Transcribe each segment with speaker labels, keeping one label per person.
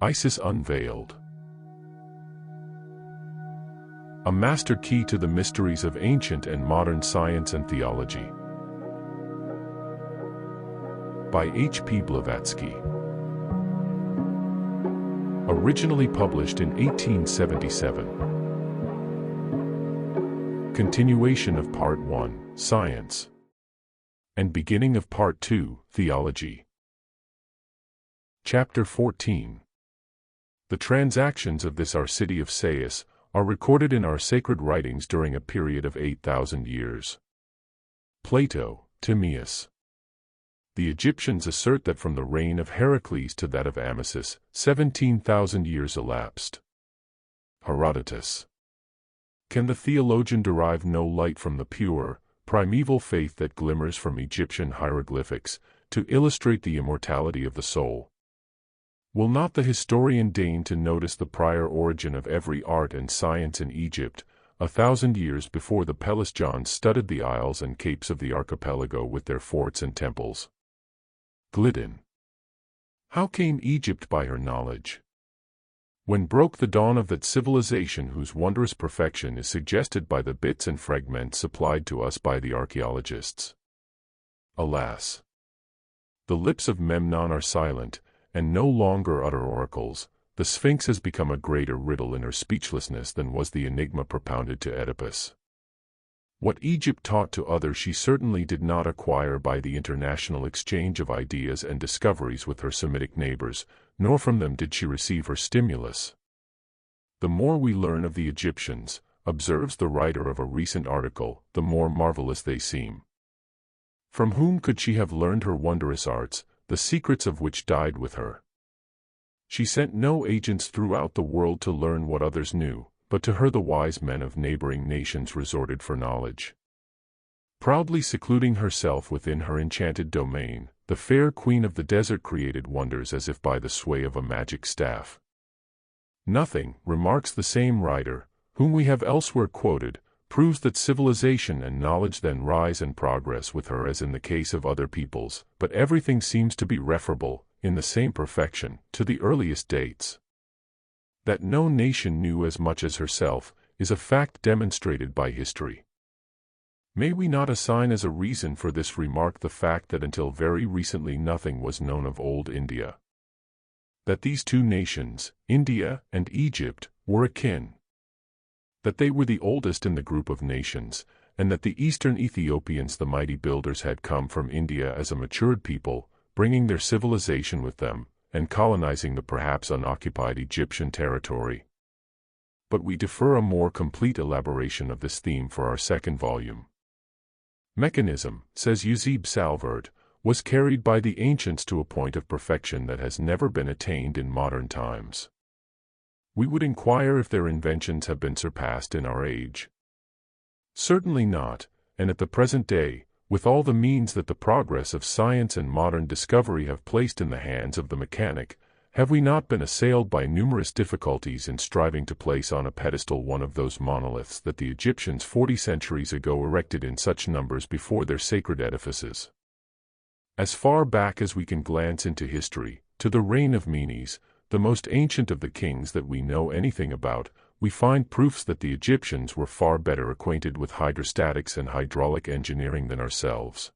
Speaker 1: Isis Unveiled. A master key to the mysteries of ancient and modern science and theology. By H.P Blavatsky. Originally published in 1877. Continuation of Part 1, Science. And beginning of Part 2, Theology. Chapter 14. The transactions of this our city of Sais are recorded in our sacred writings during a period of 8,000 years. Plato, Timaeus. The Egyptians assert that from the reign of Heracles to that of Amasis, 17,000 years elapsed. Herodotus. Can the theologian derive no light from the pure, primeval faith that glimmers from Egyptian hieroglyphics, to illustrate the immortality of the soul? Will not the historian deign to notice the prior origin of every art and science in Egypt, 1,000 years before the Pelasgians studded the isles and capes of the archipelago with their forts and temples? Gliddon. How came Egypt by her knowledge? When broke the dawn of that civilization whose wondrous perfection is suggested by the bits and fragments supplied to us by the archaeologists? Alas! The lips of Memnon are silent, and no longer utter oracles. The Sphinx has become a greater riddle in her speechlessness than was the enigma propounded to Oedipus. What Egypt taught to others she certainly did not acquire by the international exchange of ideas and discoveries with her Semitic neighbors, nor from them did she receive her stimulus. The more we learn of the Egyptians, observes the writer of a recent article, the more marvelous they seem. From whom could she have learned her wondrous arts, the secrets of which died with her? She sent no agents throughout the world to learn what others knew, but to her the wise men of neighboring nations resorted for knowledge. Proudly secluding herself within her enchanted domain, the fair queen of the desert created wonders as if by the sway of a magic staff. Nothing, remarks the same writer, whom we have elsewhere quoted, proves that civilization and knowledge then rise and progress with her as in the case of other peoples, but everything seems to be referable, in the same perfection, to the earliest dates. That no nation knew as much as herself, is a fact demonstrated by history. May we not assign as a reason for this remark the fact that until very recently nothing was known of old India? That these two nations, India and Egypt, were akin. That they were the oldest in the group of nations, and that the eastern Ethiopians, the mighty builders, had come from India as a matured people, bringing their civilization with them, and colonizing the perhaps unoccupied Egyptian territory. But we defer a more complete elaboration of this theme for our second volume. Mechanism, says Eusebe Salvert, was carried by the ancients to a point of perfection that has never been attained in modern times. We would inquire if their inventions have been surpassed in our age. Certainly not, and at the present day, with all the means that the progress of science and modern discovery have placed in the hands of the mechanic, have we not been assailed by numerous difficulties in striving to place on a pedestal one of those monoliths that the Egyptians 40 centuries ago erected in such numbers before their sacred edifices? As far back as we can glance into history, to the reign of Menes, the most ancient of the kings that we know anything about, we find proofs that the Egyptians were far better acquainted with hydrostatics and hydraulic engineering than ourselves.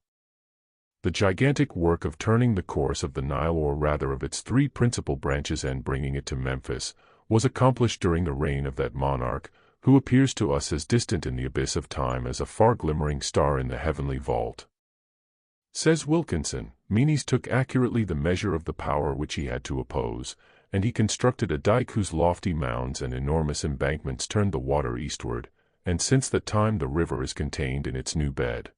Speaker 1: The gigantic work of turning the course of the Nile, or rather of its three principal branches, and bringing it to Memphis, was accomplished during the reign of that monarch, who appears to us as distant in the abyss of time as a far glimmering star in the heavenly vault. Says Wilkinson, Menes took accurately the measure of the power which he had to oppose, and he constructed a dike whose lofty mounds and enormous embankments turned the water eastward, and since that time the river is contained in its new bed.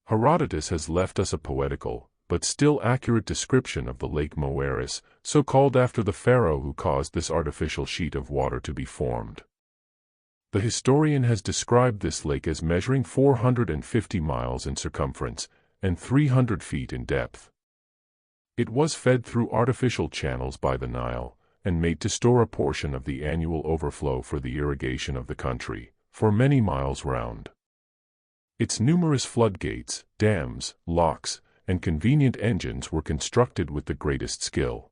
Speaker 1: Herodotus has left us a poetical, but still accurate description of the lake Moeris, so called after the pharaoh who caused this artificial sheet of water to be formed. The historian has described this lake as measuring 450 miles in circumference, and 300 feet in depth. It was fed through artificial channels by the Nile, and made to store a portion of the annual overflow for the irrigation of the country, for many miles round. Its numerous floodgates, dams, locks, and convenient engines were constructed with the greatest skill.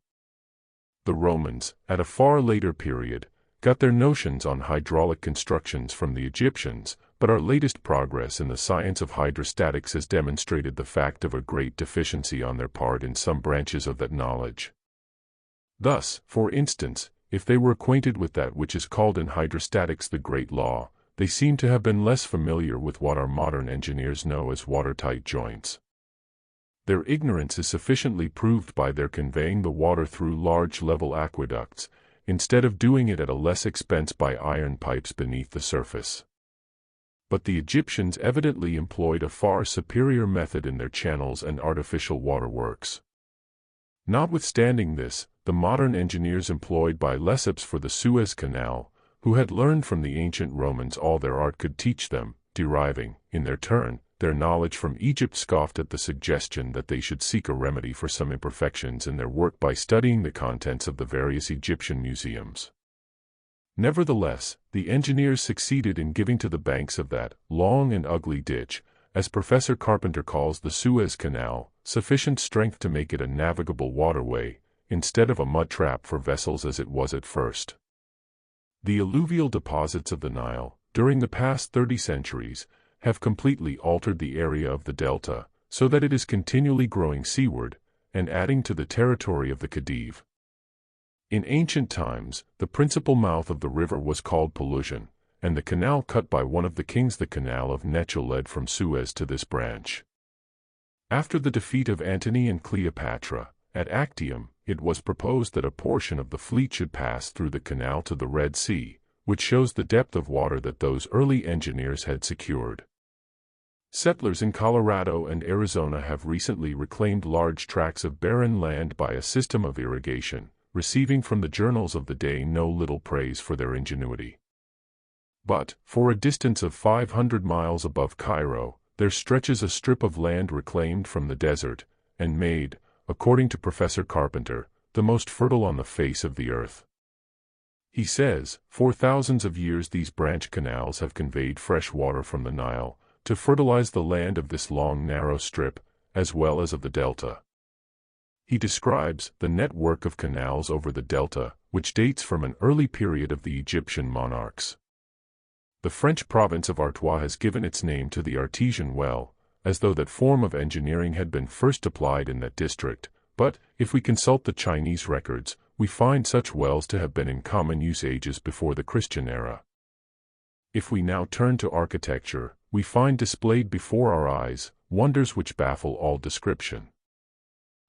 Speaker 1: The Romans, at a far later period, got their notions on hydraulic constructions from the Egyptians, but our latest progress in the science of hydrostatics has demonstrated the fact of a great deficiency on their part in some branches of that knowledge. Thus, for instance, if they were acquainted with that which is called in hydrostatics the great law, they seem to have been less familiar with what our modern engineers know as watertight joints. Their ignorance is sufficiently proved by their conveying the water through large level aqueducts, instead of doing it at a less expense by iron pipes beneath the surface. But the Egyptians evidently employed a far superior method in their channels and artificial waterworks. Notwithstanding this, the modern engineers employed by Lesseps for the Suez Canal, who had learned from the ancient Romans all their art could teach them, deriving, in their turn, their knowledge from Egypt, scoffed at the suggestion that they should seek a remedy for some imperfections in their work by studying the contents of the various Egyptian museums. Nevertheless, the engineers succeeded in giving to the banks of that long and ugly ditch, as Professor Carpenter calls the Suez Canal, sufficient strength to make it a navigable waterway, instead of a mud trap for vessels as it was at first. The alluvial deposits of the Nile, during the past 30 centuries, have completely altered the area of the delta, so that it is continually growing seaward, and adding to the territory of the Khedive. In ancient times, the principal mouth of the river was called Pelusian, and the canal cut by one of the kings, the Canal of Necho, led from Suez to this branch. After the defeat of Antony and Cleopatra, at Actium, it was proposed that a portion of the fleet should pass through the canal to the Red Sea, which shows the depth of water that those early engineers had secured. Settlers in Colorado and Arizona have recently reclaimed large tracts of barren land by a system of irrigation, receiving from the journals of the day no little praise for their ingenuity. But, for a distance of 500 miles above Cairo, there stretches a strip of land reclaimed from the desert, and made, according to Professor Carpenter, the most fertile on the face of the earth. He says, for thousands of years these branch canals have conveyed fresh water from the Nile, to fertilize the land of this long narrow strip, as well as of the delta. He describes the network of canals over the delta, which dates from an early period of the Egyptian monarchs. The French province of Artois has given its name to the artesian well, as though that form of engineering had been first applied in that district, but, if we consult the Chinese records, we find such wells to have been in common use ages before the Christian era. If we now turn to architecture, we find displayed before our eyes wonders which baffle all description.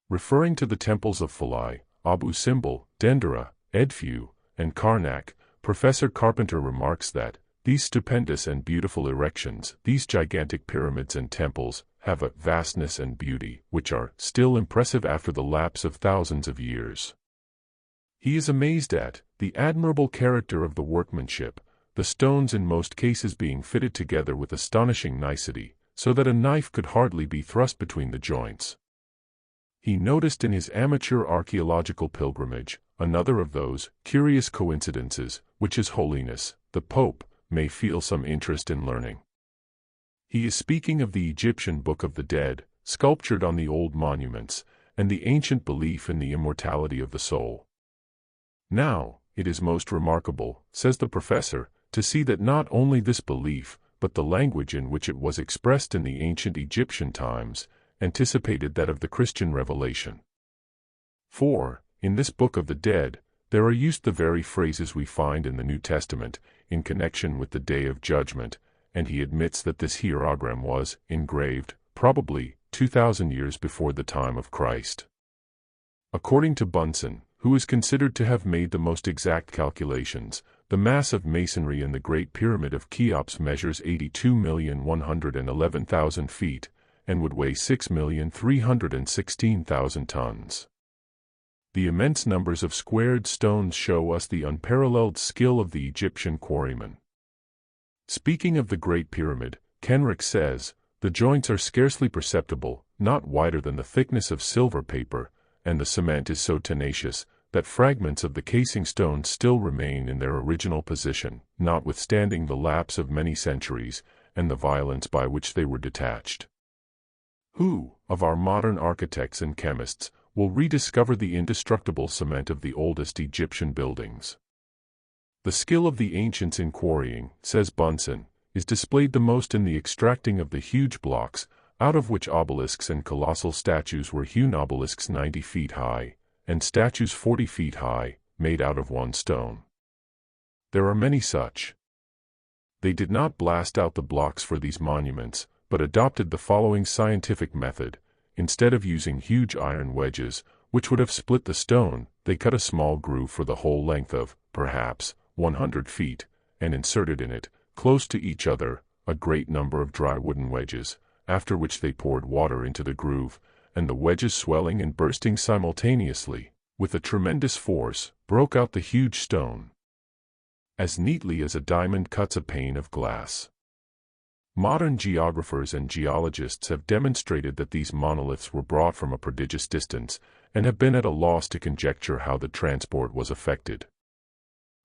Speaker 1: Referring to the temples of Philae, Abu Simbel, Dendera, Edfu, and Karnak, Professor Carpenter remarks that these stupendous and beautiful erections, these gigantic pyramids and temples, have a vastness and beauty which are still impressive after the lapse of thousands of years. He is amazed at the admirable character of the workmanship, the stones in most cases being fitted together with astonishing nicety, so that a knife could hardly be thrust between the joints. He noticed in his amateur archaeological pilgrimage another of those curious coincidences which His Holiness, the Pope, may feel some interest in learning. He is speaking of the Egyptian Book of the Dead, sculptured on the old monuments, and the ancient belief in the immortality of the soul. Now, it is most remarkable, says the professor, to see that not only this belief, but the language in which it was expressed in the ancient Egyptian times, anticipated that of the Christian revelation. For, in this Book of the Dead, there are used the very phrases we find in the New Testament, in connection with the Day of Judgment, and he admits that this hierogram was engraved, probably, 2,000 years before the time of Christ. According to Bunsen, who is considered to have made the most exact calculations, the mass of masonry in the Great Pyramid of Cheops measures 82,111,000 feet, and would weigh 6,316,000 tons. The immense numbers of squared stones show us the unparalleled skill of the Egyptian quarrymen. Speaking of the Great Pyramid, Kenrick says, the joints are scarcely perceptible, not wider than the thickness of silver paper, and the cement is so tenacious that fragments of the casing stones still remain in their original position, notwithstanding the lapse of many centuries, and the violence by which they were detached. Who, of our modern architects and chemists, will rediscover the indestructible cement of the oldest Egyptian buildings. The skill of the ancients in quarrying, says Bunsen, is displayed the most in the extracting of the huge blocks, out of which obelisks and colossal statues were hewn, obelisks 90 feet high, and statues 40 feet high, made out of one stone. There are many such. They did not blast out the blocks for these monuments, but adopted the following scientific method. Instead of using huge iron wedges, which would have split the stone, they cut a small groove for the whole length of, perhaps, 100 feet, and inserted in it, close to each other, a great number of dry wooden wedges, after which they poured water into the groove, and the wedges, swelling and bursting simultaneously, with a tremendous force, broke out the huge stone, as neatly as a diamond cuts a pane of glass. Modern geographers and geologists have demonstrated that these monoliths were brought from a prodigious distance, and have been at a loss to conjecture how the transport was effected.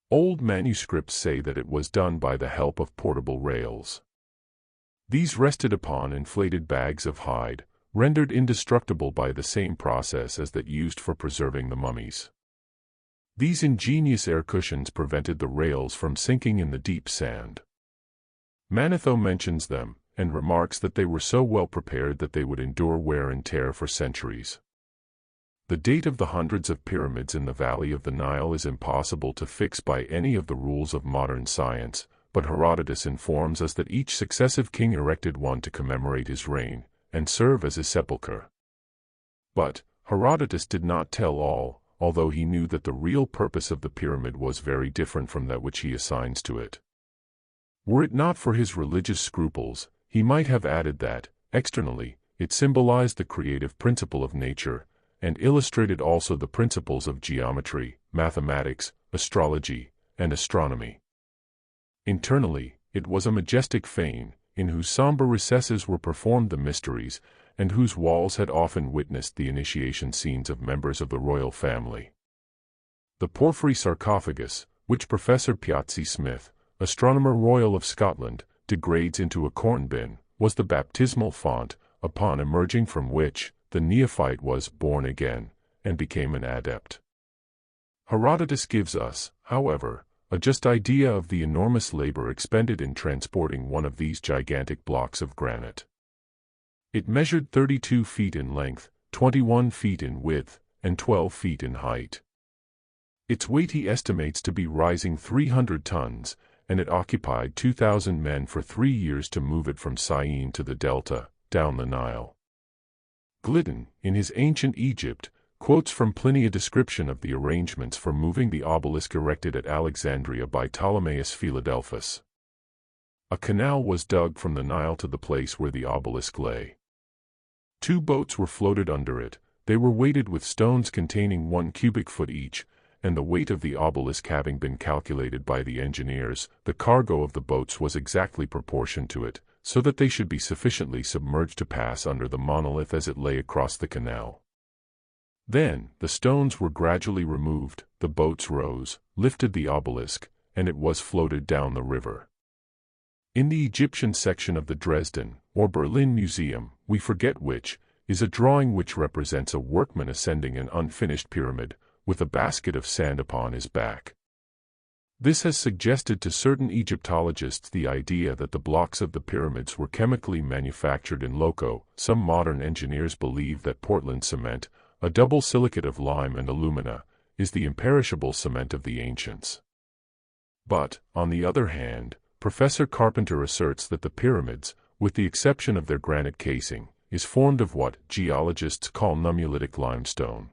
Speaker 1: Old manuscripts say that it was done by the help of portable rails. These rested upon inflated bags of hide, rendered indestructible by the same process as that used for preserving the mummies. These ingenious air cushions prevented the rails from sinking in the deep sand. Manetho mentions them, and remarks that they were so well prepared that they would endure wear and tear for centuries. The date of the hundreds of pyramids in the valley of the Nile is impossible to fix by any of the rules of modern science, but Herodotus informs us that each successive king erected one to commemorate his reign, and serve as his sepulchre. But Herodotus did not tell all, although he knew that the real purpose of the pyramid was very different from that which he assigns to it. Were it not for his religious scruples, he might have added that, externally, it symbolized the creative principle of nature, and illustrated also the principles of geometry, mathematics, astrology, and astronomy. Internally, it was a majestic fane, in whose somber recesses were performed the mysteries, and whose walls had often witnessed the initiation scenes of members of the royal family. The porphyry sarcophagus, which Professor Piazzi Smith, Astronomer Royal of Scotland, degrades into a corn bin, was the baptismal font, upon emerging from which, the neophyte was born again, and became an adept. Herodotus gives us, however, a just idea of the enormous labor expended in transporting one of these gigantic blocks of granite. It measured 32 feet in length, 21 feet in width, and 12 feet in height. Its weight he estimates to be rising 300 tons, and it occupied 2,000 men for 3 years to move it from Syene to the delta, down the Nile. Gliddon, in his Ancient Egypt, quotes from Pliny a description of the arrangements for moving the obelisk erected at Alexandria by Ptolemaeus Philadelphus. A canal was dug from the Nile to the place where the obelisk lay. 2 boats were floated under it. They were weighted with stones containing 1 cubic foot each, and the weight of the obelisk having been calculated by the engineers, the cargo of the boats was exactly proportioned to it, so that they should be sufficiently submerged to pass under the monolith as it lay across the canal. Then, the stones were gradually removed, the boats rose, lifted the obelisk, and it was floated down the river. In the Egyptian section of the Dresden, or Berlin Museum, we forget which, is a drawing which represents a workman ascending an unfinished pyramid, with a basket of sand upon his back. This has suggested to certain Egyptologists the idea that the blocks of the pyramids were chemically manufactured in loco. Some modern engineers believe that Portland cement, a double silicate of lime and alumina, is the imperishable cement of the ancients. But, on the other hand, Professor Carpenter asserts that the pyramids, with the exception of their granite casing, is formed of what geologists call nummulitic limestone.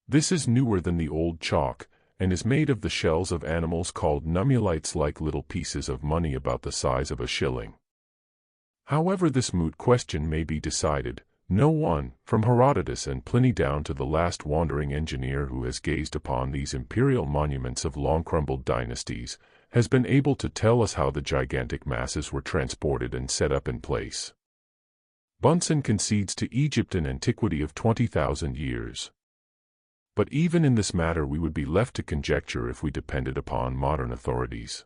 Speaker 1: This is newer than the old chalk, and is made of the shells of animals called nummulites, like little pieces of money about the size of a shilling. However this moot question may be decided, no one, from Herodotus and Pliny down to the last wandering engineer who has gazed upon these imperial monuments of long-crumbled dynasties, has been able to tell us how the gigantic masses were transported and set up in place. Bunsen concedes to Egypt an antiquity of 20,000 years. But even in this matter we would be left to conjecture if we depended upon modern authorities.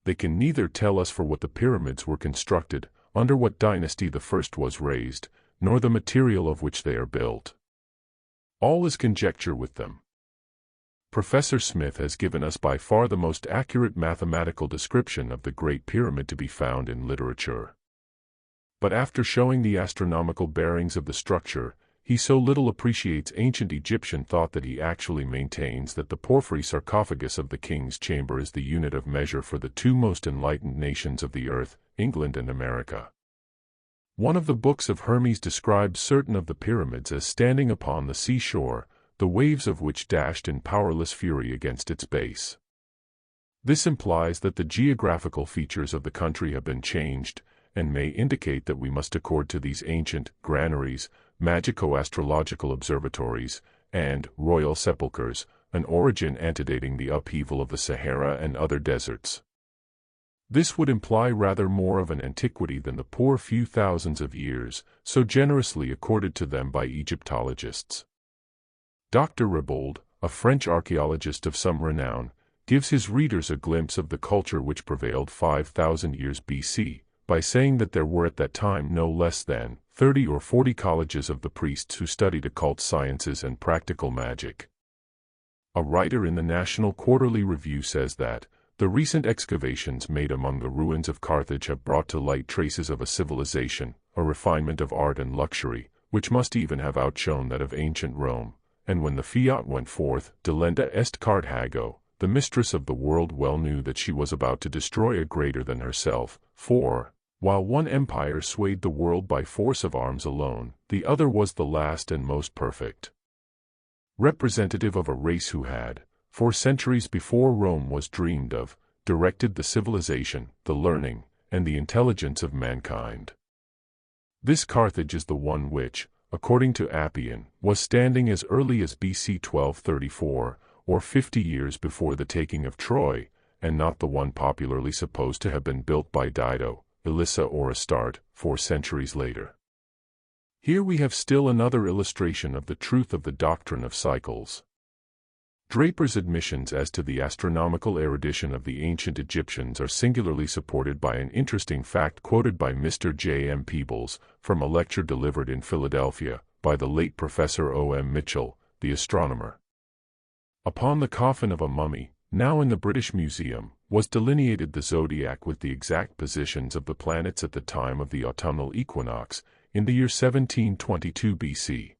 Speaker 1: They can neither tell us for what the pyramids were constructed, under what dynasty the first was raised, nor the material of which they are built. All is conjecture with them. Professor Smith has given us by far the most accurate mathematical description of the Great Pyramid to be found in literature. But after showing the astronomical bearings of the structure, he so little appreciates ancient Egyptian thought that he actually maintains that the porphyry sarcophagus of the king's chamber is the unit of measure for the two most enlightened nations of the earth, England and America. One of the books of Hermes describes certain of the pyramids as standing upon the seashore, the waves of which dashed in powerless fury against its base. This implies that the geographical features of the country have been changed, and may indicate that we must accord to these ancient granaries, magico-astrological observatories, and royal sepulchres, an origin antedating the upheaval of the Sahara and other deserts. This would imply rather more of an antiquity than the poor few thousands of years, so generously accorded to them by Egyptologists. Dr. Ribold, a French archaeologist of some renown, gives his readers a glimpse of the culture which prevailed 5,000 years BC, by saying that there were at that time no less than 30 or 40 colleges of the priests who studied occult sciences and practical magic. A writer in the National Quarterly Review says that the recent excavations made among the ruins of Carthage have brought to light traces of a civilization, a refinement of art and luxury, which must even have outshone that of ancient Rome. And when the fiat went forth, delenda est Carthago, the mistress of the world well knew that she was about to destroy a greater than herself, for, while one empire swayed the world by force of arms alone, the other was the last and most perfect. Representative of a race who had, for centuries before Rome was dreamed of, directed the civilization, the learning, and the intelligence of mankind. This Carthage is the one which, according to Appian, was standing as early as BC 1234, or 50 years before the taking of Troy, and not the one popularly supposed to have been built by Dido, Elissa or Astarte, 4 centuries later. Here we have still another illustration of the truth of the doctrine of cycles. Draper's admissions as to the astronomical erudition of the ancient Egyptians are singularly supported by an interesting fact quoted by Mr. J. M. Peebles, from a lecture delivered in Philadelphia, by the late Professor O. M. Mitchell, the astronomer. Upon the coffin of a mummy, now in the British Museum, was delineated the zodiac with the exact positions of the planets at the time of the autumnal equinox, in the year 1722 BC.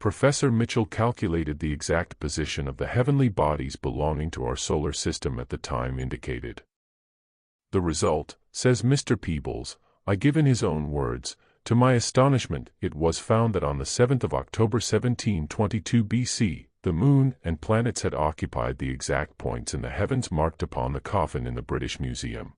Speaker 1: Professor Mitchell calculated the exact position of the heavenly bodies belonging to our solar system at the time indicated. The result, says Mr. Peebles, I give in his own words, to my astonishment, it was found that on the 7th of October 1722 BC, the moon and planets had occupied the exact points in the heavens marked upon the coffin in the British Museum.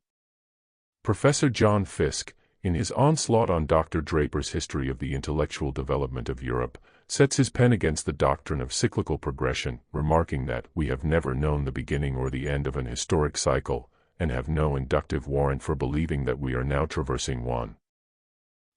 Speaker 1: Professor John Fiske, in his onslaught on Dr. Draper's History of the Intellectual Development of Europe, sets his pen against the doctrine of cyclical progression, remarking that we have never known the beginning or the end of an historic cycle, and have no inductive warrant for believing that we are now traversing one.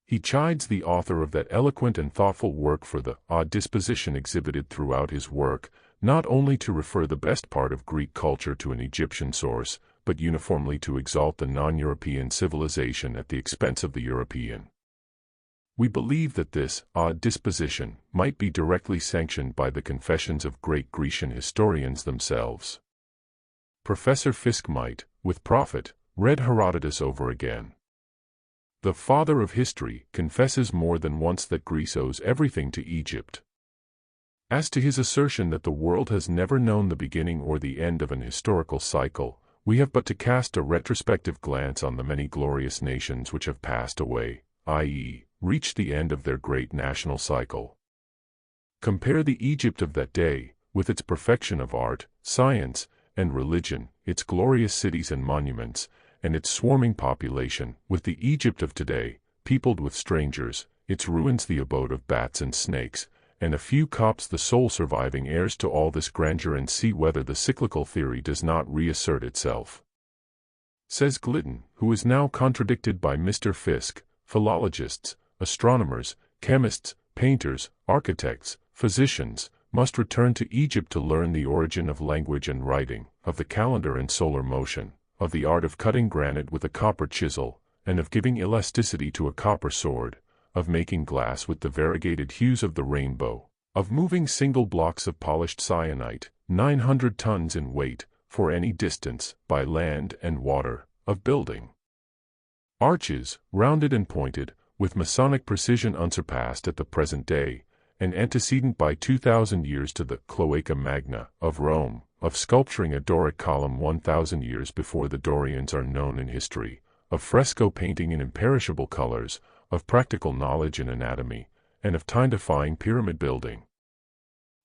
Speaker 1: He chides the author of that eloquent and thoughtful work for the odd disposition exhibited throughout his work, not only to refer the best part of Greek culture to an Egyptian source, but uniformly to exalt the non-European civilization at the expense of the European. We believe that this odd disposition might be directly sanctioned by the confessions of great Grecian historians themselves. Professor Fiske might, with profit, read Herodotus over again. The father of history confesses more than once that Greece owes everything to Egypt. As to his assertion that the world has never known the beginning or the end of an historical cycle, we have but to cast a retrospective glance on the many glorious nations which have passed away, i.e., reached the end of their great national cycle. Compare the Egypt of that day, with its perfection of art, science, and religion, its glorious cities and monuments, and its swarming population, with the Egypt of today, peopled with strangers, its ruins the abode of bats and snakes, and a few Copts the sole surviving heirs to all this grandeur, and see whether the cyclical theory does not reassert itself. Says Glidden, who is now contradicted by Mr. Fiske, philologists, astronomers, chemists, painters, architects, physicians, must return to Egypt to learn the origin of language and writing, of the calendar and solar motion, of the art of cutting granite with a copper chisel, and of giving elasticity to a copper sword, of making glass with the variegated hues of the rainbow, of moving single blocks of polished syenite, 900 tons in weight, for any distance, by land and water, of building arches, rounded and pointed, with Masonic precision unsurpassed at the present day, and antecedent by 2,000 years to the Cloaca Magna of Rome, of sculpturing a Doric column 1,000 years before the Dorians are known in history, of fresco painting in imperishable colors, of practical knowledge in anatomy, and of time-defying pyramid building.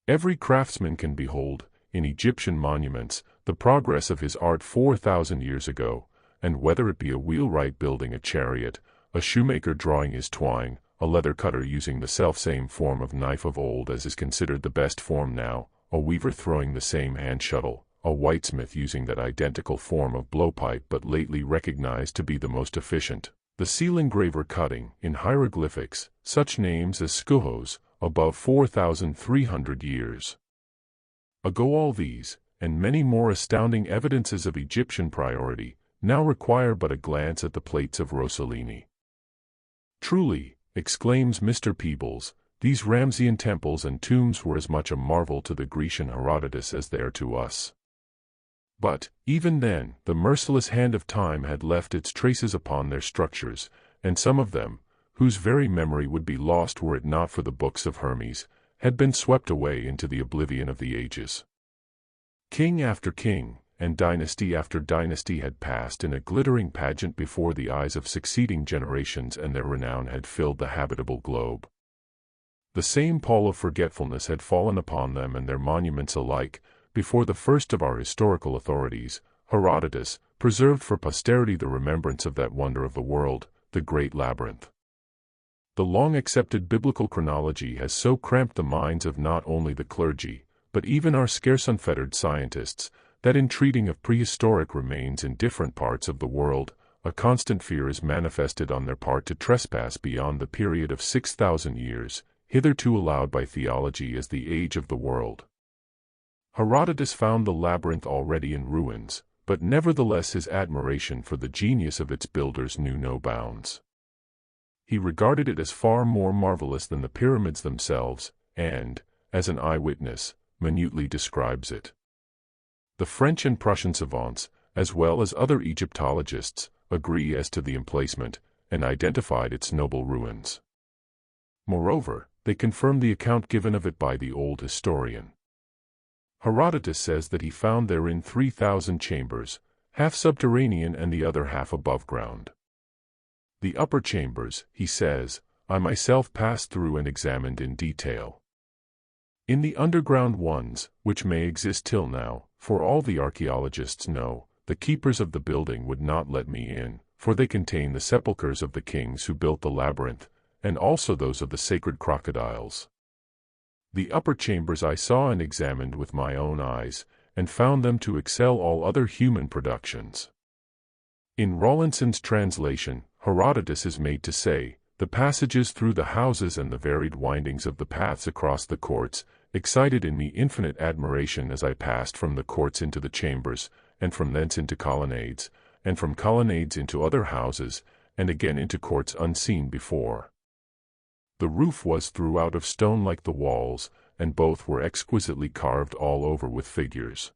Speaker 1: Every craftsman can behold, in Egyptian monuments, the progress of his art 4,000 years ago, and whether it be a wheelwright building a chariot, a shoemaker drawing his twine, a leather cutter using the selfsame form of knife of old as is considered the best form now, a weaver throwing the same hand shuttle, a whitesmith using that identical form of blowpipe but lately recognized to be the most efficient, the seal engraver cutting, in hieroglyphics, such names as Skuhos, above 4,300 years ago. All these, and many more astounding evidences of Egyptian priority, now require but a glance at the plates of Rossellini. Truly, exclaims Mr. Peebles, these Ramseyan temples and tombs were as much a marvel to the Grecian Herodotus as they are to us. But, even then, the merciless hand of time had left its traces upon their structures, and some of them, whose very memory would be lost were it not for the books of Hermes, had been swept away into the oblivion of the ages. King after king, and dynasty after dynasty had passed in a glittering pageant before the eyes of succeeding generations, and their renown had filled the habitable globe. The same pall of forgetfulness had fallen upon them and their monuments alike, before the first of our historical authorities, Herodotus, preserved for posterity the remembrance of that wonder of the world, the great labyrinth. The long-accepted biblical chronology has so cramped the minds of not only the clergy, but even our scarce unfettered scientists, that in treating of prehistoric remains in different parts of the world, a constant fear is manifested on their part to trespass beyond the period of 6,000 years, hitherto allowed by theology as the age of the world. Herodotus found the labyrinth already in ruins, but nevertheless his admiration for the genius of its builders knew no bounds. He regarded it as far more marvelous than the pyramids themselves, and, as an eyewitness, minutely describes it. The French and Prussian savants, as well as other Egyptologists, agree as to the emplacement, and identified its noble ruins. Moreover, they confirm the account given of it by the old historian. Herodotus says that he found therein 3,000 chambers, half subterranean and the other half above ground. The upper chambers, he says, I myself passed through and examined in detail. In the underground ones, which may exist till now, for all the archaeologists know, the keepers of the building would not let me in, for they contain the sepulchres of the kings who built the labyrinth, and also those of the sacred crocodiles. The upper chambers I saw and examined with my own eyes, and found them to excel all other human productions. In Rawlinson's translation, Herodotus is made to say, the passages through the houses and the varied windings of the paths across the courts excited in me infinite admiration as I passed from the courts into the chambers, and from thence into colonnades, and from colonnades into other houses, and again into courts unseen before. The roof was throughout of stone like the walls, and both were exquisitely carved all over with figures.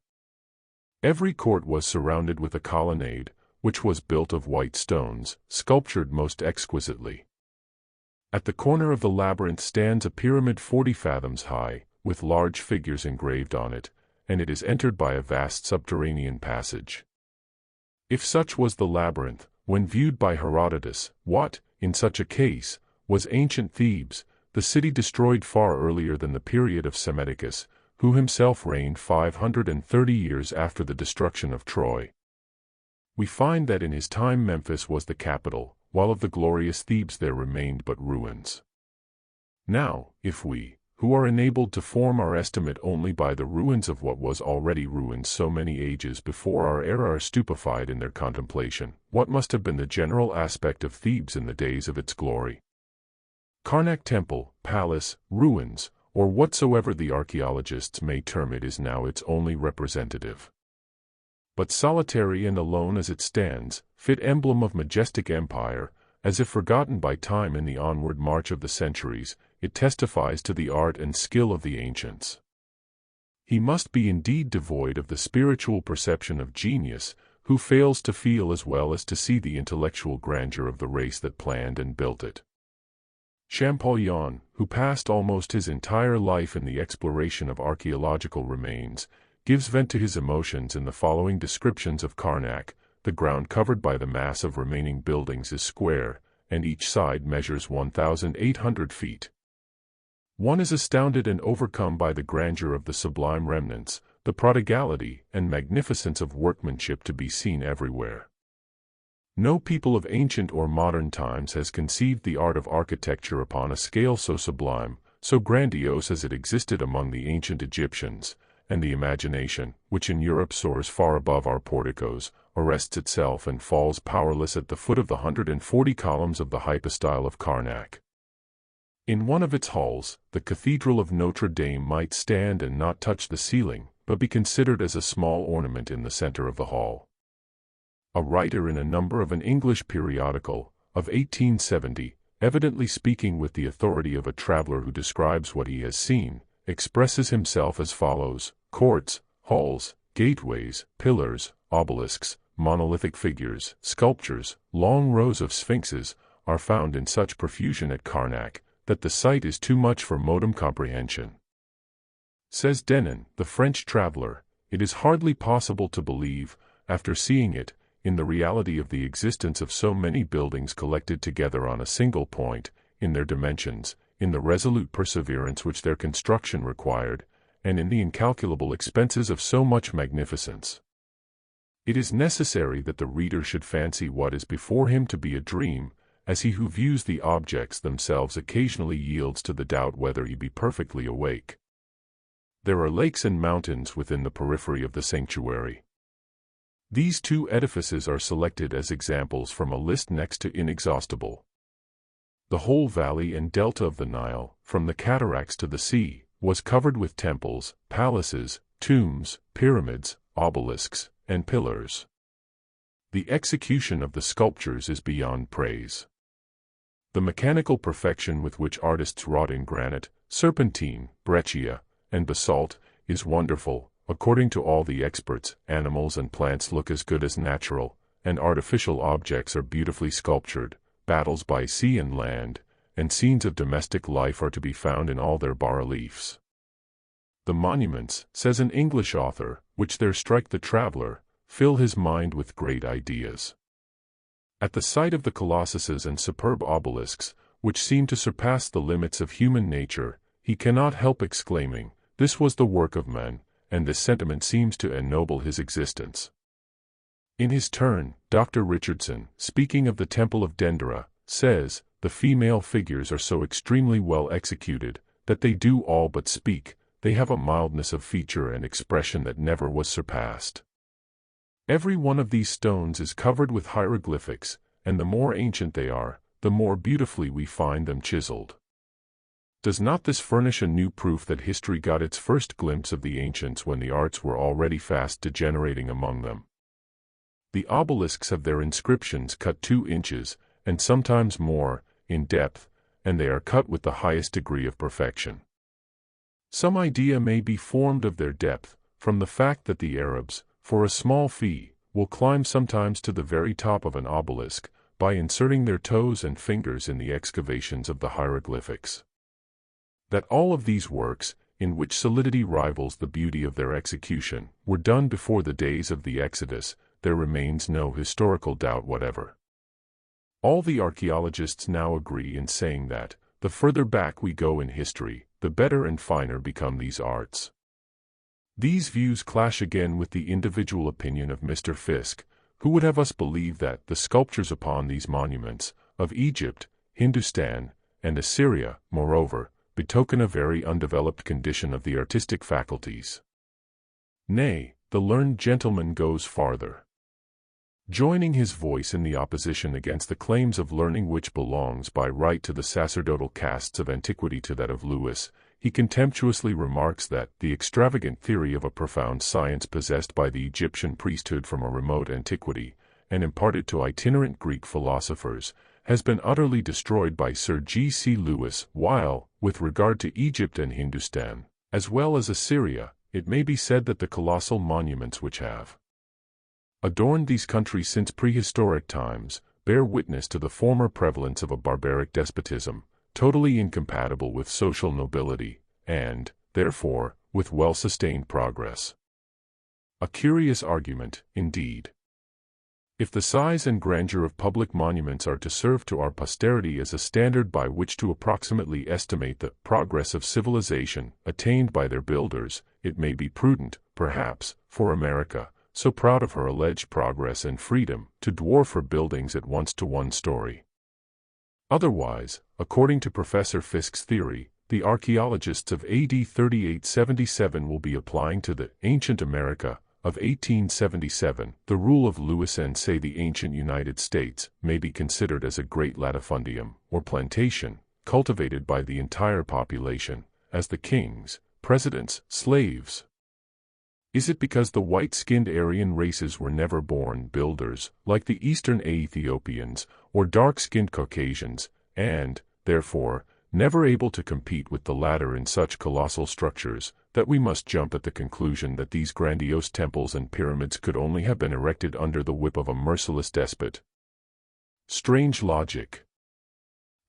Speaker 1: Every court was surrounded with a colonnade, which was built of white stones, sculptured most exquisitely. At the corner of the labyrinth stands a pyramid 40 fathoms high, with large figures engraved on it, and it is entered by a vast subterranean passage. If such was the labyrinth, when viewed by Herodotus, what, in such a case, was ancient Thebes, the city destroyed far earlier than the period of Psammetichus, who himself reigned 530 years after the destruction of Troy? We find that in his time Memphis was the capital, while of the glorious Thebes there remained but ruins. Now, if we, who are enabled to form our estimate only by the ruins of what was already ruined so many ages before our era, are stupefied in their contemplation, what must have been the general aspect of Thebes in the days of its glory? Karnak temple, palace, ruins, or whatsoever the archaeologists may term it, is now its only representative. But solitary and alone as it stands, fit emblem of majestic empire, as if forgotten by time in the onward march of the centuries, it testifies to the art and skill of the ancients. He must be indeed devoid of the spiritual perception of genius, who fails to feel as well as to see the intellectual grandeur of the race that planned and built it. Champollion, who passed almost his entire life in the exploration of archaeological remains, gives vent to his emotions in the following descriptions of Karnak. The ground covered by the mass of remaining buildings is square, and each side measures 1,800 feet. One is astounded and overcome by the grandeur of the sublime remnants, the prodigality and magnificence of workmanship to be seen everywhere. No people of ancient or modern times has conceived the art of architecture upon a scale so sublime, so grandiose as it existed among the ancient Egyptians, and the imagination, which in Europe soars far above our porticos, arrests itself and falls powerless at the foot of the 140 columns of the hypostyle of Karnak. In one of its halls, the Cathedral of Notre Dame might stand and not touch the ceiling, but be considered as a small ornament in the center of the hall. A writer in a number of an English periodical, of 1870, evidently speaking with the authority of a traveler who describes what he has seen, expresses himself as follows: courts, halls, gateways, pillars, obelisks, monolithic figures, sculptures, long rows of sphinxes, are found in such profusion at Karnak, that the sight is too much for modern comprehension. Says Denon, the French traveler, it is hardly possible to believe, after seeing it, in the reality of the existence of so many buildings collected together on a single point, in their dimensions, in the resolute perseverance which their construction required, and in the incalculable expenses of so much magnificence. It is necessary that the reader should fancy what is before him to be a dream, as he who views the objects themselves occasionally yields to the doubt whether he be perfectly awake. There are lakes and mountains within the periphery of the sanctuary. These two edifices are selected as examples from a list next to inexhaustible. The whole valley and delta of the Nile, from the cataracts to the sea, was covered with temples, palaces, tombs, pyramids, obelisks, and pillars. The execution of the sculptures is beyond praise. The mechanical perfection with which artists wrought in granite, serpentine, breccia, and basalt is wonderful. According to all the experts, animals and plants look as good as natural, and artificial objects are beautifully sculptured. Battles by sea and land, and scenes of domestic life are to be found in all their bas-reliefs. The monuments, says an English author, which there strike the traveler, fill his mind with great ideas. At the sight of the colossuses and superb obelisks, which seem to surpass the limits of human nature, he cannot help exclaiming, "This was the work of men," and this sentiment seems to ennoble his existence. In his turn, Dr. Richardson, speaking of the Temple of Dendera, says, "The female figures are so extremely well executed, that they do all but speak. They have a mildness of feature and expression that never was surpassed. Every one of these stones is covered with hieroglyphics, and the more ancient they are, the more beautifully we find them chiseled." Does not this furnish a new proof that history got its first glimpse of the ancients when the arts were already fast degenerating among them? The obelisks have their inscriptions cut 2 inches, and sometimes more, in depth, and they are cut with the highest degree of perfection. Some idea may be formed of their depth, from the fact that the Arabs, for a small fee, will climb sometimes to the very top of an obelisk, by inserting their toes and fingers in the excavations of the hieroglyphics. That all of these works, in which solidity rivals the beauty of their execution, were done before the days of the Exodus, there remains no historical doubt whatever. All the archaeologists now agree in saying that, the further back we go in history, the better and finer become these arts. These views clash again with the individual opinion of Mr. Fiske, who would have us believe that the sculptures upon these monuments, of Egypt, Hindustan, and Assyria, moreover, betoken a very undeveloped condition of the artistic faculties. Nay, the learned gentleman goes farther. Joining his voice in the opposition against the claims of learning which belongs by right to the sacerdotal castes of antiquity to that of Lewis, he contemptuously remarks that the extravagant theory of a profound science possessed by the Egyptian priesthood from a remote antiquity, and imparted to itinerant Greek philosophers, has been utterly destroyed by Sir G.C. Lewis, while, with regard to Egypt and Hindustan, as well as Assyria, it may be said that the colossal monuments which have adorned these countries since prehistoric times bear witness to the former prevalence of a barbaric despotism, totally incompatible with social nobility, and, therefore, with well-sustained progress. A curious argument, indeed. If the size and grandeur of public monuments are to serve to our posterity as a standard by which to approximately estimate the progress of civilization attained by their builders, it may be prudent, perhaps, for America, so proud of her alleged progress and freedom, to dwarf her buildings at once to one story. Otherwise, according to Professor Fiske's theory, the archaeologists of AD 3877 will be applying to the ancient America of 1877 the rule of Lewis and say the ancient United States may be considered as a great latifundium, or plantation, cultivated by the entire population, as the kings, presidents, slaves. Is it because the white-skinned Aryan races were never born builders, like the Eastern Ethiopians, or dark-skinned Caucasians, and, therefore, never able to compete with the latter in such colossal structures, that we must jump at the conclusion that these grandiose temples and pyramids could only have been erected under the whip of a merciless despot? Strange logic.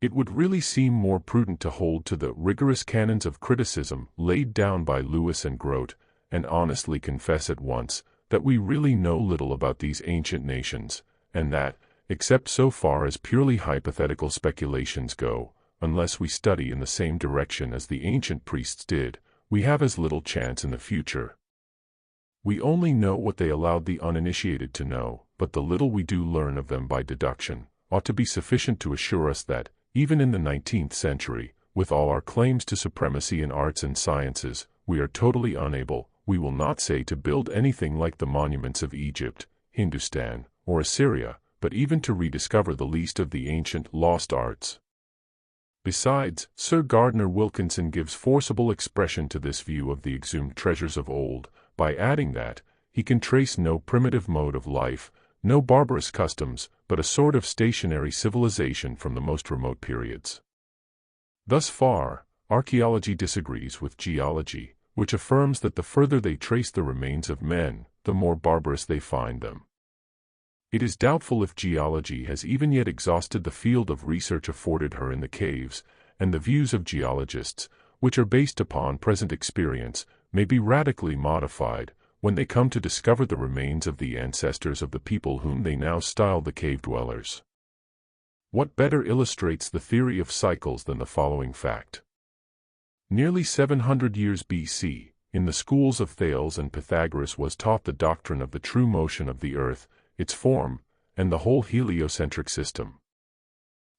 Speaker 1: It would really seem more prudent to hold to the rigorous canons of criticism laid down by Lewis and Grote, and honestly confess at once that we really know little about these ancient nations, and that, except so far as purely hypothetical speculations go, unless we study in the same direction as the ancient priests did, we have as little chance in the future. We only know what they allowed the uninitiated to know, but the little we do learn of them by deduction ought to be sufficient to assure us that, even in the 19th century, with all our claims to supremacy in arts and sciences, we are totally unable, we will not say to build anything like the monuments of Egypt, Hindustan, or Assyria, but even to rediscover the least of the ancient lost arts. Besides, Sir Gardner Wilkinson gives forcible expression to this view of the exhumed treasures of old, by adding that, he can trace no primitive mode of life, no barbarous customs, but a sort of stationary civilization from the most remote periods. Thus far, archaeology disagrees with geology, which affirms that the further they trace the remains of men, the more barbarous they find them. It is doubtful if geology has even yet exhausted the field of research afforded her in the caves, and the views of geologists, which are based upon present experience, may be radically modified when they come to discover the remains of the ancestors of the people whom they now style the cave dwellers. What better illustrates the theory of cycles than the following fact? Nearly 700 years B.C., in the schools of Thales and Pythagoras was taught the doctrine of the true motion of the earth, its form, and the whole heliocentric system.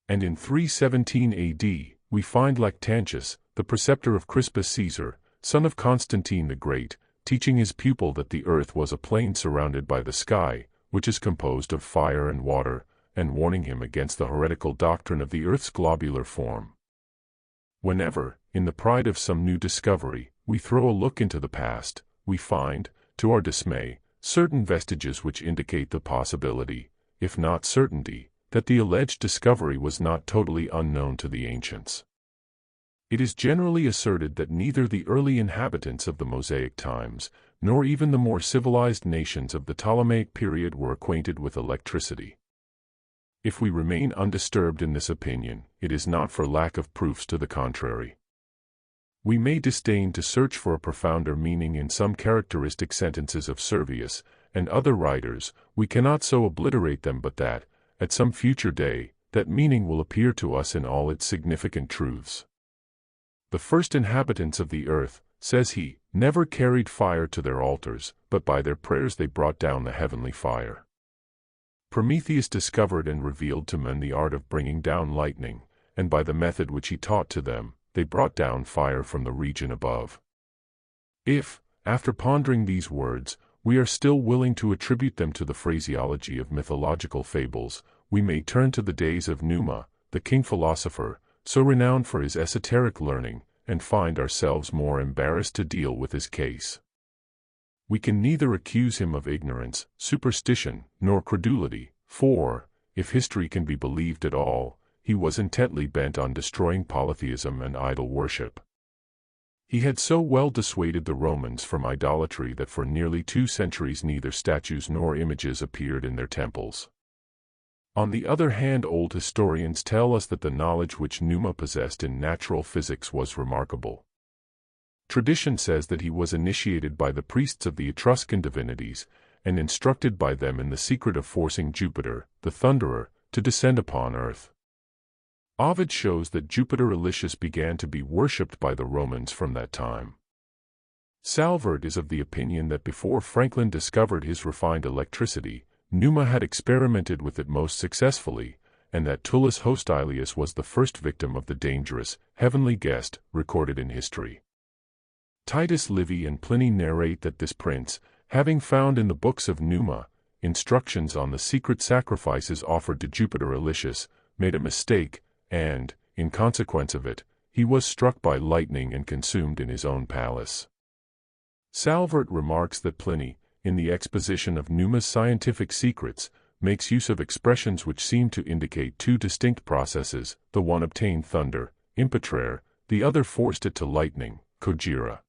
Speaker 1: And in 317 A.D., we find Lactantius, the preceptor of Crispus Caesar, son of Constantine the Great, teaching his pupil that the earth was a plain surrounded by the sky, which is composed of fire and water, and warning him against the heretical doctrine of the earth's globular form. Whenever, in the pride of some new discovery, we throw a look into the past, we find, to our dismay, certain vestiges which indicate the possibility, if not certainty, that the alleged discovery was not totally unknown to the ancients. It is generally asserted that neither the early inhabitants of the Mosaic times, nor even the more civilized nations of the Ptolemaic period were acquainted with electricity. If we remain undisturbed in this opinion, it is not for lack of proofs to the contrary. We may disdain to search for a profounder meaning in some characteristic sentences of Servius and other writers, we cannot so obliterate them but that, at some future day, that meaning will appear to us in all its significant truths. The first inhabitants of the earth, says he, never carried fire to their altars, but by their prayers they brought down the heavenly fire. Prometheus discovered and revealed to men the art of bringing down lightning, and by the method which he taught to them, they brought down fire from the region above. If, after pondering these words, we are still willing to attribute them to the phraseology of mythological fables, we may turn to the days of Numa, the king philosopher, so renowned for his esoteric learning, and find ourselves more embarrassed to deal with his case. We can neither accuse him of ignorance, superstition, nor credulity, For, if history can be believed at all, he was intently bent on destroying polytheism and idol worship. He had so well dissuaded the Romans from idolatry that for nearly 2 centuries neither statues nor images appeared in their temples. On the other hand, old historians tell us that the knowledge which Numa possessed in natural physics was remarkable. Tradition says that he was initiated by the priests of the Etruscan divinities, and instructed by them in the secret of forcing Jupiter, the Thunderer, to descend upon earth. Ovid shows that Jupiter Elicius began to be worshipped by the Romans from that time. Salvert is of the opinion that before Franklin discovered his refined electricity, Numa had experimented with it most successfully, and that Tullus Hostilius was the first victim of the dangerous, heavenly guest, recorded in history. Titus Livy and Pliny narrate that this prince, having found in the books of Numa instructions on the secret sacrifices offered to Jupiter Elicius, made a mistake, and, in consequence of it, he was struck by lightning and consumed in his own palace. Salvert remarks that Pliny, in the exposition of Numa's scientific secrets, makes use of expressions which seem to indicate 2 distinct processes: the one obtained thunder, impetrare, the other forced it to lightning, cogere.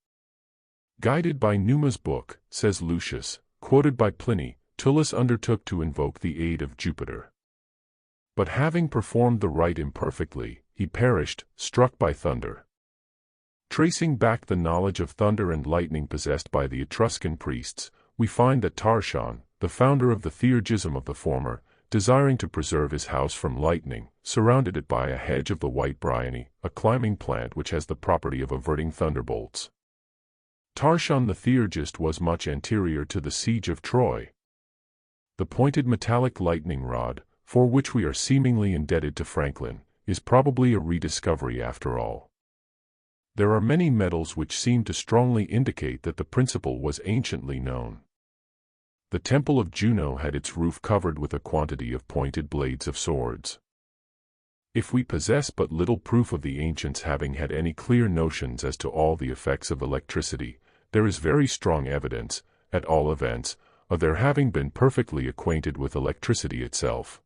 Speaker 1: Guided by Numa's book, says Lucius, quoted by Pliny, Tullus undertook to invoke the aid of Jupiter. But having performed the rite imperfectly, he perished, struck by thunder. Tracing back the knowledge of thunder and lightning possessed by the Etruscan priests, we find that Tarchon, the founder of the theurgism of the former, desiring to preserve his house from lightning, surrounded it by a hedge of the white bryony, a climbing plant which has the property of averting thunderbolts. Tarchon the theurgist was much anterior to the siege of Troy. The pointed metallic lightning rod, for which we are seemingly indebted to Franklin, is probably a rediscovery after all. There are many metals which seem to strongly indicate that the principle was anciently known. The temple of Juno had its roof covered with a quantity of pointed blades of swords. If we possess but little proof of the ancients having had any clear notions as to all the effects of electricity, there is very strong evidence, at all events, of their having been perfectly acquainted with electricity itself.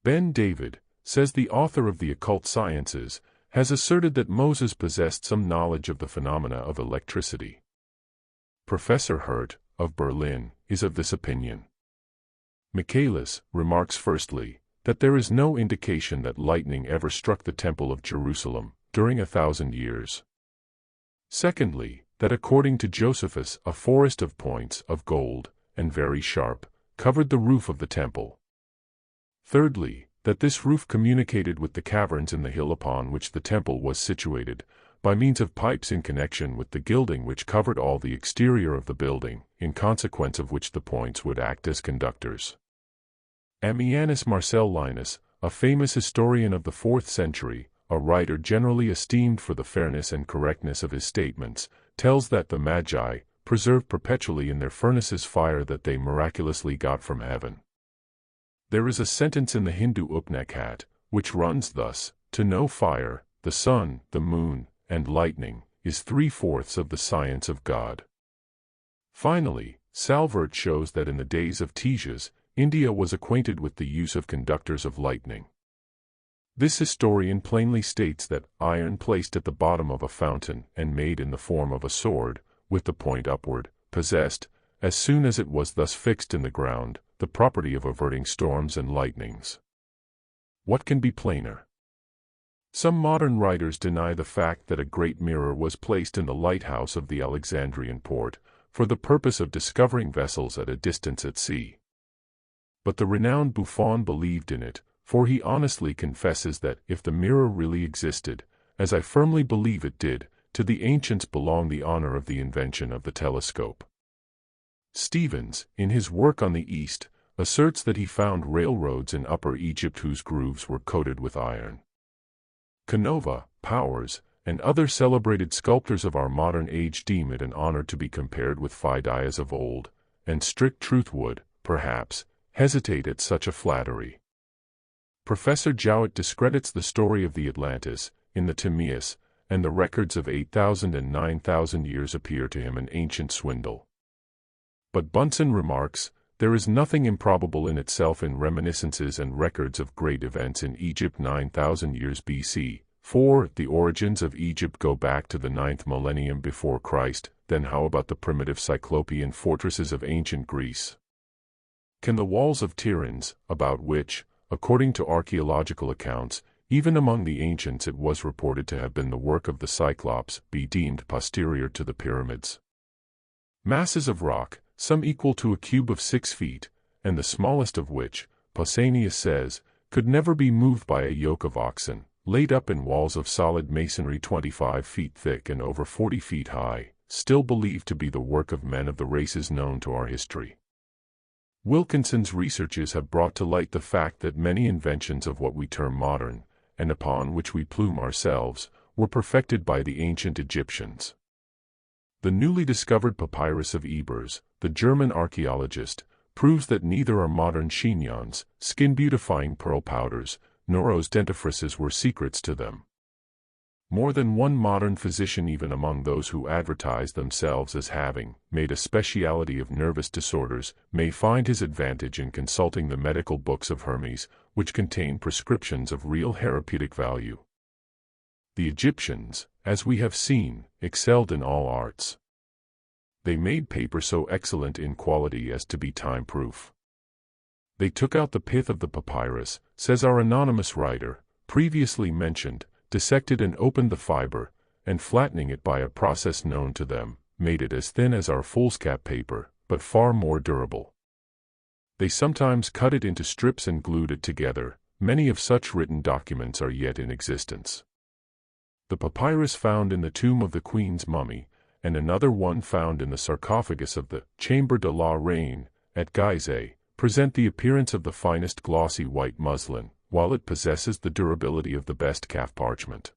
Speaker 1: Ben David, says the author of the Occult Sciences, has asserted that Moses possessed some knowledge of the phenomena of electricity. Professor Hirt, of Berlin, is of this opinion. Michaelis remarks firstly, that there is no indication that lightning ever struck the Temple of Jerusalem during 1,000 years. Secondly, that according to Josephus a forest of points of gold, and very sharp, covered the roof of the temple. Thirdly, that this roof communicated with the caverns in the hill upon which the temple was situated, by means of pipes in connection with the gilding which covered all the exterior of the building, in consequence of which the points would act as conductors. Ammianus Marcellinus, a famous historian of the 4th century, a writer generally esteemed for the fairness and correctness of his statements, tells that the Magi preserved perpetually in their furnaces fire that they miraculously got from heaven. There is a sentence in the Hindu Upanishad, which runs thus: to know fire, the sun, the moon, and lightning, is 3/4 of the science of God. Finally, Salvert shows that in the days of Tejas, India was acquainted with the use of conductors of lightning. This historian plainly states that iron placed at the bottom of a fountain and made in the form of a sword, with the point upward, possessed, as soon as it was thus fixed in the ground, the property of averting storms and lightnings. What can be plainer? Some modern writers deny the fact that a great mirror was placed in the lighthouse of the Alexandrian port, for the purpose of discovering vessels at a distance at sea. But the renowned Buffon believed in it, for he honestly confesses that if the mirror really existed, as I firmly believe it did, to the ancients belonged the honor of the invention of the telescope. Stevens, in his work on the East, asserts that he found railroads in Upper Egypt whose grooves were coated with iron. Canova, Powers, and other celebrated sculptors of our modern age deem it an honor to be compared with Phidias of old, and strict truth would, perhaps, hesitate at such a flattery. Professor Jowett discredits the story of the Atlantis, in the Timaeus, and the records of 8,000 and 9,000 years appear to him an ancient swindle. But Bunsen remarks, there is nothing improbable in itself in reminiscences and records of great events in Egypt 9,000 years BC. 4. The origins of Egypt go back to the 9th millennium before Christ. Then how about the primitive Cyclopean fortresses of ancient Greece? Can the walls of Tiryns, about which, according to archaeological accounts, even among the ancients it was reported to have been the work of the Cyclops, be deemed posterior to the pyramids? Masses of rock, some equal to a cube of 6 feet, and the smallest of which, Pausanias says, could never be moved by a yoke of oxen, laid up in walls of solid masonry 25 feet thick and over 40 feet high, still believed to be the work of men of the races known to our history. Wilkinson's researches have brought to light the fact that many inventions of what we term modern, and upon which we plume ourselves, were perfected by the ancient Egyptians. The newly discovered papyrus of Ebers, the German archaeologist, proves that neither our modern chignons, skin-beautifying pearl powders, nor os dentifrices were secrets to them. More than one modern physician, even among those who advertise themselves as having made a speciality of nervous disorders, may find his advantage in consulting the medical books of Hermes, which contain prescriptions of real therapeutic value. The Egyptians, as we have seen, excelled in all arts. They made paper so excellent in quality as to be time-proof. They took out the pith of the papyrus, says our anonymous writer, previously mentioned, dissected and opened the fiber, and flattening it by a process known to them, made it as thin as our foolscap paper, but far more durable. They sometimes cut it into strips and glued it together. Many of such written documents are yet in existence. The papyrus found in the tomb of the Queen's mummy, and another one found in the sarcophagus of the Chambre de la Reine, at Gizeh, present the appearance of the finest glossy white muslin, while it possesses the durability of the best calf parchment.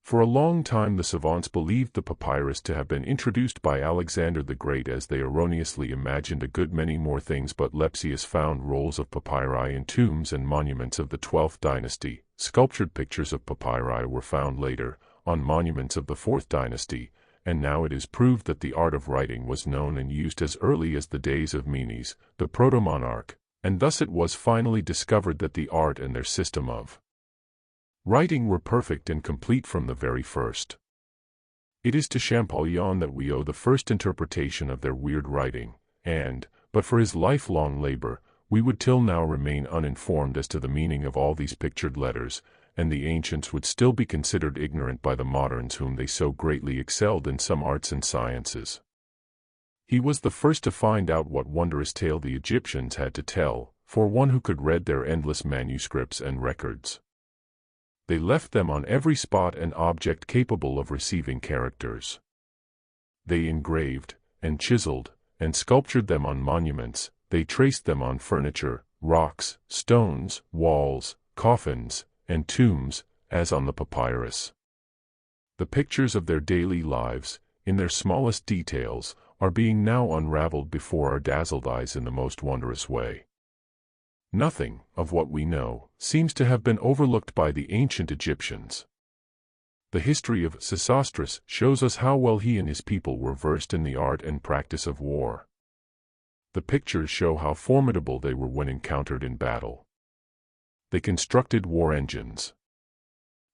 Speaker 1: For a long time the savants believed the papyrus to have been introduced by Alexander the Great, as they erroneously imagined a good many more things, but Lepsius found rolls of papyri in tombs and monuments of the 12th dynasty. Sculptured pictures of papyri were found later, on monuments of the 4th dynasty, and now it is proved that the art of writing was known and used as early as the days of Menes, the proto-monarch, and thus it was finally discovered that the art and their system of writing were perfect and complete from the very first. It is to Champollion that we owe the first interpretation of their weird writing, and, but for his lifelong labor, we would till now remain uninformed as to the meaning of all these pictured letters, and the ancients would still be considered ignorant by the moderns whom they so greatly excelled in some arts and sciences. He was the first to find out what wondrous tale the Egyptians had to tell, for one who could read their endless manuscripts and records. They left them on every spot and object capable of receiving characters. They engraved, and chiseled, and sculptured them on monuments. They traced them on furniture, rocks, stones, walls, coffins, and tombs, as on the papyrus. The pictures of their daily lives, in their smallest details, are being now unraveled before our dazzled eyes in the most wondrous way. Nothing, of what we know, seems to have been overlooked by the ancient Egyptians. The history of Sesostris shows us how well he and his people were versed in the art and practice of war. The pictures show how formidable they were when encountered in battle. They constructed war engines.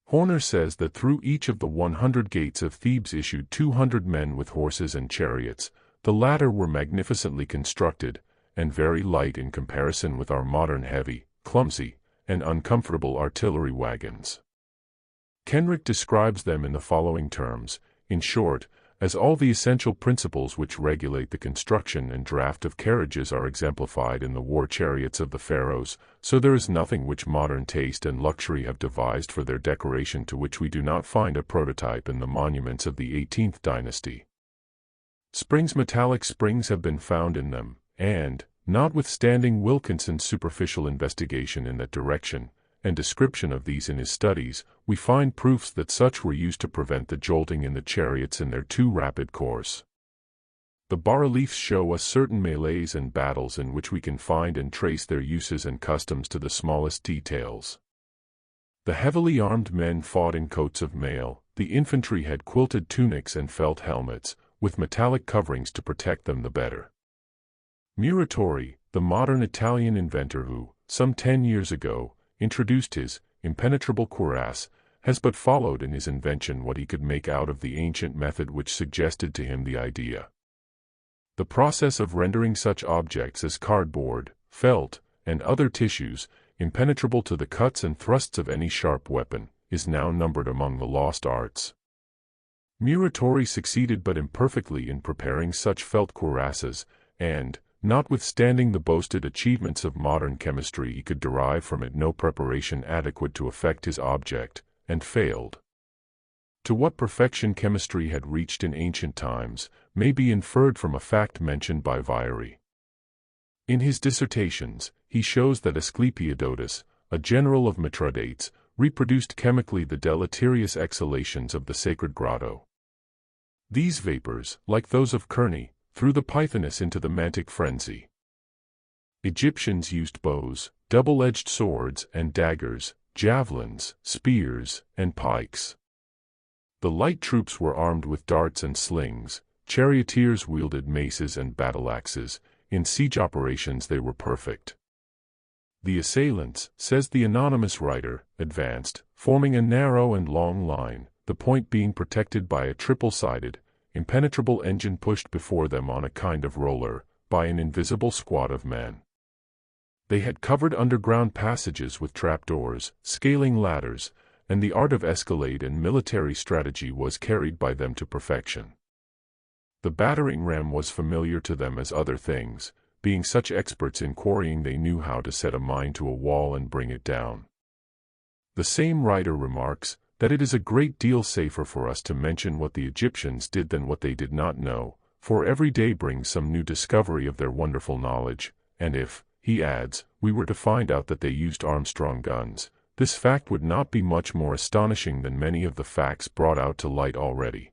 Speaker 1: Horner says that through each of the 100 gates of Thebes issued 200 men with horses and chariots. The latter were magnificently constructed, and very light in comparison with our modern heavy, clumsy, and uncomfortable artillery wagons. Kenrick describes them in the following terms: in short, as all the essential principles which regulate the construction and draft of carriages are exemplified in the war chariots of the pharaohs, so there is nothing which modern taste and luxury have devised for their decoration to which we do not find a prototype in the monuments of the 18th dynasty. Metallic springs have been found in them, and, notwithstanding Wilkinson's superficial investigation in that direction, and description of these in his studies, we find proofs that such were used to prevent the jolting in the chariots in their too rapid course. The bas-reliefs show us certain melees and battles in which we can find and trace their uses and customs to the smallest details. The heavily armed men fought in coats of mail, the infantry had quilted tunics and felt helmets, with metallic coverings to protect them the better. Muratori, the modern Italian inventor who, some 10 years ago, introduced his impenetrable cuirass, has but followed in his invention what he could make out of the ancient method which suggested to him the idea. The process of rendering such objects as cardboard, felt, and other tissues, impenetrable to the cuts and thrusts of any sharp weapon, is now numbered among the lost arts. Muratori succeeded but imperfectly in preparing such felt cuirasses, and, notwithstanding the boasted achievements of modern chemistry, he could derive from it no preparation adequate to effect his object, and failed. To what perfection chemistry had reached in ancient times may be inferred from a fact mentioned by Vieri. In his dissertations, he shows that Asclepiodotus, a general of Mithridates, reproduced chemically the deleterious exhalations of the sacred grotto. These vapors, like those of Kearney, threw the Pythoness into the mantic frenzy. Egyptians used bows, double-edged swords and daggers, javelins, spears, and pikes. The light troops were armed with darts and slings, charioteers wielded maces and battle-axes, in siege operations they were perfect. The assailants, says the anonymous writer, advanced, forming a narrow and long line, the point being protected by a triple-sided, impenetrable engine pushed before them on a kind of roller, by an invisible squad of men. They had covered underground passages with trapdoors, scaling ladders, and the art of escalade and military strategy was carried by them to perfection. The battering ram was familiar to them as other things, being such experts in quarrying they knew how to set a mine to a wall and bring it down. The same writer remarks that it is a great deal safer for us to mention what the Egyptians did than what they did not know, for every day brings some new discovery of their wonderful knowledge, and if, he adds, we were to find out that they used Armstrong guns, this fact would not be much more astonishing than many of the facts brought out to light already.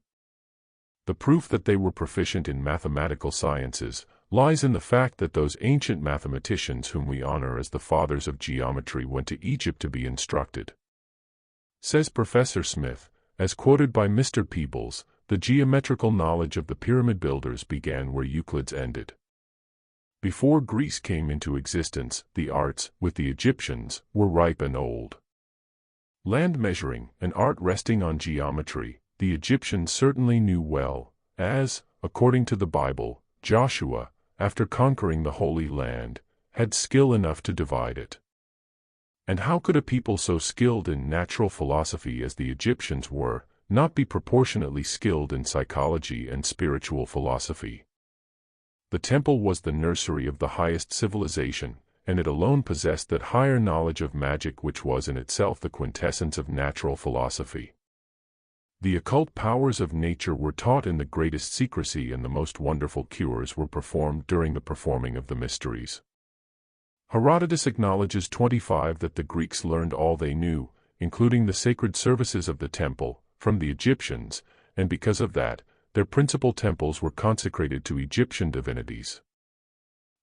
Speaker 1: The proof that they were proficient in mathematical sciences lies in the fact that those ancient mathematicians whom we honor as the fathers of geometry went to Egypt to be instructed. Says Professor Smith, as quoted by Mr. Peebles, the geometrical knowledge of the pyramid builders began where Euclid's ended. Before Greece came into existence, the arts, with the Egyptians, were ripe and old. Land measuring, an art resting on geometry, the Egyptians certainly knew well, as, according to the Bible, Joshua, after conquering the Holy Land, had skill enough to divide it. And how could a people so skilled in natural philosophy as the Egyptians were, not be proportionately skilled in psychology and spiritual philosophy? The temple was the nursery of the highest civilization, and it alone possessed that higher knowledge of magic which was in itself the quintessence of natural philosophy. The occult powers of nature were taught in the greatest secrecy, and the most wonderful cures were performed during the performing of the mysteries. Herodotus acknowledges 25 that the Greeks learned all they knew, including the sacred services of the temple, from the Egyptians, and because of that, their principal temples were consecrated to Egyptian divinities.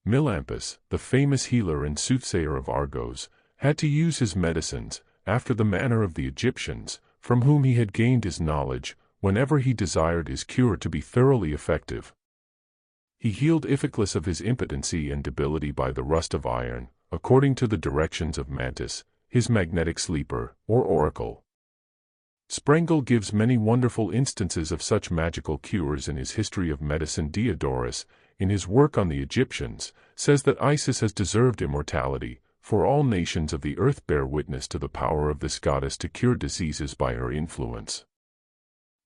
Speaker 1: Melampus, the famous healer and soothsayer of Argos, had to use his medicines, after the manner of the Egyptians, from whom he had gained his knowledge, whenever he desired his cure to be thoroughly effective. He healed Iphiclus of his impotency and debility by the rust of iron, according to the directions of Mantis, his magnetic sleeper, or oracle. Sprengel gives many wonderful instances of such magical cures in his History of Medicine. Diodorus, in his work on the Egyptians, says that Isis has deserved immortality, for all nations of the earth bear witness to the power of this goddess to cure diseases by her influence.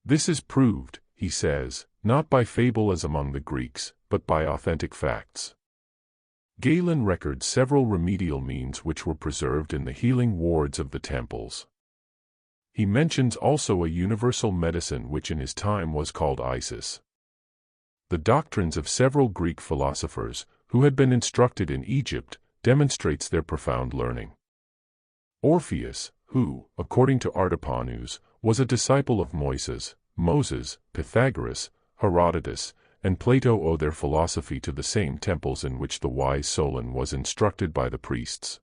Speaker 1: This is proved, he says, not by fable as among the Greeks, but by authentic facts. Galen records several remedial means which were preserved in the healing wards of the temples. He mentions also a universal medicine which in his time was called Isis. The doctrines of several Greek philosophers, who had been instructed in Egypt, demonstrates their profound learning. Orpheus, who, according to Artapanus, was a disciple of Moses, Pythagoras, Herodotus, and Plato, owe their philosophy to the same temples in which the wise Solon was instructed by the priests.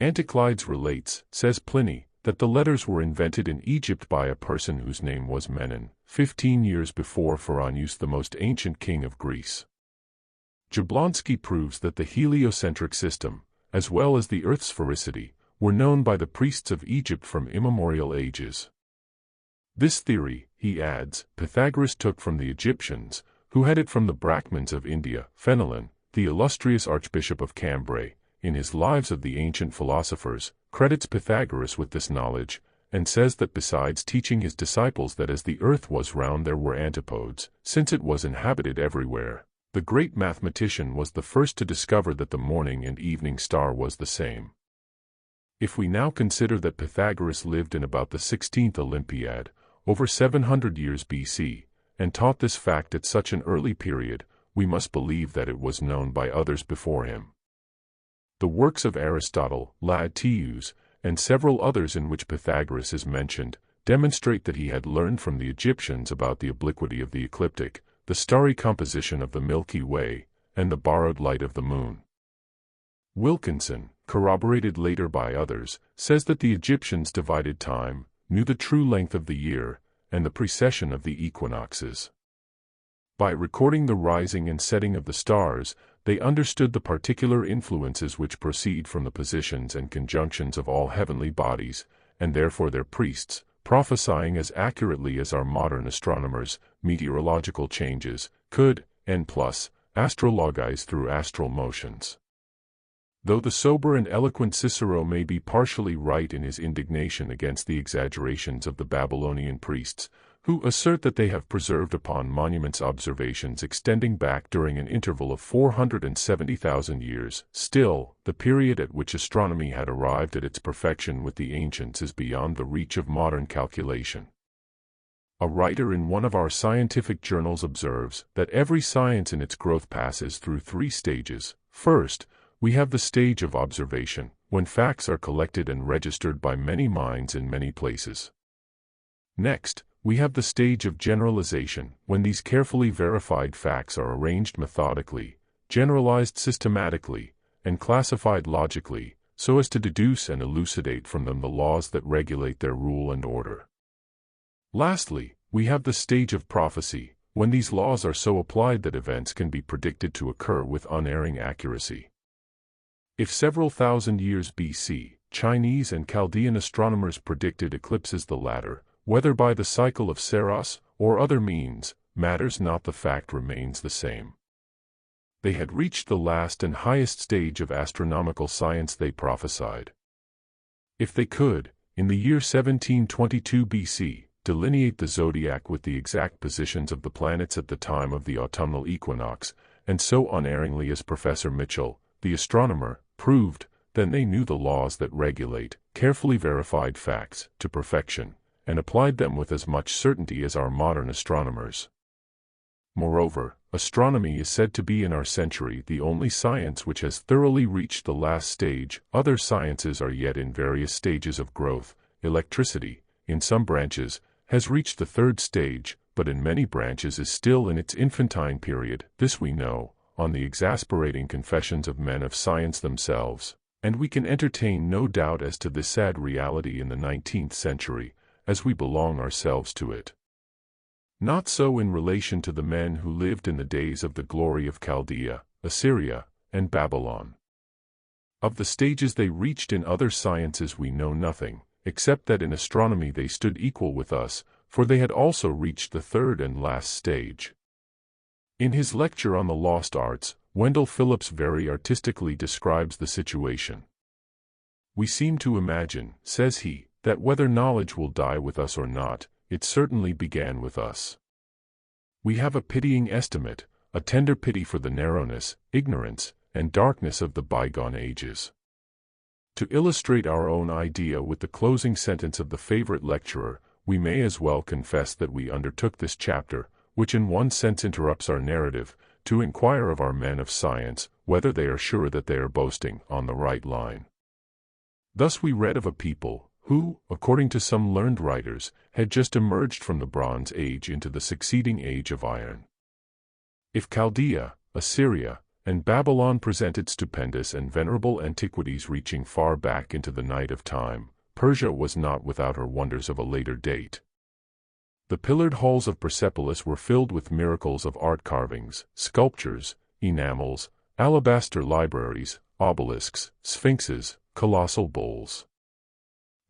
Speaker 1: Anticlides relates, says Pliny, that the letters were invented in Egypt by a person whose name was Menon, 15 years before Pharonius, the most ancient king of Greece. Jablonski proves that the heliocentric system, as well as the Earth's sphericity, were known by the priests of Egypt from immemorial ages. This theory, he adds, Pythagoras took from the Egyptians, who had it from the Brahmins of India. Fenelon, the illustrious Archbishop of Cambrai, in his Lives of the Ancient Philosophers, credits Pythagoras with this knowledge, and says that besides teaching his disciples that as the earth was round there were antipodes, since it was inhabited everywhere, the great mathematician was the first to discover that the morning and evening star was the same. If we now consider that Pythagoras lived in about the 16th Olympiad, over 700 years BC, and taught this fact at such an early period, we must believe that it was known by others before him. The works of Aristotle, Laertius, and several others in which Pythagoras is mentioned, demonstrate that he had learned from the Egyptians about the obliquity of the ecliptic, the starry composition of the Milky Way, and the borrowed light of the moon. Wilkinson, corroborated later by others, says that the Egyptians divided time, knew the true length of the year, and the precession of the equinoxes. By recording the rising and setting of the stars, they understood the particular influences which proceed from the positions and conjunctions of all heavenly bodies, and therefore their priests, prophesying as accurately as our modern astronomers, meteorological changes, could, and astrologize through astral motions. Though the sober and eloquent Cicero may be partially right in his indignation against the exaggerations of the Babylonian priests, who assert that they have preserved upon monuments observations extending back during an interval of 470,000 years, still, the period at which astronomy had arrived at its perfection with the ancients is beyond the reach of modern calculation. A writer in one of our scientific journals observes that every science in its growth passes through 3 stages. First, we have the stage of observation, when facts are collected and registered by many minds in many places. Next, we have the stage of generalization, when these carefully verified facts are arranged methodically, generalized systematically, and classified logically, so as to deduce and elucidate from them the laws that regulate their rule and order. Lastly, we have the stage of prophecy, when these laws are so applied that events can be predicted to occur with unerring accuracy. If several thousand years BC, Chinese and Chaldean astronomers predicted eclipses, the latter, whether by the cycle of Saros or other means, matters not, the fact remains the same. They had reached the last and highest stage of astronomical science, they prophesied. If they could, in the year 1722 BC, delineate the zodiac with the exact positions of the planets at the time of the autumnal equinox, and so unerringly as Professor Mitchell, the astronomer, proved, then they knew the laws that regulate, carefully verified facts, to perfection, and applied them with as much certainty as our modern astronomers. Moreover, astronomy is said to be in our century the only science which has thoroughly reached the last stage. Other sciences are yet in various stages of growth. Electricity, in some branches, has reached the 3rd stage, but in many branches is still in its infantine period. This we know, on the exasperating confessions of men of science themselves, and we can entertain no doubt as to this sad reality in the 19th century, as we belong ourselves to it. Not so in relation to the men who lived in the days of the glory of Chaldea, Assyria, and Babylon. Of the stages they reached in other sciences we know nothing, except that in astronomy they stood equal with us, for they had also reached the 3rd and last stage. In his lecture on the lost arts, Wendell Phillips very artistically describes the situation. We seem to imagine, says he, that whether knowledge will die with us or not, it certainly began with us. We have a pitying estimate, a tender pity for the narrowness, ignorance, and darkness of the bygone ages. To illustrate our own idea with the closing sentence of the favorite lecturer, we may as well confess that we undertook this chapter, which in one sense interrupts our narrative, to inquire of our men of science, whether they are sure that they are boasting on the right line. Thus we read of a people, who, according to some learned writers, had just emerged from the Bronze Age into the succeeding age of iron. If Chaldea, Assyria, and Babylon presented stupendous and venerable antiquities reaching far back into the night of time, Persia was not without her wonders of a later date. The pillared halls of Persepolis were filled with miracles of art carvings, sculptures, enamels, alabaster libraries, obelisks, sphinxes, colossal bulls.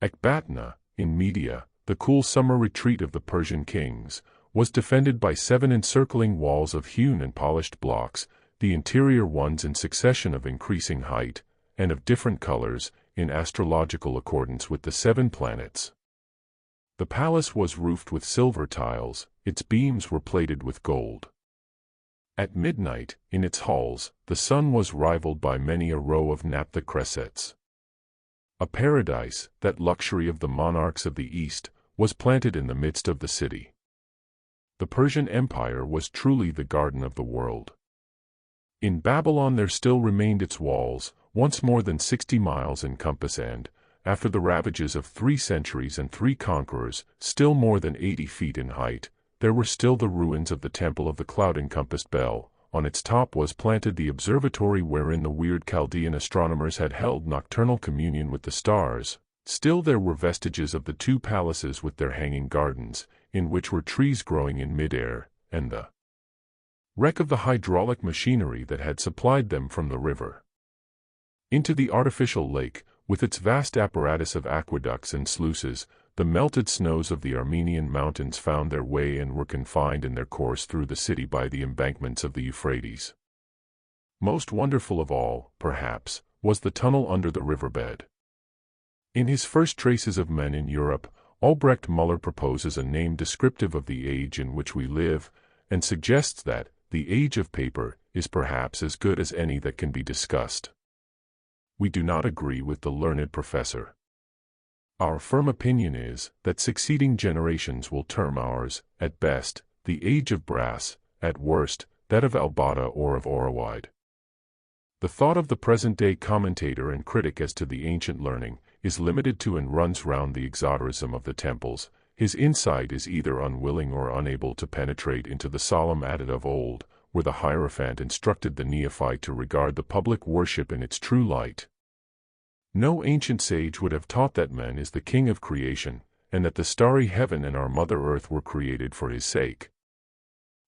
Speaker 1: Ecbatana, in Media, the cool summer retreat of the Persian kings, was defended by 7 encircling walls of hewn and polished blocks, the interior ones in succession of increasing height, and of different colors, in astrological accordance with the 7 planets. The palace was roofed with silver tiles, its beams were plated with gold. At midnight, in its halls, the sun was rivaled by many a row of naphtha cressets. A paradise, that luxury of the monarchs of the East, was planted in the midst of the city. The Persian Empire was truly the garden of the world. In Babylon there still remained its walls, once more than 60 miles in compass and, after the ravages of 3 centuries and 3 conquerors, still more than 80 feet in height, there were still the ruins of the temple of the cloud-encompassed Bel. On its top was planted the observatory wherein the weird Chaldean astronomers had held nocturnal communion with the stars. Still there were vestiges of the 2 palaces with their hanging gardens, in which were trees growing in mid-air, and the wreck of the hydraulic machinery that had supplied them from the river. Into the artificial lake, with its vast apparatus of aqueducts and sluices, the melted snows of the Armenian mountains found their way and were confined in their course through the city by the embankments of the Euphrates. Most wonderful of all, perhaps, was the tunnel under the riverbed. In his first Traces of Men in Europe, Albrecht Müller proposes a name descriptive of the age in which we live, and suggests that the age of paper is perhaps as good as any that can be discussed. We do not agree with the learned professor. Our firm opinion is that succeeding generations will term ours, at best, the age of brass, at worst, that of Albada or of Orowide. The thought of the present-day commentator and critic as to the ancient learning is limited to and runs round the exoterism of the temples. His insight is either unwilling or unable to penetrate into the solemn adit of old, where the Hierophant instructed the neophyte to regard the public worship in its true light. No ancient sage would have taught that man is the king of creation, and that the starry heaven and our mother earth were created for his sake.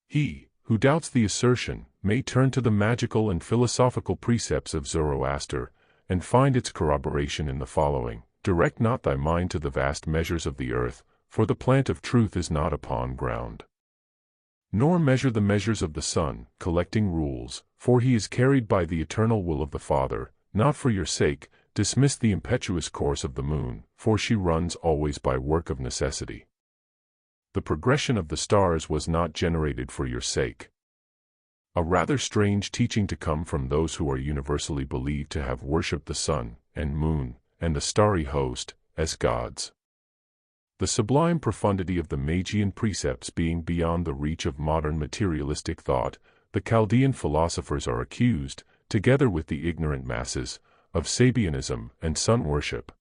Speaker 1: He, who doubts the assertion, may turn to the magical and philosophical precepts of Zoroaster, and find its corroboration in the following: direct not thy mind to the vast measures of the earth, for the plant of truth is not upon ground. Nor measure the measures of the sun, collecting rules, for he is carried by the eternal will of the Father. Not for your sake, dismiss the impetuous course of the moon, for she runs always by work of necessity. The progression of the stars was not generated for your sake. A rather strange teaching to come from those who are universally believed to have worshipped the sun, and moon, and the starry host, as gods. The sublime profundity of the Magian precepts being beyond the reach of modern materialistic thought, the Chaldean philosophers are accused, together with the ignorant masses, of Sabianism and sun worship.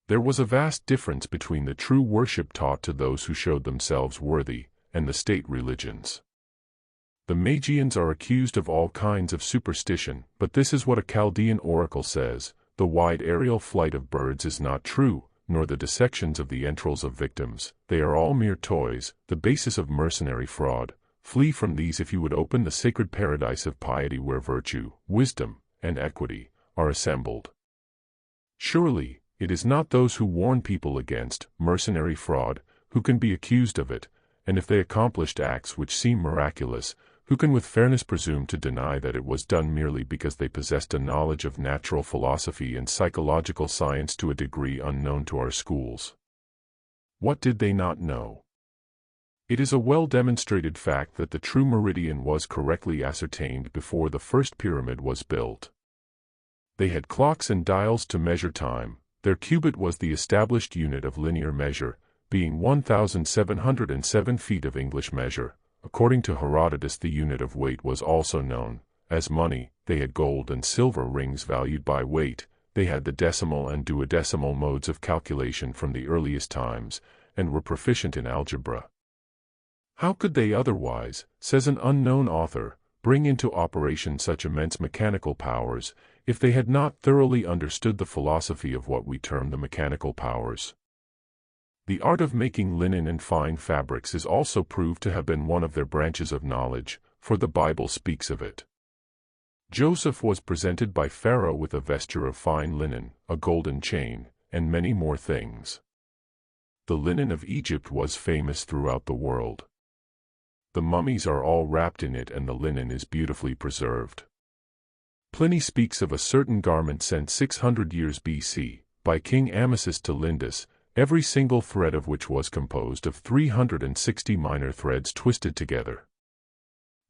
Speaker 1: There was a vast difference between the true worship taught to those who showed themselves worthy, and the state religions. The Magians are accused of all kinds of superstition, but this is what a Chaldean oracle says: the wide aerial flight of birds is not true, nor the dissections of the entrails of victims. They are all mere toys, the basis of mercenary fraud. Flee from these if you would open the sacred paradise of piety where virtue, wisdom, and equity are assembled. Surely, it is not those who warn people against mercenary fraud who can be accused of it, and if they accomplished acts which seem miraculous, who can with fairness presume to deny that it was done merely because they possessed a knowledge of natural philosophy and psychological science to a degree unknown to our schools? What did they not know? It is a well-demonstrated fact that the true meridian was correctly ascertained before the first pyramid was built. They had clocks and dials to measure time. Their cubit was the established unit of linear measure, being 1,707 feet of English measure. According to Herodotus, the unit of weight was also known as money. They had gold and silver rings valued by weight. They had the decimal and duodecimal modes of calculation from the earliest times, and were proficient in algebra. How could they otherwise, says an unknown author, bring into operation such immense mechanical powers, if they had not thoroughly understood the philosophy of what we term the mechanical powers? The art of making linen and fine fabrics is also proved to have been one of their branches of knowledge, for the Bible speaks of it. Joseph was presented by Pharaoh with a vesture of fine linen, a golden chain, and many more things. The linen of Egypt was famous throughout the world. The mummies are all wrapped in it, and the linen is beautifully preserved. Pliny speaks of a certain garment sent 600 years BC, by King Amasis to Lindus, every single thread of which was composed of 360 minor threads twisted together.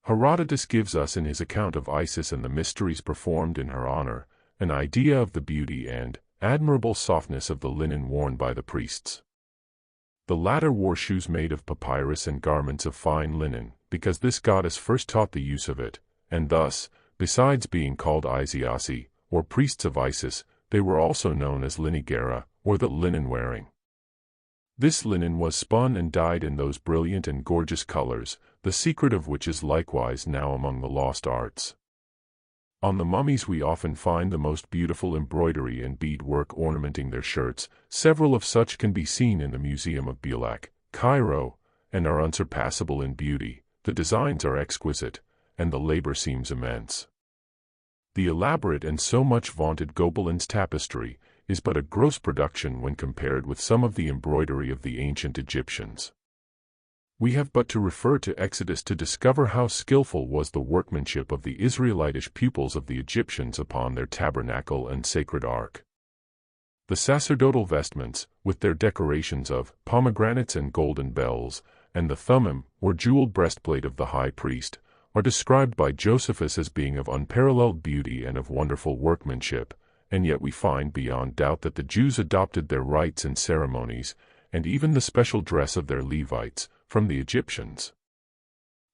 Speaker 1: Herodotus gives us in his account of Isis and the mysteries performed in her honor, an idea of the beauty and admirable softness of the linen worn by the priests. The latter wore shoes made of papyrus and garments of fine linen, because this goddess first taught the use of it, and thus, besides being called Isiasi, or priests of Isis, they were also known as linigera, or the linen-wearing. This linen was spun and dyed in those brilliant and gorgeous colors, the secret of which is likewise now among the lost arts. On the mummies we often find the most beautiful embroidery and beadwork ornamenting their shirts. Several of such can be seen in the Museum of Bialak, Cairo, and are unsurpassable in beauty. The designs are exquisite, and the labor seems immense. The elaborate and so much vaunted Gobelins tapestry is but a gross production when compared with some of the embroidery of the ancient Egyptians. We have but to refer to Exodus to discover how skillful was the workmanship of the Israelitish pupils of the Egyptians upon their tabernacle and sacred ark. The sacerdotal vestments, with their decorations of pomegranates and golden bells, and the thummim, or jeweled breastplate of the high priest, are described by Josephus as being of unparalleled beauty and of wonderful workmanship, and yet we find beyond doubt that the Jews adopted their rites and ceremonies, and even the special dress of their Levites, from the Egyptians.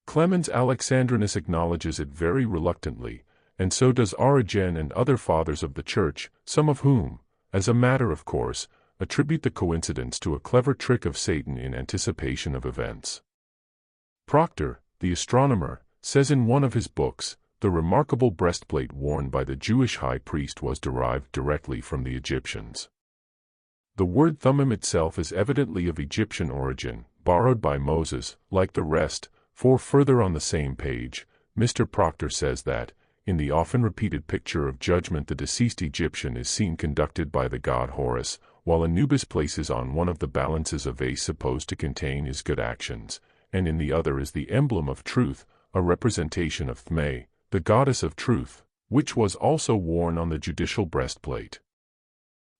Speaker 1: Clemens Alexandrinus acknowledges it very reluctantly, and so does Origen and other fathers of the Church, some of whom, as a matter of course, attribute the coincidence to a clever trick of Satan in anticipation of events. Proctor, the astronomer, says in one of his books, the remarkable breastplate worn by the Jewish high priest was derived directly from the Egyptians. The word thummim itself is evidently of Egyptian origin, borrowed by Moses, like the rest, for further on the same page, Mr. Proctor says that, in the often repeated picture of judgment the deceased Egyptian is seen conducted by the god Horus, while Anubis places on one of the balances a vase supposed to contain his good actions, and in the other is the emblem of truth, a representation of Thme, the goddess of truth, which was also worn on the judicial breastplate.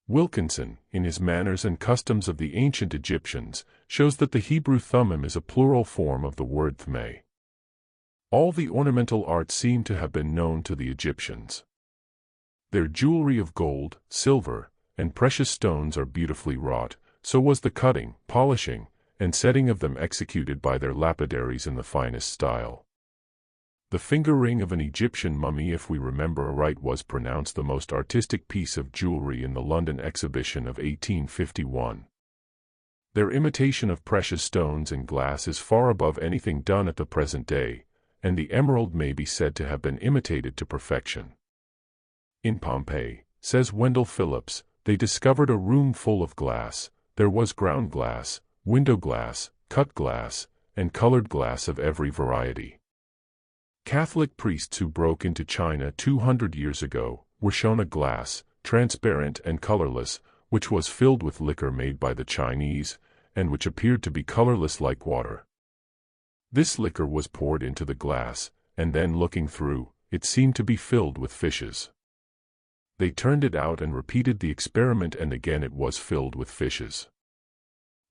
Speaker 1: Wilkinson, in his Manners and Customs of the Ancient Egyptians, shows that the Hebrew thummim is a plural form of the word Thme. All the ornamental arts seem to have been known to the Egyptians. Their jewelry of gold, silver, and precious stones are beautifully wrought, so was the cutting, polishing, and setting of them executed by their lapidaries in the finest style. The finger ring of an Egyptian mummy, if we remember aright, was pronounced the most artistic piece of jewelry in the London exhibition of 1851. Their imitation of precious stones and glass is far above anything done at the present day, and the emerald may be said to have been imitated to perfection. In Pompeii, says Wendell Phillips, they discovered a room full of glass. There was ground glass, window glass, cut glass, and colored glass of every variety. Catholic priests who broke into China 200 years ago were shown a glass, transparent and colorless, which was filled with liquor made by the Chinese, and which appeared to be colorless like water. This liquor was poured into the glass, and then looking through, it seemed to be filled with fishes. They turned it out and repeated the experiment, and again it was filled with fishes.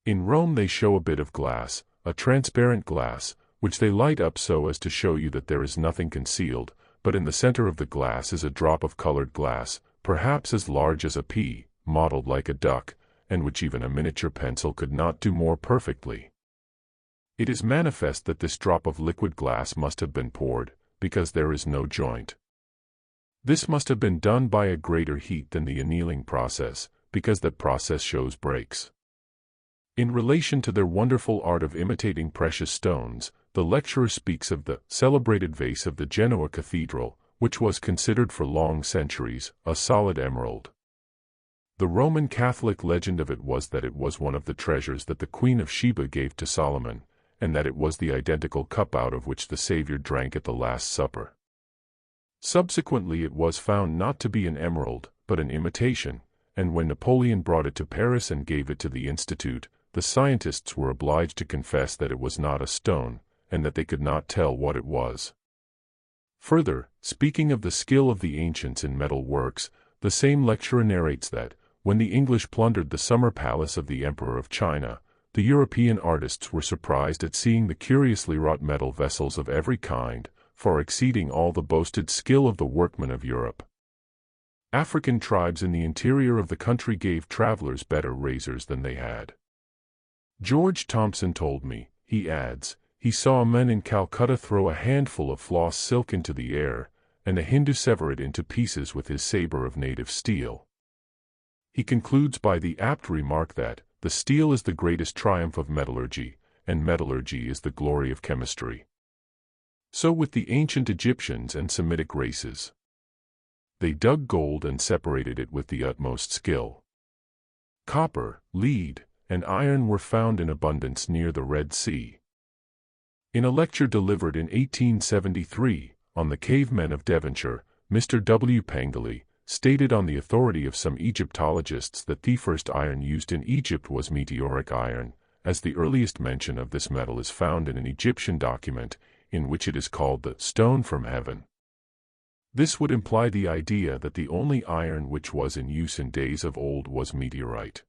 Speaker 1: In Rome they show a bit of glass, a transparent glass, which they light up so as to show you that there is nothing concealed, but in the center of the glass is a drop of colored glass, perhaps as large as a pea, modeled like a duck, and which even a miniature pencil could not do more perfectly. It is manifest that this drop of liquid glass must have been poured, because there is no joint. This must have been done by a greater heat than the annealing process, because that process shows breaks. In relation to their wonderful art of imitating precious stones, the lecturer speaks of the celebrated vase of the Genoa Cathedral, which was considered for long centuries a solid emerald. The Roman Catholic legend of it was that it was one of the treasures that the Queen of Sheba gave to Solomon, and that it was the identical cup out of which the Savior drank at the Last Supper. Subsequently it was found not to be an emerald, but an imitation, and when Napoleon brought it to Paris and gave it to the Institute, the scientists were obliged to confess that it was not a stone, and that they could not tell what it was. Further, speaking of the skill of the ancients in metal works, the same lecturer narrates that, when the English plundered the summer palace of the Emperor of China, the European artists were surprised at seeing the curiously wrought metal vessels of every kind, far exceeding all the boasted skill of the workmen of Europe. African tribes in the interior of the country gave travelers better razors than they had. George Thompson told me, he adds, he saw men in Calcutta throw a handful of floss silk into the air, and a Hindu sever it into pieces with his saber of native steel. He concludes by the apt remark that, the steel is the greatest triumph of metallurgy, and metallurgy is the glory of chemistry. So with the ancient Egyptians and Semitic races. They dug gold and separated it with the utmost skill. Copper, lead, and iron were found in abundance near the Red Sea. In a lecture delivered in 1873, on the cavemen of Devonshire, Mr. W. Pangeli stated on the authority of some Egyptologists that the first iron used in Egypt was meteoric iron, as the earliest mention of this metal is found in an Egyptian document, in which it is called the stone from heaven. This would imply the idea that the only iron which was in use in days of old was meteorite.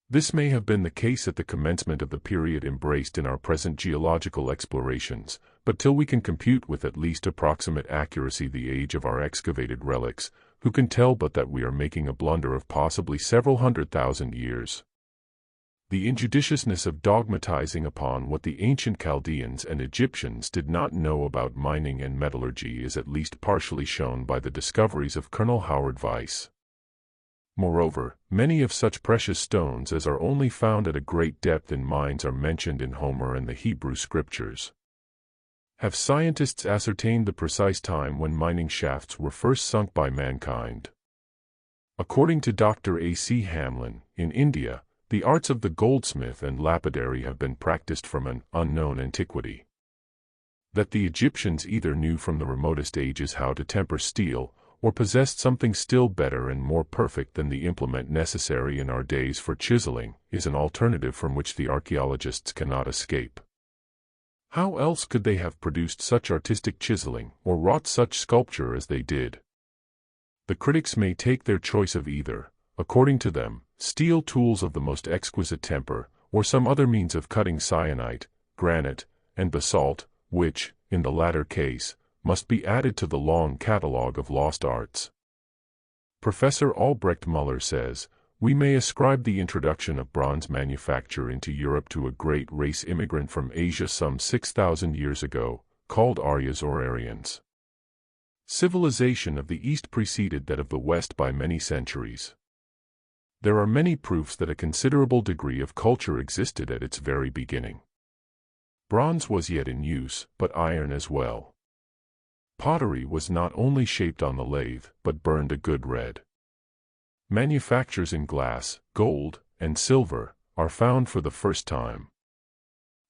Speaker 1: This may have been the case at the commencement of the period embraced in our present geological explorations, but till we can compute with at least approximate accuracy the age of our excavated relics, who can tell but that we are making a blunder of possibly several 100,000 years? The injudiciousness of dogmatizing upon what the ancient Chaldeans and Egyptians did not know about mining and metallurgy is at least partially shown by the discoveries of Colonel Howard Weiss. Moreover, many of such precious stones as are only found at a great depth in mines are mentioned in Homer and the Hebrew Scriptures. Have scientists ascertained the precise time when mining shafts were first sunk by mankind? According to Dr. A. C. Hamlin, in India, the arts of the goldsmith and lapidary have been practiced from an unknown antiquity. That the Egyptians either knew from the remotest ages how to temper steel, or possessed something still better and more perfect than the implement necessary in our days for chiseling, is an alternative from which the archaeologists cannot escape. How else could they have produced such artistic chiseling, or wrought such sculpture as they did? The critics may take their choice of either, according to them, steel tools of the most exquisite temper, or some other means of cutting syenite, granite, and basalt, which, in the latter case, must be added to the long catalogue of lost arts. Professor Albrecht Müller says, we may ascribe the introduction of bronze manufacture into Europe to a great race immigrant from Asia some 6,000 years ago, called Aryas or Aryans. Civilization of the East preceded that of the West by many centuries. There are many proofs that a considerable degree of culture existed at its very beginning. Bronze was yet in use, but iron as well. Pottery was not only shaped on the lathe, but burned a good red. Manufactures in glass, gold, and silver are found for the first time.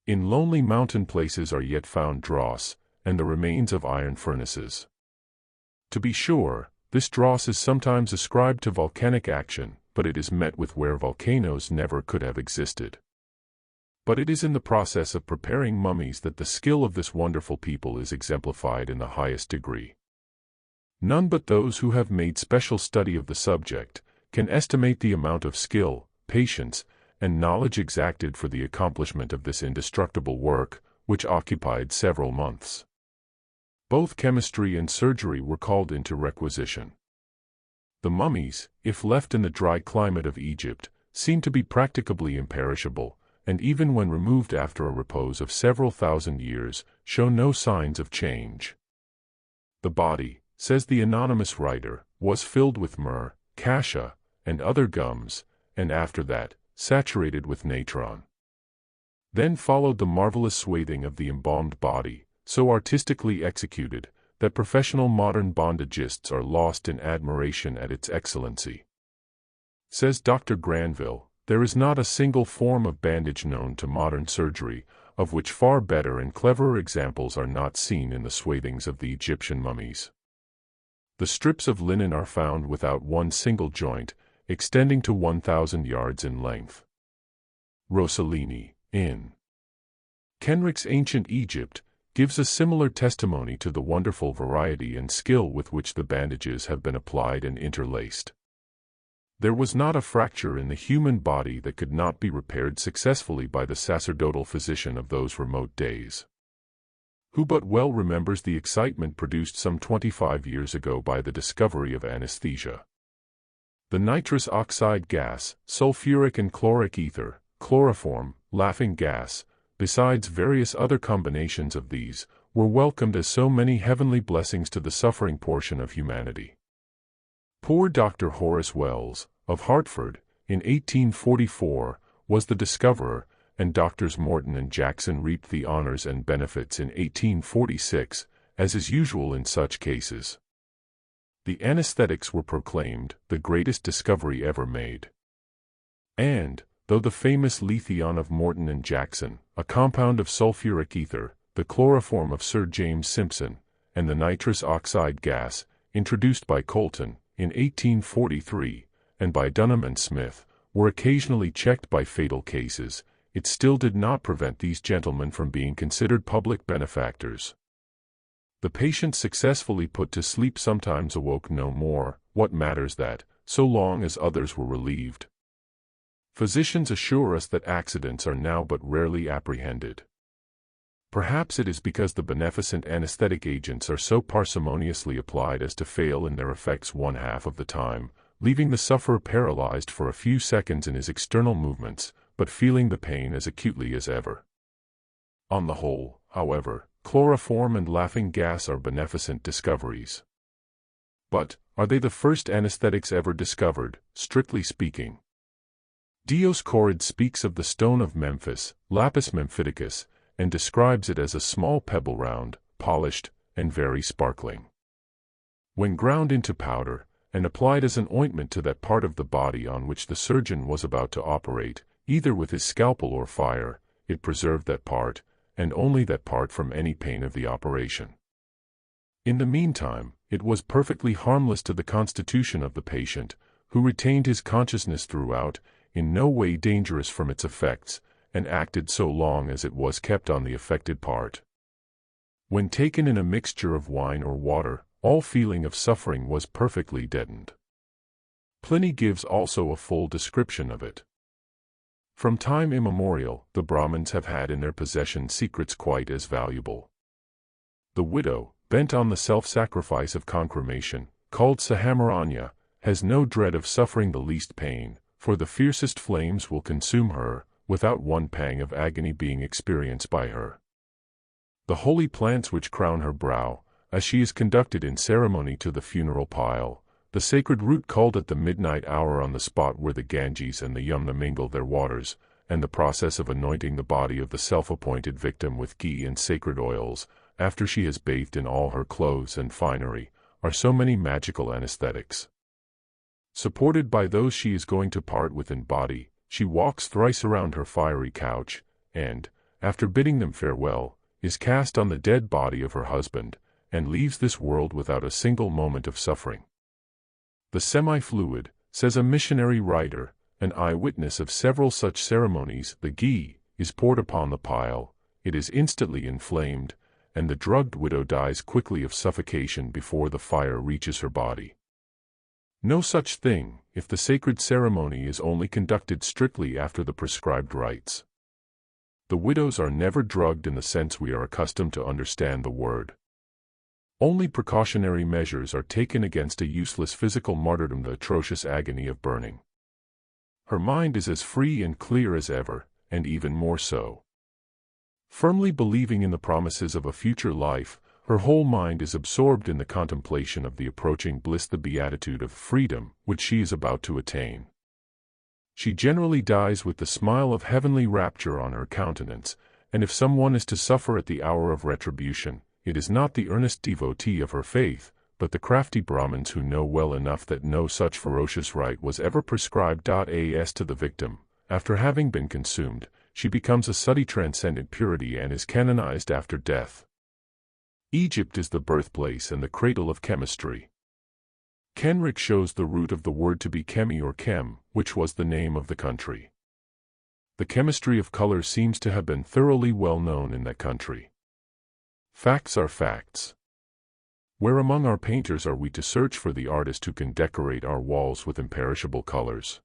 Speaker 1: In lonely mountain places are yet found dross, and the remains of iron furnaces. To be sure, this dross is sometimes ascribed to volcanic action, but it is met with where volcanoes never could have existed. But it is in the process of preparing mummies that the skill of this wonderful people is exemplified in the highest degree. None but those who have made special study of the subject can estimate the amount of skill, patience, and knowledge exacted for the accomplishment of this indestructible work, which occupied several months. Both chemistry and surgery were called into requisition. The mummies, if left in the dry climate of Egypt, seem to be practicably imperishable, and even when removed after a repose of several thousand years, show no signs of change. The body, says the anonymous writer, was filled with myrrh, cassia, and other gums, and after that, saturated with natron. Then followed the marvelous swathing of the embalmed body, so artistically executed, that professional modern bondagists are lost in admiration at its excellency. Says Dr. Granville, there is not a single form of bandage known to modern surgery, of which far better and cleverer examples are not seen in the swathings of the Egyptian mummies. The strips of linen are found without one single joint, extending to 1,000 yards in length. Rossellini, in Kenrick's Ancient Egypt, gives a similar testimony to the wonderful variety and skill with which the bandages have been applied and interlaced. There was not a fracture in the human body that could not be repaired successfully by the sacerdotal physician of those remote days. Who but well remembers the excitement produced some 25 years ago by the discovery of anesthesia? The nitrous oxide gas, sulfuric and chloric ether, chloroform, laughing gas, besides various other combinations of these, were welcomed as so many heavenly blessings to the suffering portion of humanity. Poor Dr. Horace Wells, of Hartford, in 1844, was the discoverer, and Doctors Morton and Jackson reaped the honors and benefits in 1846, as is usual in such cases. The anesthetics were proclaimed the greatest discovery ever made. And, though the famous lithion of Morton and Jackson, a compound of sulfuric ether, the chloroform of Sir James Simpson, and the nitrous oxide gas, introduced by Colton, in 1843, and by Dunham and Smith, were occasionally checked by fatal cases, it still did not prevent these gentlemen from being considered public benefactors. The patient successfully put to sleep sometimes awoke no more. What matters that, so long as others were relieved? Physicians assure us that accidents are now but rarely apprehended. Perhaps it is because the beneficent anesthetic agents are so parsimoniously applied as to fail in their effects one half of the time, leaving the sufferer paralyzed for a few seconds in his external movements, but feeling the pain as acutely as ever. On the whole, however, chloroform and laughing gas are beneficent discoveries. But, are they the first anesthetics ever discovered, strictly speaking? Dioscorides speaks of the stone of Memphis, lapis memphiticus, and describes it as a small pebble round, polished, and very sparkling. When ground into powder, and applied as an ointment to that part of the body on which the surgeon was about to operate, either with his scalpel or fire, it preserved that part, and only that part from any pain of the operation. In the meantime, it was perfectly harmless to the constitution of the patient, who retained his consciousness throughout, in no way dangerous from its effects, and acted so long as it was kept on the affected part. When taken in a mixture of wine or water, all feeling of suffering was perfectly deadened. Pliny gives also a full description of it. From time immemorial, the Brahmins have had in their possession secrets quite as valuable. The widow, bent on the self-sacrifice of concremation, called Sahamaranya, has no dread of suffering the least pain, for the fiercest flames will consume her, without one pang of agony being experienced by her. The holy plants which crown her brow, as she is conducted in ceremony to the funeral pile, the sacred root culled at the midnight hour on the spot where the Ganges and the Yamuna mingle their waters, and the process of anointing the body of the self-appointed victim with ghee and sacred oils, after she has bathed in all her clothes and finery, are so many magical anesthetics. Supported by those she is going to part with in body, she walks thrice around her fiery couch, and, after bidding them farewell, is cast on the dead body of her husband, and leaves this world without a single moment of suffering. The semi-fluid, says a missionary writer, an eyewitness of several such ceremonies, the ghee, is poured upon the pile, it is instantly inflamed, and the drugged widow dies quickly of suffocation before the fire reaches her body. No such thing, if the sacred ceremony is only conducted strictly after the prescribed rites. The widows are never drugged in the sense we are accustomed to understand the word. Only precautionary measures are taken against a useless physical martyrdom, the atrocious agony of burning. Her mind is as free and clear as ever, and even more so. Firmly believing in the promises of a future life, her whole mind is absorbed in the contemplation of the approaching bliss, the beatitude of freedom, which she is about to attain. She generally dies with the smile of heavenly rapture on her countenance, and if someone is to suffer at the hour of retribution, it is not the earnest devotee of her faith, but the crafty Brahmins who know well enough that no such ferocious rite was ever prescribed. As to the victim, after having been consumed, she becomes a sooty transcendent purity and is canonized after death. Egypt is the birthplace and the cradle of chemistry. Kenrick shows the root of the word to be chemi or chem, which was the name of the country. The chemistry of color seems to have been thoroughly well known in that country. Facts are facts. Where among our painters are we to search for the artist who can decorate our walls with imperishable colors?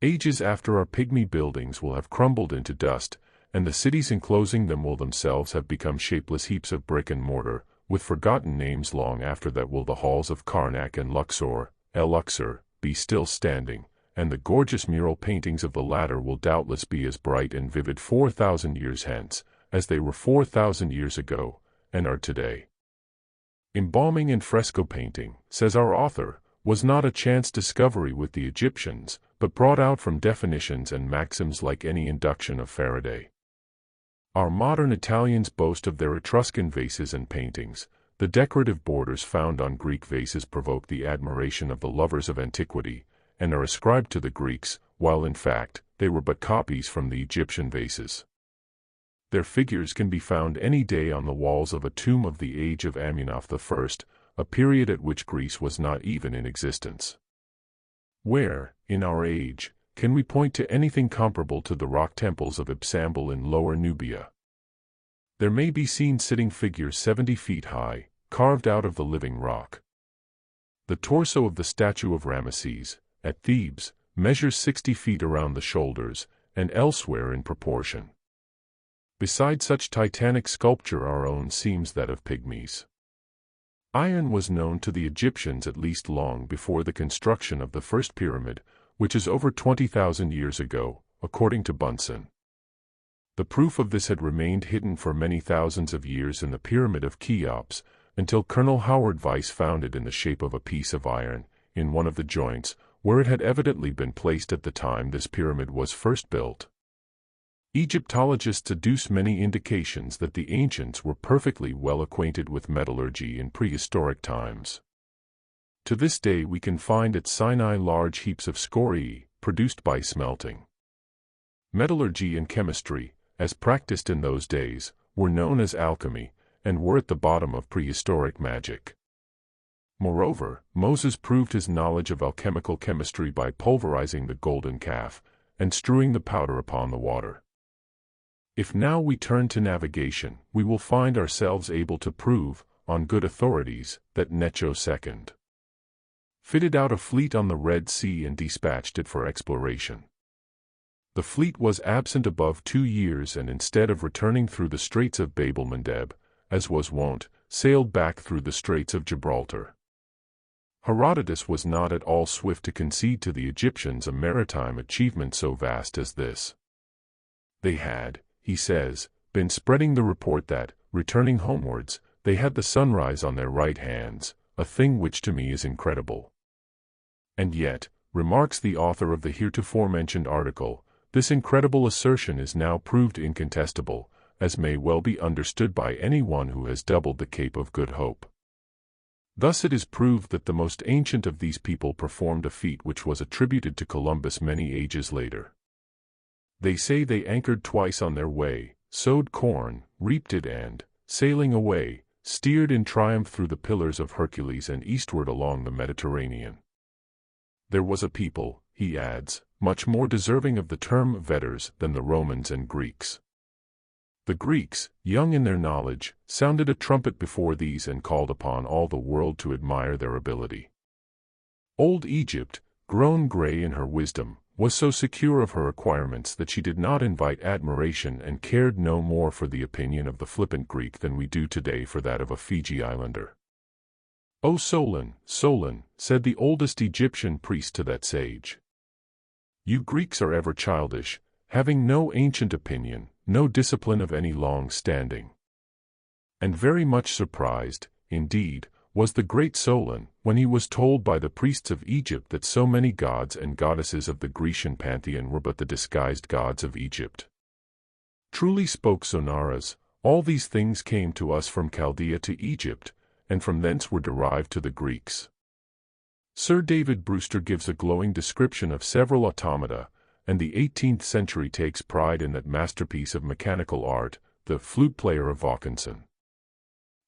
Speaker 1: Ages after our pygmy buildings will have crumbled into dust, and the cities enclosing them will themselves have become shapeless heaps of brick and mortar, with forgotten names. Long after that will the halls of Karnak and Luxor, El-Luxor, be still standing, and the gorgeous mural paintings of the latter will doubtless be as bright and vivid 4,000 years hence, as they were 4,000 years ago, and are today. Embalming and fresco painting, says our author, was not a chance discovery with the Egyptians, but brought out from definitions and maxims like any induction of Faraday. Our modern Italians boast of their Etruscan vases and paintings. The decorative borders found on Greek vases provoke the admiration of the lovers of antiquity, and are ascribed to the Greeks, while in fact, they were but copies from the Egyptian vases. Their figures can be found any day on the walls of a tomb of the age of Amenoph I, a period at which Greece was not even in existence. Where, in our age, can we point to anything comparable to the rock temples of Ipsambel in Lower Nubia? There may be seen sitting figures 70 feet high, carved out of the living rock. The torso of the statue of Ramesses, at Thebes, measures 60 feet around the shoulders, and elsewhere in proportion. Beside such titanic sculpture our own seems that of pygmies. Iron was known to the Egyptians at least long before the construction of the first pyramid, which is over 20,000 years ago, according to Bunsen. The proof of this had remained hidden for many thousands of years in the Pyramid of Cheops, until Colonel Howard Weiss found it in the shape of a piece of iron, in one of the joints, where it had evidently been placed at the time this pyramid was first built. Egyptologists adduce many indications that the ancients were perfectly well acquainted with metallurgy in prehistoric times. To this day we can find at Sinai large heaps of scoriae, produced by smelting. Metallurgy and chemistry, as practiced in those days, were known as alchemy, and were at the bottom of prehistoric magic. Moreover, Moses proved his knowledge of alchemical chemistry by pulverizing the golden calf, and strewing the powder upon the water. If now we turn to navigation, we will find ourselves able to prove, on good authorities, that Necho II fitted out a fleet on the Red Sea and dispatched it for exploration. The fleet was absent above 2 years and instead of returning through the Straits of Bab el-Mandeb, as was wont, sailed back through the Straits of Gibraltar. Herodotus was not at all swift to concede to the Egyptians a maritime achievement so vast as this. They had, he says, been spreading the report that, returning homewards, they had the sunrise on their right hands, a thing which to me is incredible. And yet, remarks the author of the heretofore mentioned article, this incredible assertion is now proved incontestable, as may well be understood by any one who has doubled the Cape of Good Hope. Thus it is proved that the most ancient of these people performed a feat which was attributed to Columbus many ages later. They say they anchored twice on their way, sowed corn, reaped it and, sailing away, steered in triumph through the Pillars of Hercules and eastward along the Mediterranean. There was a people, he adds, much more deserving of the term vetters than the Romans and Greeks. The Greeks, young in their knowledge, sounded a trumpet before these and called upon all the world to admire their ability. Old Egypt, grown gray in her wisdom, was so secure of her acquirements that she did not invite admiration and cared no more for the opinion of the flippant Greek than we do today for that of a Fiji islander. "O Solon, Solon," said the oldest Egyptian priest to that sage, "you Greeks are ever childish, having no ancient opinion, no discipline of any long standing." And very much surprised, indeed, was the great Solon, when he was told by the priests of Egypt that so many gods and goddesses of the Grecian pantheon were but the disguised gods of Egypt. Truly spoke Sonaras, all these things came to us from Chaldea to Egypt, and from thence were derived to the Greeks. Sir David Brewster gives a glowing description of several automata, and the 18th century takes pride in that masterpiece of mechanical art, the Flute Player of Vaucanson.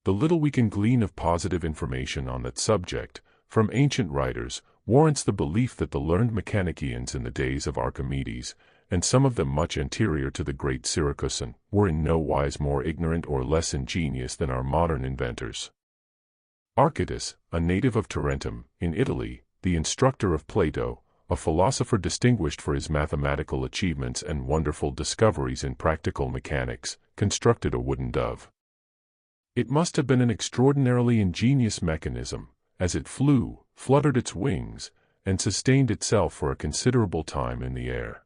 Speaker 1: The little we can glean of positive information on that subject, from ancient writers, warrants the belief that the learned mechanicians in the days of Archimedes, and some of them much anterior to the great Syracusan, were in no wise more ignorant or less ingenious than our modern inventors. Archytas, a native of Tarentum, in Italy, the instructor of Plato, a philosopher distinguished for his mathematical achievements and wonderful discoveries in practical mechanics, constructed a wooden dove. It must have been an extraordinarily ingenious mechanism, as it flew, fluttered its wings, and sustained itself for a considerable time in the air.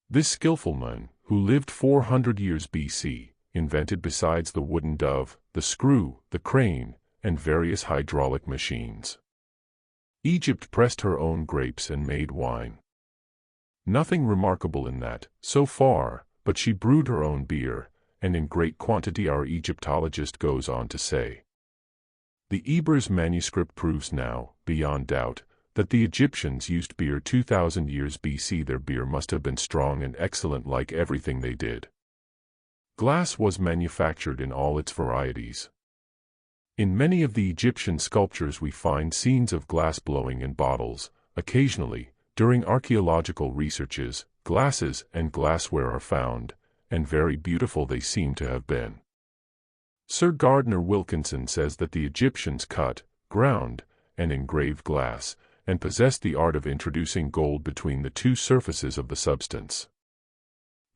Speaker 1: This skillful man, who lived 400 years BC, invented besides the wooden dove, the screw, the crane, and various hydraulic machines. Egypt pressed her own grapes and made wine. Nothing remarkable in that, so far, but she brewed her own beer, and in great quantity, our Egyptologist goes on to say. The Ebers manuscript proves now, beyond doubt, that the Egyptians used beer 2,000 years BC. Their beer must have been strong and excellent like everything they did. Glass was manufactured in all its varieties. In many of the Egyptian sculptures we find scenes of glass blowing in bottles. Occasionally, during archaeological researches, glasses and glassware are found, and very beautiful they seem to have been. Sir Gardner Wilkinson says that the Egyptians cut, ground, and engraved glass, and possessed the art of introducing gold between the two surfaces of the substance.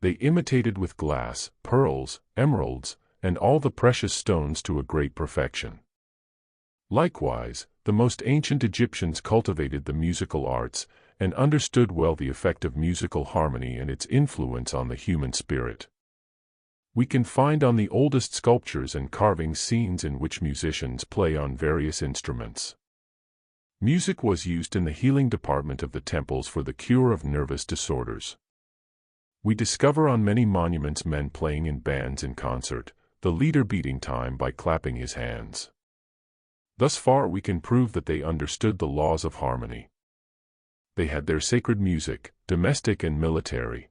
Speaker 1: They imitated with glass, pearls, emeralds, and all the precious stones to a great perfection. Likewise, the most ancient Egyptians cultivated the musical arts, and understood well the effect of musical harmony and its influence on the human spirit. We can find on the oldest sculptures and carvings scenes in which musicians play on various instruments. Music was used in the healing department of the temples for the cure of nervous disorders. We discover on many monuments men playing in bands in concert, the leader beating time by clapping his hands. Thus far we can prove that they understood the laws of harmony. They had their sacred music, domestic and military.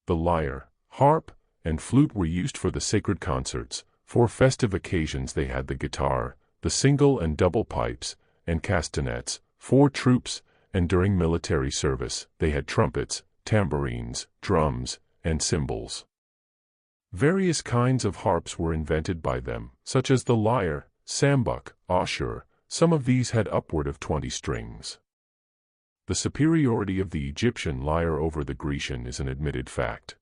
Speaker 1: The lyre, harp, and flute were used for the sacred concerts. For festive occasions they had the guitar, the single and double pipes, and castanets, for troops, and during military service they had trumpets, tambourines, drums, and cymbals. Various kinds of harps were invented by them, such as the lyre, sambuk, ashur. Some of these had upward of 20 strings. The superiority of the Egyptian lyre over the Grecian is an admitted fact.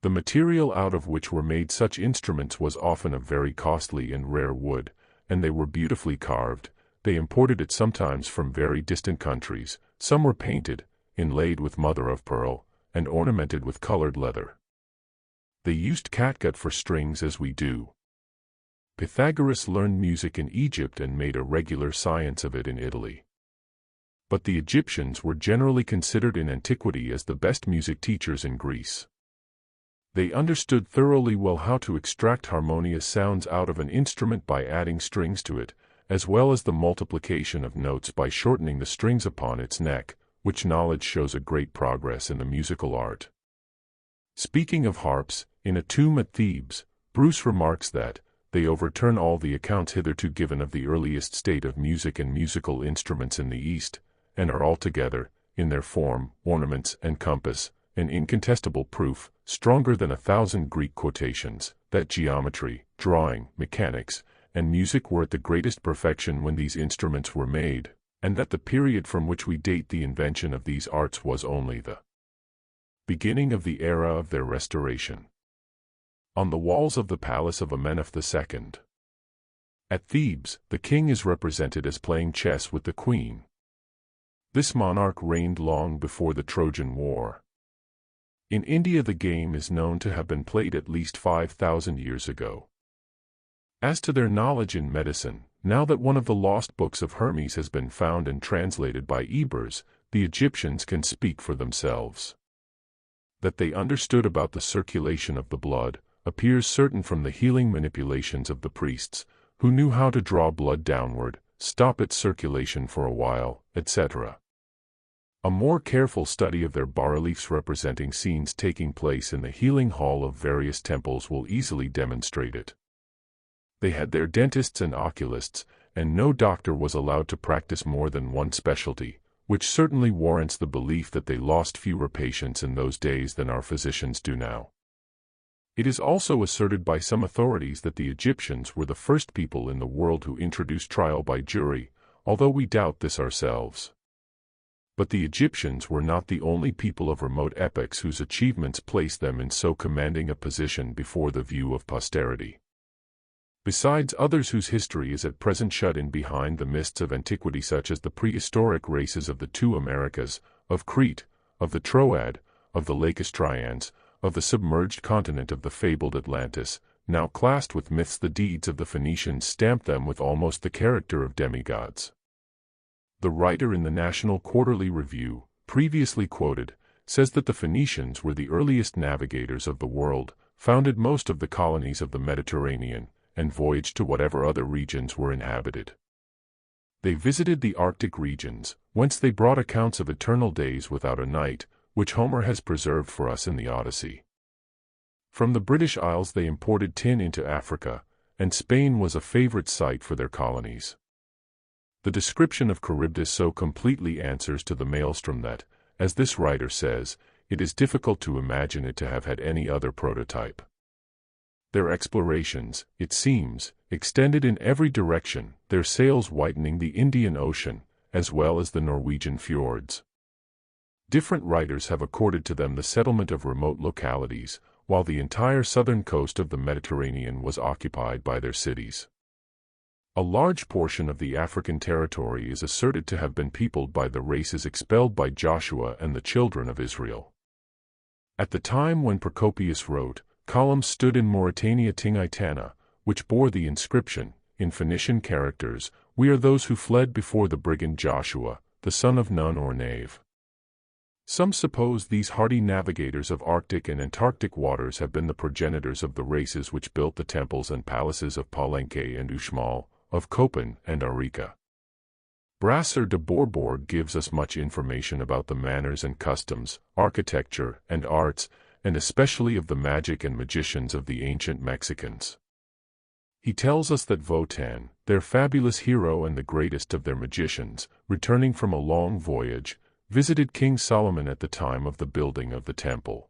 Speaker 1: The material out of which were made such instruments was often of very costly and rare wood, and they were beautifully carved. They imported it sometimes from very distant countries. Some were painted, inlaid with mother-of-pearl, and ornamented with colored leather. They used catgut for strings as we do. Pythagoras learned music in Egypt and made a regular science of it in Italy. But the Egyptians were generally considered in antiquity as the best music teachers in Greece. They understood thoroughly well how to extract harmonious sounds out of an instrument by adding strings to it, as well as the multiplication of notes by shortening the strings upon its neck, which knowledge shows a great progress in the musical art. Speaking of harps, in a tomb at Thebes, Bruce remarks that they overturn all the accounts hitherto given of the earliest state of music and musical instruments in the East, and are altogether, in their form, ornaments, and compass, an incontestable proof, stronger than 1,000 Greek quotations, that geometry, drawing, mechanics, and music were at the greatest perfection when these instruments were made, and that the period from which we date the invention of these arts was only the beginning of the era of their restoration. On the walls of the palace of Amenhotep II. At Thebes, the king is represented as playing chess with the queen. This monarch reigned long before the Trojan War. In India the game is known to have been played at least 5,000 years ago. As to their knowledge in medicine, now that one of the lost books of Hermes has been found and translated by Ebers, the Egyptians can speak for themselves. That they understood about the circulation of the blood appears certain from the healing manipulations of the priests, who knew how to draw blood downward, stop its circulation for a while, etc. A more careful study of their bas-reliefs representing scenes taking place in the healing hall of various temples will easily demonstrate it. They had their dentists and oculists, and no doctor was allowed to practice more than one specialty, which certainly warrants the belief that they lost fewer patients in those days than our physicians do now. It is also asserted by some authorities that the Egyptians were the first people in the world who introduced trial by jury, although we doubt this ourselves. But the Egyptians were not the only people of remote epochs whose achievements placed them in so commanding a position before the view of posterity. Besides others whose history is at present shut in behind the mists of antiquity, such as the prehistoric races of the two Americas, of Crete, of the Troad, of the Lacustrians, of the submerged continent of the fabled Atlantis, now classed with myths, the deeds of the Phoenicians stamp them with almost the character of demigods. The writer in the National Quarterly Review, previously quoted, says that the Phoenicians were the earliest navigators of the world, founded most of the colonies of the Mediterranean, and voyaged to whatever other regions were inhabited. They visited the Arctic regions, whence they brought accounts of eternal days without a night, which Homer has preserved for us in the Odyssey. From the British Isles they imported tin into Africa, and Spain was a favorite site for their colonies. The description of Charybdis so completely answers to the maelstrom that, as this writer says, it is difficult to imagine it to have had any other prototype. Their explorations, it seems, extended in every direction, their sails whitening the Indian Ocean, as well as the Norwegian fjords. Different writers have accorded to them the settlement of remote localities, while the entire southern coast of the Mediterranean was occupied by their cities. A large portion of the African territory is asserted to have been peopled by the races expelled by Joshua and the children of Israel. At the time when Procopius wrote, columns stood in Mauritania Tingitana, which bore the inscription, in Phoenician characters, "We are those who fled before the brigand Joshua, the son of Nun or Knave." Some suppose these hardy navigators of Arctic and Antarctic waters have been the progenitors of the races which built the temples and palaces of Palenque and Uxmal, of Copan and Arica. Brasser de Bourbourg gives us much information about the manners and customs, architecture and arts, and especially of the magic and magicians of the ancient Mexicans. He tells us that Wotan, their fabulous hero and the greatest of their magicians, returning from a long voyage, visited King Solomon at the time of the building of the temple.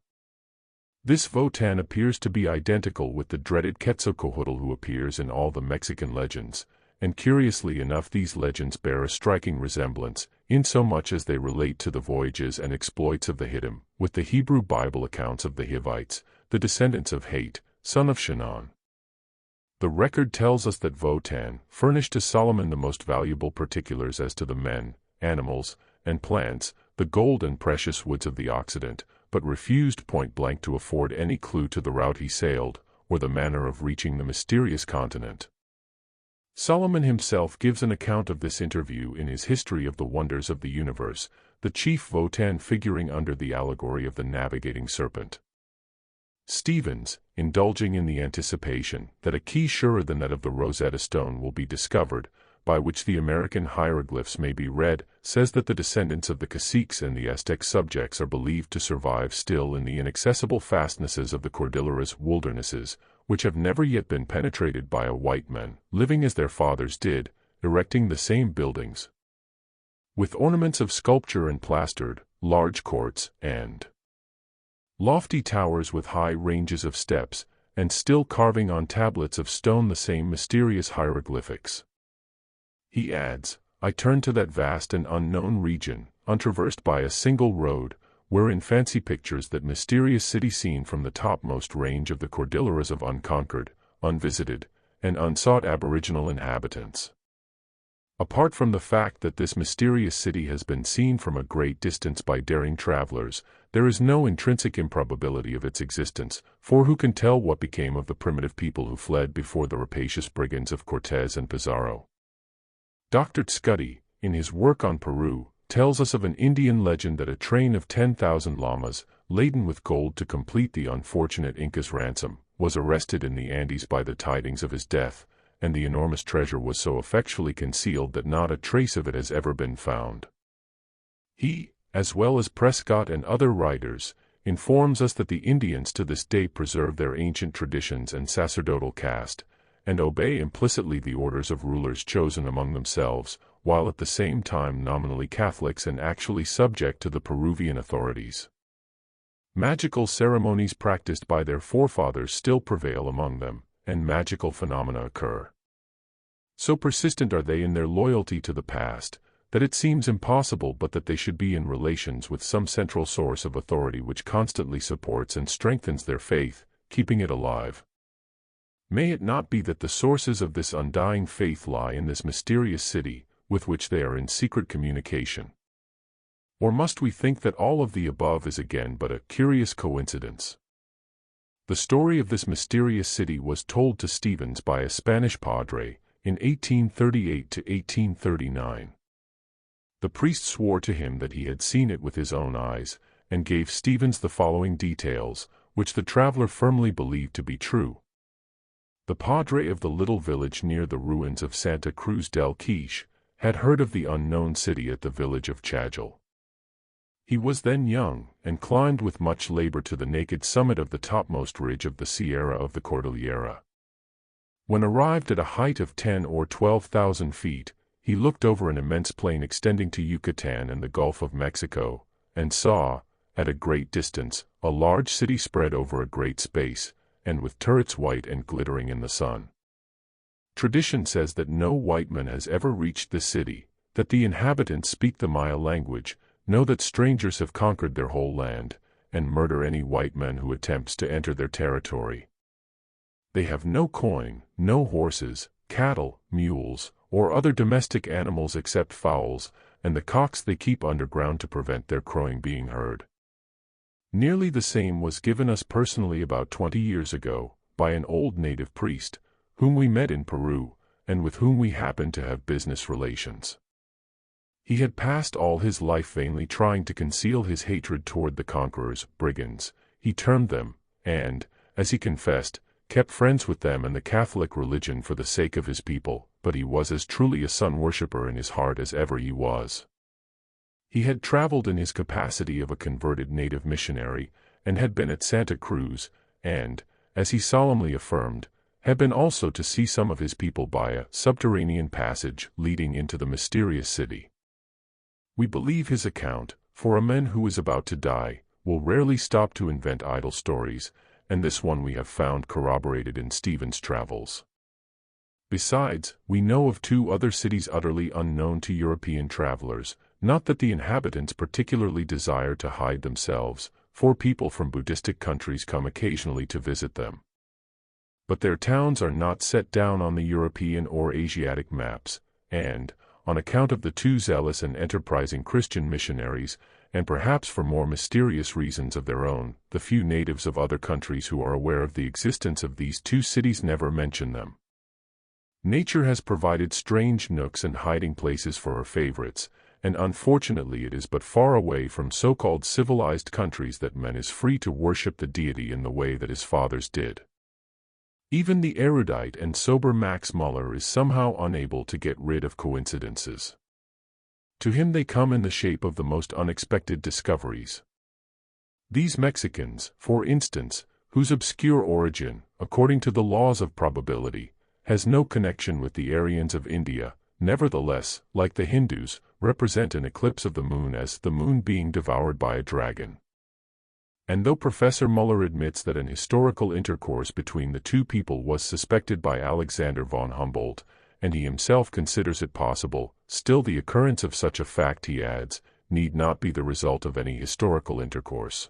Speaker 1: This Wotan appears to be identical with the dreaded Quetzalcoatl who appears in all the Mexican legends, and curiously enough these legends bear a striking resemblance, insomuch as they relate to the voyages and exploits of the Hittim, with the Hebrew Bible accounts of the Hivites, the descendants of Hate, son of Shinon. The record tells us that Wotan furnished to Solomon the most valuable particulars as to the men, animals, and plants, the gold and precious woods of the Occident, but refused point-blank to afford any clue to the route he sailed, or the manner of reaching the mysterious continent. Solomon himself gives an account of this interview in his History of the Wonders of the Universe, the chief Wotan figuring under the allegory of the navigating serpent. Stevens, indulging in the anticipation that a key surer than that of the Rosetta Stone will be discovered, by which the American hieroglyphs may be read, says that the descendants of the caciques and the Aztec subjects are believed to survive still in the inaccessible fastnesses of the Cordilleras wildernesses, which have never yet been penetrated by a white man, living as their fathers did, erecting the same buildings, with ornaments of sculpture and plastered, large courts, and lofty towers with high ranges of steps, and still carving on tablets of stone the same mysterious hieroglyphics. He adds, I turn to that vast and unknown region, untraversed by a single road, wherein fancy pictures that mysterious city seen from the topmost range of the Cordilleras of unconquered, unvisited, and unsought aboriginal inhabitants. Apart from the fact that this mysterious city has been seen from a great distance by daring travelers, there is no intrinsic improbability of its existence, for who can tell what became of the primitive people who fled before the rapacious brigands of Cortés and Pizarro? Dr. Scuddy, in his work on Peru, tells us of an Indian legend that a train of 10,000 llamas, laden with gold to complete the unfortunate Inca's ransom, was arrested in the Andes by the tidings of his death, and the enormous treasure was so effectually concealed that not a trace of it has ever been found. He, as well as Prescott and other writers, informs us that the Indians to this day preserve their ancient traditions and sacerdotal caste, and obey implicitly the orders of rulers chosen among themselves, while at the same time nominally Catholics and actually subject to the Peruvian authorities. Magical ceremonies practiced by their forefathers still prevail among them, and magical phenomena occur. So persistent are they in their loyalty to the past, that it seems impossible but that they should be in relations with some central source of authority which constantly supports and strengthens their faith, keeping it alive. May it not be that the sources of this undying faith lie in this mysterious city, with which they are in secret communication? Or must we think that all of the above is again but a curious coincidence? The story of this mysterious city was told to Stevens by a Spanish padre in 1838 to 1839. The priest swore to him that he had seen it with his own eyes, and gave Stevens the following details, which the traveler firmly believed to be true. The padre of the little village near the ruins of Santa Cruz del Quiche had heard of the unknown city at the village of Chagil. He was then young, and climbed with much labor to the naked summit of the topmost ridge of the Sierra of the Cordillera. When arrived at a height of 10 or 12,000 feet, he looked over an immense plain extending to Yucatan and the Gulf of Mexico, and saw, at a great distance, a large city spread over a great space, and with turrets white and glittering in the sun. Tradition says that no white man has ever reached this city, that the inhabitants speak the Maya language, know that strangers have conquered their whole land, and murder any white man who attempts to enter their territory. They have no coin, no horses, cattle, mules, or other domestic animals except fowls, and the cocks they keep underground to prevent their crowing being heard. Nearly the same was given us personally about 20 years ago, by an old native priest, whom we met in Peru, and with whom we happened to have business relations. He had passed all his life vainly trying to conceal his hatred toward the conquerors, brigands, he termed them, and, as he confessed, kept friends with them and the Catholic religion for the sake of his people, but he was as truly a sun-worshipper in his heart as ever he was. He had traveled in his capacity of a converted native missionary, and had been at Santa Cruz, and, as he solemnly affirmed, had been also to see some of his people by a subterranean passage leading into the mysterious city. We believe his account, for a man who is about to die will rarely stop to invent idle stories, and this one we have found corroborated in Stevens' travels. Besides, we know of 2 other cities utterly unknown to European travelers, not that the inhabitants particularly desire to hide themselves, for people from Buddhistic countries come occasionally to visit them. But their towns are not set down on the European or Asiatic maps, and, on account of the 2 zealous and enterprising Christian missionaries, and perhaps for more mysterious reasons of their own, the few natives of other countries who are aware of the existence of these 2 cities never mention them. Nature has provided strange nooks and hiding places for her favorites, and unfortunately it is but far away from so-called civilized countries that man is free to worship the deity in the way that his fathers did. Even the erudite and sober Max Muller is somehow unable to get rid of coincidences. To him they come in the shape of the most unexpected discoveries. These Mexicans, for instance, whose obscure origin, according to the laws of probability, has no connection with the Aryans of India, nevertheless, like the Hindus, represent an eclipse of the moon as the moon being devoured by a dragon. And though Professor Muller admits that an historical intercourse between the 2 people was suspected by Alexander von Humboldt, and he himself considers it possible, still the occurrence of such a fact, he adds, need not be the result of any historical intercourse.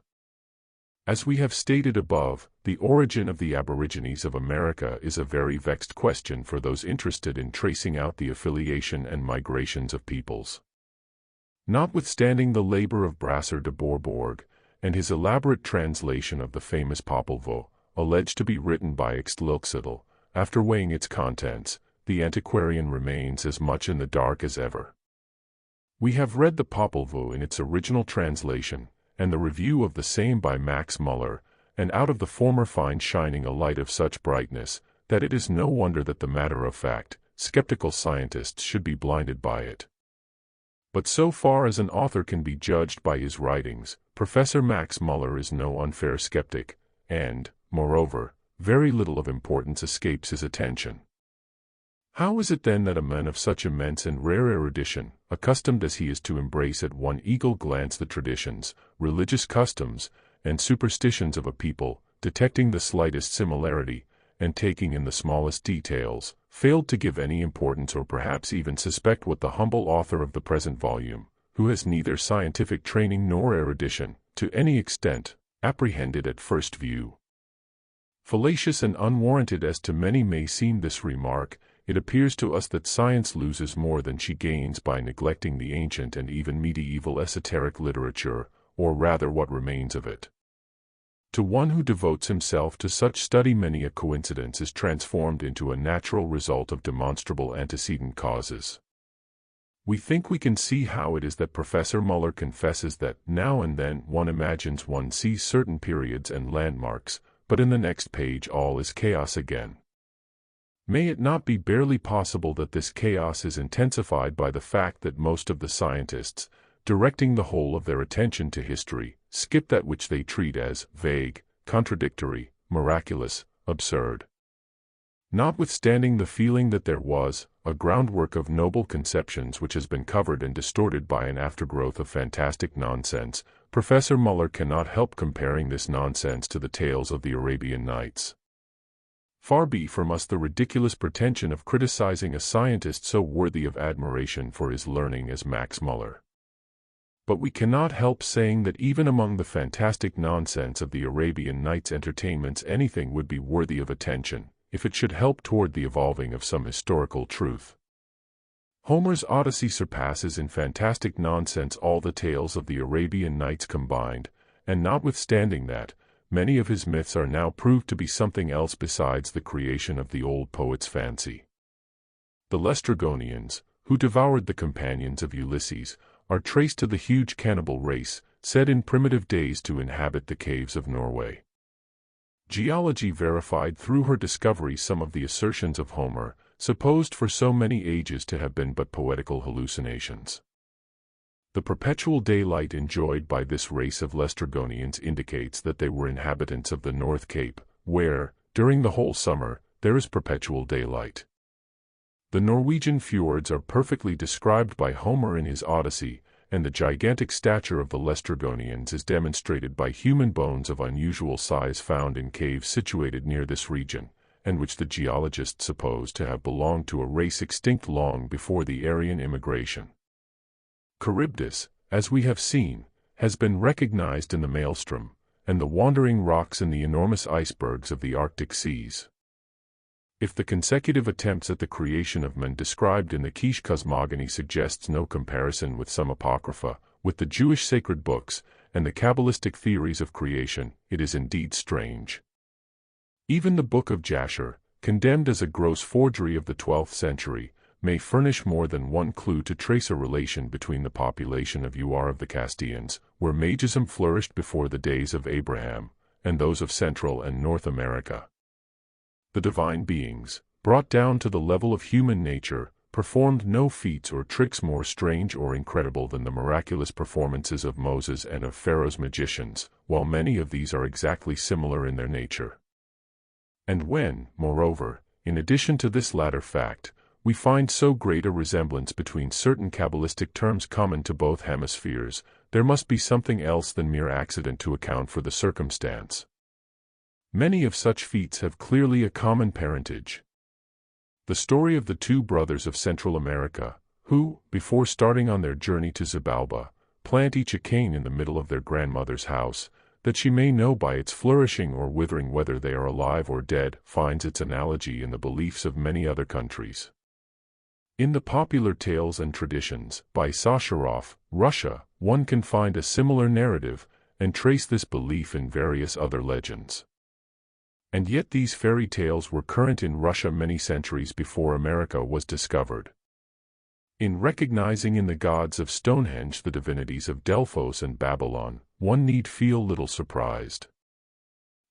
Speaker 1: As we have stated above, the origin of the aborigines of America is a very vexed question for those interested in tracing out the affiliation and migrations of peoples. Notwithstanding the labor of Brasser de Bourbourg, and his elaborate translation of the famous Popol Vuh, alleged to be written by Ixtlahuaxtli, after weighing its contents, the antiquarian remains as much in the dark as ever. We have read the Popol Vuh in its original translation, and the review of the same by Max Muller, and out of the former find shining a light of such brightness, that it is no wonder that the matter-of-fact, skeptical scientists should be blinded by it. But so far as an author can be judged by his writings, Professor Max Muller is no unfair skeptic, and, moreover, very little of importance escapes his attention. How is it then that a man of such immense and rare erudition, accustomed as he is to embrace at one eagle glance the traditions, religious customs, and superstitions of a people, detecting the slightest similarity, and taking in the smallest details, failed to give any importance or perhaps even suspect what the humble author of the present volume, who has neither scientific training nor erudition, to any extent, apprehended at first view? Fallacious and unwarranted as to many may seem this remark, it appears to us that science loses more than she gains by neglecting the ancient and even medieval esoteric literature, or rather what remains of it. To one who devotes himself to such study, many a coincidence is transformed into a natural result of demonstrable antecedent causes. We think we can see how it is that Professor Muller confesses that now and then one imagines one sees certain periods and landmarks, but in the next page all is chaos again. May it not be barely possible that this chaos is intensified by the fact that most of the scientists, directing the whole of their attention to history, skip that which they treat as vague, contradictory, miraculous, absurd? Notwithstanding the feeling that there was a groundwork of noble conceptions which has been covered and distorted by an aftergrowth of fantastic nonsense, Professor Muller cannot help comparing this nonsense to the tales of the Arabian Nights. Far be from us the ridiculous pretension of criticizing a scientist so worthy of admiration for his learning as Max Muller. But we cannot help saying that even among the fantastic nonsense of the Arabian Nights entertainments anything would be worthy of attention, if it should help toward the evolving of some historical truth. Homer's Odyssey surpasses in fantastic nonsense all the tales of the Arabian Nights combined, and notwithstanding that, many of his myths are now proved to be something else besides the creation of the old poet's fancy. The Laestrygonians, who devoured the companions of Ulysses, are traced to the huge cannibal race, said in primitive days to inhabit the caves of Norway. Geology verified through her discoveries some of the assertions of Homer, supposed for so many ages to have been but poetical hallucinations. The perpetual daylight enjoyed by this race of Laestrygonians indicates that they were inhabitants of the North Cape, where, during the whole summer, there is perpetual daylight. The Norwegian fjords are perfectly described by Homer in his Odyssey, and the gigantic stature of the Laestrygonians is demonstrated by human bones of unusual size found in caves situated near this region, and which the geologists suppose to have belonged to a race extinct long before the Aryan immigration. Charybdis, as we have seen, has been recognized in the Maelstrom, and the wandering rocks in the enormous icebergs of the Arctic seas. If the consecutive attempts at the creation of men described in the Quiche cosmogony suggests no comparison with some apocrypha, with the Jewish sacred books, and the Kabbalistic theories of creation, it is indeed strange. Even the Book of Jasher, condemned as a gross forgery of the 12th century, may furnish more than one clue to trace a relation between the population of Ur of the Castilians, where magism flourished before the days of Abraham, and those of Central and North America. The divine beings, brought down to the level of human nature, performed no feats or tricks more strange or incredible than the miraculous performances of Moses and of Pharaoh's magicians, while many of these are exactly similar in their nature. And when, moreover, in addition to this latter fact, we find so great a resemblance between certain Kabbalistic terms common to both hemispheres, there must be something else than mere accident to account for the circumstance. Many of such feats have clearly a common parentage. The story of the two brothers of Central America, who, before starting on their journey to Xibalba, plant each a cane in the middle of their grandmother's house, that she may know by its flourishing or withering whether they are alive or dead, finds its analogy in the beliefs of many other countries. In the popular tales and traditions, by Sacharov, Russia, one can find a similar narrative, and trace this belief in various other legends. And yet these fairy tales were current in Russia many centuries before America was discovered. In recognizing in the gods of Stonehenge the divinities of Delphos and Babylon, one need feel little surprised.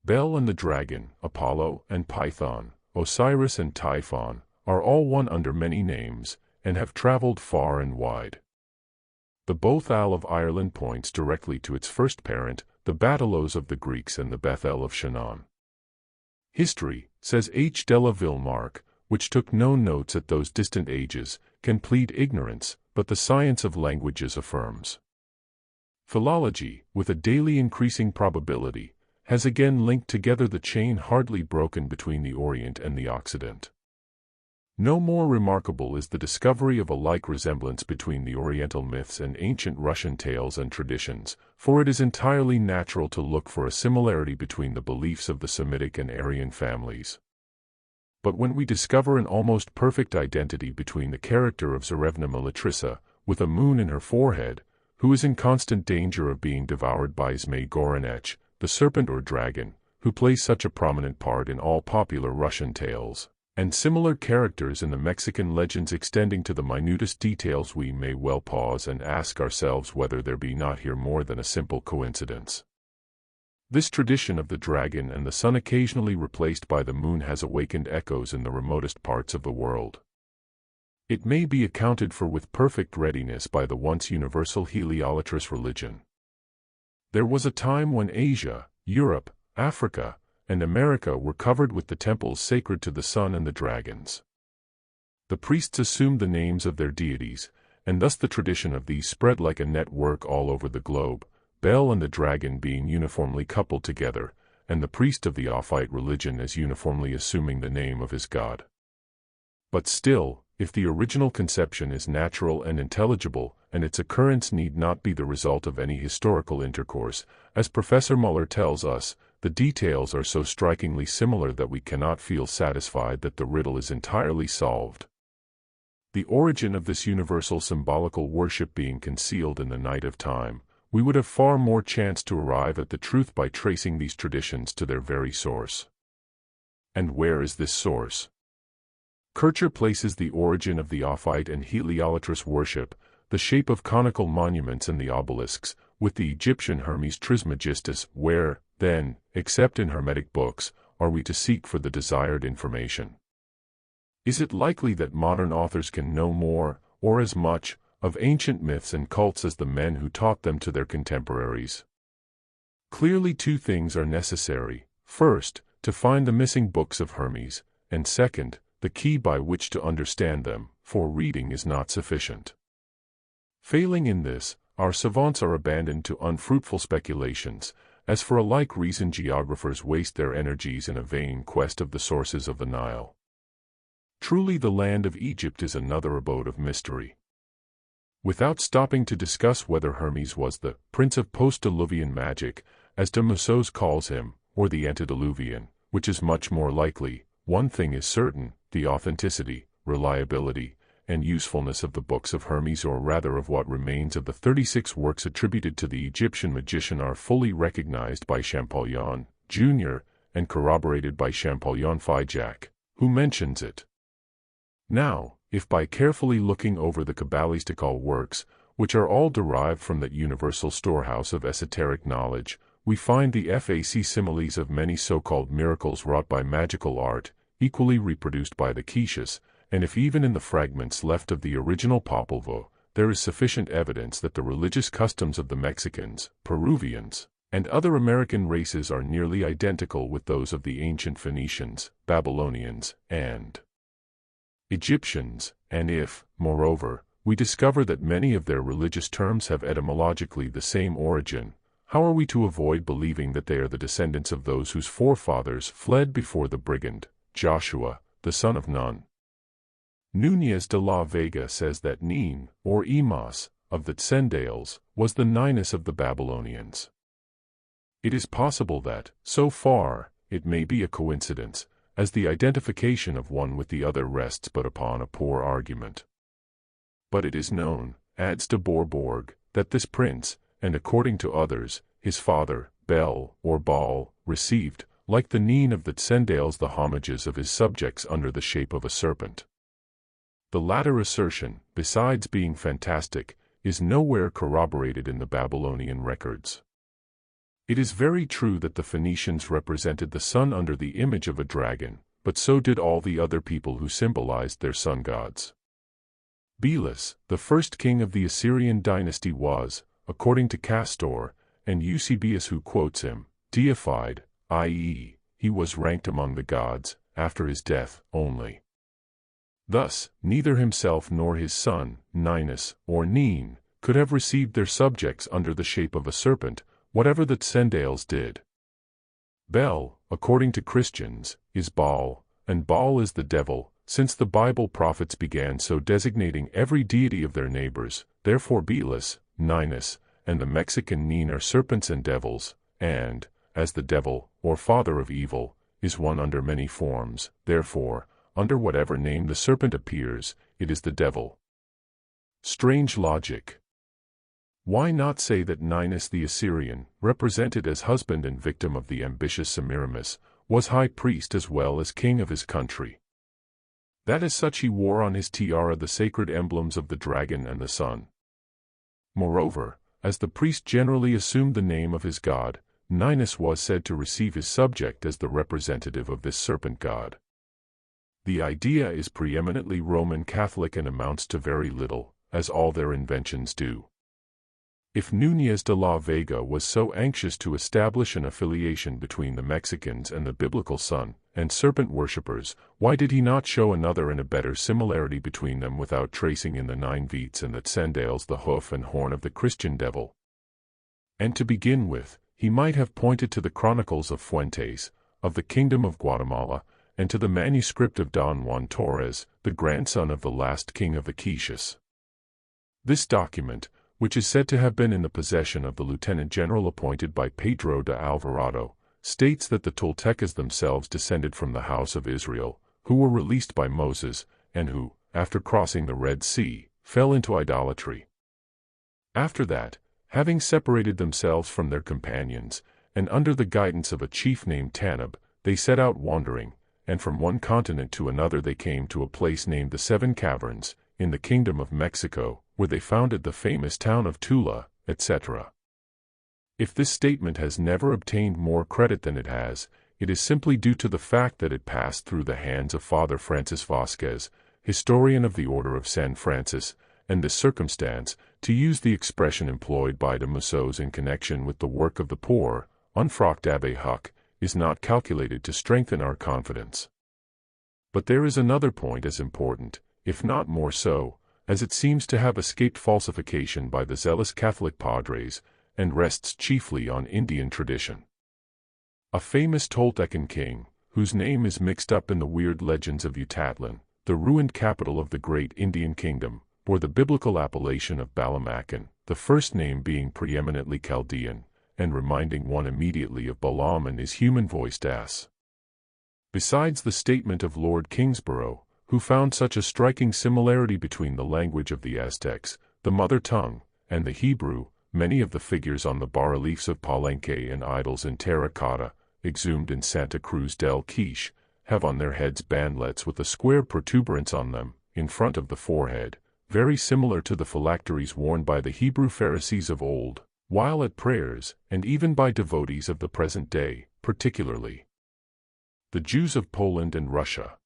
Speaker 1: Bel and the dragon, Apollo and Python, Osiris and Typhon, are all one under many names, and have traveled far and wide. The Bothal of Ireland points directly to its first parent, the Batelos of the Greeks and the Bethel of Shannon. History, says H. de la Villemarque, which took no notes at those distant ages, can plead ignorance, but the science of languages affirms. Philology, with a daily increasing probability, has again linked together the chain hardly broken between the Orient and the Occident. No more remarkable is the discovery of a like resemblance between the Oriental myths and ancient Russian tales and traditions, for it is entirely natural to look for a similarity between the beliefs of the Semitic and Aryan families. But when we discover an almost perfect identity between the character of Tsarevna Militrissa, with a moon in her forehead, who is in constant danger of being devoured by Zmei Gorenech, the serpent or dragon, who plays such a prominent part in all popular Russian tales, and similar characters in the Mexican legends extending to the minutest details, we may well pause and ask ourselves whether there be not here more than a simple coincidence. This tradition of the dragon and the sun occasionally replaced by the moon has awakened echoes in the remotest parts of the world. It may be accounted for with perfect readiness by the once universal heliolatrous religion. There was a time when Asia, Europe, Africa, and America were covered with the temples sacred to the sun and the dragons. The priests assumed the names of their deities, and thus the tradition of these spread like a network all over the globe, Bel and the dragon being uniformly coupled together, and the priest of the Ophite religion as uniformly assuming the name of his god. But still, if the original conception is natural and intelligible, and its occurrence need not be the result of any historical intercourse, as Professor Muller tells us, the details are so strikingly similar that we cannot feel satisfied that the riddle is entirely solved. The origin of this universal symbolical worship being concealed in the night of time, we would have far more chance to arrive at the truth by tracing these traditions to their very source. And where is this source? Kircher places the origin of the Ophite and heliolatrous worship, the shape of conical monuments and the obelisks, with the Egyptian Hermes Trismegistus, where, then, except in Hermetic books, are we to seek for the desired information? Is it likely that modern authors can know more, or as much, of ancient myths and cults as the men who taught them to their contemporaries? Clearly two things are necessary: first, to find the missing books of Hermes, and second, the key by which to understand them, for reading is not sufficient. Failing in this, our savants are abandoned to unfruitful speculations, as for a like reason geographers waste their energies in a vain quest of the sources of the Nile. Truly the land of Egypt is another abode of mystery. Without stopping to discuss whether Hermes was the prince of post-diluvian magic, as de Mussos calls him, or the antediluvian, which is much more likely, one thing is certain: the authenticity, reliability, and usefulness of the books of Hermes, or rather of what remains of the 36 works attributed to the Egyptian magician, are fully recognized by Champollion, Jr., and corroborated by Champollion Figeac, who mentions it. Now, if by carefully looking over the Kabbalistical works, which are all derived from that universal storehouse of esoteric knowledge, we find the facsimiles of many so-called miracles wrought by magical art, equally reproduced by the Quiches, and if even in the fragments left of the original Popol Vuh, there is sufficient evidence that the religious customs of the Mexicans, Peruvians, and other American races are nearly identical with those of the ancient Phoenicians, Babylonians, and Egyptians, and if, moreover, we discover that many of their religious terms have etymologically the same origin, how are we to avoid believing that they are the descendants of those whose forefathers fled before the brigand, Joshua, the son of Nun? Núñez de la Vega says that Nin, or Imas, of the Tsendales, was the Ninus of the Babylonians. It is possible that, so far, it may be a coincidence, as the identification of one with the other rests but upon a poor argument. But it is known, adds de Bourbourg, that this prince, and according to others, his father, Bel, or Baal, received, like the Nin of the Tsendales, the homages of his subjects under the shape of a serpent. The latter assertion, besides being fantastic, is nowhere corroborated in the Babylonian records. It is very true that the Phoenicians represented the sun under the image of a dragon, but so did all the other people who symbolized their sun gods. Belus, the first king of the Assyrian dynasty, was, according to Castor, and Eusebius who quotes him, deified, i.e., he was ranked among the gods, after his death only. Thus, neither himself nor his son, Ninus, or Neen, could have received their subjects under the shape of a serpent, whatever the Tsendales did. Bel, according to Christians, is Baal, and Baal is the devil, since the Bible prophets began so designating every deity of their neighbors. Therefore Belus, Ninus, and the Mexican Neen are serpents and devils, and, as the devil, or father of evil, is one under many forms, therefore, under whatever name the serpent appears, it is the devil. Strange logic. Why not say that Ninus the Assyrian, represented as husband and victim of the ambitious Semiramis, was high priest as well as king of his country? That as such he wore on his tiara the sacred emblems of the dragon and the sun. Moreover, as the priest generally assumed the name of his god, Ninus was said to receive his subject as the representative of this serpent god. The idea is preeminently Roman Catholic and amounts to very little, as all their inventions do. If Núñez de la Vega was so anxious to establish an affiliation between the Mexicans and the biblical sun and serpent worshippers, why did he not show another and a better similarity between them without tracing in the nine veets and the Tsendales the hoof and horn of the Christian devil? And to begin with, he might have pointed to the Chronicles of Fuentes, of the Kingdom of Guatemala, and to the manuscript of Don Juan Torres, the grandson of the last king of the Quiches. This document, which is said to have been in the possession of the lieutenant general appointed by Pedro de Alvarado, states that the Toltecas themselves descended from the house of Israel, who were released by Moses, and who, after crossing the Red Sea, fell into idolatry. After that, having separated themselves from their companions, and under the guidance of a chief named Tanub, they set out wandering, and from one continent to another they came to a place named the Seven Caverns, in the Kingdom of Mexico, where they founded the famous town of Tula, etc. If this statement has never obtained more credit than it has, it is simply due to the fact that it passed through the hands of Father Francis Vasquez, historian of the Order of San Francis, and this circumstance, to use the expression employed by de Mussos in connection with the work of the poor, unfrocked Abbe Huck, is not calculated to strengthen our confidence. But there is another point as important, if not more so, as it seems to have escaped falsification by the zealous Catholic padres, and rests chiefly on Indian tradition. A famous Toltecan king, whose name is mixed up in the weird legends of Yucatán, the ruined capital of the great Indian kingdom, bore the biblical appellation of Balamacan, the first name being preeminently Chaldean, and reminding one immediately of Balaam and his human-voiced ass. Besides the statement of Lord Kingsborough, who found such a striking similarity between the language of the Aztecs, the mother tongue, and the Hebrew, many of the figures on the bas-reliefs of Palenque and idols in terracotta, exhumed in Santa Cruz del Quiche, have on their heads bandlets with a square protuberance on them, in front of the forehead, very similar to the phylacteries worn by the Hebrew Pharisees of old, while at prayers, and even by devotees of the present day, particularly the Jews of Poland and Russia.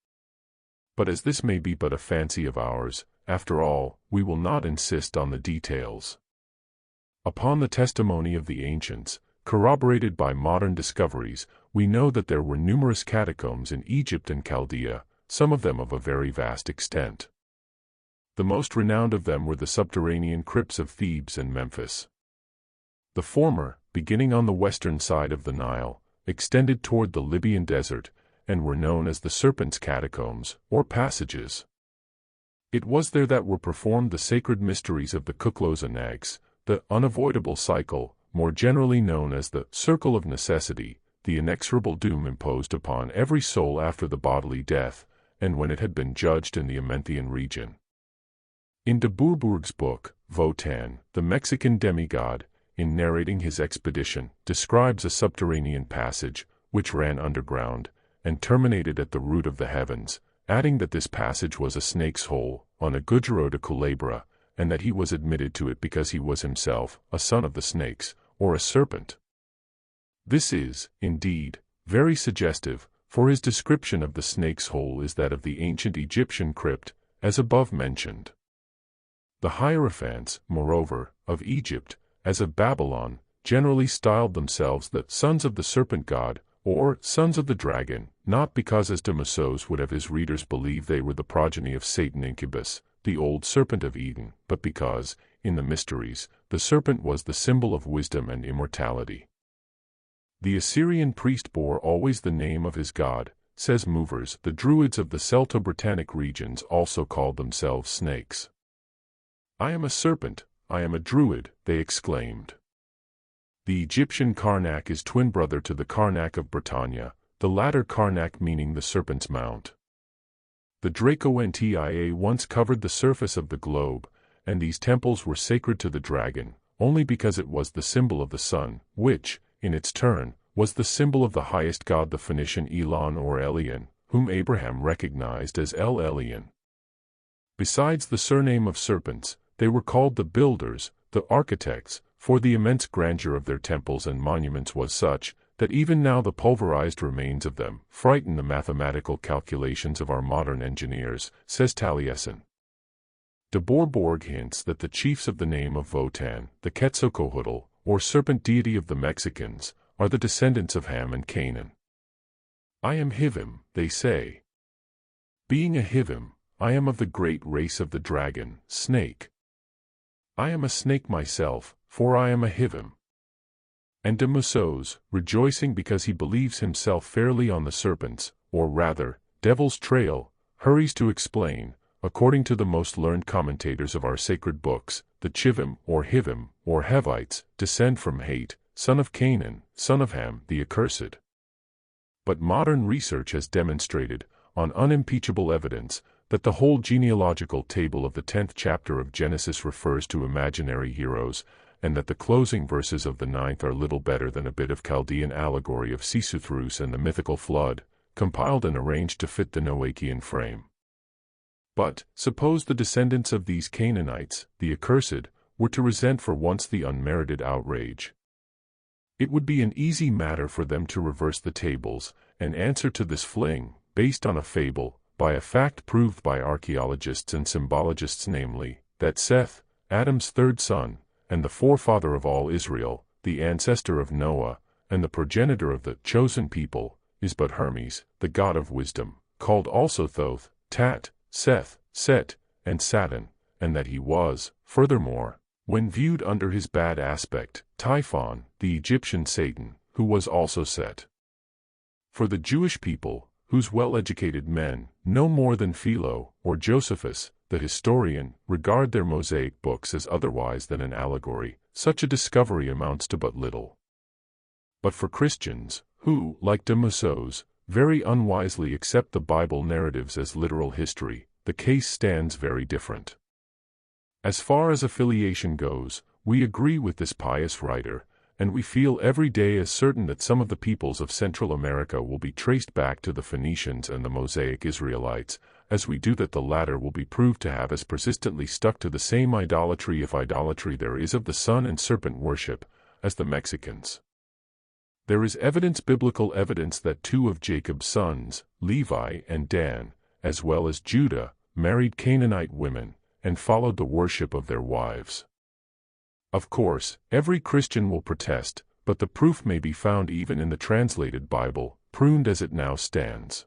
Speaker 1: But as this may be but a fancy of ours, after all, we will not insist on the details. Upon the testimony of the ancients, corroborated by modern discoveries, we know that there were numerous catacombs in Egypt and Chaldea, some of them of a very vast extent. The most renowned of them were the subterranean crypts of Thebes and Memphis. The former, beginning on the western side of the Nile, extended toward the Libyan desert, and were known as the Serpent's Catacombs, or passages. It was there that were performed the sacred mysteries of the Kuklozanags, the unavoidable cycle, more generally known as the circle of necessity, the inexorable doom imposed upon every soul after the bodily death, and when it had been judged in the Amentian region. In de Bourbourg's book, Votan, the Mexican demigod, in narrating his expedition, describes a subterranean passage, which ran underground, and terminated at the root of the heavens, adding that this passage was a snake's hole, on a Gujero de Culebra, and that he was admitted to it because he was himself a son of the snakes, or a serpent. This is, indeed, very suggestive, for his description of the snake's hole is that of the ancient Egyptian crypt, as above mentioned. The Hierophants, moreover, of Egypt, as of Babylon, generally styled themselves the sons of the serpent god, or sons of the dragon, not because as Damasos would have his readers believe they were the progeny of Satan Incubus, the old serpent of Eden, but because, in the mysteries, the serpent was the symbol of wisdom and immortality. The Assyrian priest bore always the name of his god, says Movers. The Druids of the Celto-Britannic regions also called themselves snakes. "I am a serpent, I am a druid," they exclaimed. The Egyptian Karnak is twin brother to the Karnak of Britannia, the latter Karnak meaning the serpent's mount. The Draco-Ntia once covered the surface of the globe, and these temples were sacred to the dragon, only because it was the symbol of the sun, which, in its turn, was the symbol of the highest god, the Phoenician Elon or Elion, whom Abraham recognized as El Elyon. Besides the surname of serpents, they were called the builders, the architects, for the immense grandeur of their temples and monuments was such, that even now the pulverized remains of them frighten the mathematical calculations of our modern engineers, says Taliesin. De Bourbourg hints that the chiefs of the name of Votan, the Quetzalcoatl, or serpent deity of the Mexicans, are the descendants of Ham and Canaan. "I am Hivim," they say. "Being a Hivim, I am of the great race of the dragon, snake. I am a snake myself, for I am a Hivim." And Damasos, rejoicing because he believes himself fairly on the serpent's, or rather, devil's trail, hurries to explain, according to the most learned commentators of our sacred books, the Chivim or Hivim, or Hevites, descend from Hate, son of Canaan, son of Ham, the accursed. But modern research has demonstrated, on unimpeachable evidence, that the whole genealogical table of the 10th chapter of Genesis refers to imaginary heroes, and that the closing verses of the 9th are little better than a bit of Chaldean allegory of Sesothrus and the mythical flood, compiled and arranged to fit the Noachian frame. But, suppose the descendants of these Canaanites, the accursed, were to resent for once the unmerited outrage. It would be an easy matter for them to reverse the tables, and answer to this fling, based on a fable, by a fact proved by archaeologists and symbologists, namely, that Seth, Adam's third son, and the forefather of all Israel, the ancestor of Noah, and the progenitor of the chosen people, is but Hermes, the god of wisdom, called also Thoth, Tat, Seth, Set, and Saturn, and that he was, furthermore, when viewed under his bad aspect, Typhon, the Egyptian Satan, who was also Set. For the Jewish people, whose well-educated men, no more than Philo, or Josephus, the historian, regard their Mosaic books as otherwise than an allegory, such a discovery amounts to but little. But for Christians, who, like Damasos, very unwisely accept the Bible narratives as literal history, the case stands very different. As far as affiliation goes, we agree with this pious writer, and we feel every day as certain that some of the peoples of Central America will be traced back to the Phoenicians and the Mosaic Israelites, as we do that the latter will be proved to have as persistently stuck to the same idolatry, if idolatry there is, of the sun and serpent worship, as the Mexicans. There is biblical evidence that two of Jacob's sons, Levi and Dan, as well as Judah, married Canaanite women, and followed the worship of their wives. Of course, every Christian will protest, but the proof may be found even in the translated Bible, pruned as it now stands.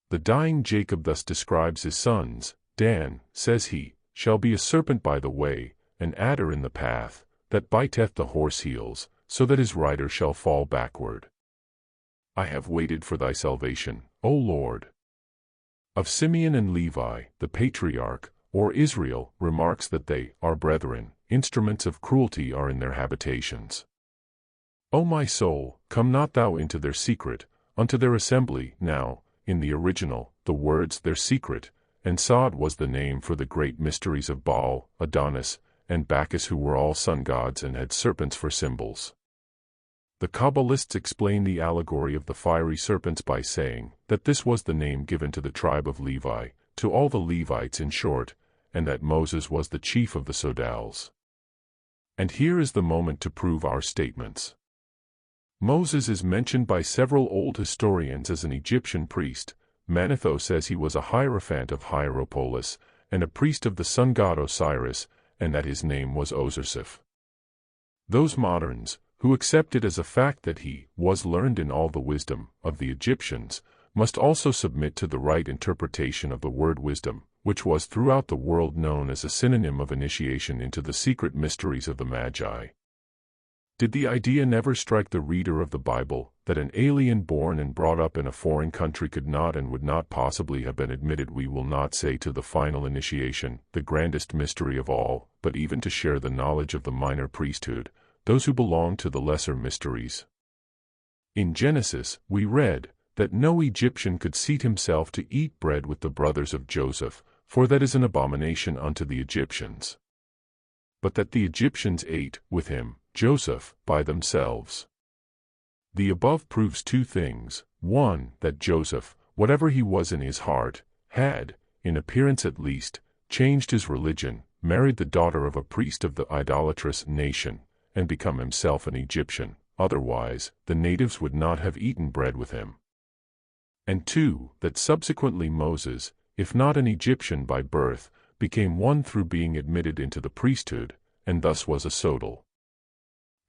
Speaker 1: The dying Jacob thus describes his sons. Dan, says he, shall be a serpent by the way, an adder in the path, that biteth the horse heels, so that his rider shall fall backward. I have waited for thy salvation, O Lord. Of Simeon and Levi, the patriarch, or Israel, remarks that they are brethren, instruments of cruelty are in their habitations. O my soul, come not thou into their secret, unto their assembly. Now, in the original, the words their secret, and Sod was the name for the great mysteries of Baal, Adonis, and Bacchus, who were all sun gods and had serpents for symbols. The Kabbalists explain the allegory of the fiery serpents by saying that this was the name given to the tribe of Levi, to all the Levites in short, and that Moses was the chief of the Sodals. And here is the moment to prove our statements. Moses is mentioned by several old historians as an Egyptian priest. Manetho says he was a hierophant of Hierapolis, and a priest of the sun god Osiris, and that his name was Osirsiph. Those moderns, who accepted as a fact that he was learned in all the wisdom of the Egyptians, must also submit to the right interpretation of the word wisdom, which was throughout the world known as a synonym of initiation into the secret mysteries of the Magi. Did the idea never strike the reader of the Bible that an alien born and brought up in a foreign country could not and would not possibly have been admitted, we will not say to the final initiation, the grandest mystery of all, but even to share the knowledge of the minor priesthood, those who belong to the lesser mysteries? In Genesis, we read that no Egyptian could seat himself to eat bread with the brothers of Joseph, for that is an abomination unto the Egyptians. But that the Egyptians ate with him, Joseph, by themselves. The above proves two things. One, that Joseph, whatever he was in his heart, had, in appearance at least, changed his religion, married the daughter of a priest of the idolatrous nation, and become himself an Egyptian. Otherwise, the natives would not have eaten bread with him. And two, that subsequently Moses, if not an Egyptian by birth, became one through being admitted into the priesthood, and thus was a Sodal.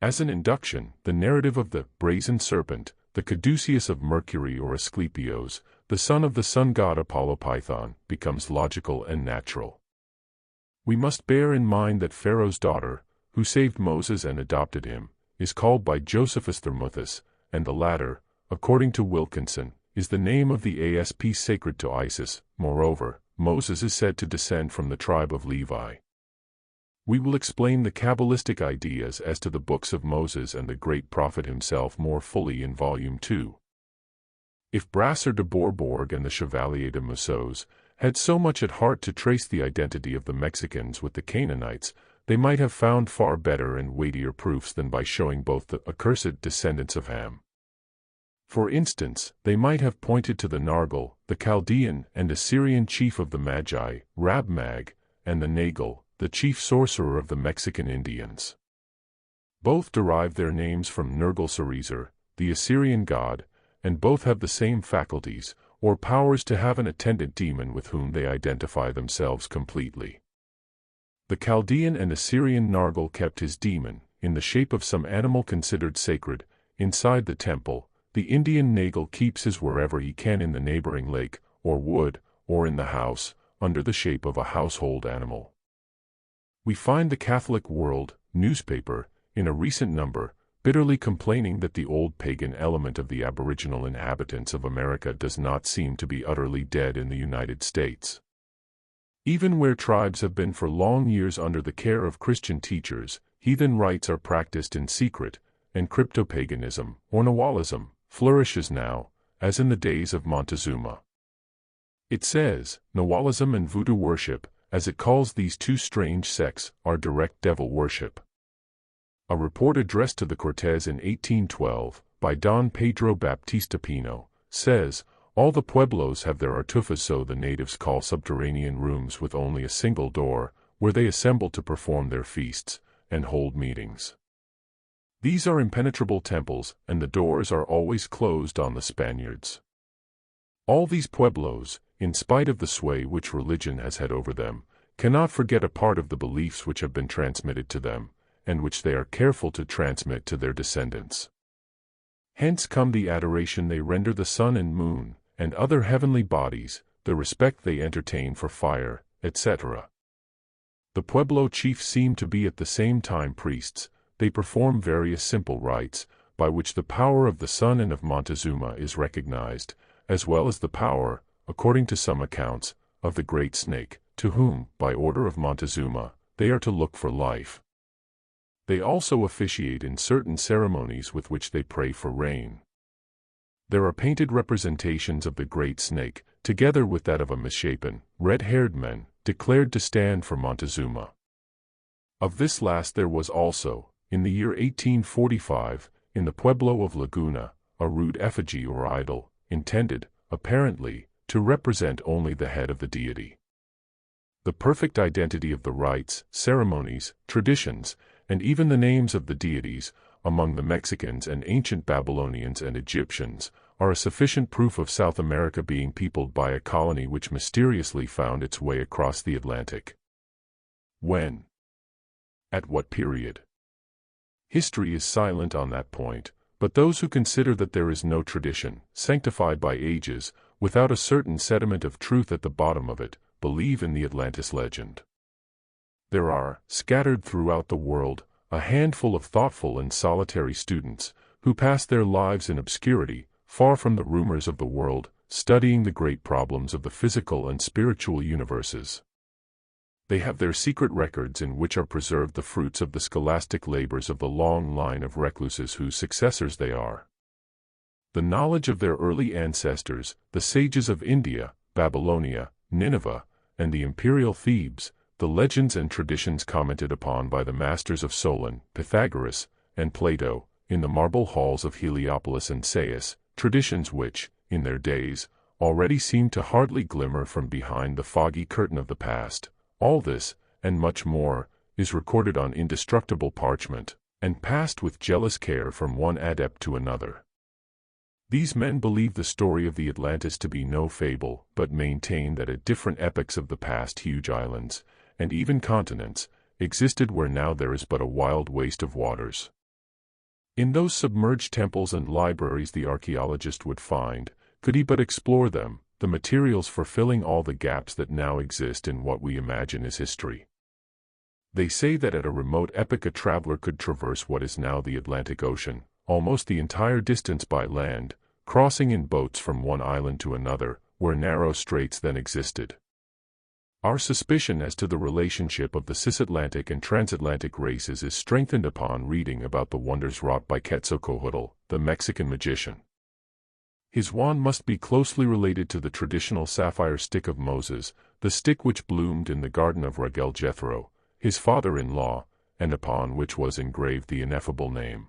Speaker 1: As an induction, the narrative of the brazen serpent, the caduceus of Mercury or Asclepios, the son of the sun god Apollo Python, becomes logical and natural. We must bear in mind that Pharaoh's daughter, who saved Moses and adopted him, is called by Josephus Thermuthis, and the latter, according to Wilkinson, is the name of the asp sacred to Isis. Moreover, Moses is said to descend from the tribe of Levi. We will explain the Kabbalistic ideas as to the books of Moses and the great prophet himself more fully in Volume 2. If Brasseur de Bourbourg and the Chevalier de Moussos had so much at heart to trace the identity of the Mexicans with the Canaanites, they might have found far better and weightier proofs than by showing both the accursed descendants of Ham. For instance, they might have pointed to the Nargal, the Chaldean and Assyrian chief of the Magi, Rab-Mag, and the Nagal, the chief sorcerer of the Mexican Indians. Both derive their names from Nergal-Sarezer, the Assyrian god, and both have the same faculties, or powers to have an attendant demon with whom they identify themselves completely. The Chaldean and Assyrian Nargal kept his demon, in the shape of some animal considered sacred, inside the temple. The Indian Nagal keeps his wherever he can in the neighboring lake, or wood, or in the house, under the shape of a household animal. We find the Catholic World newspaper, in a recent number, bitterly complaining that the old pagan element of the aboriginal inhabitants of America does not seem to be utterly dead in the United States. Even where tribes have been for long years under the care of Christian teachers, heathen rites are practiced in secret, and crypto-paganism, or Nawalism, flourishes now, as in the days of Montezuma. It says, Nawalism and voodoo worship, as it calls these two strange sects, are direct devil worship. A report addressed to the Cortes in 1812, by Don Pedro Baptista Pino, says, all the pueblos have their artufas, so the natives call subterranean rooms with only a single door, where they assemble to perform their feasts, and hold meetings. These are impenetrable temples, and the doors are always closed on the Spaniards. All these pueblos, in spite of the sway which religion has had over them, cannot forget a part of the beliefs which have been transmitted to them, and which they are careful to transmit to their descendants. Hence come the adoration they render the sun and moon, and other heavenly bodies, the respect they entertain for fire, etc. The Pueblo chiefs seem to be at the same time priests. They perform various simple rites, by which the power of the sun and of Montezuma is recognized, as well as the power, according to some accounts, of the great snake, to whom, by order of Montezuma, they are to look for life. They also officiate in certain ceremonies with which they pray for rain. There are painted representations of the great snake, together with that of a misshapen, red-haired man, declared to stand for Montezuma. Of this last there was also, in the year 1845, in the pueblo of Laguna, a rude effigy or idol, intended, apparently, to represent only the head of the deity. The perfect identity of the rites, ceremonies, traditions, and even the names of the deities, among the Mexicans and ancient Babylonians and Egyptians, are a sufficient proof of South America being peopled by a colony which mysteriously found its way across the Atlantic. When? At what period? History is silent on that point, but those who consider that there is no tradition, sanctified by ages, without a certain sediment of truth at the bottom of it, believe in the Atlantis legend. There are, scattered throughout the world, a handful of thoughtful and solitary students, who pass their lives in obscurity, far from the rumors of the world, studying the great problems of the physical and spiritual universes. They have their secret records in which are preserved the fruits of the scholastic labors of the long line of recluses whose successors they are. The knowledge of their early ancestors, the sages of India, Babylonia, Nineveh, and the imperial Thebes, the legends and traditions commented upon by the masters of Solon, Pythagoras, and Plato, in the marble halls of Heliopolis and Sais, traditions which, in their days, already seemed to hardly glimmer from behind the foggy curtain of the past. All this, and much more, is recorded on indestructible parchment, and passed with jealous care from one adept to another. These men believe the story of the Atlantis to be no fable, but maintain that at different epochs of the past huge islands, and even continents, existed where now there is but a wild waste of waters. In those submerged temples and libraries the archaeologist would find, could he but explore them, the materials for filling all the gaps that now exist in what we imagine is history. They say that at a remote epoch a traveler could traverse what is now the Atlantic Ocean, almost the entire distance by land, crossing in boats from one island to another, where narrow straits then existed. Our suspicion as to the relationship of the cisatlantic and transatlantic races is strengthened upon reading about the wonders wrought by Quetzalcoatl, the Mexican magician. His wand must be closely related to the traditional sapphire stick of Moses, the stick which bloomed in the garden of Raguel Jethro, his father-in-law, and upon which was engraved the ineffable name.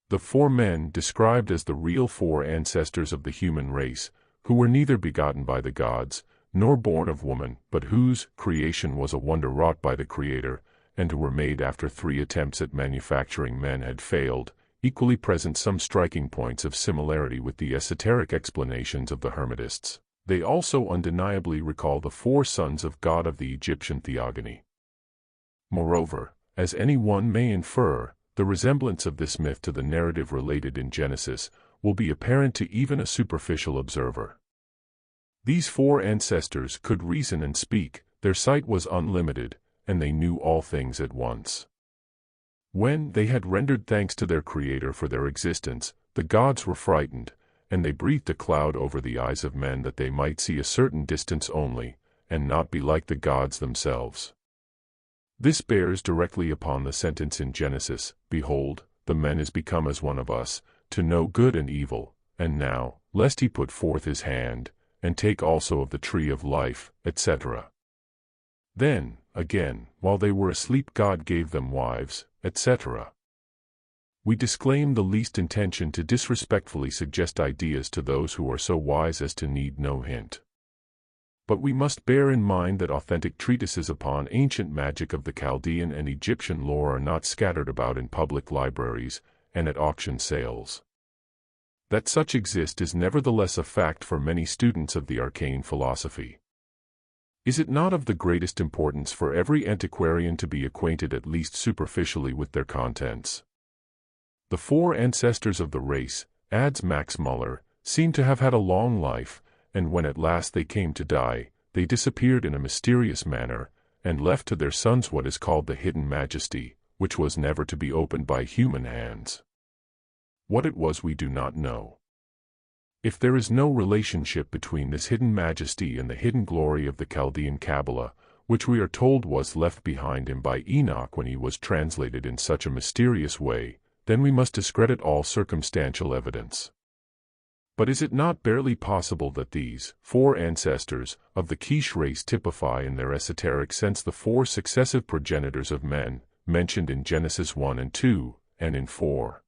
Speaker 1: The four men described as the real four ancestors of the human race, who were neither begotten by the gods, nor born of woman, but whose creation was a wonder wrought by the Creator, and who were made after 3 attempts at manufacturing men had failed, equally present some striking points of similarity with the esoteric explanations of the Hermetists. They also undeniably recall the 4 sons of God of the Egyptian theogony. Moreover, as any one may infer, the resemblance of this myth to the narrative related in Genesis will be apparent to even a superficial observer. These 4 ancestors could reason and speak, their sight was unlimited, and they knew all things at once. When they had rendered thanks to their Creator for their existence, the gods were frightened, and they breathed a cloud over the eyes of men that they might see a certain distance only, and not be like the gods themselves. This bears directly upon the sentence in Genesis, "Behold, the man is become as one of us, to know good and evil, and now, lest he put forth his hand, and take also of the tree of life," etc. Then, again, while they were asleep God gave them wives, etc. We disclaim the least intention to disrespectfully suggest ideas to those who are so wise as to need no hint. But we must bear in mind that authentic treatises upon ancient magic of the Chaldean and Egyptian lore are not scattered about in public libraries and at auction sales. That such exist is nevertheless a fact for many students of the arcane philosophy. Is it not of the greatest importance for every antiquarian to be acquainted at least superficially with their contents? The 4 ancestors of the race, adds Max Muller, seem to have had a long life, and when at last they came to die, they disappeared in a mysterious manner, and left to their sons what is called the hidden majesty, which was never to be opened by human hands. What it was we do not know. If there is no relationship between this hidden majesty and the hidden glory of the Chaldean Kabbalah, which we are told was left behind him by Enoch when he was translated in such a mysterious way, then we must discredit all circumstantial evidence. But is it not barely possible that these 4 ancestors of the Kish race typify in their esoteric sense the 4 successive progenitors of men, mentioned in Genesis 1 and 2, and in 4?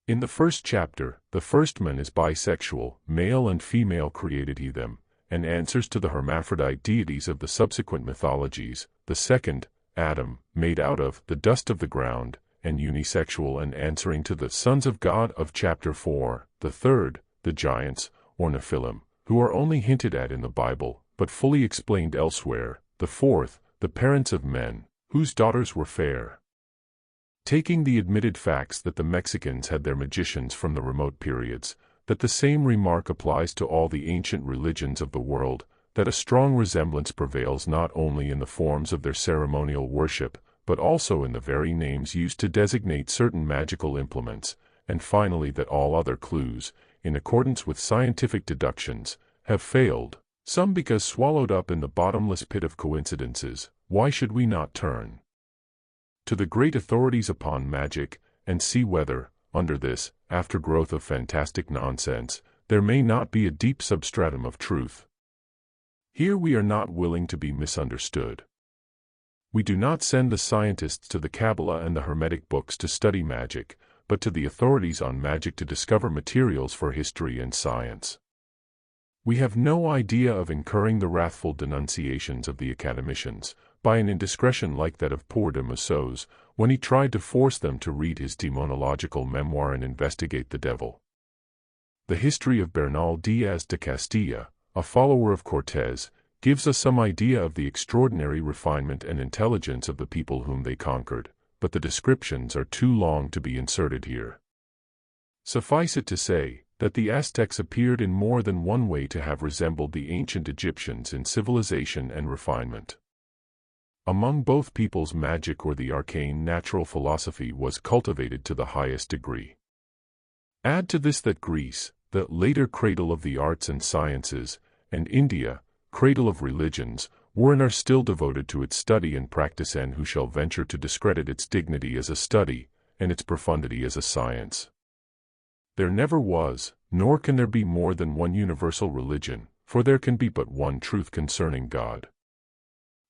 Speaker 1: In the first chapter, the first man is bisexual, male and female created he them, and answers to the hermaphrodite deities of the subsequent mythologies. The second, Adam, made out of the dust of the ground, and unisexual and answering to the sons of God of chapter 4. The third, the giants, or Nephilim, who are only hinted at in the Bible, but fully explained elsewhere. The fourth, the parents of men, whose daughters were fair. Taking the admitted facts that the Mexicans had their magicians from the remote periods, that the same remark applies to all the ancient religions of the world, that a strong resemblance prevails not only in the forms of their ceremonial worship, but also in the very names used to designate certain magical implements, and finally that all other clues, in accordance with scientific deductions, have failed, some because swallowed up in the bottomless pit of coincidences, why should we not turn to the great authorities upon magic, and see whether, under this aftergrowth of fantastic nonsense, there may not be a deep substratum of truth? Here we are not willing to be misunderstood. We do not send the scientists to the Kabbalah and the Hermetic books to study magic, but to the authorities on magic to discover materials for history and science. We have no idea of incurring the wrathful denunciations of the academicians, by an indiscretion like that of poor de Musso's, when he tried to force them to read his demonological memoir and investigate the devil. The history of Bernal Diaz de Castilla, a follower of Cortés, gives us some idea of the extraordinary refinement and intelligence of the people whom they conquered, but the descriptions are too long to be inserted here. Suffice it to say, that the Aztecs appeared in more than one way to have resembled the ancient Egyptians in civilization and refinement. Among both peoples magic or the arcane natural philosophy was cultivated to the highest degree. Add to this that Greece, the later cradle of the arts and sciences, and India, cradle of religions, were and are still devoted to its study and practice, and who shall venture to discredit its dignity as a study, and its profundity as a science? There never was, nor can there be more than one universal religion, for there can be but one truth concerning God.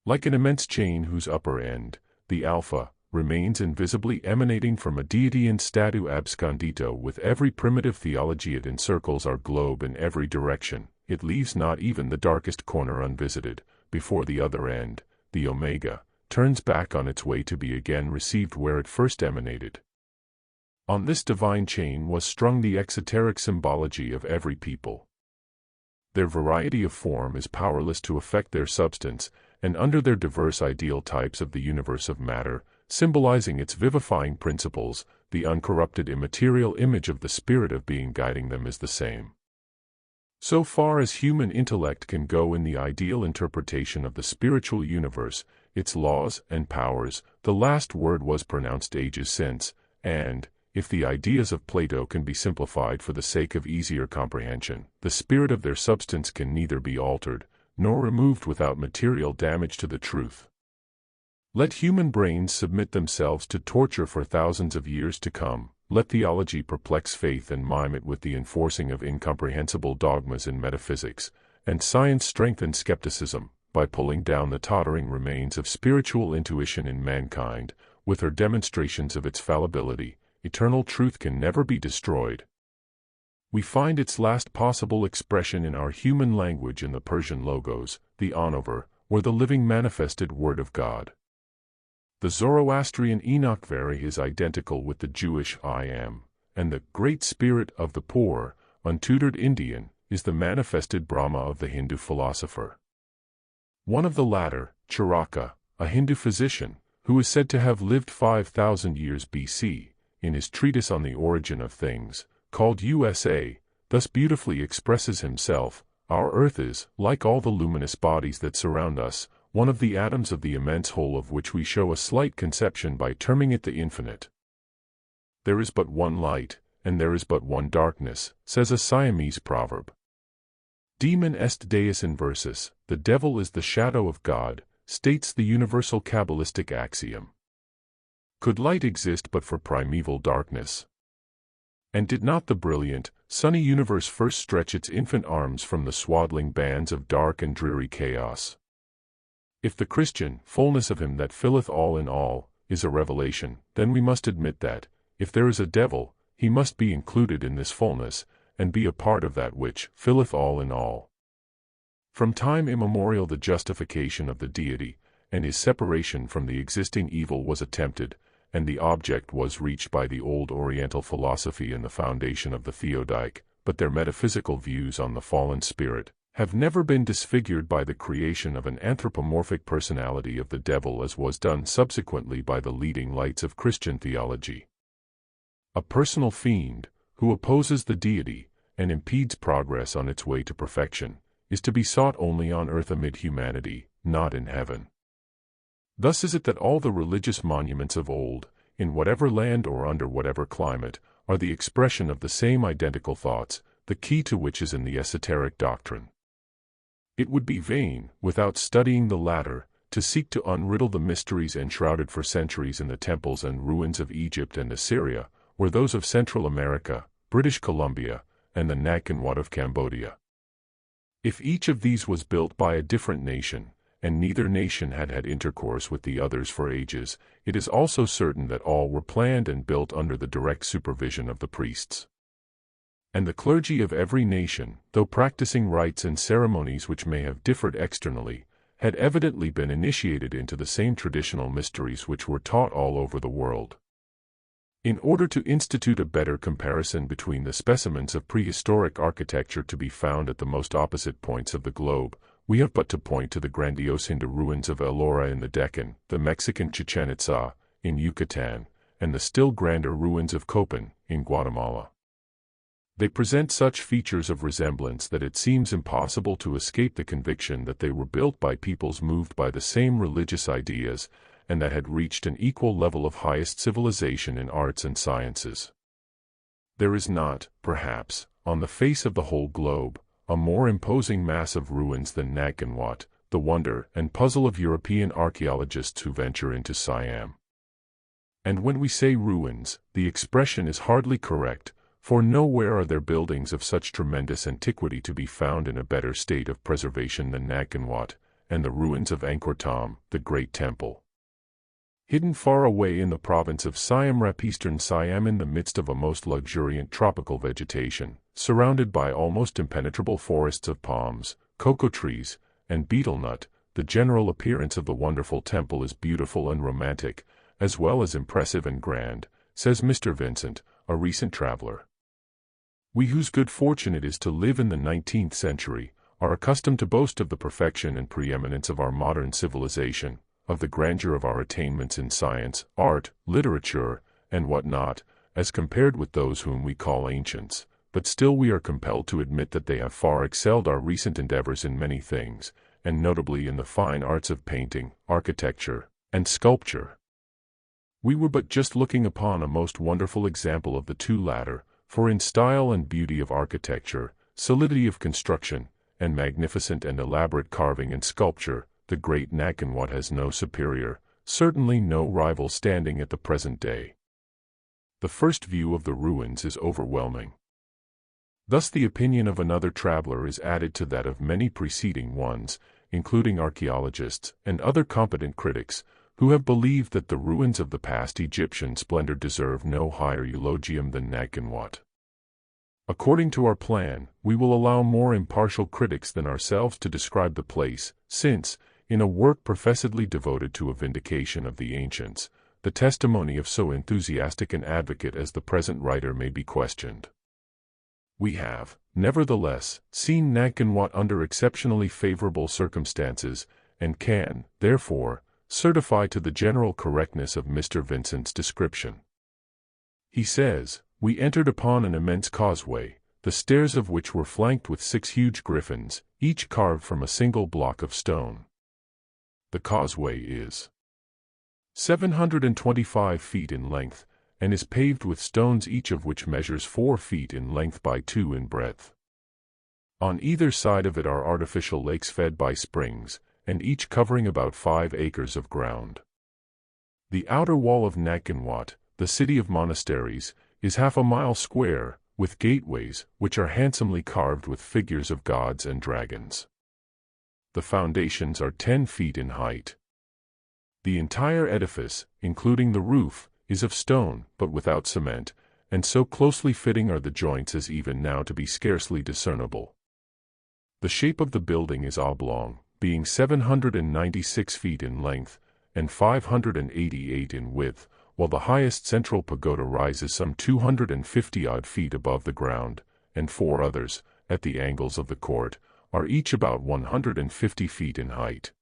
Speaker 1: Like an immense chain whose upper end, the alpha, remains invisibly emanating from a deity in statu abscondito, with every primitive theology it encircles our globe in every direction, it leaves not even the darkest corner unvisited, before the other end, the omega, turns back on its way to be again received where it first emanated. On this divine chain was strung the exoteric symbology of every people. Their variety of form is powerless to affect their substance, and under their diverse ideal types of the universe of matter, symbolizing its vivifying principles, the uncorrupted immaterial image of the spirit of being guiding them is the same. So far as human intellect can go in the ideal interpretation of the spiritual universe, its laws and powers, the last word was pronounced ages since, and, if the ideas of Plato can be simplified for the sake of easier comprehension, the spirit of their substance can neither be altered, nor removed without material damage to the truth. Let human brains submit themselves to torture for thousands of years to come, let theology perplex faith and mime it with the enforcing of incomprehensible dogmas in metaphysics, and science strengthen skepticism, by pulling down the tottering remains of spiritual intuition in mankind, with her demonstrations of its fallibility, eternal truth can never be destroyed. We find its last possible expression in our human language in the Persian logos, the Anover, or the living manifested Word of God. The Zoroastrian Enochveri is identical with the Jewish I Am, and the Great Spirit of the poor, untutored Indian, is the manifested Brahma of the Hindu philosopher. One of the latter, Charaka, a Hindu physician, who is said to have lived 5,000 years BC, in his treatise on the origin of things, called USA, thus beautifully expresses himself: our earth is, like all the luminous bodies that surround us, one of the atoms of the immense whole of which we show a slight conception by terming it the infinite. There is but one light, and there is but one darkness, says a Siamese proverb. Demon est deus inversus, the devil is the shadow of God, states the universal Kabbalistic axiom. Could light exist but for primeval darkness? And did not the brilliant, sunny universe first stretch its infant arms from the swaddling bands of dark and dreary chaos? If the Christian, fullness of him that filleth all in all, is a revelation, then we must admit that, if there is a devil, he must be included in this fullness, and be a part of that which filleth all in all. From time immemorial the justification of the deity, and his separation from the existing evil was attempted, and the object was reached by the old Oriental philosophy and the foundation of the Theodic, but their metaphysical views on the fallen spirit have never been disfigured by the creation of an anthropomorphic personality of the devil as was done subsequently by the leading lights of Christian theology. A personal fiend, who opposes the deity, and impedes progress on its way to perfection, is to be sought only on earth amid humanity, not in heaven. Thus is it that all the religious monuments of old, in whatever land or under whatever climate, are the expression of the same identical thoughts, the key to which is in the esoteric doctrine. It would be vain, without studying the latter, to seek to unriddle the mysteries enshrouded for centuries in the temples and ruins of Egypt and Assyria, or those of Central America, British Columbia, and the Nag and Wat of Cambodia. If each of these was built by a different nation, and neither nation had had intercourse with the others for ages, it is also certain that all were planned and built under the direct supervision of the priests. And the clergy of every nation, though practicing rites and ceremonies which may have differed externally, had evidently been initiated into the same traditional mysteries which were taught all over the world. In order to institute a better comparison between the specimens of prehistoric architecture to be found at the most opposite points of the globe, we have but to point to the grandiose Hindu ruins of Ellora in the Deccan, the Mexican Chichen Itza, in Yucatan, and the still grander ruins of Copan, in Guatemala. They present such features of resemblance that it seems impossible to escape the conviction that they were built by peoples moved by the same religious ideas, and that had reached an equal level of highest civilization in arts and sciences. There is not, perhaps, on the face of the whole globe, a more imposing mass of ruins than Nag and Wat, the wonder and puzzle of European archaeologists who venture into Siam. And when we say ruins, the expression is hardly correct, for nowhere are there buildings of such tremendous antiquity to be found in a better state of preservation than Nag and Wat, and the ruins of Angkor Thom, the great temple. Hidden far away in the province of Siam Reap, eastern Siam, in the midst of a most luxuriant tropical vegetation, surrounded by almost impenetrable forests of palms, cocoa trees, and betel nut, the general appearance of the wonderful temple is beautiful and romantic, as well as impressive and grand, says Mr. Vincent, a recent traveler. We whose good fortune it is to live in the 19th century, are accustomed to boast of the perfection and preeminence of our modern civilization, of the grandeur of our attainments in science, art, literature, and what not, as compared with those whom we call ancients, but still we are compelled to admit that they have far excelled our recent endeavors in many things, and notably in the fine arts of painting, architecture, and sculpture. We were but just looking upon a most wonderful example of the two latter, for in style and beauty of architecture, solidity of construction, and magnificent and elaborate carving and sculpture, the great Nag and Wat has no superior, certainly no rival standing at the present day. The first view of the ruins is overwhelming. Thus the opinion of another traveler is added to that of many preceding ones, including archaeologists and other competent critics, who have believed that the ruins of the past Egyptian splendor deserve no higher eulogium than Nag and Wat. According to our plan, we will allow more impartial critics than ourselves to describe the place, since, in a work professedly devoted to a vindication of the ancients, the testimony of so enthusiastic an advocate as the present writer may be questioned. We have, nevertheless, seen Nag and Wat under exceptionally favorable circumstances, and can, therefore, certify to the general correctness of Mr. Vincent's description. He says, "We entered upon an immense causeway, the stairs of which were flanked with 6 huge griffins, each carved from a single block of stone. The causeway is 725 feet in length, and is paved with stones, each of which measures 4 feet in length by 2 in breadth. On either side of it are artificial lakes fed by springs, and each covering about 5 acres of ground. The outer wall of Nag and Wat, the city of monasteries, is half a mile square, with gateways, which are handsomely carved with figures of gods and dragons. The foundations are 10 feet in height. The entire edifice, including the roof, is of stone, but without cement, and so closely fitting are the joints as even now to be scarcely discernible. The shape of the building is oblong, being 796 feet in length, and 588 in width, while the highest central pagoda rises some 250-odd feet above the ground, and 4 others, at the angles of the court, are each about 150 feet in height.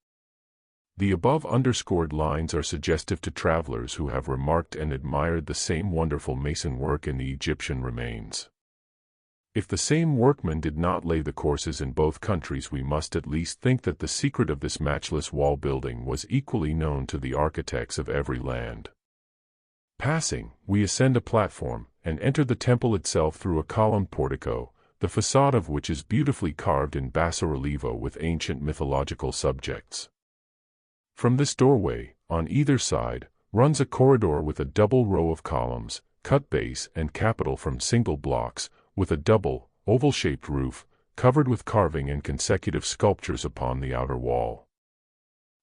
Speaker 1: The above underscored lines are suggestive to travelers who have remarked and admired the same wonderful mason work in the Egyptian remains. If the same workmen did not lay the courses in both countries, we must at least think that the secret of this matchless wall building was equally known to the architects of every land. Passing, we ascend a platform, and enter the temple itself through a columned portico, the facade of which is beautifully carved in basso-relievo with ancient mythological subjects. From this doorway, on either side, runs a corridor with a double row of columns, cut base and capital from single blocks, with a double, oval-shaped roof, covered with carving and consecutive sculptures upon the outer wall.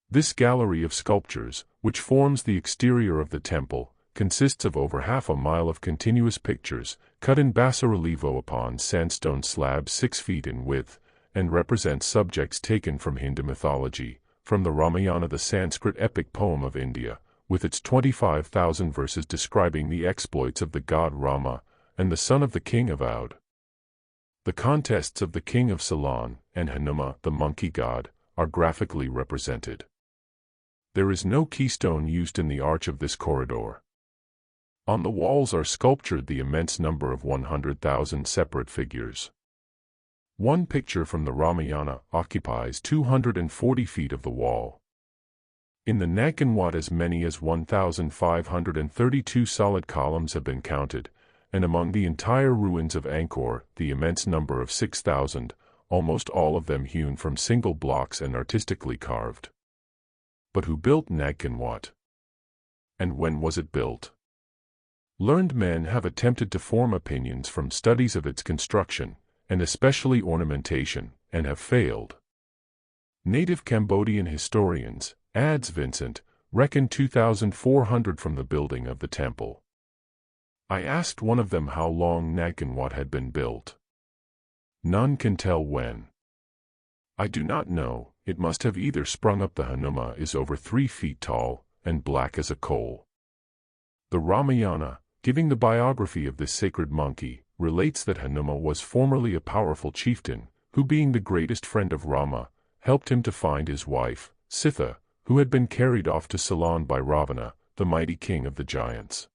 Speaker 1: This gallery of sculptures, which forms the exterior of the temple, consists of over half a mile of continuous pictures, cut in basso-relievo upon sandstone slabs 6 feet in width, and represent subjects taken from Hindu mythology, from the Ramayana, the Sanskrit epic poem of India, with its 25,000 verses describing the exploits of the god Rama, and the son of the king of Oud. The contests of the king of Ceylon, and Hanuma, the monkey god, are graphically represented. There is no keystone used in the arch of this corridor. On the walls are sculptured the immense number of 100,000 separate figures. One picture from the Ramayana occupies 240 feet of the wall. In the Nagkanwat as many as 1,532 solid columns have been counted, and among the entire ruins of Angkor, the immense number of 6,000, almost all of them hewn from single blocks and artistically carved. But who built Nagkanwat? And when was it built? Learned men have attempted to form opinions from studies of its construction, and especially ornamentation, and have failed. Native Cambodian historians, adds Vincent, reckon 2,400 from the building of the temple. I asked one of them how long Nagkanwat had been built. None can tell when. I do not know, it must have either sprung up. The Hanuma is over 3 feet tall, and black as a coal. The Ramayana, giving the biography of this sacred monkey, relates that Hanuma was formerly a powerful chieftain, who being the greatest friend of Rama, helped him to find his wife, Sitha, who had been carried off to Ceylon by Ravana, the mighty king of the giants.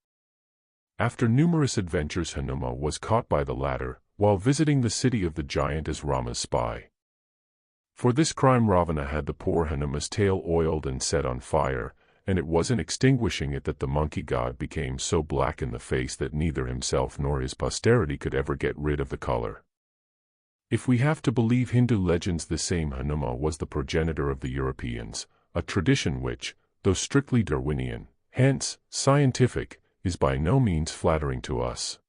Speaker 1: After numerous adventures, Hanuma was caught by the latter, while visiting the city of the giant as Rama's spy. For this crime Ravana had the poor Hanuma's tail oiled and set on fire, and it was in extinguishing it that the monkey god became so black in the face that neither himself nor his posterity could ever get rid of the color. If we have to believe Hindu legends, the same Hanuma was the progenitor of the Europeans, a tradition which, though strictly Darwinian, hence scientific, is by no means flattering to us.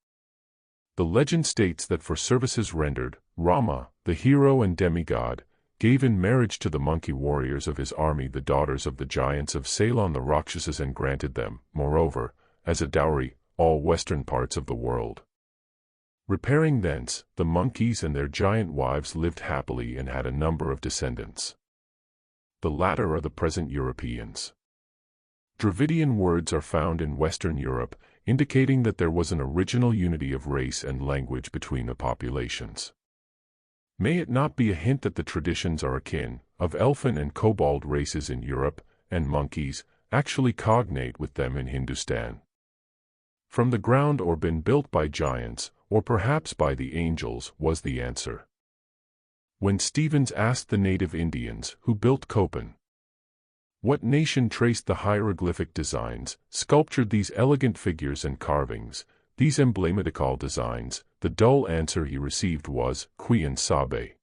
Speaker 1: The legend states that for services rendered, Rama, the hero and demigod, gave in marriage to the monkey warriors of his army the daughters of the giants of Ceylon, the Rakshasas, and granted them, moreover, as a dowry, all western parts of the world. Repairing thence, the monkeys and their giant wives lived happily and had a number of descendants. The latter are the present Europeans. Dravidian words are found in Western Europe, indicating that there was an original unity of race and language between the populations. May it not be a hint that the traditions are akin, of elfin and kobold races in Europe, and monkeys, actually cognate with them in Hindustan? From the ground, or been built by giants, or perhaps by the angels, was the answer. When Stevens asked the native Indians who built Copan, what nation traced the hieroglyphic designs, sculptured these elegant figures and carvings, these emblematical designs, the dull answer he received was, Quien sabe?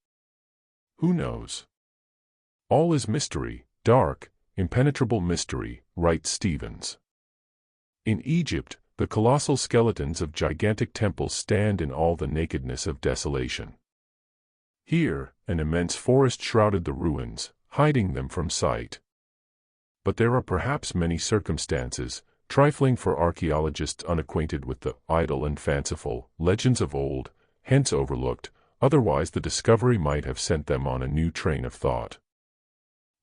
Speaker 1: Who knows? All is mystery, dark, impenetrable mystery, writes Stevens. In Egypt, the colossal skeletons of gigantic temples stand in all the nakedness of desolation. Here, an immense forest shrouded the ruins, hiding them from sight. But there are perhaps many circumstances, trifling for archaeologists unacquainted with the idle and fanciful legends of old, hence overlooked, otherwise the discovery might have sent them on a new train of thought.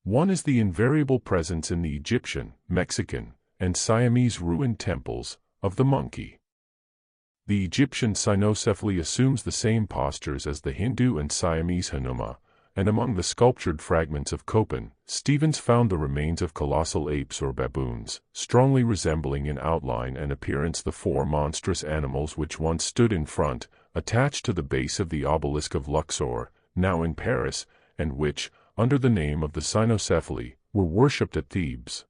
Speaker 1: One is the invariable presence in the Egyptian, Mexican, and Siamese ruined temples, of the monkey. The Egyptian cynocephaly assumes the same postures as the Hindu and Siamese Hanuma, and among the sculptured fragments of Köppen, Stevens found the remains of colossal apes or baboons, strongly resembling in outline and appearance the four monstrous animals which once stood in front, attached to the base of the obelisk of Luxor, now in Paris, and which, under the name of the cynocephaly, were worshipped at Thebes.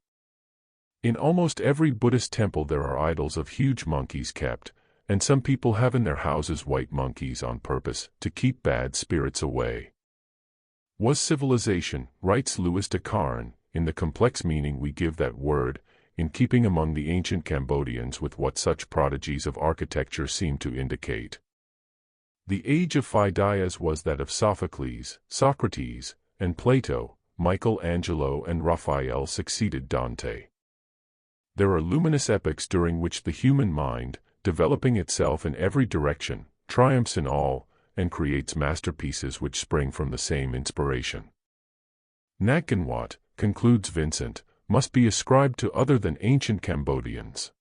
Speaker 1: In almost every Buddhist temple there are idols of huge monkeys kept, and some people have in their houses white monkeys on purpose to keep bad spirits away. Was civilization, writes Louis de Carne, in the complex meaning we give that word, in keeping among the ancient Cambodians with what such prodigies of architecture seem to indicate? The age of Phidias was that of Sophocles, Socrates, and Plato. Michelangelo and Raphael succeeded Dante. There are luminous epochs during which the human mind, developing itself in every direction, triumphs in all, and creates masterpieces which spring from the same inspiration. Nat Wat, concludes Vincent, must be ascribed to other than ancient Cambodians.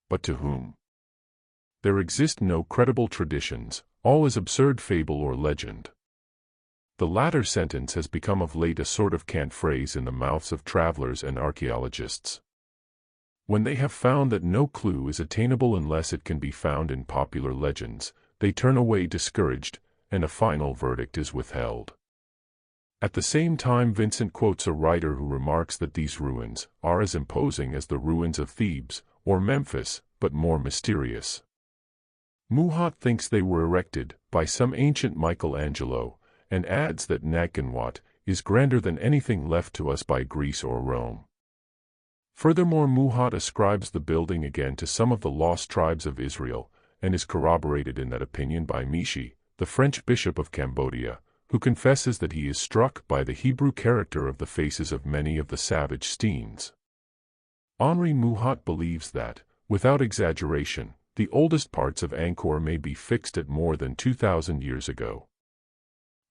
Speaker 1: But to whom? There exist no credible traditions, all is absurd fable or legend. The latter sentence has become of late a sort of cant phrase in the mouths of travelers and archaeologists. When they have found that no clue is attainable unless it can be found in popular legends, they turn away discouraged, and a final verdict is withheld. At the same time Vincent quotes a writer who remarks that these ruins are as imposing as the ruins of Thebes or Memphis, but more mysterious. Muhat thinks they were erected by some ancient Michelangelo, and adds that Nat Wat is grander than anything left to us by Greece or Rome. Furthermore, Muhat ascribes the building again to some of the lost tribes of Israel, and is corroborated in that opinion by Michi, the French bishop of Cambodia, who confesses that he is struck by the Hebrew character of the faces of many of the savage Steens. Henri Muhat believes that, without exaggeration, the oldest parts of Angkor may be fixed at more than 2,000 years ago.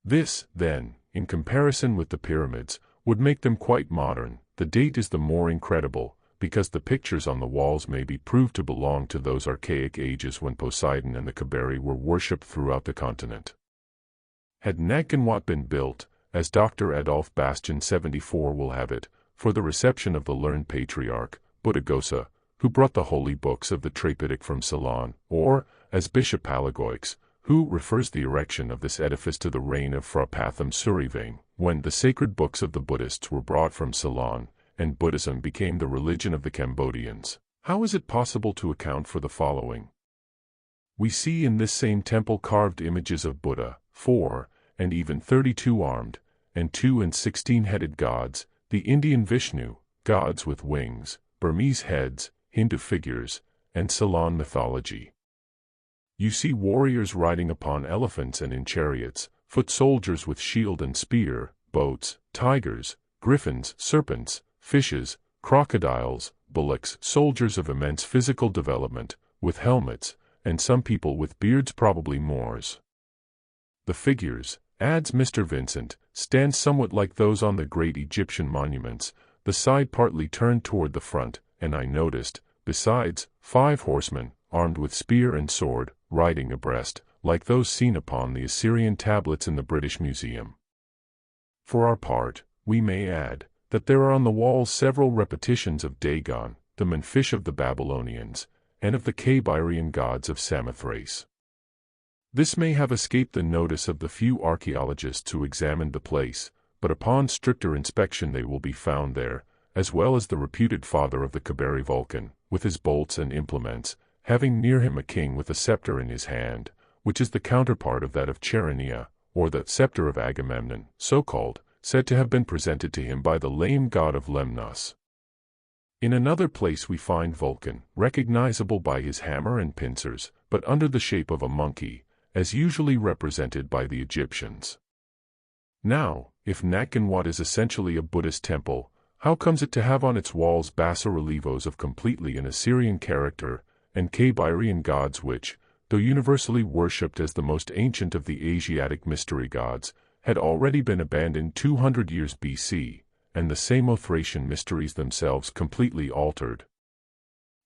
Speaker 1: This, then, in comparison with the pyramids, would make them quite modern. The date is the more incredible, because the pictures on the walls may be proved to belong to those archaic ages when Poseidon and the Kabari were worshipped throughout the continent. Had Nat Wat been built, as Dr. Adolphe Bastien 74 will have it, for the reception of the learned patriarch, Buddhaghosa, who brought the holy books of the Tripitych from Ceylon, or, as Bishop Palagoix, who refers the erection of this edifice to the reign of Phra Pathom Surivang, when the sacred books of the Buddhists were brought from Ceylon, and Buddhism became the religion of the Cambodians, how is it possible to account for the following? We see in this same temple carved images of Buddha, 4, and even 32-armed, and 2 and 16-headed gods, the Indian Vishnu, gods with wings, Burmese heads, Hindu figures, and Ceylon mythology. You see warriors riding upon elephants and in chariots, foot soldiers with shield and spear, boats, tigers, griffins, serpents, fishes, crocodiles, bullocks, soldiers of immense physical development, with helmets, and some people with beards, probably Moors. The figures, adds Mr. Vincent, stand somewhat like those on the great Egyptian monuments, the side partly turned toward the front, and I noticed, besides, 5 horsemen, armed with spear and sword, riding abreast, like those seen upon the Assyrian tablets in the British Museum. For our part, we may add, that there are on the walls several repetitions of Dagon, the man-fish of the Babylonians, and of the Kabirian gods of Samothrace. This may have escaped the notice of the few archaeologists who examined the place, but upon stricter inspection they will be found there, as well as the reputed father of the Kabari Vulcan, with his bolts and implements, having near him a king with a scepter in his hand, which is the counterpart of that of Cheronia, or the scepter of Agamemnon, so called, said to have been presented to him by the lame god of Lemnos. In another place we find Vulcan, recognizable by his hammer and pincers, but under the shape of a monkey, as usually represented by the Egyptians. Now, if Nat Wat is essentially a Buddhist temple, how comes it to have on its walls bas-relievos of completely an Assyrian character, and Kabirian gods which, though universally worshipped as the most ancient of the Asiatic mystery gods, had already been abandoned 200 years BC, and the Samothracian mysteries themselves completely altered?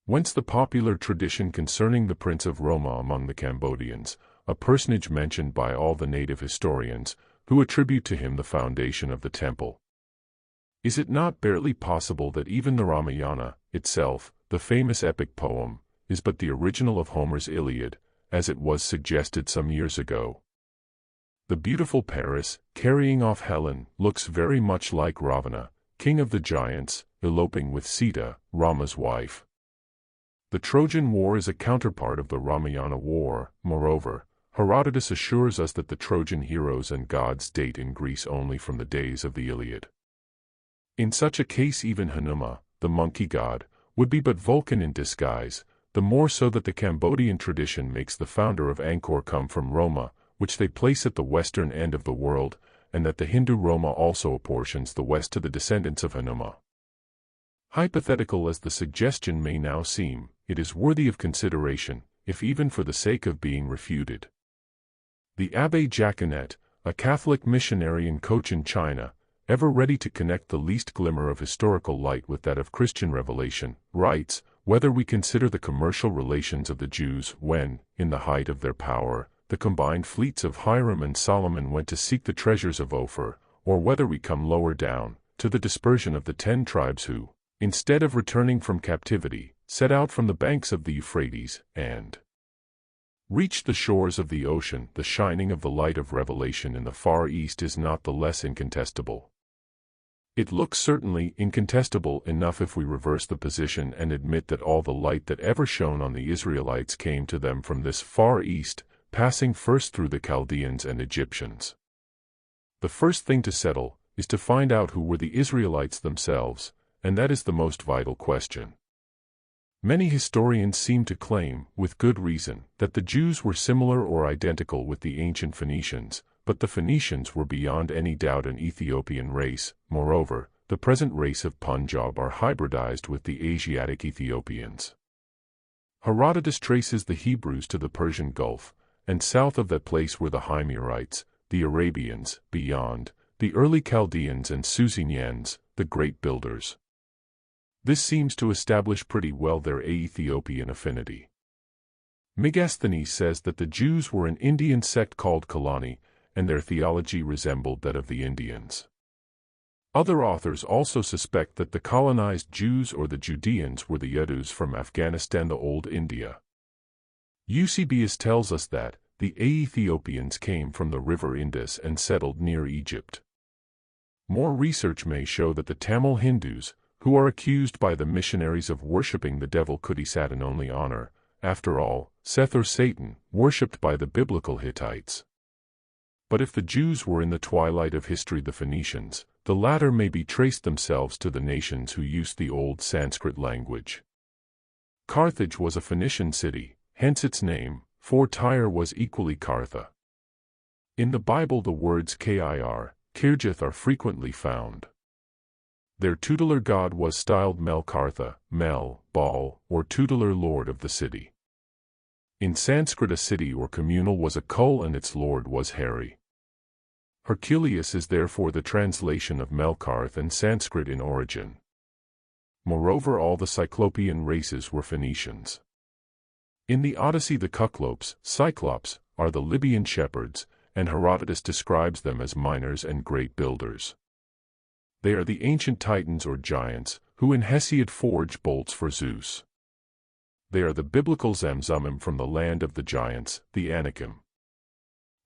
Speaker 1: Whence the popular tradition concerning the Prince of Roma among the Cambodians, a personage mentioned by all the native historians, who attribute to him the foundation of the temple. Is it not barely possible that even the Ramayana itself, the famous epic poem, is but the original of Homer's Iliad, as it was suggested some years ago? The beautiful Paris, carrying off Helen, looks very much like Ravana, king of the giants, eloping with Sita, Rama's wife. The Trojan War is a counterpart of the Ramayana War. Moreover, Herodotus assures us that the Trojan heroes and gods date in Greece only from the days of the Iliad. In such a case even Hanuma, the monkey god, would be but Vulcan in disguise, the more so that the Cambodian tradition makes the founder of Angkor come from Roma, which they place at the western end of the world, and that the Hindu Roma also apportions the west to the descendants of Hanuma. Hypothetical as the suggestion may now seem, it is worthy of consideration, if even for the sake of being refuted. The Abbé Jaconet, a Catholic missionary in Cochin, China, ever ready to connect the least glimmer of historical light with that of Christian revelation, writes, whether we consider the commercial relations of the Jews when, in the height of their power, the combined fleets of Hiram and Solomon went to seek the treasures of Ophir, or whether we come lower down, to the dispersion of the 10 tribes who, instead of returning from captivity, set out from the banks of the Euphrates, and reached the shores of the ocean, the shining of the light of revelation in the Far East is not the less incontestable. It looks certainly incontestable enough if we reverse the position and admit that all the light that ever shone on the Israelites came to them from this Far East, passing first through the Chaldeans and Egyptians. The first thing to settle is to find out who were the Israelites themselves, and that is the most vital question. Many historians seem to claim, with good reason, that the Jews were similar or identical with the ancient Phoenicians, but the Phoenicians were beyond any doubt an Ethiopian race. Moreover, the present race of Punjab are hybridized with the Asiatic Ethiopians. Herodotus traces the Hebrews to the Persian Gulf, and south of that place were the Himyarites, the Arabians, beyond, the early Chaldeans and Susanians, the great builders. This seems to establish pretty well their Ethiopian affinity. Megasthenes says that the Jews were an Indian sect called Kalani, and their theology resembled that of the Indians. Other authors also suspect that the colonized Jews or the Judeans were the Yadus from Afghanistan, the old India. Eusebius tells us that the Ethiopians came from the river Indus and settled near Egypt. More research may show that the Tamil Hindus, who are accused by the missionaries of worshipping the devil, could he sat in only honor, after all, Seth or Satan, worshipped by the biblical Hittites. But if the Jews were in the twilight of history the Phoenicians, the latter may be traced themselves to the nations who used the old Sanskrit language. Carthage was a Phoenician city, hence its name, for Tyre was equally Kartha. In the Bible the words Kir, Kirjath are frequently found. Their tutelar god was styled Mel-Kartha, Mel, Baal, or tutelar lord of the city. In Sanskrit a city or communal was a kul and its lord was Hari. Herculeus is therefore the translation of Melkarth and Sanskrit in origin. Moreover, all the Cyclopean races were Phoenicians. In the Odyssey the Cyclopes, Cyclops, are the Libyan shepherds, and Herodotus describes them as miners and great builders. They are the ancient Titans or giants, who in Hesiod forge bolts for Zeus. They are the biblical Zamzumim from the land of the giants, the Anakim.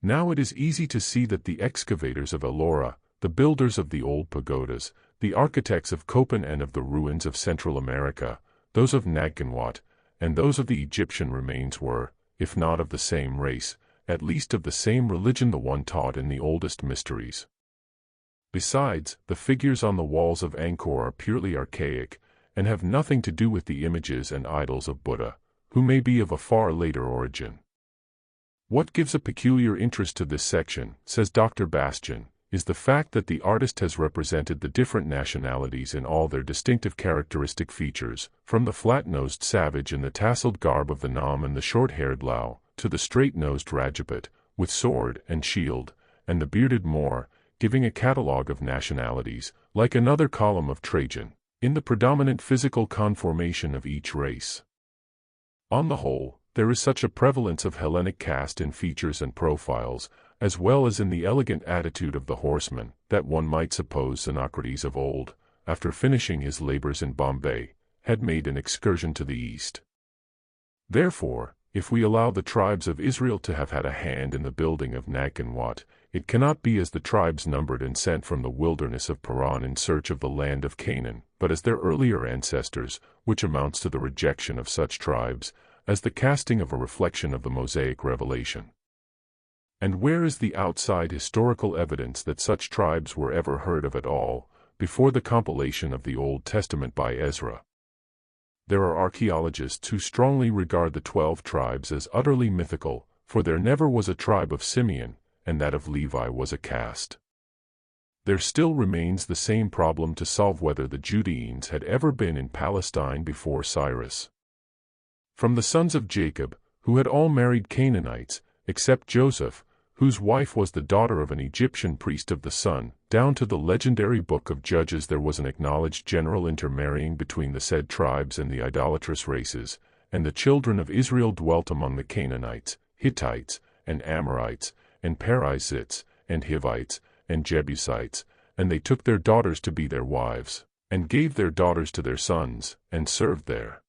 Speaker 1: Now it is easy to see that the excavators of Ellora, the builders of the old pagodas, the architects of Copan and of the ruins of Central America, those of Nagkanwat, and those of the Egyptian remains were, if not of the same race, at least of the same religion, the one taught in the oldest mysteries. Besides, the figures on the walls of Angkor are purely archaic, and have nothing to do with the images and idols of Buddha, who may be of a far later origin. What gives a peculiar interest to this section, says Dr. Bastian, is the fact that the artist has represented the different nationalities in all their distinctive characteristic features, from the flat-nosed savage in the tasseled garb of the Nam and the short-haired Lao, to the straight-nosed Rajaput, with sword and shield, and the bearded Moor, giving a catalogue of nationalities, like another column of Trajan, in the predominant physical conformation of each race. On the whole, there is such a prevalence of Hellenic caste in features and profiles, as well as in the elegant attitude of the horseman, that one might suppose Xenocrates of old, after finishing his labors in Bombay, had made an excursion to the east. Therefore, if we allow the tribes of Israel to have had a hand in the building of Nag and Wat, it cannot be as the tribes numbered and sent from the wilderness of Paran in search of the land of Canaan, but as their earlier ancestors, which amounts to the rejection of such tribes, as the casting of a reflection of the Mosaic revelation. And where is the outside historical evidence that such tribes were ever heard of at all, before the compilation of the Old Testament by Ezra? There are archaeologists who strongly regard the 12 tribes as utterly mythical, for there never was a tribe of Simeon, and that of Levi was a caste. There still remains the same problem to solve whether the Judeans had ever been in Palestine before Cyrus. From the sons of Jacob, who had all married Canaanites, except Joseph, whose wife was the daughter of an Egyptian priest of the sun, down to the legendary book of Judges, there was an acknowledged general intermarrying between the said tribes and the idolatrous races, and the children of Israel dwelt among the Canaanites, Hittites, and Amorites, and Perizzites, and Hivites, and Jebusites, and they took their daughters to be their wives, and gave their daughters to their sons, and served their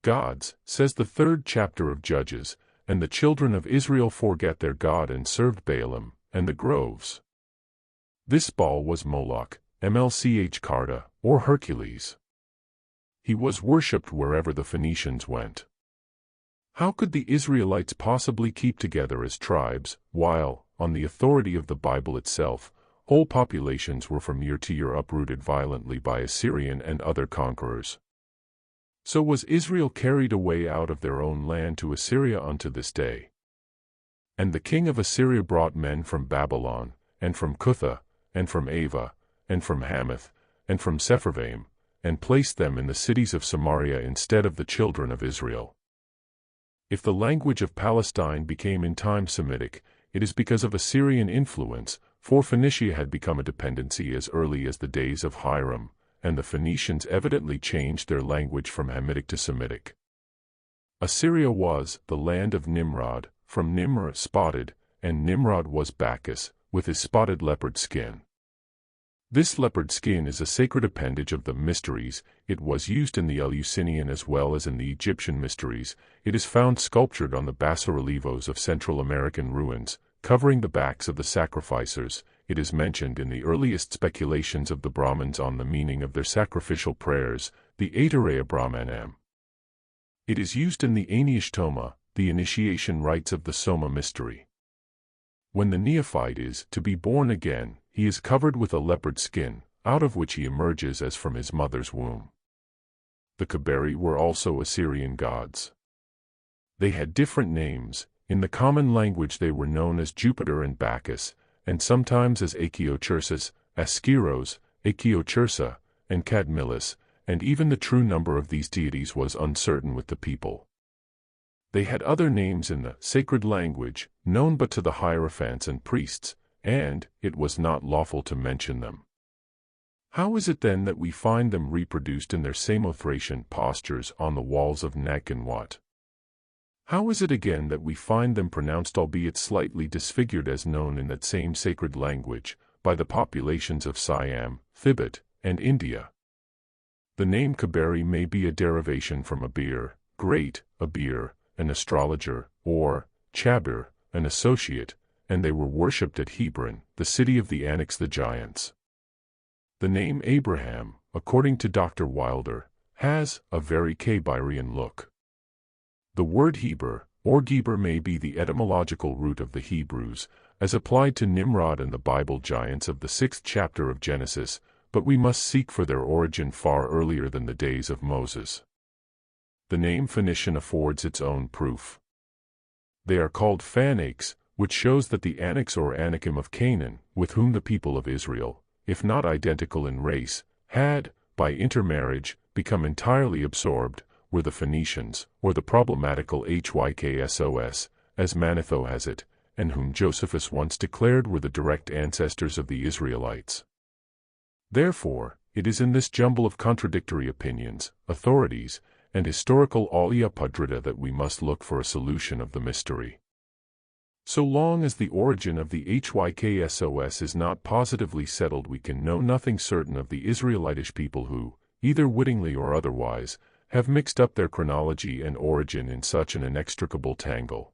Speaker 1: gods, says the 3rd chapter of Judges, and the children of Israel forgat their God and served Baalim, and the groves. This Baal was Moloch, Mlch Carta, or Hercules. He was worshipped wherever the Phoenicians went. How could the Israelites possibly keep together as tribes, while, on the authority of the Bible itself, whole populations were from year to year uprooted violently by Assyrian and other conquerors? So was Israel carried away out of their own land to Assyria unto this day. And the king of Assyria brought men from Babylon, and from Cutha, and from Ava, and from Hamath, and from Sepharvaim, and placed them in the cities of Samaria instead of the children of Israel. If the language of Palestine became in time Semitic, it is because of Assyrian influence, for Phoenicia had become a dependency as early as the days of Hiram, and the Phoenicians evidently changed their language from Hamitic to Semitic. Assyria was the land of Nimrod, from Nimr spotted, and Nimrod was Bacchus, with his spotted leopard skin. This leopard skin is a sacred appendage of the mysteries. It was used in the Eleusinian as well as in the Egyptian mysteries. It is found sculptured on the bas-relievos of Central American ruins, covering the backs of the sacrificers. It is mentioned in the earliest speculations of the Brahmins on the meaning of their sacrificial prayers, the Aitareya Brahmanam. It is used in the Anishtoma, the initiation rites of the Soma mystery. When the neophyte is to be born again, he is covered with a leopard skin, out of which he emerges as from his mother's womb. The Kaberi were also Assyrian gods. They had different names. In the common language they were known as Jupiter and Bacchus, and sometimes as Achiochersus, Askyros, Achiochersa, and Cadmilus, and even the true number of these deities was uncertain with the people. They had other names in the sacred language, known but to the hierophants and priests, and it was not lawful to mention them. How is it then that we find them reproduced in their Samothracian postures on the walls of Nag and Wat? How is it again that we find them pronounced, albeit slightly disfigured, as known in that same sacred language, by the populations of Siam, Thibet, and India? The name Kaberi may be a derivation from Abir, great, Abir, an astrologer, or Chabir, an associate, and they were worshipped at Hebron, the city of the Anax the giants. The name Abraham, according to Dr. Wilder, has a very Kabirian look. The word Heber, or Geber, may be the etymological root of the Hebrews, as applied to Nimrod and the Bible giants of the 6th chapter of Genesis, but we must seek for their origin far earlier than the days of Moses. The name Phoenician affords its own proof. They are called Phanakes, which shows that the Anax or Anakim of Canaan, with whom the people of Israel, if not identical in race, had, by intermarriage, become entirely absorbed, were the Phoenicians, or the problematical Hyksos, as Manetho has it, and whom Josephus once declared were the direct ancestors of the Israelites. Therefore, it is in this jumble of contradictory opinions, authorities, and historical alia pudrita that we must look for a solution of the mystery. So long as the origin of the HYKSOS is not positively settled, we can know nothing certain of the Israelitish people who, either wittingly or otherwise, have mixed up their chronology and origin in such an inextricable tangle.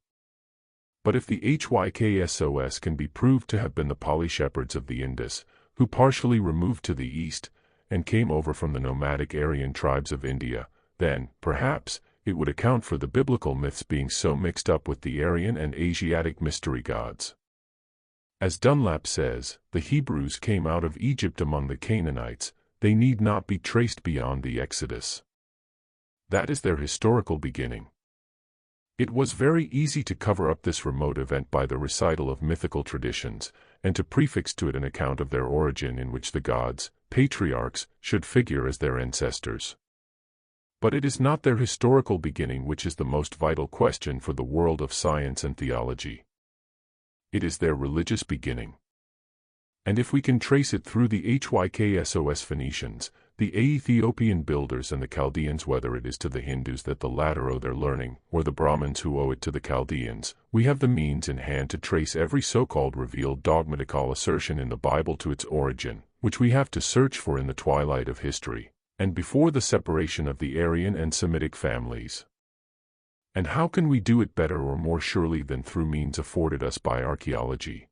Speaker 1: But if the HYKSOS can be proved to have been the Pali shepherds of the Indus, who partially removed to the east, and came over from the nomadic Aryan tribes of India, then, perhaps, it would account for the biblical myths being so mixed up with the Aryan and Asiatic mystery gods. As Dunlap says, the Hebrews came out of Egypt among the Canaanites, they need not be traced beyond the Exodus. That is their historical beginning. It was very easy to cover up this remote event by the recital of mythical traditions, and to prefix to it an account of their origin in which the gods, patriarchs, should figure as their ancestors. But it is not their historical beginning which is the most vital question for the world of science and theology. It is their religious beginning. And if we can trace it through the HYKSOS Phoenicians, the Ethiopian builders and the Chaldeans, whether it is to the Hindus that the latter owe their learning, or the Brahmins who owe it to the Chaldeans, we have the means in hand to trace every so-called revealed dogmatical assertion in the Bible to its origin, which we have to search for in the twilight of history, and before the separation of the Aryan and Semitic families. And how can we do it better or more surely than through means afforded us by archaeology?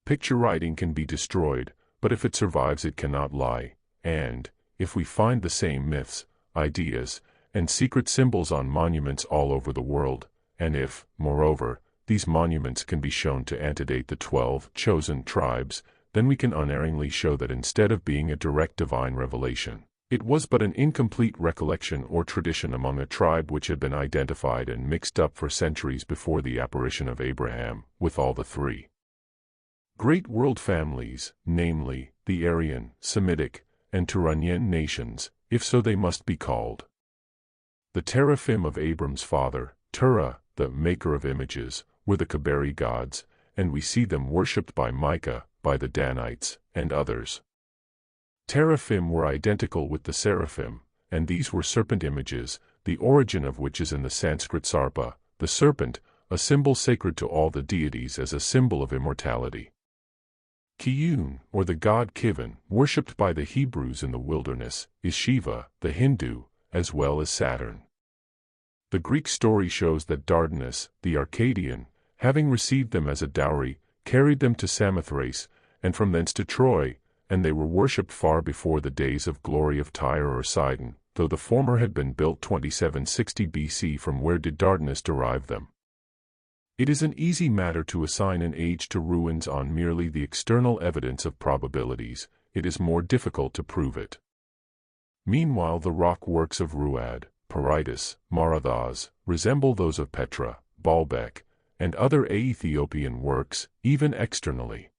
Speaker 1: Picture writing can be destroyed, but if it survives it cannot lie, and, if we find the same myths, ideas, and secret symbols on monuments all over the world, and if, moreover, these monuments can be shown to antedate the 12 chosen tribes, then we can unerringly show that instead of being a direct divine revelation, it was but an incomplete recollection or tradition among a tribe which had been identified and mixed up for centuries before the apparition of Abraham, with all the three great world families, namely, the Aryan, Semitic, and Turanian nations, if so they must be called. The teraphim of Abram's father, Terah, the maker of images, were the Kabari gods, and we see them worshipped by Micah, by the Danites, and others. Teraphim were identical with the seraphim, and these were serpent images, the origin of which is in the Sanskrit sarpa, the serpent, a symbol sacred to all the deities as a symbol of immortality. Kiyun, or the god Kivan, worshipped by the Hebrews in the wilderness, is Shiva, the Hindu, as well as Saturn. The Greek story shows that Dardanus, the Arcadian, having received them as a dowry, carried them to Samothrace, and from thence to Troy, and they were worshipped far before the days of glory of Tyre or Sidon, though the former had been built 2760 BC. From where did Dardanus derive them? It is an easy matter to assign an age to ruins on merely the external evidence of probabilities, it is more difficult to prove it. Meanwhile the rock works of Ruad, Paritas, Marathas, resemble those of Petra, Baalbek, and other Ethiopian works, even externally.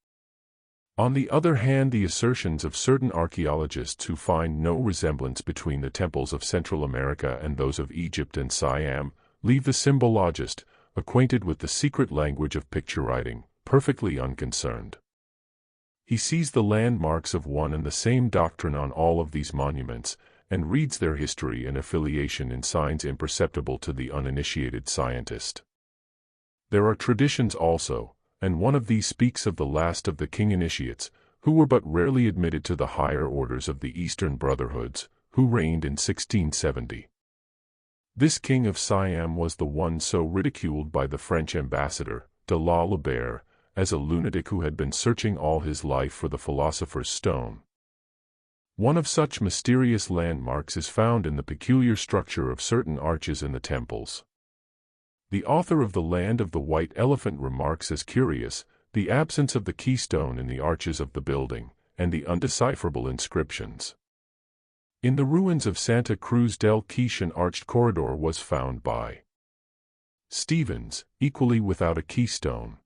Speaker 1: On the other hand, the assertions of certain archaeologists who find no resemblance between the temples of Central America and those of Egypt and Siam, leave the symbologist, acquainted with the secret language of picture writing, perfectly unconcerned. He sees the landmarks of one and the same doctrine on all of these monuments, and reads their history and affiliation in signs imperceptible to the uninitiated scientist. There are traditions also, and one of these speaks of the last of the king initiates, who were but rarely admitted to the higher orders of the Eastern Brotherhoods, who reigned in 1670. This king of Siam was the one so ridiculed by the French ambassador, de la Lebert, as a lunatic who had been searching all his life for the philosopher's stone. One of such mysterious landmarks is found in the peculiar structure of certain arches in the temples. The author of The Land of the White Elephant remarks as curious, the absence of the keystone in the arches of the building, and the undecipherable inscriptions. In the ruins of Santa Cruz del Quiche an arched corridor was found by Stevens, equally without a keystone.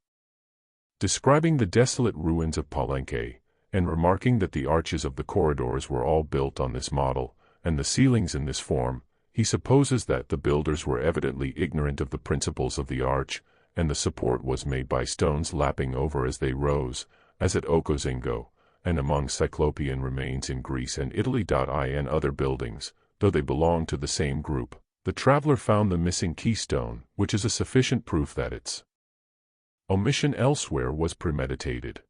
Speaker 1: Describing the desolate ruins of Palenque, and remarking that the arches of the corridors were all built on this model, and the ceilings in this form, he supposes that the builders were evidently ignorant of the principles of the arch, and the support was made by stones lapping over as they rose, as at Ocosingo, and among Cyclopean remains in Greece and Italy. In other buildings, though they belong to the same group. The traveler found the missing keystone, which is a sufficient proof that its omission elsewhere was premeditated.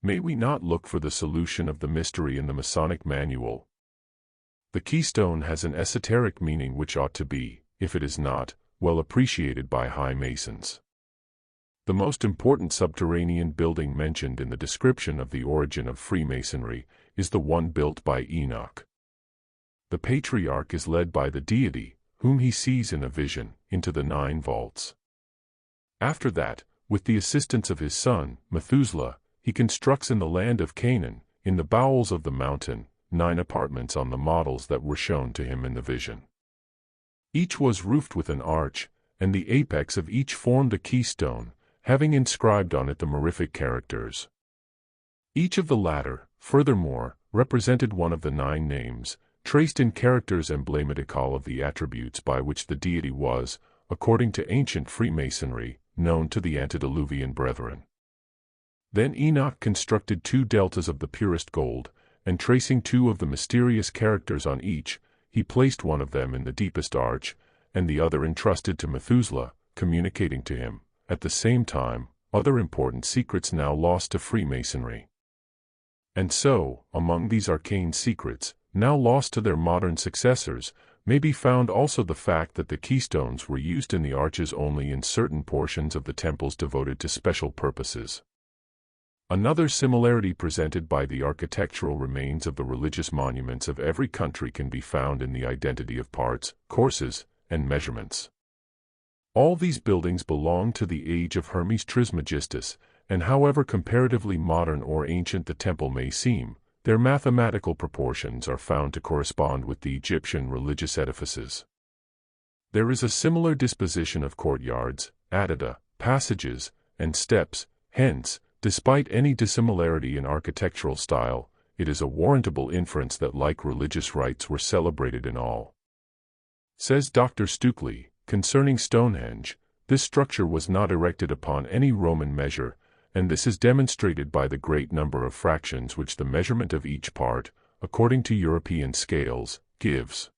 Speaker 1: May we not look for the solution of the mystery in the Masonic manual? The keystone has an esoteric meaning which ought to be, if it is not, well appreciated by high Masons. The most important subterranean building mentioned in the description of the origin of Freemasonry is the one built by Enoch. The patriarch is led by the deity, whom he sees in a vision, into the 9 vaults. After that, with the assistance of his son, Methuselah, he constructs in the land of Canaan, in the bowels of the mountain, 9 apartments on the models that were shown to him in the vision. Each was roofed with an arch, and the apex of each formed a keystone, having inscribed on it the mirific characters. Each of the latter, furthermore, represented one of the 9 names, traced in characters emblematical of the attributes by which the deity was, according to ancient Freemasonry, known to the antediluvian brethren. Then Enoch constructed 2 deltas of the purest gold, and tracing 2 of the mysterious characters on each, he placed one of them in the deepest arch, and the other entrusted to Methuselah, communicating to him, at the same time, other important secrets now lost to Freemasonry. And so, among these arcane secrets, now lost to their modern successors, may be found also the fact that the keystones were used in the arches only in certain portions of the temples devoted to special purposes. Another similarity presented by the architectural remains of the religious monuments of every country can be found in the identity of parts, courses, and measurements. All these buildings belong to the age of Hermes Trismegistus, and however comparatively modern or ancient the temple may seem, their mathematical proportions are found to correspond with the Egyptian religious edifices. There is a similar disposition of courtyards, addenda, passages, and steps, hence, despite any dissimilarity in architectural style, it is a warrantable inference that like religious rites were celebrated in all. Says Dr. Stukely, concerning Stonehenge, this structure was not erected upon any Roman measure, and this is demonstrated by the great number of fractions which the measurement of each part, according to European scales, gives.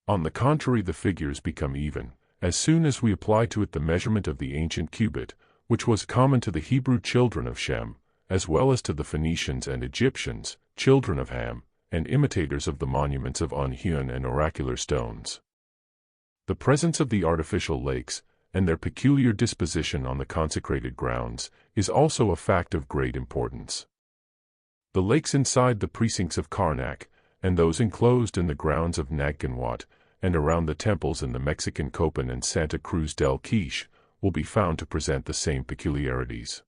Speaker 1: On the contrary, the figures become even, as soon as we apply to it the measurement of the ancient cubit, which was common to the Hebrew children of Shem, as well as to the Phoenicians and Egyptians, children of Ham, and imitators of the monuments of unhewn and oracular stones. The presence of the artificial lakes, and their peculiar disposition on the consecrated grounds, is also a fact of great importance. The lakes inside the precincts of Karnak, and those enclosed in the grounds of Nagkanwat, and around the temples in the Mexican Copan and Santa Cruz del Quiche, will be found to present the same peculiarities.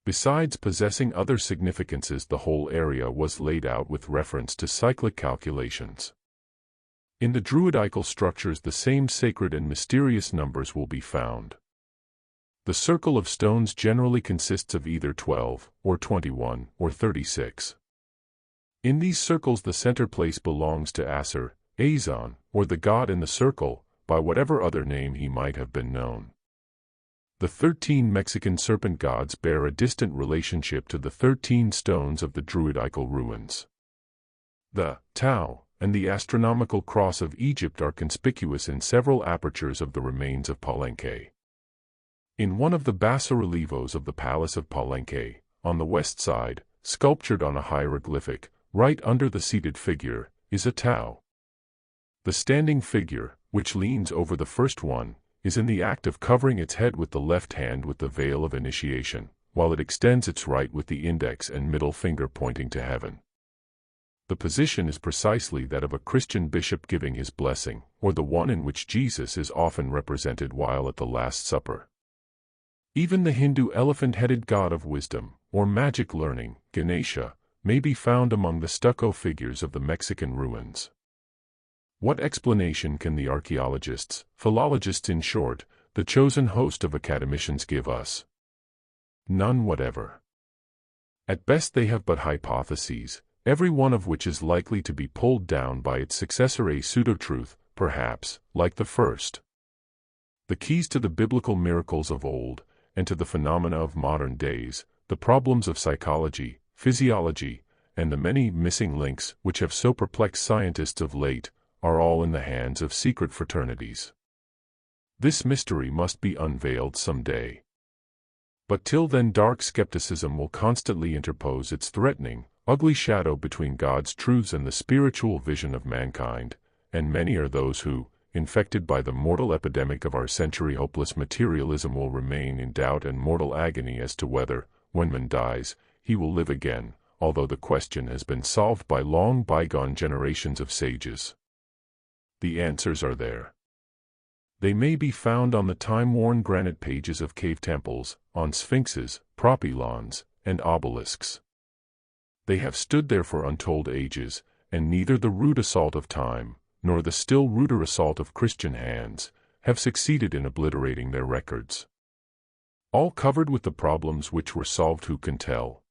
Speaker 1: Besides possessing other significances, the whole area was laid out with reference to cyclic calculations. In the Druidical structures the same sacred and mysterious numbers will be found. The circle of stones generally consists of either 12, or 21, or 36. In these circles the center place belongs to Asur, Azon, or the god in the circle, by whatever other name he might have been known. The 13 Mexican serpent gods bear a distant relationship to the 13 stones of the Druidical ruins. The Tau and the astronomical cross of Egypt are conspicuous in several apertures of the remains of Palenque. In one of the bas-relievos of the Palace of Palenque, on the west side, sculptured on a hieroglyphic, right under the seated figure, is a Tau. The standing figure, which leans over the first one, is in the act of covering its head with the left hand with the veil of initiation, while it extends its right with the index and middle finger pointing to heaven. The position is precisely that of a Christian bishop giving his blessing, or the one in which Jesus is often represented while at the Last Supper. Even the Hindu elephant-headed god of wisdom, or magic learning, Ganesha, may be found among the stucco figures of the Mexican ruins. What explanation can the archaeologists, philologists in short, the chosen host of academicians give us? None whatever. At best they have but hypotheses, every one of which is likely to be pulled down by its successor, a pseudo-truth, perhaps, like the first. The keys to the biblical miracles of old, and to the phenomena of modern days, the problems of psychology, physiology, and the many missing links which have so perplexed scientists of late, are all in the hands of secret fraternities. This mystery must be unveiled some day. But till then dark skepticism will constantly interpose its threatening, ugly shadow between God's truths and the spiritual vision of mankind, and many are those who, infected by the mortal epidemic of our century, hopeless materialism, will remain in doubt and mortal agony as to whether, when man dies, he will live again, although the question has been solved by long bygone generations of sages. The answers are there. They may be found on the time-worn granite pages of cave temples, on sphinxes, propylons, and obelisks. They have stood there for untold ages, and neither the rude assault of time, nor the still ruder assault of Christian hands, have succeeded in obliterating their records. All covered with the problems which were solved, who can tell?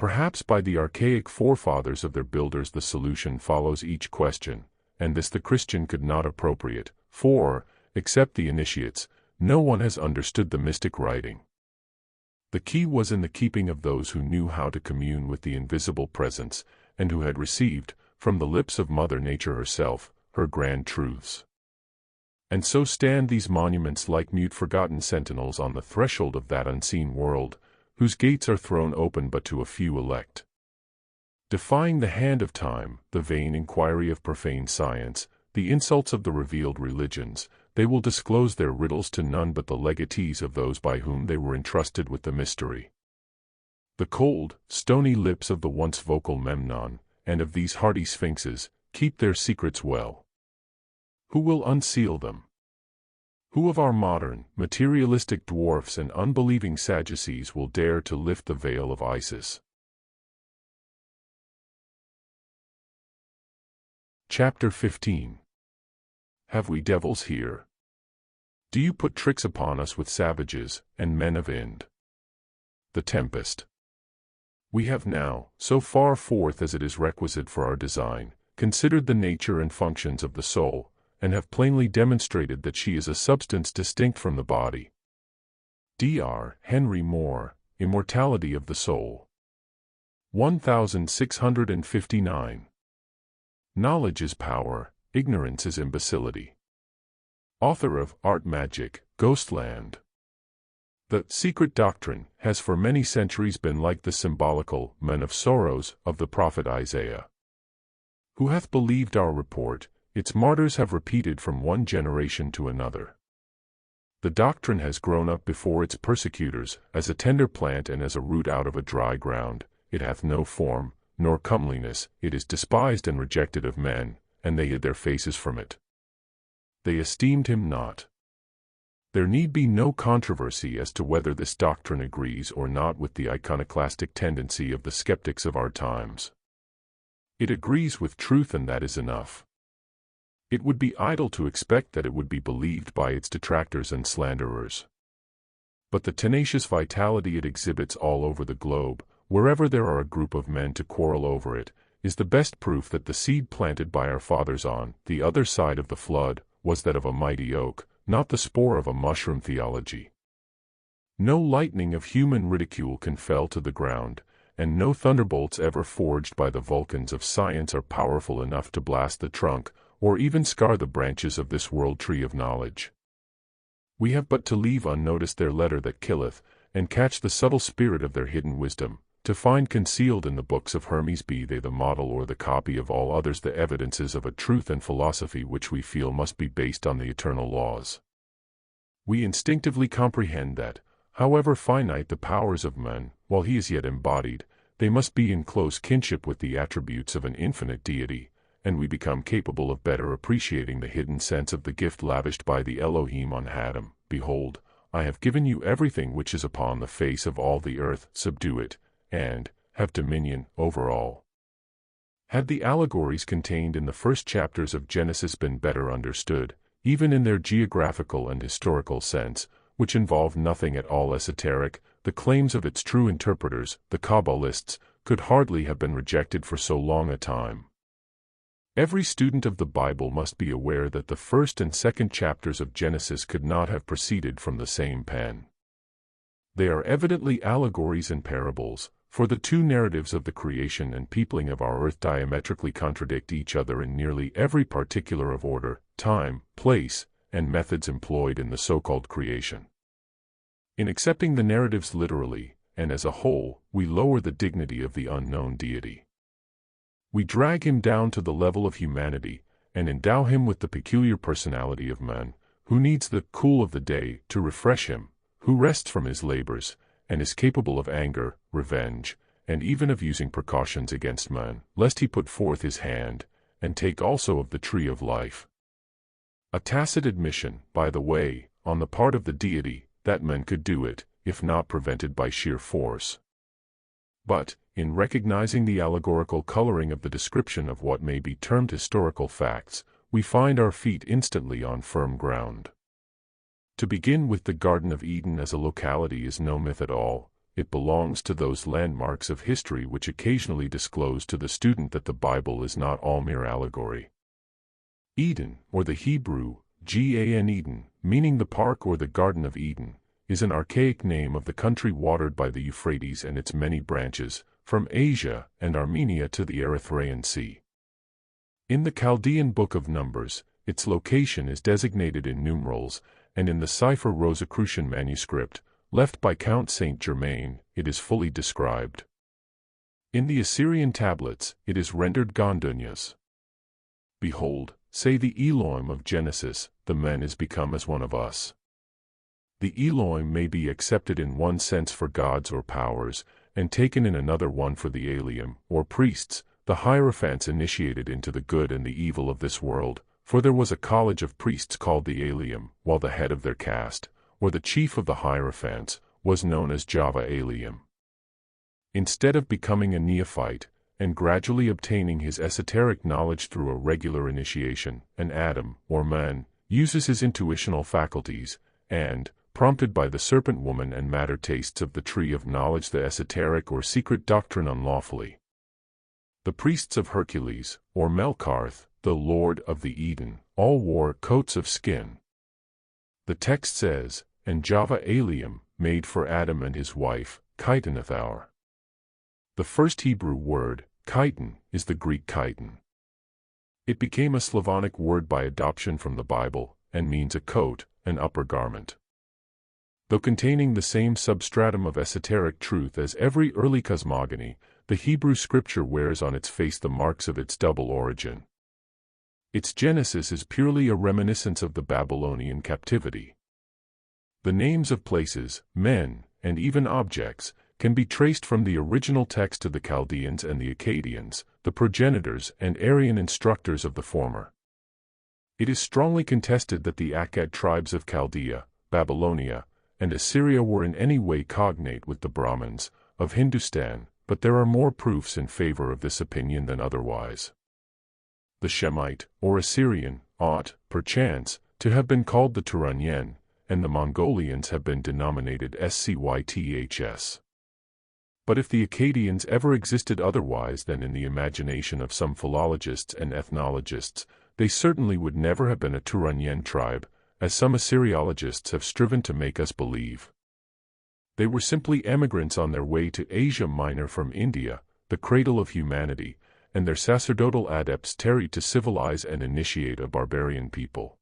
Speaker 1: Perhaps by the archaic forefathers of their builders the solution follows each question, and this the Christian could not appropriate, for, except the initiates, no one has understood the mystic writing. The key was in the keeping of those who knew how to commune with the invisible presence, and who had received, from the lips of Mother Nature herself, her grand truths. And so stand these monuments like mute forgotten sentinels on the threshold of that unseen world, whose gates are thrown open but to a few elect. Defying the hand of time, the vain inquiry of profane science, the insults of the revealed religions, they will disclose their riddles to none but the legatees of those by whom they were entrusted with the mystery. The cold, stony lips of the once vocal Memnon, and of these hardy sphinxes, keep their secrets well. Who will unseal them? Who of our modern, materialistic dwarfs and unbelieving Sadducees will dare to lift the veil of Isis? Chapter 15. Have we devils here? Do you put tricks upon us with savages, and men of Ind? The Tempest. We have now, so far forth as it is requisite for our design, considered the nature and functions of the soul, and have plainly demonstrated that she is a substance distinct from the body. Dr. Henry Moore, Immortality of the Soul. 1659. Knowledge is power, ignorance is imbecility. Author of Art Magic, Ghostland. The secret doctrine has for many centuries been like the symbolical men of sorrows of the prophet Isaiah. Who hath believed our report? Its martyrs have repeated from one generation to another. The doctrine has grown up before its persecutors, as a tender plant and as a root out of a dry ground. It hath no form, nor comeliness, it is despised and rejected of men, and they hid their faces from it. They esteemed him not. There need be no controversy as to whether this doctrine agrees or not with the iconoclastic tendency of the skeptics of our times. It agrees with truth, and that is enough. It would be idle to expect that it would be believed by its detractors and slanderers. But the tenacious vitality it exhibits all over the globe, wherever there are a group of men to quarrel over it, is the best proof that the seed planted by our fathers on the other side of the flood was that of a mighty oak, not the spore of a mushroom theology. No lightning of human ridicule can fell to the ground, and no thunderbolts ever forged by the Vulcans of science are powerful enough to blast the trunk, or even scar the branches of this world tree of knowledge. We have but to leave unnoticed their letter that killeth, and catch the subtle spirit of their hidden wisdom, to find concealed in the books of Hermes, be they the model or the copy of all others, the evidences of a truth and philosophy which we feel must be based on the eternal laws. We instinctively comprehend that, however finite the powers of man, while he is yet embodied, they must be in close kinship with the attributes of an infinite deity, and we become capable of better appreciating the hidden sense of the gift lavished by the Elohim on Adam. Behold, I have given you everything which is upon the face of all the earth, subdue it, and have dominion over all. Had the allegories contained in the first chapters of Genesis been better understood, even in their geographical and historical sense, which involve nothing at all esoteric, the claims of its true interpreters, the Kabbalists, could hardly have been rejected for so long a time. Every student of the Bible must be aware that the first and second chapters of Genesis could not have proceeded from the same pen. They are evidently allegories and parables, For the two narratives of the creation and peopling of our earth diametrically contradict each other in nearly every particular of order, time, place, and methods employed in the so-called creation. In accepting the narratives literally, and as a whole, we lower the dignity of the unknown deity. We drag him down to the level of humanity, and endow him with the peculiar personality of man, who needs the cool of the day to refresh him, who rests from his labors, and is capable of anger, revenge, and even of using precautions against man, lest he put forth his hand, and take also of the tree of life. A tacit admission, by the way, on the part of the deity, that men could do it, if not prevented by sheer force. But, in recognizing the allegorical coloring of the description of what may be termed historical facts, we find our feet instantly on firm ground. To begin with, the Garden of Eden as a locality is no myth at all. It belongs to those landmarks of history which occasionally disclose to the student that the Bible is not all mere allegory. Eden, or the Hebrew, Gan Eden, meaning the park or the Garden of Eden, is an archaic name of the country watered by the Euphrates and its many branches, from Asia and Armenia to the Erythraean Sea. In the Chaldean Book of Numbers, its location is designated in numerals, and in the cipher Rosicrucian manuscript, left by Count Saint-Germain, it is fully described. In the Assyrian tablets, it is rendered Gondunyas. Behold, say the Elohim of Genesis, the man is become as one of us. The Elohim may be accepted in one sense for gods or powers, and taken in another one for the Elim, or priests, the hierophants initiated into the good and the evil of this world, for there was a college of priests called the Elim, while the head of their caste, or the chief of the hierophants, was known as Java Elim. Instead of becoming a neophyte, and gradually obtaining his esoteric knowledge through a regular initiation, an Adam, or man, uses his intuitional faculties, and, prompted by the serpent woman and matter tastes of the tree of knowledge the esoteric or secret doctrine unlawfully. The priests of Hercules, or Melkarth, the lord of the Eden, all wore coats of skin. The text says, and Java Elim, made for Adam and his wife, Chitinethar. The first Hebrew word, chitin, is the Greek chitin. It became a Slavonic word by adoption from the Bible, and means a coat, an upper garment. Though containing the same substratum of esoteric truth as every early cosmogony, the Hebrew scripture wears on its face the marks of its double origin. Its genesis is purely a reminiscence of the Babylonian captivity. The names of places, men, and even objects, can be traced from the original text to the Chaldeans and the Akkadians, the progenitors and Aryan instructors of the former. It is strongly contested that the Akkad tribes of Chaldea, Babylonia, and Assyria were in any way cognate with the Brahmins of Hindustan, but there are more proofs in favor of this opinion than otherwise. The Shemite, or Assyrian, ought, perchance, to have been called the Turanyen, and the Mongolians have been denominated Scyths. But if the Akkadians ever existed otherwise than in the imagination of some philologists and ethnologists, they certainly would never have been a Turanyen tribe, as some Assyriologists have striven to make us believe. They were simply emigrants on their way to Asia Minor from India, the cradle of humanity, and their sacerdotal adepts tarried to civilize and initiate a barbarian people.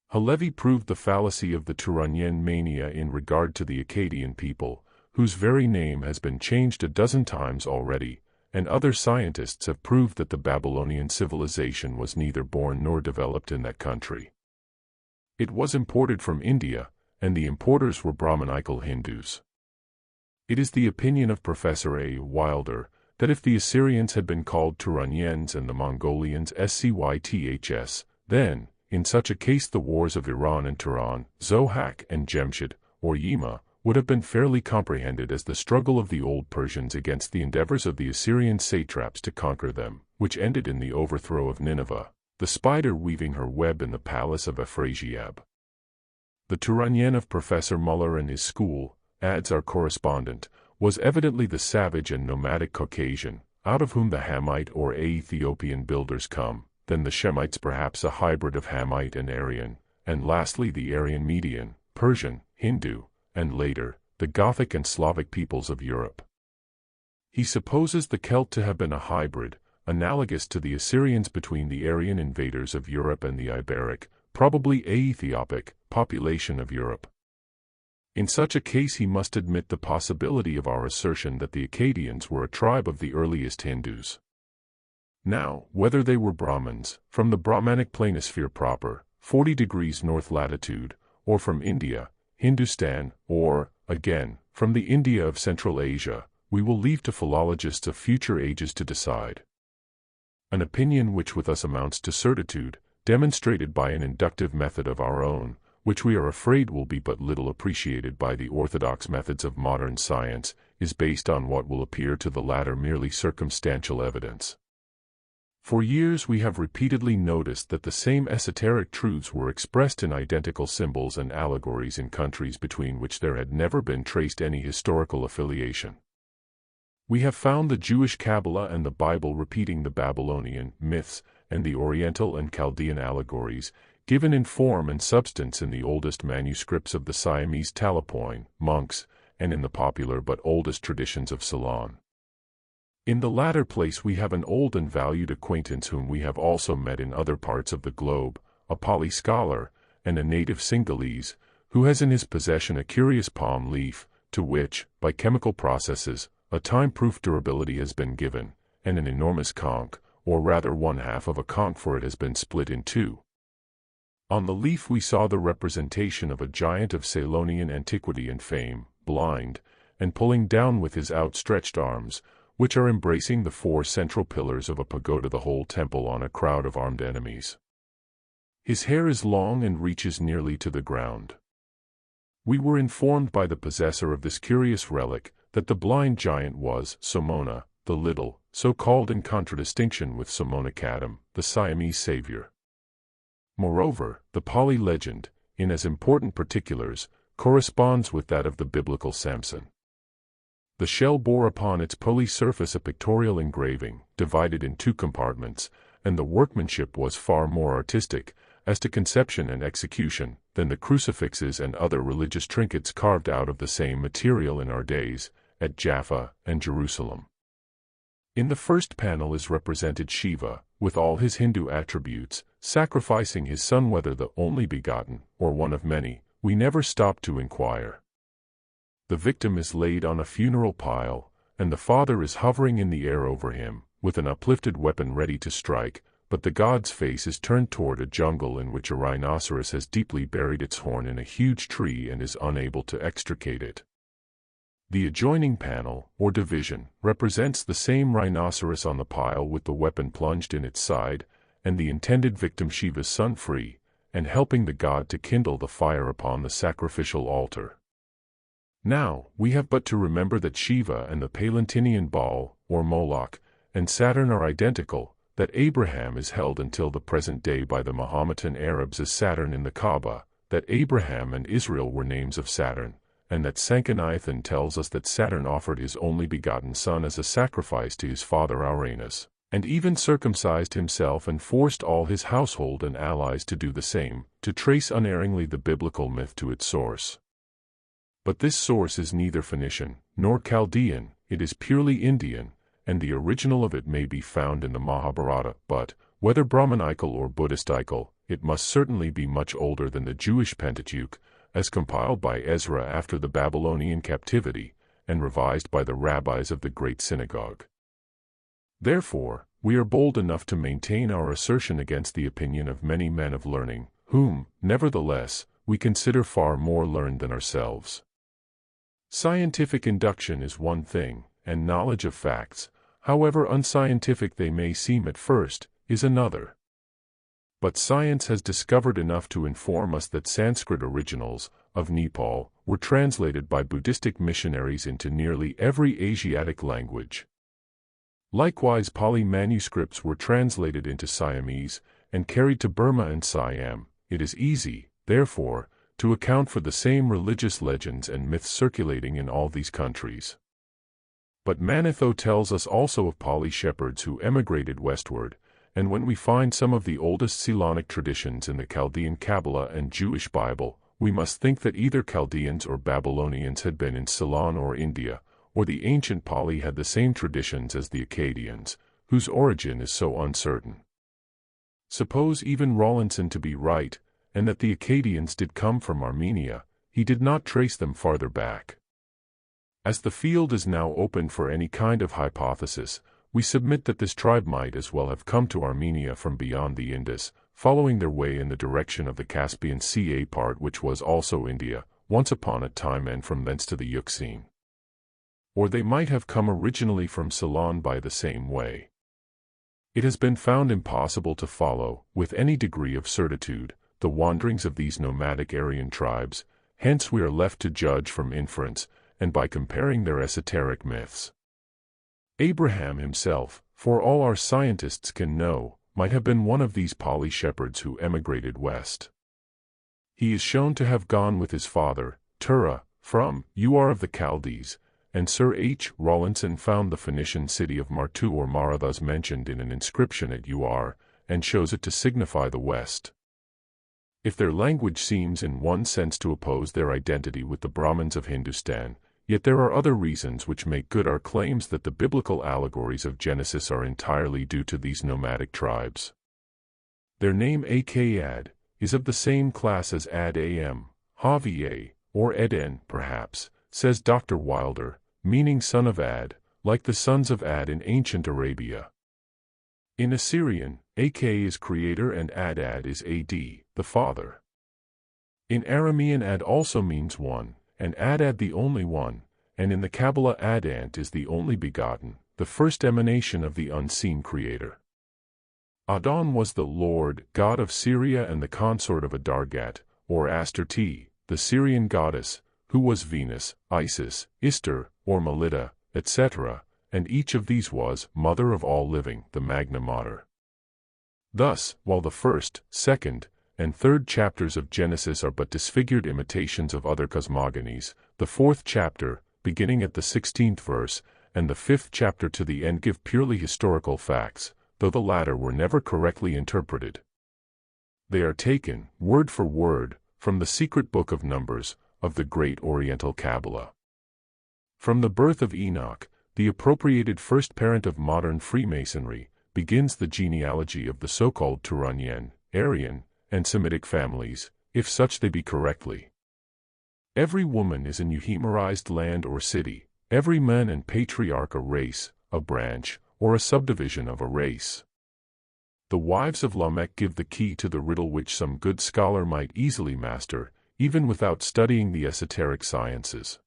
Speaker 1: Halevi proved the fallacy of the Turanyen mania in regard to the Akkadian people, whose very name has been changed a dozen times already, and other scientists have proved that the Babylonian civilization was neither born nor developed in that country. It was imported from India, and the importers were Brahmanical Hindus. It is the opinion of Professor A. Wilder that if the Assyrians had been called Turanians and the Mongolians Scyths, then, in such a case the wars of Iran and Turan, Zohak and Jemshid, or Yima, would have been fairly comprehended as the struggle of the old Persians against the endeavors of the Assyrian satraps to conquer them, which ended in the overthrow of Nineveh, the spider weaving her web in the palace of Afrasiab. The Turanyen of Professor Muller and his school, adds our correspondent, was evidently the savage and nomadic Caucasian, out of whom the Hamite or Ethiopian builders come, then the Shemites perhaps a hybrid of Hamite and Aryan, and lastly the Aryan Median, Persian, Hindu, and later, the Gothic and Slavic peoples of Europe. He supposes the Celt to have been a hybrid, analogous to the Assyrians between the Aryan invaders of Europe and the Iberic, probably Ethiopic, population of Europe. In such a case he must admit the possibility of our assertion that the Akkadians were a tribe of the earliest Hindus. Now, whether they were Brahmins, from the Brahmanic planisphere proper, 40 degrees north latitude, or from India, Hindustan, or, again, from the India of Central Asia, we will leave to philologists of future ages to decide. An opinion which with us amounts to certitude, demonstrated by an inductive method of our own, which we are afraid will be but little appreciated by the orthodox methods of modern science, is based on what will appear to the latter merely circumstantial evidence. For years we have repeatedly noticed that the same esoteric truths were expressed in identical symbols and allegories in countries between which there had never been traced any historical affiliation. We have found the Jewish Kabbalah and the Bible repeating the Babylonian myths and the Oriental and Chaldean allegories, given in form and substance in the oldest manuscripts of the Siamese Talapoin, monks, and in the popular but oldest traditions of Ceylon. In the latter place we have an old and valued acquaintance whom we have also met in other parts of the globe, a Pali scholar, and a native Sinhalese, who has in his possession a curious palm leaf, to which, by chemical processes, a time-proof durability has been given, and an enormous conch, or rather one half of a conch, for it has been split in two. On the leaf we saw the representation of a giant of Ceylonian antiquity and fame, blind, and pulling down with his outstretched arms, which are embracing the 4 central pillars of a pagoda, the whole temple, on a crowd of armed enemies. His hair is long and reaches nearly to the ground. We were informed by the possessor of this curious relic that the blind giant was Somona, the Little, so called in contradistinction with Somonakadam, the Siamese savior. Moreover, the Pali legend, in as important particulars, corresponds with that of the biblical Samson. The shell bore upon its pearly surface a pictorial engraving, divided in 2 compartments, and the workmanship was far more artistic, as to conception and execution, than the crucifixes and other religious trinkets carved out of the same material in our days, at Jaffa and Jerusalem. In the first panel is represented Shiva, with all his Hindu attributes, sacrificing his son, whether the only begotten, or one of many, we never stop to inquire. The victim is laid on a funeral pile, and the father is hovering in the air over him, with an uplifted weapon ready to strike, but the god's face is turned toward a jungle in which a rhinoceros has deeply buried its horn in a huge tree and is unable to extricate it. The adjoining panel, or division, represents the same rhinoceros on the pile with the weapon plunged in its side, and the intended victim Shiva's son free, and helping the god to kindle the fire upon the sacrificial altar. Now, we have but to remember that Shiva and the Palestinian Baal, or Moloch, and Saturn are identical, that Abraham is held until the present day by the Mahometan Arabs as Saturn in the Kaaba, that Abraham and Israel were names of Saturn, and that Sanchoniathon tells us that Saturn offered his only begotten son as a sacrifice to his father Uranus, and even circumcised himself and forced all his household and allies to do the same, to trace unerringly the biblical myth to its source. But this source is neither Phoenician, nor Chaldean, it is purely Indian, and the original of it may be found in the Mahabharata, but, whether Brahmanical or Buddhistical, it must certainly be much older than the Jewish Pentateuch, as compiled by Ezra after the Babylonian captivity, and revised by the rabbis of the Great Synagogue. Therefore, we are bold enough to maintain our assertion against the opinion of many men of learning, whom, nevertheless, we consider far more learned than ourselves. Scientific induction is one thing, and knowledge of facts, however unscientific they may seem at first, is another. But science has discovered enough to inform us that Sanskrit originals, of Nepal, were translated by Buddhistic missionaries into nearly every Asiatic language. Likewise, Pali manuscripts were translated into Siamese, and carried to Burma and Siam. It is easy, therefore, to account for the same religious legends and myths circulating in all these countries. But Manetho tells us also of Pali shepherds who emigrated westward, and when we find some of the oldest Ceylonic traditions in the Chaldean Kabbalah and Jewish Bible, we must think that either Chaldeans or Babylonians had been in Ceylon or India, or the ancient Pali had the same traditions as the Akkadians, whose origin is so uncertain. Suppose even Rawlinson to be right, and that the Akkadians did come from Armenia, he did not trace them farther back. As the field is now open for any kind of hypothesis, we submit that this tribe might as well have come to Armenia from beyond the Indus, following their way in the direction of the Caspian Sea, a part which was also India, once upon a time, and from thence to the Euxine. Or they might have come originally from Ceylon by the same way. It has been found impossible to follow, with any degree of certitude, the wanderings of these nomadic Aryan tribes, hence we are left to judge from inference, and by comparing their esoteric myths. Abraham himself, for all our scientists can know, might have been one of these Pali shepherds who emigrated west. He is shown to have gone with his father, Tura, from Ur of the Chaldees, and Sir H. Rawlinson found the Phoenician city of Martu or Mara thus mentioned in an inscription at Ur, and shows it to signify the west. If their language seems in one sense to oppose their identity with the Brahmins of Hindustan, yet there are other reasons which make good our claims that the biblical allegories of Genesis are entirely due to these nomadic tribes. Their name Akkad is of the same class as Ad-Am, Haviah, or Eden, perhaps, says Dr. Wilder, meaning son of Ad, like the sons of Ad in ancient Arabia. In Assyrian, Ak is creator and Adad is Ad, the father. In Aramean Ad also means one, and Adad the only one, and in the Kabbalah Adant is the only begotten, the first emanation of the unseen creator. Adon was the Lord, god of Syria and the consort of Adargat, or Astarte, the Syrian goddess, who was Venus, Isis, Istar, or Melita, etc., and each of these was mother of all living, the Magna Mater. Thus, while the first, second, and third chapters of Genesis are but disfigured imitations of other cosmogonies, the fourth chapter, beginning at the 16th verse, and the fifth chapter to the end give purely historical facts, though the latter were never correctly interpreted. They are taken, word for word, from the secret book of Numbers, of the great Oriental Kabbalah. From the birth of Enoch, the appropriated first parent of modern Freemasonry, begins the genealogy of the so-called Turanian, Aryan, and Semitic families, if such they be correctly. Every woman is a euhemerized land or city, every man and patriarch a race, a branch, or a subdivision of a race. The wives of Lamech give the key to the riddle which some good scholar might easily master, even without studying the esoteric sciences.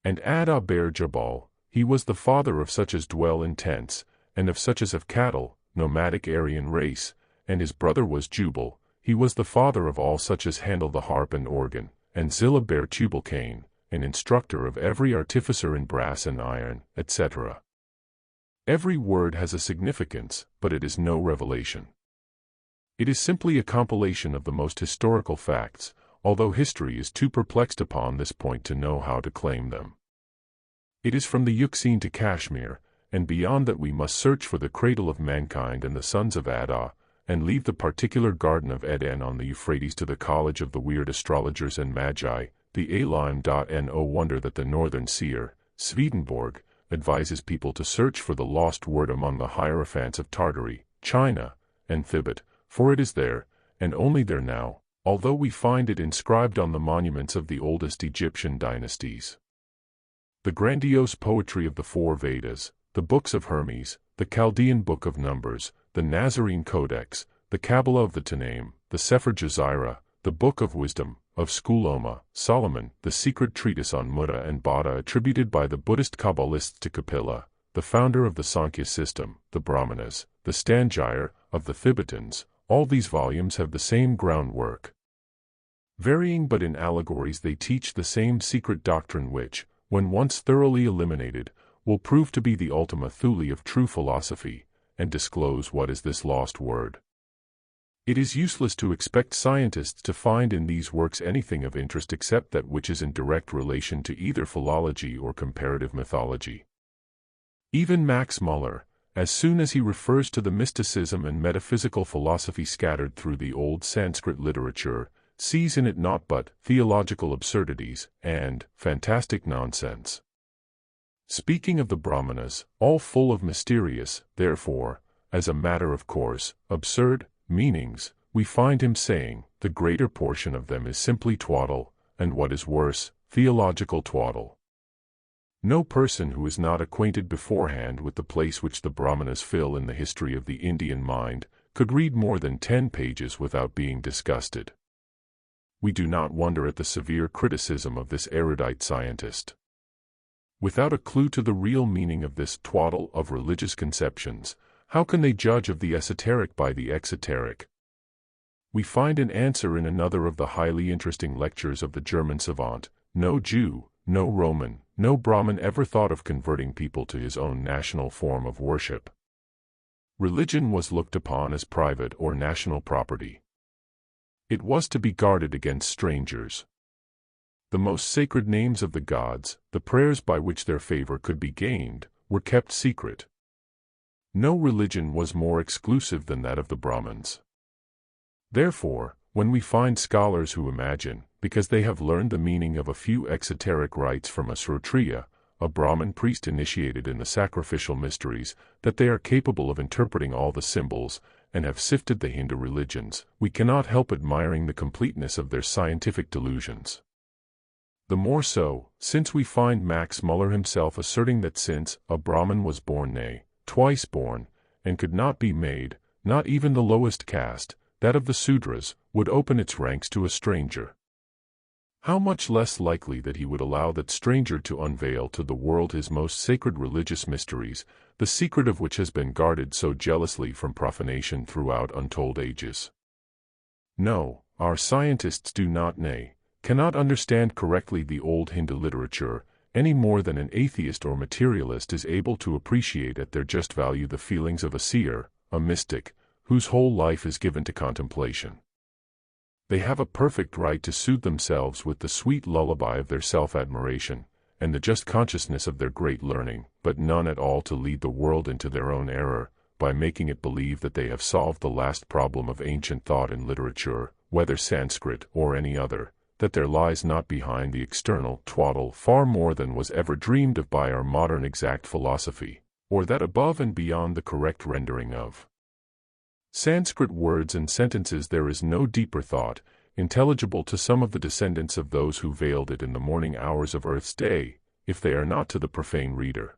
Speaker 1: And Ada bare Jabal, he was the father of such as dwell in tents, and of such as have cattle, nomadic Aryan race, and his brother was Jubal, he was the father of all such as handle the harp and organ, and Zillah bare Tubal-Cain, an instructor of every artificer in brass and iron, etc. Every word has a significance, but it is no revelation. It is simply a compilation of the most historical facts, although history is too perplexed upon this point to know how to claim them. It is from the Euxine to Kashmir, and beyond that we must search for the cradle of mankind and the sons of Ada, and leave the particular garden of Eden on the Euphrates to the college of the weird astrologers and magi, the Elim. No wonder that the northern seer, Swedenborg, advises people to search for the lost word among the hierophants of Tartary, China, and Thibet, for it is there, and only there now, although we find it inscribed on the monuments of the oldest Egyptian dynasties. The grandiose poetry of the four Vedas, the books of Hermes, the Chaldean Book of Numbers, the Nazarene Codex, the Kabbalah of the Tanaim, the Sefer Jazira, the Book of Wisdom, of Skuloma, Solomon, the secret treatise on Mutta and Bada attributed by the Buddhist Kabbalists to Kapila, the founder of the Sankhya system, the Brahmanas, the Stanjire, of the Thibetans, all these volumes have the same groundwork. Varying but in allegories they teach the same secret doctrine which, when once thoroughly eliminated, will prove to be the ultima thule of true philosophy, and disclose what is this lost word. It is useless to expect scientists to find in these works anything of interest except that which is in direct relation to either philology or comparative mythology. Even Max Muller, as soon as he refers to the mysticism and metaphysical philosophy scattered through the old Sanskrit literature, sees in it naught but theological absurdities and fantastic nonsense. Speaking of the Brahmanas, all full of mysterious, therefore, as a matter of course, absurd, meanings, we find him saying, the greater portion of them is simply twaddle, and what is worse, theological twaddle. No person who is not acquainted beforehand with the place which the Brahmanas fill in the history of the Indian mind, could read more than 10 pages without being disgusted. We do not wonder at the severe criticism of this erudite scientist. Without a clue to the real meaning of this twaddle of religious conceptions, how can they judge of the esoteric by the exoteric? We find an answer in another of the highly interesting lectures of the German savant. No Jew, no Roman, no Brahmin ever thought of converting people to his own national form of worship. Religion was looked upon as private or national property. It was to be guarded against strangers. The most sacred names of the gods, the prayers by which their favor could be gained, were kept secret. No religion was more exclusive than that of the Brahmins. Therefore, when we find scholars who imagine, because they have learned the meaning of a few exoteric rites from a Srotriya, a Brahmin priest initiated in the sacrificial mysteries, that they are capable of interpreting all the symbols, and have sifted the Hindu religions, we cannot help admiring the completeness of their scientific delusions. The more so, since we find Max Muller himself asserting that since a Brahmin was born, nay, twice born, and could not be made, not even the lowest caste, that of the Sudras, would open its ranks to a stranger. How much less likely that he would allow that stranger to unveil to the world his most sacred religious mysteries, the secret of which has been guarded so jealously from profanation throughout untold ages. No, our scientists do not, nay, cannot understand correctly the old Hindu literature, any more than an atheist or materialist is able to appreciate at their just value the feelings of a seer, a mystic, whose whole life is given to contemplation. They have a perfect right to soothe themselves with the sweet lullaby of their self-admiration, and the just consciousness of their great learning, but none at all to lead the world into their own error, by making it believe that they have solved the last problem of ancient thought and literature, whether Sanskrit or any other, that there lies not behind the external twaddle far more than was ever dreamed of by our modern exact philosophy, or that above and beyond the correct rendering of Sanskrit words and sentences there is no deeper thought, intelligible to some of the descendants of those who veiled it in the morning hours of Earth's day, if they are not to the profane reader.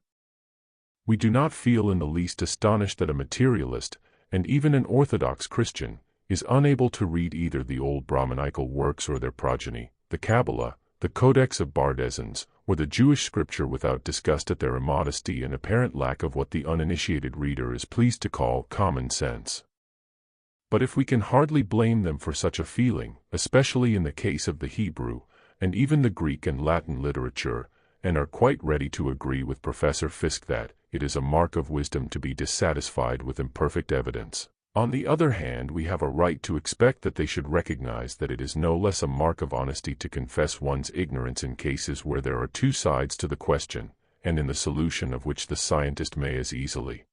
Speaker 1: We do not feel in the least astonished that a materialist, and even an orthodox Christian, is unable to read either the old Brahmanical works or their progeny, the Kabbalah, the Codex of Bardezans, or the Jewish scripture without disgust at their immodesty and apparent lack of what the uninitiated reader is pleased to call common sense. But if we can hardly blame them for such a feeling, especially in the case of the Hebrew, and even the Greek and Latin literature, and are quite ready to agree with Professor Fiske that it is a mark of wisdom to be dissatisfied with imperfect evidence, on the other hand we have a right to expect that they should recognize that it is no less a mark of honesty to confess one's ignorance in cases where there are two sides to the question, and in the solution of which the scientist may as easily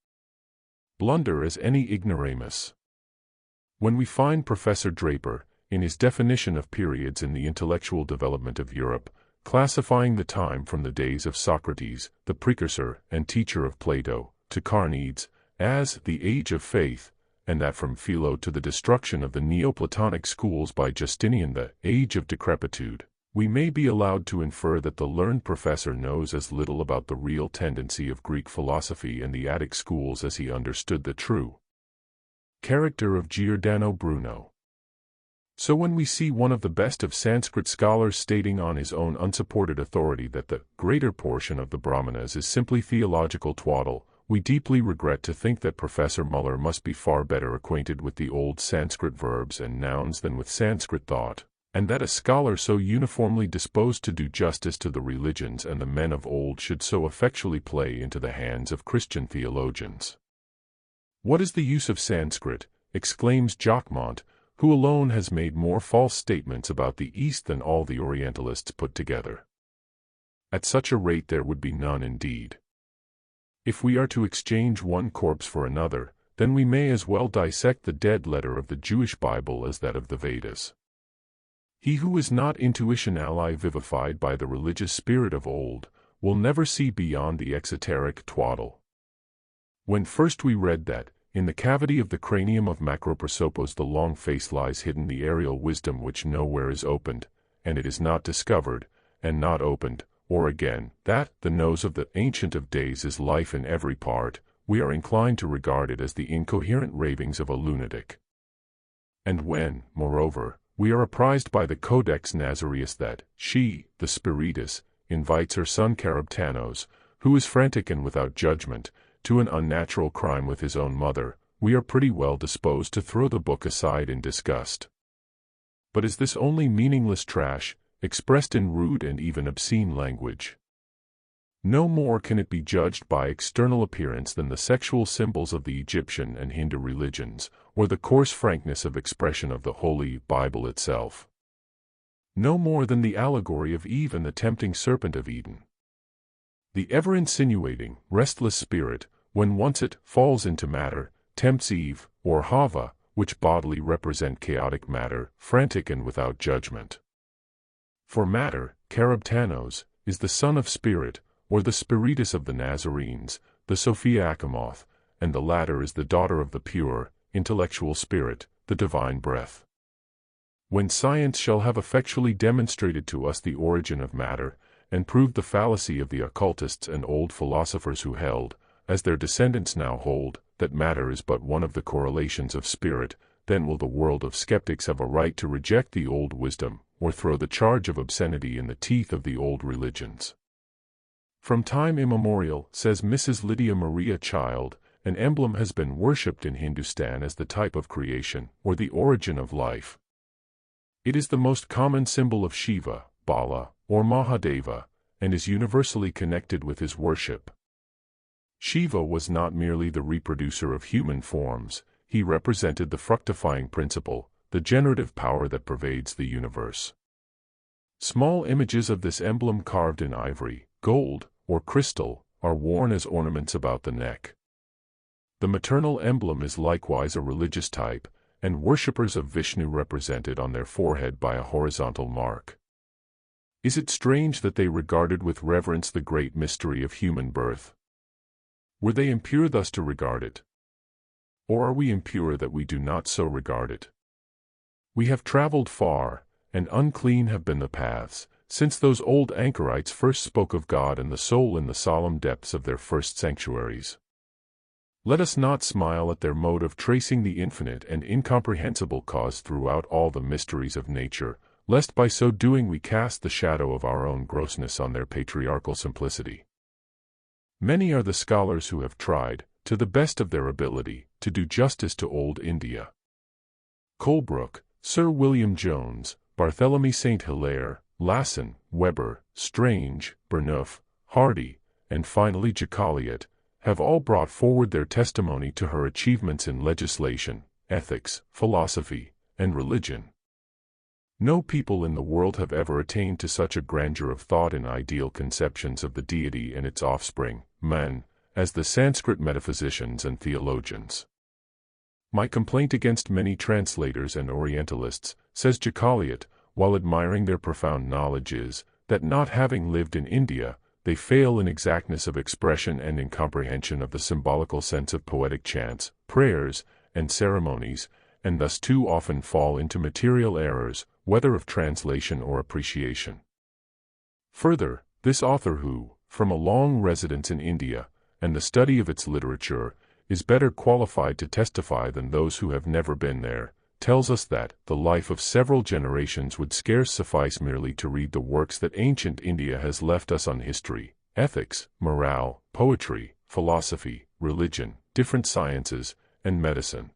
Speaker 1: blunder as any ignoramus. When we find Professor Draper, in his definition of periods in the intellectual development of Europe, classifying the time from the days of Socrates, the precursor and teacher of Plato, to Carneades, as the age of faith, and that from Philo to the destruction of the Neoplatonic schools by Justinian the age of decrepitude, we may be allowed to infer that the learned professor knows as little about the real tendency of Greek philosophy and the Attic schools as he understood the true character of Giordano Bruno. So when we see one of the best of Sanskrit scholars stating on his own unsupported authority that the greater portion of the Brahmanas is simply theological twaddle, we deeply regret to think that Professor Muller must be far better acquainted with the old Sanskrit verbs and nouns than with Sanskrit thought, and that a scholar so uniformly disposed to do justice to the religions and the men of old should so effectually play into the hands of Christian theologians. What is the use of Sanskrit, exclaims Jacquemont, who alone has made more false statements about the East than all the Orientalists put together? At such a rate there would be none indeed. If we are to exchange one corpse for another, then we may as well dissect the dead letter of the Jewish Bible as that of the Vedas. He who is not intuitionally vivified by the religious spirit of old, will never see beyond the exoteric twaddle. When first we read that, in the cavity of the cranium of Macroprosopos the long face lies hidden the aerial wisdom which nowhere is opened, and it is not discovered, and not opened, or again, that the nose of the Ancient of Days is life in every part, we are inclined to regard it as the incoherent ravings of a lunatic. And when, moreover, we are apprised by the Codex Nazareus that she, the Spiritus, invites her son Karabtanos, who is frantic and without judgment, to an unnatural crime with his own mother, we are pretty well disposed to throw the book aside in disgust. But is this only meaningless trash, expressed in rude and even obscene language? No more can it be judged by external appearance than the sexual symbols of the Egyptian and Hindu religions, or the coarse frankness of expression of the Holy Bible itself. No more than the allegory of Eve and the tempting serpent of Eden. The ever-insinuating, restless spirit, when once it falls into matter, tempts Eve, or Hava, which bodily represent chaotic matter, frantic and without judgment. For matter, Karabtanos, is the son of spirit, or the Spiritus of the Nazarenes, the Sophia Achamoth, and the latter is the daughter of the pure, intellectual spirit, the divine breath. When science shall have effectually demonstrated to us the origin of matter, and proved the fallacy of the occultists and old philosophers who held, as their descendants now hold, that matter is but one of the correlations of spirit, then will the world of skeptics have a right to reject the old wisdom, or throw the charge of obscenity in the teeth of the old religions. From time immemorial, says Mrs. Lydia Maria Child, an emblem has been worshipped in Hindustan as the type of creation, or the origin of life. It is the most common symbol of Shiva, Bala, or Mahadeva, and is universally connected with his worship. Shiva was not merely the reproducer of human forms, he represented the fructifying principle, the generative power that pervades the universe. Small images of this emblem carved in ivory, gold, or crystal, are worn as ornaments about the neck. The maternal emblem is likewise a religious type, and worshippers of Vishnu represented on their forehead by a horizontal mark. Is it strange that they regarded with reverence the great mystery of human birth? Were they impure thus to regard it? Or are we impure that we do not so regard it? We have traveled far, and unclean have been the paths, since those old anchorites first spoke of God and the soul in the solemn depths of their first sanctuaries. Let us not smile at their mode of tracing the infinite and incomprehensible cause throughout all the mysteries of nature, lest by so doing we cast the shadow of our own grossness on their patriarchal simplicity. Many are the scholars who have tried, to the best of their ability, to do justice to old India. Colebrook, Sir William Jones, Barthélemy St. Hilaire, Lasson, Weber, Strange, Burnouf, Hardy, and finally Jacqueliot, have all brought forward their testimony to her achievements in legislation, ethics, philosophy, and religion. No people in the world have ever attained to such a grandeur of thought and ideal conceptions of the deity and its offspring, man, as the Sanskrit metaphysicians and theologians. My complaint against many translators and Orientalists, says Jacqueliot, while admiring their profound knowledge is, that not having lived in India, they fail in exactness of expression and in comprehension of the symbolical sense of poetic chants, prayers, and ceremonies, and thus too often fall into material errors, whether of translation or appreciation. Further, this author who, from a long residence in India, and the study of its literature, is better qualified to testify than those who have never been there, tells us that the life of several generations would scarce suffice merely to read the works that ancient India has left us on history, ethics, morale, poetry, philosophy, religion, different sciences, and medicine.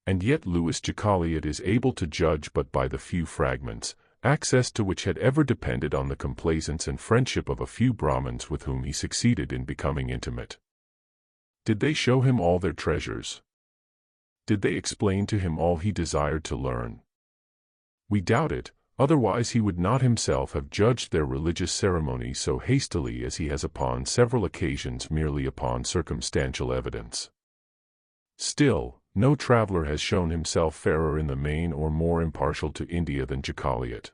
Speaker 1: And yet Louis Jacqueliot is able to judge but by the few fragments, access to which had ever depended on the complaisance and friendship of a few Brahmins with whom he succeeded in becoming intimate. Did they show him all their treasures? Did they explain to him all he desired to learn? We doubt it, otherwise he would not himself have judged their religious ceremonies so hastily as he has upon several occasions merely upon circumstantial evidence. Still, no traveler has shown himself fairer in the main or more impartial to India than Jacqueliot.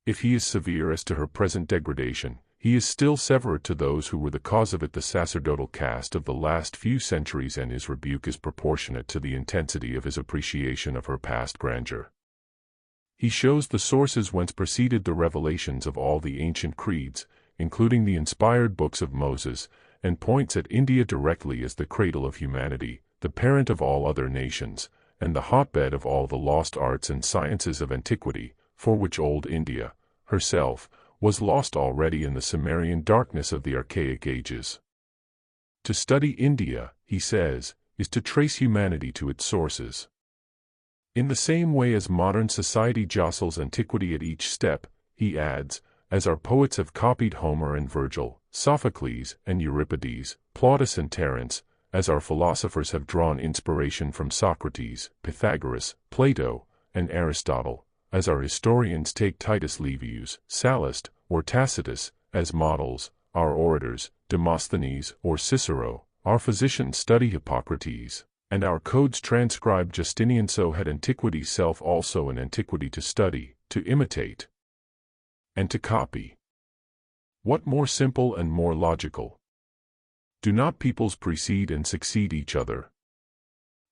Speaker 1: If he is severe as to her present degradation, he is still severed to those who were the cause of it, the sacerdotal caste of the last few centuries, and his rebuke is proportionate to the intensity of his appreciation of her past grandeur. He shows the sources whence proceeded the revelations of all the ancient creeds, including the inspired books of Moses, and points at India directly as the cradle of humanity, the parent of all other nations, and the hotbed of all the lost arts and sciences of antiquity, for which old India, herself, was lost already in the Sumerian darkness of the archaic ages. To study India, he says, is to trace humanity to its sources. In the same way as modern society jostles antiquity at each step, he adds, as our poets have copied Homer and Virgil, Sophocles and Euripides, Plautus and Terence, as our philosophers have drawn inspiration from Socrates, Pythagoras, Plato, and Aristotle, as our historians take Titus Livius, Sallust, or Tacitus, as models, our orators, Demosthenes or Cicero, our physicians study Hippocrates, and our codes transcribe Justinian. So had antiquity's self also an antiquity to study, to imitate, and to copy. What more simple and more logical? Do not peoples precede and succeed each other?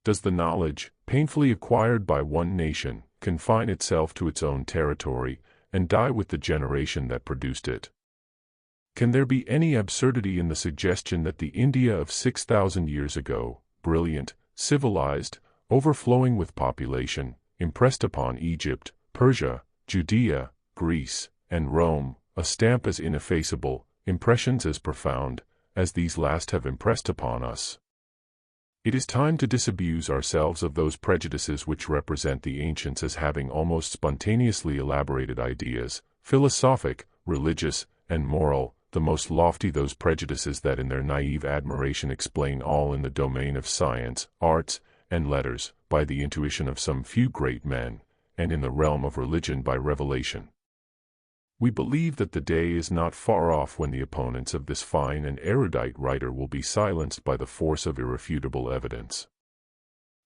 Speaker 1: Does the knowledge, painfully acquired by one nation, confine itself to its own territory, and die with the generation that produced it? Can there be any absurdity in the suggestion that the India of 6,000 years ago, brilliant, civilized, overflowing with population, impressed upon Egypt, Persia, Judea, Greece, and Rome, a stamp as ineffaceable, impressions as profound, as these last have impressed upon us? It is time to disabuse ourselves of those prejudices which represent the ancients as having almost spontaneously elaborated ideas, philosophic, religious, and moral, the most lofty those prejudices that in their naive admiration explain all in the domain of science, arts, and letters, by the intuition of some few great men, and in the realm of religion by revelation. We believe that the day is not far off when the opponents of this fine and erudite writer will be silenced by the force of irrefutable evidence.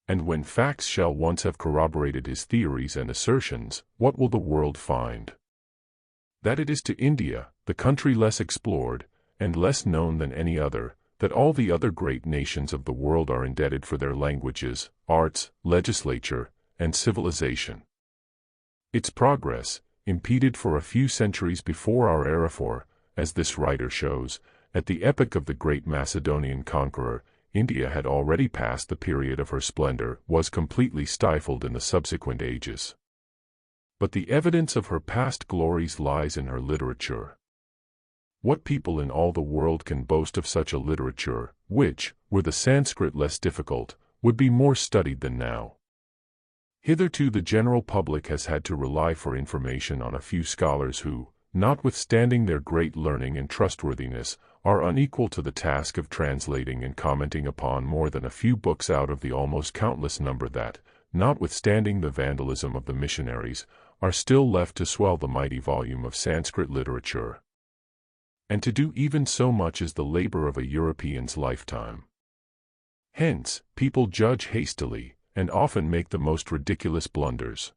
Speaker 1: And when facts shall once have corroborated his theories and assertions, what will the world find? That it is to India, the country less explored, and less known than any other, that all the other great nations of the world are indebted for their languages, arts, legislature, and civilization. Its progress, impeded for a few centuries before our era, for, as this writer shows, at the epoch of the great Macedonian conqueror, India had already passed the period of her splendor, was completely stifled in the subsequent ages. But the evidence of her past glories lies in her literature. What people in all the world can boast of such a literature, which, were the Sanskrit less difficult, would be more studied than now? Hitherto the general public has had to rely for information on a few scholars who, notwithstanding their great learning and trustworthiness, are unequal to the task of translating and commenting upon more than a few books out of the almost countless number that, notwithstanding the vandalism of the missionaries, are still left to swell the mighty volume of Sanskrit literature. And to do even so much is the labor of a European's lifetime. Hence, people judge hastily, and often make the most ridiculous blunders.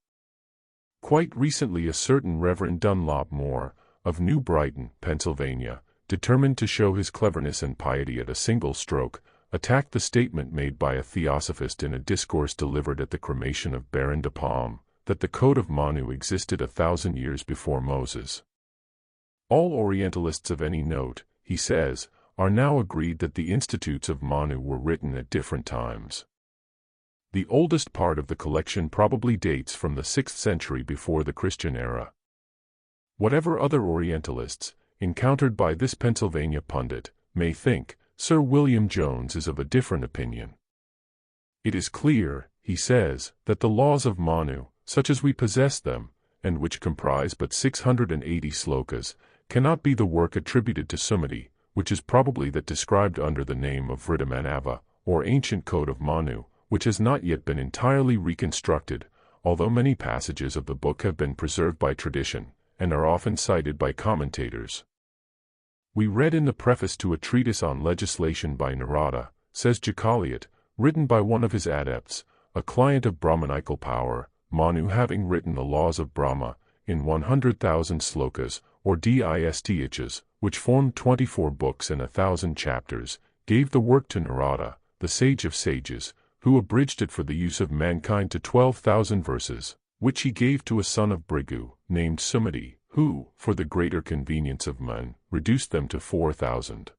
Speaker 1: Quite recently a certain Reverend Dunlop Moore, of New Brighton, Pennsylvania, determined to show his cleverness and piety at a single stroke, attacked the statement made by a theosophist in a discourse delivered at the cremation of Baron de Palm, that the Code of Manu existed 1,000 years before Moses. All Orientalists of any note, he says, are now agreed that the Institutes of Manu were written at different times. The oldest part of the collection probably dates from the 6th century before the Christian era. Whatever other Orientalists, encountered by this Pennsylvania pundit, may think, Sir William Jones is of a different opinion. It is clear, he says, that the laws of Manu, such as we possess them, and which comprise but 680 slokas, cannot be the work attributed to Sumati, which is probably that described under the name of Vridamanava, or ancient Code of Manu, which has not yet been entirely reconstructed, although many passages of the book have been preserved by tradition, and are often cited by commentators. We read in the preface to a treatise on legislation by Narada, says Jacaliot, written by one of his adepts, a client of Brahmanical power, Manu having written the laws of Brahma, in 100,000 slokas, or disths, which formed 24 books and 1,000 chapters, gave the work to Narada, the sage of sages, who abridged it for the use of mankind to 12,000 verses, which he gave to a son of Brigu, named Sumati, who, for the greater convenience of men, reduced them to 4,000.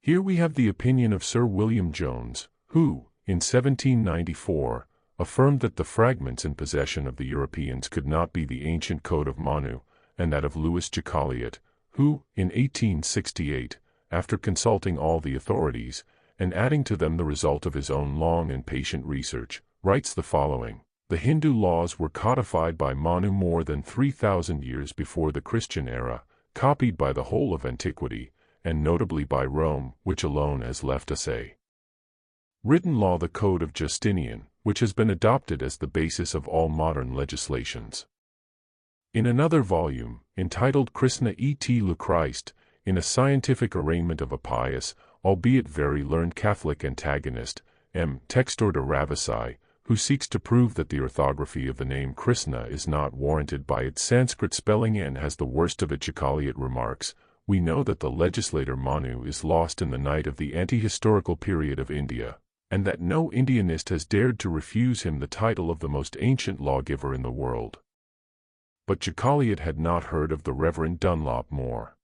Speaker 1: Here we have the opinion of Sir William Jones, who, in 1794, affirmed that the fragments in possession of the Europeans could not be the ancient code of Manu, and that of Louis Jacoliot, who, in 1868, after consulting all the authorities, and adding to them the result of his own long and patient research, writes the following: "The Hindu laws were codified by Manu more than 3,000 years before the Christian era, copied by the whole of antiquity, and notably by Rome, which alone has left us a written law, the Code of Justinian, which has been adopted as the basis of all modern legislations." In another volume, entitled Krishna et le Christ, in a scientific arraignment of a pious, albeit very learned Catholic antagonist, M. Textor de Ravasi, who seeks to prove that the orthography of the name Krishna is not warranted by its Sanskrit spelling and has the worst of it, Jacoliot remarks, "We know that the legislator Manu is lost in the night of the anti-historical period of India, and that no Indianist has dared to refuse him the title of the most ancient lawgiver in the world." But Jacoliot had not heard of the Reverend Dunlop Moore.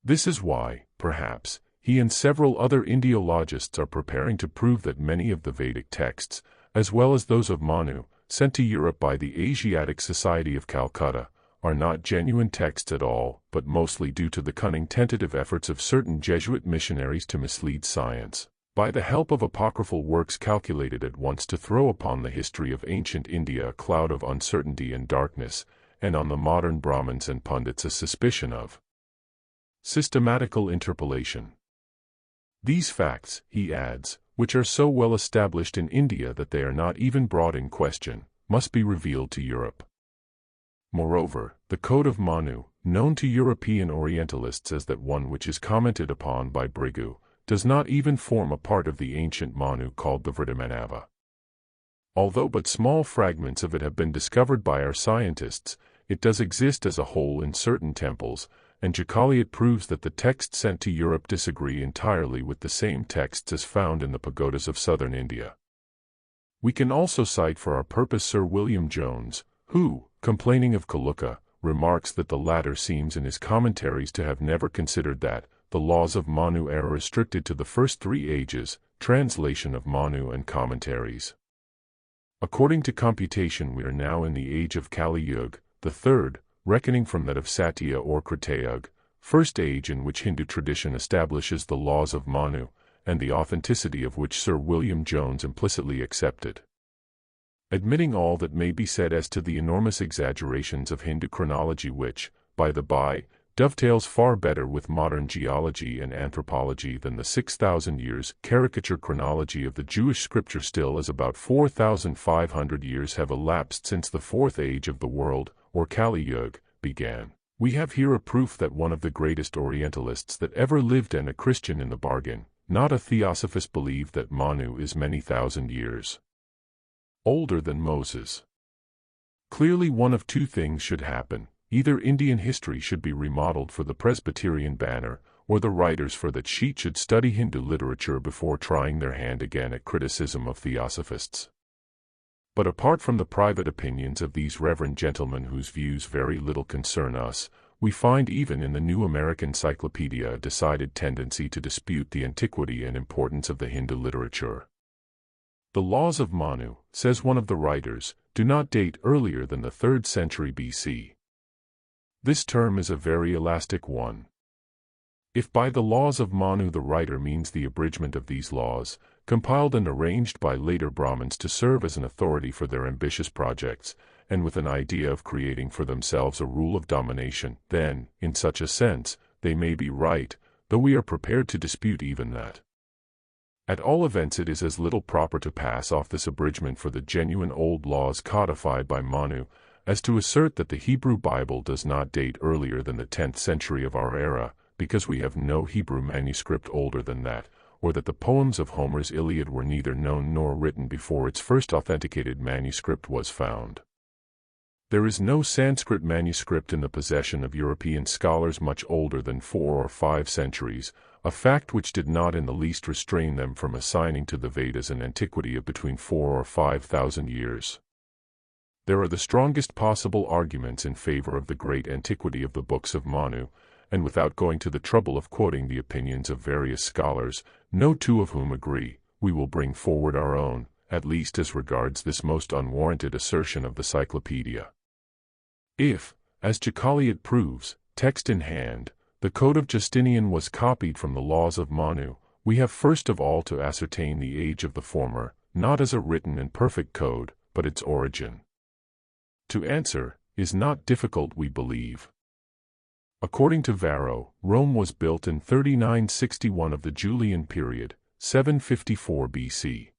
Speaker 1: This is why, perhaps, he and several other Indiologists are preparing to prove that many of the Vedic texts, as well as those of Manu, sent to Europe by the Asiatic Society of Calcutta, are not genuine texts at all, but mostly due to the cunning tentative efforts of certain Jesuit missionaries to mislead science, by the help of apocryphal works calculated at once to throw upon the history of ancient India a cloud of uncertainty and darkness, and on the modern Brahmins and pundits a suspicion of systematical interpolation. These facts, he adds, which are so well established in India that they are not even brought in question, must be revealed to Europe. Moreover, the Code of Manu, known to European Orientalists as that one which is commented upon by Brigu, does not even form a part of the ancient Manu called the Vridamanava. Although but small fragments of it have been discovered by our scientists, it does exist as a whole in certain temples, and Jacoliot proves that the texts sent to Europe disagree entirely with the same texts as found in the pagodas of southern India. We can also cite for our purpose Sir William Jones, who, complaining of Kaluka, remarks that the latter seems in his commentaries to have never considered that the laws of Manu are restricted to the first 3 ages, translation of Manu and commentaries. According to computation, we are now in the age of Kali Yuga, the third, reckoning from that of Satya or Kritayug, first age in which Hindu tradition establishes the laws of Manu, and the authenticity of which Sir William Jones implicitly accepted. Admitting all that may be said as to the enormous exaggerations of Hindu chronology which, by the by, dovetails far better with modern geology and anthropology than the 6,000 years caricature chronology of the Jewish scripture, still as about 4,500 years have elapsed since the fourth age of the world, or Kali Yuga, began. We have here a proof that one of the greatest Orientalists that ever lived, and a Christian in the bargain, not a Theosophist, believed that Manu is many thousand years older than Moses. Clearly one of two things should happen: either Indian history should be remodeled for the Presbyterian banner, or the writers for that sheet should study Hindu literature before trying their hand again at criticism of Theosophists. But apart from the private opinions of these reverend gentlemen whose views very little concern us, we find even in the New American Cyclopedia a decided tendency to dispute the antiquity and importance of the Hindu literature. The laws of Manu, says one of the writers, do not date earlier than the 3rd century BC. This term is a very elastic one. If by the laws of Manu the writer means the abridgment of these laws, compiled and arranged by later Brahmins to serve as an authority for their ambitious projects, and with an idea of creating for themselves a rule of domination, then, in such a sense, they may be right, though we are prepared to dispute even that. At all events, it is as little proper to pass off this abridgment for the genuine old laws codified by Manu, as to assert that the Hebrew Bible does not date earlier than the 10th century of our era, because we have no Hebrew manuscript older than that, or that the poems of Homer's Iliad were neither known nor written before its first authenticated manuscript was found. There is no Sanskrit manuscript in the possession of European scholars much older than 4 or 5 centuries, a fact which did not in the least restrain them from assigning to the Vedas an antiquity of between 4 or 5,000 years. There are the strongest possible arguments in favor of the great antiquity of the books of Manu, and without going to the trouble of quoting the opinions of various scholars, no two of whom agree, we will bring forward our own, at least as regards this most unwarranted assertion of the Cyclopedia. If, as Jacaliot proves, text in hand, the Code of Justinian was copied from the laws of Manu, we have first of all to ascertain the age of the former, not as a written and perfect code, but its origin. To answer is not difficult, we believe. According to Varro, Rome was built in 3961 of the Julian period, 754 BC.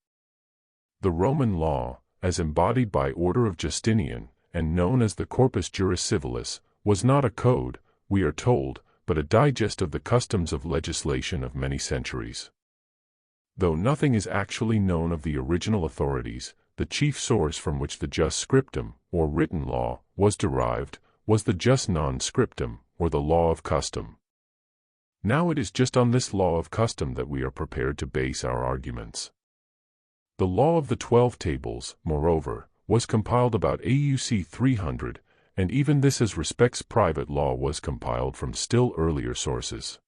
Speaker 1: The Roman law, as embodied by order of Justinian, and known as the Corpus Juris Civilis, was not a code, we are told, but a digest of the customs of legislation of many centuries. Though nothing is actually known of the original authorities, the chief source from which the jus scriptum, or written law, was derived, was the jus non scriptum, or the law of custom. Now it is just on this law of custom that we are prepared to base our arguments. The law of the 12 tables, moreover, was compiled about AUC 300, and even this as respects private law was compiled from still earlier sources.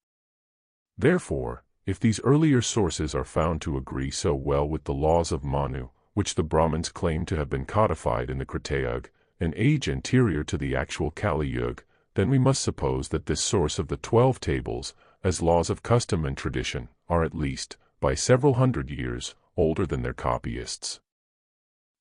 Speaker 1: Therefore, if these earlier sources are found to agree so well with the laws of Manu, which the Brahmins claim to have been codified in the Kritayug, an age anterior to the actual Kali Yuga, then we must suppose that this source of the 12 tables, as laws of custom and tradition, are at least, by several hundred years, older than their copyists.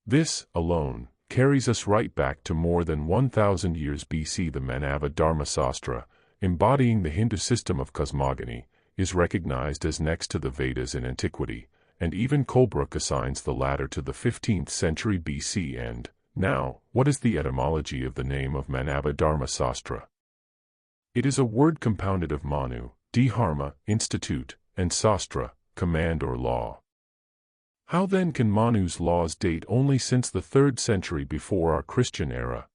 Speaker 1: This, alone, carries us right back to more than 1,000 years BC. The Manava Dharmasastra, embodying the Hindu system of cosmogony, is recognized as next to the Vedas in antiquity, and even Colebrook assigns the latter to the 15th century BC. And, now, what is the etymology of the name of Manava Dharmasastra? It is a word compounded of Manu, Dharma, institute, and Sastra, command or law. How then can Manu's laws date only since the 3rd century before our Christian era?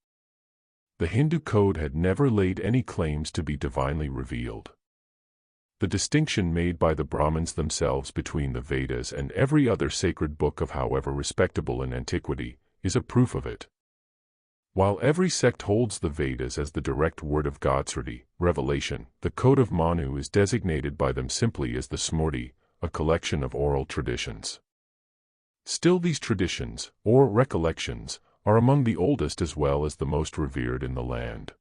Speaker 1: The Hindu code had never laid any claims to be divinely revealed. The distinction made by the Brahmins themselves between the Vedas and every other sacred book of however respectable in antiquity, is a proof of it. While every sect holds the Vedas as the direct word of God, revelation, the Code of Manu is designated by them simply as the Smrti, a collection of oral traditions. Still these traditions, or recollections, are among the oldest as well as the most revered in the land.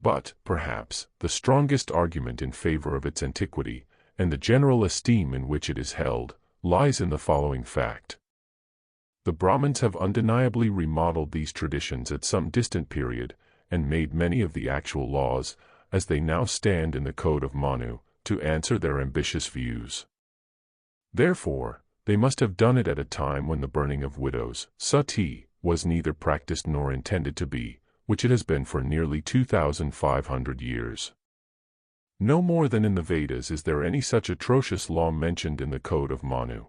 Speaker 1: But, perhaps, the strongest argument in favor of its antiquity, and the general esteem in which it is held, lies in the following fact. The Brahmins have undeniably remodeled these traditions at some distant period, and made many of the actual laws, as they now stand in the Code of Manu, to answer their ambitious views. Therefore, they must have done it at a time when the burning of widows, sati, was neither practiced nor intended to be, which it has been for nearly 2,500 years. No more than in the Vedas is there any such atrocious law mentioned in the Code of Manu.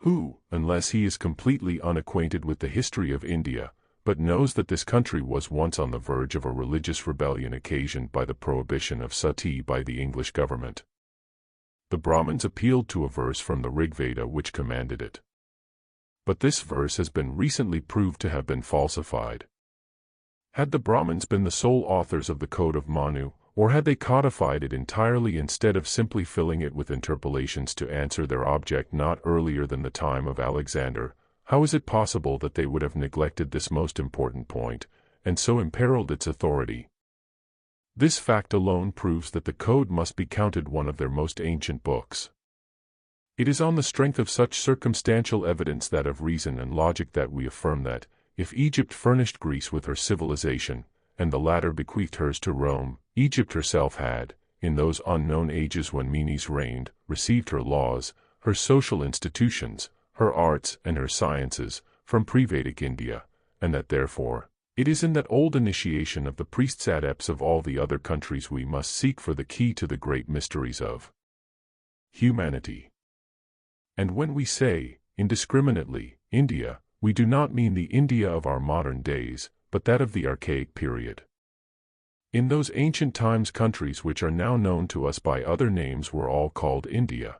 Speaker 1: Who, unless he is completely unacquainted with the history of India, but knows that this country was once on the verge of a religious rebellion occasioned by the prohibition of sati by the English government? The Brahmins appealed to a verse from the Rigveda which commanded it. But this verse has been recently proved to have been falsified. Had the Brahmins been the sole authors of the Code of Manu, or had they codified it entirely instead of simply filling it with interpolations to answer their object not earlier than the time of Alexander, how is it possible that they would have neglected this most important point, and so imperiled its authority? This fact alone proves that the Code must be counted one of their most ancient books. It is on the strength of such circumstantial evidence, that of reason and logic, that we affirm that, if Egypt furnished Greece with her civilization, and the latter bequeathed hers to Rome, Egypt herself had, in those unknown ages when Menes reigned, received her laws, her social institutions, her arts and her sciences, from pre-Vedic India, and that therefore, it is in that old initiation of the priests adepts of all the other countries we must seek for the key to the great mysteries of humanity. And when we say, indiscriminately, India, we do not mean the India of our modern days, but that of the Archaic period. In those ancient times, countries which are now known to us by other names were all called India.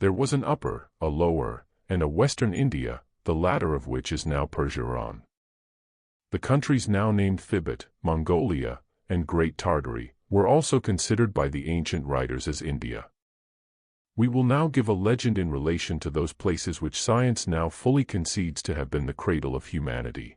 Speaker 1: There was an upper, a lower, and a western India, the latter of which is now Persia. The countries now named Thibet, Mongolia, and Great Tartary were also considered by the ancient writers as India. We will now give a legend in relation to those places which science now fully concedes to have been the cradle of humanity.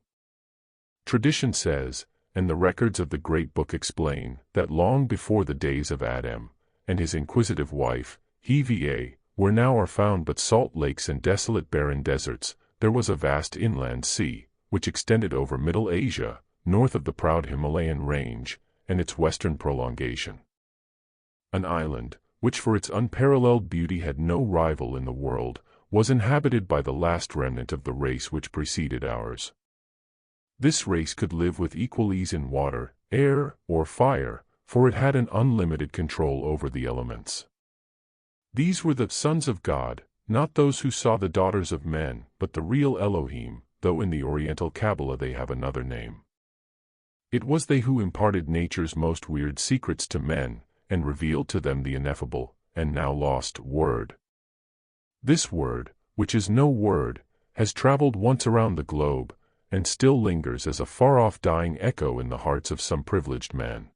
Speaker 1: Tradition says, and the records of the Great Book explain, that long before the days of Adam and his inquisitive wife, Eva, where now are found but salt lakes and desolate barren deserts, there was a vast inland sea, which extended over Middle Asia, north of the proud Himalayan range, and its western prolongation. An island, which for its unparalleled beauty had no rival in the world, was inhabited by the last remnant of the race which preceded ours. This race could live with equal ease in water, air, or fire, for it had an unlimited control over the elements. These were the sons of God, not those who saw the daughters of men, but the real Elohim, though in the Oriental Kabbalah they have another name. It was they who imparted nature's most weird secrets to men, and revealed to them the ineffable, and now lost, Word. This Word, which is no word, has traveled once around the globe, and still lingers as a far-off dying echo in the hearts of some privileged man.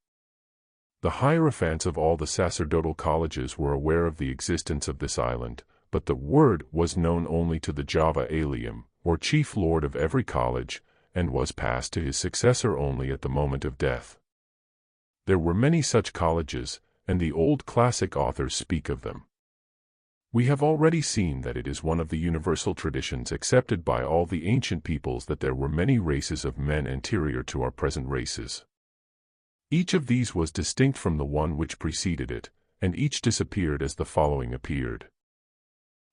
Speaker 1: The hierophants of all the sacerdotal colleges were aware of the existence of this island, but the Word was known only to the Java Alium, or chief lord of every college, and was passed to his successor only at the moment of death. There were many such colleges, and the old classic authors speak of them. We have already seen that it is one of the universal traditions accepted by all the ancient peoples that there were many races of men anterior to our present races. Each of these was distinct from the one which preceded it, and each disappeared as the following appeared.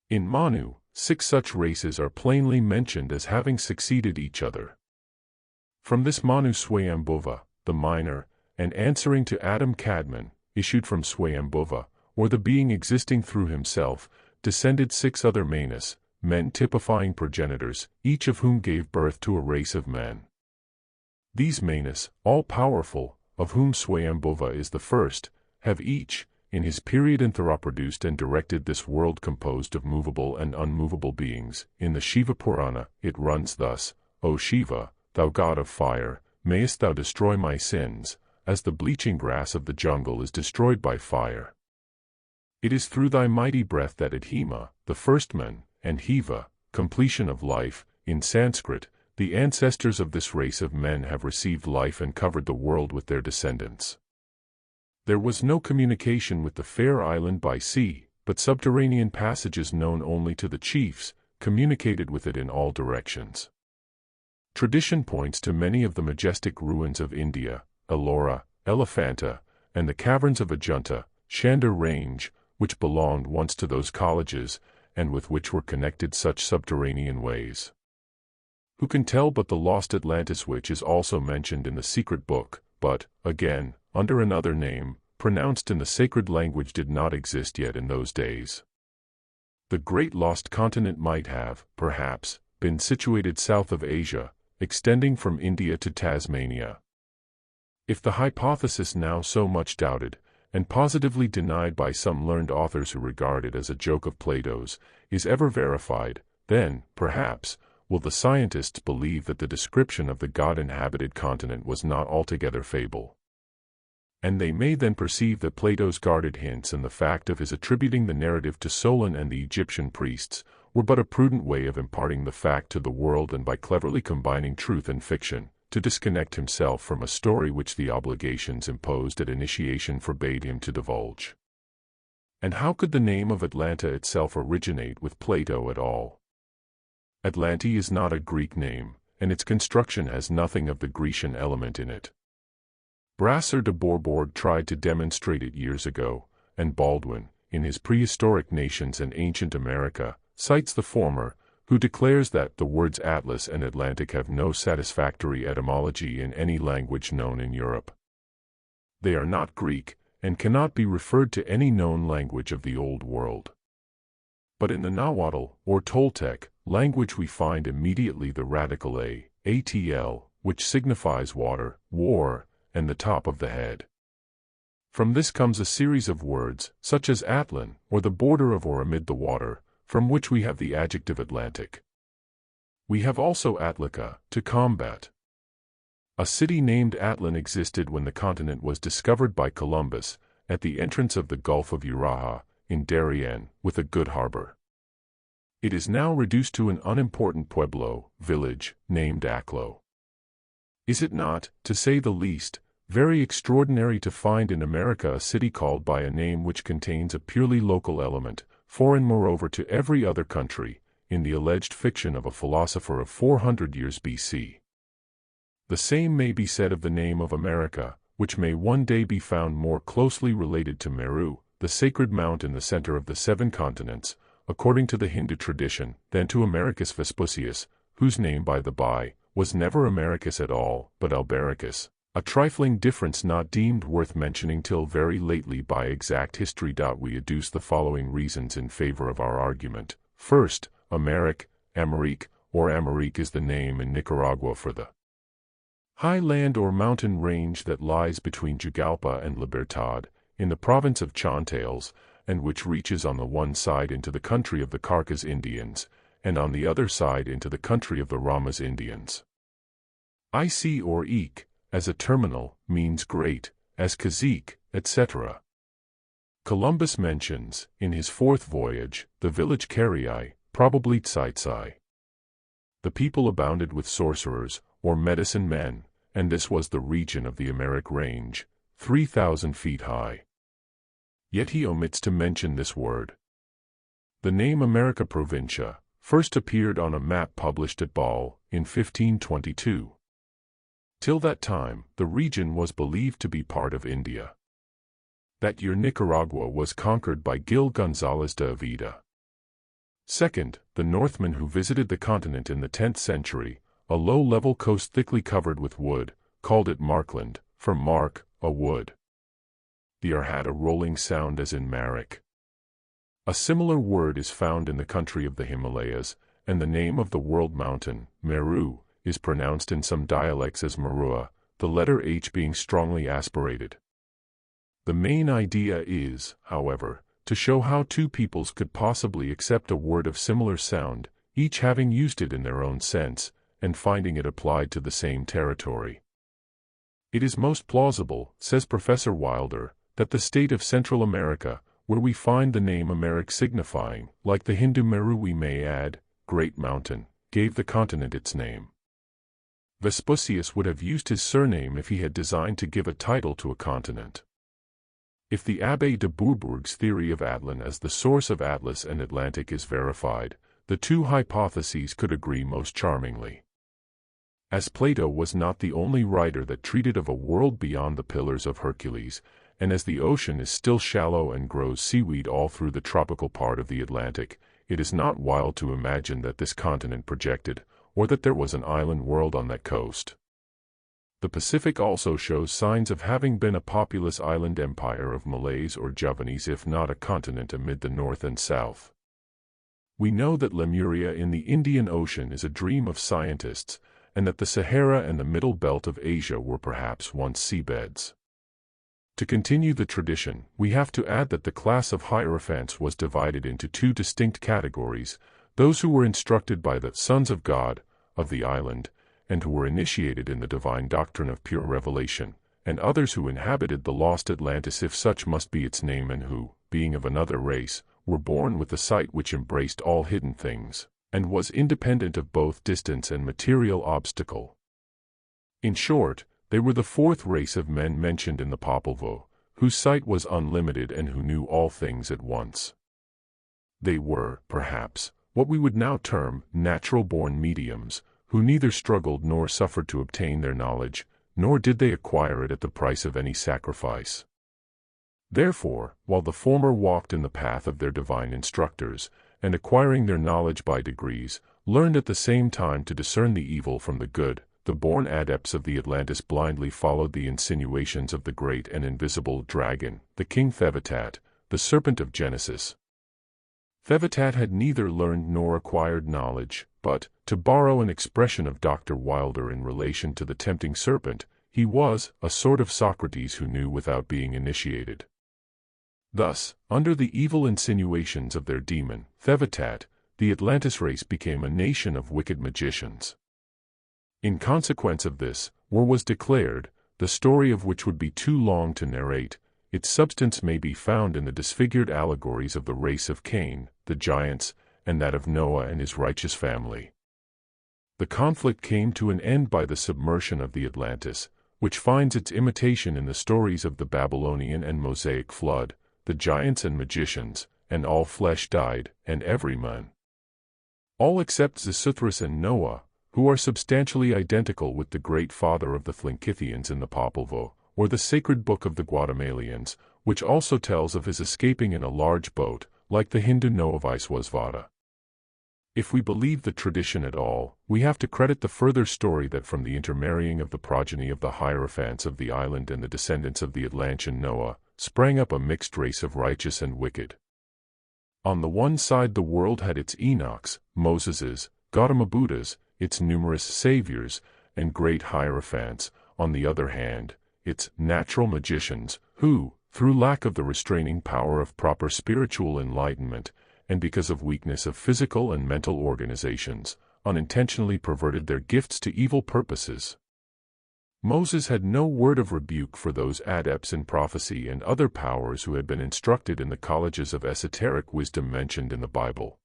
Speaker 1: In Manu, 6 such races are plainly mentioned as having succeeded each other. From this Manu Swayambhuva, the minor, and answering to Adam Kadmon, issued from Swayambhuva, or the being existing through himself, descended 6 other Manus, men typifying progenitors, each of whom gave birth to a race of men. These Manus, all-powerful, of whom Swayambhuva is the first, have each, in his period anthroproduced and directed this world composed of movable and unmovable beings. In the Shiva Purana, it runs thus: O Shiva, thou god of fire, mayest thou destroy my sins, as the bleaching grass of the jungle is destroyed by fire. It is through thy mighty breath that Adhima, the first man, and Hiva, completion of life, in Sanskrit, the ancestors of this race of men have received life and covered the world with their descendants. There was no communication with the fair island by sea, but subterranean passages known only to the chiefs, communicated with it in all directions. Tradition points to many of the majestic ruins of India, Ellora, Elephanta, and the caverns of Ajunta, Shandar range, which belonged once to those colleges, and with which were connected such subterranean ways. Who can tell but the lost Atlantis, which is also mentioned in the secret book, but, again, under another name, pronounced in the sacred language, did not exist yet in those days. The great lost continent might have, perhaps, been situated south of Asia, extending from India to Tasmania. If the hypothesis now so much doubted, and positively denied by some learned authors who regard it as a joke of Plato's, is ever verified, then, perhaps, will the scientists believe that the description of the God-inhabited continent was not altogether fable. And they may then perceive that Plato's guarded hints and the fact of his attributing the narrative to Solon and the Egyptian priests were but a prudent way of imparting the fact to the world, and by cleverly combining truth and fiction, to disconnect himself from a story which the obligations imposed at initiation forbade him to divulge. And how could the name of Atlanta itself originate with Plato at all? Atlanti is not a Greek name, and its construction has nothing of the Grecian element in it. Brasser de Bourbourg tried to demonstrate it years ago, and Baldwin, in his Prehistoric Nations and Ancient America, cites the former, who declares that the words Atlas and Atlantic have no satisfactory etymology in any language known in Europe. They are not Greek, and cannot be referred to any known language of the Old World. But in the Nahuatl, or Toltec, language we find immediately the radical atl, which signifies water, war, and the top of the head. From this comes a series of words, such as Atlan, or the border of or amid the water, from which we have the adjective Atlantic. We have also Atlica, to combat. A city named Atlan existed when the continent was discovered by Columbus, at the entrance of the Gulf of Uraha, in Darien, with a good harbor. It is now reduced to an unimportant pueblo, village, named Aklo. Is it not, to say the least, very extraordinary to find in America a city called by a name which contains a purely local element, foreign moreover to every other country, in the alleged fiction of a philosopher of 400 years B.C.? The same may be said of the name of America, which may one day be found more closely related to Meru, the sacred mount in the center of the 7 continents, according to the Hindu tradition, than to Americus Vespucius, whose name by the by, was never Americus at all, but Albericus, a trifling difference not deemed worth mentioning till very lately by exact history. We adduce the following reasons in favor of our argument. First, Amérique, or Amérique is the name in Nicaragua for the high land or mountain range that lies between Jugalpa and Libertad, in the province of Chontales, and which reaches on the one side into the country of the Carcas Indians, and on the other side into the country of the Ramas Indians. Ic or Eek, as a terminal, means great, as Kazik, etc. Columbus mentions, in his 4th voyage, the village Carii, probably Tsaitsai. The people abounded with sorcerers, or medicine men, and this was the region of the Americ Range, 3,000 feet high. Yet he omits to mention this word. The name America Provincia first appeared on a map published at Ball, in 1522. Till that time, the region was believed to be part of India. That year Nicaragua was conquered by Gil González de Avida. Second, the Northmen who visited the continent in the 10th century, a low-level coast thickly covered with wood, called it Markland, from mark, a wood. The R had a rolling sound as in Marik. A similar word is found in the country of the Himalayas, and the name of the world mountain, Meru, is pronounced in some dialects as Merua, the letter H being strongly aspirated. The main idea is, however, to show how two peoples could possibly accept a word of similar sound, each having used it in their own sense, and finding it applied to the same territory. It is most plausible, says Professor Wilder, that the state of Central America, where we find the name Americ signifying, like the Hindu Meru we may add, Great Mountain, gave the continent its name. Vespucius would have used his surname if he had designed to give a title to a continent. If the Abbé de Bourbourg's theory of Atlan as the source of Atlas and Atlantic is verified, the two hypotheses could agree most charmingly. As Plato was not the only writer that treated of a world beyond the Pillars of Hercules, and as the ocean is still shallow and grows seaweed all through the tropical part of the Atlantic, it is not wild to imagine that this continent projected, or that there was an island world on that coast. The Pacific also shows signs of having been a populous island empire of Malays or Javanese, if not a continent amid the north and south. We know that Lemuria in the Indian Ocean is a dream of scientists, and that the Sahara and the middle belt of Asia were perhaps once seabeds. To continue the tradition, we have to add that the class of Hierophants was divided into two distinct categories: those who were instructed by the sons of God, of the island, and who were initiated in the divine doctrine of pure revelation, and others who inhabited the lost Atlantis, if such must be its name, and who, being of another race, were born with the sight which embraced all hidden things, and was independent of both distance and material obstacle. In short, they were the fourth race of men mentioned in the Popol Vuh, whose sight was unlimited and who knew all things at once. They were, perhaps, what we would now term natural-born mediums, who neither struggled nor suffered to obtain their knowledge, nor did they acquire it at the price of any sacrifice. Therefore, while the former walked in the path of their divine instructors, and acquiring their knowledge by degrees, learned at the same time to discern the evil from the good, the born adepts of the Atlantis blindly followed the insinuations of the great and invisible dragon, the king Thevatat, the serpent of Genesis. Thevatat had neither learned nor acquired knowledge, but, to borrow an expression of Dr. Wilder in relation to the tempting serpent, he was a sort of Socrates who knew without being initiated. Thus, under the evil insinuations of their demon, Thevatat, the Atlantis race became a nation of wicked magicians. In consequence of this, war was declared, the story of which would be too long to narrate. Its substance may be found in the disfigured allegories of the race of Cain, the giants, and that of Noah and his righteous family. The conflict came to an end by the submersion of the Atlantis, which finds its imitation in the stories of the Babylonian and Mosaic flood, the giants and magicians, and all flesh died, and every man. All except Xisuthros and Noah, who are substantially identical with the great father of the Thlingithians in the Popol Vuh, or the sacred book of the Guatemalans, which also tells of his escaping in a large boat, like the Hindu Noavaiswasvada. If we believe the tradition at all, we have to credit the further story that from the intermarrying of the progeny of the Hierophants of the island and the descendants of the Atlantean Noah, sprang up a mixed race of righteous and wicked. On the one side the world had its Enochs, Moseses, Gautama Buddhas, its numerous saviors, and great Hierophants; on the other hand, its natural magicians, who, through lack of the restraining power of proper spiritual enlightenment, and because of weakness of physical and mental organizations, unintentionally perverted their gifts to evil purposes. Moses had no word of rebuke for those adepts in prophecy and other powers who had been instructed in the colleges of esoteric wisdom mentioned in the Bible.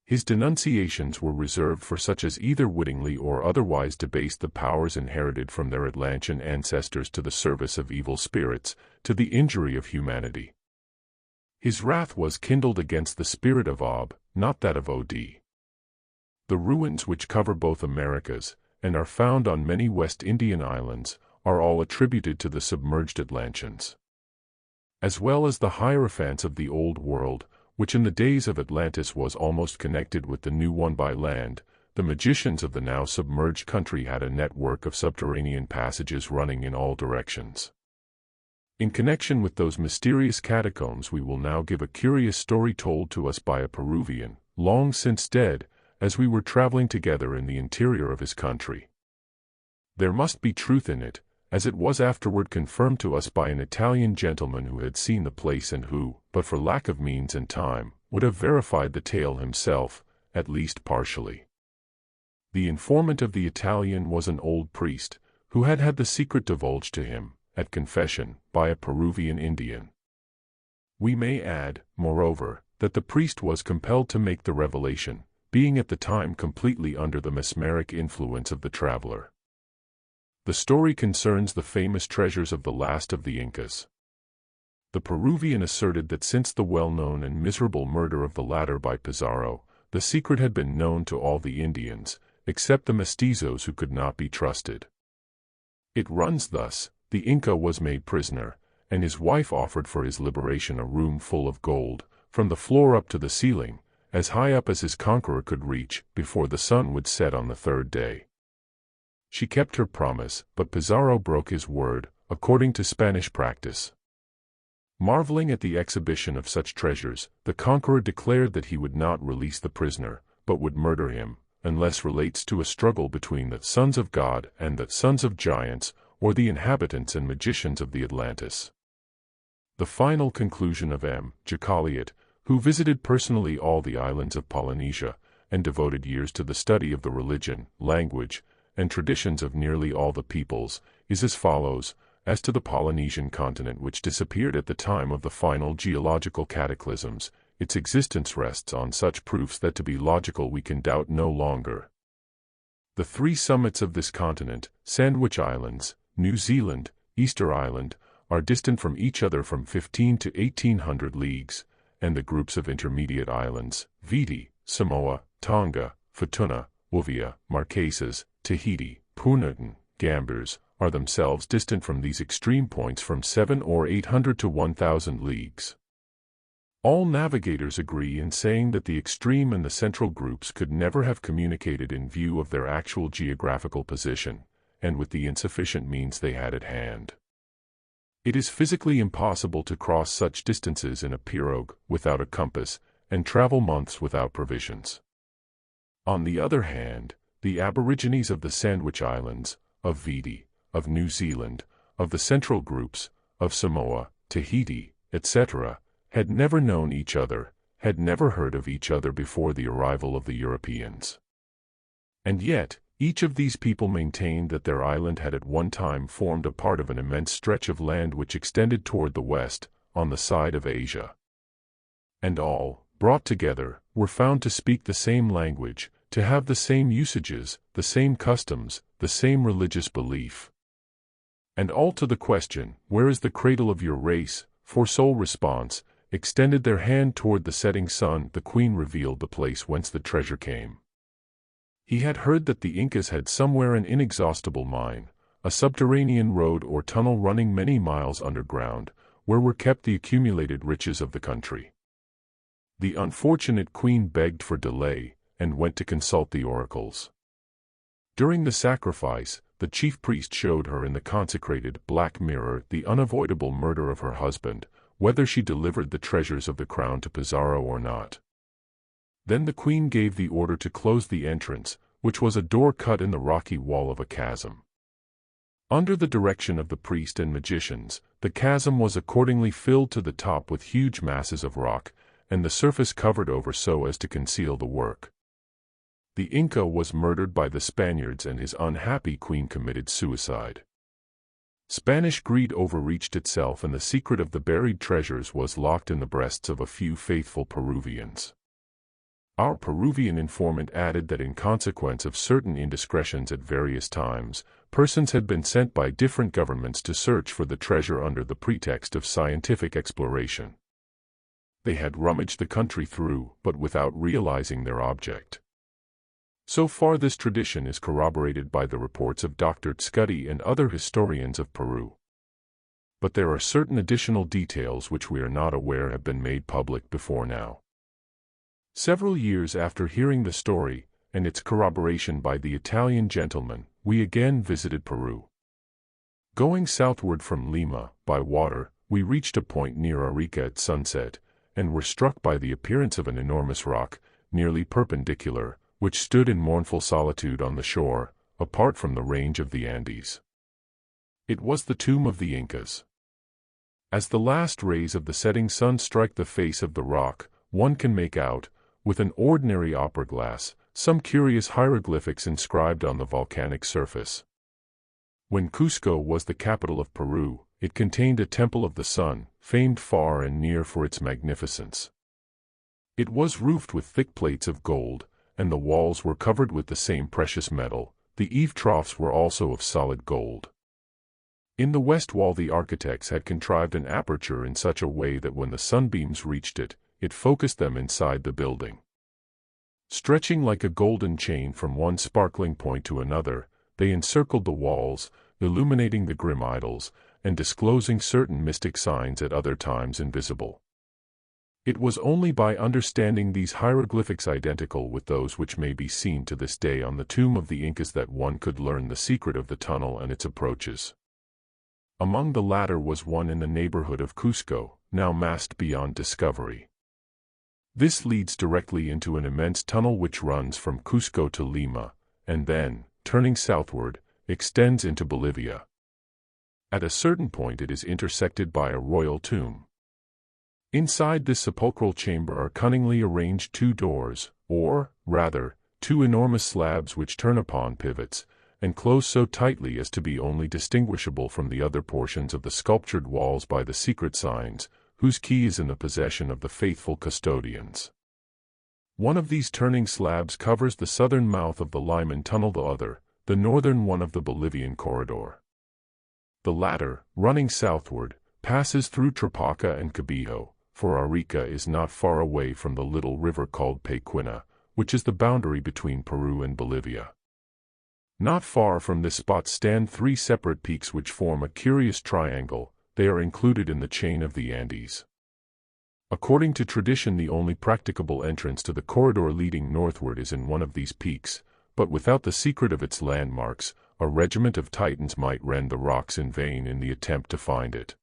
Speaker 1: His denunciations were reserved for such as either wittingly or otherwise debased the powers inherited from their Atlantean ancestors to the service of evil spirits, to the injury of humanity. His wrath was kindled against the spirit of Ob, not that of Od. The ruins which cover both Americas, and are found on many West Indian islands, are all attributed to the submerged Atlanteans. As well as the Hierophants of the Old World, which in the days of Atlantis was almost connected with the new one by land, the magicians of the now submerged country had a network of subterranean passages running in all directions. In connection with those mysterious catacombs we will now give a curious story told to us by a Peruvian, long since dead, as we were traveling together in the interior of his country. There must be truth in it, as it was afterward confirmed to us by an Italian gentleman who had seen the place and who, but for lack of means and time, would have verified the tale himself, at least partially. The informant of the Italian was an old priest, who had had the secret divulged to him, at confession, by a Peruvian Indian. We may add, moreover, that the priest was compelled to make the revelation, being at the time completely under the mesmeric influence of the traveler. The story concerns the famous treasures of the last of the Incas. The Peruvian asserted that since the well-known and miserable murder of the latter by Pizarro, the secret had been known to all the Indians, except the mestizos who could not be trusted. It runs thus: the Inca was made prisoner, and his wife offered for his liberation a room full of gold, from the floor up to the ceiling, as high up as his conqueror could reach, before the sun would set on the third day. She kept her promise, but Pizarro broke his word, according to Spanish practice. Marveling at the exhibition of such treasures, the conqueror declared that he would not release the prisoner, but would murder him, unless relates to a struggle between the sons of God and the sons of giants, or the inhabitants and magicians of the Atlantis. The final conclusion of M. Jacaliot, who visited personally all the islands of Polynesia, and devoted years to the study of the religion, language, and traditions of nearly all the peoples, is as follows: as to the Polynesian continent which disappeared at the time of the final geological cataclysms, its existence rests on such proofs that to be logical we can doubt no longer. The three summits of this continent, Sandwich Islands, New Zealand, Easter Island, are distant from each other from 15 to 1800 leagues, and the groups of intermediate islands, Viti, Samoa, Tonga, Futuna, Uvia, Marquesas, Tahiti, Punartan, Gambers, are themselves distant from these extreme points from 700 or 800 to 1,000 leagues. All navigators agree in saying that the extreme and the central groups could never have communicated in view of their actual geographical position, and with the insufficient means they had at hand. It is physically impossible to cross such distances in a pirogue, without a compass, and travel months without provisions. On the other hand, the Aborigines of the Sandwich Islands, of Fiji, of New Zealand, of the Central Groups, of Samoa, Tahiti, etc., had never known each other, had never heard of each other before the arrival of the Europeans. And yet, each of these people maintained that their island had at one time formed a part of an immense stretch of land which extended toward the west, on the side of Asia. And all, brought together, were found to speak the same language, to have the same usages, the same customs, the same religious belief. And all to the question, "Where is the cradle of your race?" for sole response, extended their hand toward the setting sun. The queen revealed the place whence the treasure came. He had heard that the Incas had somewhere an inexhaustible mine, a subterranean road or tunnel running many miles underground, where were kept the accumulated riches of the country. The unfortunate queen begged for delay, and went to consult the oracles. During the sacrifice, the chief priest showed her in the consecrated black mirror the unavoidable murder of her husband, whether she delivered the treasures of the crown to Pizarro or not. Then the queen gave the order to close the entrance, which was a door cut in the rocky wall of a chasm. Under the direction of the priest and magicians, the chasm was accordingly filled to the top with huge masses of rock, and the surface covered over so as to conceal the work. The Inca was murdered by the Spaniards and his unhappy queen committed suicide. Spanish greed overreached itself and the secret of the buried treasures was locked in the breasts of a few faithful Peruvians. Our Peruvian informant added that in consequence of certain indiscretions at various times, persons had been sent by different governments to search for the treasure under the pretext of scientific exploration. They had rummaged the country through, but without realizing their object. So far this tradition is corroborated by the reports of Dr. Scuddy and other historians of Peru. But there are certain additional details which we are not aware have been made public before now. Several years after hearing the story, and its corroboration by the Italian gentleman, we again visited Peru. Going southward from Lima, by water, we reached a point near Arica at sunset, and were struck by the appearance of an enormous rock, nearly perpendicular, which stood in mournful solitude on the shore, apart from the range of the Andes. It was the tomb of the Incas. As the last rays of the setting sun strike the face of the rock, one can make out, with an ordinary opera glass, some curious hieroglyphics inscribed on the volcanic surface. When Cusco was the capital of Peru, it contained a temple of the sun, famed far and near for its magnificence. It was roofed with thick plates of gold, and the walls were covered with the same precious metal. The eave troughs were also of solid gold. In the west wall the architects had contrived an aperture in such a way that when the sunbeams reached it, it focused them inside the building. Stretching like a golden chain from one sparkling point to another, they encircled the walls, illuminating the grim idols, and disclosing certain mystic signs at other times invisible. It was only by understanding these hieroglyphics identical with those which may be seen to this day on the tomb of the Incas that one could learn the secret of the tunnel and its approaches. Among the latter was one in the neighborhood of Cusco, now masked beyond discovery. This leads directly into an immense tunnel which runs from Cusco to Lima, and then, turning southward, extends into Bolivia. At a certain point it is intersected by a royal tomb. Inside this sepulchral chamber are cunningly arranged two doors, or, rather, two enormous slabs which turn upon pivots, and close so tightly as to be only distinguishable from the other portions of the sculptured walls by the secret signs, whose key is in the possession of the faithful custodians. One of these turning slabs covers the southern mouth of the Liman Tunnel, the other, the northern one of the Bolivian corridor. The latter, running southward, passes through Trapaca and Cabillo, for Arica is not far away from the little river called Pequina, which is the boundary between Peru and Bolivia. Not far from this spot stand three separate peaks which form a curious triangle. They are included in the chain of the Andes. According to tradition, the only practicable entrance to the corridor leading northward is in one of these peaks, but without the secret of its landmarks, a regiment of Titans might rend the rocks in vain in the attempt to find it.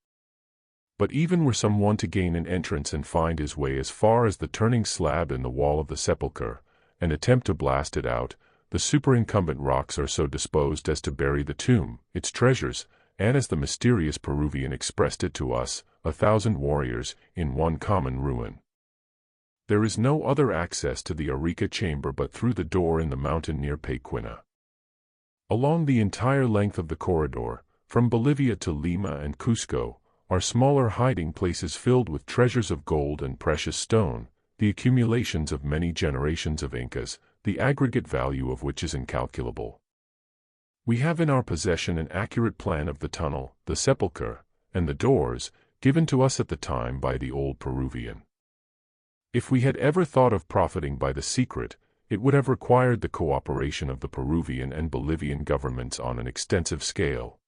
Speaker 1: But even were someone to gain an entrance and find his way as far as the turning slab in the wall of the sepulchre, and attempt to blast it out, the superincumbent rocks are so disposed as to bury the tomb, its treasures, and as the mysterious Peruvian expressed it to us, 1,000 warriors, in one common ruin. There is no other access to the Arica chamber but through the door in the mountain near Pequina. Along the entire length of the corridor, from Bolivia to Lima and Cusco, are smaller hiding places filled with treasures of gold and precious stone, the accumulations of many generations of Incas, the aggregate value of which is incalculable. We have in our possession an accurate plan of the tunnel, the sepulchre, and the doors, given to us at the time by the old Peruvian. If we had ever thought of profiting by the secret, it would have required the cooperation of the Peruvian and Bolivian governments on an extensive scale.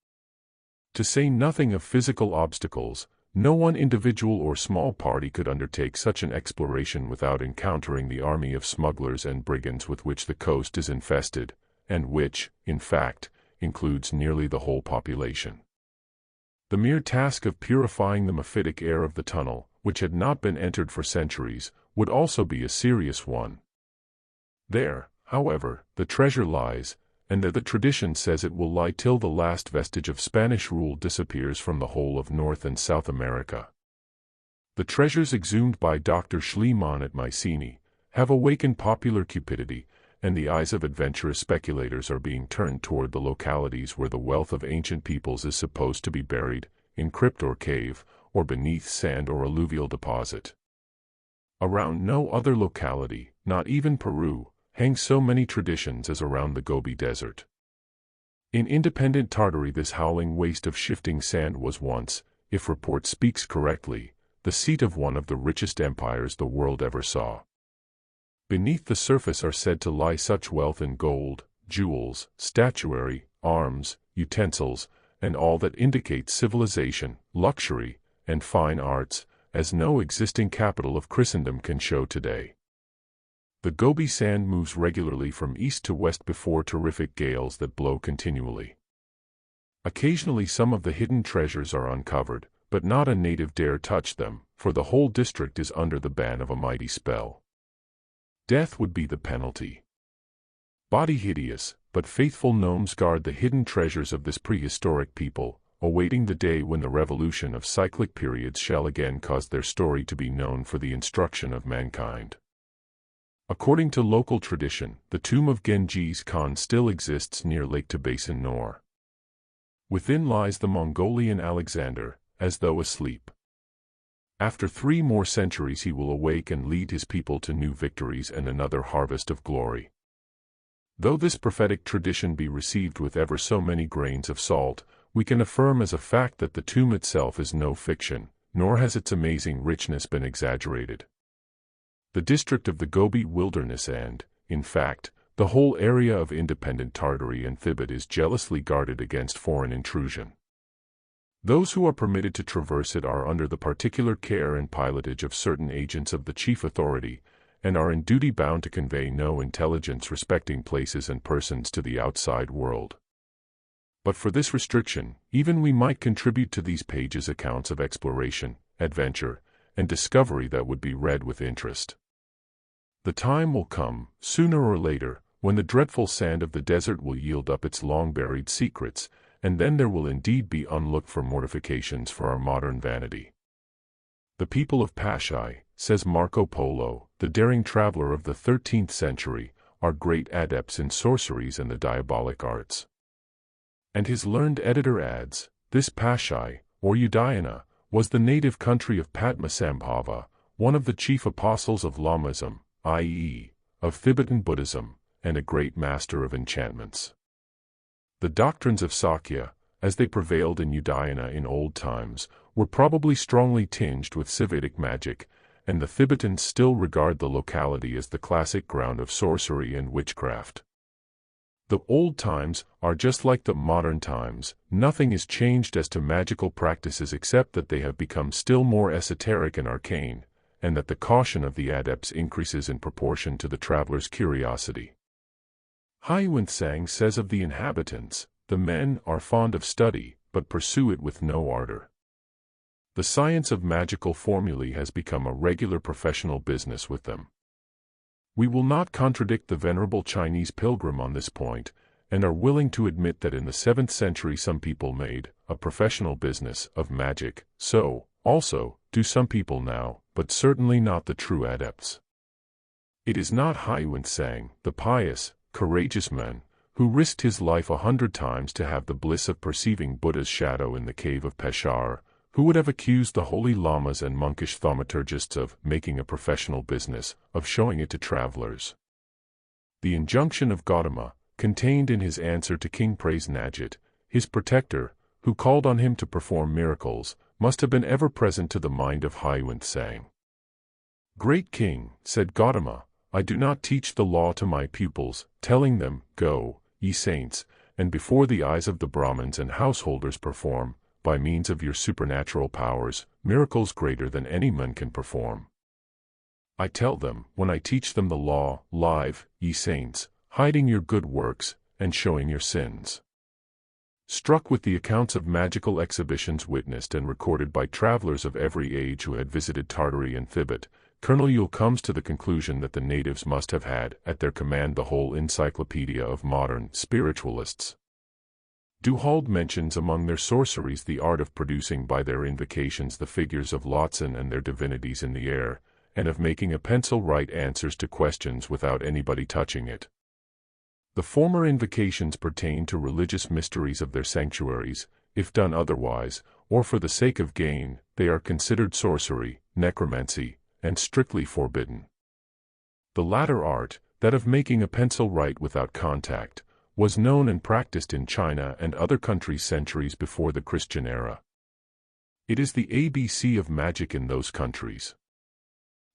Speaker 1: To say nothing of physical obstacles, no one individual or small party could undertake such an exploration without encountering the army of smugglers and brigands with which the coast is infested, and which, in fact, includes nearly the whole population. The mere task of purifying the mephitic air of the tunnel, which had not been entered for centuries, would also be a serious one. There, however, the treasure lies, and the tradition says it will lie till the last vestige of Spanish rule disappears from the whole of North and South America. The treasures exhumed by Dr. Schliemann at Mycenae have awakened popular cupidity, and the eyes of adventurous speculators are being turned toward the localities where the wealth of ancient peoples is supposed to be buried, in crypt or cave, or beneath sand or alluvial deposit. Around no other locality, not even Peru, hang so many traditions as around the Gobi Desert. In independent Tartary this howling waste of shifting sand was once, if report speaks correctly, the seat of one of the richest empires the world ever saw. Beneath the surface are said to lie such wealth in gold, jewels, statuary, arms, utensils, and all that indicates civilization, luxury, and fine arts, as no existing capital of Christendom can show today. The Gobi sand moves regularly from east to west before terrific gales that blow continually. Occasionally some of the hidden treasures are uncovered, but not a native dare touch them, for the whole district is under the ban of a mighty spell. Death would be the penalty. Body hideous, but faithful gnomes guard the hidden treasures of this prehistoric people, awaiting the day when the revolution of cyclic periods shall again cause their story to be known for the instruction of mankind. According to local tradition, the tomb of Genghis Khan still exists near Lake Tabasin Nor. Within lies the Mongolian Alexander, as though asleep. After 3 more centuries he will awake and lead his people to new victories and another harvest of glory. Though this prophetic tradition be received with ever so many grains of salt, we can affirm as a fact that the tomb itself is no fiction, nor has its amazing richness been exaggerated. The district of the Gobi Wilderness and, in fact, the whole area of independent Tartary and Thibet is jealously guarded against foreign intrusion. Those who are permitted to traverse it are under the particular care and pilotage of certain agents of the chief authority, and are in duty bound to convey no intelligence respecting places and persons to the outside world. But for this restriction, even we might contribute to these pages accounts of exploration, adventure, and discovery that would be read with interest. The time will come, sooner or later, when the dreadful sand of the desert will yield up its long-buried secrets, and then there will indeed be unlooked-for mortifications for our modern vanity. The people of Pasai, says Marco Polo, the daring traveler of the 13th century, are great adepts in sorceries and the diabolic arts. And his learned editor adds, this Pasai, or Udayana, was the native country of Padmasambhava, one of the chief apostles of Lamism, i.e., of Tibetan Buddhism, and a great master of enchantments. The doctrines of Sakya, as they prevailed in Udayana in old times, were probably strongly tinged with Sivatic magic, and the Tibetans still regard the locality as the classic ground of sorcery and witchcraft. The old times are just like the modern times, nothing is changed as to magical practices except that they have become still more esoteric and arcane, and that the caution of the adepts increases in proportion to the traveler's curiosity. Huiwensang says of the inhabitants, the men are fond of study, but pursue it with no ardor. The science of magical formulae has become a regular professional business with them. We will not contradict the venerable Chinese pilgrim on this point, and are willing to admit that in the 7th century some people made a professional business of magic. So, also, do some people now, but certainly not the true adepts. It is not Haiwen-tsang, the pious, courageous man, who risked his life 100 times to have the bliss of perceiving Buddha's shadow in the cave of Peshawar, who would have accused the holy lamas and monkish thaumaturgists of making a professional business of showing it to travelers. The injunction of Gautama, contained in his answer to King Prasenajit, his protector, who called on him to perform miracles, must have been ever present to the mind of Haiwen-tsang. "Great king," said Gautama, "I do not teach the law to my pupils, telling them, 'Go, ye saints, and before the eyes of the Brahmins and householders perform, by means of your supernatural powers, miracles greater than any man can perform.' I tell them, when I teach them the law, live, ye saints, hiding your good works, and showing your sins." Struck with the accounts of magical exhibitions witnessed and recorded by travelers of every age who had visited Tartary and Thibet, Colonel Yule comes to the conclusion that the natives must have had at their command the whole encyclopedia of modern spiritualists. Du Halde mentions among their sorceries the art of producing by their invocations the figures of Lotson and their divinities in the air, and of making a pencil write answers to questions without anybody touching it. The former invocations pertain to religious mysteries of their sanctuaries. If done otherwise, or for the sake of gain, they are considered sorcery, necromancy, and strictly forbidden. The latter art, that of making a pencil write without contact, was known and practiced in China and other countries centuries before the Christian era. It is the ABC of magic in those countries.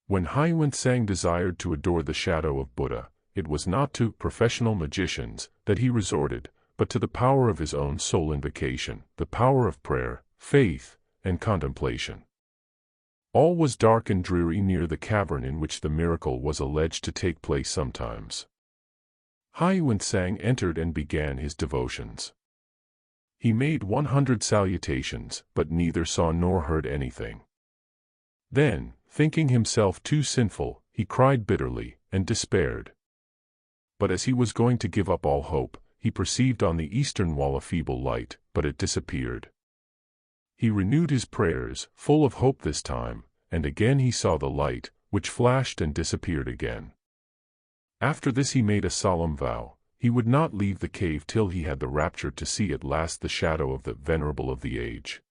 Speaker 1: When Haiwen-tsang desired to adore the shadow of Buddha, it was not to professional magicians that he resorted, but to the power of his own soul invocation, the power of prayer, faith, and contemplation. All was dark and dreary near the cavern in which the miracle was alleged to take place sometimes. Haiwen-tsang entered and began his devotions. He made 100 salutations, but neither saw nor heard anything. Then, thinking himself too sinful, he cried bitterly, and despaired. But as he was going to give up all hope, he perceived on the eastern wall a feeble light, but it disappeared. He renewed his prayers, full of hope this time, and again he saw the light, which flashed and disappeared again. After this he made a solemn vow: he would not leave the cave till he had the rapture to see at last the shadow of the venerable of the age.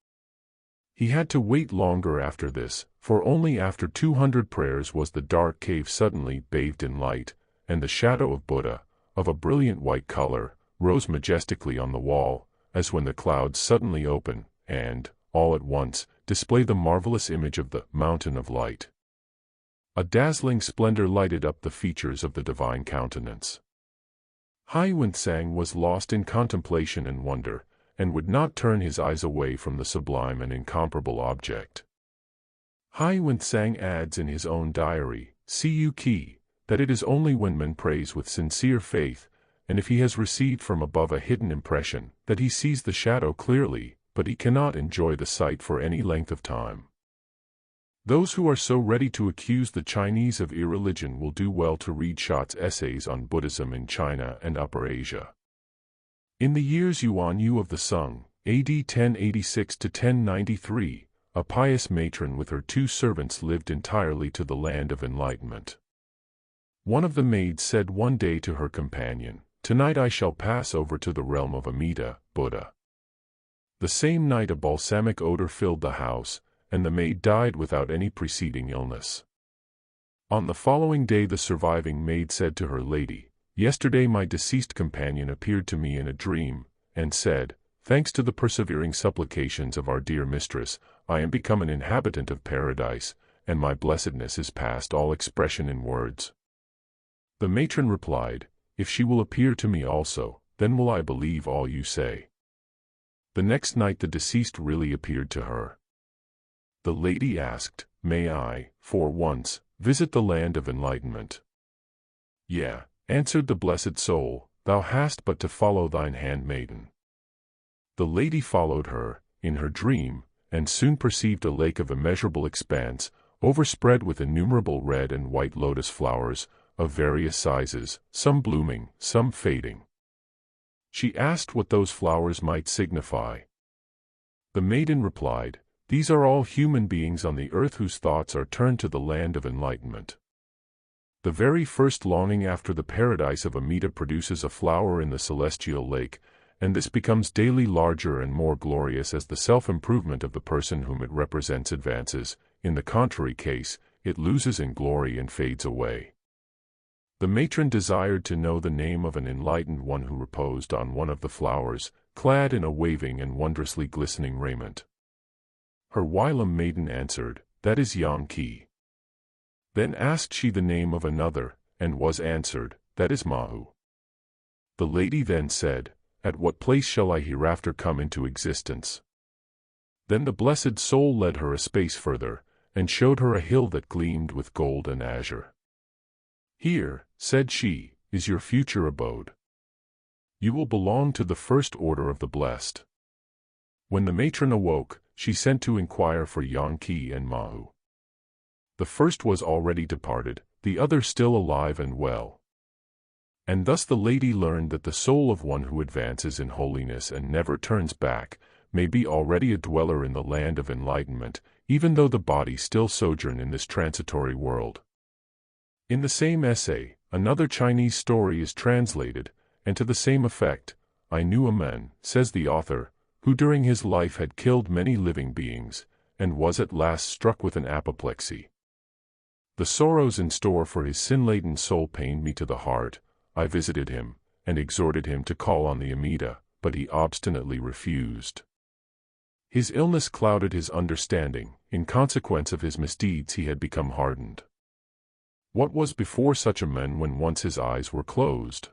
Speaker 1: He had to wait longer after this, for only after 200 prayers was the dark cave suddenly bathed in light, and the shadow of Buddha, of a brilliant white color, rose majestically on the wall, as when the clouds suddenly open, and, all at once, display the marvelous image of the mountain of light. A dazzling splendor lighted up the features of the divine countenance. Haiwen-tsang was lost in contemplation and wonder, and would not turn his eyes away from the sublime and incomparable object. Haiwen-tsang adds in his own diary, "Cuk, that it is only when man prays with sincere faith, and if he has received from above a hidden impression, that he sees the shadow clearly, but he cannot enjoy the sight for any length of time." Those who are so ready to accuse the Chinese of irreligion will do well to read Schott's essays on Buddhism in China and Upper Asia. In the years Yuan Yu of the Sung, AD 1086 to 1093, a pious matron with her 2 servants lived entirely to the land of enlightenment. One of the maids said one day to her companion, "Tonight I shall pass over to the realm of Amida, Buddha." The same night a balsamic odor filled the house, and the maid died without any preceding illness. On the following day the surviving maid said to her lady, "Yesterday my deceased companion appeared to me in a dream, and said, 'Thanks to the persevering supplications of our dear mistress, I am become an inhabitant of paradise, and my blessedness is past all expression in words.' The matron replied, 'If she will appear to me also, then will I believe all you say.' The next night the deceased really appeared to her. The lady asked, 'May I, for once, visit the land of enlightenment?' 'Yea,' answered the blessed soul, 'thou hast but to follow thine handmaiden.' The lady followed her, in her dream, and soon perceived a lake of immeasurable expanse, overspread with innumerable red and white lotus flowers, of various sizes, some blooming, some fading. She asked what those flowers might signify. The maiden replied, "These are all human beings on the earth whose thoughts are turned to the land of enlightenment." The very first longing after the paradise of Amida produces a flower in the celestial lake, and this becomes daily larger and more glorious as the self-improvement of the person whom it represents advances. In the contrary case, it loses in glory and fades away. The matron desired to know the name of an enlightened one who reposed on one of the flowers, clad in a waving and wondrously glistening raiment. Her whilom maiden answered, "That is Yang Qi." Then asked she the name of another, and was answered, "That is Mahu." The lady then said, "At what place shall I hereafter come into existence?" Then the blessed soul led her a space further, and showed her a hill that gleamed with gold and azure. "Here," said she, "is your future abode. You will belong to the first order of the blessed." When the matron awoke, she sent to inquire for Yang Qi and Mahu. The first was already departed, the other still alive and well. And thus the lady learned that the soul of one who advances in holiness and never turns back, may be already a dweller in the land of enlightenment, even though the body still sojourn in this transitory world. In the same essay, another Chinese story is translated, and to the same effect. "I knew a man," says the author, "who during his life had killed many living beings, and was at last struck with an apoplexy. The sorrows in store for his sin-laden soul pained me to the heart. I visited him, and exhorted him to call on the Amida, but he obstinately refused. His illness clouded his understanding. In consequence of his misdeeds he had become hardened. What was before such a man when once his eyes were closed?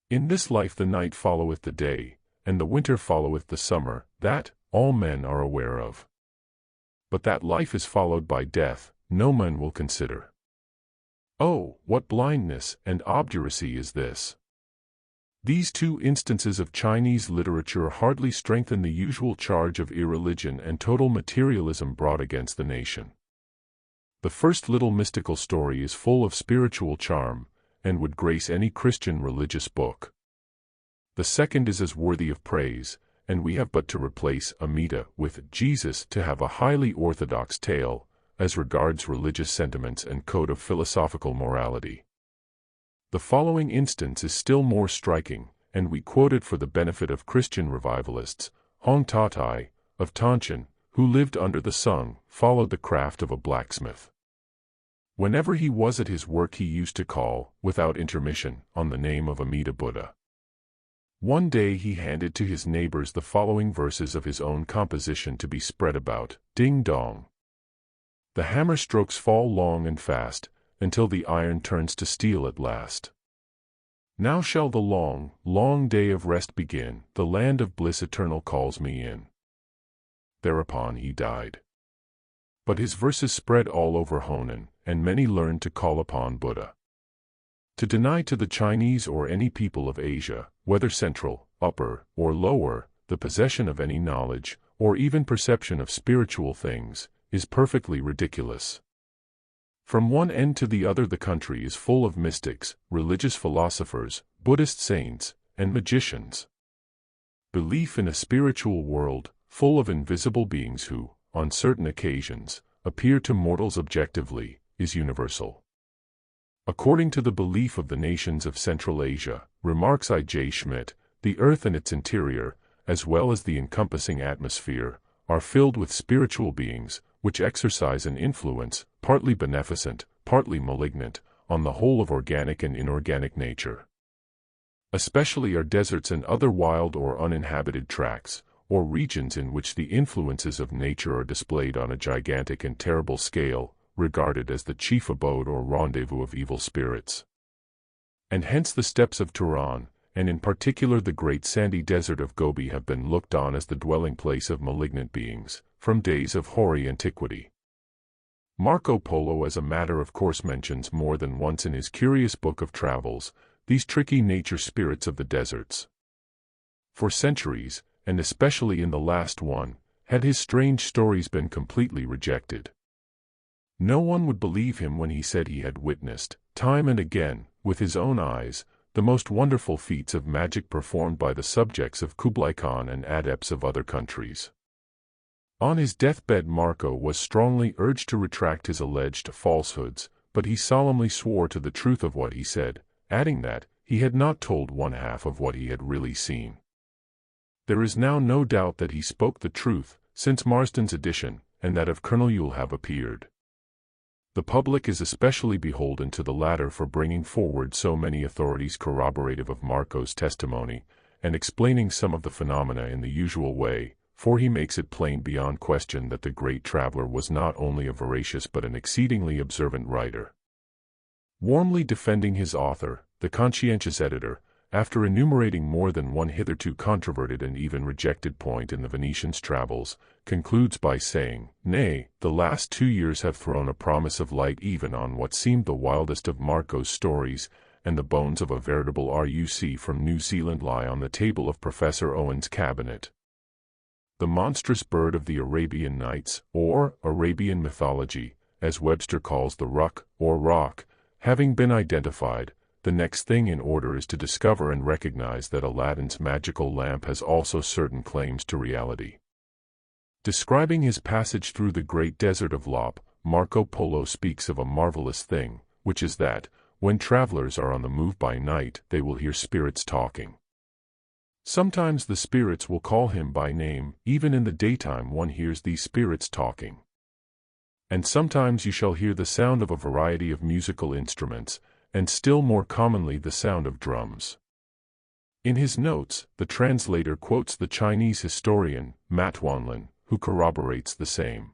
Speaker 1: In this life the night followeth the day, and the winter followeth the summer, that all men are aware of. But that life is followed by death, no man will consider. Oh, what blindness and obduracy is this!" These two instances of Chinese literature hardly strengthen the usual charge of irreligion and total materialism brought against the nation. The first little mystical story is full of spiritual charm, and would grace any Christian religious book. The second is as worthy of praise, and we have but to replace Amida with Jesus to have a highly orthodox tale, as regards religious sentiments and code of philosophical morality. The following instance is still more striking, and we quote it for the benefit of Christian revivalists. Hong Tatai, of Tanshan, who lived under the sun, followed the craft of a blacksmith. Whenever he was at his work he used to call, without intermission, on the name of Amida Buddha. One day he handed to his neighbors the following verses of his own composition to be spread about. Ding dong. The hammer strokes fall long and fast, until the iron turns to steel at last. Now shall the long, long day of rest begin, the land of bliss eternal calls me in. Thereupon he died. But his verses spread all over Honan, and many learned to call upon Buddha. To deny to the Chinese or any people of Asia, whether central, upper, or lower, the possession of any knowledge, or even perception of spiritual things, is perfectly ridiculous. From one end to the other the country is full of mystics, religious philosophers, Buddhist saints, and magicians. Belief in a spiritual world, full of invisible beings who, on certain occasions, appear to mortals objectively, is universal. According to the belief of the nations of Central Asia, remarks I. J. Schmidt, the earth and its interior, as well as the encompassing atmosphere, are filled with spiritual beings, which exercise an influence, partly beneficent, partly malignant, on the whole of organic and inorganic nature. Especially are deserts and other wild or uninhabited tracts, or regions in which the influences of nature are displayed on a gigantic and terrible scale, regarded as the chief abode or rendezvous of evil spirits. And hence the steppes of Turan, and in particular the great sandy desert of Gobi, have been looked on as the dwelling place of malignant beings, from days of hoary antiquity. Marco Polo as a matter of course mentions more than once in his curious book of travels, these tricky nature spirits of the deserts. For centuries, and especially in the last one, had his strange stories been completely rejected. No one would believe him when he said he had witnessed, time and again, with his own eyes, the most wonderful feats of magic performed by the subjects of Kublai Khan and adepts of other countries. On his deathbed, Marco was strongly urged to retract his alleged falsehoods, but he solemnly swore to the truth of what he said, adding that he had not told one half of what he had really seen. There is now no doubt that he spoke the truth, since Marston's edition, and that of Colonel Yule have appeared. The public is especially beholden to the latter for bringing forward so many authorities corroborative of Marco's testimony, and explaining some of the phenomena in the usual way, for he makes it plain beyond question that the great traveler was not only a veracious but an exceedingly observant writer. Warmly defending his author, the conscientious editor, after enumerating more than one hitherto controverted and even rejected point in the Venetian's travels, concludes by saying, "Nay, the last 2 years have thrown a promise of light even on what seemed the wildest of Marco's stories, and the bones of a veritable RUC from New Zealand lie on the table of Professor Owen's cabinet." The monstrous bird of the Arabian Nights, or Arabian mythology, as Webster calls the ruck, or roc, having been identified, the next thing in order is to discover and recognize that Aladdin's magical lamp has also certain claims to reality. Describing his passage through the great desert of Lop, Marco Polo speaks of a marvelous thing, which is that, when travelers are on the move by night, they will hear spirits talking. Sometimes the spirits will call him by name, even in the daytime one hears these spirits talking. And sometimes you shall hear the sound of a variety of musical instruments, and still more commonly the sound of drums. In his notes, the translator quotes the Chinese historian, Mat Wanlin, who corroborates the same.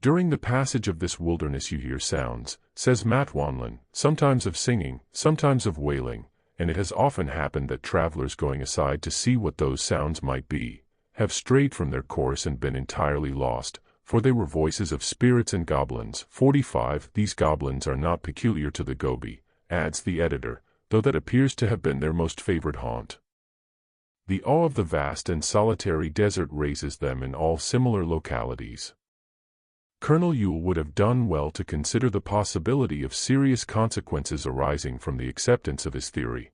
Speaker 1: During the passage of this wilderness you hear sounds, says Mat Wanlin, sometimes of singing, sometimes of wailing, and it has often happened that travelers going aside to see what those sounds might be, have strayed from their course and been entirely lost, for they were voices of spirits and goblins. 45. These goblins are not peculiar to the Gobi, adds the editor, though that appears to have been their most favored haunt. The awe of the vast and solitary desert raises them in all similar localities. Colonel Yule would have done well to consider the possibility of serious consequences arising from the acceptance of his theory.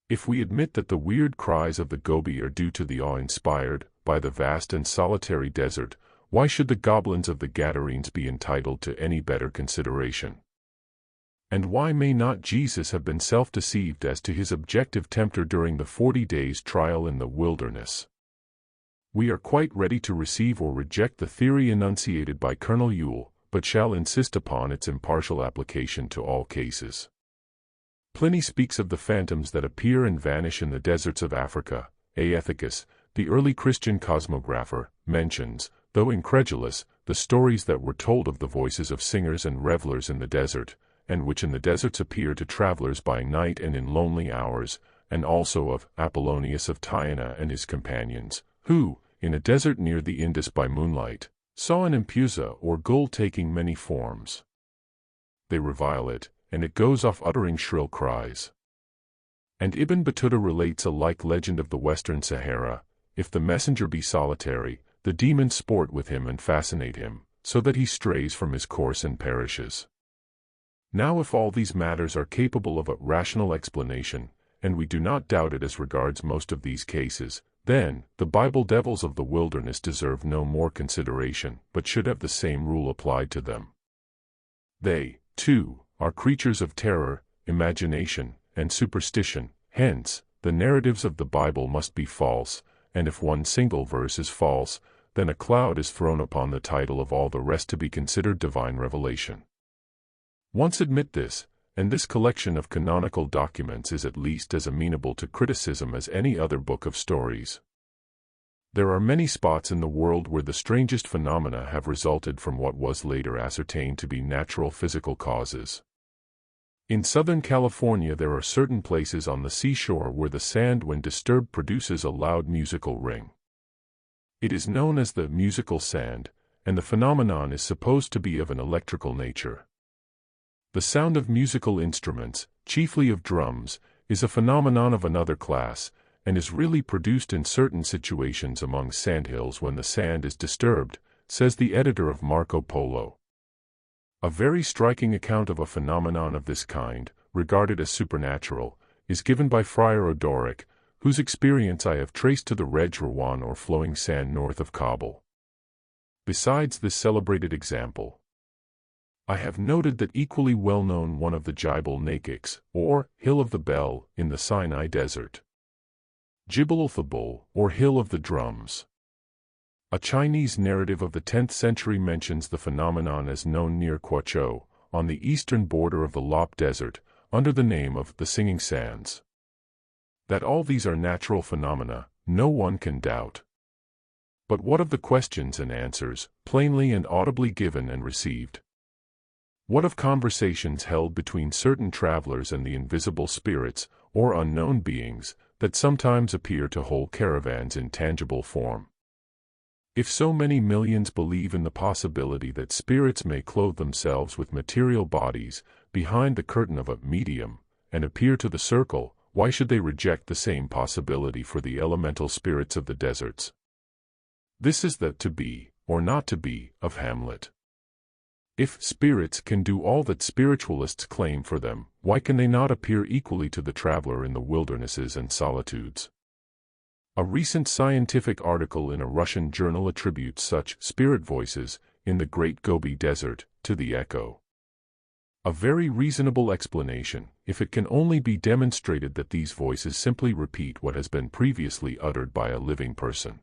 Speaker 1: If we admit that the weird cries of the Gobi are due to the awe inspired by the vast and solitary desert, why should the goblins of the Gadarenes be entitled to any better consideration? And why may not Jesus have been self-deceived as to his objective tempter during the 40 days' trial in the wilderness? We are quite ready to receive or reject the theory enunciated by Colonel Yule, but shall insist upon its impartial application to all cases. Pliny speaks of the phantoms that appear and vanish in the deserts of Africa. Aethicus, the early Christian cosmographer, mentions, though incredulous, the stories that were told of the voices of singers and revelers in the desert, and which in the deserts appear to travelers by night and in lonely hours, and also of Apollonius of Tyana and his companions, who, in a desert near the Indus by moonlight, saw an empusa or gull taking many forms. They revile it, and it goes off uttering shrill cries. And Ibn Battuta relates a like legend of the Western Sahara. If the messenger be solitary, the demons sport with him and fascinate him, so that he strays from his course and perishes. Now if all these matters are capable of a rational explanation, and we do not doubt it as regards most of these cases, then the Bible devils of the wilderness deserve no more consideration, but should have the same rule applied to them. They, too, are creatures of terror, imagination, and superstition. Hence, the narratives of the Bible must be false, and if one single verse is false, then a cloud is thrown upon the title of all the rest to be considered divine revelation. Once admit this, and this collection of canonical documents is at least as amenable to criticism as any other book of stories. There are many spots in the world where the strangest phenomena have resulted from what was later ascertained to be natural physical causes. In Southern California there are certain places on the seashore where the sand when disturbed produces a loud musical ring. It is known as the musical sand, and the phenomenon is supposed to be of an electrical nature. The sound of musical instruments, chiefly of drums, is a phenomenon of another class, and is really produced in certain situations among sandhills when the sand is disturbed, says the editor of Marco Polo. A very striking account of a phenomenon of this kind, regarded as supernatural, is given by Friar Odoric, whose experience I have traced to the Rejrawan or flowing sand north of Kabul. Besides this celebrated example, I have noted that equally well-known one of the Jibal Nakiks, or Hill of the Bell, in the Sinai Desert. Jibal al-Thabul, or Hill of the Drums. A Chinese narrative of the 10th century mentions the phenomenon as known near Quachou, on the eastern border of the Lop Desert, under the name of the Singing Sands. That all these are natural phenomena, no one can doubt. But what of the questions and answers, plainly and audibly given and received? What of conversations held between certain travelers and the invisible spirits, or unknown beings, that sometimes appear to whole caravans in tangible form? If so many millions believe in the possibility that spirits may clothe themselves with material bodies, behind the curtain of a medium, and appear to the circle, why should they reject the same possibility for the elemental spirits of the deserts? This is the to be, or not to be, of Hamlet. If spirits can do all that spiritualists claim for them, why can they not appear equally to the traveler in the wildernesses and solitudes? A recent scientific article in a Russian journal attributes such spirit voices, in the Great Gobi Desert, to the echo. A very reasonable explanation, if it can only be demonstrated that these voices simply repeat what has been previously uttered by a living person.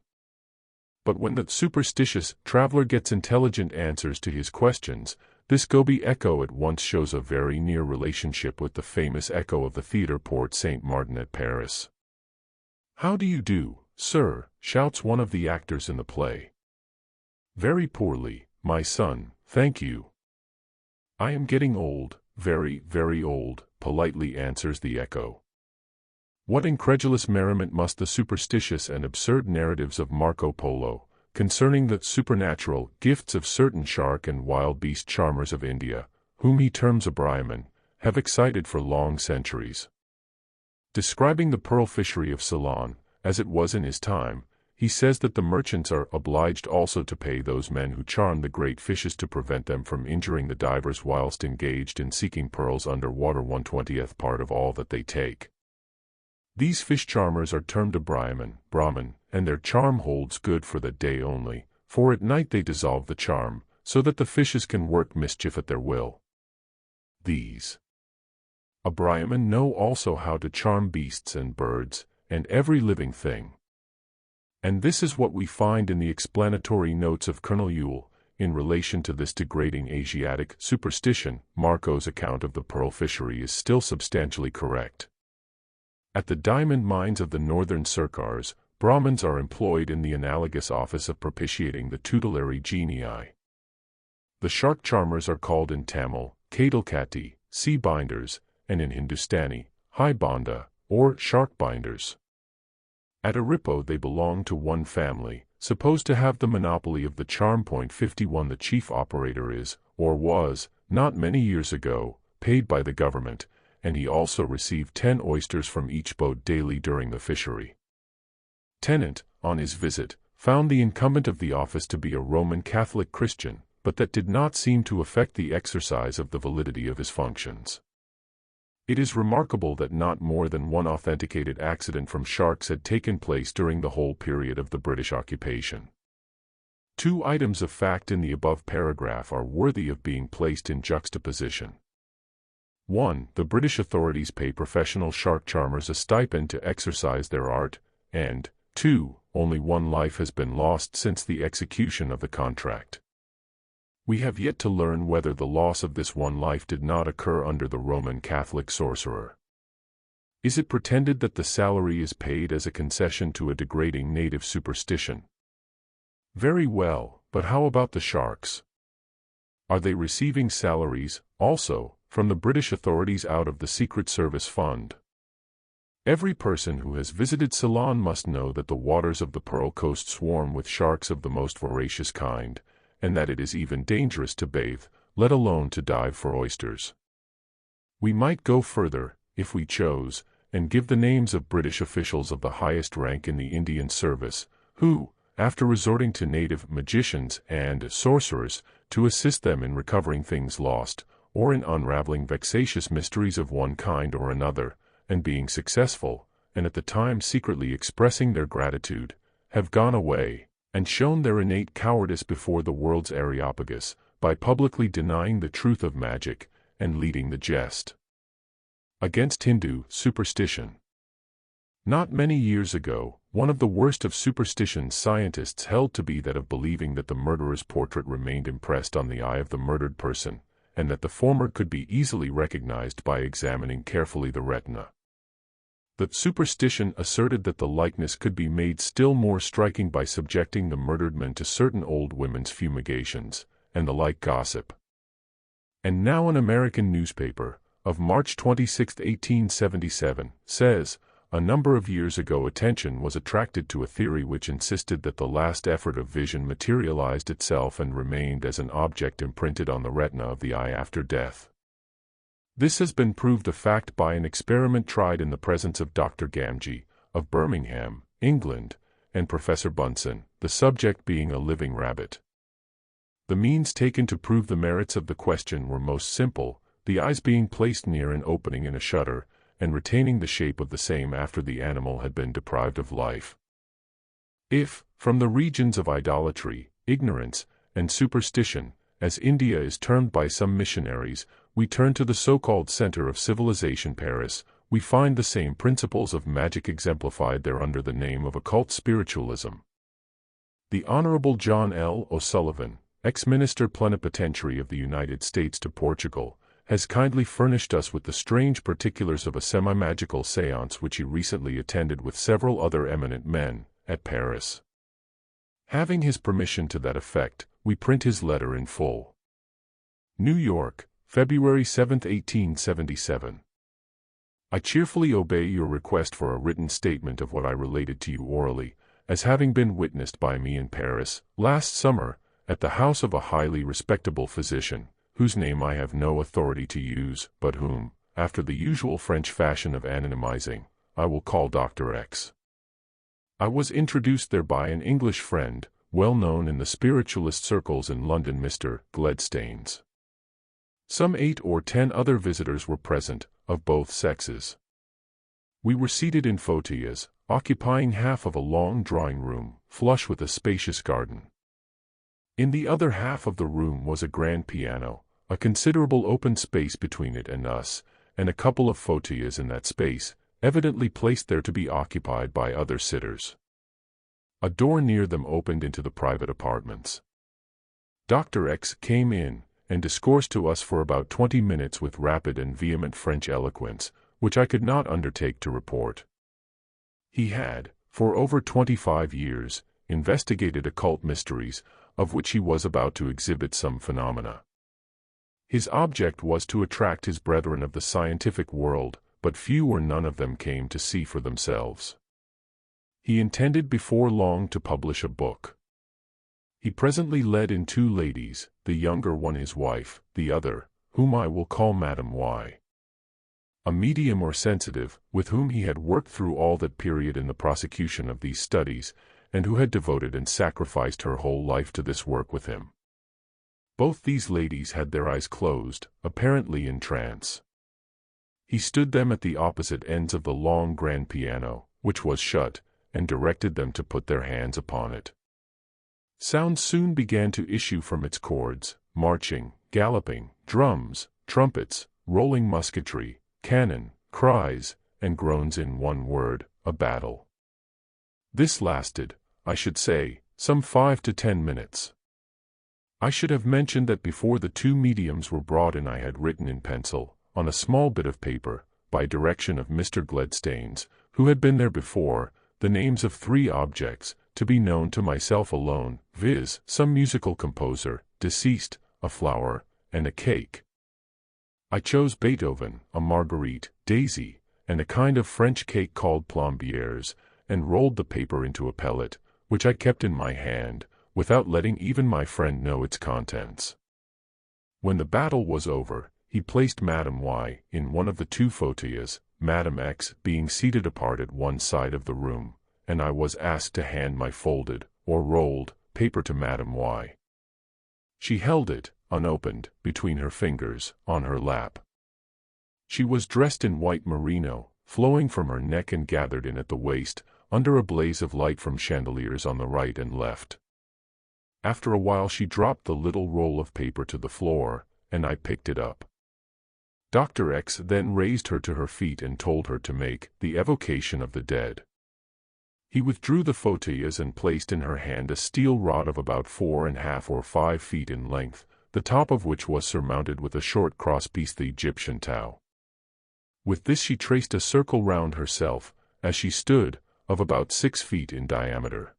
Speaker 1: But when the superstitious traveler gets intelligent answers to his questions, this Gobi echo at once shows a very near relationship with the famous echo of the Theatre Porte Saint-Martin at Paris. "How do you do, sir?" shouts one of the actors in the play. "Very poorly, my son, thank you." "I am getting old, very, very old," politely answers the echo. What incredulous merriment must the superstitious and absurd narratives of Marco Polo, concerning the supernatural gifts of certain shark and wild beast charmers of India, whom he terms a Brahmin, have excited for long centuries. Describing the pearl fishery of Ceylon, as it was in his time, he says that the merchants are obliged also to pay those men who charm the great fishes to prevent them from injuring the divers whilst engaged in seeking pearls under water 1/20th part of all that they take. These fish charmers are termed a Brahmin, and their charm holds good for the day only, for at night they dissolve the charm, so that the fishes can work mischief at their will. These a Brahmin know also how to charm beasts and birds, and every living thing. And this is what we find in the explanatory notes of Colonel Yule, in relation to this degrading Asiatic superstition. Marco's account of the pearl fishery is still substantially correct. At the diamond mines of the northern Sirkars, Brahmins are employed in the analogous office of propitiating the tutelary genii. The shark charmers are called in Tamil, Kadalkati, sea binders, and in Hindustani, Hai Banda, or shark binders. At Aripo they belong to one family, supposed to have the monopoly of the charm. 51 The chief operator is, or was, not many years ago, paid by the government, and he also received 10 oysters from each boat daily during the fishery. Tenant, on his visit, found the incumbent of the office to be a Roman Catholic Christian, but that did not seem to affect the exercise of the validity of his functions. It is remarkable that not more than one authenticated accident from sharks had taken place during the whole period of the British occupation. 2 items of fact in the above paragraph are worthy of being placed in juxtaposition. 1. The British authorities pay professional shark charmers a stipend to exercise their art, and 2. Only one life has been lost since the execution of the contract. We have yet to learn whether the loss of this one life did not occur under the Roman Catholic sorcerer. Is it pretended that the salary is paid as a concession to a degrading native superstition? Very well, but how about the sharks? Are they receiving salaries, also, from the British authorities out of the Secret Service Fund? Every person who has visited Ceylon must know that the waters of the Pearl Coast swarm with sharks of the most voracious kind, and that it is even dangerous to bathe, let alone to dive for oysters. We might go further, if we chose, and give the names of British officials of the highest rank in the Indian service, who, after resorting to native magicians and sorcerers to assist them in recovering things lost, or in unraveling vexatious mysteries of one kind or another, and being successful, and at the time secretly expressing their gratitude, have gone away, and shown their innate cowardice before the world's Areopagus, by publicly denying the truth of magic, and leading the jest against Hindu superstition. Not many years ago, one of the worst of superstitions scientists held to be that of believing that the murderer's portrait remained impressed on the eye of the murdered person, and that the former could be easily recognized by examining carefully the retina. The superstition asserted that the likeness could be made still more striking by subjecting the murdered man to certain old women's fumigations, and the like gossip. And now an American newspaper, of March 26, 1877, says, a number of years ago attention was attracted to a theory which insisted that the last effort of vision materialized itself and remained as an object imprinted on the retina of the eye after death. This has been proved a fact by an experiment tried in the presence of Dr. Gamgee, of Birmingham, England, and Professor Bunsen, the subject being a living rabbit. The means taken to prove the merits of the question were most simple, the eyes being placed near an opening in a shutter, and retaining the shape of the same after the animal had been deprived of life. If, from the regions of idolatry, ignorance, and superstition, as India is termed by some missionaries, we turn to the so-called center of civilization, Paris, we find the same principles of magic exemplified there under the name of occult spiritualism. The Honorable John L. O'Sullivan, ex-minister plenipotentiary of the United States to Portugal, has kindly furnished us with the strange particulars of a semi-magical séance which he recently attended with several other eminent men, at Paris. Having his permission to that effect, we print his letter in full. New York, February 7, 1877. I cheerfully obey your request for a written statement of what I related to you orally, as having been witnessed by me in Paris, last summer, at the house of a highly respectable physician, whose name I have no authority to use, but whom, after the usual French fashion of anonymizing, I will call Dr. X. I was introduced there by an English friend, well known in the spiritualist circles in London, Mr. Gledstanes. Some 8 or 10 other visitors were present, of both sexes. We were seated in fauteuils, occupying half of a long drawing-room, flush with a spacious garden. In the other half of the room was a grand piano, a considerable open space between it and us, and a couple of fauteuils in that space, evidently placed there to be occupied by other sitters. A door near them opened into the private apartments. Dr. X came in, and discoursed to us for about 20 minutes with rapid and vehement French eloquence, which I could not undertake to report. He had, for over 25 years, investigated occult mysteries, of which he was about to exhibit some phenomena. His object was to attract his brethren of the scientific world, but few or none of them came to see for themselves. He intended before long to publish a book. He presently led in 2 ladies, the younger one his wife, the other, whom I will call Madame Y. A medium or sensitive, with whom he had worked through all that period in the prosecution of these studies, and who had devoted and sacrificed her whole life to this work with him. Both these ladies had their eyes closed, apparently in trance. He stood them at the opposite ends of the long grand piano, which was shut, and directed them to put their hands upon it. Sounds soon began to issue from its chords, marching, galloping, drums, trumpets, rolling musketry, cannon, cries, and groans, in one word, a battle. This lasted, I should say, some 5 to 10 minutes. I should have mentioned that before the 2 mediums were brought in I had written in pencil, on a small bit of paper, by direction of Mr. Gledstanes, who had been there before, the names of 3 objects, to be known to myself alone, viz., some musical composer, deceased, a flower, and a cake. I chose Beethoven, a marguerite, daisy, and a kind of French cake called plombières, and rolled the paper into a pellet, which I kept in my hand, without letting even my friend know its contents. When the battle was over, he placed Madame Y. in one of the 2 fauteuils, Madame X being seated apart at one side of the room, and I was asked to hand my folded, or rolled, paper to Madame Y. She held it, unopened, between her fingers, on her lap. She was dressed in white merino, flowing from her neck and gathered in at the waist, under a blaze of light from chandeliers on the right and left. After a while she dropped the little roll of paper to the floor, and I picked it up. Dr. X then raised her to her feet and told her to make the evocation of the dead. He withdrew the photillas and placed in her hand a steel rod of about 4.5 or 5 feet in length, the top of which was surmounted with a short crosspiece, the Egyptian Tau. With this she traced a circle round herself, as she stood, of about 6 feet in diameter.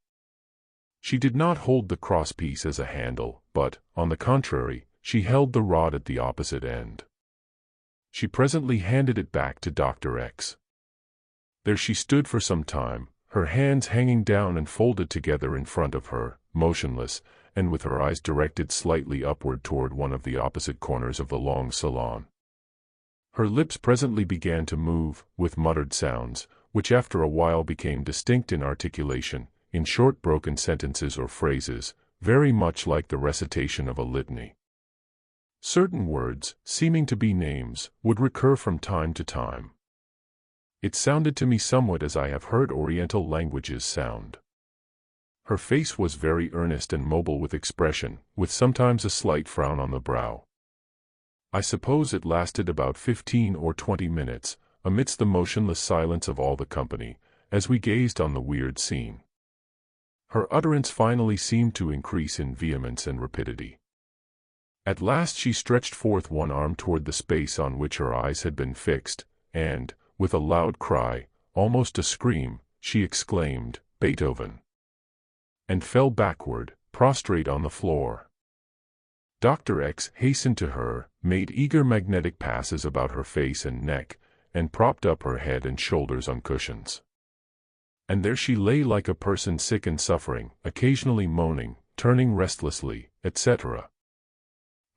Speaker 1: She did not hold the crosspiece as a handle, but, on the contrary, she held the rod at the opposite end. She presently handed it back to Dr. X. There she stood for some time, her hands hanging down and folded together in front of her, motionless, and with her eyes directed slightly upward toward one of the opposite corners of the long salon. Her lips presently began to move, with muttered sounds, which after a while became distinct in articulation, in short broken sentences or phrases, very much like the recitation of a litany. Certain words, seeming to be names, would recur from time to time. It sounded to me somewhat as I have heard Oriental languages sound. Her face was very earnest and mobile with expression, with sometimes a slight frown on the brow. I suppose it lasted about 15 or 20 minutes, amidst the motionless silence of all the company, as we gazed on the weird scene. Her utterance finally seemed to increase in vehemence and rapidity. At last she stretched forth one arm toward the space on which her eyes had been fixed, and, with a loud cry, almost a scream, she exclaimed, "Beethoven!" and fell backward, prostrate on the floor. Dr. X hastened to her, made eager magnetic passes about her face and neck, and propped up her head and shoulders on cushions. And there she lay like a person sick and suffering, occasionally moaning, turning restlessly, etc.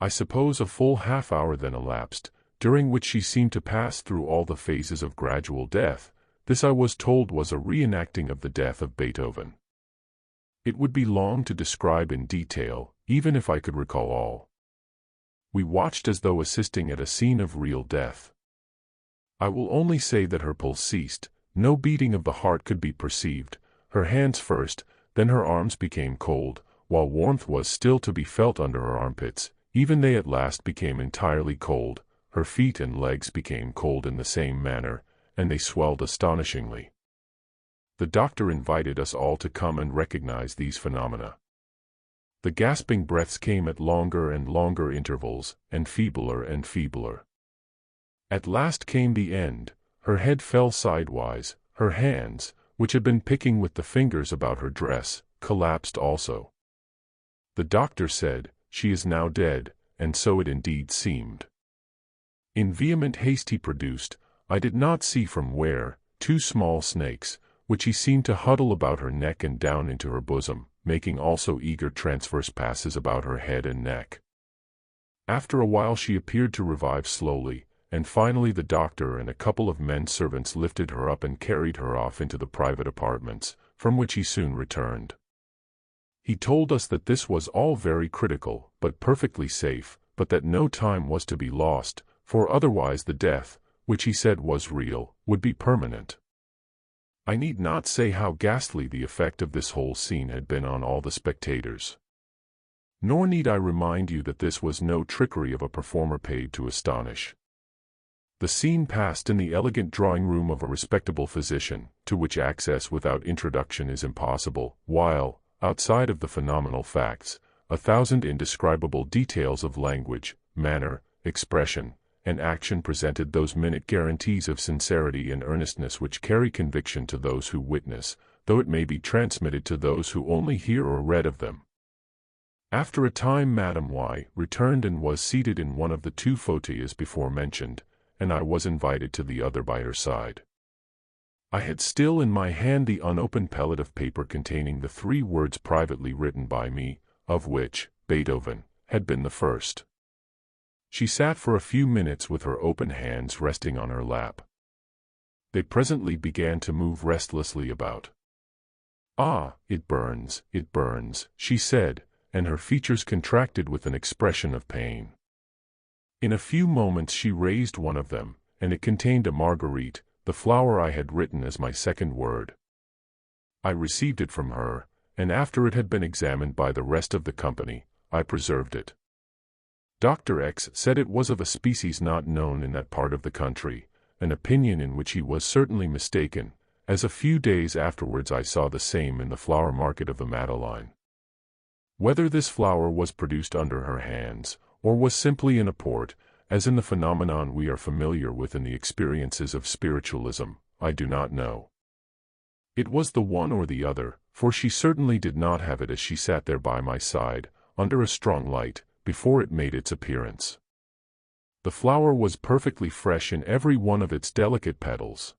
Speaker 1: I suppose a full half-hour then elapsed, during which she seemed to pass through all the phases of gradual death. This I was told was a reenacting of the death of Beethoven. It would be long to describe in detail, even if I could recall all. We watched as though assisting at a scene of real death. I will only say that her pulse ceased, no beating of the heart could be perceived, her hands first, then her arms became cold, while warmth was still to be felt under her armpits, even they at last became entirely cold, her feet and legs became cold in the same manner, and they swelled astonishingly. The doctor invited us all to come and recognize these phenomena. The gasping breaths came at longer and longer intervals, and feebler. At last came the end. Her head fell sidewise, her hands, which had been picking with the fingers about her dress, collapsed also. The doctor said, "She is now dead," and so it indeed seemed. In vehement haste he produced, I did not see from where, 2 small snakes, which he seemed to huddle about her neck and down into her bosom, making also eager transverse passes about her head and neck. After a while she appeared to revive slowly, and finally the doctor and a couple of men servants lifted her up and carried her off into the private apartments, from which he soon returned. He told us that this was all very critical, but perfectly safe, but that no time was to be lost, for otherwise the death, which he said was real, would be permanent. I need not say how ghastly the effect of this whole scene had been on all the spectators. Nor need I remind you that this was no trickery of a performer paid to astonish. The scene passed in the elegant drawing-room of a respectable physician, to which access without introduction is impossible, while, outside of the phenomenal facts, 1,000 indescribable details of language, manner, expression, and action presented those minute guarantees of sincerity and earnestness which carry conviction to those who witness, though it may be transmitted to those who only hear or read of them. After a time Madame Y. returned and was seated in one of the 2 fauteuils before mentioned, and I was invited to the other by her side. I had still in my hand the unopened pellet of paper containing the 3 words privately written by me, of which Beethoven had been the first. She sat for a few minutes with her open hands resting on her lap. They presently began to move restlessly about. "Ah, it burns," she said, and her features contracted with an expression of pain. In a few moments she raised one of them, and it contained a marguerite, the flower I had written as my second word. I received it from her, and after it had been examined by the rest of the company, I preserved it. Dr. X said it was of a species not known in that part of the country, an opinion in which he was certainly mistaken, as a few days afterwards I saw the same in the flower market of the Madeleine. Whether this flower was produced under her hands, or was simply an apport, as in the phenomenon we are familiar with in the experiences of spiritualism, I do not know. It was the one or the other, for she certainly did not have it as she sat there by my side, under a strong light, before it made its appearance. The flower was perfectly fresh in every one of its delicate petals.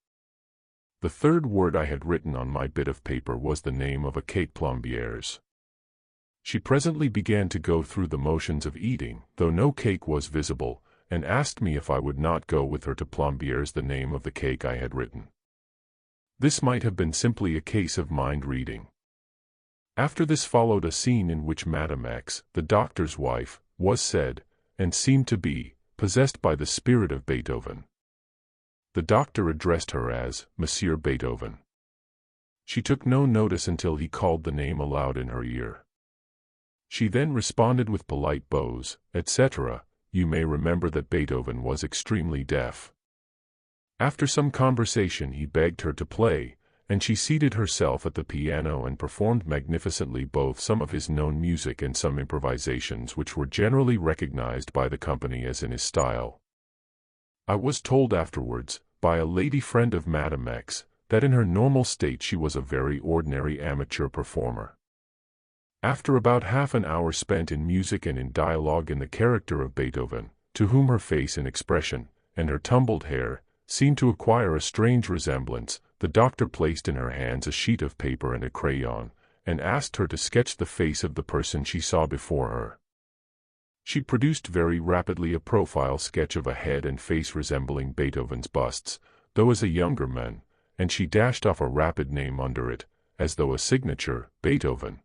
Speaker 1: The third word I had written on my bit of paper was the name of a cake Plombières. She presently began to go through the motions of eating, though no cake was visible, and asked me if I would not go with her to Plombières the name of the cake I had written. This might have been simply a case of mind-reading. After this followed a scene in which Madame X, the doctor's wife, was said, and seemed to be, possessed by the spirit of Beethoven. The doctor addressed her as Monsieur Beethoven. She took no notice until he called the name aloud in her ear. She then responded with polite bows, etc. You may remember that Beethoven was extremely deaf. After some conversation he begged her to play, and she seated herself at the piano and performed magnificently both some of his known music and some improvisations which were generally recognized by the company as in his style. I was told afterwards, by a lady friend of Madame X, that in her normal state she was a very ordinary amateur performer. After about half an hour spent in music and in dialogue in the character of Beethoven, to whom her face and expression, and her tumbled hair, seemed to acquire a strange resemblance, the doctor placed in her hands a sheet of paper and a crayon, and asked her to sketch the face of the person she saw before her. She produced very rapidly a profile sketch of a head and face resembling Beethoven's busts, though as a younger man, and she dashed off a rapid name under it, as though a signature, Beethoven.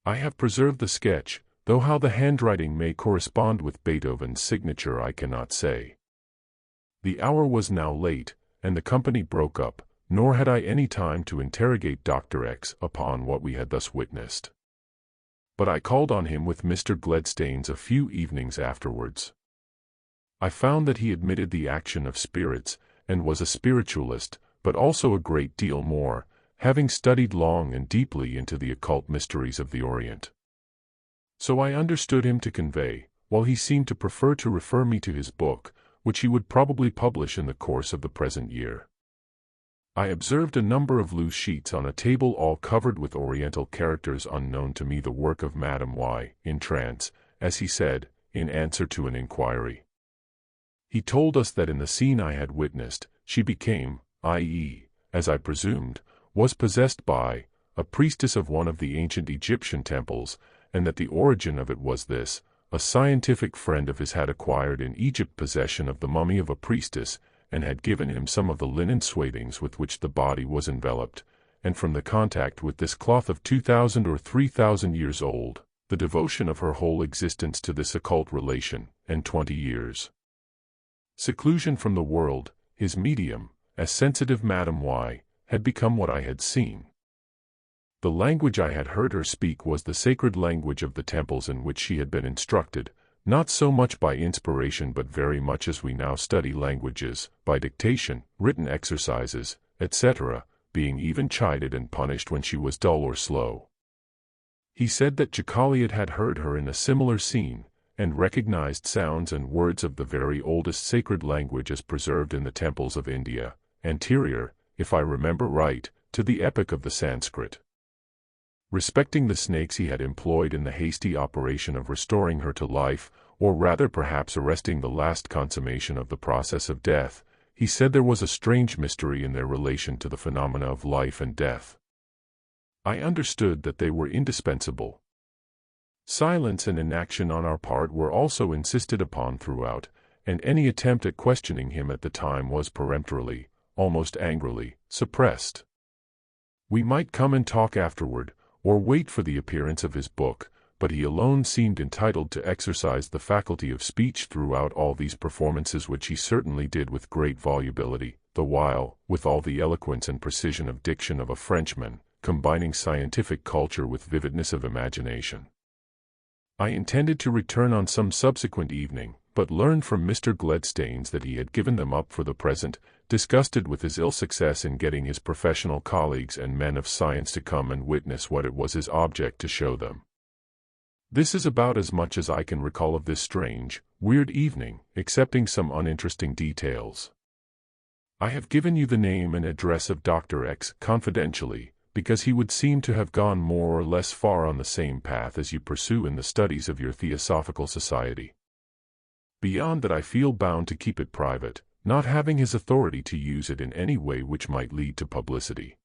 Speaker 1: I have preserved the sketch, though how the handwriting may correspond with Beethoven's signature I cannot say. The hour was now late, and the company broke up, nor had I any time to interrogate Dr. X upon what we had thus witnessed. But I called on him with Mr. Gledstanes a few evenings afterwards. I found that he admitted the action of spirits, and was a spiritualist, but also a great deal more, having studied long and deeply into the occult mysteries of the Orient. So I understood him to convey, while he seemed to prefer to refer me to his book, which he would probably publish in the course of the present year. I observed a number of loose sheets on a table all covered with Oriental characters unknown to me, the work of Madame Y, in trance, as he said, in answer to an inquiry. He told us that in the scene I had witnessed, she became, i.e., as I presumed, was possessed by, a priestess of one of the ancient Egyptian temples, and that the origin of it was this: a scientific friend of his had acquired in Egypt possession of the mummy of a priestess, and had given him some of the linen swathings with which the body was enveloped, and from the contact with this cloth of 2,000 or 3,000 years old, the devotion of her whole existence to this occult relation, and 20 years' seclusion from the world, his medium, as sensitive Madame Y, had become what I had seen. The language I had heard her speak was the sacred language of the temples in which she had been instructed, not so much by inspiration but very much as we now study languages, by dictation, written exercises, etc., being even chided and punished when she was dull or slow. He said that Jacaliot had heard her in a similar scene, and recognized sounds and words of the very oldest sacred language as preserved in the temples of India, anterior, if I remember right, to the epoch of the Sanskrit. Respecting the snakes he had employed in the hasty operation of restoring her to life, or rather perhaps arresting the last consummation of the process of death, he said there was a strange mystery in their relation to the phenomena of life and death. I understood that they were indispensable. Silence and inaction on our part were also insisted upon throughout, and any attempt at questioning him at the time was peremptorily, almost angrily, suppressed. We might come and talk afterward, or wait for the appearance of his book, but he alone seemed entitled to exercise the faculty of speech throughout all these performances, which he certainly did with great volubility, the while, with all the eloquence and precision of diction of a Frenchman, combining scientific culture with vividness of imagination. I intended to return on some subsequent evening, but learned from Mr. Gledstanes that he had given them up for the present, disgusted with his ill success in getting his professional colleagues and men of science to come and witness what it was his object to show them. This is about as much as I can recall of this strange, weird evening, excepting some uninteresting details. I have given you the name and address of Dr. X confidentially, because he would seem to have gone more or less far on the same path as you pursue in the studies of your Theosophical Society. Beyond that, I feel bound to keep it private, not having his authority to use it in any way which might lead to publicity.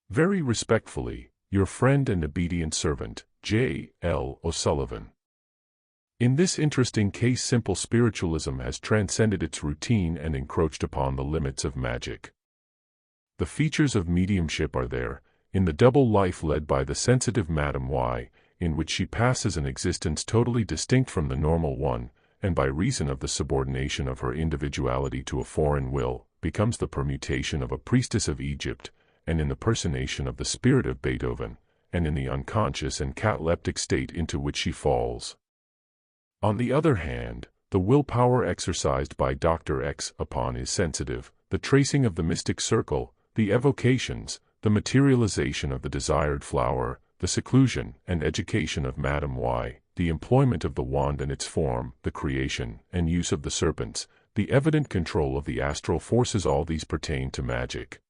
Speaker 1: Very respectfully, your friend and obedient servant, J. L. O'Sullivan. In this interesting case, simple spiritualism has transcended its routine and encroached upon the limits of magic. The features of mediumship are there, in the double life led by the sensitive Madame Y, in which she passes an existence totally distinct from the normal one, and by reason of the subordination of her individuality to a foreign will, becomes the permutation of a priestess of Egypt, and in the personation of the spirit of Beethoven, and in the unconscious and cataleptic state into which she falls. On the other hand, the willpower exercised by Dr. X upon is sensitive, the tracing of the mystic circle, the evocations, the materialization of the desired flower, the seclusion and education of Madame Y, the employment of the wand and its form, the creation and use of the serpents, the evident control of the astral forces, all these pertain to magic.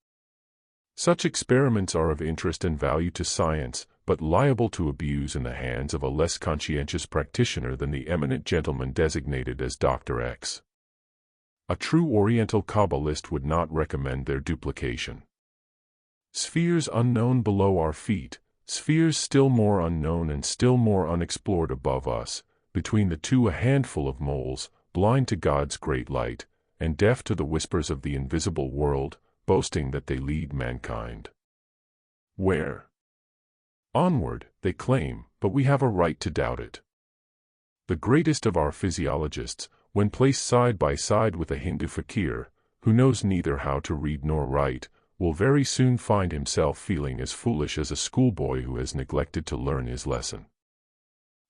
Speaker 1: Such experiments are of interest and value to science, but liable to abuse in the hands of a less conscientious practitioner than the eminent gentleman designated as Dr. X. A true Oriental Kabbalist would not recommend their duplication. Spheres unknown below our feet, spheres still more unknown and still more unexplored above us, between the two a handful of moles, blind to God's great light, and deaf to the whispers of the invisible world, boasting that they lead mankind. Where? Onward, they claim, but we have a right to doubt it. The greatest of our physiologists, when placed side by side with a Hindu fakir, who knows neither how to read nor write, will very soon find himself feeling as foolish as a schoolboy who has neglected to learn his lesson.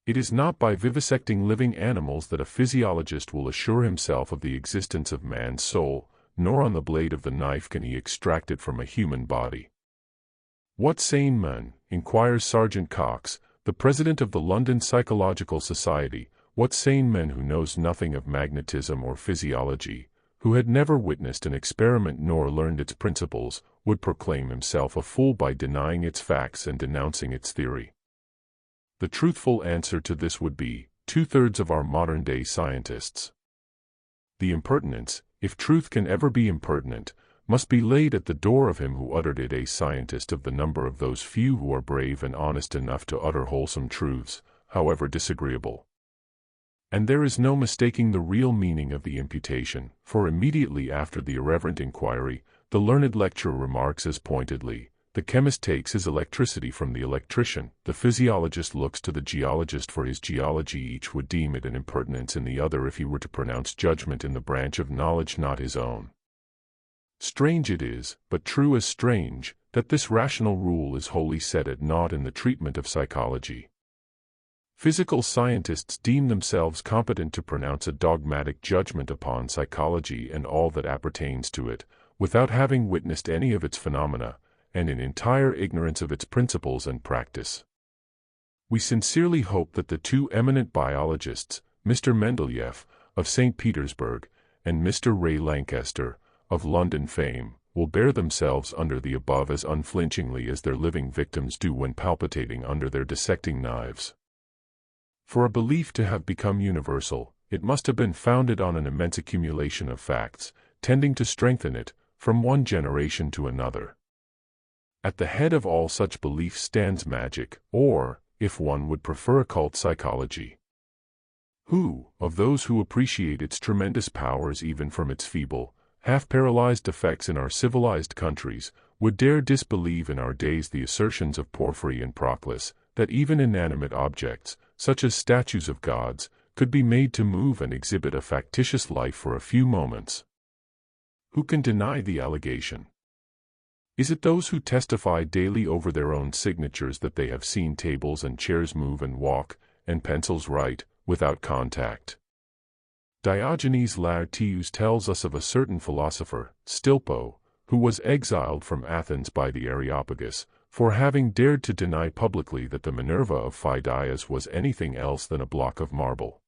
Speaker 1: It is not by vivisecting living animals that a physiologist will assure himself of the existence of man's soul, nor on the blade of the knife can he extract it from a human body. What sane man, inquires Sergeant Cox, the president of the London Psychological Society, what sane man who knows nothing of magnetism or physiology, who had never witnessed an experiment nor learned its principles, would proclaim himself a fool by denying its facts and denouncing its theory? The truthful answer to this would be, 2/3 of our modern-day scientists. The impertinence, if truth can ever be impertinent, must be laid at the door of him who uttered it, a scientist of the number of those few who are brave and honest enough to utter wholesome truths, however disagreeable. And there is no mistaking the real meaning of the imputation, for immediately after the irreverent inquiry, the learned lecturer remarks as pointedly, the chemist takes his electricity from the electrician, the physiologist looks to the geologist for his geology. Each would deem it an impertinence in the other if he were to pronounce judgment in the branch of knowledge not his own. Strange it is, but true as strange, that this rational rule is wholly set at naught in the treatment of psychology. Physical scientists deem themselves competent to pronounce a dogmatic judgment upon psychology and all that appertains to it, without having witnessed any of its phenomena, and in entire ignorance of its principles and practice. We sincerely hope that the two eminent biologists, Mr. Mendeleev, of St. Petersburg, and Mr. Ray Lankester, of London fame, will bear themselves under the above as unflinchingly as their living victims do when palpitating under their dissecting knives. For a belief to have become universal, it must have been founded on an immense accumulation of facts, tending to strengthen it, from one generation to another. At the head of all such beliefs stands magic, or, if one would prefer, occult psychology. Who, of those who appreciate its tremendous powers even from its feeble, half-paralyzed effects in our civilized countries, would dare disbelieve in our days the assertions of Porphyry and Proclus, that even inanimate objects, such as statues of gods, could be made to move and exhibit a factitious life for a few moments. Who can deny the allegation? Is it those who testify daily over their own signatures that they have seen tables and chairs move and walk, and pencils write, without contact? Diogenes Laertius tells us of a certain philosopher, Stilpo, who was exiled from Athens by the Areopagus, for having dared to deny publicly that the Minerva of Phidias was anything else than a block of marble.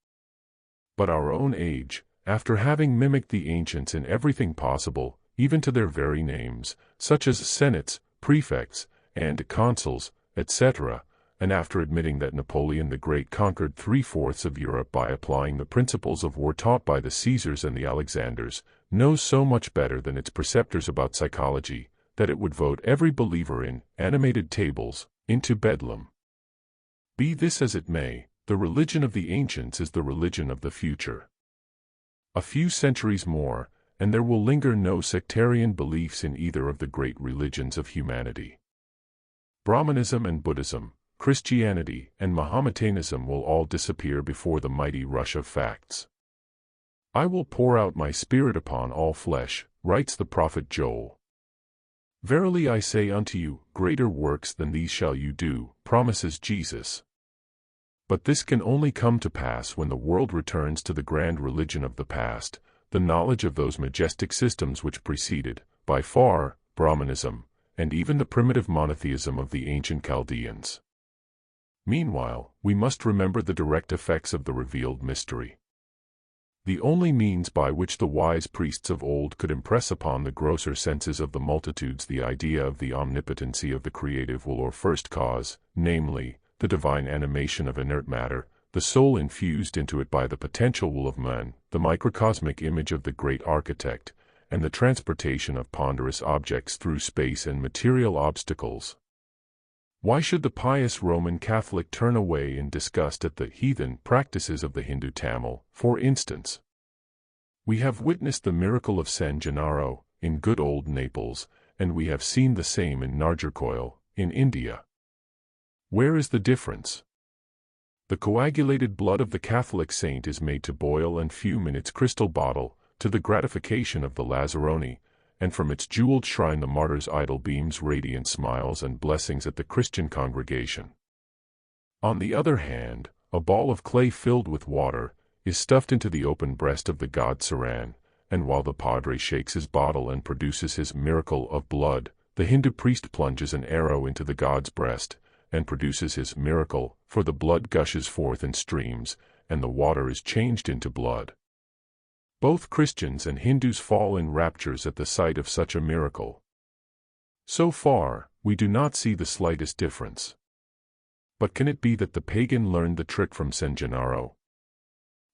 Speaker 1: But our own age, after having mimicked the ancients in everything possible, even to their very names, such as senates, prefects, and consuls, etc., and after admitting that Napoleon the Great conquered 3/4 of Europe by applying the principles of war taught by the Caesars and the Alexanders, knows so much better than its preceptors about psychology, that it would vote every believer in animated tables into Bedlam. Be this as it may, the religion of the ancients is the religion of the future. A few centuries more, and there will linger no sectarian beliefs in either of the great religions of humanity. Brahmanism and Buddhism, Christianity and Mohammedanism will all disappear before the mighty rush of facts. I will pour out my spirit upon all flesh, writes the prophet Joel. Verily I say unto you, greater works than these shall you do, promises Jesus. But this can only come to pass when the world returns to the grand religion of the past, the knowledge of those majestic systems which preceded, by far, Brahmanism, and even the primitive monotheism of the ancient Chaldeans. Meanwhile, we must remember the direct effects of the revealed mystery. The only means by which the wise priests of old could impress upon the grosser senses of the multitudes the idea of the omnipotency of the creative will or first cause, namely, the divine animation of inert matter, the soul infused into it by the potential will of man, the microcosmic image of the great architect, and the transportation of ponderous objects through space and material obstacles. Why should the pious Roman Catholic turn away in disgust at the heathen practices of the Hindu Tamil, for instance? We have witnessed the miracle of San Gennaro, in good old Naples, and we have seen the same in Nagercoil, in India. Where is the difference? The coagulated blood of the Catholic saint is made to boil and fume in its crystal bottle, to the gratification of the Lazzaroni, and from its jeweled shrine the martyr's idol beams radiant smiles and blessings at the Christian congregation. On the other hand, a ball of clay filled with water is stuffed into the open breast of the god Saran, and while the padre shakes his bottle and produces his miracle of blood, the Hindu priest plunges an arrow into the god's breast, and produces his miracle, for the blood gushes forth in streams, and the water is changed into blood. Both Christians and Hindus fall in raptures at the sight of such a miracle. So far, we do not see the slightest difference. But can it be that the pagan learned the trick from San Gennaro?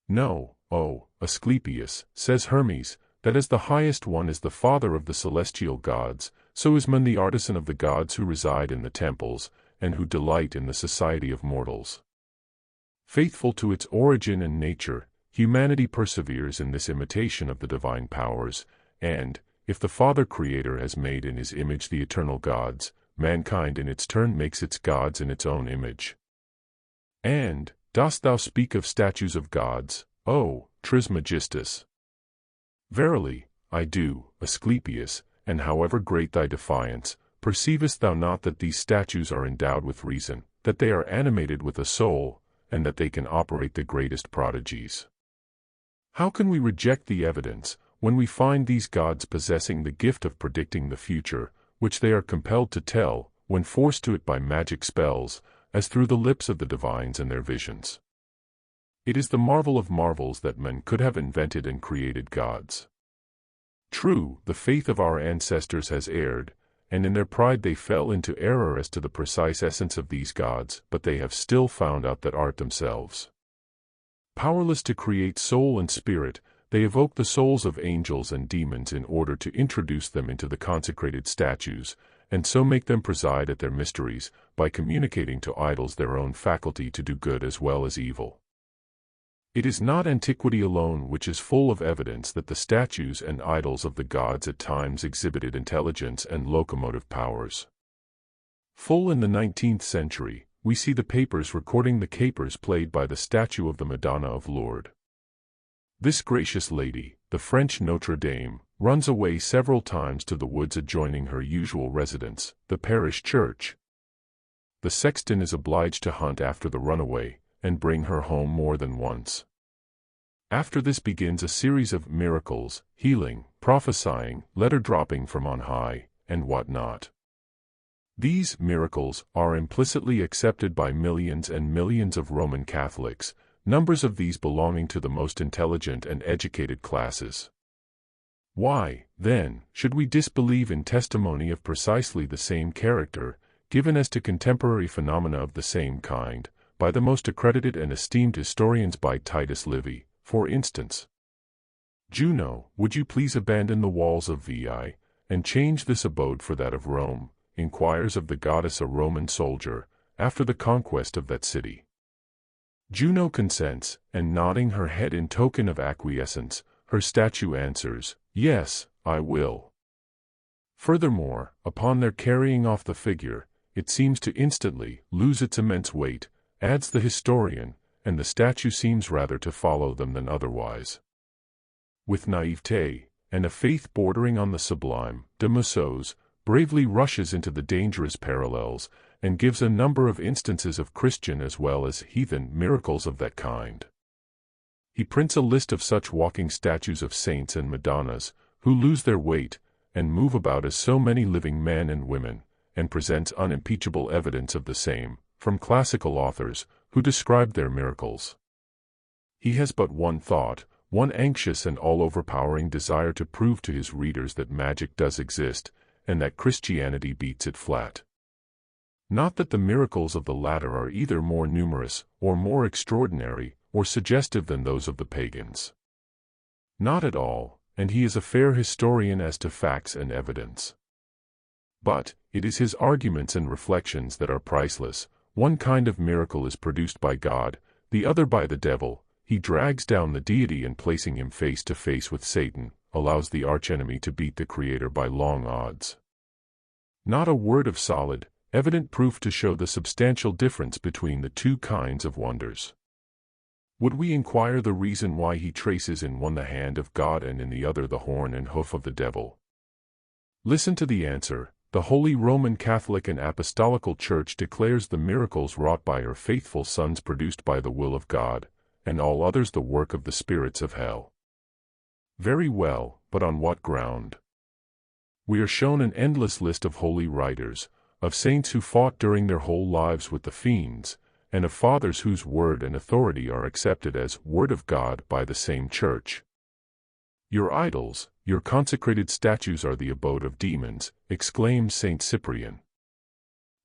Speaker 1: No, O Asclepius, says Hermes, that as the highest one is the father of the celestial gods, so is man the artisan of the gods who reside in the temples, and who delight in the society of mortals. Faithful to its origin and nature, humanity perseveres in this imitation of the divine powers, and, if the Father Creator has made in his image the eternal gods, mankind in its turn makes its gods in its own image. And, dost thou speak of statues of gods, O Trismegistus? Verily, I do, Asclepius, and however great thy defiance, perceivest thou not that these statues are endowed with reason, that they are animated with a soul, and that they can operate the greatest prodigies? How can we reject the evidence, when we find these gods possessing the gift of predicting the future, which they are compelled to tell, when forced to it by magic spells, as through the lips of the divines and their visions? It is the marvel of marvels that men could have invented and created gods. True, the faith of our ancestors has erred, and in their pride they fell into error as to the precise essence of these gods, but they have still found out that art themselves. Powerless to create soul and spirit, they evoke the souls of angels and demons in order to introduce them into the consecrated statues, and so make them preside at their mysteries, by communicating to idols their own faculty to do good as well as evil. It is not antiquity alone which is full of evidence that the statues and idols of the gods at times exhibited intelligence and locomotive powers. Full in the 19th century, we see the papers recording the capers played by the statue of the Madonna of Lourdes. This gracious lady, the French Notre Dame, runs away several times to the woods adjoining her usual residence, the parish church. The sexton is obliged to hunt after the runaway, and bring her home more than once. After this begins a series of miracles, healing, prophesying, letter dropping from on high, and what not. These miracles are implicitly accepted by millions and millions of Roman Catholics, numbers of these belonging to the most intelligent and educated classes. Why, then, should we disbelieve in testimony of precisely the same character, given as to contemporary phenomena of the same kind, by the most accredited and esteemed historians, by Titus Livy, for instance? Juno, would you please abandon the walls of Veii, and change this abode for that of Rome? Inquires of the goddess a Roman soldier, after the conquest of that city. Juno consents, and nodding her head in token of acquiescence, her statue answers, "Yes, I will." Furthermore, upon their carrying off the figure, it seems to instantly lose its immense weight, adds the historian, and the statue seems rather to follow them than otherwise. With naivete, and a faith bordering on the sublime, de Mussos bravely rushes into the dangerous parallels, and gives a number of instances of Christian as well as heathen miracles of that kind. He prints a list of such walking statues of saints and Madonnas, who lose their weight, and move about as so many living men and women, and presents unimpeachable evidence of the same, from classical authors, who describe their miracles. He has but one thought, one anxious and all-overpowering desire to prove to his readers that magic does exist, and that Christianity beats it flat. Not that the miracles of the latter are either more numerous, or more extraordinary, or suggestive than those of the pagans. Not at all, and he is a fair historian as to facts and evidence. But it is his arguments and reflections that are priceless. One kind of miracle is produced by God, the other by the devil. He drags down the deity and, placing him face to face with Satan, allows the archenemy to beat the Creator by long odds. Not a word of solid, evident proof to show the substantial difference between the two kinds of wonders. Would we inquire the reason why he traces in one the hand of God and in the other the horn and hoof of the devil? Listen to the answer. The Holy Roman Catholic and Apostolical Church declares the miracles wrought by her faithful sons produced by the will of God, and all others the work of the spirits of hell. Very well, but on what ground? We are shown an endless list of holy writers, of saints who fought during their whole lives with the fiends, and of fathers whose word and authority are accepted as word of God by the same church. Your idols, your consecrated statues are the abode of demons, exclaims Saint Cyprian.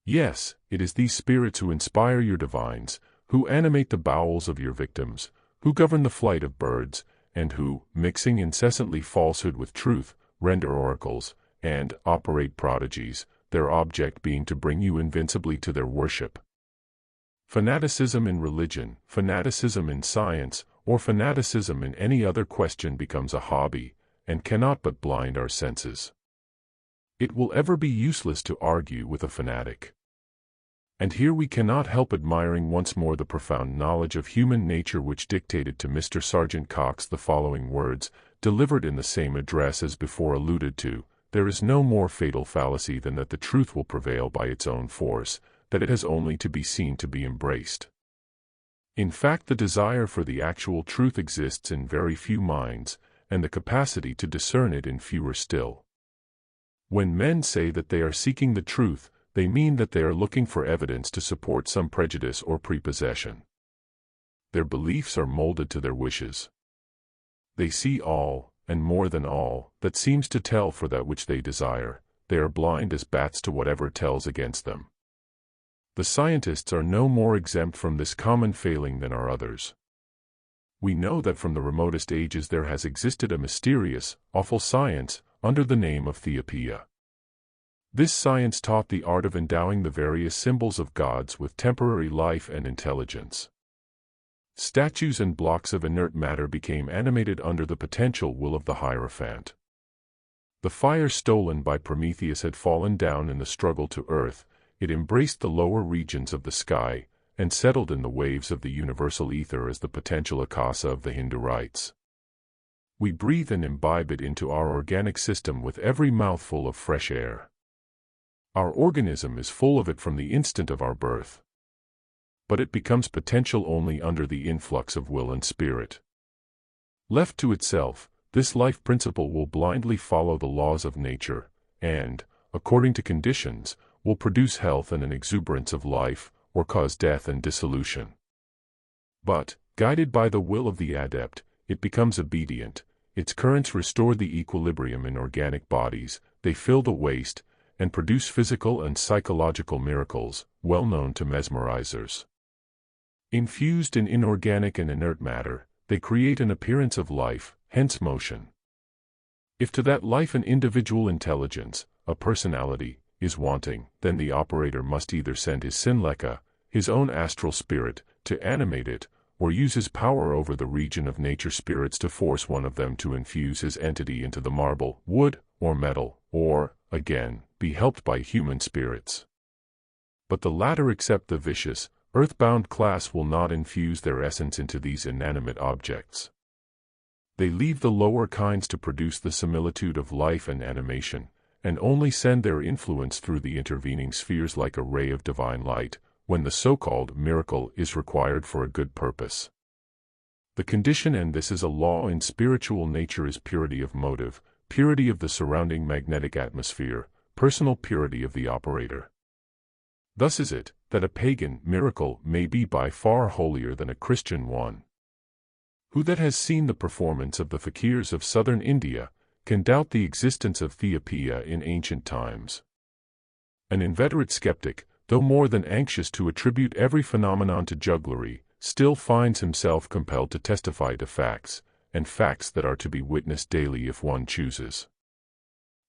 Speaker 1: Yes, it is these spirits who inspire your divines, who animate the bowels of your victims, who govern the flight of birds, and who, mixing incessantly falsehood with truth, render oracles, and operate prodigies, their object being to bring you invincibly to their worship. Fanaticism in religion, fanaticism in science, or fanaticism in any other question becomes a hobby, and cannot but blind our senses. It will ever be useless to argue with a fanatic. And here we cannot help admiring once more the profound knowledge of human nature which dictated to Mr. Sergeant Cox the following words, delivered in the same address as before alluded to: "There is no more fatal fallacy than that the truth will prevail by its own force, that it has only to be seen to be embraced. In fact, the desire for the actual truth exists in very few minds, and the capacity to discern it in fewer still. When men say that they are seeking the truth, they mean that they are looking for evidence to support some prejudice or prepossession. Their beliefs are molded to their wishes. They see all, and more than all, that seems to tell for that which they desire. They are blind as bats to whatever tells against them. The scientists are no more exempt from this common failing than are others. We know that from the remotest ages there has existed a mysterious, awful science, under the name of Theopoeia. This science taught the art of endowing the various symbols of gods with temporary life and intelligence. Statues and blocks of inert matter became animated under the potential will of the Hierophant. The fire stolen by Prometheus had fallen down in the struggle to earth. It embraced the lower regions of the sky, and settled in the waves of the universal ether as the potential akasa of the Hindu rites. We breathe and imbibe it into our organic system with every mouthful of fresh air. Our organism is full of it from the instant of our birth. But it becomes potential only under the influx of will and spirit. Left to itself, this life principle will blindly follow the laws of nature, and, according to conditions, will produce health and an exuberance of life, or cause death and dissolution. But, guided by the will of the adept, it becomes obedient. Its currents restore the equilibrium in organic bodies, they fill the waste, and produce physical and psychological miracles, well known to mesmerizers. Infused in inorganic and inert matter, they create an appearance of life, hence motion. If to that life an individual intelligence, a personality, is wanting, then the operator must either send his sinleka, his own astral spirit, to animate it, or use his power over the region of nature spirits to force one of them to infuse his entity into the marble, wood, or metal, or, again, be helped by human spirits. But the latter, except the vicious, earthbound class, will not infuse their essence into these inanimate objects. They leave the lower kinds to produce the similitude of life and animation, and only send their influence through the intervening spheres like a ray of divine light, when the so-called miracle is required for a good purpose. The condition, and this is a law in spiritual nature, is purity of motive, purity of the surrounding magnetic atmosphere, personal purity of the operator. Thus is it, that a pagan miracle may be by far holier than a Christian one. Who that has seen the performance of the fakirs of southern India, can doubt the existence of Theopeia in ancient times? An inveterate skeptic, though more than anxious to attribute every phenomenon to jugglery, still finds himself compelled to testify to facts, and facts that are to be witnessed daily if one chooses.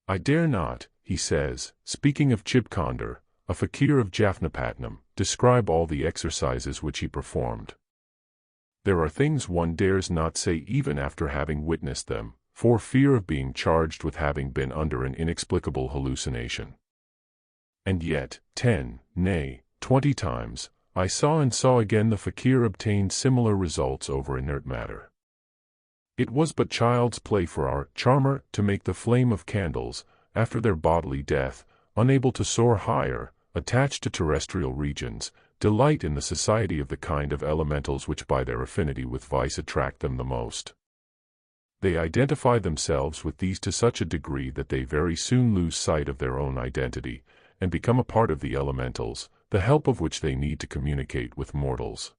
Speaker 1: I dare not, he says, speaking of Chibkandar, a fakir of Jaffnapatnam, describe all the exercises which he performed. There are things one dares not say even after having witnessed them, for fear of being charged with having been under an inexplicable hallucination. And yet, 10, nay, 20 times, I saw and saw again the fakir obtain similar results over inert matter. It was but child's play for our charmer to make the flame of candles, after their bodily death, unable to soar higher, attached to terrestrial regions, delight in the society of the kind of elementals which by their affinity with vice attract them the most. They identify themselves with these to such a degree that they very soon lose sight of their own identity, and become a part of the elementals, the help of which they need to communicate with mortals.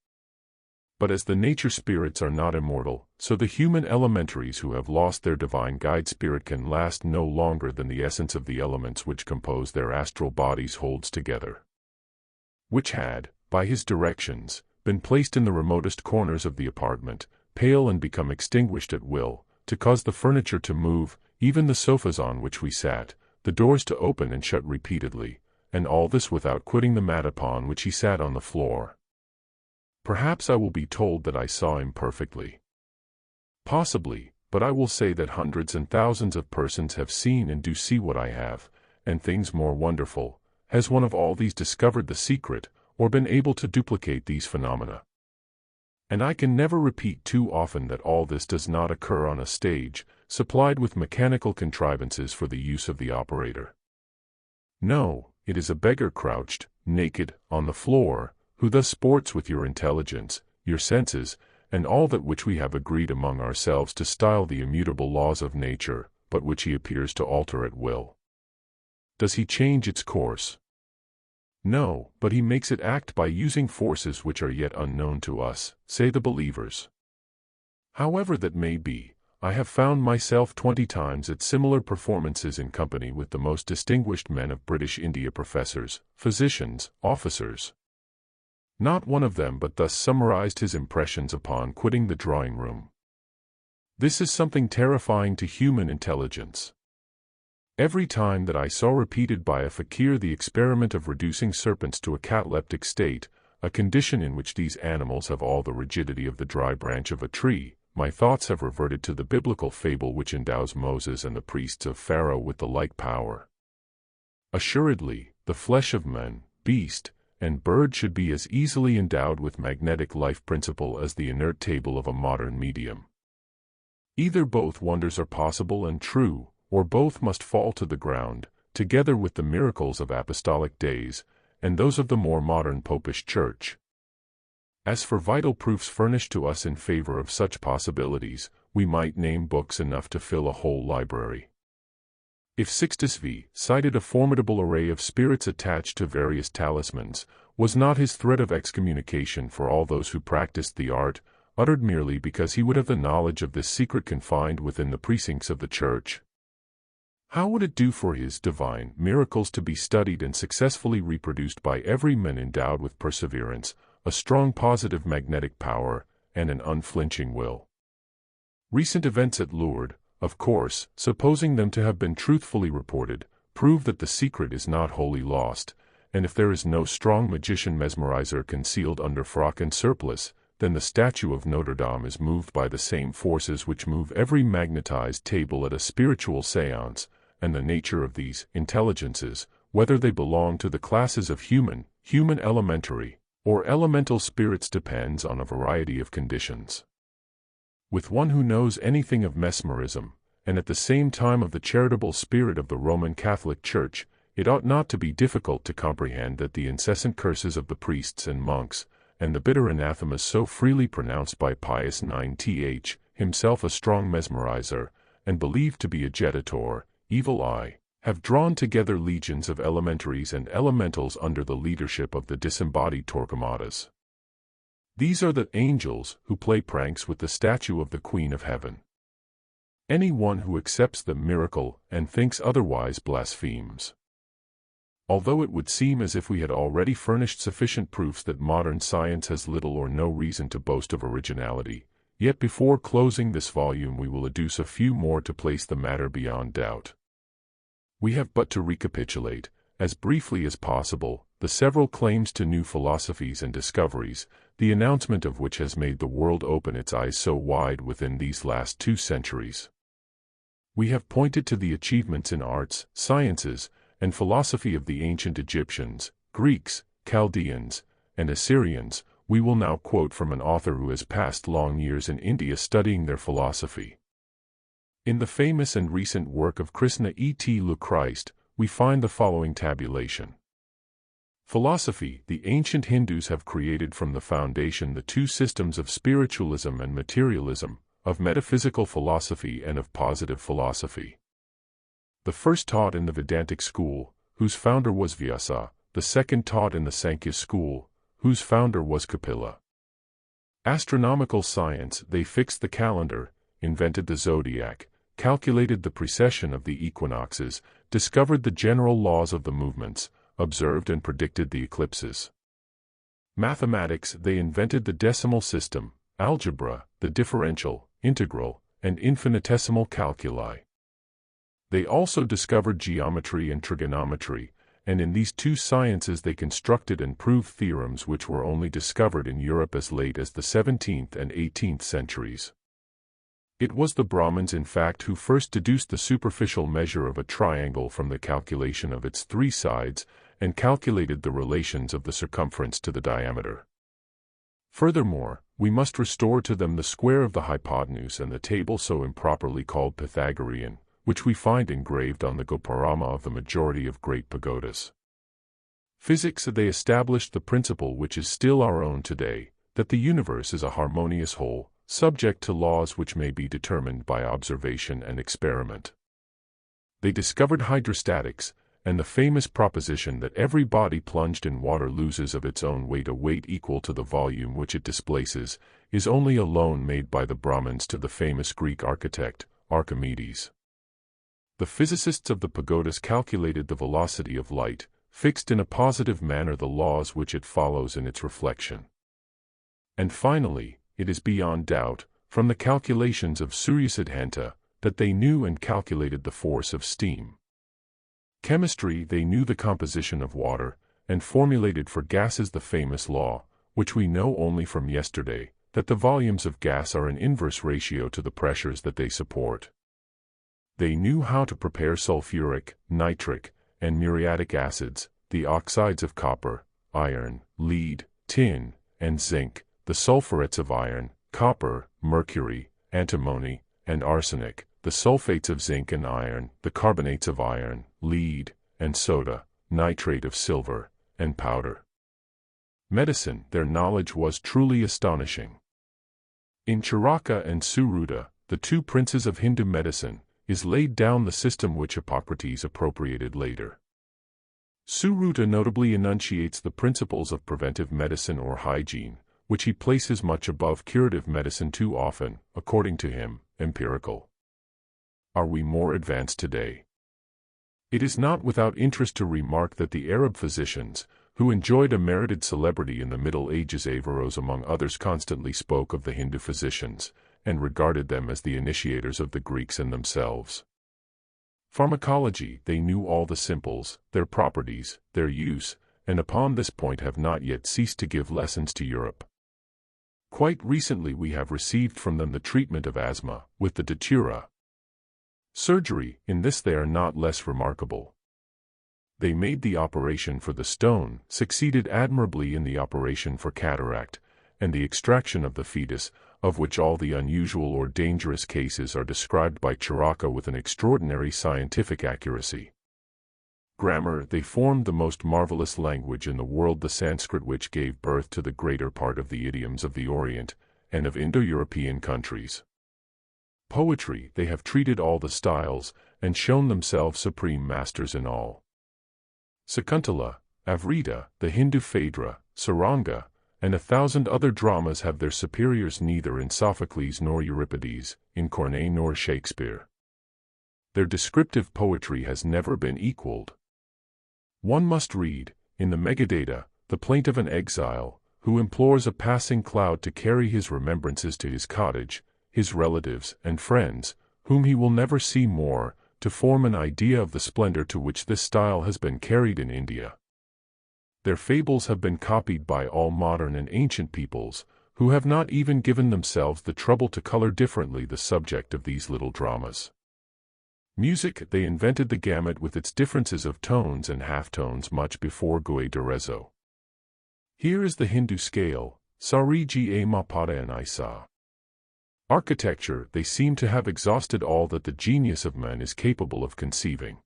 Speaker 1: But as the nature spirits are not immortal, so the human elementaries who have lost their divine guide spirit can last no longer than the essence of the elements which compose their astral bodies holds together. Which had, by his directions, been placed in the remotest corners of the apartment, pale and become extinguished at will, to cause the furniture to move, even the sofas on which we sat, the doors to open and shut repeatedly, and all this without quitting the mat upon which he sat on the floor. Perhaps I will be told that I saw imperfectly. Possibly, but I will say that hundreds and thousands of persons have seen and do see what I have, and things more wonderful. Has one of all these discovered the secret, or been able to duplicate these phenomena? And I can never repeat too often that all this does not occur on a stage, supplied with mechanical contrivances for the use of the operator. No, it is a beggar crouched, naked, on the floor, who thus sports with your intelligence, your senses, and all that which we have agreed among ourselves to style the immutable laws of nature, but which he appears to alter at will. Does he change its course? No, but he makes it act by using forces which are yet unknown to us, say the believers. However that may be, I have found myself 20 times at similar performances in company with the most distinguished men of British India, professors, physicians, officers. Not one of them but thus summarized his impressions upon quitting the drawing-room. This is something terrifying to human intelligence. Every time that I saw repeated by a fakir the experiment of reducing serpents to a cataleptic state, a condition in which these animals have all the rigidity of the dry branch of a tree, my thoughts have reverted to the biblical fable which endows Moses and the priests of Pharaoh with the like power. Assuredly, the flesh of man, beast, and bird should be as easily endowed with magnetic life principle as the inert table of a modern medium. Either both wonders are possible and true, or both must fall to the ground, together with the miracles of apostolic days, and those of the more modern popish church. As for vital proofs furnished to us in favor of such possibilities, we might name books enough to fill a whole library. If Sixtus V cited a formidable array of spirits attached to various talismans, was not his threat of excommunication for all those who practiced the art, uttered merely because he would have the knowledge of this secret confined within the precincts of the Church? How would it do for his divine miracles to be studied and successfully reproduced by every man endowed with perseverance, a strong positive magnetic power, and an unflinching will? Recent events at Lourdes, of course, supposing them to have been truthfully reported, prove that the secret is not wholly lost, and if there is no strong magician mesmerizer concealed under frock and surplice, then the statue of Notre Dame is moved by the same forces which move every magnetized table at a spiritual séance, and the nature of these intelligences, whether they belong to the classes of human elementary, or elemental spirits, depends on a variety of conditions. With one who knows anything of mesmerism, and at the same time of the charitable spirit of the Roman Catholic Church, it ought not to be difficult to comprehend that the incessant curses of the priests and monks, and the bitter anathemas so freely pronounced by Pius IX, himself a strong mesmerizer, and believed to be a jetator, evil eye, have drawn together legions of elementaries and elementals under the leadership of the disembodied Torquemadas. These are the angels who play pranks with the statue of the Queen of Heaven. Any one who accepts the miracle and thinks otherwise blasphemes. Although it would seem as if we had already furnished sufficient proofs that modern science has little or no reason to boast of originality, yet before closing this volume we will adduce a few more to place the matter beyond doubt. We have but to recapitulate, as briefly as possible, the several claims to new philosophies and discoveries, the announcement of which has made the world open its eyes so wide within these last 2 centuries. We have pointed to the achievements in arts, sciences, and philosophy of the ancient Egyptians, Greeks, Chaldeans, and Assyrians. We will now quote from an author who has passed long years in India studying their philosophy. In the famous and recent work of Krishna et le Christ, we find the following tabulation. Philosophy. The ancient Hindus have created from the foundation the 2 systems of spiritualism and materialism, of metaphysical philosophy and of positive philosophy. The first taught in the Vedantic school, whose founder was Vyasa, the second taught in the Sankhya school, whose founder was Kapila. Astronomical science. They fixed the calendar, invented the zodiac, calculated the precession of the equinoxes, discovered the general laws of the movements, observed and predicted the eclipses. Mathematics. They invented the decimal system, algebra, the differential, integral, and infinitesimal calculi. They also discovered geometry and trigonometry, and in these 2 sciences they constructed and proved theorems which were only discovered in Europe as late as the 17th and 18th centuries. It was the Brahmins in fact who first deduced the superficial measure of a triangle from the calculation of its 3 sides, and calculated the relations of the circumference to the diameter. Furthermore, we must restore to them the square of the hypotenuse and the table so improperly called Pythagorean, which we find engraved on the Goparama of the majority of great pagodas. Physics. They established the principle which is still our own today, that the universe is a harmonious whole, subject to laws which may be determined by observation and experiment. They discovered hydrostatics, and the famous proposition that every body plunged in water loses of its own weight a weight equal to the volume which it displaces, is only a loan made by the Brahmins to the famous Greek architect, Archimedes. The physicists of the pagodas calculated the velocity of light, fixed in a positive manner the laws which it follows in its reflection. And finally, it is beyond doubt, from the calculations of Suryasiddhanta, that they knew and calculated the force of steam. Chemistry. They knew the composition of water, and formulated for gases the famous law, which we know only from yesterday, that the volumes of gas are in inverse ratio to the pressures that they support. They knew how to prepare sulfuric, nitric, and muriatic acids, the oxides of copper, iron, lead, tin, and zinc, the sulfurets of iron, copper, mercury, antimony, and arsenic, the sulfates of zinc and iron, the carbonates of iron, lead, and soda, nitrate of silver, and powder. Medicine, their knowledge was truly astonishing. In Charaka and Suruta, the two princes of Hindu medicine, is laid down the system which Hippocrates appropriated later. Suruta notably enunciates the principles of preventive medicine or hygiene, which he places much above curative medicine, too often, according to him, empirical. Are we more advanced today? It is not without interest to remark that the Arab physicians, who enjoyed a merited celebrity in the Middle Ages, Averroes among others, constantly spoke of the Hindu physicians, and regarded them as the initiators of the Greeks and themselves. Pharmacology, they knew all the simples, their properties, their use, and upon this point have not yet ceased to give lessons to Europe. Quite recently we have received from them the treatment of asthma, with the datura. Surgery, in this they are not less remarkable. They made the operation for the stone, succeeded admirably in the operation for cataract, and the extraction of the fetus, of which all the unusual or dangerous cases are described by Charaka with an extraordinary scientific accuracy. Grammar, they formed the most marvelous language in the world, the Sanskrit, which gave birth to the greater part of the idioms of the Orient, and of Indo-European countries. Poetry, they have treated all the styles, and shown themselves supreme masters in all. Sakuntala, Avrita, the Hindu Phaedra, Saranga, and 1,000 other dramas have their superiors neither in Sophocles nor Euripides, in Corneille nor Shakespeare. Their descriptive poetry has never been equaled. One must read, in the Meghaduta, the plaint of an exile, who implores a passing cloud to carry his remembrances to his cottage, his relatives and friends, whom he will never see more, to form an idea of the splendor to which this style has been carried in India. Their fables have been copied by all modern and ancient peoples, who have not even given themselves the trouble to color differently the subject of these little dramas. Music, they invented the gamut with its differences of tones and halftones much before Gué de Rezo. Here is the Hindu scale, Sari Ga Ma Pada and Isa. Architecture, they seem to have exhausted all that the genius of man is capable of conceiving.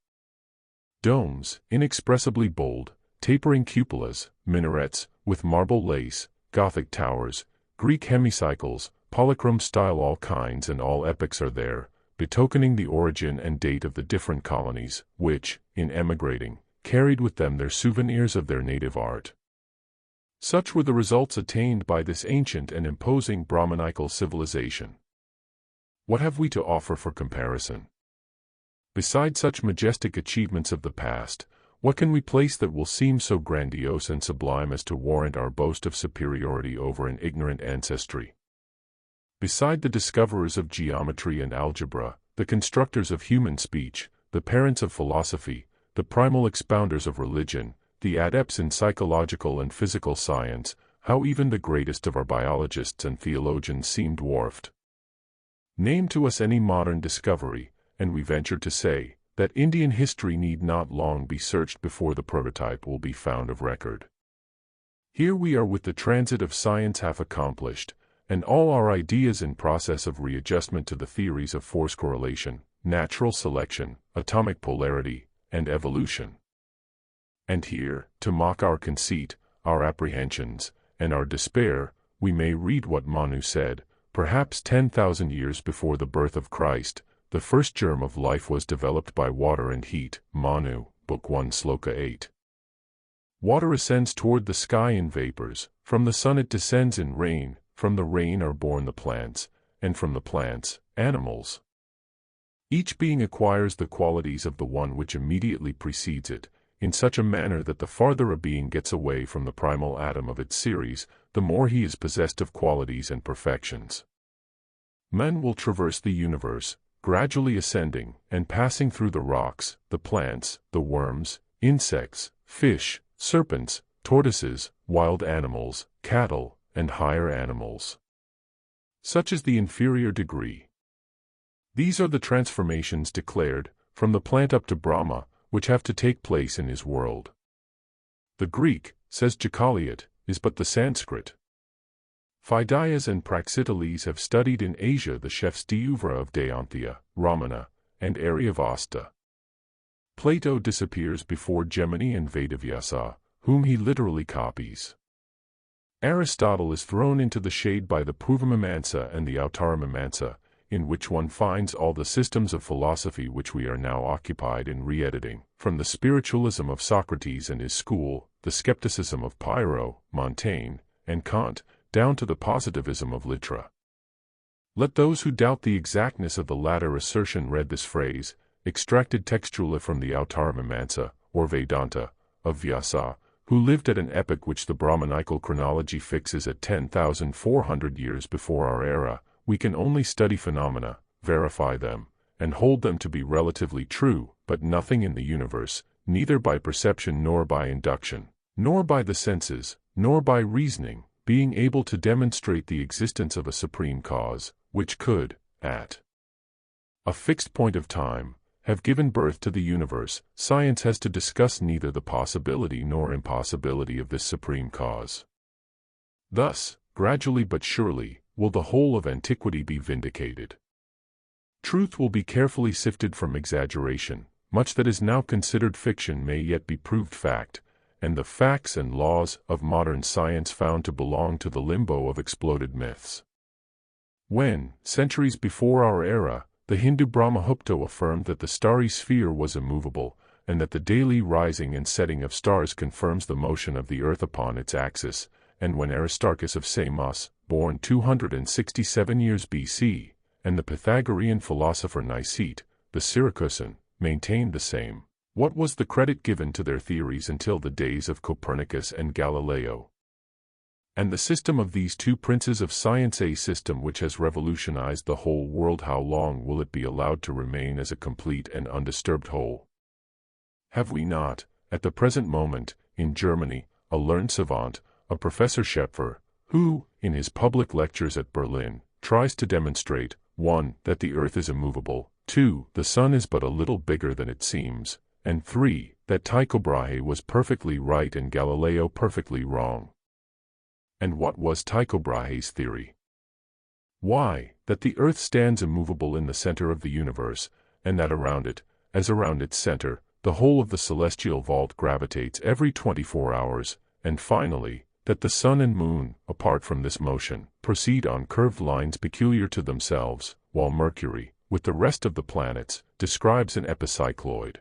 Speaker 1: Domes, inexpressibly bold, tapering cupolas, minarets, with marble lace, Gothic towers, Greek hemicycles, polychrome style, all kinds and all epochs are there, betokening the origin and date of the different colonies, which, in emigrating, carried with them their souvenirs of their native art. Such were the results attained by this ancient and imposing Brahmanical civilization. What have we to offer for comparison? Beside such majestic achievements of the past, what can we place that will seem so grandiose and sublime as to warrant our boast of superiority over an ignorant ancestry? Beside the discoverers of geometry and algebra, the constructors of human speech, the parents of philosophy, the primal expounders of religion, the adepts in psychological and physical science, how even the greatest of our biologists and theologians seem dwarfed. Name to us any modern discovery, and we venture to say that Indian history need not long be searched before the prototype will be found of record. Here we are with the transit of science half accomplished, and all our ideas in process of readjustment to the theories of force correlation, natural selection, atomic polarity, and evolution. And here, to mock our conceit, our apprehensions, and our despair, we may read what Manu said, perhaps 10,000 years before the birth of Christ, the first germ of life was developed by water and heat, Manu, Book 1 Sloka 8. Water ascends toward the sky in vapors, from the sun it descends in rain, from the rain are born the plants, and from the plants, animals. Each being acquires the qualities of the one which immediately precedes it, in such a manner that the farther a being gets away from the primal atom of its series, the more he is possessed of qualities and perfections. Men will traverse the universe, gradually ascending, and passing through the rocks, the plants, the worms, insects, fish, serpents, tortoises, wild animals, cattle, and higher animals. Such is the inferior degree. These are the transformations declared, from the plant up to Brahma, which have to take place in his world. The Greek, says Jacaliot, is but the Sanskrit. Phidias and Praxiteles have studied in Asia the chefs d'oeuvre of Dayanthia, Ramana, and Aryavasta. Plato disappears before Gemini and Vedavyasa, whom he literally copies. Aristotle is thrown into the shade by the Purvamimamsa and the Uttaramimamsa, in which one finds all the systems of philosophy which we are now occupied in re-editing, from the spiritualism of Socrates and his school, the skepticism of Pyrrho, Montaigne, and Kant, down to the positivism of Littra. Let those who doubt the exactness of the latter assertion read this phrase, extracted textually from the Uttaramimamsa, or Vedanta, of Vyasa, who lived at an epoch which the Brahmanical chronology fixes at 10,400 years before our era. We can only study phenomena, verify them, and hold them to be relatively true, but nothing in the universe, neither by perception nor by induction, nor by the senses, nor by reasoning, being able to demonstrate the existence of a supreme cause, which could, at a fixed point of time, have given birth to the universe. Science has to discuss neither the possibility nor impossibility of this supreme cause. Thus, gradually but surely, will the whole of antiquity be vindicated. Truth will be carefully sifted from exaggeration. Much that is now considered fiction may yet be proved fact, and the facts and laws of modern science found to belong to the limbo of exploded myths. When, centuries before our era, the Hindu Brahmagupta affirmed that the starry sphere was immovable, and that the daily rising and setting of stars confirms the motion of the earth upon its axis, and when Aristarchus of Samos, born 267 years BC, and the Pythagorean philosopher Nicete, the Syracusan, maintained the same, what was the credit given to their theories until the days of Copernicus and Galileo? And the system of these two princes of science, a system which has revolutionized the whole world, how long will it be allowed to remain as a complete and undisturbed whole? Have we not, at the present moment, in Germany, a learned savant, a Professor Schepfer, who, in his public lectures at Berlin, tries to demonstrate, 1. That the earth is immovable, 2. The sun is but a little bigger than it seems, and 3. That Tycho Brahe was perfectly right and Galileo perfectly wrong. And what was Tycho Brahe's theory? Why, that the earth stands immovable in the center of the universe, and that around it, as around its center, the whole of the celestial vault gravitates every 24 hours, and finally, that the sun and moon, apart from this motion, proceed on curved lines peculiar to themselves, while Mercury, with the rest of the planets, describes an epicycloid.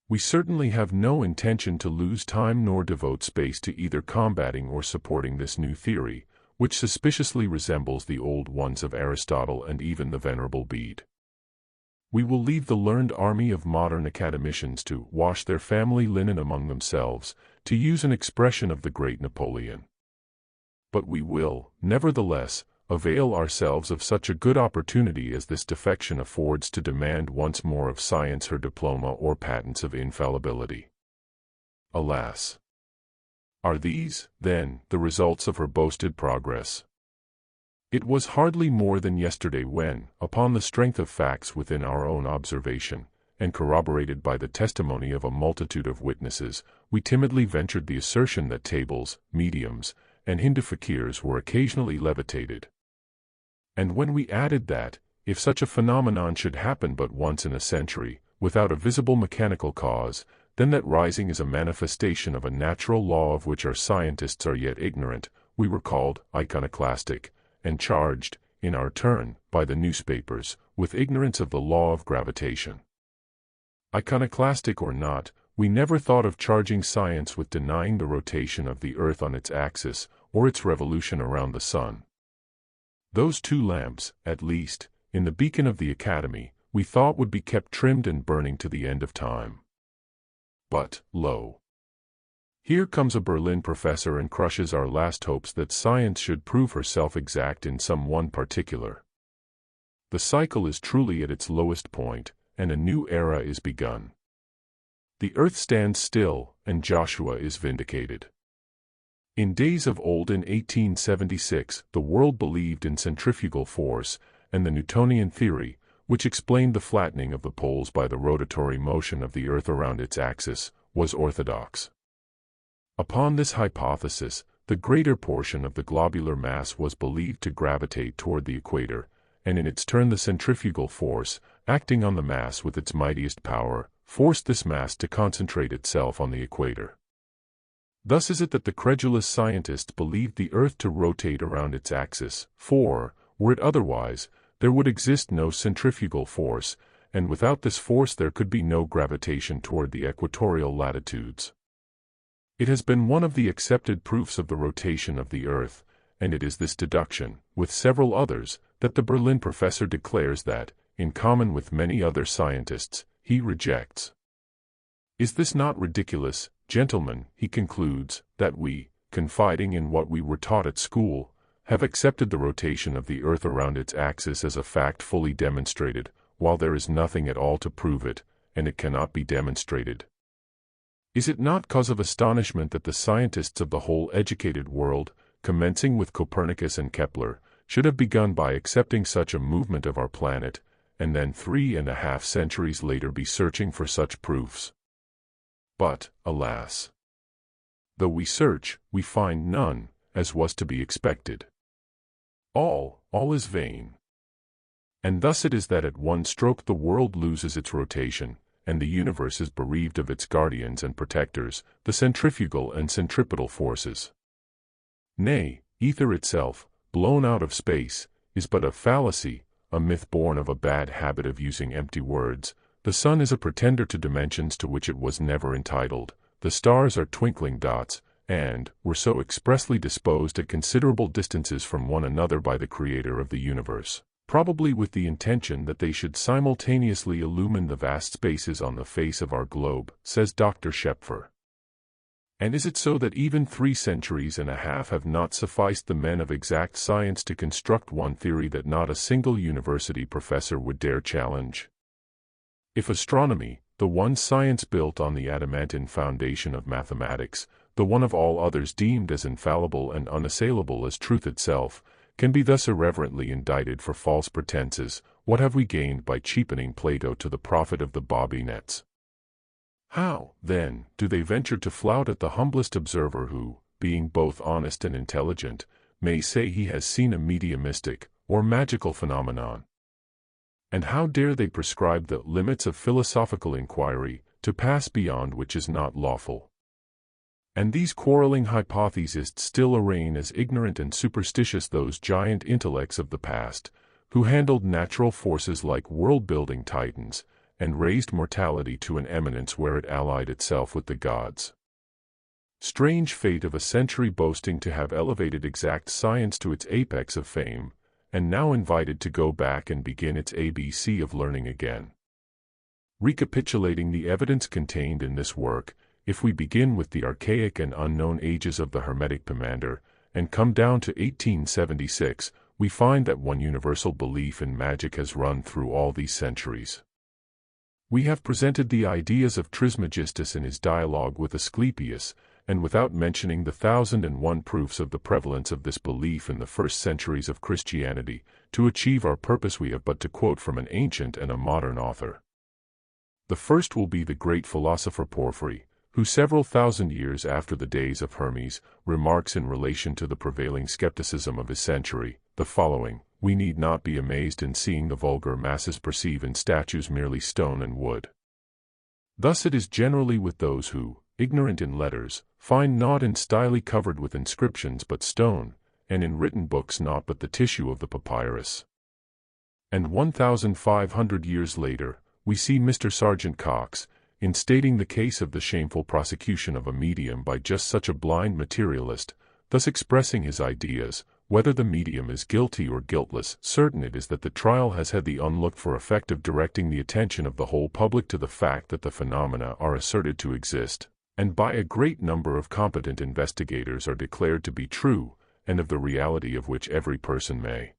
Speaker 1: We certainly have no intention to lose time nor devote space to either combating or supporting this new theory, which suspiciously resembles the old ones of Aristotle and even the Venerable Bede. We will leave the learned army of modern academicians to wash their family linen among themselves, to use an expression of the great Napoleon. But we will, nevertheless, avail ourselves of such a good opportunity as this defection affords to demand once more of science her diploma or patents of infallibility. Alas! Are these, then, the results of her boasted progress? It was hardly more than yesterday when, upon the strength of facts within our own observation, and corroborated by the testimony of a multitude of witnesses, we timidly ventured the assertion that tables, mediums, and Hindu fakirs were occasionally levitated. And when we added that, if such a phenomenon should happen but once in a century, without a visible mechanical cause, then that rising is a manifestation of a natural law of which our scientists are yet ignorant, we were called iconoclastic, and charged, in our turn, by the newspapers, with ignorance of the law of gravitation. Iconoclastic or not, we never thought of charging science with denying the rotation of the earth on its axis, or its revolution around the sun. Those two lamps, at least, in the beacon of the academy, we thought would be kept trimmed and burning to the end of time. But, lo! Here comes a Berlin professor and crushes our last hopes that science should prove herself exact in some one particular. The cycle is truly at its lowest point, and a new era is begun. The earth stands still, and Joshua is vindicated. In days of old in 1876, the world believed in centrifugal force, and the Newtonian theory, which explained the flattening of the poles by the rotatory motion of the earth around its axis, was orthodox. Upon this hypothesis, the greater portion of the globular mass was believed to gravitate toward the equator, and in its turn the centrifugal force, acting on the mass with its mightiest power, forced this mass to concentrate itself on the equator. Thus is it that the credulous scientists believed the earth to rotate around its axis, for, were it otherwise, there would exist no centrifugal force, and without this force there could be no gravitation toward the equatorial latitudes. It has been one of the accepted proofs of the rotation of the earth, and it is this deduction, with several others, that the Berlin professor declares that, in common with many other scientists, he rejects. Is this not ridiculous, gentlemen, he concludes, that we, confiding in what we were taught at school, have accepted the rotation of the earth around its axis as a fact fully demonstrated, while there is nothing at all to prove it, and it cannot be demonstrated? Is it not cause of astonishment that the scientists of the whole educated world, commencing with Copernicus and Kepler, should have begun by accepting such a movement of our planet, and then 3.5 centuries later be searching for such proofs? But, alas! Though we search, we find none, as was to be expected. All is vain. And thus it is that at one stroke the world loses its rotation, and the universe is bereaved of its guardians and protectors, the centrifugal and centripetal forces. Nay, ether itself, blown out of space, is but a fallacy, a myth born of a bad habit of using empty words. The sun is a pretender to dimensions to which it was never entitled, the stars are twinkling dots, and were so expressly disposed at considerable distances from one another by the Creator of the universe, probably with the intention that they should simultaneously illumine the vast spaces on the face of our globe, says Dr. Schepfer. And is it so that even 3.5 centuries have not sufficed the men of exact science to construct one theory that not a single university professor would dare challenge? If astronomy, the one science built on the adamantine foundation of mathematics, the one of all others deemed as infallible and unassailable as truth itself, can be thus irreverently indicted for false pretenses, what have we gained by cheapening Plato to the profit of the bobby-nets? How, then, do they venture to flout at the humblest observer who, being both honest and intelligent, may say he has seen a mediumistic, or magical phenomenon? And how dare they prescribe the limits of philosophical inquiry, to pass beyond which is not lawful? And these quarreling hypothesists still arraign as ignorant and superstitious those giant intellects of the past, who handled natural forces like world-building titans, and raised mortality to an eminence where it allied itself with the gods. Strange fate of a century boasting to have elevated exact science to its apex of fame, and now invited to go back and begin its ABC of learning again. Recapitulating the evidence contained in this work, if we begin with the archaic and unknown ages of the Hermetic Pomander, and come down to 1876, we find that one universal belief in magic has run through all these centuries. We have presented the ideas of Trismegistus in his dialogue with Asclepius, and without mentioning the 1,001 proofs of the prevalence of this belief in the first centuries of Christianity, to achieve our purpose we have but to quote from an ancient and a modern author. The first will be the great philosopher Porphyry, who several thousand years after the days of Hermes, remarks in relation to the prevailing skepticism of his century, the following: "We need not be amazed in seeing the vulgar masses perceive in statues merely stone and wood. Thus it is generally with those who, ignorant in letters, find naught in style covered with inscriptions but stone, and in written books naught but the tissue of the papyrus." And 1,500 years later, we see Mr. Sergeant Cox, in stating the case of the shameful prosecution of a medium by just such a blind materialist, thus expressing his ideas: whether the medium is guilty or guiltless, certain it is that the trial has had the unlooked-for effect of directing the attention of the whole public to the fact that the phenomena are asserted to exist, and by a great number of competent investigators are declared to be true, and of the reality of which every person may,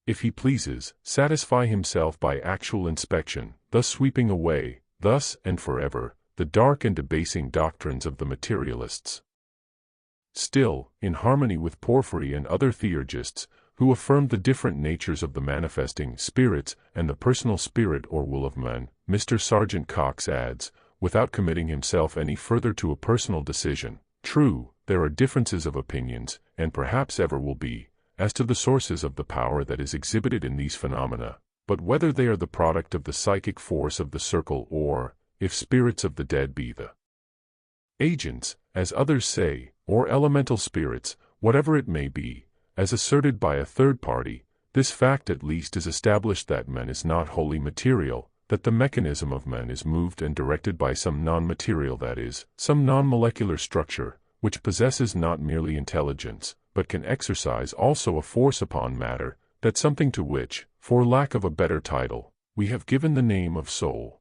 Speaker 1: if he pleases, satisfy himself by actual inspection, thus sweeping away, thus and forever, the dark and debasing doctrines of the materialists. Still, in harmony with Porphyry and other theurgists, who affirmed the different natures of the manifesting spirits and the personal spirit or will of man, Mr. Sergeant Cox adds, without committing himself any further to a personal decision, true, there are differences of opinions, and perhaps ever will be, as to the sources of the power that is exhibited in these phenomena, but whether they are the product of the psychic force of the circle or, if spirits of the dead be the agents, as others say, or elemental spirits, whatever it may be, as asserted by a third party, this fact at least is established that man is not wholly material, that the mechanism of man is moved and directed by some non-material, that is, some non-molecular structure, which possesses not merely intelligence, but can exercise also a force upon matter, that something to which, for lack of a better title, we have given the name of soul.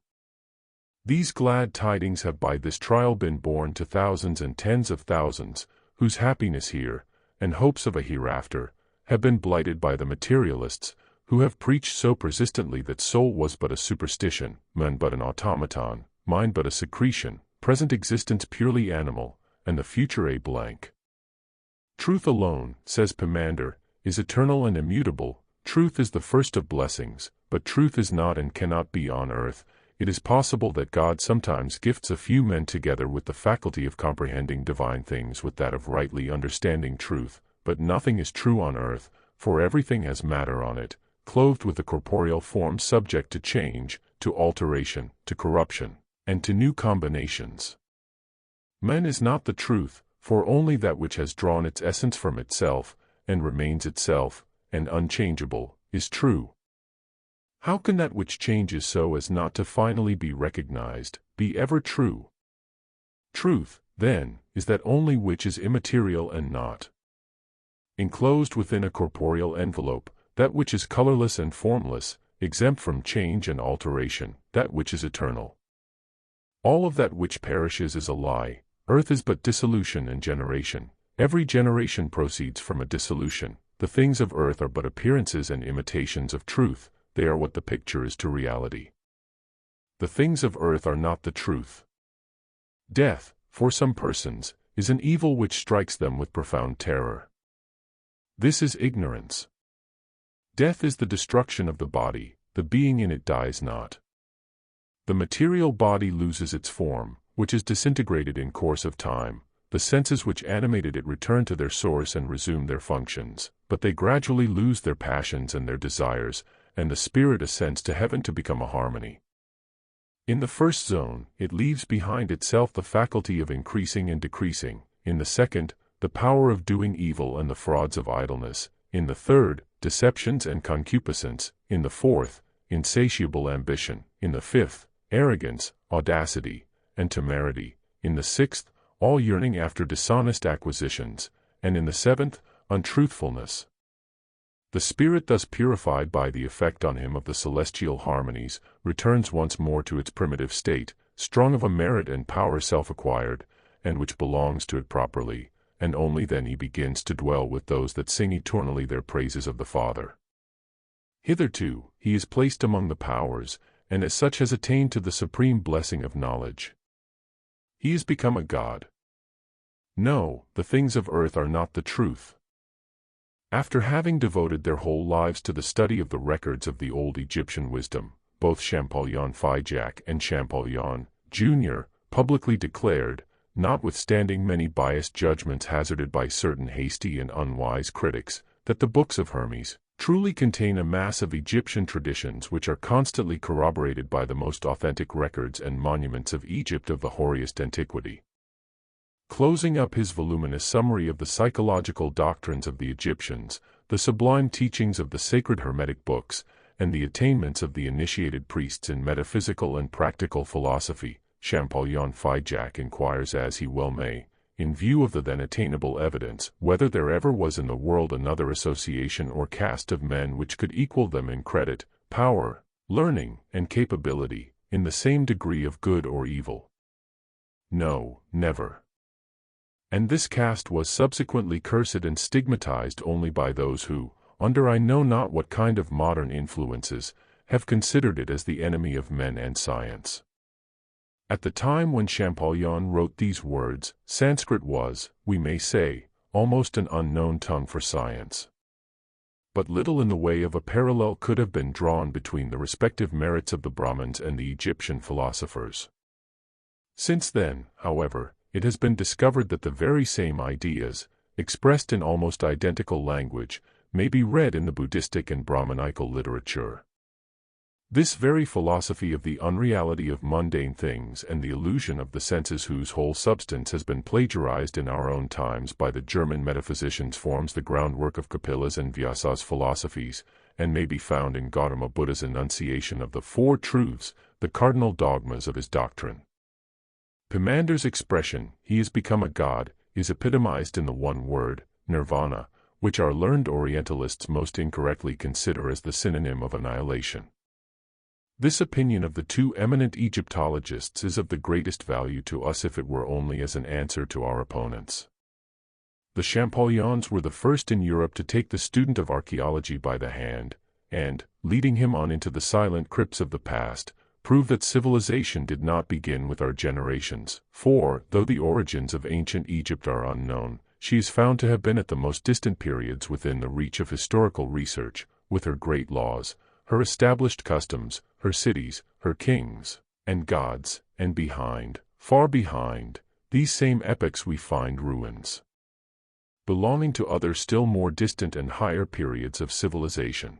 Speaker 1: These glad tidings have by this trial been borne to thousands and tens of thousands, whose happiness here, and hopes of a hereafter, have been blighted by the materialists, who have preached so persistently that soul was but a superstition, man but an automaton, mind but a secretion, present existence purely animal, and the future a blank. Truth alone, says Pimander, is eternal and immutable. Truth is the first of blessings, but truth is not and cannot be on earth. It is possible that God sometimes gifts a few men together with the faculty of comprehending divine things with that of rightly understanding truth, but nothing is true on earth, for everything has matter on it, clothed with a corporeal form subject to change, to alteration, to corruption, and to new combinations. Man is not the truth, for only that which has drawn its essence from itself, and remains itself, and unchangeable, is true. How can that which changes so as not to finally be recognized, be ever true? Truth, then, is that only which is immaterial and not enclosed within a corporeal envelope, that which is colorless and formless, exempt from change and alteration, that which is eternal. All of that which perishes is a lie. Earth is but dissolution and generation. Every generation proceeds from a dissolution. The things of earth are but appearances and imitations of truth. They are what the picture is to reality. The things of earth are not the truth. Death, for some persons, is an evil which strikes them with profound terror. This is ignorance. Death is the destruction of the body, the being in it dies not. The material body loses its form, which is disintegrated in course of time. The senses which animated it return to their source and resume their functions, but they gradually lose their passions and their desires, and the spirit ascends to heaven to become a harmony. In the first zone, it leaves behind itself the faculty of increasing and decreasing. In the second, the power of doing evil and the frauds of idleness. In the third, deceptions and concupiscence. In the fourth, insatiable ambition. In the fifth, arrogance, audacity, and temerity. In the sixth, all yearning after dishonest acquisitions. And in the seventh, untruthfulness. The spirit thus purified by the effect on him of the celestial harmonies, returns once more to its primitive state, strong of a merit and power self-acquired, and which belongs to it properly, and only then he begins to dwell with those that sing eternally their praises of the Father. Hitherto, he is placed among the powers, and as such has attained to the supreme blessing of knowledge. He is become a god. No, the things of earth are not the truth. After having devoted their whole lives to the study of the records of the old Egyptian wisdom, both Champollion Figeac and Champollion, Jr., publicly declared, notwithstanding many biased judgments hazarded by certain hasty and unwise critics, that the books of Hermes truly contain a mass of Egyptian traditions which are constantly corroborated by the most authentic records and monuments of Egypt of the hoariest antiquity. Closing up his voluminous summary of the psychological doctrines of the Egyptians, the sublime teachings of the sacred Hermetic books, and the attainments of the initiated priests in metaphysical and practical philosophy, Champollion Figeac inquires, as he well may, in view of the then attainable evidence, whether there ever was in the world another association or caste of men which could equal them in credit, power, learning, and capability, in the same degree of good or evil. No, never. And this caste was subsequently cursed and stigmatized only by those who, under I know not what kind of modern influences, have considered it as the enemy of men and science. At the time when Champollion wrote these words, Sanskrit was, we may say, almost an unknown tongue for science. But little in the way of a parallel could have been drawn between the respective merits of the Brahmins and the Egyptian philosophers. Since then, however, it has been discovered that the very same ideas, expressed in almost identical language, may be read in the Buddhistic and Brahmanical literature. This very philosophy of the unreality of mundane things and the illusion of the senses whose whole substance has been plagiarized in our own times by the German metaphysicians forms the groundwork of Kapila's and Vyasa's philosophies, and may be found in Gautama Buddha's enunciation of the Four Truths, the cardinal dogmas of his doctrine. Pimander's expression, he has become a god, is epitomized in the one word, nirvana, which our learned Orientalists most incorrectly consider as the synonym of annihilation. This opinion of the two eminent Egyptologists is of the greatest value to us if it were only as an answer to our opponents. The Champollions were the first in Europe to take the student of archaeology by the hand, and, leading him on into the silent crypts of the past, prove that civilization did not begin with our generations, for, though the origins of ancient Egypt are unknown, she is found to have been at the most distant periods within the reach of historical research, with her great laws, her established customs, her cities, her kings, and gods, and behind, far behind, these same epochs we find ruins, belonging to other still more distant and higher periods of civilization.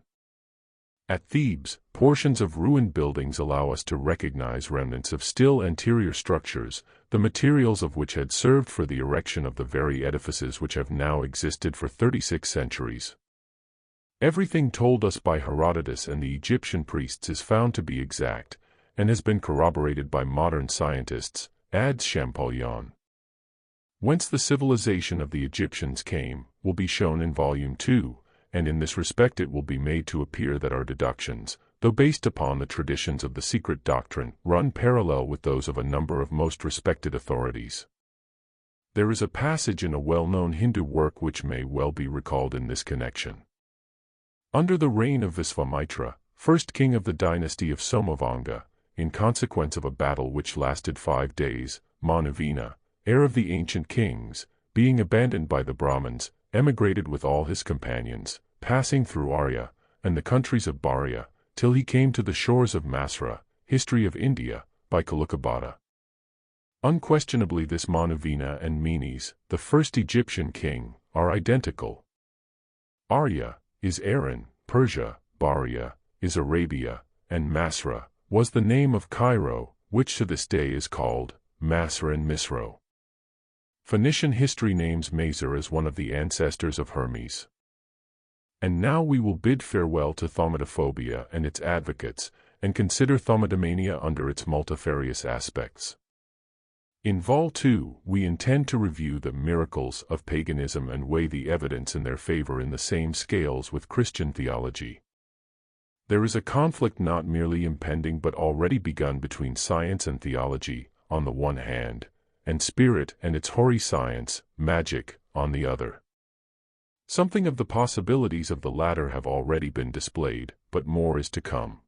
Speaker 1: At Thebes, portions of ruined buildings allow us to recognize remnants of still anterior structures, the materials of which had served for the erection of the very edifices which have now existed for 36 centuries. Everything told us by Herodotus and the Egyptian priests is found to be exact, and has been corroborated by modern scientists, adds Champollion. Whence the civilization of the Egyptians came, will be shown in Volume 2, and in this respect it will be made to appear that our deductions, though based upon the traditions of the secret doctrine, run parallel with those of a number of most respected authorities. There is a passage in a well-known Hindu work which may well be recalled in this connection. Under the reign of Visvamitra, first king of the dynasty of Somavanga, in consequence of a battle which lasted 5 days, Manuvina, heir of the ancient kings, being abandoned by the Brahmins, emigrated with all his companions, passing through Arya, and the countries of Bharya, till he came to the shores of Masra, history of India, by Kalukabada. Unquestionably this Manuvina and Menes, the first Egyptian king, are identical. Arya is Aaron, Persia, Bharya is Arabia, and Masra was the name of Cairo, which to this day is called Masra and Misro. Phoenician history names Mazer as one of the ancestors of Hermes. And now we will bid farewell to thaumadophobia and its advocates, and consider thaumadomania under its multifarious aspects. In Vol 2, we intend to review the miracles of paganism and weigh the evidence in their favor in the same scales with Christian theology. There is a conflict not merely impending but already begun between science and theology, on the one hand, and spirit and its hoary science, magic, on the other. Something of the possibilities of the latter have already been displayed, but more is to come.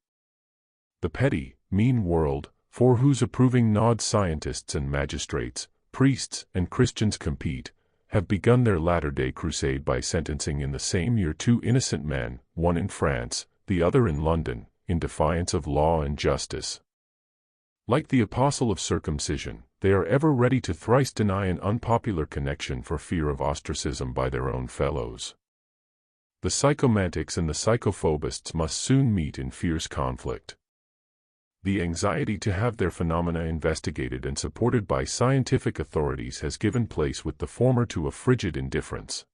Speaker 1: The petty, mean world, for whose approving nod scientists and magistrates, priests and Christians compete, have begun their latter-day crusade by sentencing in the same year 2 innocent men, one in France, the other in London, in defiance of law and justice. Like the apostle of circumcision, they are ever ready to thrice deny an unpopular connection for fear of ostracism by their own fellows. The psychomantics and the psychophobists must soon meet in fierce conflict. The anxiety to have their phenomena investigated and supported by scientific authorities has given place with the former to a frigid indifference.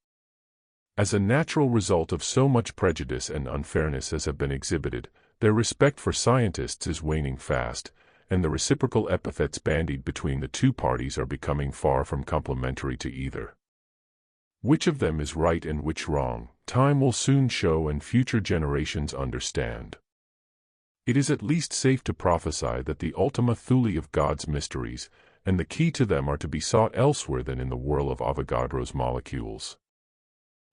Speaker 1: As a natural result of so much prejudice and unfairness as have been exhibited, their respect for scientists is waning fast, and the reciprocal epithets bandied between the two parties are becoming far from complimentary to either. Which of them is right and which wrong, time will soon show and future generations understand. It is at least safe to prophesy that the ultima thule of God's mysteries, and the key to them are to be sought elsewhere than in the whirl of Avogadro's molecules.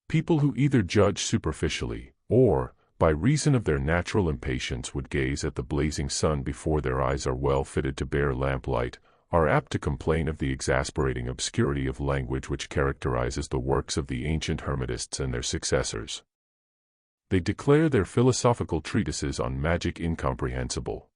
Speaker 1: People who either judge superficially, or, by reason of their natural impatience would gaze at the blazing sun before their eyes are well fitted to bear lamplight, are apt to complain of the exasperating obscurity of language which characterizes the works of the ancient Hermetists and their successors. They declare their philosophical treatises on magic incomprehensible.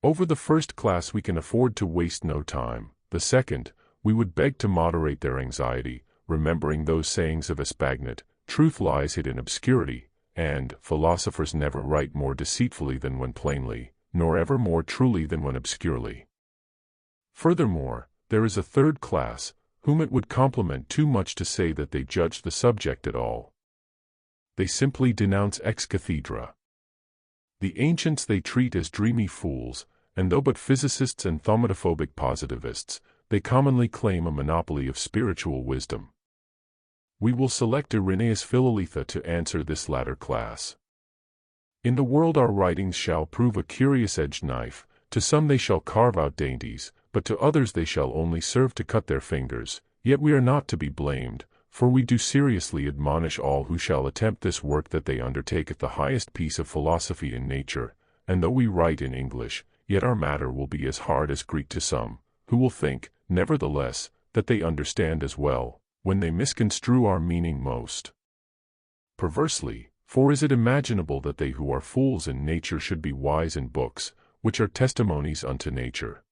Speaker 1: Over the first class we can afford to waste no time. The second, we would beg to moderate their anxiety, remembering those sayings of Espagnet, truth lies hid in obscurity, and philosophers never write more deceitfully than when plainly, nor ever more truly than when obscurely. Furthermore, there is a third class, whom it would compliment too much to say that they judge the subject at all. They simply denounce ex cathedra. The ancients they treat as dreamy fools, and though but physicists and thaumatophobic positivists, they commonly claim a monopoly of spiritual wisdom. We will select Irenaeus Philolitha to answer this latter class. In the world our writings shall prove a curious edged knife, to some they shall carve out dainties, but to others they shall only serve to cut their fingers, yet we are not to be blamed, for we do seriously admonish all who shall attempt this work that they undertake at the highest piece of philosophy in nature, and though we write in English, yet our matter will be as hard as Greek to some, who will think, nevertheless, that they understand as well, when they misconstrue our meaning most perversely. For is it imaginable that they who are fools in nature should be wise in books, which are testimonies unto nature?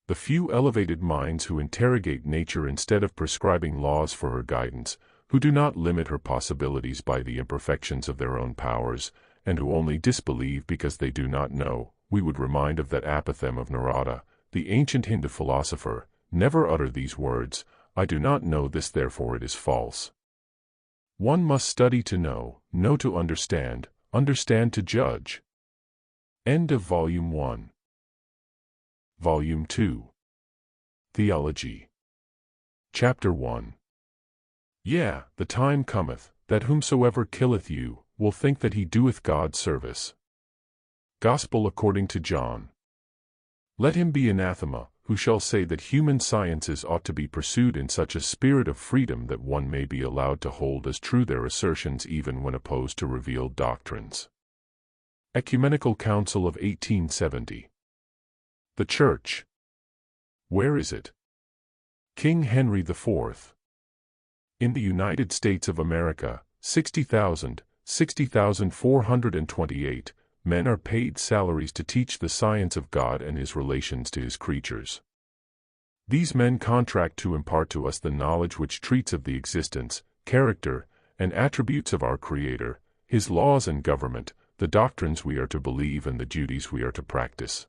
Speaker 1: The few elevated minds who interrogate nature instead of prescribing laws for her guidance, who do not limit her possibilities by the imperfections of their own powers, and who only disbelieve because they do not know, we would remind of that apothegm of Narada, the ancient Hindu philosopher, never utter these words, I do not know this therefore it is false. One must study to know to understand, understand to judge. End of Volume 1. Volume 2. Theology. Chapter 1. Yea, the time cometh, that whomsoever killeth you, will think that he doeth God service. Gospel according to John. Let him be anathema, who shall say that human sciences ought to be pursued in such a spirit of freedom that one may be allowed to hold as true their assertions even when opposed to revealed doctrines. Ecumenical Council of 1870. The Church. Where is it? King Henry IV. In the United States of America, 60,428 men are paid salaries to teach the science of God and his relations to his creatures. These men contract to impart to us the knowledge which treats of the existence, character, and attributes of our Creator, his laws and government, the doctrines we are to believe and the duties we are to practice.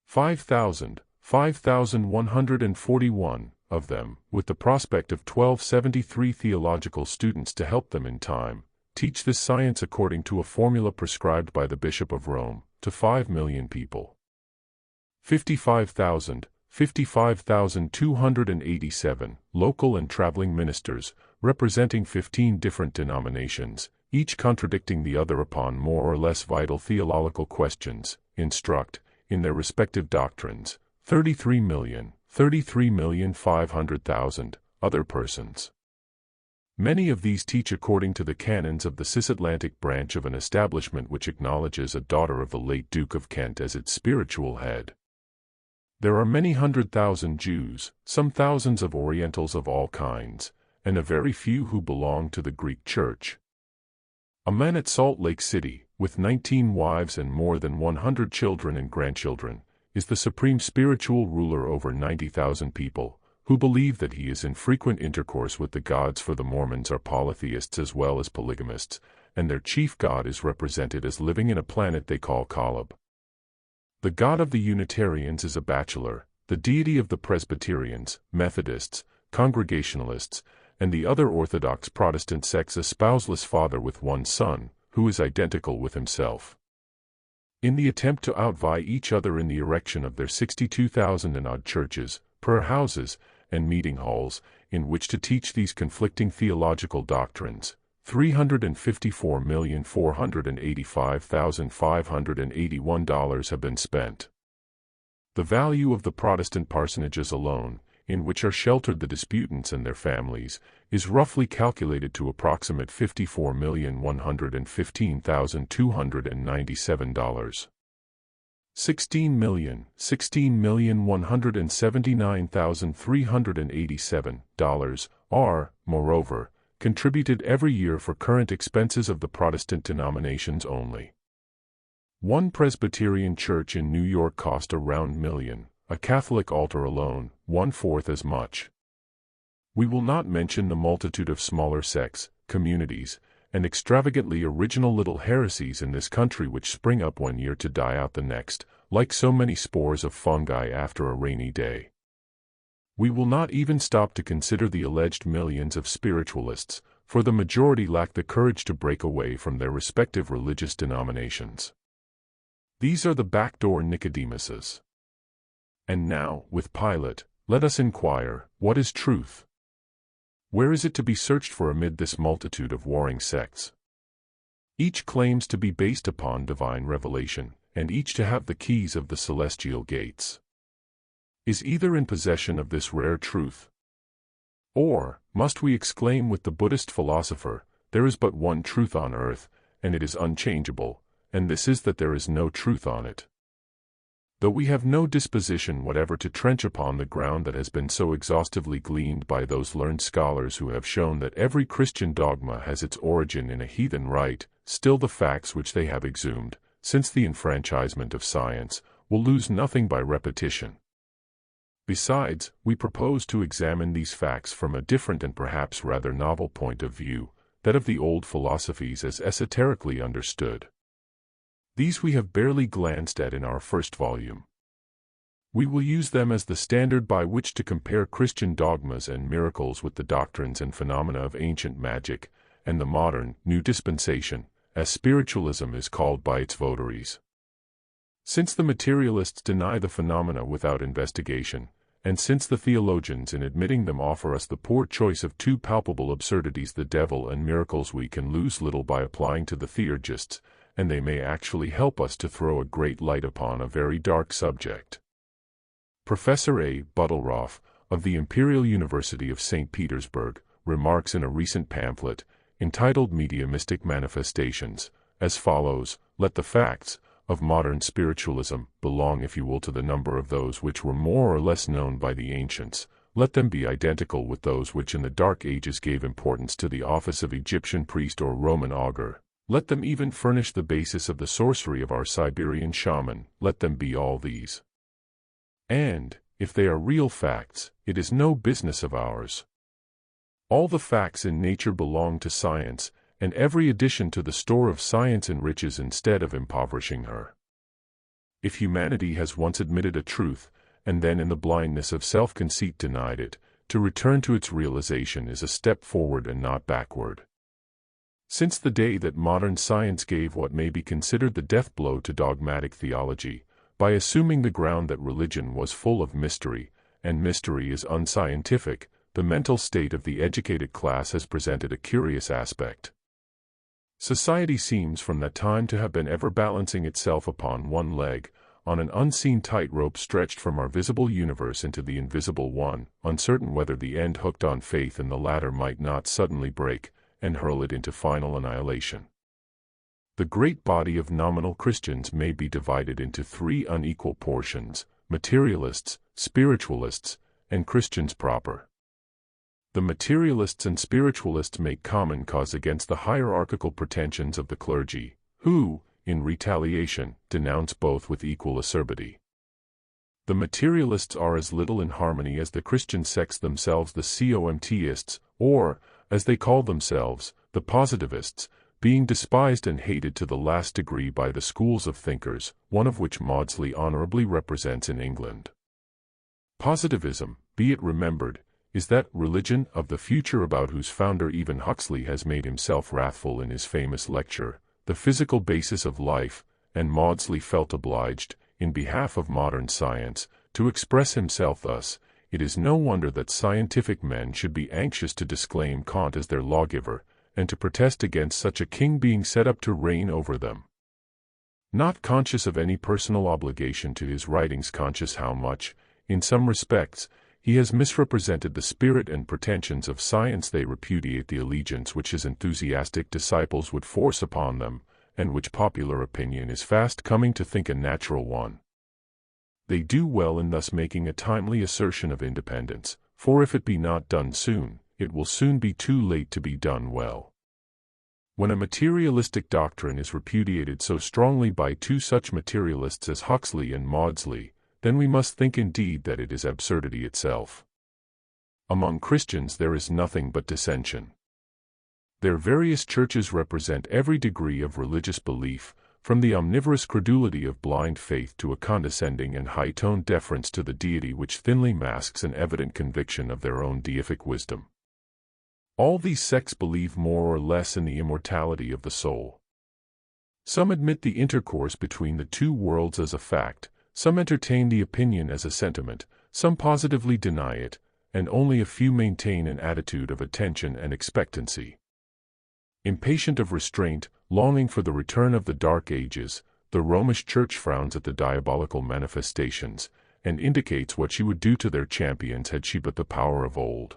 Speaker 1: 5,141 of them, with the prospect of 1,273 theological students to help them in time, teach this science according to a formula prescribed by the Bishop of Rome, to 5 million people. 55,287 local and traveling ministers, representing 15 different denominations, each contradicting the other upon more or less vital theological questions, instruct, in their respective doctrines, 33,500,000 other persons. Many of these teach according to the canons of the cisatlantic branch of an establishment which acknowledges a daughter of the late Duke of Kent as its spiritual head. There are many 100,000 Jews, some thousands of Orientals of all kinds, and a very few who belong to the Greek Church. A man at Salt Lake City, with 19 wives and more than 100 children and grandchildren, is the supreme spiritual ruler over 90,000 people, who believe that he is in frequent intercourse with the gods, for the Mormons are polytheists as well as polygamists, and their chief god is represented as living in a planet they call Kolob. The god of the Unitarians is a bachelor, the deity of the Presbyterians, Methodists, Congregationalists, and the other Orthodox Protestant sects a spouseless father with one son, who is identical with himself. In the attempt to outvie each other in the erection of their 62,000 and odd churches, prayer houses, and meeting halls, in which to teach these conflicting theological doctrines, $354,485,581 have been spent. The value of the Protestant parsonages alone, in which are sheltered the disputants and their families, is roughly calculated to approximate $54,115,297. $16,179,387 are, moreover, contributed every year for current expenses of the Protestant denominations only. One Presbyterian church in New York cost around $1 million, a Catholic altar alone, 1/4 as much. We will not mention the multitude of smaller sects, communities, and extravagantly original little heresies in this country which spring up one year to die out the next, like so many spores of fungi after a rainy day. We will not even stop to consider the alleged millions of spiritualists, for the majority lack the courage to break away from their respective religious denominations. These are the backdoor Nicodemuses. And now, with Pilate, let us inquire, what is truth? Where is it to be searched for amid this multitude of warring sects? Each claims to be based upon divine revelation, and each to have the keys of the celestial gates. Is either in possession of this rare truth? Or, must we exclaim with the Buddhist philosopher, there is but one truth on earth, and it is unchangeable, and this is that there is no truth on it. Though we have no disposition whatever to trench upon the ground that has been so exhaustively gleaned by those learned scholars who have shown that every Christian dogma has its origin in a heathen rite, still the facts which they have exhumed, since the enfranchisement of science, will lose nothing by repetition. Besides, we propose to examine these facts from a different and perhaps rather novel point of view, that of the old philosophies as esoterically understood. These we have barely glanced at in our first volume. We will use them as the standard by which to compare Christian dogmas and miracles with the doctrines and phenomena of ancient magic, and the modern, new dispensation, as spiritualism is called by its votaries. Since the materialists deny the phenomena without investigation, and since the theologians in admitting them offer us the poor choice of two palpable absurdities, the devil and miracles, we can lose little by applying to the theurgists, and they may actually help us to throw a great light upon a very dark subject. Professor A. Buttelroff, of the Imperial University of St. Petersburg, remarks in a recent pamphlet, entitled Mediumistic Manifestations, as follows: let the facts of modern spiritualism belong, if you will, to the number of those which were more or less known by the ancients. Let them be identical with those which in the Dark Ages gave importance to the office of Egyptian priest or Roman augur. Let them even furnish the basis of the sorcery of our Siberian shaman. Let them be all these. And, if they are real facts, it is no business of ours. All the facts in nature belong to science, and every addition to the store of science enriches instead of impoverishing her. If humanity has once admitted a truth, and then in the blindness of self-conceit denied it, to return to its realization is a step forward and not backward. Since the day that modern science gave what may be considered the death blow to dogmatic theology, by assuming the ground that religion was full of mystery, and mystery is unscientific, the mental state of the educated class has presented a curious aspect. Society seems from that time to have been ever balancing itself upon one leg, on an unseen tightrope stretched from our visible universe into the invisible one, uncertain whether the end hooked on faith in the latter might not suddenly break, and hurl it into final annihilation. The great body of nominal Christians may be divided into three unequal portions: materialists, spiritualists, and Christians proper. The materialists and spiritualists make common cause against the hierarchical pretensions of the clergy, who, in retaliation, denounce both with equal acerbity. The materialists are as little in harmony as the Christian sects themselves, the Comtists, or, as they call themselves, the positivists, being despised and hated to the last degree by the schools of thinkers, one of which Maudsley honorably represents in England. Positivism, be it remembered, is that religion of the future about whose founder even Huxley has made himself wrathful in his famous lecture, The Physical Basis of Life, and Maudsley felt obliged, in behalf of modern science, to express himself thus: it is no wonder that scientific men should be anxious to disclaim Kant as their lawgiver, and to protest against such a king being set up to reign over them. Not conscious of any personal obligation to his writings, conscious how much, in some respects, he has misrepresented the spirit and pretensions of science. They repudiate the allegiance which his enthusiastic disciples would force upon them, and which popular opinion is fast coming to think a natural one. They do well in thus making a timely assertion of independence, for if it be not done soon, it will soon be too late to be done well. When a materialistic doctrine is repudiated so strongly by two such materialists as Huxley and Maudsley, then we must think indeed that it is absurdity itself. Among Christians there is nothing but dissension. Their various churches represent every degree of religious belief, from the omnivorous credulity of blind faith to a condescending and high-toned deference to the deity which thinly masks an evident conviction of their own deific wisdom. All these sects believe more or less in the immortality of the soul. Some admit the intercourse between the two worlds as a fact, some entertain the opinion as a sentiment, some positively deny it, and only a few maintain an attitude of attention and expectancy. Impatient of restraint, longing for the return of the Dark Ages, the Romish Church frowns at the diabolical manifestations, and indicates what she would do to their champions had she but the power of old.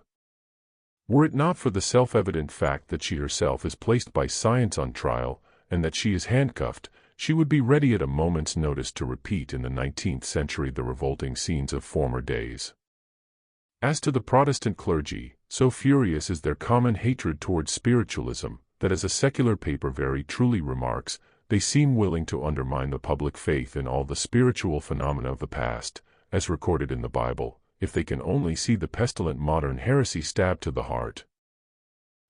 Speaker 1: Were it not for the self-evident fact that she herself is placed by science on trial, and that she is handcuffed, she would be ready at a moment's notice to repeat in the 19th century the revolting scenes of former days. As to the Protestant clergy, so furious is their common hatred towards spiritualism, that as a secular paper very truly remarks, they seem willing to undermine the public faith in all the spiritual phenomena of the past, as recorded in the Bible, if they can only see the pestilent modern heresy stabbed to the heart.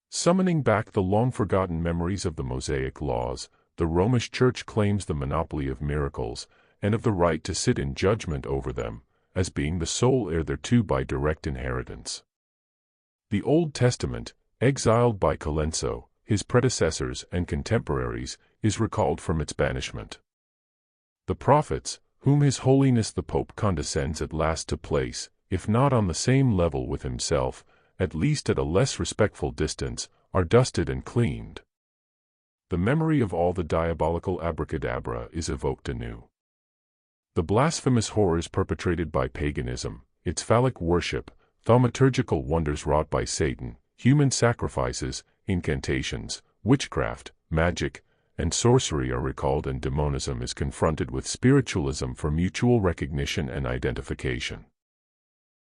Speaker 1: Summoning back the long-forgotten memories of the Mosaic laws, the Romish Church claims the monopoly of miracles, and of the right to sit in judgment over them, as being the sole heir thereto by direct inheritance. The Old Testament, exiled by Colenso, his predecessors and contemporaries, is recalled from its banishment. The prophets, whom His Holiness the Pope condescends at last to place, if not on the same level with himself, at least at a less respectful distance, are dusted and cleaned. The memory of all the diabolical abracadabra is evoked anew. The blasphemous horrors perpetrated by paganism, its phallic worship, thaumaturgical wonders wrought by Satan, human sacrifices, incantations, witchcraft, magic, and sorcery are recalled, and demonism is confronted with spiritualism for mutual recognition and identification.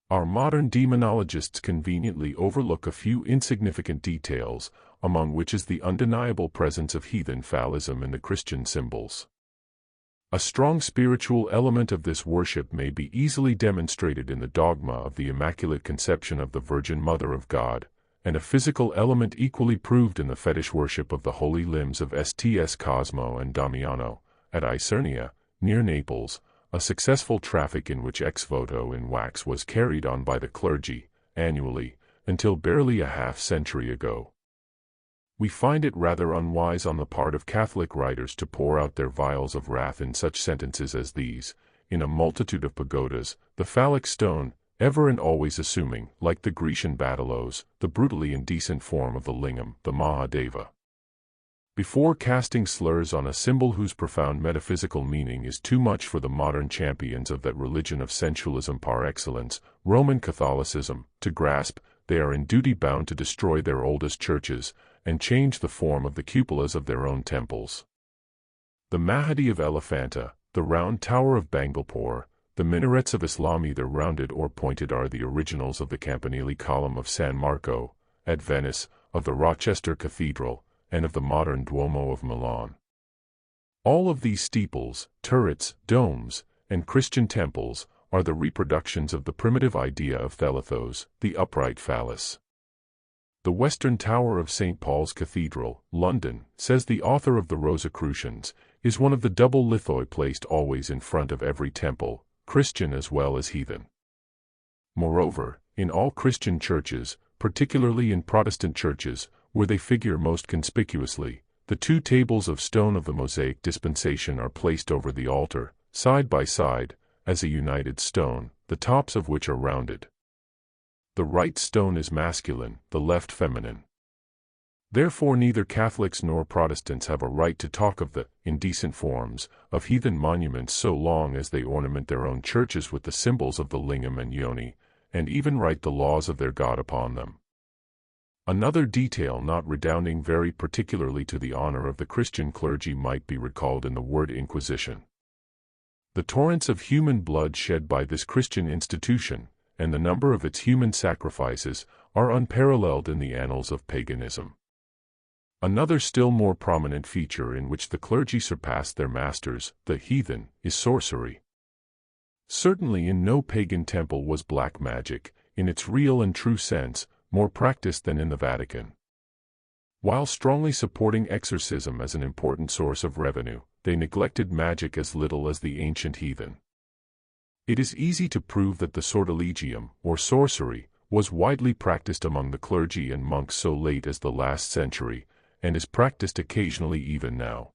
Speaker 1: Our modern demonologists conveniently overlook a few insignificant details, among which is the undeniable presence of heathen phallism in the Christian symbols. A strong spiritual element of this worship may be easily demonstrated in the dogma of the Immaculate Conception of the Virgin Mother of God, and a physical element equally proved in the fetish worship of the holy limbs of Sts Cosmo and Damiano, at Isernia, near Naples, a successful traffic in which ex voto in wax was carried on by the clergy, annually, until barely a half-century ago. We find it rather unwise on the part of Catholic writers to pour out their vials of wrath in such sentences as these: in a multitude of pagodas, the phallic stone, ever and always assuming, like the Grecian batellows, the brutally indecent form of the lingam, the Mahadeva. Before casting slurs on a symbol whose profound metaphysical meaning is too much for the modern champions of that religion of sensualism par excellence, Roman Catholicism, to grasp, they are in duty bound to destroy their oldest churches, and change the form of the cupolas of their own temples. The Mahadi of Elephanta, the round tower of Bangbalpur, the minarets of Islam either rounded or pointed are the originals of the campanile column of San Marco, at Venice, of the Rochester Cathedral, and of the modern Duomo of Milan. All of these steeples, turrets, domes, and Christian temples are the reproductions of the primitive idea of Thelathos, the upright phallus. The western tower of St. Paul's Cathedral, London, says the author of the Rosicrucians, is one of the double lithoi placed always in front of every temple, Christian as well as heathen. Moreover, in all Christian churches, particularly in Protestant churches, where they figure most conspicuously, the two tables of stone of the Mosaic dispensation are placed over the altar, side by side, as a united stone, the tops of which are rounded. The right stone is masculine, the left feminine. Therefore neither Catholics nor Protestants have a right to talk of the indecent forms of heathen monuments so long as they ornament their own churches with the symbols of the lingam and yoni, and even write the laws of their God upon them. Another detail not redounding very particularly to the honor of the Christian clergy might be recalled in the word Inquisition. The torrents of human blood shed by this Christian institution, and the number of its human sacrifices, are unparalleled in the annals of paganism. Another still more prominent feature in which the clergy surpassed their masters, the heathen, is sorcery. Certainly in no pagan temple was black magic, in its real and true sense, more practiced than in the Vatican. While strongly supporting exorcism as an important source of revenue, they neglected magic as little as the ancient heathen. It is easy to prove that the sortilegium, or sorcery, was widely practiced among the clergy and monks so late as the last century, and is practiced occasionally even now.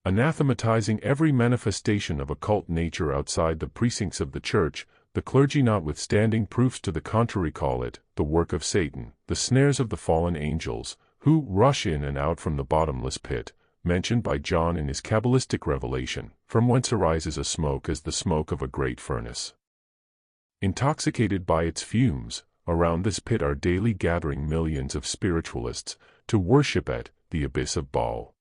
Speaker 1: Anathematizing every manifestation of occult nature outside the precincts of the Church, the clergy, notwithstanding proofs to the contrary, call it the work of Satan, the snares of the fallen angels, who rush in and out from the bottomless pit, mentioned by John in his Kabbalistic revelation, from whence arises a smoke as the smoke of a great furnace. Intoxicated by its fumes, around this pit are daily gathering millions of spiritualists, to worship at the abyss of Baal.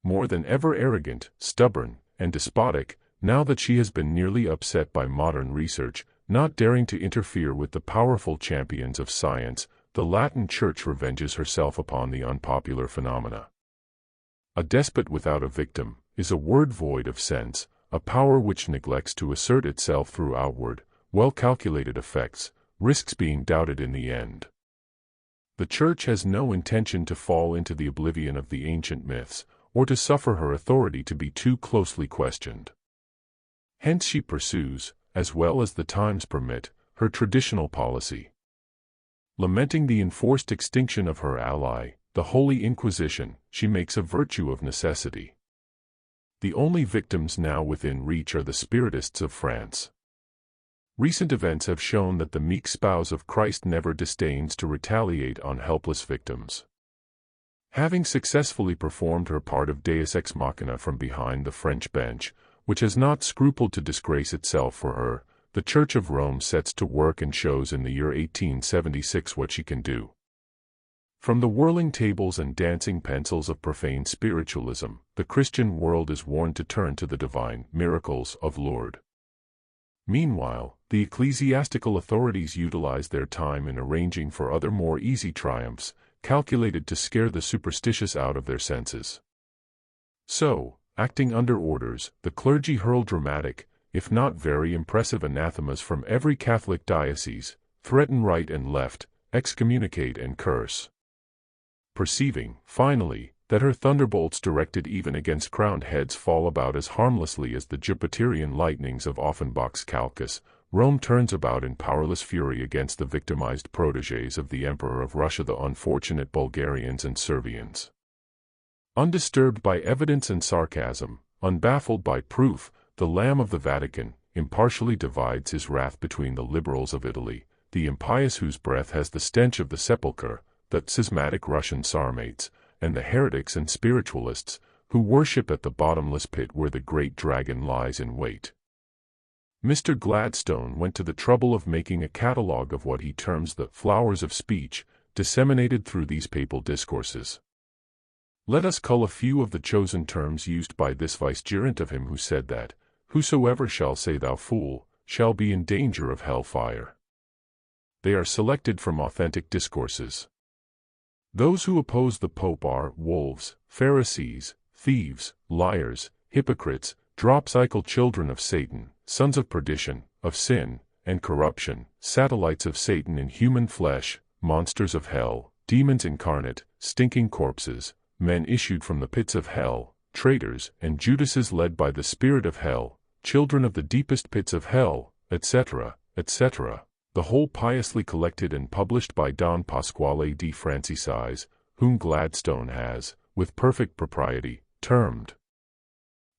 Speaker 1: More than ever arrogant, stubborn, and despotic, now that she has been nearly upset by modern research, not daring to interfere with the powerful champions of science, the Latin Church revenges herself upon the unpopular phenomena. A despot without a victim is a word void of sense, a power which neglects to assert itself through outward, well-calculated effects, risks being doubted in the end. The Church has no intention to fall into the oblivion of the ancient myths, or to suffer her authority to be too closely questioned. Hence she pursues, as well as the times permit, her traditional policy. Lamenting the enforced extinction of her ally, the Holy Inquisition, she makes a virtue of necessity. The only victims now within reach are the Spiritists of France. Recent events have shown that the meek spouse of Christ never disdains to retaliate on helpless victims. Having successfully performed her part of Deus ex machina from behind the French bench, which has not scrupled to disgrace itself for her, the Church of Rome sets to work and shows in the year 1876 what she can do. From the whirling tables and dancing pencils of profane spiritualism, the Christian world is warned to turn to the divine miracles of Lord. Meanwhile, the ecclesiastical authorities utilize their time in arranging for other more easy triumphs, calculated to scare the superstitious out of their senses. So, acting under orders, the clergy hurl dramatic, if not very impressive anathemas from every Catholic diocese, threaten right and left, excommunicate and curse. Perceiving, finally, that her thunderbolts directed even against crowned heads fall about as harmlessly as the Jupiterian lightnings of Offenbach's Calchas, Rome turns about in powerless fury against the victimized protégés of the Emperor of Russia, the unfortunate Bulgarians and Servians. Undisturbed by evidence and sarcasm, unbaffled by proof, the Lamb of the Vatican impartially divides his wrath between the liberals of Italy, the impious whose breath has the stench of the sepulchre, the schismatic Russian Sarmates, and the heretics and spiritualists, who worship at the bottomless pit where the great dragon lies in wait. Mr. Gladstone went to the trouble of making a catalogue of what he terms the flowers of speech, disseminated through these papal discourses. Let us cull a few of the chosen terms used by this vicegerent of him who said that, "Whosoever shall say thou fool, shall be in danger of hell fire." They are selected from authentic discourses. Those who oppose the Pope are wolves, Pharisees, thieves, liars, hypocrites, dropsical children of Satan, sons of perdition, of sin, and corruption, satellites of Satan in human flesh, monsters of hell, demons incarnate, stinking corpses, men issued from the pits of hell, traitors, and Judases led by the spirit of hell, children of the deepest pits of hell, etc., etc., the whole piously collected and published by Don Pasquale di Franciscis, whom Gladstone has, with perfect propriety, termed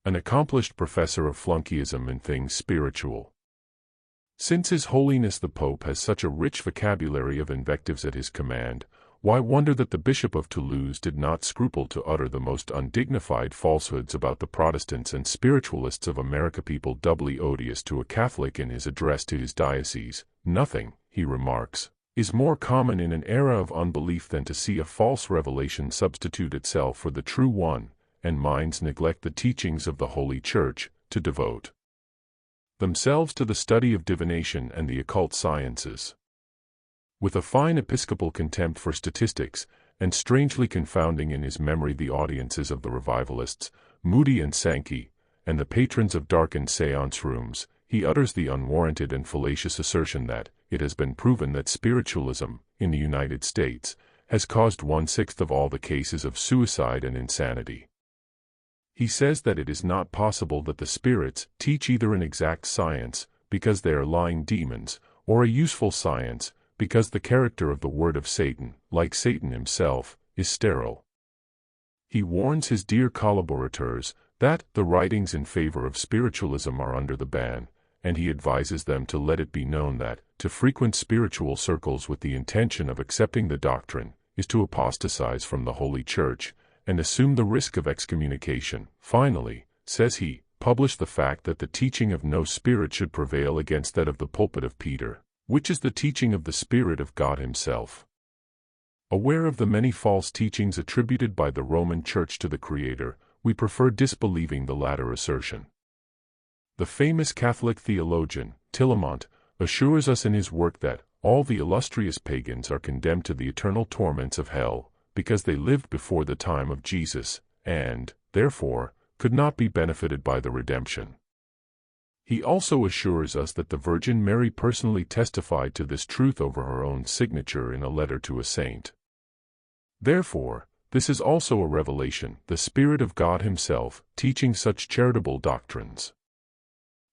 Speaker 1: an accomplished professor of flunkeyism in things spiritual. Since His Holiness the Pope has such a rich vocabulary of invectives at his command, Why wonder that the Bishop of Toulouse did not scruple to utter the most undignified falsehoods about the Protestants and spiritualists of America, people doubly odious to a Catholic, in his address to his diocese? Nothing, he remarks, is more common in an era of unbelief than to see a false revelation substitute itself for the true one, and minds neglect the teachings of the Holy Church, to devote themselves to the study of divination and the occult sciences. With a fine episcopal contempt for statistics, and strangely confounding in his memory the audiences of the revivalists, Moody and Sankey, and the patrons of darkened seance rooms, he utters the unwarranted and fallacious assertion that it has been proven that spiritualism, in the United States, has caused 1/6 of all the cases of suicide and insanity. He says that it is not possible that the spirits teach either an exact science, because they are lying demons, or a useful science, because the character of the word of Satan, like Satan himself, is sterile. He warns his dear collaborators that the writings in favor of spiritualism are under the ban, and he advises them to let it be known that to frequent spiritual circles with the intention of accepting the doctrine is to apostatize from the Holy Church and assume the risk of excommunication. Finally, says he, publish the fact that the teaching of no spirit should prevail against that of the pulpit of Peter, which is the teaching of the Spirit of God himself. Aware of the many false teachings attributed by the Roman Church to the Creator, we prefer disbelieving the latter assertion. The famous Catholic theologian, Tillemont, assures us in his work that all the illustrious pagans are condemned to the eternal torments of hell, because they lived before the time of Jesus, and, therefore, could not be benefited by the redemption. He also assures us that the Virgin Mary personally testified to this truth over her own signature in a letter to a saint. Therefore, this is also a revelation, the Spirit of God himself, teaching such charitable doctrines.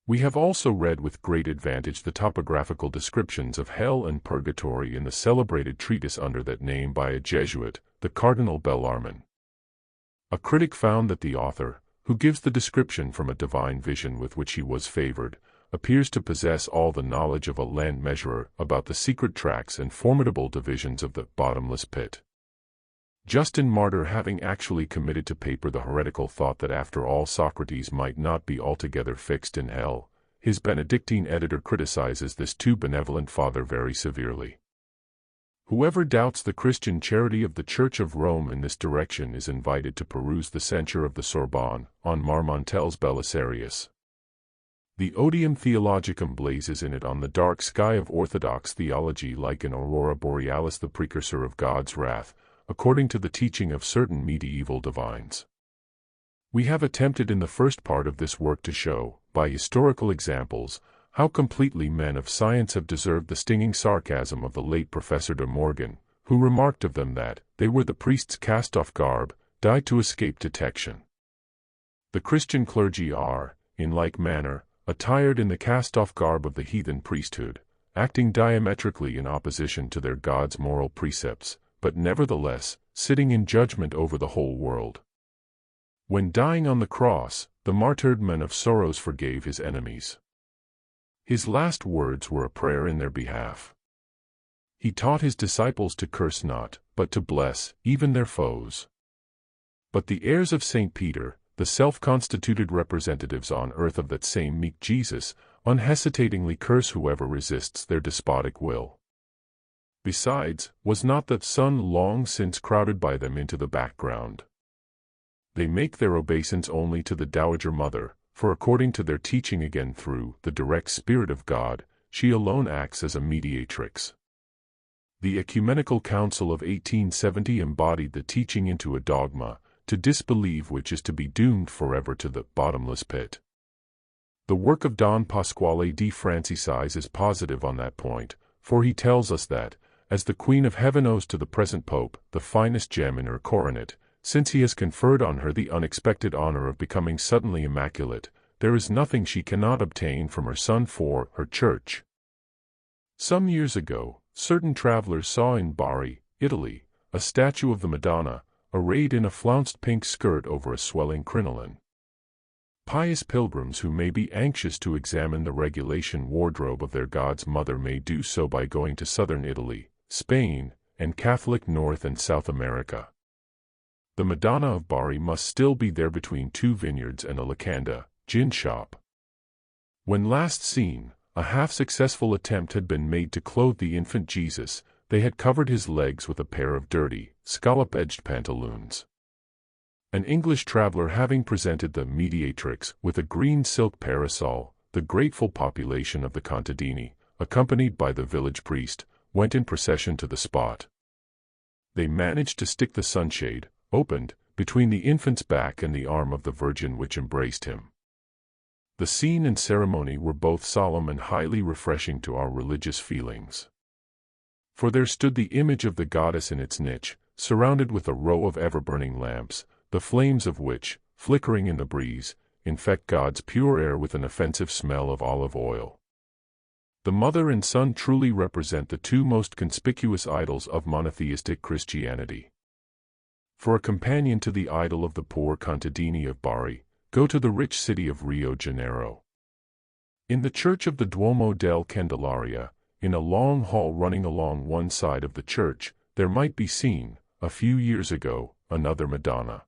Speaker 1: We have also read with great advantage the topographical descriptions of hell and purgatory in the celebrated treatise under that name by a Jesuit, the Cardinal Bellarmine. A critic found that the author, who gives the description from a divine vision with which he was favored, appears to possess all the knowledge of a land measurer about the secret tracks and formidable divisions of the bottomless pit. Justin Martyr, having actually committed to paper the heretical thought that after all Socrates might not be altogether fixed in hell, his Benedictine editor criticizes this too benevolent father very severely. Whoever doubts the Christian charity of the Church of Rome in this direction is invited to peruse the censure of the Sorbonne on Marmontel's Belisarius. The Odium Theologicum blazes in it on the dark sky of orthodox theology like an aurora borealis, the precursor of God's wrath, according to the teaching of certain medieval divines. We have attempted in the first part of this work to show, by historical examples, how completely men of science have deserved the stinging sarcasm of the late Professor de Morgan, who remarked of them that they were the priest's cast-off garb, dyed to escape detection. The Christian clergy are, in like manner, attired in the cast-off garb of the heathen priesthood, acting diametrically in opposition to their God's moral precepts, but nevertheless, sitting in judgment over the whole world. When dying on the cross, the martyred man of sorrows forgave his enemies. His last words were a prayer in their behalf. He taught his disciples to curse not, but to bless, even their foes. But the heirs of St. Peter, the self-constituted representatives on earth of that same meek Jesus, unhesitatingly curse whoever resists their despotic will. Besides, was not the Son long since crowded by them into the background? They make their obeisance only to the Dowager Mother, for according to their teaching again through the direct Spirit of God, she alone acts as a mediatrix. The Ecumenical Council of 1870 embodied the teaching into a dogma, to disbelieve which is to be doomed forever to the bottomless pit. The work of Don Pasquale di Franciscis is positive on that point, for he tells us that, as the Queen of Heaven owes to the present Pope the finest gem in her coronet, since he has conferred on her the unexpected honor of becoming suddenly immaculate, there is nothing she cannot obtain from her Son for her Church. Some years ago, certain travelers saw in Bari, Italy, a statue of the Madonna, arrayed in a flounced pink skirt over a swelling crinoline. Pious pilgrims who may be anxious to examine the regulation wardrobe of their God's Mother may do so by going to southern Italy, Spain, and Catholic North and South America. The Madonna of Bari must still be there between two vineyards and a lacanda, gin shop. When last seen, a half-successful attempt had been made to clothe the infant Jesus. They had covered his legs with a pair of dirty, scallop-edged pantaloons. An English traveller having presented the mediatrix with a green silk parasol, the grateful population of the contadini, accompanied by the village priest, went in procession to the spot. They managed to stick the sunshade, opened, between the infant's back and the arm of the Virgin which embraced him. The scene and ceremony were both solemn and highly refreshing to our religious feelings. For there stood the image of the goddess in its niche, surrounded with a row of ever-burning lamps, the flames of which, flickering in the breeze, infect God's pure air with an offensive smell of olive oil. The mother and son truly represent the two most conspicuous idols of monotheistic Christianity. For a companion to the idol of the poor contadini of Bari, go to the rich city of Rio Janeiro. In the church of the Duomo del Candelaria, in a long hall running along one side of the church, there might be seen, a few years ago, another Madonna.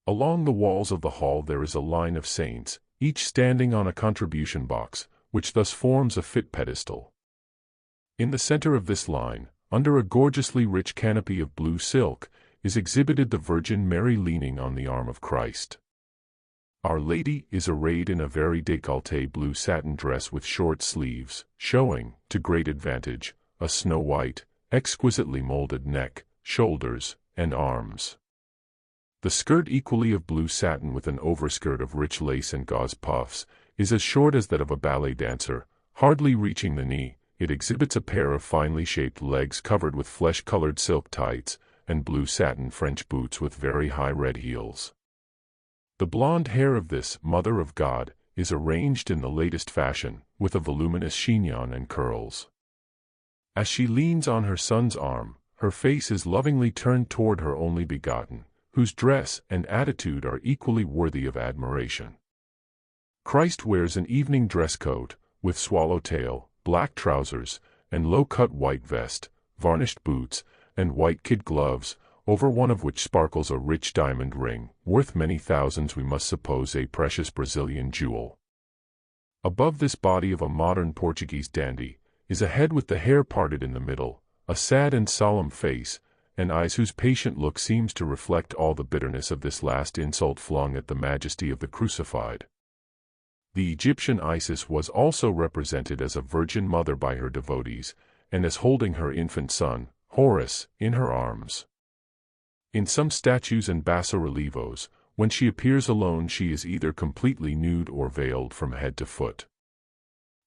Speaker 1: Along the walls of the hall there is a line of saints, each standing on a contribution box, which thus forms a fit pedestal. In the center of this line, under a gorgeously rich canopy of blue silk, is exhibited the Virgin Mary leaning on the arm of Christ. Our Lady is arrayed in a very décolleté blue satin dress with short sleeves, showing, to great advantage, a snow-white, exquisitely molded neck, shoulders, and arms. The skirt, equally of blue satin with an overskirt of rich lace and gauze puffs, is as short as that of a ballet dancer, hardly reaching the knee. It exhibits a pair of finely shaped legs covered with flesh-colored silk tights, and blue satin French boots with very high red heels. The blonde hair of this Mother of God is arranged in the latest fashion, with a voluminous chignon and curls. As she leans on her son's arm, her face is lovingly turned toward her only begotten, whose dress and attitude are equally worthy of admiration. Christ wears an evening dress coat, with swallowtail, black trousers, and low-cut white vest, varnished boots, and white kid gloves, over one of which sparkles a rich diamond ring, worth many thousands, we must suppose a precious Brazilian jewel. Above this body of a modern Portuguese dandy, is a head with the hair parted in the middle, a sad and solemn face, and eyes whose patient look seems to reflect all the bitterness of this last insult flung at the majesty of the crucified. The Egyptian Isis was also represented as a virgin mother by her devotees, and as holding her infant son, Horus, in her arms. In some statues and basso-relievos, when she appears alone she is either completely nude or veiled from head to foot.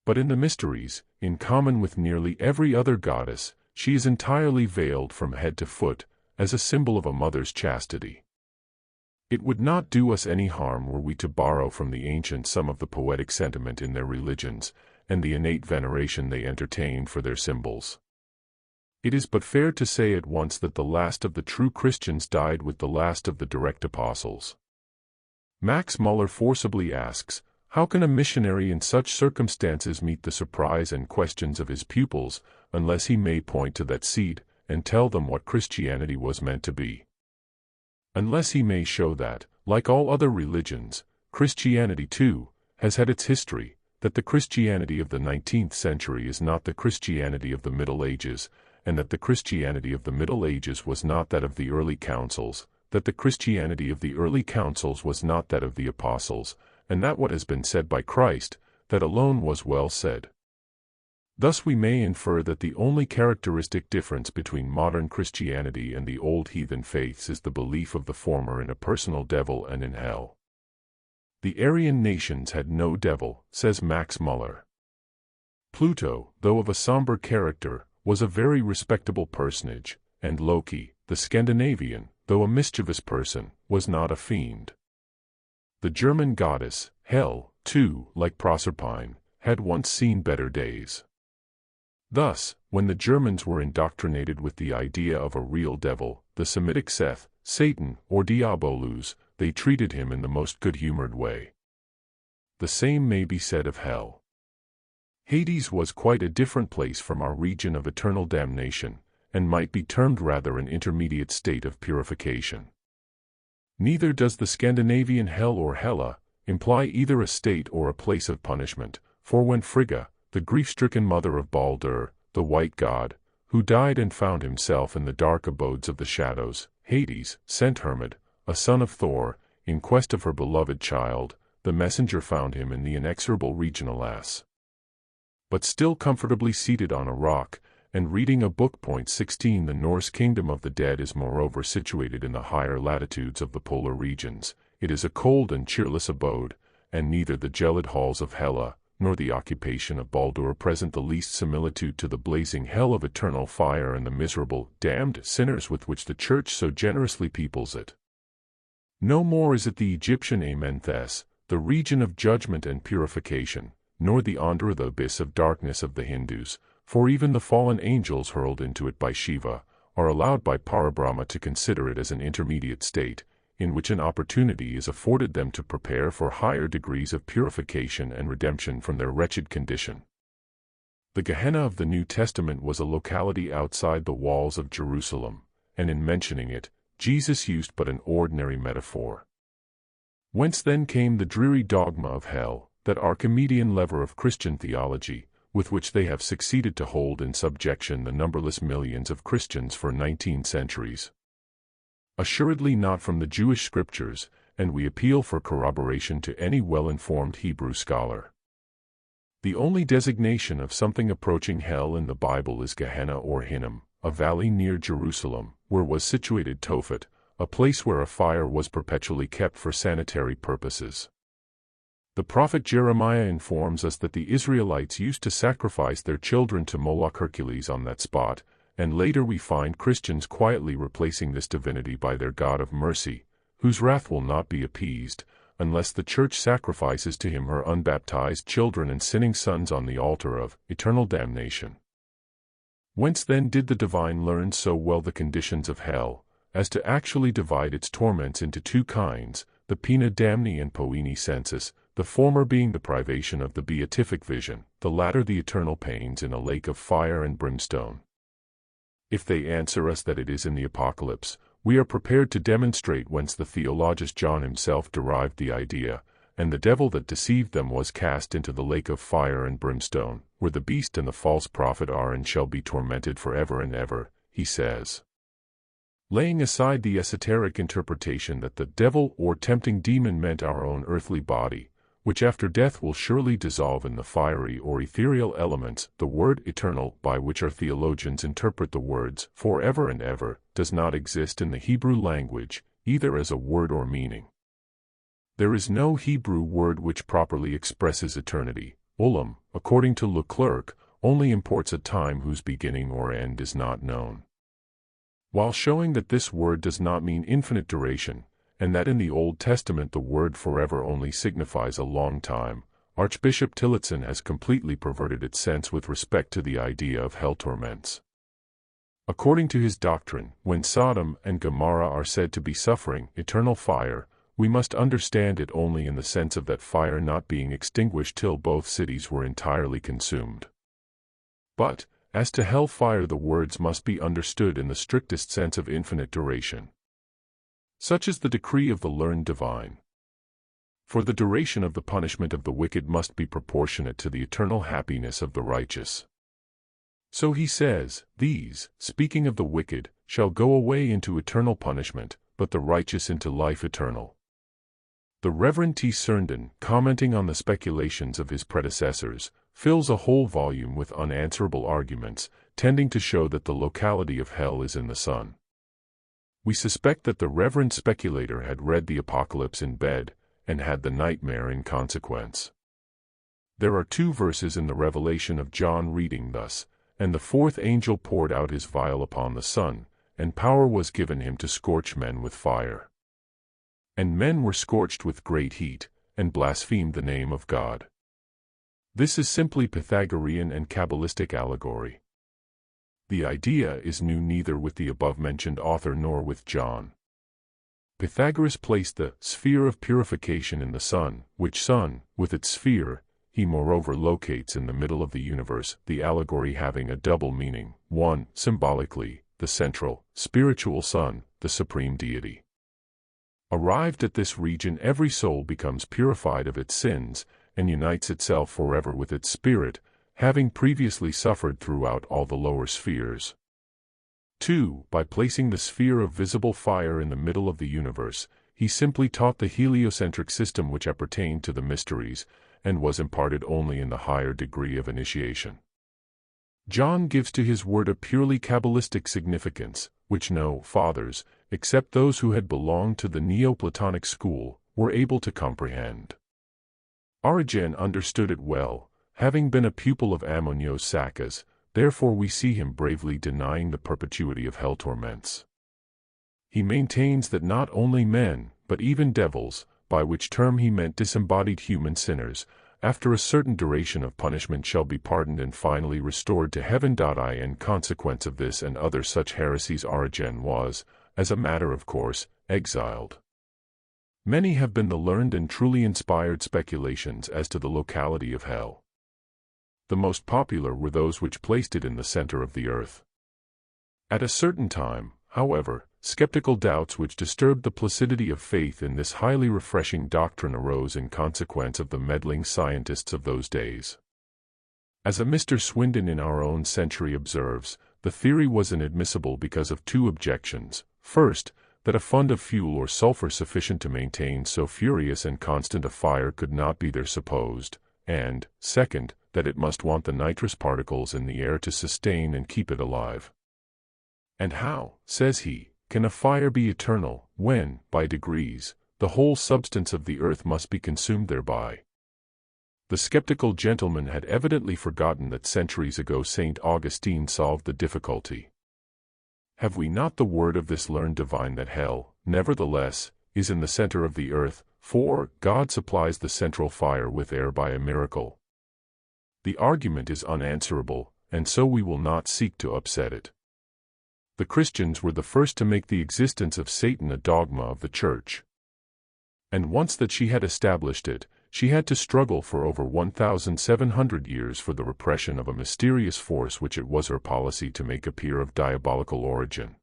Speaker 1: But in the mysteries, in common with nearly every other goddess, she is entirely veiled from head to foot, as a symbol of a mother's chastity. It would not do us any harm were we to borrow from the ancients some of the poetic sentiment in their religions, and the innate veneration they entertained for their symbols. It is but fair to say at once that the last of the true Christians died with the last of the direct apostles. Max Muller forcibly asks, how can a missionary in such circumstances meet the surprise and questions of his pupils, unless he may point to that seed, and tell them what Christianity was meant to be? Unless he may show that, like all other religions, Christianity too has had its history, that the Christianity of the 19th century is not the Christianity of the Middle Ages, and that the Christianity of the Middle Ages was not that of the early councils, that the Christianity of the early councils was not that of the apostles, and that what has been said by Christ, that alone was well said. Thus we may infer that the only characteristic difference between modern Christianity and the old heathen faiths is the belief of the former in a personal devil and in hell. The Aryan nations had no devil, says Max Muller. Pluto, though of a somber character, was a very respectable personage, and Loki, the Scandinavian, though a mischievous person, was not a fiend. The German goddess, Hel, too, like Proserpine, had once seen better days. Thus, when the Germans were indoctrinated with the idea of a real devil, the Semitic Seth, Satan, or Diabolus, they treated him in the most good-humored way. The same may be said of hell. Hades was quite a different place from our region of eternal damnation, and might be termed rather an intermediate state of purification. Neither does the Scandinavian hell or Hela imply either a state or a place of punishment, for when Frigga, the grief-stricken mother of Baldur, the white god, who died and found himself in the dark abodes of the shadows, Hades, sent Hermod, a son of Thor, in quest of her beloved child, the messenger found him in the inexorable region Alas. But still comfortably seated on a rock, and reading a book. 16 The Norse kingdom of the dead is moreover situated in the higher latitudes of the polar regions. It is a cold and cheerless abode, and neither the gelid halls of Hela, nor the occupation of Baldur present the least similitude to the blazing hell of eternal fire and the miserable, damned sinners with which the Church so generously peoples it. No more is it the Egyptian Amenthus, the region of judgment and purification, nor the Andhra, the abyss of darkness of the Hindus, for even the fallen angels hurled into it by Shiva are allowed by Parabrahma to consider it as an intermediate state, in which an opportunity is afforded them to prepare for higher degrees of purification and redemption from their wretched condition. The Gehenna of the New Testament was a locality outside the walls of Jerusalem, and in mentioning it, Jesus used but an ordinary metaphor. Whence then came the dreary dogma of hell, that Archimedean lever of Christian theology, with which they have succeeded to hold in subjection the numberless millions of Christians for 19 centuries? Assuredly not from the Jewish scriptures, and we appeal for corroboration to any well-informed Hebrew scholar. The only designation of something approaching hell in the Bible is Gehenna or Hinnom, a valley near Jerusalem, where was situated Tophet, a place where a fire was perpetually kept for sanitary purposes. The prophet Jeremiah informs us that the Israelites used to sacrifice their children to Moloch Hercules on that spot, and later we find Christians quietly replacing this divinity by their God of mercy, whose wrath will not be appeased, unless the Church sacrifices to him her unbaptized children and sinning sons on the altar of eternal damnation. Whence then did the divine learn so well the conditions of hell, as to actually divide its torments into two kinds, the pena damni and poeni sensus, the former being the privation of the beatific vision, the latter the eternal pains in a lake of fire and brimstone? If they answer us that it is in the Apocalypse, we are prepared to demonstrate whence the theologist John himself derived the idea, and the devil that deceived them was cast into the lake of fire and brimstone, where the beast and the false prophet are and shall be tormented forever and ever, he says. Laying aside the esoteric interpretation that the devil or tempting demon meant our own earthly body, which after death will surely dissolve in the fiery or ethereal elements, the word eternal, by which our theologians interpret the words forever and ever, does not exist in the Hebrew language, either as a word or meaning. There is no Hebrew word which properly expresses eternity. Olam, according to Leclerc, only imports a time whose beginning or end is not known. While showing that this word does not mean infinite duration, and that in the Old Testament the word forever only signifies a long time, Archbishop Tillotson has completely perverted its sense with respect to the idea of hell torments. According to his doctrine, when Sodom and Gomorrah are said to be suffering eternal fire, we must understand it only in the sense of that fire not being extinguished till both cities were entirely consumed. But, as to hell fire, the words must be understood in the strictest sense of infinite duration. Such is the decree of the learned divine. For the duration of the punishment of the wicked must be proportionate to the eternal happiness of the righteous. So he says, these, speaking of the wicked, shall go away into eternal punishment, but the righteous into life eternal. The Reverend T. Herndon, commenting on the speculations of his predecessors, fills a whole volume with unanswerable arguments, tending to show that the locality of hell is in the sun. We suspect that the reverend speculator had read the Apocalypse in bed, and had the nightmare in consequence. There are 2 verses in the Revelation of John reading thus, "And the 4th angel poured out his vial upon the sun, and power was given him to scorch men with fire. And men were scorched with great heat, and blasphemed the name of God." This is simply Pythagorean and Kabbalistic allegory. The idea is new neither with the above-mentioned author nor with John. Pythagoras placed the sphere of purification in the sun, which sun, with its sphere, He moreover locates in the middle of the universe, the allegory having a double meaning. 1. Symbolically, the central, spiritual sun, the supreme deity. Arrived at this region, every soul becomes purified of its sins, and unites itself forever with its spirit, having previously suffered throughout all the lower spheres. 2. By placing the sphere of visible fire in the middle of the universe, he simply taught the heliocentric system which appertained to the mysteries, and was imparted only in the higher degree of initiation. John gives to his word a purely Kabbalistic significance, which no fathers, except those who had belonged to the Neoplatonic school, were able to comprehend. Origen understood it well, having been a pupil of Ammonios Saccas, therefore we see him bravely denying the perpetuity of hell torments. He maintains that not only men, but even devils, by which term he meant disembodied human sinners, after a certain duration of punishment shall be pardoned and finally restored to heaven. In consequence of this and other such heresies, Origen was, as a matter of course, exiled. Many have been the learned and truly inspired speculations as to the locality of hell. The most popular were those which placed it in the center of the earth. At a certain time, however, skeptical doubts which disturbed the placidity of faith in this highly refreshing doctrine arose in consequence of the meddling scientists of those days. As a Mr. Swindon in our own century observes, the theory was inadmissible because of two objections. First, that a fund of fuel or sulfur sufficient to maintain so furious and constant a fire could not be there supposed, and, second, that it must want the nitrous particles in the air to sustain and keep it alive. And how, says he, can a fire be eternal, when, by degrees, the whole substance of the earth must be consumed thereby? The skeptical gentleman had evidently forgotten that centuries ago St. Augustine solved the difficulty. Have we not the word of this learned divine that hell, nevertheless, is in the center of the earth, for God supplies the central fire with air by a miracle? The argument is unanswerable, and so we will not seek to upset it. The Christians were the first to make the existence of Satan a dogma of the Church. And once that she had established it, she had to struggle for over 1,700 years for the repression of a mysterious force which it was her policy to make appear of diabolical origin.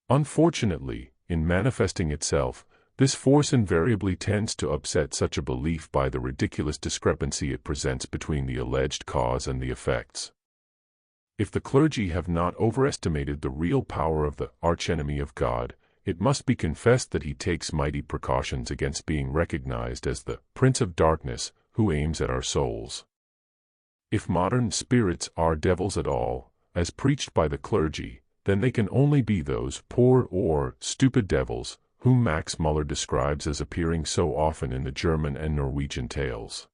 Speaker 1: Unfortunately, in manifesting itself, this force invariably tends to upset such a belief by the ridiculous discrepancy it presents between the alleged cause and the effects. If the clergy have not overestimated the real power of the archenemy of God, it must be confessed that he takes mighty precautions against being recognized as the Prince of Darkness, who aims at our souls. If modern spirits are devils at all, as preached by the clergy, then they can only be those poor or stupid devils, whom Max Muller describes as appearing so often in the German and Norwegian tales.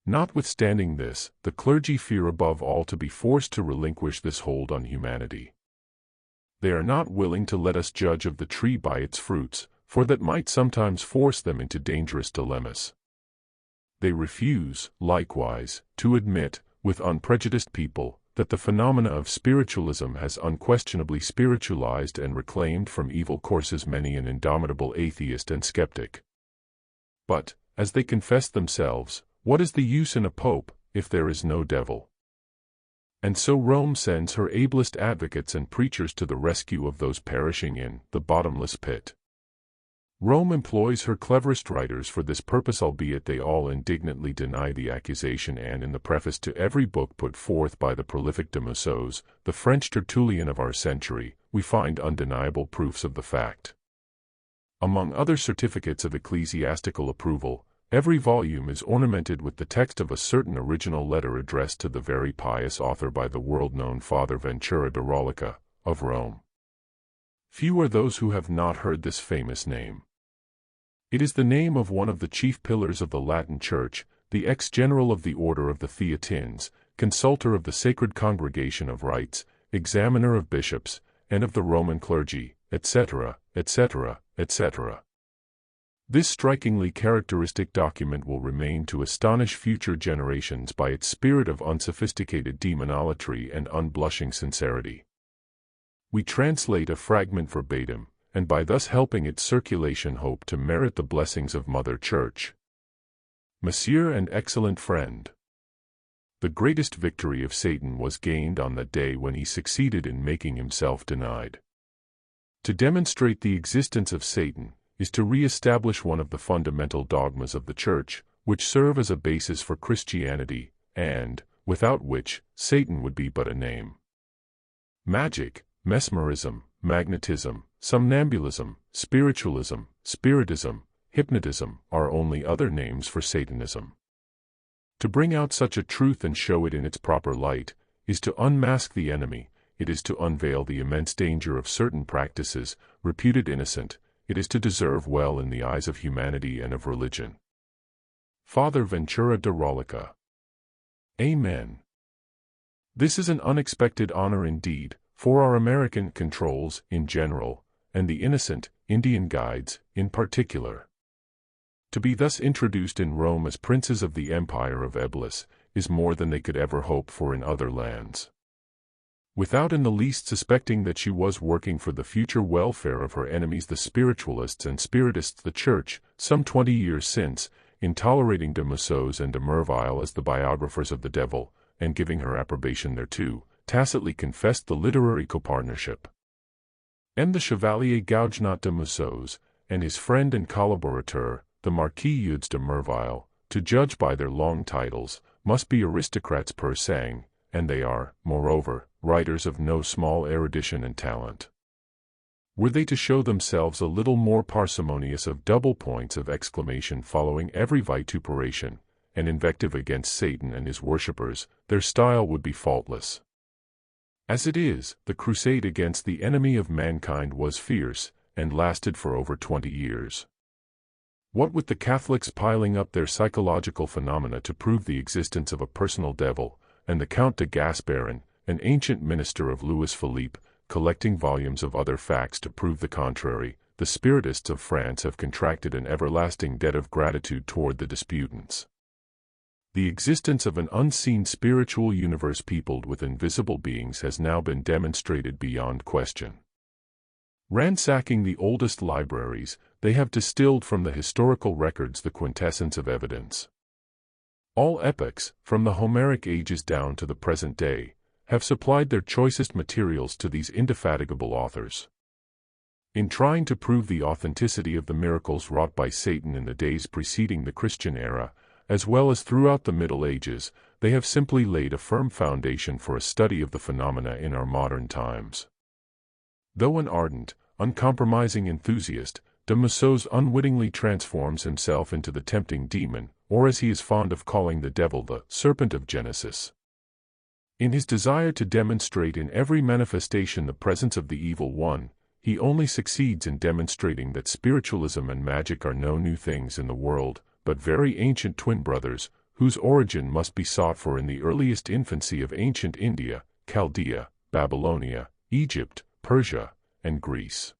Speaker 1: Notwithstanding this, the clergy fear above all to be forced to relinquish this hold on humanity. They are not willing to let us judge of the tree by its fruits, for that might sometimes force them into dangerous dilemmas. They refuse, likewise, to admit, with unprejudiced people, that the phenomena of spiritualism has unquestionably spiritualized and reclaimed from evil courses many an indomitable atheist and skeptic. But, as they confess themselves, what is the use in a pope, if there is no devil? And so Rome sends her ablest advocates and preachers to the rescue of those perishing in the bottomless pit. Rome employs her cleverest writers for this purpose, albeit they all indignantly deny the accusation, and in the preface to every book put forth by the prolific de Mussos, the French Tertullian of our century, we find undeniable proofs of the fact. Among other certificates of ecclesiastical approval, every volume is ornamented with the text of a certain original letter addressed to the very pious author by the world-known Father Ventura de Rollica, of Rome. Few are those who have not heard this famous name. It is the name of one of the chief pillars of the Latin Church, the ex-general of the Order of the Theatins, consultor of the Sacred Congregation of Rites, examiner of bishops, and of the Roman clergy, etc., etc., etc. This strikingly characteristic document will remain to astonish future generations by its spirit of unsophisticated demonolatry and unblushing sincerity. We translate a fragment verbatim, and by thus helping its circulation hope to merit the blessings of Mother Church. Monsieur and excellent friend. The greatest victory of Satan was gained on the day when he succeeded in making himself denied. To demonstrate the existence of Satan is to re-establish one of the fundamental dogmas of the Church, which serve as a basis for Christianity, and, without which, Satan would be but a name. Magic, mesmerism, magnetism, somnambulism, spiritualism, spiritism, hypnotism are only other names for Satanism. To bring out such a truth and show it in its proper light is to unmask the enemy, it is to unveil the immense danger of certain practices, reputed innocent, it is to deserve well in the eyes of humanity and of religion. Father Ventura de Rollica. Amen. This is an unexpected honor indeed, for our American controls in general, and the innocent Indian guides in particular. To be thus introduced in Rome as princes of the empire of Eblis is more than they could ever hope for in other lands. Without in the least suspecting that she was working for the future welfare of her enemies the spiritualists and spiritists, the Church, some 20 years since, in tolerating de Mussos and de Merville as the biographers of the devil, and giving her approbation thereto, tacitly confessed the literary copartnership. And the Chevalier Gougenot de Mussos, and his friend and collaborateur, the Marquis Eudes de Merville, to judge by their long titles, must be aristocrats pur sang, and they are, moreover, writers of no small erudition and talent. Were they to show themselves a little more parsimonious of double points of exclamation following every vituperation, and invective against Satan and his worshippers, their style would be faultless. As it is, the crusade against the enemy of mankind was fierce, and lasted for over 20 years. What with the Catholics piling up their psychological phenomena to prove the existence of a personal devil, and the Count de Gasperin, an ancient minister of Louis Philippe, collecting volumes of other facts to prove the contrary, the spiritists of France have contracted an everlasting debt of gratitude toward the disputants. The existence of an unseen spiritual universe peopled with invisible beings has now been demonstrated beyond question. Ransacking the oldest libraries, they have distilled from the historical records the quintessence of evidence. All epochs, from the Homeric ages down to the present day, have supplied their choicest materials to these indefatigable authors. In trying to prove the authenticity of the miracles wrought by Satan in the days preceding the Christian era, as well as throughout the Middle Ages, they have simply laid a firm foundation for a study of the phenomena in our modern times. Though an ardent, uncompromising enthusiast, de Mussos unwittingly transforms himself into the tempting demon, or as he is fond of calling the devil, the serpent of Genesis. In his desire to demonstrate in every manifestation the presence of the evil one, he only succeeds in demonstrating that spiritualism and magic are no new things in the world, but very ancient twin brothers, whose origin must be sought for in the earliest infancy of ancient India, Chaldea, Babylonia, Egypt, Persia, and Greece.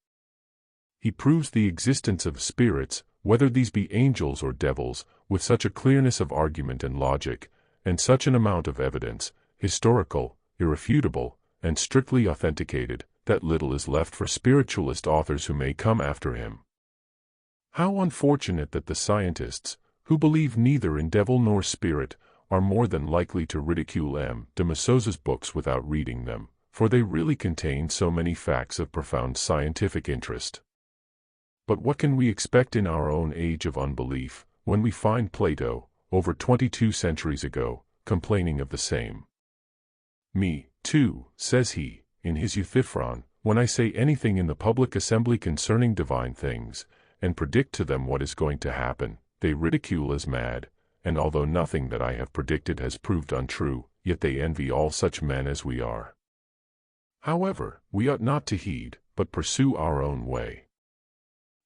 Speaker 1: He proves the existence of spirits, whether these be angels or devils, with such a clearness of argument and logic, and such an amount of evidence, historical, irrefutable, and strictly authenticated, that little is left for spiritualist authors who may come after him. How unfortunate that the scientists, who believe neither in devil nor spirit, are more than likely to ridicule M. de Mussos's books without reading them, for they really contain so many facts of profound scientific interest. But what can we expect in our own age of unbelief, when we find Plato, over 22 centuries ago, complaining of the same? Me, too, says he, in his Euthyphron, when I say anything in the public assembly concerning divine things, and predict to them what is going to happen, they ridicule as mad, and although nothing that I have predicted has proved untrue, yet they envy all such men as we are. However, we ought not to heed, but pursue our own way.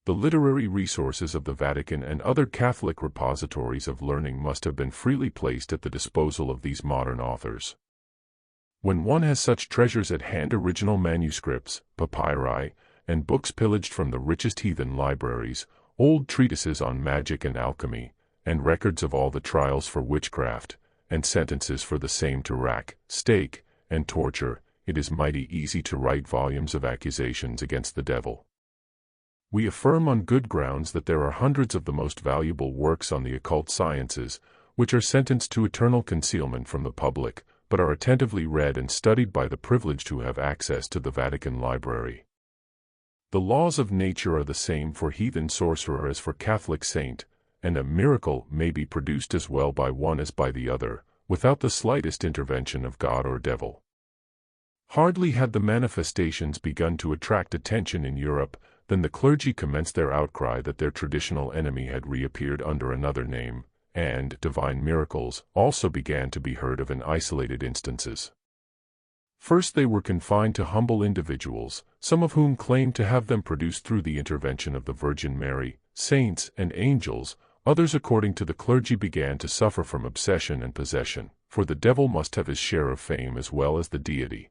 Speaker 1: The literary resources of the Vatican and other Catholic repositories of learning must have been freely placed at the disposal of these modern authors. When one has such treasures at hand, original manuscripts, papyri, and books pillaged from the richest heathen libraries, old treatises on magic and alchemy, and records of all the trials for witchcraft, and sentences for the same to rack, stake, and torture, it is mighty easy to write volumes of accusations against the devil. We affirm on good grounds that there are hundreds of the most valuable works on the occult sciences, which are sentenced to eternal concealment from the public, but are attentively read and studied by the privileged who have access to the Vatican Library. The laws of nature are the same for heathen sorcerer as for Catholic saint, and a miracle may be produced as well by one as by the other, without the slightest intervention of God or devil. Hardly had the manifestations begun to attract attention in Europe, then the clergy commenced their outcry that their traditional enemy had reappeared under another name, and divine miracles also began to be heard of in isolated instances. First they were confined to humble individuals, some of whom claimed to have them produced through the intervention of the Virgin Mary, saints, and angels. Others, according to the clergy, began to suffer from obsession and possession, for the devil must have his share of fame as well as the deity.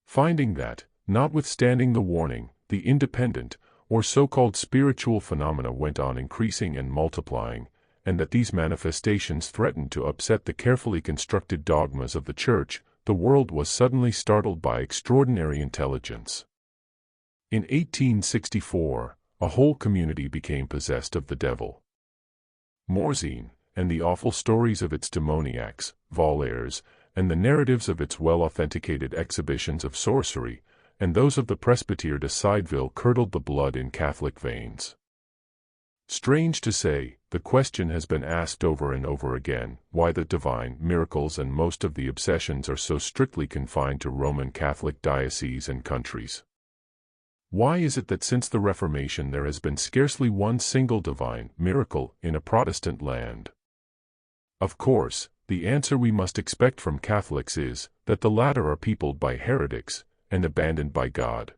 Speaker 1: Finding that, notwithstanding the warning, the independent, or so-called spiritual phenomena went on increasing and multiplying, and that these manifestations threatened to upset the carefully constructed dogmas of the Church, the world was suddenly startled by extraordinary intelligence. In 1864, a whole community became possessed of the devil. Morzine, and the awful stories of its demoniacs, Voltaires, and the narratives of its well-authenticated exhibitions of sorcery, and those of the Presbytere de Sideville curdled the blood in Catholic veins. Strange to say, the question has been asked over and over again, why the divine miracles and most of the obsessions are so strictly confined to Roman Catholic dioceses and countries. Why is it that since the Reformation there has been scarcely one single divine miracle in a Protestant land? Of course, the answer we must expect from Catholics is that the latter are peopled by heretics and abandoned by God.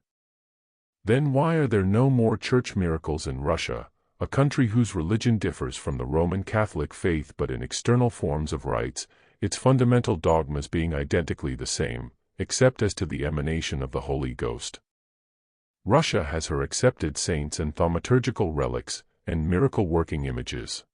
Speaker 1: Then why are there no more church miracles in Russia, a country whose religion differs from the Roman Catholic faith but in external forms of rites, its fundamental dogmas being identically the same, except as to the emanation of the Holy Ghost? Russia has her accepted saints and thaumaturgical relics, and miracle-working images.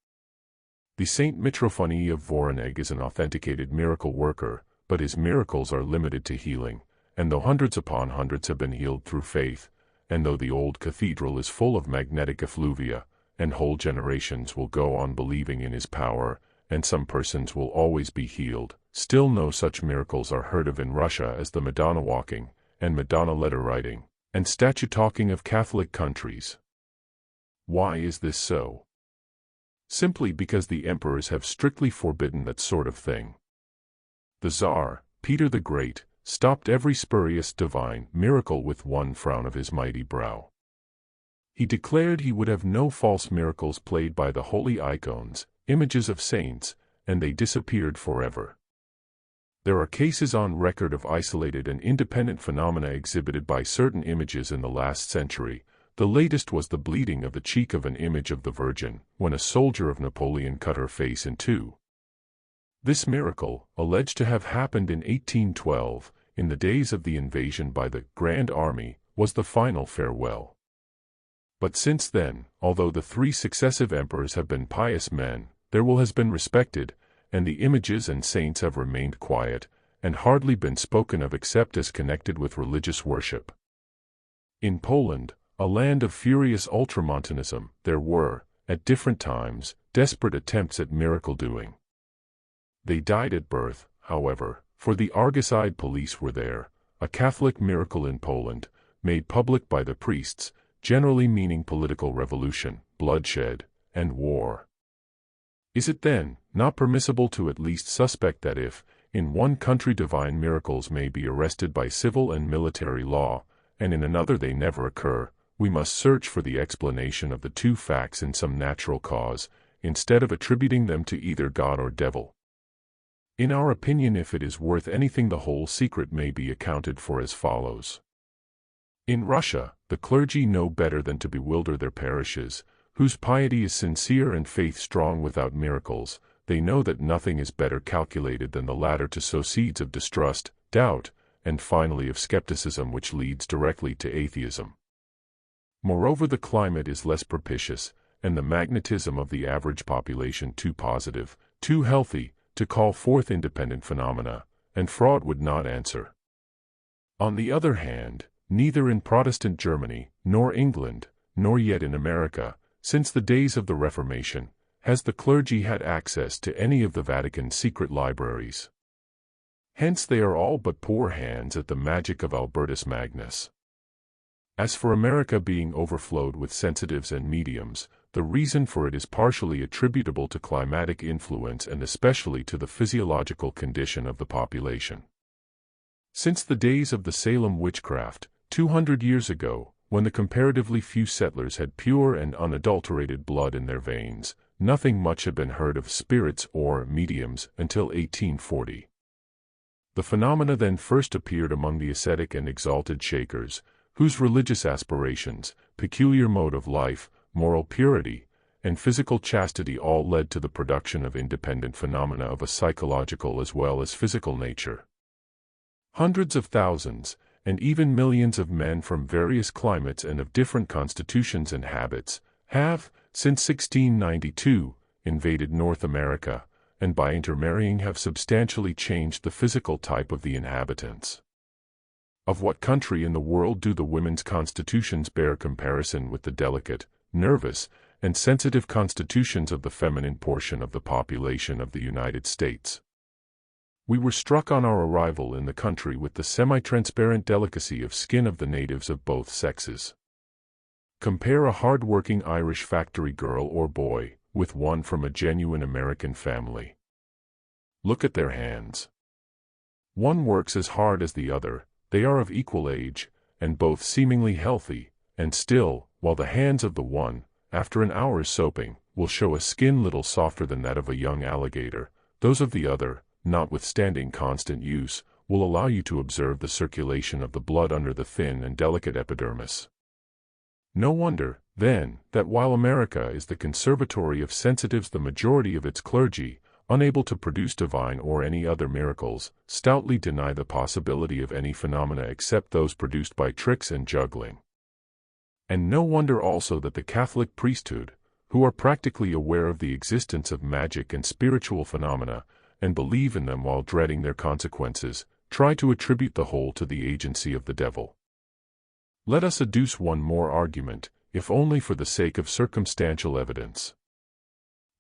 Speaker 1: The Saint Mitrofani of Voronezh is an authenticated miracle worker, but his miracles are limited to healing, and though hundreds upon hundreds have been healed through faith, and though the old cathedral is full of magnetic effluvia, and whole generations will go on believing in his power, and some persons will always be healed, still no such miracles are heard of in Russia as the Madonna walking, and Madonna letter writing, and statue talking of Catholic countries. Why is this so? Simply because the emperors have strictly forbidden that sort of thing. The Tsar, Peter the Great, stopped every spurious divine miracle with one frown of his mighty brow. He declared he would have no false miracles played by the holy icons, images of saints, and they disappeared forever. There are cases on record of isolated and independent phenomena exhibited by certain images in the last century. The latest was the bleeding of the cheek of an image of the Virgin, when a soldier of Napoleon cut her face in two. This miracle, alleged to have happened in 1812, in the days of the invasion by the Grand Army, was the final farewell. But since then, although the three successive emperors have been pious men, their will has been respected, and the images and saints have remained quiet, and hardly been spoken of except as connected with religious worship. In Poland, a land of furious ultramontanism, there were, at different times, desperate attempts at miracle-doing. They died at birth, however, for the Argus-eyed police were there, a Catholic miracle in Poland, made public by the priests, generally meaning political revolution, bloodshed, and war. Is it then not permissible to at least suspect that if, in one country divine miracles may be arrested by civil and military law, and in another they never occur, we must search for the explanation of the two facts in some natural cause, instead of attributing them to either God or devil? In our opinion, if it is worth anything, the whole secret may be accounted for as follows. In Russia, the clergy know better than to bewilder their parishes, whose piety is sincere and faith strong without miracles. They know that nothing is better calculated than the latter to sow seeds of distrust, doubt, and finally of skepticism, which leads directly to atheism. Moreover, the climate is less propitious, and the magnetism of the average population too positive, too healthy, to call forth independent phenomena, and fraud would not answer. On the other hand, neither in Protestant Germany, nor England, nor yet in America, since the days of the Reformation, has the clergy had access to any of the Vatican's secret libraries. Hence they are all but poor hands at the magic of Albertus Magnus. As for America being overflowed with sensitives and mediums, the reason for it is partially attributable to climatic influence and especially to the physiological condition of the population. Since the days of the Salem witchcraft, 200 years ago, when the comparatively few settlers had pure and unadulterated blood in their veins, nothing much had been heard of spirits or mediums until 1840. The phenomena then first appeared among the ascetic and exalted Shakers, whose religious aspirations, peculiar mode of life, moral purity, and physical chastity all led to the production of independent phenomena of a psychological as well as physical nature. Hundreds of thousands, and even millions of men from various climates and of different constitutions and habits, have, since 1692, invaded North America, and by intermarrying have substantially changed the physical type of the inhabitants. Of what country in the world do the women's constitutions bear comparison with the delicate, nervous, and sensitive constitutions of the feminine portion of the population of the United States? We were struck on our arrival in the country with the semi-transparent delicacy of skin of the natives of both sexes. Compare a hard-working Irish factory girl or boy with one from a genuine American family. Look at their hands. One works as hard as the other, they are of equal age, and both seemingly healthy, and still, while the hands of the one, after an hour's soaping, will show a skin little softer than that of a young alligator, those of the other, notwithstanding constant use, will allow you to observe the circulation of the blood under the thin and delicate epidermis. No wonder, then, that while America is the conservatory of sensitives, the majority of its clergy, unable to produce divine or any other miracles, stoutly deny the possibility of any phenomena except those produced by tricks and juggling. And no wonder also that the Catholic priesthood, who are practically aware of the existence of magic and spiritual phenomena, and believe in them while dreading their consequences, try to attribute the whole to the agency of the devil. Let us adduce one more argument, if only for the sake of circumstantial evidence.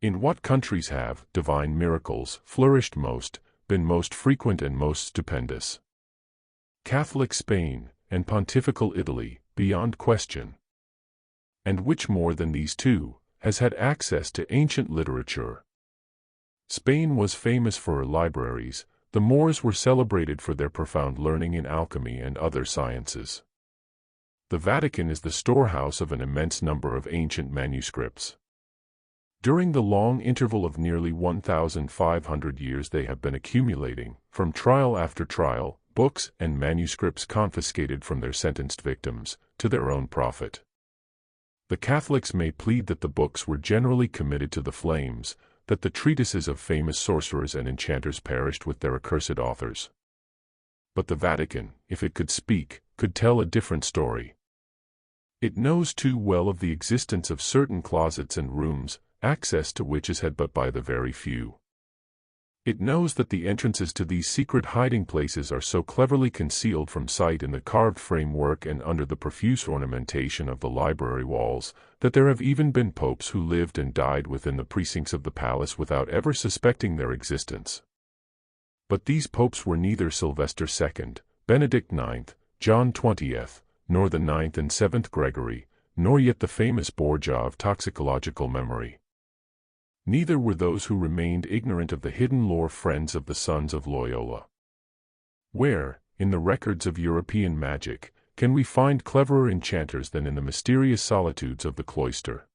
Speaker 1: In what countries have divine miracles flourished most, been most frequent and most stupendous? Catholic Spain, and Pontifical Italy, beyond question. And which more than these two, has had access to ancient literature? Spain was famous for her libraries, the Moors were celebrated for their profound learning in alchemy and other sciences. The Vatican is the storehouse of an immense number of ancient manuscripts. During the long interval of nearly 1,500 years they have been accumulating, from trial after trial, books and manuscripts confiscated from their sentenced victims, to their own profit. The Catholics may plead that the books were generally committed to the flames, that the treatises of famous sorcerers and enchanters perished with their accursed authors. But the Vatican, if it could speak, could tell a different story. It knows too well of the existence of certain closets and rooms, access to which is had but by the very few. It knows that the entrances to these secret hiding places are so cleverly concealed from sight in the carved framework and under the profuse ornamentation of the library walls, that there have even been popes who lived and died within the precincts of the palace without ever suspecting their existence. But these popes were neither Sylvester II, Benedict IX, John XX, nor the 9th and 7th Gregory, nor yet the famous Borgia of toxicological memory. Neither were those who remained ignorant of the hidden lore friends of the sons of Loyola. Where, in the records of European magic, can we find cleverer enchanters than in the mysterious solitudes of the cloister?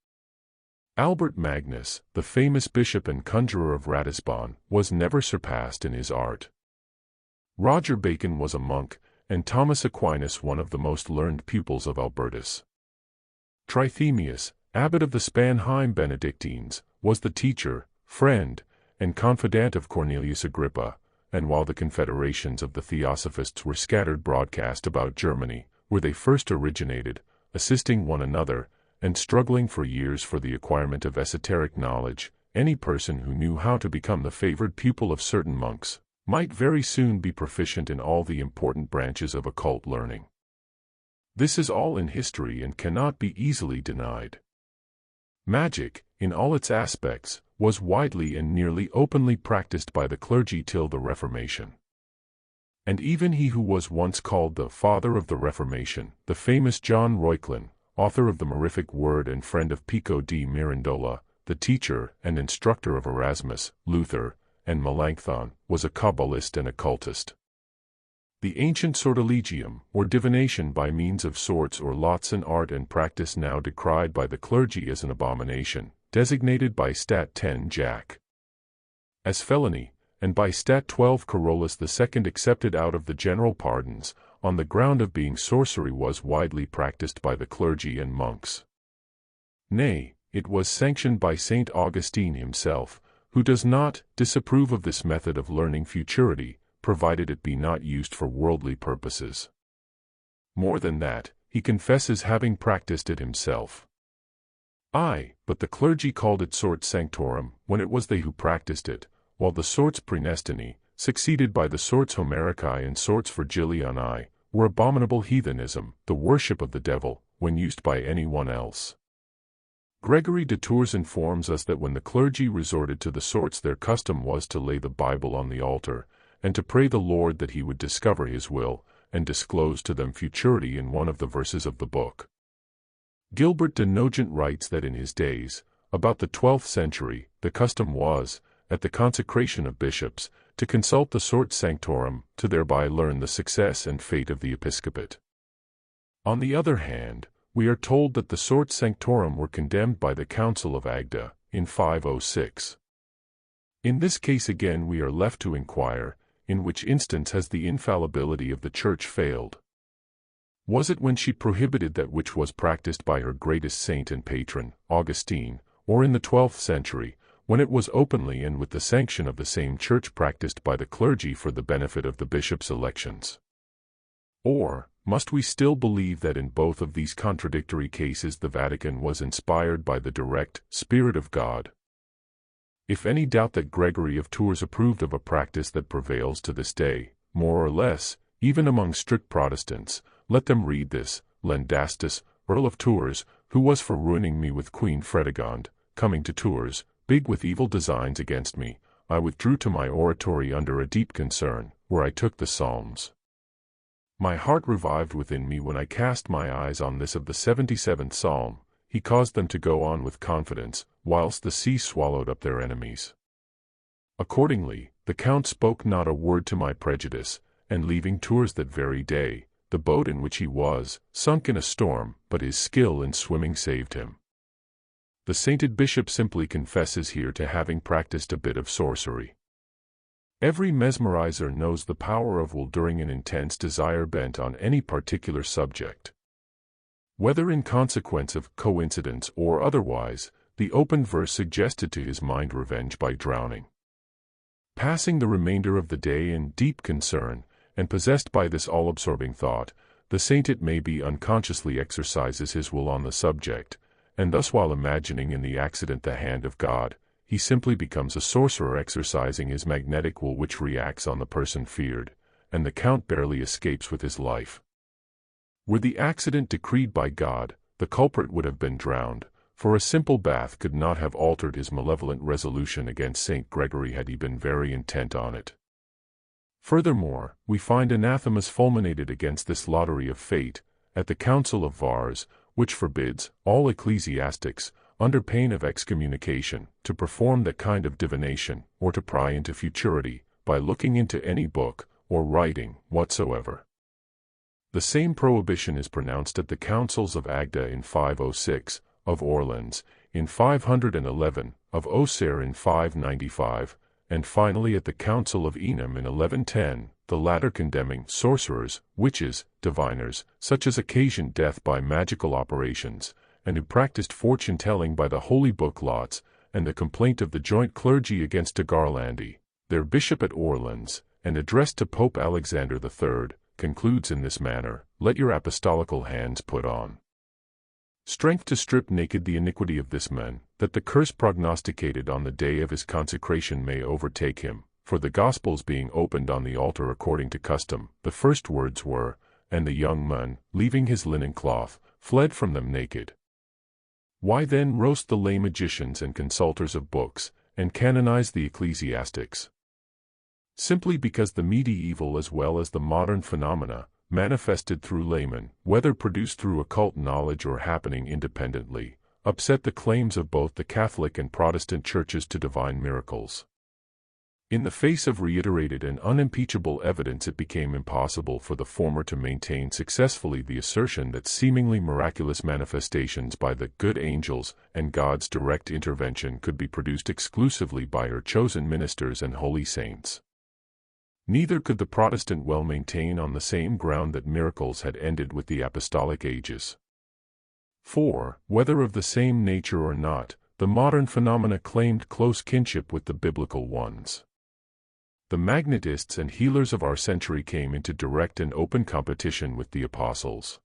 Speaker 1: Albert Magnus, the famous bishop and conjurer of Ratisbon, was never surpassed in his art. Roger Bacon was a monk, and Thomas Aquinas one of the most learned pupils of Albertus. Trithemius, abbot of the Spanheim Benedictines, was the teacher, friend, and confidant of Cornelius Agrippa, and while the confederations of the Theosophists were scattered broadcast about Germany, where they first originated, assisting one another, and struggling for years for the acquirement of esoteric knowledge, any person who knew how to become the favored pupil of certain monks, might very soon be proficient in all the important branches of occult learning. This is all in history and cannot be easily denied. Magic, in all its aspects, was widely and nearly openly practiced by the clergy till the Reformation. And even he who was once called the father of the Reformation, the famous John Reuchlin, author of the Mirific Word and friend of Pico di Mirandola, the teacher and instructor of Erasmus, Luther, and Melanchthon, was a Kabbalist and occultist. The ancient sortilegium, or divination by means of sorts or lots, an art and practice now decried by the clergy as an abomination, designated by Stat 10 Jac as felony, and by Stat 12 Carolus II accepted out of the general pardons, on the ground of being sorcery, was widely practiced by the clergy and monks. Nay, it was sanctioned by St. Augustine himself, who does not disapprove of this method of learning futurity, provided it be not used for worldly purposes. More than that, he confesses having practiced it himself. But the clergy called it sorts sanctorum, when it was they who practiced it, while the sorts praenestini, succeeded by the sorts Homerici and sorts Virgiliani, were abominable heathenism, the worship of the devil, when used by any one else. Gregory de Tours informs us that when the clergy resorted to the sorts, their custom was to lay the Bible on the altar, and to pray the Lord that he would discover his will, and disclose to them futurity in one of the verses of the book. Gilbert de Nogent writes that in his days, about the 12th century, the custom was, at the consecration of bishops, to consult the sorts sanctorum, to thereby learn the success and fate of the episcopate. On the other hand, we are told that the sorts sanctorum were condemned by the Council of Agde, in 506. In this case again we are left to inquire, in which instance has the infallibility of the Church failed? Was it when she prohibited that which was practiced by her greatest saint and patron, Augustine, or in the 12th century, when it was openly and with the sanction of the same Church practiced by the clergy for the benefit of the bishops' elections? Or, must we still believe that in both of these contradictory cases the Vatican was inspired by the direct Spirit of God? If any doubt that Gregory of Tours approved of a practice that prevails to this day, more or less, even among strict Protestants, let them read this: Landastus, Earl of Tours, who was for ruining me with Queen Fredegond, coming to Tours, big with evil designs against me, I withdrew to my oratory under a deep concern, where I took the Psalms. My heart revived within me when I cast my eyes on this of the 77th Psalm. He caused them to go on with confidence, whilst the sea swallowed up their enemies. Accordingly, the Count spoke not a word to my prejudice, and leaving Tours that very day, the boat in which he was, sunk in a storm, but his skill in swimming saved him. The sainted bishop simply confesses here to having practiced a bit of sorcery. Every mesmerizer knows the power of will during an intense desire bent on any particular subject. Whether in consequence of coincidence or otherwise, the open verse suggested to his mind revenge by drowning. Passing the remainder of the day in deep concern, and possessed by this all-absorbing thought, the saint, it may be, unconsciously exercises his will on the subject, and thus while imagining in the accident the hand of God, he simply becomes a sorcerer exercising his magnetic will, which reacts on the person feared, and the Count barely escapes with his life. Were the accident decreed by God, the culprit would have been drowned, for a simple bath could not have altered his malevolent resolution against St. Gregory had he been very intent on it. Furthermore, we find anathemas fulminated against this lottery of fate, at the Council of Vars, which forbids all ecclesiastics, under pain of excommunication, to perform that kind of divination, or to pry into futurity, by looking into any book, or writing, whatsoever. The same prohibition is pronounced at the Councils of Agde in 506, of Orleans, in 511, of Auxerre in 595, and finally at the Council of Enam in 1110, the latter condemning sorcerers, witches, diviners, such as occasioned death by magical operations, and who practiced fortune-telling by the holy book lots, and the complaint of the joint clergy against de Garlandi, their bishop at Orleans, and addressed to Pope Alexander III, concludes in this manner: let your apostolical hands put on strength to strip naked the iniquity of this man, that the curse prognosticated on the day of his consecration may overtake him. For the Gospels being opened on the altar according to custom, the first words were, and the young man, leaving his linen cloth, fled from them naked. Why then roast the lay magicians and consulters of books, and canonize the ecclesiastics? Simply because the medieval as well as the modern phenomena, manifested through laymen, whether produced through occult knowledge or happening independently, upset the claims of both the Catholic and Protestant churches to divine miracles. In the face of reiterated and unimpeachable evidence, it became impossible for the former to maintain successfully the assertion that seemingly miraculous manifestations by the good angels and God's direct intervention could be produced exclusively by her chosen ministers and holy saints. Neither could the Protestant well maintain on the same ground that miracles had ended with the apostolic ages. For, whether of the same nature or not, the modern phenomena claimed close kinship with the biblical ones. The magnetists and healers of our century came into direct and open competition with the apostles.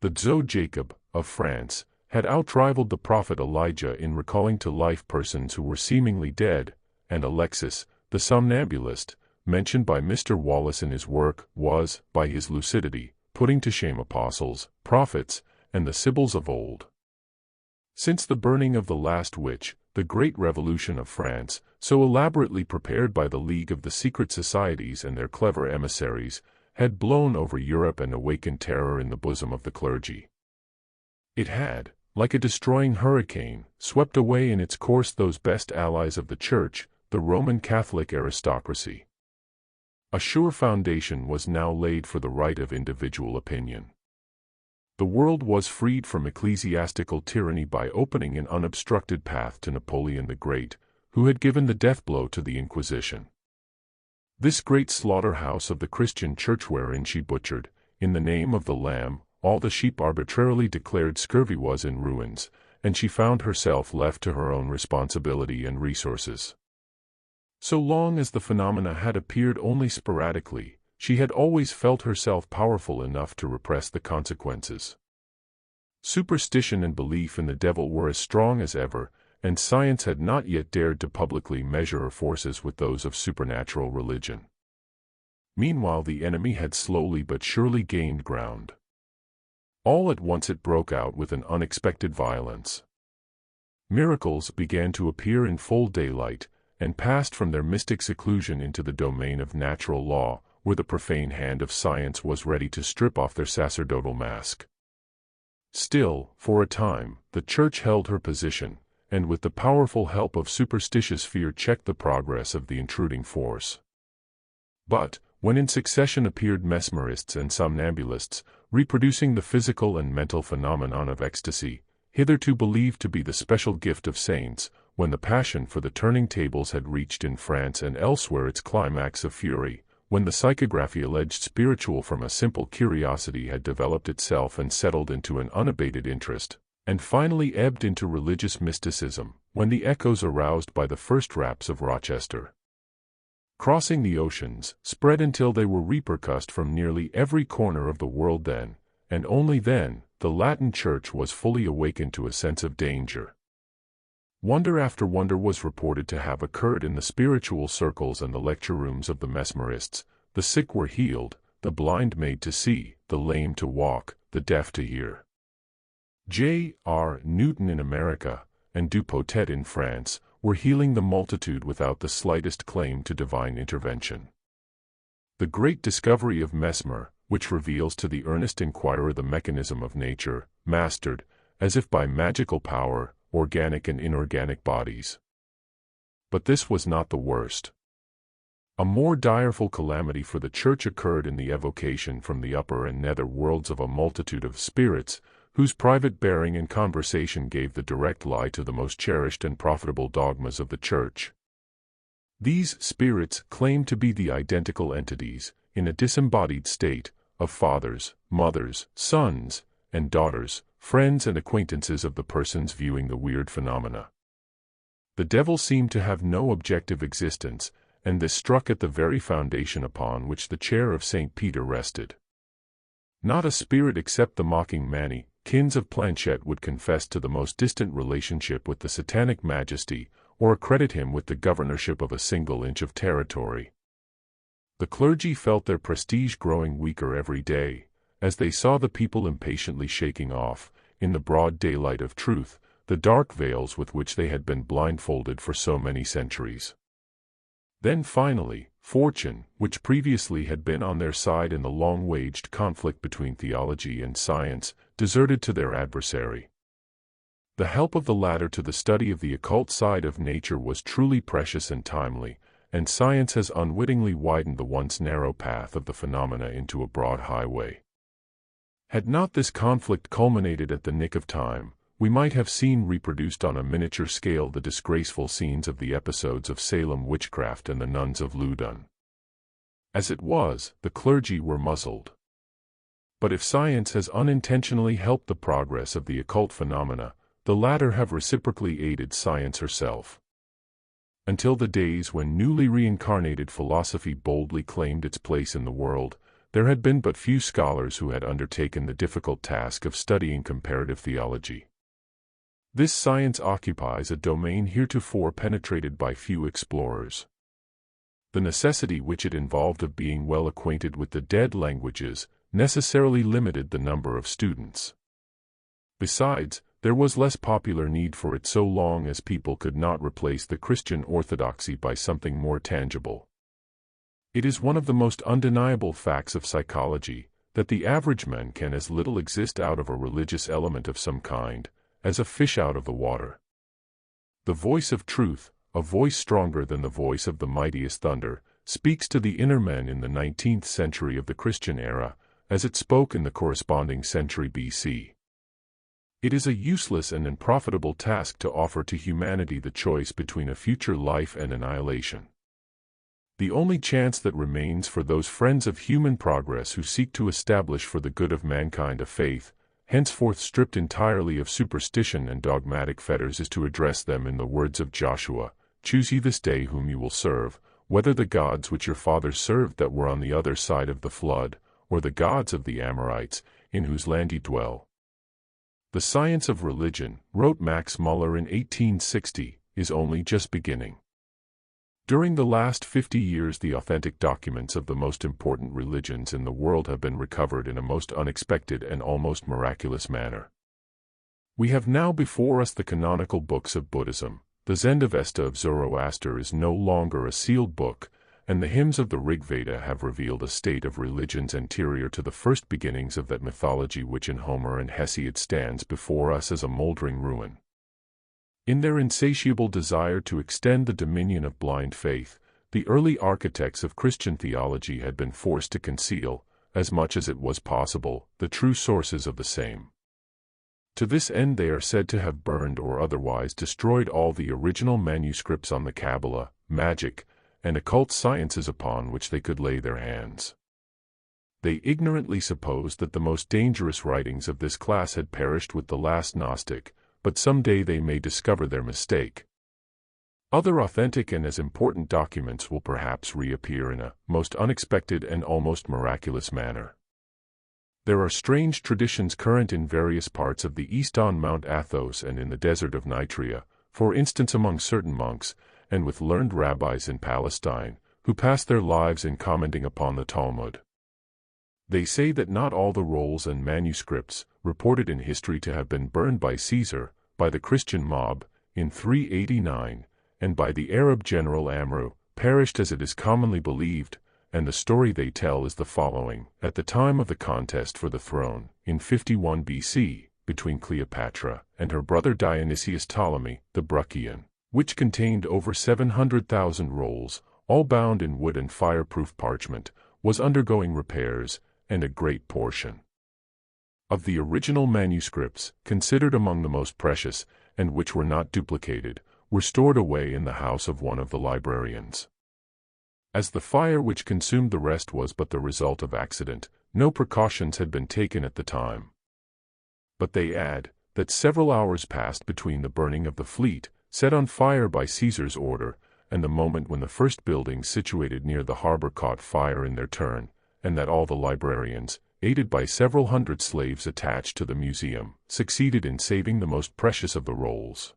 Speaker 1: The Zô Jacob, of France, had outrivaled the prophet Elijah in recalling to life persons who were seemingly dead, and Alexis, the somnambulist, mentioned by Mr. Wallace in his work, was, by his lucidity, putting to shame apostles, prophets, and the sibyls of old. Since the burning of the last witch, the great revolution of France, so elaborately prepared by the League of the Secret Societies and their clever emissaries, had blown over Europe and awakened terror in the bosom of the clergy. It had, like a destroying hurricane, swept away in its course those best allies of the Church, the Roman Catholic aristocracy. A sure foundation was now laid for the right of individual opinion. The world was freed from ecclesiastical tyranny by opening an unobstructed path to Napoleon the Great, who had given the death blow to the Inquisition. This great slaughterhouse of the Christian Church wherein she butchered, in the name of the Lamb, all the sheep arbitrarily declared scurvy was in ruins, and she found herself left to her own responsibility and resources. So long as the phenomena had appeared only sporadically, she had always felt herself powerful enough to repress the consequences. Superstition and belief in the devil were as strong as ever, and science had not yet dared to publicly measure her forces with those of supernatural religion. Meanwhile the enemy had slowly but surely gained ground. All at once it broke out with an unexpected violence. Miracles began to appear in full daylight, and passed from their mystic seclusion into the domain of natural law, where the profane hand of science was ready to strip off their sacerdotal mask. Still, for a time, the Church held her position, and with the powerful help of superstitious fear checked the progress of the intruding force. But, when in succession appeared mesmerists and somnambulists, reproducing the physical and mental phenomenon of ecstasy, hitherto believed to be the special gift of saints, when the passion for the turning tables had reached in France and elsewhere its climax of fury, when the psychography alleged spiritual from a simple curiosity had developed itself and settled into an unabated interest, and finally ebbed into religious mysticism, when the echoes aroused by the first raps of Rochester, crossing the oceans, spread until they were repercussed from nearly every corner of the world, then, and only then, the Latin Church was fully awakened to a sense of danger. Wonder after wonder was reported to have occurred in the spiritual circles and the lecture rooms of the mesmerists. The sick were healed, the blind made to see, the lame to walk, the deaf to hear. J.R. Newton in America, and Dupotet in France, were healing the multitude without the slightest claim to divine intervention. The great discovery of Mesmer, which reveals to the earnest inquirer the mechanism of nature, mastered, as if by magical power, organic and inorganic bodies. But this was not the worst. A more direful calamity for the Church occurred in the evocation from the upper and nether worlds of a multitude of spirits, whose private bearing and conversation gave the direct lie to the most cherished and profitable dogmas of the Church. These spirits claimed to be the identical entities, in a disembodied state, of fathers, mothers, sons, and daughters, friends and acquaintances of the persons viewing the weird phenomena. The devil seemed to have no objective existence, and this struck at the very foundation upon which the chair of St. Peter rested. Not a spirit except the mocking mannikins of Planchette would confess to the most distant relationship with the satanic majesty, or accredit him with the governorship of a single inch of territory. The clergy felt their prestige growing weaker every day, as they saw the people impatiently shaking off, in the broad daylight of truth, the dark veils with which they had been blindfolded for so many centuries. Then finally, fortune, which previously had been on their side in the long-waged conflict between theology and science, deserted to their adversary. The help of the latter to the study of the occult side of nature was truly precious and timely, and science has unwittingly widened the once narrow path of the phenomena into a broad highway. Had not this conflict culminated at the nick of time, we might have seen reproduced on a miniature scale the disgraceful scenes of the episodes of Salem witchcraft and the nuns of Loudun. As it was, the clergy were muzzled. But if science has unintentionally helped the progress of the occult phenomena, the latter have reciprocally aided science herself. Until the days when newly reincarnated philosophy boldly claimed its place in the world, there had been but few scholars who had undertaken the difficult task of studying comparative theology. This science occupies a domain heretofore penetrated by few explorers. The necessity which it involved of being well acquainted with the dead languages necessarily limited the number of students. Besides, there was less popular need for it so long as people could not replace the Christian orthodoxy by something more tangible. It is one of the most undeniable facts of psychology that the average man can as little exist out of a religious element of some kind as a fish out of the water. The voice of truth, a voice stronger than the voice of the mightiest thunder, speaks to the inner man in the 19th century of the Christian era, as it spoke in the corresponding century BC. It is a useless and unprofitable task to offer to humanity the choice between a future life and annihilation. The only chance that remains for those friends of human progress who seek to establish for the good of mankind a faith, henceforth stripped entirely of superstition and dogmatic fetters, is to address them in the words of Joshua, "Choose ye this day whom you will serve, whether the gods which your fathers served that were on the other side of the flood, or the gods of the Amorites, in whose land ye dwell." The science of religion, wrote Max Muller in 1860, is only just beginning. During the last 50 years the authentic documents of the most important religions in the world have been recovered in a most unexpected and almost miraculous manner. We have now before us the canonical books of Buddhism. The Zend-Avesta of Zoroaster is no longer a sealed book, and the hymns of the Rig Veda have revealed a state of religions anterior to the first beginnings of that mythology which in Homer and Hesiod stands before us as a moldering ruin. In their insatiable desire to extend the dominion of blind faith, the early architects of Christian theology had been forced to conceal, as much as it was possible, the true sources of the same. To this end they are said to have burned or otherwise destroyed all the original manuscripts on the Kabbalah, magic, and occult sciences upon which they could lay their hands. They ignorantly supposed that the most dangerous writings of this class had perished with the last Gnostic, but some day they may discover their mistake. Other authentic and as important documents will perhaps reappear in a most unexpected and almost miraculous manner. There are strange traditions current in various parts of the East on Mount Athos and in the desert of Nitria, for instance among certain monks, and with learned rabbis in Palestine, who pass their lives in commenting upon the Talmud. They say that not all the rolls and manuscripts, reported in history to have been burned by Caesar, by the Christian mob, in 389, and by the Arab general Amru, perished as it is commonly believed, and the story they tell is the following. At the time of the contest for the throne, in 51 BC, between Cleopatra and her brother Dionysius Ptolemy, the Bruchian, which contained over 700,000 rolls, all bound in wood and fireproof parchment, was undergoing repairs, and a great portion of the original manuscripts, considered among the most precious, and which were not duplicated, were stored away in the house of one of the librarians. As the fire which consumed the rest was but the result of accident, no precautions had been taken at the time. But they add that several hours passed between the burning of the fleet, set on fire by Caesar's order, and the moment when the first buildings situated near the harbor caught fire in their turn, and that all the librarians, aided by several hundred slaves attached to the museum, succeeded in saving the most precious of the rolls.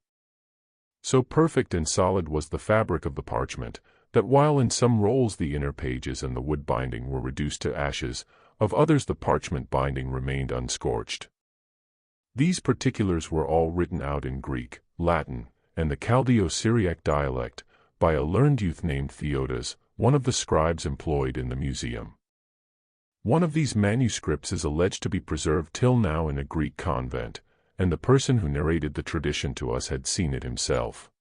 Speaker 1: So perfect and solid was the fabric of the parchment, that while in some rolls the inner pages and the wood binding were reduced to ashes, of others the parchment binding remained unscorched. These particulars were all written out in Greek, Latin, and the Chaldeo-Syriac dialect, by a learned youth named Theodas, one of the scribes employed in the museum. One of these manuscripts is alleged to be preserved till now in a Greek convent, and the person who narrated the tradition to us had seen it himself.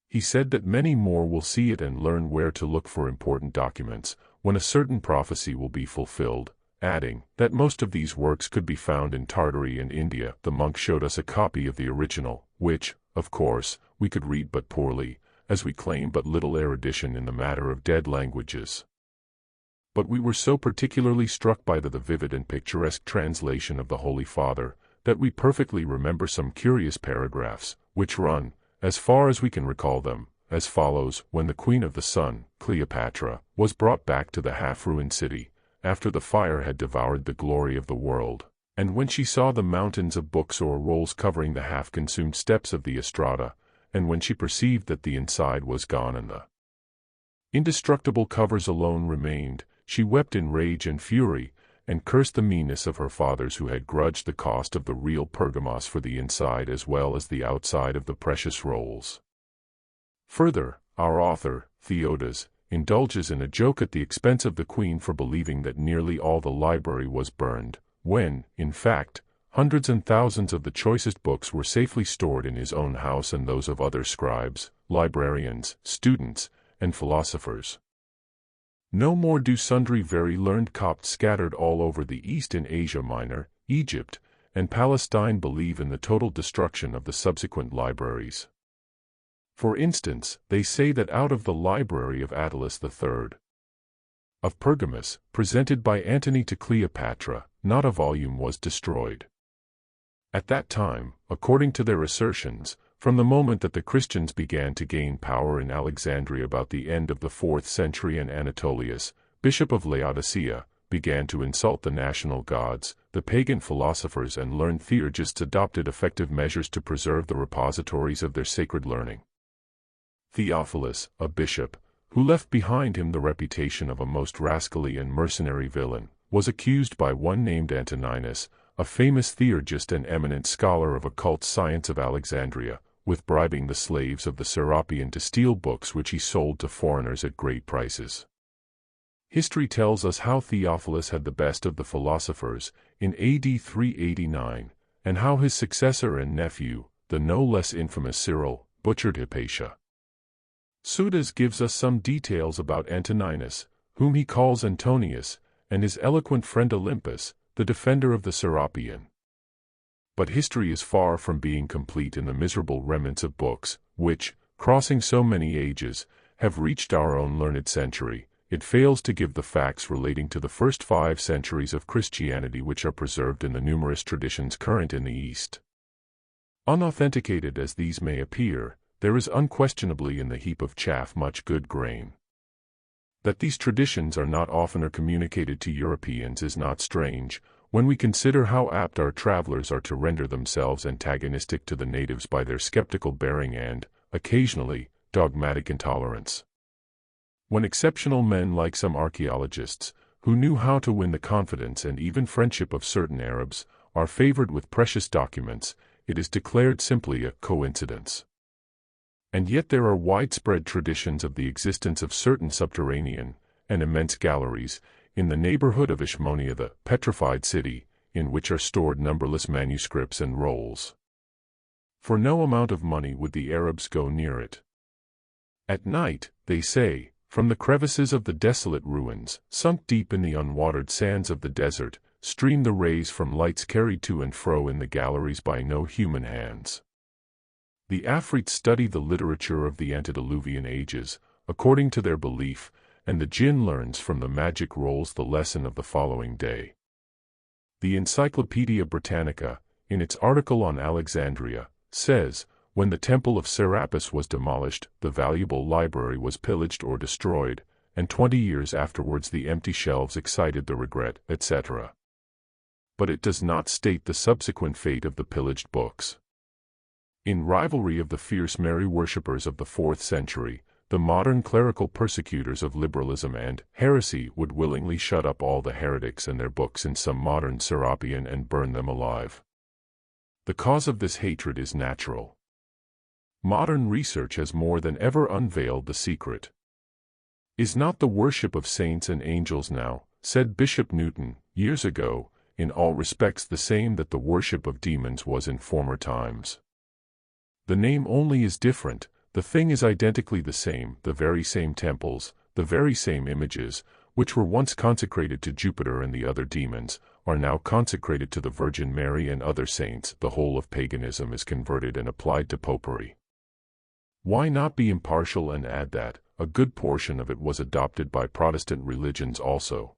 Speaker 1: He said that many more will see it and learn where to look for important documents, when a certain prophecy will be fulfilled, adding that most of these works could be found in Tartary and India. The monk showed us a copy of the original, which, of course, we could read but poorly, as we claim but little erudition in the matter of dead languages. But we were so particularly struck by the vivid and picturesque translation of the Holy Father, that we perfectly remember some curious paragraphs, which run, as far as we can recall them, as follows: when the Queen of the Sun, Cleopatra, was brought back to the half-ruined city, after the fire had devoured the glory of the world, and when she saw the mountains of books or rolls covering the half-consumed steps of the estrada, and when she perceived that the inside was gone and the indestructible covers alone remained, she wept in rage and fury, and cursed the meanness of her fathers who had grudged the cost of the real pergamos for the inside as well as the outside of the precious rolls. Further, our author, Theodas, indulges in a joke at the expense of the Queen for believing that nearly all the library was burned, when, in fact, hundreds and thousands of the choicest books were safely stored in his own house and those of other scribes, librarians, students, and philosophers. No more do sundry very learned Copts scattered all over the East in Asia Minor, Egypt, and Palestine believe in the total destruction of the subsequent libraries. For instance, they say that out of the library of Attalus III of Pergamus, presented by Antony to Cleopatra, not a volume was destroyed. At that time, according to their assertions, from the moment that the Christians began to gain power in Alexandria about the end of the 4th century and Anatolius, Bishop of Laodicea, began to insult the national gods, the pagan philosophers and learned theurgists adopted effective measures to preserve the repositories of their sacred learning. Theophilus, a bishop, who left behind him the reputation of a most rascally and mercenary villain, was accused by one named Antoninus, a famous theurgist and eminent scholar of occult science of Alexandria, with bribing the slaves of the Serapion to steal books which he sold to foreigners at great prices. History tells us how Theophilus had the best of the philosophers in AD 389, and how his successor and nephew, the no less infamous Cyril, butchered Hypatia. Suidas gives us some details about Antoninus, whom he calls Antonius, and his eloquent friend Olympus, the defender of the Serapion. But history is far from being complete in the miserable remnants of books, which, crossing so many ages, have reached our own learned century. It fails to give the facts relating to the first 5 centuries of Christianity which are preserved in the numerous traditions current in the East. Unauthenticated as these may appear, there is unquestionably in the heap of chaff much good grain. That these traditions are not oftener communicated to Europeans is not strange, when we consider how apt our travelers are to render themselves antagonistic to the natives by their skeptical bearing and, occasionally, dogmatic intolerance. When exceptional men like some archaeologists, who knew how to win the confidence and even friendship of certain Arabs, are favored with precious documents, it is declared simply a coincidence. And yet there are widespread traditions of the existence of certain subterranean and immense galleries in the neighborhood of Ishmonia, the petrified city, in which are stored numberless manuscripts and rolls. For no amount of money would the Arabs go near it. At night, they say, from the crevices of the desolate ruins, sunk deep in the unwatered sands of the desert, stream the rays from lights carried to and fro in the galleries by no human hands. The Afrits study the literature of the antediluvian ages, according to their belief, and the jinn learns from the magic rolls the lesson of the following day. The Encyclopaedia Britannica, in its article on Alexandria, says, when the temple of Serapis was demolished, the valuable library was pillaged or destroyed, and 20 years afterwards the empty shelves excited the regret, etc. But it does not state the subsequent fate of the pillaged books. In rivalry of the fierce Mary worshippers of the 4th century, The modern clerical persecutors of liberalism and heresy would willingly shut up all the heretics and their books in some modern serapeum and burn them alive. The cause of this hatred is natural. Modern research has more than ever unveiled the secret. Is not the worship of saints and angels now, said Bishop Newton, years ago, in all respects the same that the worship of demons was in former times? The name only is different, the thing is identically the same, the very same temples, the very same images, which were once consecrated to Jupiter and the other demons, are now consecrated to the Virgin Mary and other saints. The whole of paganism is converted and applied to popery. Why not be impartial and add that a good portion of it was adopted by Protestant religions also?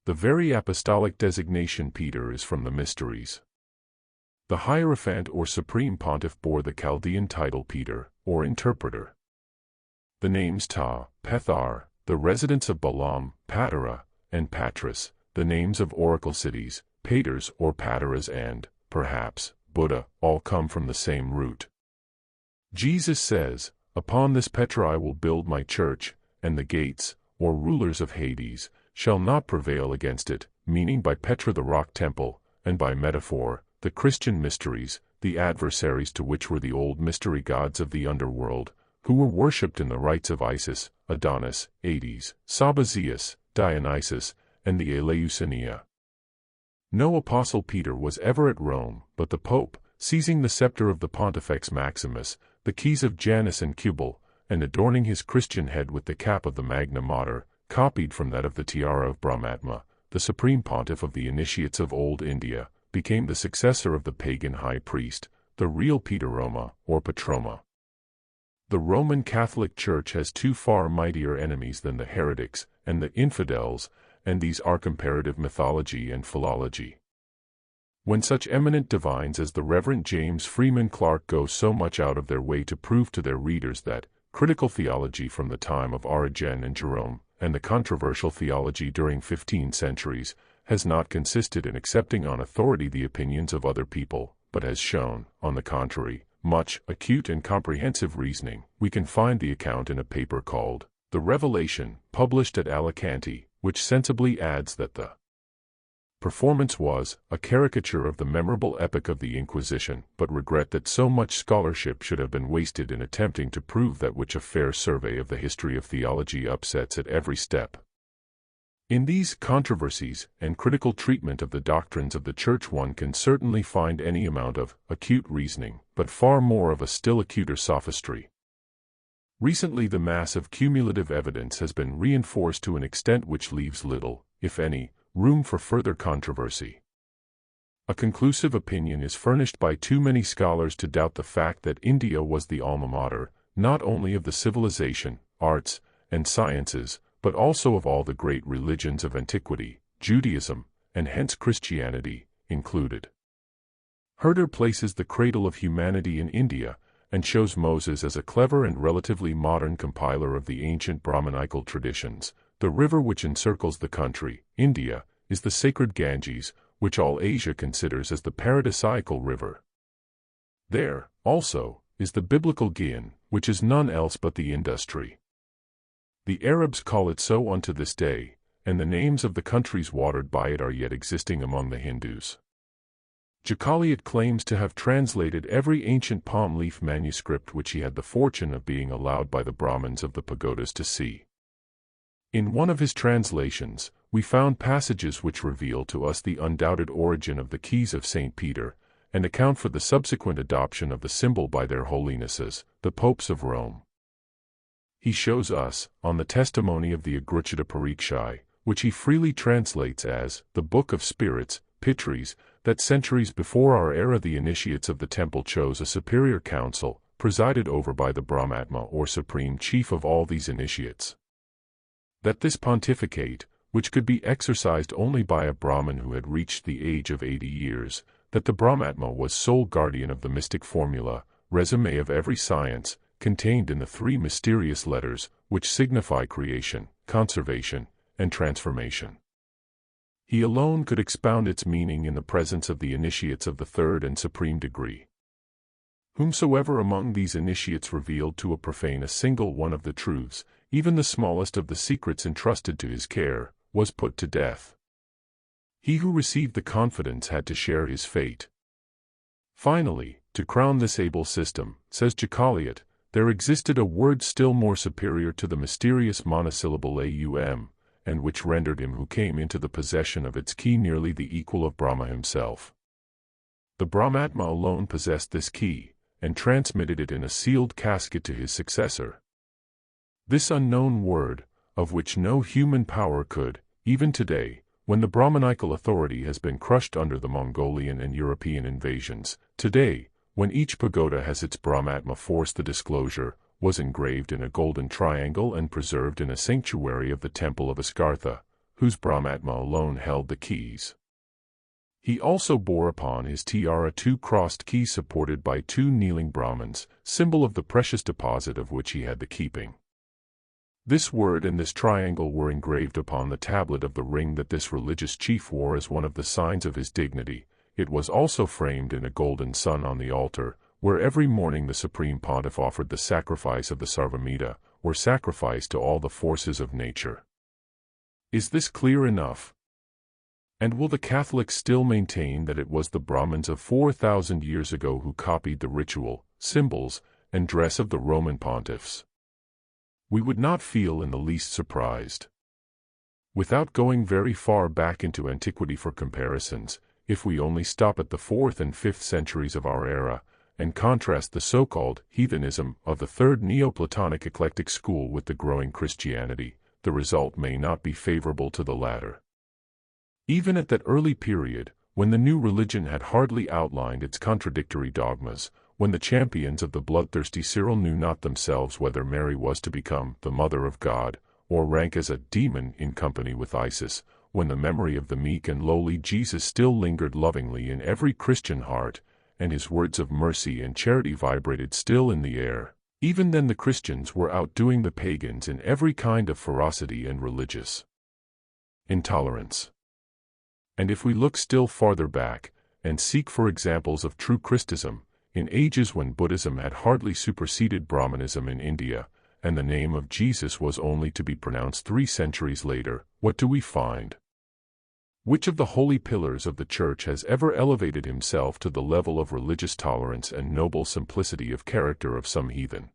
Speaker 1: The very apostolic designation Peter is from the mysteries. The Hierophant or Supreme Pontiff bore the Chaldean title Peter, or interpreter. The names Ta, Pethar, the residence of Balaam, Patara, and Patras, the names of oracle cities, Paters or Pataras and, perhaps, Buddha, all come from the same root. Jesus says, "Upon this Petra I will build my church, and the gates, or rulers of Hades, shall not prevail against it," meaning by Petra the rock temple, and by metaphor, the Christian mysteries, the adversaries to which were the old mystery gods of the underworld, who were worshipped in the rites of Isis, Adonis, Hades, Sabazius, Dionysus, and the Eleusiniae. No apostle Peter was ever at Rome, but the Pope, seizing the scepter of the Pontifex Maximus, the keys of Janus and Cubal, and adorning his Christian head with the cap of the Magna Mater, copied from that of the tiara of Brahmatma, the supreme pontiff of the initiates of old India, became the successor of the pagan high priest, the real Peter Roma, or Patroma. The Roman Catholic Church has two far mightier enemies than the heretics and the infidels, and these are comparative mythology and philology. When such eminent divines as the Reverend James Freeman Clarke go so much out of their way to prove to their readers that critical theology from the time of Origen and Jerome, and the controversial theology during 15 centuries, has not consisted in accepting on authority the opinions of other people, but has shown, on the contrary, much acute and comprehensive reasoning, we can find the account in a paper called The Revelation, published at Alicante, which sensibly adds that the performance was a caricature of the memorable epoch of the Inquisition, but regret that so much scholarship should have been wasted in attempting to prove that which a fair survey of the history of theology upsets at every step. In these controversies and critical treatment of the doctrines of the Church one can certainly find any amount of acute reasoning, but far more of a still acuter sophistry. Recently the mass of cumulative evidence has been reinforced to an extent which leaves little, if any, room for further controversy. A conclusive opinion is furnished by too many scholars to doubt the fact that India was the alma mater, not only of the civilization, arts, and sciences, but also of all the great religions of antiquity, Judaism, and hence Christianity, included. Herder places the cradle of humanity in India, and shows Moses as a clever and relatively modern compiler of the ancient Brahmanical traditions. The river which encircles the country, India, is the sacred Ganges, which all Asia considers as the paradisiacal river. There, also, is the biblical Gyan, which is none else but the industry. The Arabs call it so unto this day, and the names of the countries watered by it are yet existing among the Hindus. Jacaliot claims to have translated every ancient palm leaf manuscript which he had the fortune of being allowed by the Brahmins of the pagodas to see. In one of his translations, we found passages which reveal to us the undoubted origin of the keys of St. Peter, and account for the subsequent adoption of the symbol by their holinesses, the popes of Rome. He shows us, on the testimony of the Agruchita Parikshai, which he freely translates as the Book of Spirits, Pitris, that centuries before our era the initiates of the temple chose a superior council, presided over by the Brahmatma or supreme chief of all these initiates. That this pontificate, which could be exercised only by a Brahmin who had reached the age of 80 years, that the Brahmatma was sole guardian of the mystic formula, resume of every science, contained in the three mysterious letters, which signify creation, conservation, and transformation. He alone could expound its meaning in the presence of the initiates of the third and supreme degree. Whomsoever among these initiates revealed to a profane a single one of the truths, even the smallest of the secrets entrusted to his care, was put to death. He who received the confidence had to share his fate. Finally, to crown this able system, says Jacoliot, there existed a word still more superior to the mysterious monosyllable aum, and which rendered him who came into the possession of its key nearly the equal of Brahma himself. The Brahmatma alone possessed this key, and transmitted it in a sealed casket to his successor. This unknown word, of which no human power could, even today, when the Brahmanical authority has been crushed under the Mongolian and European invasions, today, when each pagoda has its Brahmatma force the disclosure, was engraved in a golden triangle and preserved in a sanctuary of the temple of Askartha, whose Brahmatma alone held the keys. He also bore upon his tiara 2 crossed keys supported by 2 kneeling Brahmins, symbol of the precious deposit of which he had the keeping. This word and this triangle were engraved upon the tablet of the ring that this religious chief wore as one of the signs of his dignity. It was also framed in a golden sun on the altar, where every morning the Supreme Pontiff offered the sacrifice of the Sarvamita, or sacrifice to all the forces of nature. Is this clear enough? And will the Catholics still maintain that it was the Brahmins of 4,000 years ago who copied the ritual, symbols, and dress of the Roman pontiffs? We would not feel in the least surprised. Without going very far back into antiquity for comparisons, if we only stop at the 4th and 5th centuries of our era, and contrast the so-called heathenism of the third Neoplatonic eclectic school with the growing Christianity, the result may not be favorable to the latter. Even at that early period, when the new religion had hardly outlined its contradictory dogmas, when the champions of the bloodthirsty Cyril knew not themselves whether Mary was to become the Mother of God, or rank as a demon in company with Isis, when the memory of the meek and lowly Jesus still lingered lovingly in every Christian heart, and his words of mercy and charity vibrated still in the air, even then the Christians were outdoing the pagans in every kind of ferocity and religious intolerance. And if we look still farther back, and seek for examples of true Christism, in ages when Buddhism had hardly superseded Brahmanism in India, and the name of Jesus was only to be pronounced 3 centuries later, what do we find? Which of the holy pillars of the Church has ever elevated himself to the level of religious tolerance and noble simplicity of character of some heathen?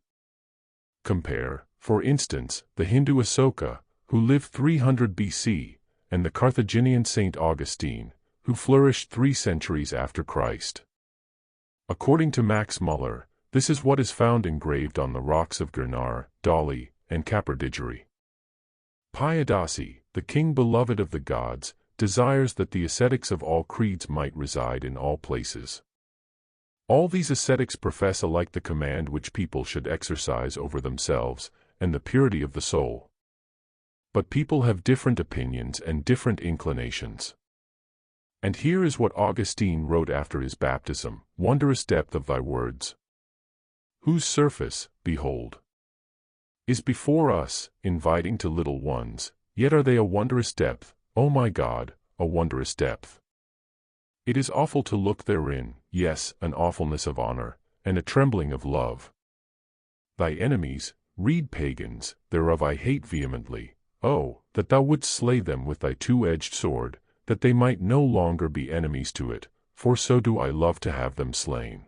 Speaker 1: Compare, for instance, the Hindu Asoka, who lived 300 BC, and the Carthaginian Saint Augustine, who flourished 3 centuries after Christ. According to Max Muller, this is what is found engraved on the rocks of Girnar, Dali, and Cappadigiri. Payadasi, the king beloved of the gods, desires that the ascetics of all creeds might reside in all places. All these ascetics profess alike the command which people should exercise over themselves, and the purity of the soul. But people have different opinions and different inclinations. And here is what Augustine wrote after his baptism: wondrous depth of thy words, whose surface, behold, is before us, inviting to little ones, yet are they a wondrous depth, O my God, a wondrous depth. It is awful to look therein, yes, an awfulness of honor, and a trembling of love. Thy enemies, read pagans, thereof I hate vehemently, oh, that thou wouldst slay them with thy 2-edged sword, that they might no longer be enemies to it, for so do I love to have them slain.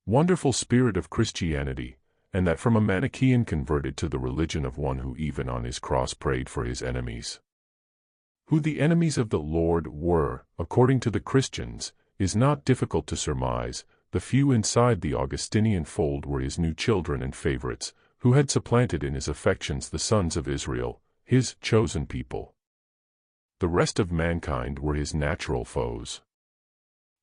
Speaker 1: Wonderful spirit of Christianity, and that from a Manichaean converted to the religion of one who even on his cross prayed for his enemies. Who the enemies of the Lord were, according to the Christians, is not difficult to surmise. The few inside the Augustinian fold were his new children and favorites, who had supplanted in his affections the sons of Israel, his chosen people. The rest of mankind were his natural foes.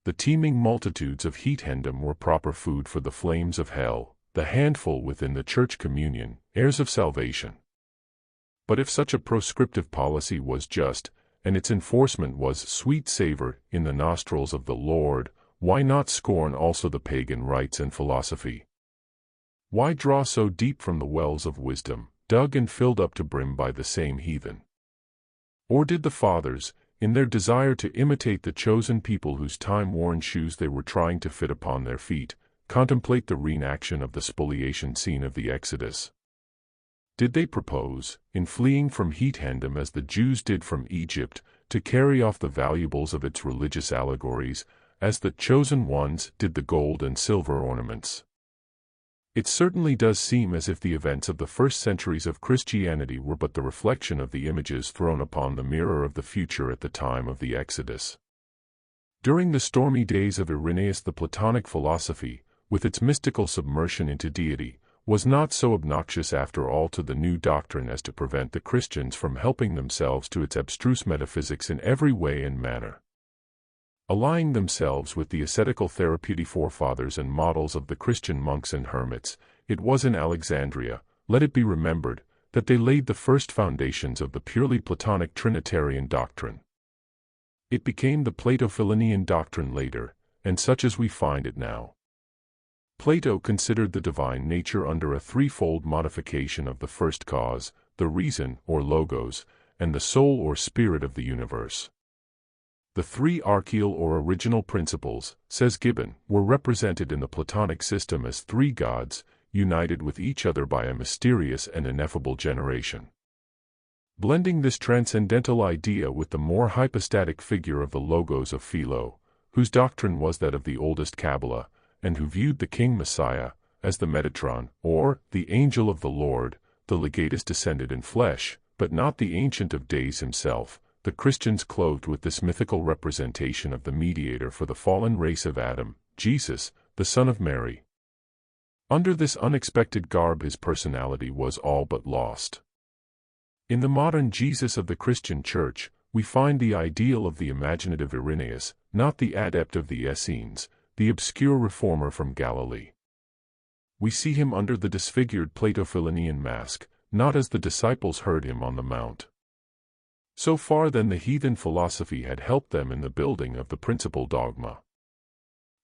Speaker 1: The teeming multitudes of heathendom were proper food for the flames of hell, the handful within the church communion, heirs of salvation. But if such a proscriptive policy was just, and its enforcement was sweet savor in the nostrils of the Lord, why not scorn also the pagan rites and philosophy? Why draw so deep from the wells of wisdom, dug and filled up to brim by the same heathen? Or did the fathers, in their desire to imitate the chosen people whose time-worn shoes they were trying to fit upon their feet, contemplate the reenaction of the spoliation scene of the Exodus? Did they propose, in fleeing from heathendom as the Jews did from Egypt, to carry off the valuables of its religious allegories, as the chosen ones did the gold and silver ornaments? It certainly does seem as if the events of the first centuries of Christianity were but the reflection of the images thrown upon the mirror of the future at the time of the Exodus. During the stormy days of Irenaeus, the Platonic philosophy, with its mystical submersion into deity, was not so obnoxious after all to the new doctrine as to prevent the Christians from helping themselves to its abstruse metaphysics in every way and manner. Allying themselves with the ascetical therapeutic forefathers and models of the Christian monks and hermits, it was in Alexandria, let it be remembered, that they laid the first foundations of the purely Platonic Trinitarian doctrine. It became the Plato-Philonian doctrine later, and such as we find it now. Plato considered the divine nature under a threefold modification of the first cause, the reason, or logos, and the soul or spirit of the universe. The three archeal or original principles, says Gibbon, were represented in the Platonic system as three gods, united with each other by a mysterious and ineffable generation. Blending this transcendental idea with the more hypostatic figure of the logos of Philo, whose doctrine was that of the oldest Kabbalah, and who viewed the King Messiah as the Metatron, or the angel of the Lord, the legatus descended in flesh, but not the Ancient of Days himself, the Christians clothed with this mythical representation of the mediator for the fallen race of Adam, Jesus, the Son of Mary. Under this unexpected garb his personality was all but lost. In the modern Jesus of the Christian Church, we find the ideal of the imaginative Irenaeus, not the adept of the Essenes, the obscure reformer from Galilee. We see him under the disfigured Plato-Philonian mask, not as the disciples heard him on the Mount. So far then the heathen philosophy had helped them in the building of the principal dogma.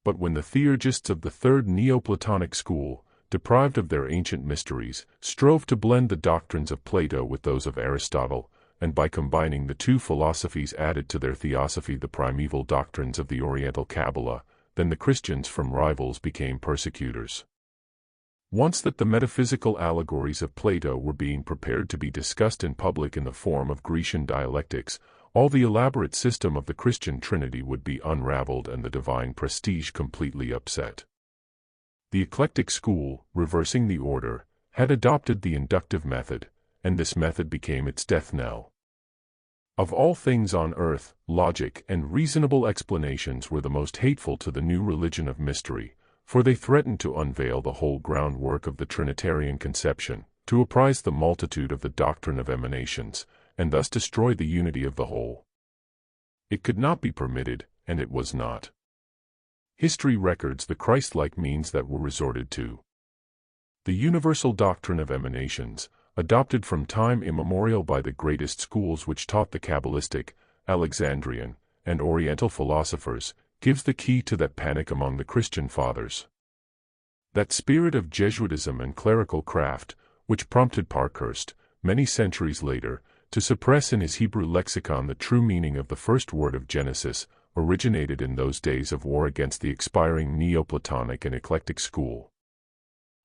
Speaker 1: But when the theurgists of the third Neoplatonic school, deprived of their ancient mysteries, strove to blend the doctrines of Plato with those of Aristotle, and by combining the two philosophies added to their theosophy the primeval doctrines of the Oriental Kabbalah, then the Christians from rivals became persecutors. Once that the metaphysical allegories of Plato were being prepared to be discussed in public in the form of Grecian dialectics, all the elaborate system of the Christian Trinity would be unraveled and the divine prestige completely upset. The eclectic school, reversing the order, had adopted the inductive method, and this method became its death knell. Of all things on earth, logic and reasonable explanations were the most hateful to the new religion of mystery, for they threatened to unveil the whole groundwork of the Trinitarian conception, to apprise the multitude of the doctrine of emanations, and thus destroy the unity of the whole. It could not be permitted, and it was not. History records the Christ-like means that were resorted to. The universal doctrine of emanations, adopted from time immemorial by the greatest schools which taught the Kabbalistic, Alexandrian, and Oriental philosophers, gives the key to that panic among the Christian fathers. That spirit of Jesuitism and clerical craft, which prompted Parkhurst, many centuries later, to suppress in his Hebrew lexicon the true meaning of the first word of Genesis, originated in those days of war against the expiring Neoplatonic and eclectic school.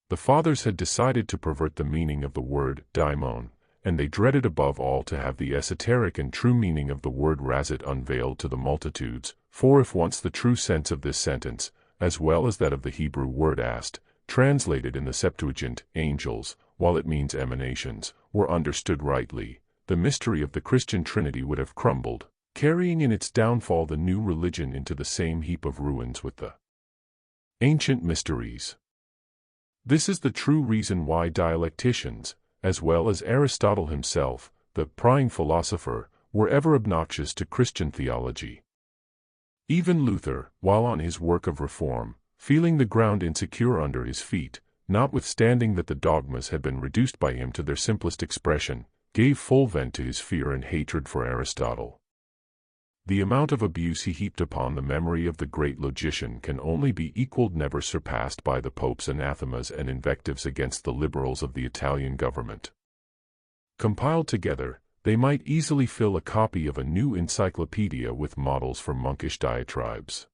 Speaker 1: The fathers had decided to pervert the meaning of the word daimon, and they dreaded above all to have the esoteric and true meaning of the word razit unveiled to the multitudes, for if once the true sense of this sentence, as well as that of the Hebrew word ast, translated in the Septuagint, angels, while it means emanations, were understood rightly, the mystery of the Christian Trinity would have crumbled, carrying in its downfall the new religion into the same heap of ruins with the ancient mysteries. This is the true reason why dialecticians, as well as Aristotle himself, the prying philosopher, were ever obnoxious to Christian theology. Even Luther, while on his work of reform, feeling the ground insecure under his feet, notwithstanding that the dogmas had been reduced by him to their simplest expression, gave full vent to his fear and hatred for Aristotle. The amount of abuse he heaped upon the memory of the great logician can only be equaled, never surpassed, by the Pope's anathemas and invectives against the liberals of the Italian government. Compiled together, they might easily fill a copy of a new encyclopedia with models for monkish diatribes.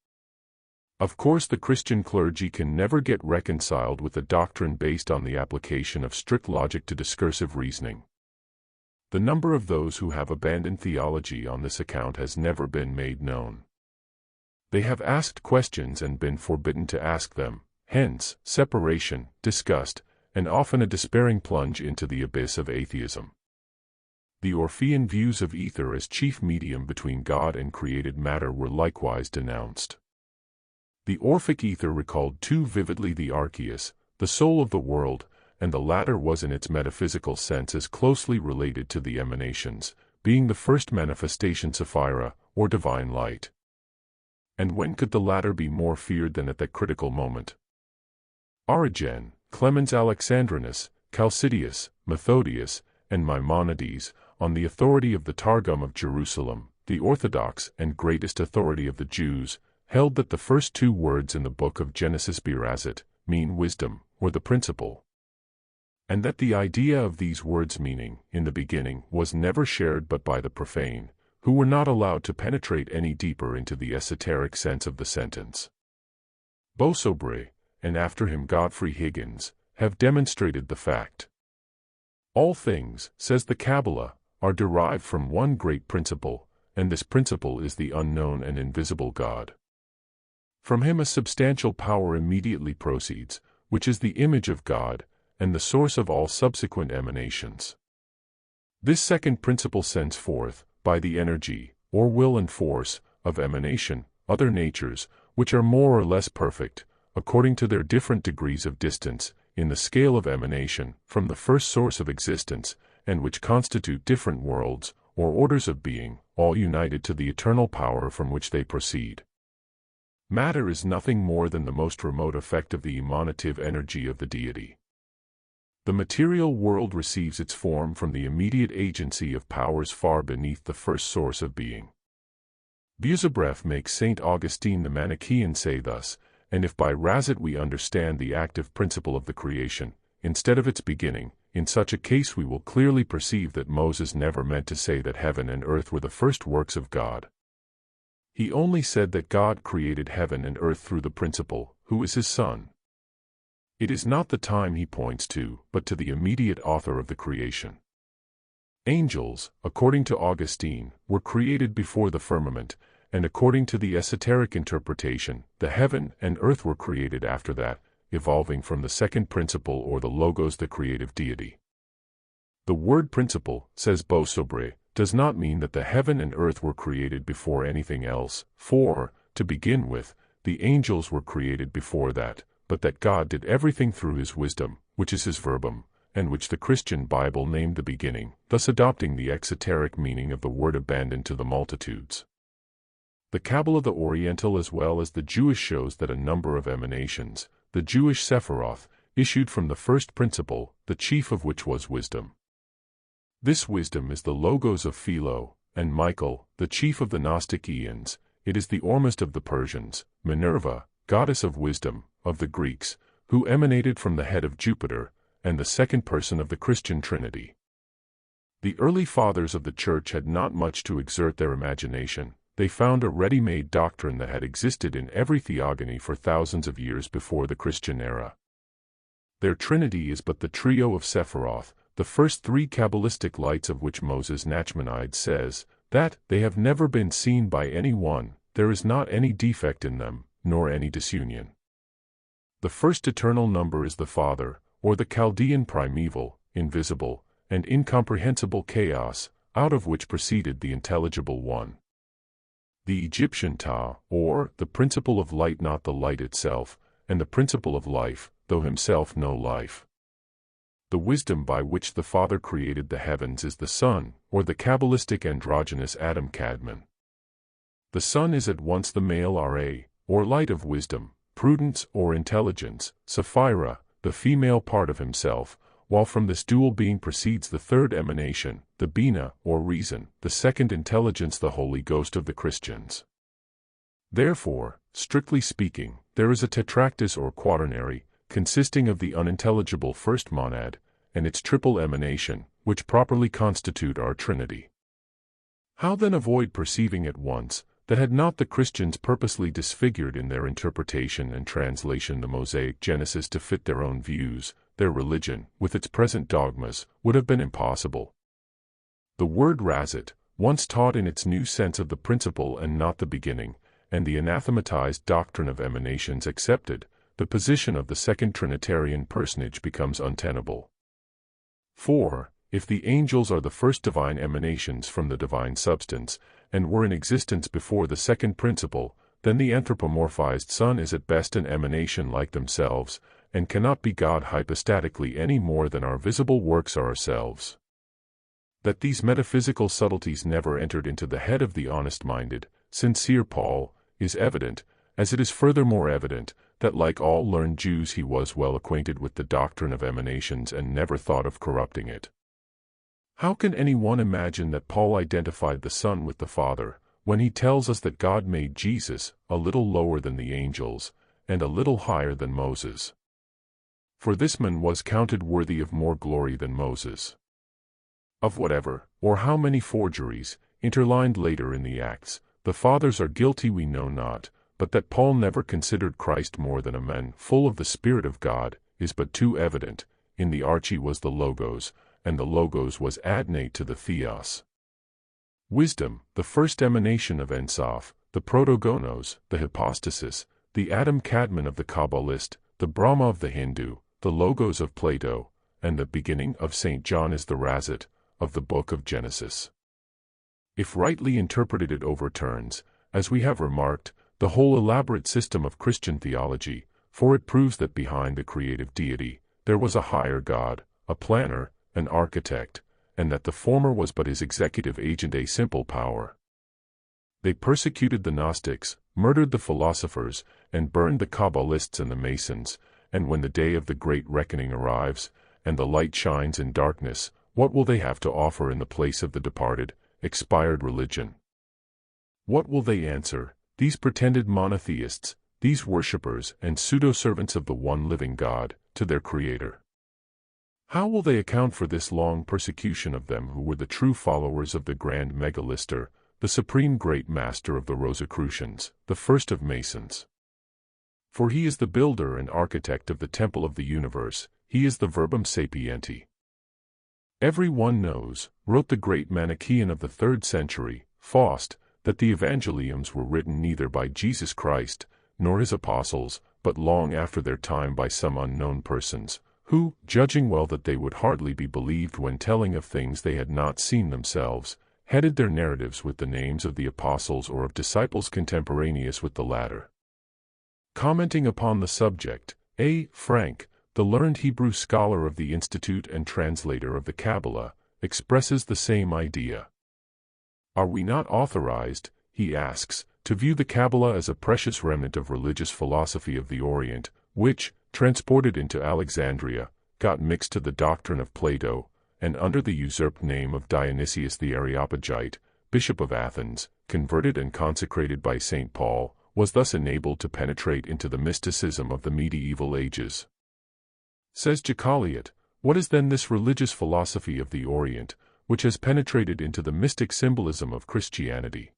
Speaker 1: Of course, the Christian clergy can never get reconciled with a doctrine based on the application of strict logic to discursive reasoning. The number of those who have abandoned theology on this account has never been made known. They have asked questions and been forbidden to ask them, hence, separation, disgust, and often a despairing plunge into the abyss of atheism. The Orphean views of ether as chief medium between God and created matter were likewise denounced. The Orphic ether recalled too vividly the archeus, the soul of the world, and the latter was in its metaphysical sense as closely related to the emanations, being the first manifestation Sapphira, or divine light. And when could the latter be more feared than at that critical moment? Origen, Clemens Alexandrinus, Chalcidius, Methodius, and Maimonides, on the authority of the Targum of Jerusalem, the orthodox and greatest authority of the Jews, held that the first two words in the book of Genesis Birazit mean wisdom, or the principle. And that the idea of these words meaning, in the beginning, was never shared but by the profane, who were not allowed to penetrate any deeper into the esoteric sense of the sentence. Beausobre, and after him Godfrey Higgins, have demonstrated the fact. All things, says the Kabbalah, are derived from one great principle, and this principle is the unknown and invisible God. From him a substantial power immediately proceeds, which is the image of God, and the source of all subsequent emanations. This second principle sends forth, by the energy, or will and force, of emanation, other natures, which are more or less perfect, according to their different degrees of distance, in the scale of emanation, from the first source of existence, and which constitute different worlds, or orders of being, all united to the eternal power from which they proceed. Matter is nothing more than the most remote effect of the emanative energy of the deity. The material world receives its form from the immediate agency of powers far beneath the first source of being. Beausobre makes St. Augustine the Manichaean say thus, and if by razit we understand the active principle of the creation, instead of its beginning, in such a case we will clearly perceive that Moses never meant to say that heaven and earth were the first works of God. He only said that God created heaven and earth through the principle, who is his Son. It is not the time he points to, but to the immediate author of the creation. Angels, according to Augustine, were created before the firmament, and according to the esoteric interpretation, the heaven and earth were created after that, evolving from the second principle or the logos, the creative deity. The word principle, says Beausobre, does not mean that the heaven and earth were created before anything else, for, to begin with, the angels were created before that, but that God did everything through his wisdom, which is his verbum, and which the Christian Bible named the beginning, thus adopting the exoteric meaning of the word abandoned to the multitudes. The Kabbalah the Oriental as well as the Jewish shows that a number of emanations, the Jewish Sephiroth, issued from the first principle, the chief of which was wisdom. This wisdom is the logos of Philo, and Michael, the chief of the Gnostic Eons, it is the Ormuzd of the Persians, Minerva, goddess of wisdom, of the Greeks, who emanated from the head of Jupiter, and the second person of the Christian Trinity. The early fathers of the Church had not much to exert their imagination. They found a ready-made doctrine that had existed in every theogony for thousands of years before the Christian era. Their Trinity is but the trio of Sephiroth, the first three Kabbalistic lights of which Moses Nachmanides says, that they have never been seen by any one, there is not any defect in them, nor any disunion. The first eternal number is the Father, or the Chaldean primeval, invisible, and incomprehensible chaos, out of which proceeded the intelligible one. The Egyptian Ta, or the principle of light, not the light itself, and the principle of life, though himself no life. The wisdom by which the Father created the heavens is the Son, or the Kabbalistic androgynous Adam Kadmon. The Son is at once the male Ra, or light of wisdom, prudence or intelligence, Sapphira, the female part of himself, while from this dual being proceeds the third emanation, the Bina, or reason, the second intelligence, the Holy Ghost of the Christians. Therefore, strictly speaking, there is a tetractys or quaternary, consisting of the unintelligible first monad, and its triple emanation, which properly constitute our Trinity. How then avoid perceiving at once, that had not the Christians purposely disfigured in their interpretation and translation the Mosaic Genesis to fit their own views, their religion, with its present dogmas, would have been impossible. The word razit, once taught in its new sense of the principle and not the beginning, and the anathematized doctrine of emanations accepted, the position of the second Trinitarian personage becomes untenable. For, if the angels are the first divine emanations from the divine substance, and were in existence before the second principle, then the anthropomorphized Son is at best an emanation like themselves, and cannot be God hypostatically any more than our visible works are ourselves. That these metaphysical subtleties never entered into the head of the honest-minded, sincere Paul, is evident, as it is furthermore evident, that like all learned Jews he was well acquainted with the doctrine of emanations and never thought of corrupting it. How can anyone imagine that Paul identified the Son with the Father, when he tells us that God made Jesus a little lower than the angels, and a little higher than Moses? For this man was counted worthy of more glory than Moses. Of whatever, or how many forgeries, interlined later in the Acts, the fathers are guilty we know not, but that Paul never considered Christ more than a man full of the Spirit of God, is but too evident. In the Archie was the Logos, and the Logos was adnate to the Theos. Wisdom, the first emanation of Ensof, the Protogonos, the Hypostasis, the Adam Kadmon of the Kabbalist, the Brahma of the Hindu, the Logos of Plato, and the beginning of St. John is the Razit of the Book of Genesis. If rightly interpreted, it overturns, as we have remarked, the whole elaborate system of Christian theology, for it proves that behind the creative deity, there was a higher God, a planner, an architect, and that the former was but his executive agent, a simple power. They persecuted the Gnostics, murdered the philosophers, and burned the Kabbalists and the Masons, and when the day of the great reckoning arrives, and the light shines in darkness, what will they have to offer in the place of the departed, expired religion? What will they answer, these pretended monotheists, these worshippers and pseudo-servants of the one living God, to their Creator? How will they account for this long persecution of them who were the true followers of the grand Megalister, the supreme great master of the Rosicrucians, the first of Masons? For he is the builder and architect of the temple of the universe, he is the verbum sapienti. Every one knows, wrote the great Manichaean of the 3rd century, Faust, that the Evangeliums were written neither by Jesus Christ, nor his apostles, but long after their time by some unknown persons, who, judging well that they would hardly be believed when telling of things they had not seen themselves, headed their narratives with the names of the apostles or of disciples contemporaneous with the latter. Commenting upon the subject, A. Frank, the learned Hebrew scholar of the Institute and translator of the Kabbalah, expresses the same idea. Are we not authorized, he asks, to view the Kabbalah as a precious remnant of religious philosophy of the Orient, which, transported into Alexandria, got mixed to the doctrine of Plato, and under the usurped name of Dionysius the Areopagite, Bishop of Athens, converted and consecrated by St. Paul, was thus enabled to penetrate into the mysticism of the medieval ages? Says Jacaliot, what is then this religious philosophy of the Orient, which has penetrated into the mystic symbolism of Christianity?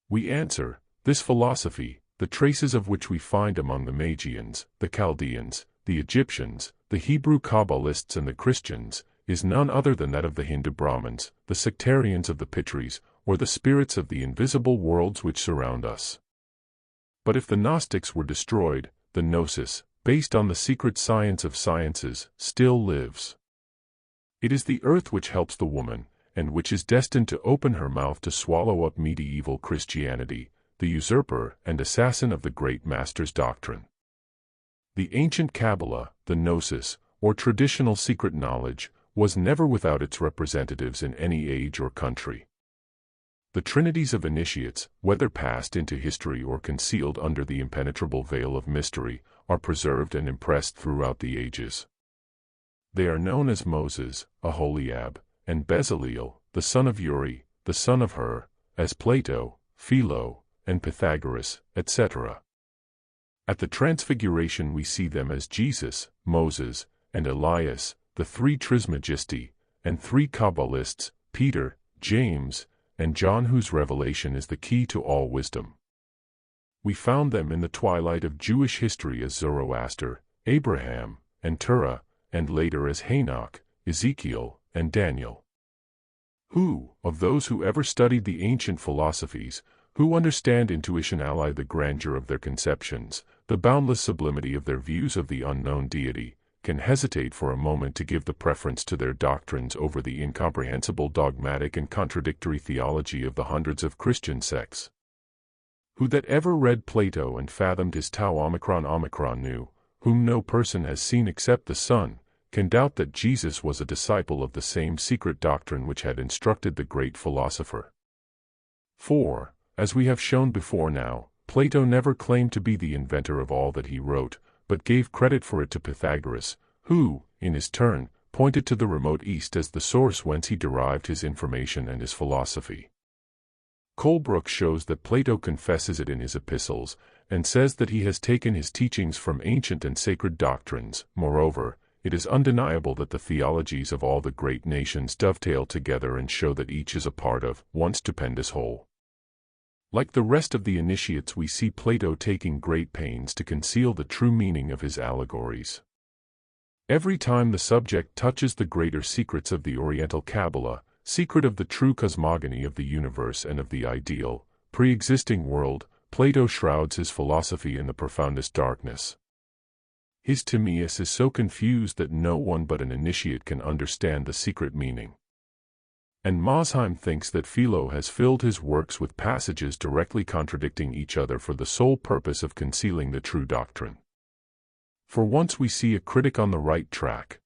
Speaker 1: We answer, this philosophy, the traces of which we find among the Magians, the Chaldeans, the Egyptians, the Hebrew Kabbalists and the Christians, is none other than that of the Hindu Brahmins, the sectarians of the Pitris, or the spirits of the invisible worlds which surround us. But if the Gnostics were destroyed, the Gnosis, based on the secret science of sciences, still lives. It is the earth which helps the woman, and which is destined to open her mouth to swallow up medieval Christianity, the usurper and assassin of the great master's doctrine. The ancient Kabbalah, the Gnosis, or traditional secret knowledge, was never without its representatives in any age or country. The trinities of initiates, whether passed into history or concealed under the impenetrable veil of mystery, are preserved and impressed throughout the ages. They are known as Moses, Aholiab, and Bezaleel, the son of Uri, the son of Hur, as Plato, Philo, and Pythagoras, etc. At the Transfiguration we see them as Jesus, Moses, and Elias, the 3 Trismegisti, and 3 Kabbalists, Peter, James, and John, whose revelation is the key to all wisdom. We found them in the twilight of Jewish history as Zoroaster, Abraham, and Terah, and later as Enoch, Ezekiel, and Daniel. Who, of those who ever studied the ancient philosophies, who understand intuition ally the grandeur of their conceptions, the boundless sublimity of their views of the unknown deity, can hesitate for a moment to give the preference to their doctrines over the incomprehensible dogmatic and contradictory theology of the hundreds of Christian sects? Who that ever read Plato and fathomed his Tau Omicron knew, whom no person has seen except the Son, can doubt that Jesus was a disciple of the same secret doctrine which had instructed the great philosopher? For, as we have shown before now, Plato never claimed to be the inventor of all that he wrote, but gave credit for it to Pythagoras, who, in his turn, pointed to the remote East as the source whence he derived his information and his philosophy. Colebrooke shows that Plato confesses it in his epistles, and says that he has taken his teachings from ancient and sacred doctrines. Moreover, it is undeniable that the theologies of all the great nations dovetail together and show that each is a part of one stupendous whole. Like the rest of the initiates, we see Plato taking great pains to conceal the true meaning of his allegories. Every time the subject touches the greater secrets of the Oriental Kabbalah, secret of the true cosmogony of the universe and of the ideal, pre-existing world, Plato shrouds his philosophy in the profoundest darkness. His Timaeus is so confused that no one but an initiate can understand the secret meaning. And Mosheim thinks that Philo has filled his works with passages directly contradicting each other for the sole purpose of concealing the true doctrine. For once we see a critic on the right track.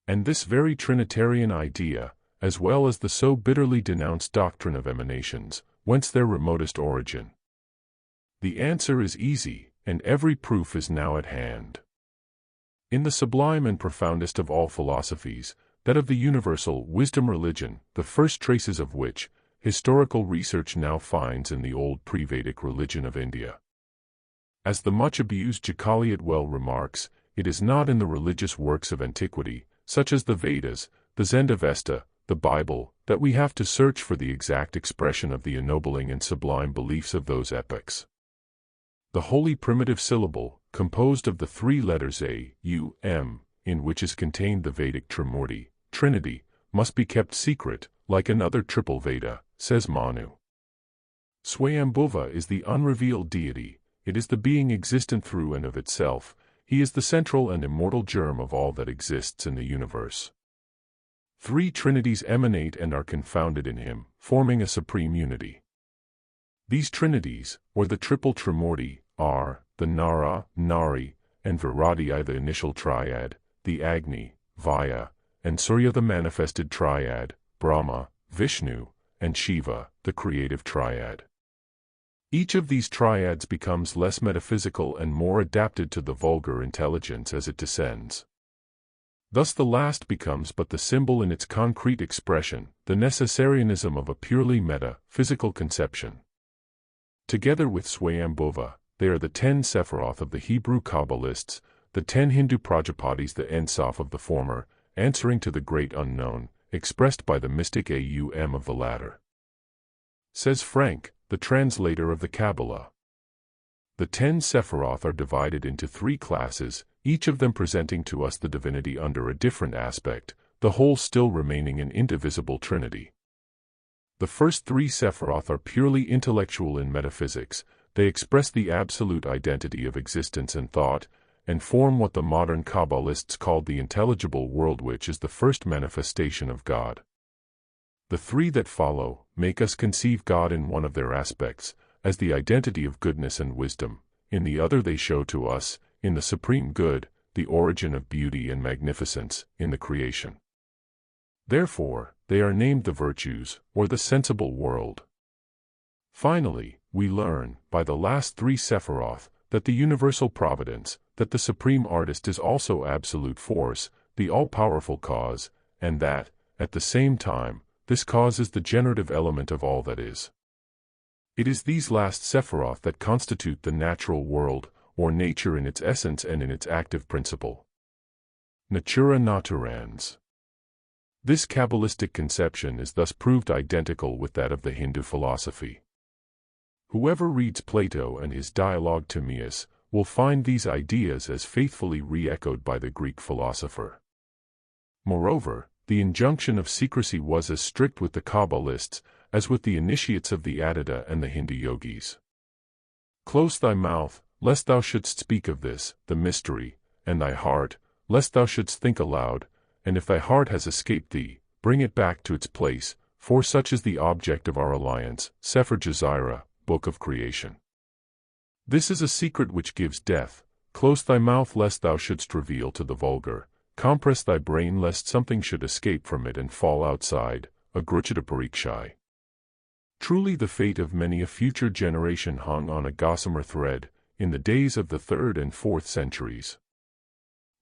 Speaker 1: And this very Trinitarian idea, as well as the so bitterly denounced doctrine of emanations, whence their remotest origin. The answer is easy, and every proof is now at hand. In the sublime and profoundest of all philosophies, that of the universal wisdom religion, the first traces of which, historical research now finds in the old pre-Vedic religion of India. As the much-abused Jacaliot well remarks, it is not in the religious works of antiquity, such as the Vedas, the Zend-Avesta, the Bible, that we have to search for the exact expression of the ennobling and sublime beliefs of those epochs. The holy primitive syllable, composed of the three letters A, U, M, in which is contained the Vedic Trimurti, Trinity, must be kept secret, like another triple Veda, says Manu. Swayambhuva is the unrevealed deity, it is the being existent through and of itself, he is the central and immortal germ of all that exists in the universe. Three trinities emanate and are confounded in him, forming a supreme unity. These trinities, or the triple Trimurti, are the Nara, Nari, and Virati, the initial triad, the Agni, Vaya, and Surya, the manifested triad, Brahma, Vishnu, and Shiva, the creative triad. Each of these triads becomes less metaphysical and more adapted to the vulgar intelligence as it descends. Thus the last becomes but the symbol in its concrete expression, the necessarianism of a purely meta-physical conception. Together with Swayambhuva, they are the 10 Sephiroth of the Hebrew Kabbalists, the 10 Hindu Prajapatis, the Ein Sof of the former, answering to the great unknown, expressed by the mystic Aum of the latter. Says Frank, the translator of the Kabbalah. The 10 Sephiroth are divided into 3 classes, each of them presenting to us the divinity under a different aspect, the whole still remaining an indivisible trinity. The first 3 Sephiroth are purely intellectual in metaphysics, they express the absolute identity of existence and thought, and form what the modern Kabbalists called the intelligible world, which is the first manifestation of God. The 3 that follow make us conceive God in one of their aspects, as the identity of goodness and wisdom, in the other they show to us, in the supreme good, the origin of beauty and magnificence, in the creation. Therefore, they are named the virtues, or the sensible world. Finally, we learn, by the last 3 Sephiroth, that the universal providence, that the supreme artist is also absolute force, the all-powerful cause, and that, at the same time, this cause is the generative element of all that is. It is these last Sephiroth that constitute the natural world, or nature in its essence and in its active principle. Natura naturans. This Kabbalistic conception is thus proved identical with that of the Hindu philosophy. Whoever reads Plato and his dialogue Timaeus will find these ideas as faithfully re-echoed by the Greek philosopher. Moreover, the injunction of secrecy was as strict with the Kabbalists as with the initiates of the Advaita and the Hindu yogis. Close thy mouth, lest thou shouldst speak of this, the mystery, and thy heart, lest thou shouldst think aloud, and if thy heart has escaped thee, bring it back to its place, for such is the object of our alliance. Sefer Jezira, Book of Creation. This is a secret which gives death. Close thy mouth lest thou shouldst reveal to the vulgar. Compress thy brain lest something should escape from it and fall outside. Agruchita Parikshai. Truly the fate of many a future generation hung on a gossamer thread, in the days of the 3rd and 4th centuries.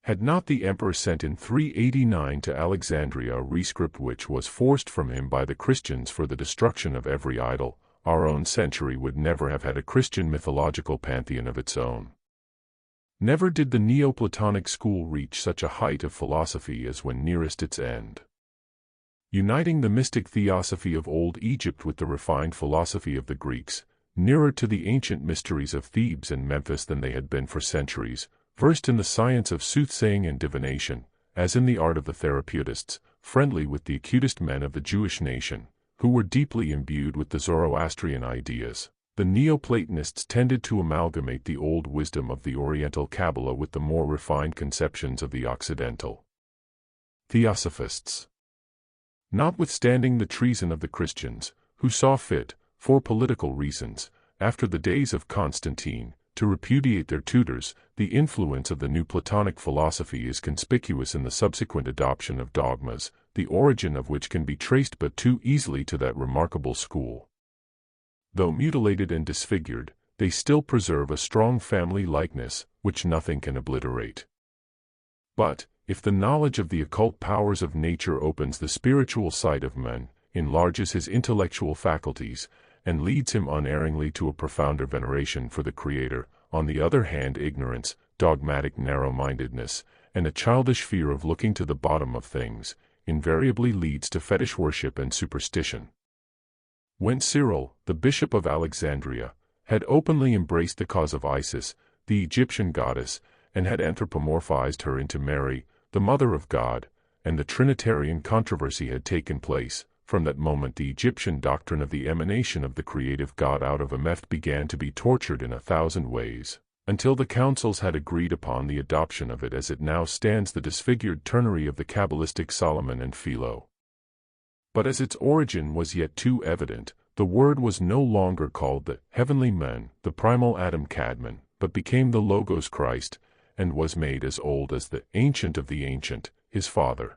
Speaker 1: Had not the emperor sent in 389 to Alexandria a rescript which was forced from him by the Christians for the destruction of every idol, our own century would never have had a Christian mythological pantheon of its own. Never did the Neoplatonic school reach such a height of philosophy as when nearest its end. Uniting the mystic theosophy of old Egypt with the refined philosophy of the Greeks, nearer to the ancient mysteries of Thebes and Memphis than they had been for centuries, versed in the science of soothsaying and divination, as in the art of the therapeutists, friendly with the acutest men of the Jewish nation, who were deeply imbued with the Zoroastrian ideas, the Neoplatonists tended to amalgamate the old wisdom of the Oriental Kabbalah with the more refined conceptions of the Occidental Theosophists. Notwithstanding the treason of the Christians, who saw fit, for political reasons, after the days of Constantine, to repudiate their tutors, the influence of the new Platonic philosophy is conspicuous in the subsequent adoption of dogmas, the origin of which can be traced but too easily to that remarkable school. Though mutilated and disfigured, they still preserve a strong family likeness, which nothing can obliterate. But, if the knowledge of the occult powers of nature opens the spiritual sight of man, enlarges his intellectual faculties, and leads him unerringly to a profounder veneration for the Creator, on the other hand ignorance, dogmatic narrow-mindedness, and a childish fear of looking to the bottom of things, invariably leads to fetish worship and superstition. When Cyril, the bishop of Alexandria, had openly embraced the cause of Isis, the Egyptian goddess, and had anthropomorphized her into Mary, the Mother of God, and the Trinitarian controversy had taken place, from that moment the Egyptian doctrine of the emanation of the creative God out of Ameth began to be tortured in 1,000 ways, until the councils had agreed upon the adoption of it as it now stands, the disfigured ternary of the Kabbalistic Solomon and Philo. But as its origin was yet too evident, the Word was no longer called the heavenly man, the primal Adam Kadmon, but became the Logos Christ, and was made as old as the Ancient of the Ancient, his Father.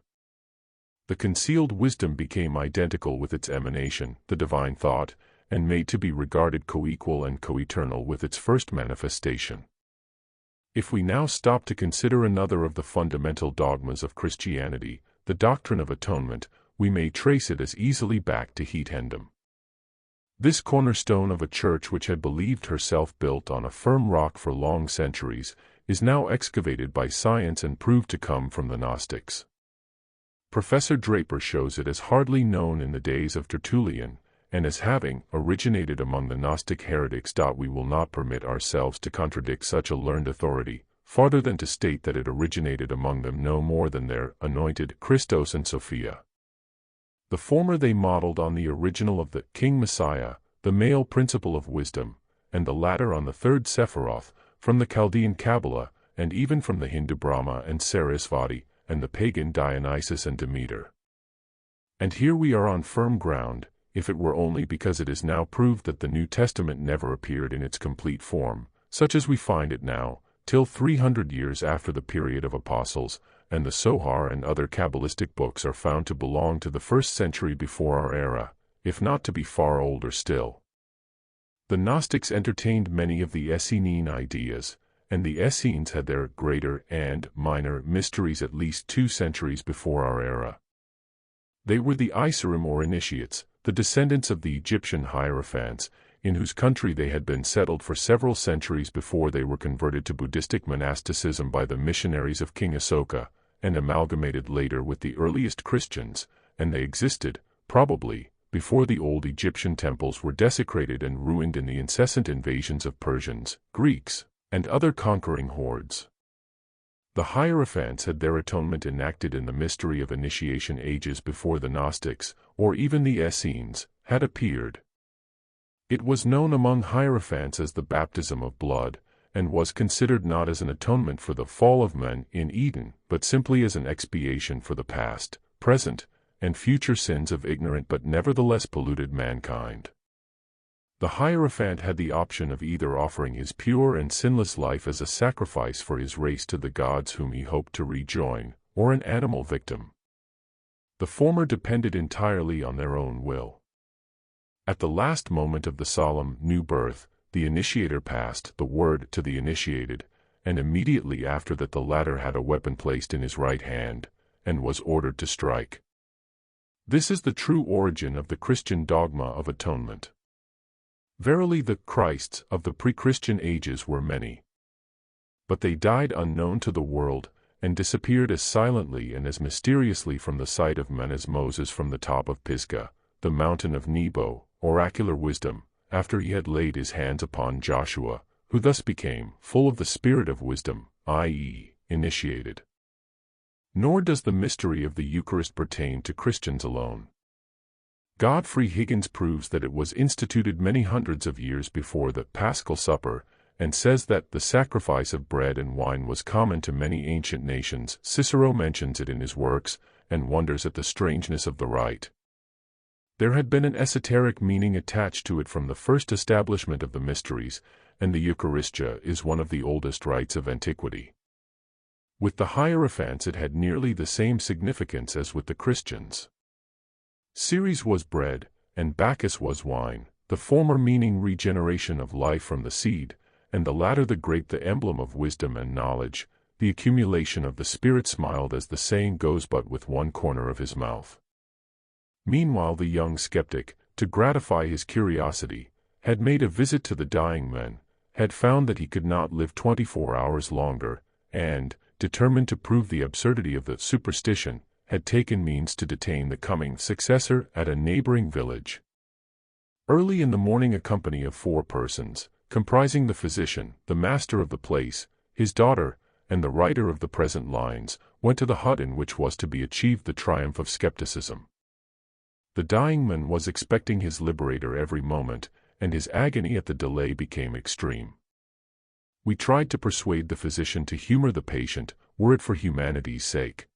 Speaker 1: The concealed wisdom became identical with its emanation, the divine thought, and made to be regarded co-equal and co-eternal with its first manifestation. If we now stop to consider another of the fundamental dogmas of Christianity, the doctrine of atonement, we may trace it as easily back to heathendom. This cornerstone of a church which had believed herself built on a firm rock for long centuries, is now excavated by science and proved to come from the Gnostics. Professor Draper shows it as hardly known in the days of Tertullian, and as having originated among the Gnostic heretics. We will not permit ourselves to contradict such a learned authority, farther than to state that it originated among them no more than their anointed Christos and Sophia. The former they modeled on the original of the King Messiah, the male principle of wisdom, and the latter on the third Sephiroth, from the Chaldean Kabbalah, and even from the Hindu Brahma and Sarasvati, and the pagan Dionysus and Demeter. And here we are on firm ground, if it were only because it is now proved that the New Testament never appeared in its complete form, such as we find it now, till 300 years after the period of apostles, and the Zohar and other Kabbalistic books are found to belong to the 1st century before our era, if not to be far older still. The Gnostics entertained many of the Essenine ideas, and the Essenes had their greater and minor mysteries at least 2 centuries before our era. They were the Isarim or initiates, the descendants of the Egyptian hierophants, in whose country they had been settled for several centuries before they were converted to Buddhistic monasticism by the missionaries of King Asoka, and amalgamated later with the earliest Christians, and they existed, probably, before the old Egyptian temples were desecrated and ruined in the incessant invasions of Persians, Greeks, and other conquering hordes. The Hierophants had their atonement enacted in the mystery of initiation ages before the Gnostics, or even the Essenes, had appeared. It was known among Hierophants as the baptism of blood, and was considered not as an atonement for the fall of men in Eden, but simply as an expiation for the past, present, and future sins of ignorant but nevertheless polluted mankind. The Hierophant had the option of either offering his pure and sinless life as a sacrifice for his race to the gods whom he hoped to rejoin, or an animal victim. The former depended entirely on their own will. At the last moment of the solemn new birth, the initiator passed the word to the initiated, and immediately after that the latter had a weapon placed in his right hand, and was ordered to strike. This is the true origin of the Christian dogma of atonement. Verily the Christs of the pre-Christian ages were many. But they died unknown to the world, and disappeared as silently and as mysteriously from the sight of men as Moses from the top of Pisgah, the mountain of Nebo, oracular wisdom, after he had laid his hands upon Joshua, who thus became full of the spirit of wisdom, i.e., initiated. Nor does the mystery of the Eucharist pertain to Christians alone. Godfrey Higgins proves that it was instituted many hundreds of years before the Paschal Supper, and says that the sacrifice of bread and wine was common to many ancient nations. Cicero mentions it in his works, and wonders at the strangeness of the rite. There had been an esoteric meaning attached to it from the first establishment of the mysteries, and the Eucharistia is one of the oldest rites of antiquity. With the Hierophants it had nearly the same significance as with the Christians. Ceres was bread, and Bacchus was wine, the former meaning regeneration of life from the seed, and the latter the grape, the emblem of wisdom and knowledge. The accumulation of the Spirit smiled as the saying goes, but with one corner of his mouth. Meanwhile the young skeptic, to gratify his curiosity, had made a visit to the dying men, had found that he could not live 24 hours longer, and, determined to prove the absurdity of the superstition, had taken means to detain the coming successor at a neighboring village. Early in the morning a company of 4 persons, comprising the physician, the master of the place, his daughter, and the writer of the present lines, went to the hut in which was to be achieved the triumph of skepticism. The dying man was expecting his liberator every moment, and his agony at the delay became extreme. We tried to persuade the physician to humor the patient, were it for humanity's sake.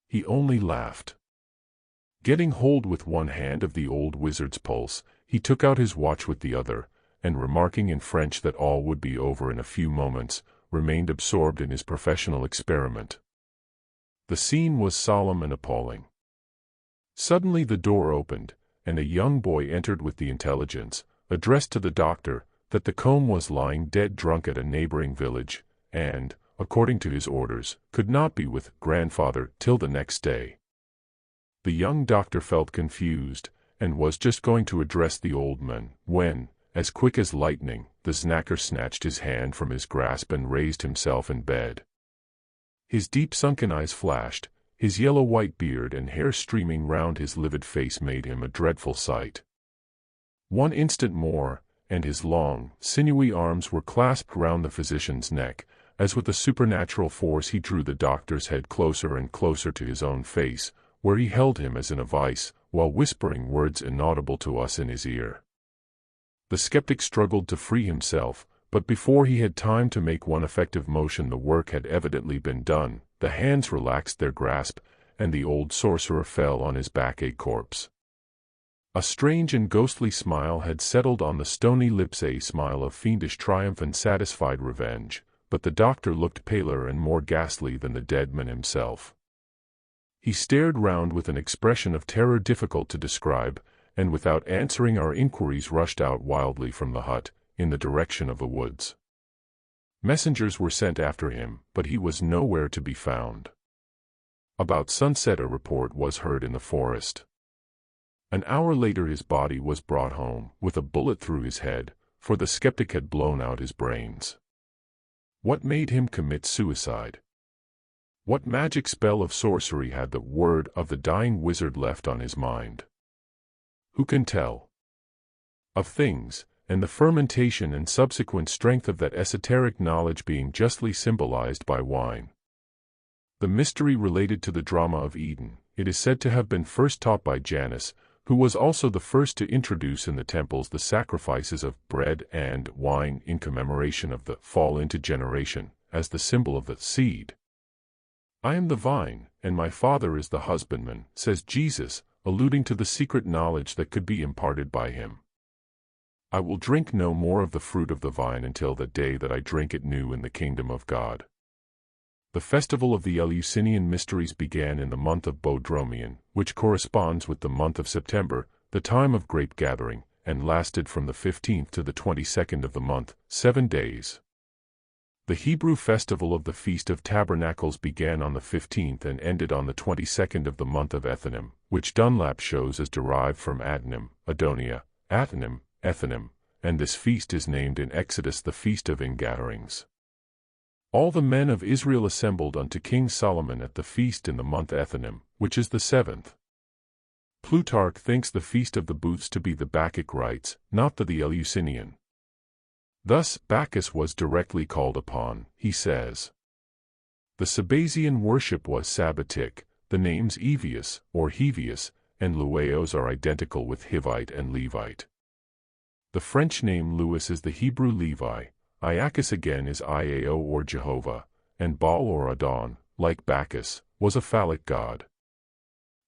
Speaker 1: He only laughed. Getting hold with one hand of the old wizard's pulse, he took out his watch with the other, and remarking in French that all would be over in a few moments, remained absorbed in his professional experiment. The scene was solemn and appalling. Suddenly the door opened, and a young boy entered with the intelligence, addressed to the doctor, that the comte was lying dead drunk at a neighboring village, and, according to his orders, could not be with grandfather till the next day. The young doctor felt confused, and was just going to address the old man, when, as quick as lightning, the Znacker snatched his hand from his grasp and raised himself in bed. His deep-sunken eyes flashed, his yellow-white beard and hair streaming round his livid face made him a dreadful sight. One instant more, and his long, sinewy arms were clasped round the physician's neck, as with a supernatural force he drew the doctor's head closer and closer to his own face, where he held him as in a vice, while whispering words inaudible to us in his ear. The skeptic struggled to free himself, but before he had time to make one effective motion the work had evidently been done, the hands relaxed their grasp, and the old sorcerer fell on his back a corpse. A strange and ghostly smile had settled on the stony lips, a smile of fiendish triumph and satisfied revenge, but the doctor looked paler and more ghastly than the dead man himself. He stared round with an expression of terror difficult to describe, and without answering our inquiries rushed out wildly from the hut, in the direction of the woods. Messengers were sent after him, but he was nowhere to be found. About sunset a report was heard in the forest. An hour later his body was brought home, with a bullet through his head, for the skeptic had blown out his brains. What made him commit suicide? What magic spell of sorcery had the word of the dying wizard left on his mind? Who can tell? Of things, and the fermentation and subsequent strength of that esoteric knowledge being justly symbolized by wine. The mystery related to the drama of Eden, it is said to have been first taught by Janus, who was also the first to introduce in the temples the sacrifices of bread and wine in commemoration of the fall into generation, as the symbol of the seed. I am the vine, and my Father is the husbandman, says Jesus, alluding to the secret knowledge that could be imparted by him. I will drink no more of the fruit of the vine until the day that I drink it new in the kingdom of God. The festival of the Eleusinian mysteries began in the month of Bodromion, which corresponds with the month of September, the time of grape gathering, and lasted from the 15th to the 22nd of the month, 7 days. The Hebrew festival of the Feast of Tabernacles began on the 15th and ended on the 22nd of the month of Ethanim, which Dunlap shows as derived from Adnim, Adonia, Atanim, Ethanim, and this feast is named in Exodus the Feast of Ingatherings. All the men of Israel assembled unto King Solomon at the feast in the month Ethanim, which is the 7th. Plutarch thinks the Feast of the Booths to be the Bacchic rites, not the Eleusinian. Thus, Bacchus was directly called upon, he says. The Sabazian worship was Sabbatic, the names Evius, or Hevius, and Lueos are identical with Hivite and Levite. The French name Louis is the Hebrew Levi, Iacchus again is Iao or Jehovah, and Baal or Adon, like Bacchus, was a phallic god.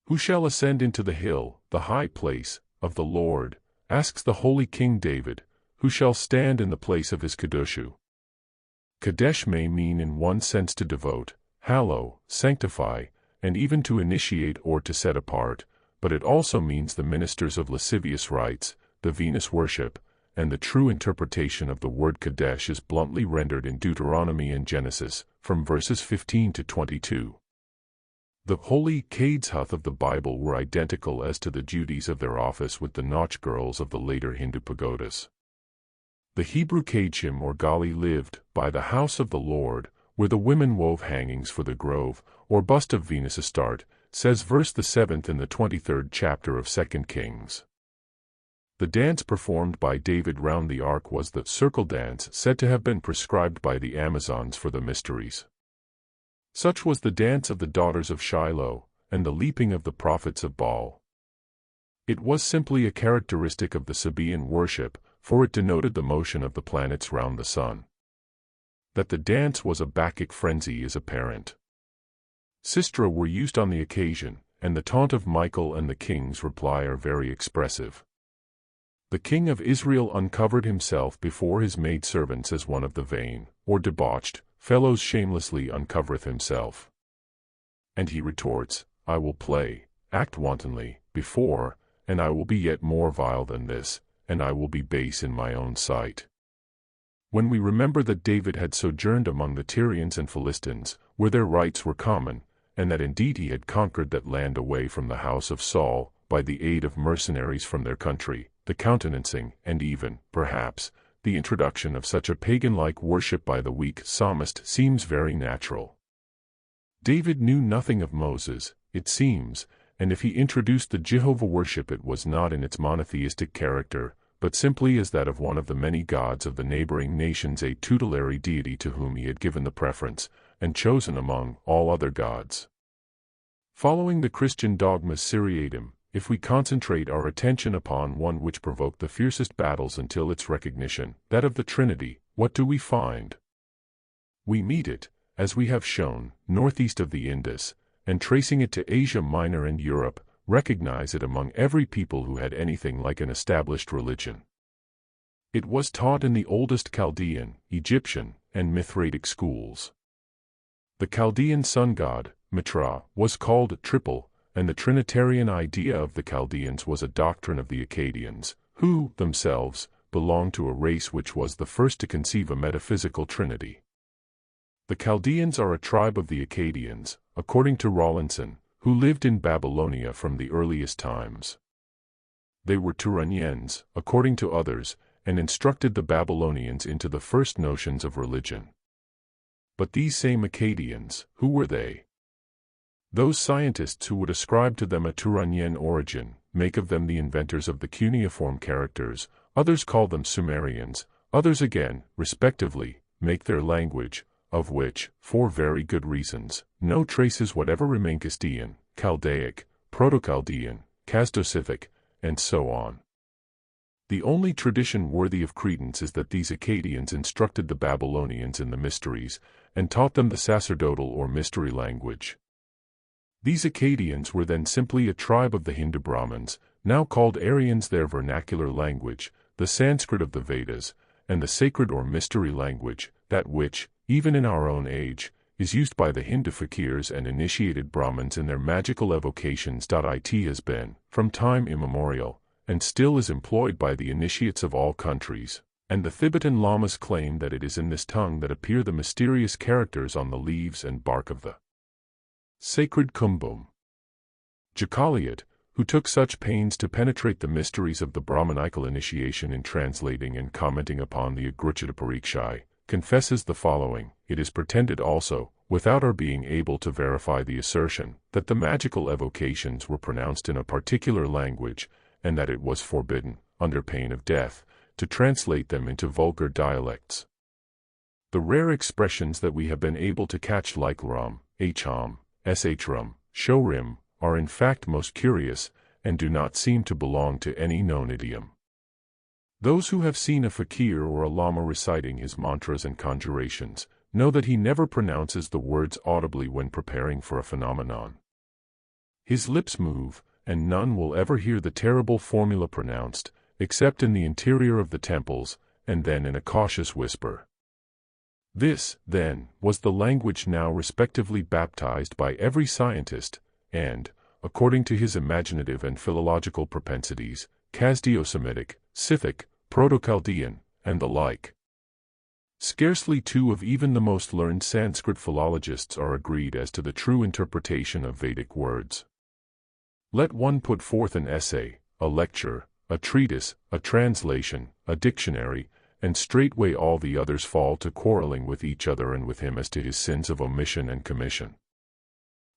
Speaker 1: Who shall ascend into the hill, the high place, of the Lord, asks the holy King David, who shall stand in the place of his Kedushu? Kadesh may mean in one sense to devote, hallow, sanctify, and even to initiate or to set apart, but it also means the ministers of lascivious rites, the Venus worship, and the true interpretation of the word Kadesh is bluntly rendered in Deuteronomy and Genesis, from verses 15 to 22. The holy Kadeshuth of the Bible were identical as to the duties of their office with the Notch girls of the later Hindu pagodas. The Hebrew Kadeshim or Gali lived by the house of the Lord, where the women wove hangings for the grove, or bust of Venus Astarte, says verse the 7th in the 23rd chapter of 2 Kings. The dance performed by David round the ark was the circle dance said to have been prescribed by the Amazons for the mysteries. Such was the dance of the daughters of Shiloh, and the leaping of the prophets of Baal. It was simply a characteristic of the Sabaean worship, for it denoted the motion of the planets round the sun. That the dance was a Bacchic frenzy is apparent. Sistra were used on the occasion, and the taunt of Michael and the king's reply are very expressive. The king of Israel uncovered himself before his maidservants as one of the vain, or debauched, fellows shamelessly uncovereth himself. And he retorts, I will play, act wantonly, before, and I will be yet more vile than this, and I will be base in my own sight. When we remember that David had sojourned among the Tyrians and Philistines, where their rites were common, and that indeed he had conquered that land away from the house of Saul, by the aid of mercenaries from their country, the countenancing, and even, perhaps, the introduction of such a pagan-like worship by the weak psalmist seems very natural. David knew nothing of Moses, it seems, and if he introduced the Jehovah worship it was not in its monotheistic character, but simply as that of one of the many gods of the neighboring nations, a tutelary deity to whom he had given the preference, and chosen among all other gods. Following the Christian dogmas seriatim, if we concentrate our attention upon one which provoked the fiercest battles until its recognition, that of the Trinity, what do we find? We meet it, as we have shown, northeast of the Indus, and tracing it to Asia Minor and Europe, recognize it among every people who had anything like an established religion. It was taught in the oldest Chaldean, Egyptian, and Mithratic schools. The Chaldean sun god, Mitra, was called triple, and the Trinitarian idea of the Chaldeans was a doctrine of the Akkadians, who, themselves, belonged to a race which was the first to conceive a metaphysical trinity. The Chaldeans are a tribe of the Akkadians, according to Rawlinson, who lived in Babylonia from the earliest times. They were Turanians, according to others, and instructed the Babylonians into the first notions of religion. But these same Akkadians, who were they? Those scientists who would ascribe to them a Turanian origin make of them the inventors of the cuneiform characters, others call them Sumerians, others again, respectively, make their language, of which, for very good reasons, no traces whatever remain Castilian, Chaldaic, Proto-Chaldean, Kasdosithic, and so on. The only tradition worthy of credence is that these Akkadians instructed the Babylonians in the mysteries, and taught them the sacerdotal or mystery language. These Akkadians were then simply a tribe of the Hindu Brahmins, now called Aryans, their vernacular language, the Sanskrit of the Vedas, and the sacred or mystery language, that which, even in our own age, is used by the Hindu fakirs and initiated Brahmins in their magical evocations. It has been, from time immemorial, and still is employed by the initiates of all countries, and the Thibetan lamas claim that it is in this tongue that appear the mysterious characters on the leaves and bark of the sacred kumbum. Jacaliot, who took such pains to penetrate the mysteries of the Brahmanical initiation in translating and commenting upon the Agruchita Parikshae, confesses the following: it is pretended also, without our being able to verify the assertion, that the magical evocations were pronounced in a particular language, and that it was forbidden, under pain of death, to translate them into vulgar dialects. The rare expressions that we have been able to catch, like rum, hum, shrum, showrim, are in fact most curious, and do not seem to belong to any known idiom. Those who have seen a fakir or a lama reciting his mantras and conjurations know that he never pronounces the words audibly when preparing for a phenomenon. His lips move, and none will ever hear the terrible formula pronounced, except in the interior of the temples, and then in a cautious whisper. This, then, was the language now respectively baptized by every scientist, and, according to his imaginative and philological propensities, Kasdio-Semitic, Scythic, Proto-Chaldean, and the like. Scarcely two of even the most learned Sanskrit philologists are agreed as to the true interpretation of Vedic words. Let one put forth an essay, a lecture, a treatise, a translation, a dictionary, and straightway all the others fall to quarreling with each other and with him as to his sins of omission and commission.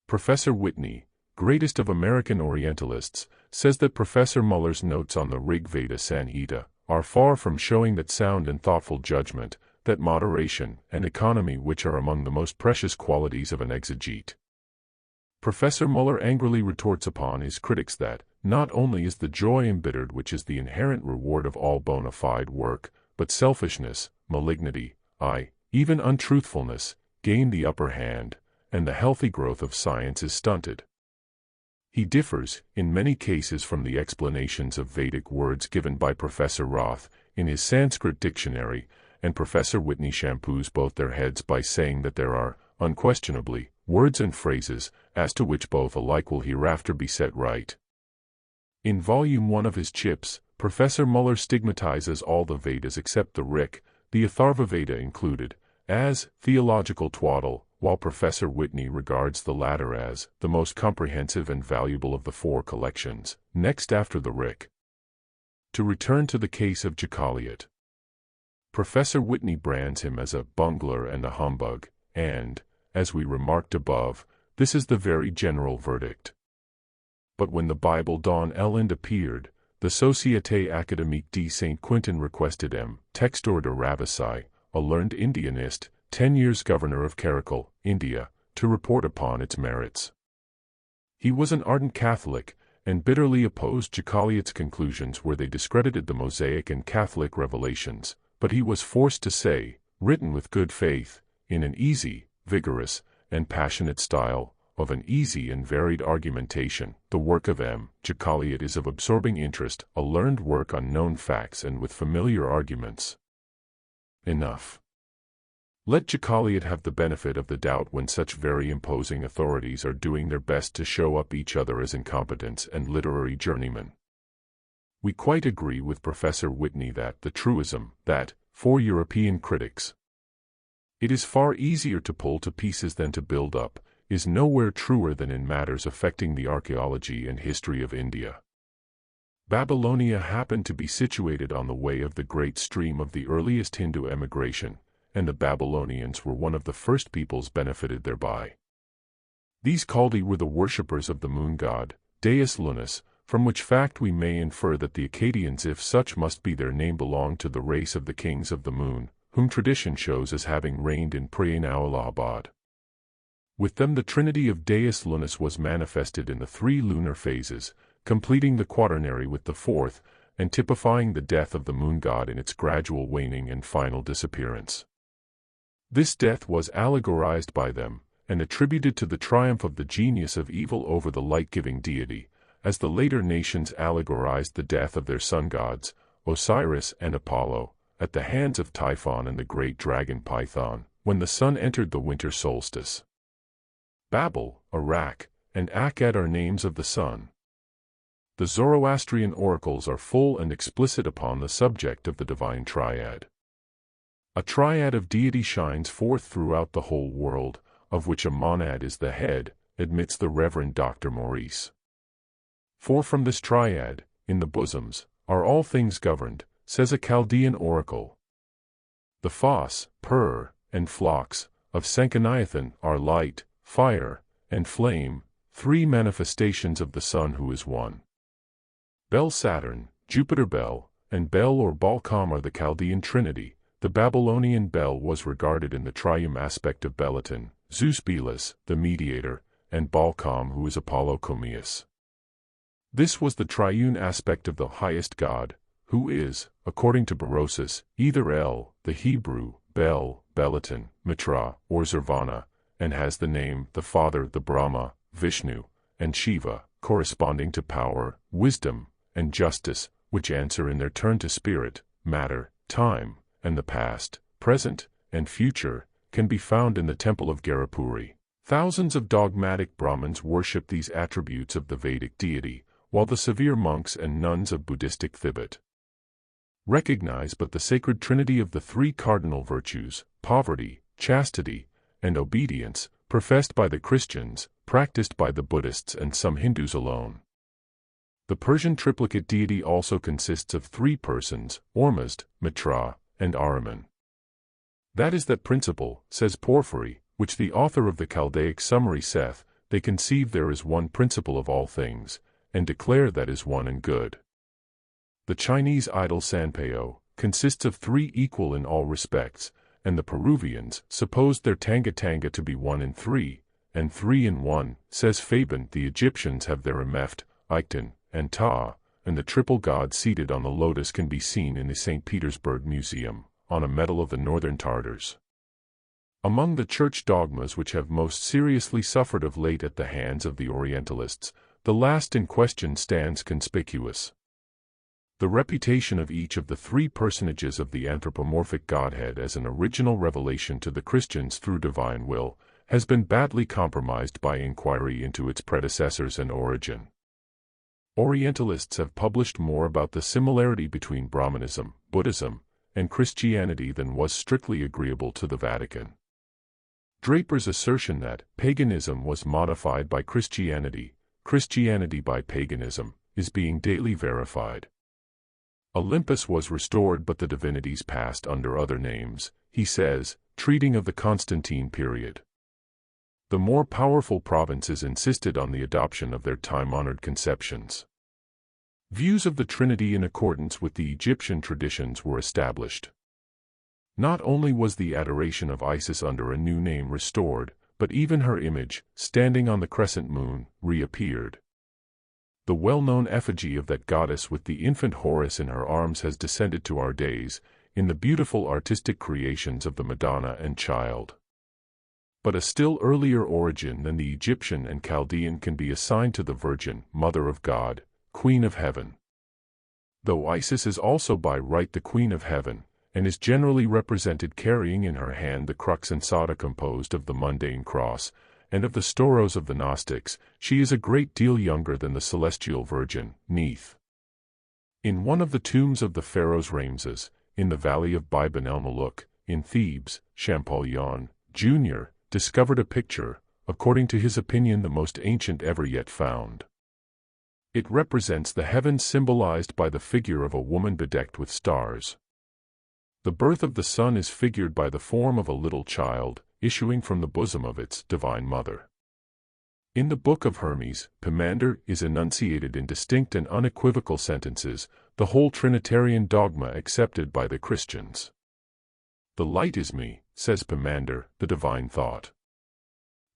Speaker 1: Professor Whitney, greatest of American Orientalists, says that Professor Muller's notes on the Rig Veda Samhita are far from showing that sound and thoughtful judgment, that moderation and economy which are among the most precious qualities of an exegete. Professor Muller angrily retorts upon his critics that, not only is the joy embittered which is the inherent reward of all bona fide work, but selfishness, malignity, even untruthfulness, gain the upper hand, and the healthy growth of science is stunted. He differs, in many cases, from the explanations of Vedic words given by Professor Roth in his Sanskrit dictionary, and Professor Whitney shampoos both their heads by saying that there are, unquestionably, words and phrases, as to which both alike will hereafter be set right. In Volume 1 of his Chips, Professor Muller stigmatizes all the Vedas except the Rik, the Atharva Veda included, as theological twaddle, while Professor Whitney regards the latter as the most comprehensive and valuable of the four collections, next after the Rik. To return to the case of Jacaliot. Professor Whitney brands him as a bungler and a humbug, and, as we remarked above, this is the very general verdict. But when the Bible Don Elend appeared, the Société Académique de Saint-Quentin requested M. Textor de Ravasi, a learned Indianist, 10 years governor of Karakul, India, to report upon its merits. He was an ardent Catholic, and bitterly opposed Jacaliot's conclusions where they discredited the Mosaic and Catholic revelations, but he was forced to say, written with good faith, in an easy, vigorous, and passionate style, of an easy and varied argumentation, the work of M. Jacaliot is of absorbing interest, a learned work on known facts and with familiar arguments. Enough. Let Jacaliot have the benefit of the doubt when such very imposing authorities are doing their best to show up each other as incompetents and literary journeymen. We quite agree with Professor Whitney that the truism, that, for European critics, it is far easier to pull to pieces than to build up, is nowhere truer than in matters affecting the archaeology and history of India. Babylonia happened to be situated on the way of the great stream of the earliest Hindu emigration, and the Babylonians were one of the first peoples benefited thereby. These Chaldee were the worshippers of the moon god, Deus Lunis, from which fact we may infer that the Akkadians, if such must be their name, belonged to the race of the kings of the moon, whom tradition shows as having reigned in Praenau Allahabad. With them the trinity of Deus Lunis was manifested in the 3 lunar phases, completing the quaternary with the 4th, and typifying the death of the moon god in its gradual waning and final disappearance. This death was allegorized by them, and attributed to the triumph of the genius of evil over the light-giving deity, as the later nations allegorized the death of their sun gods, Osiris and Apollo, at the hands of Typhon and the great dragon Python, when the sun entered the winter solstice. Babel, Iraq, and Akkad are names of the sun. The Zoroastrian oracles are full and explicit upon the subject of the divine triad. A triad of deity shines forth throughout the whole world, of which a monad is the head, admits the Reverend Dr. Maurice. For from this triad, in the bosoms, are all things governed, says a Chaldean oracle. The Phos, Pur, and Phlox, of Sanchoniathon are light, fire, and flame, 3 manifestations of the sun who is one. Bel Saturn, Jupiter Bel, and Bel or Balcom are the Chaldean trinity. The Babylonian Bel was regarded in the triune aspect of Belaton, Zeus Belus, the mediator, and Balcom who is Apollo Comius. This was the triune aspect of the highest God, who is, according to Berosus, either El, the Hebrew, Bel, Belaton, Mitra, or Zervana, and has the name, the Father, the Brahma, Vishnu, and Shiva, corresponding to power, wisdom, and justice, which answer in their turn to spirit, matter, time, and the past, present, and future, can be found in the temple of Garipuri. Thousands of dogmatic Brahmins worship these attributes of the Vedic deity, while the severe monks and nuns of Buddhistic Tibet recognize but the sacred trinity of the 3 cardinal virtues, poverty, chastity, and obedience, professed by the Christians, practiced by the Buddhists and some Hindus alone. The Persian triplicate deity also consists of 3 persons, Ormuzd, Mitra, and Ahriman. That is that principle, says Porphyry, which the author of the Chaldaic summary saith, they conceive there is one principle of all things, and declare that is one and good. The Chinese idol Sanpeo consists of 3 equal in all respects, and the Peruvians supposed their Tanga Tanga to be 1 in 3, and 3 in 1, says Fabian. The Egyptians have their Emeft, Ikhton, and Ta, and the triple god seated on the lotus can be seen in the St. Petersburg Museum, on a medal of the Northern Tartars. Among the church dogmas which have most seriously suffered of late at the hands of the Orientalists, the last in question stands conspicuous. The reputation of each of the 3 personages of the anthropomorphic Godhead as an original revelation to the Christians through divine will, has been badly compromised by inquiry into its predecessors and origin. Orientalists have published more about the similarity between Brahmanism, Buddhism, and Christianity than was strictly agreeable to the Vatican. Draper's assertion that paganism was modified by Christianity, Christianity by paganism, is being daily verified. Olympus was restored but the divinities passed under other names, he says, treating of the Constantine period. The more powerful provinces insisted on the adoption of their time-honored conceptions. Views of the Trinity in accordance with the Egyptian traditions were established. Not only was the adoration of Isis under a new name restored, but even her image, standing on the crescent moon, reappeared. The well-known effigy of that goddess with the infant Horus in her arms has descended to our days, in the beautiful artistic creations of the Madonna and Child. But a still earlier origin than the Egyptian and Chaldean can be assigned to the Virgin, Mother of God, Queen of Heaven. Though Isis is also by right the Queen of Heaven, and is generally represented carrying in her hand the crux ansata composed of the mundane cross, and of the storos of the Gnostics, she is a great deal younger than the celestial Virgin, Neith. In one of the tombs of the pharaohs Ramses, in the valley of Biban el-Maluk, in Thebes, Champollion, Jr., discovered a picture, according to his opinion the most ancient ever yet found. It represents the heavens symbolized by the figure of a woman bedecked with stars. The birth of the sun is figured by the form of a little child, issuing from the bosom of its divine mother. In the Book of Hermes, Pomander is enunciated in distinct and unequivocal sentences, the whole Trinitarian dogma accepted by the Christians. The light is me, says Pomander, the divine thought.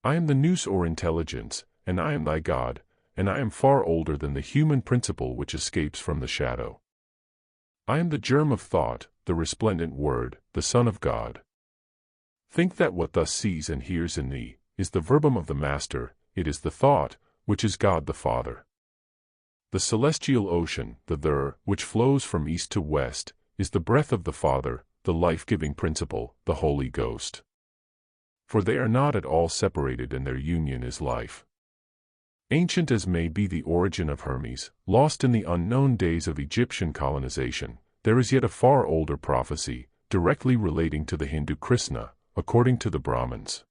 Speaker 1: I am the nous or intelligence, and I am thy God, and I am far older than the human principle which escapes from the shadow. I am the germ of thought, the resplendent word, the Son of God. Think that what thus sees and hears in thee is the verbum of the Master, it is the thought, which is God the Father. The celestial ocean, the there, which flows from east to west, is the breath of the Father, the life-giving principle, the Holy Ghost. For they are not at all separated, and their union is life. Ancient as may be the origin of Hermes, lost in the unknown days of Egyptian colonization, there is yet a far older prophecy, directly relating to the Hindu Krishna, according to the Brahmins.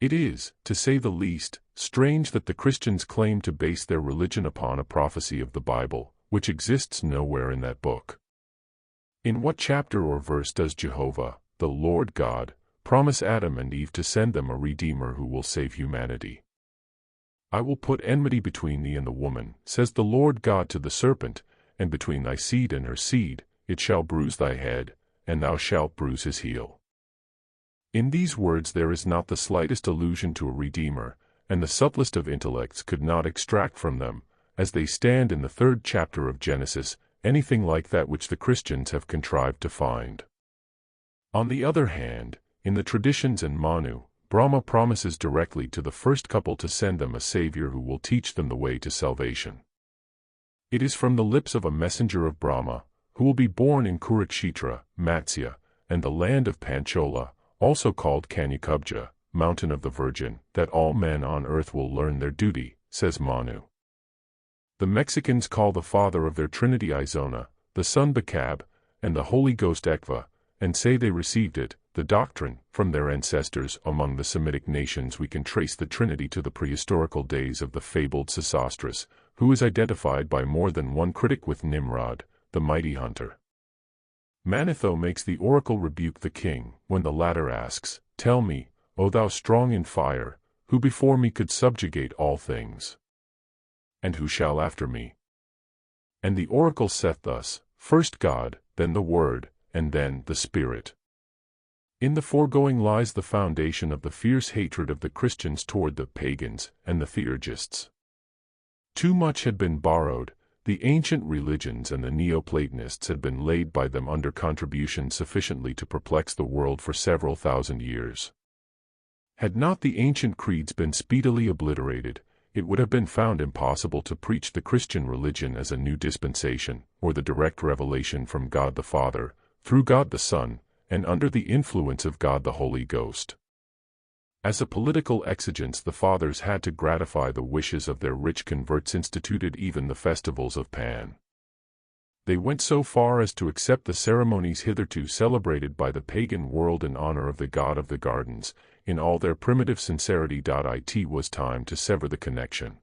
Speaker 1: It is, to say the least, strange that the Christians claim to base their religion upon a prophecy of the Bible, which exists nowhere in that book. In what chapter or verse does Jehovah, the Lord God, promise Adam and Eve to send them a Redeemer who will save humanity? I will put enmity between thee and the woman, says the Lord God to the serpent, and between thy seed and her seed, it shall bruise thy head, and thou shalt bruise his heel. In these words there is not the slightest allusion to a Redeemer, and the subtlest of intellects could not extract from them, as they stand in the 3rd chapter of Genesis, anything like that which the Christians have contrived to find. On the other hand, in the traditions and Manu, Brahma promises directly to the first couple to send them a Savior who will teach them the way to salvation. It is from the lips of a messenger of Brahma, who will be born in Kurukshetra, Matsya, and the land of Panchola, also called Kanyakubja, mountain of the Virgin, that all men on earth will learn their duty, says Manu. The Mexicans call the father of their Trinity Izona, the Son Bacab, and the Holy Ghost Ekva, and say they received it, the doctrine, from their ancestors. Among the Semitic nations we can trace the Trinity to the prehistorical days of the fabled Sesostris, who is identified by more than one critic with Nimrod, the mighty hunter. Manetho makes the oracle rebuke the king, when the latter asks, Tell me, O thou strong in fire, who before me could subjugate all things? And who shall after me? And the oracle saith thus, first God, then the Word, and then the Spirit. In the foregoing lies the foundation of the fierce hatred of the Christians toward the pagans and the theurgists. Too much had been borrowed, the ancient religions and the Neoplatonists had been laid by them under contribution sufficiently to perplex the world for several thousand years. Had not the ancient creeds been speedily obliterated, it would have been found impossible to preach the Christian religion as a new dispensation, or the direct revelation from God the Father, through God the Son, and under the influence of God the Holy Ghost. As a political exigence, the fathers had to gratify the wishes of their rich converts, instituted even the festivals of Pan. They went so far as to accept the ceremonies hitherto celebrated by the pagan world in honor of the god of the gardens, in all their primitive sincerity. It was time to sever the connection.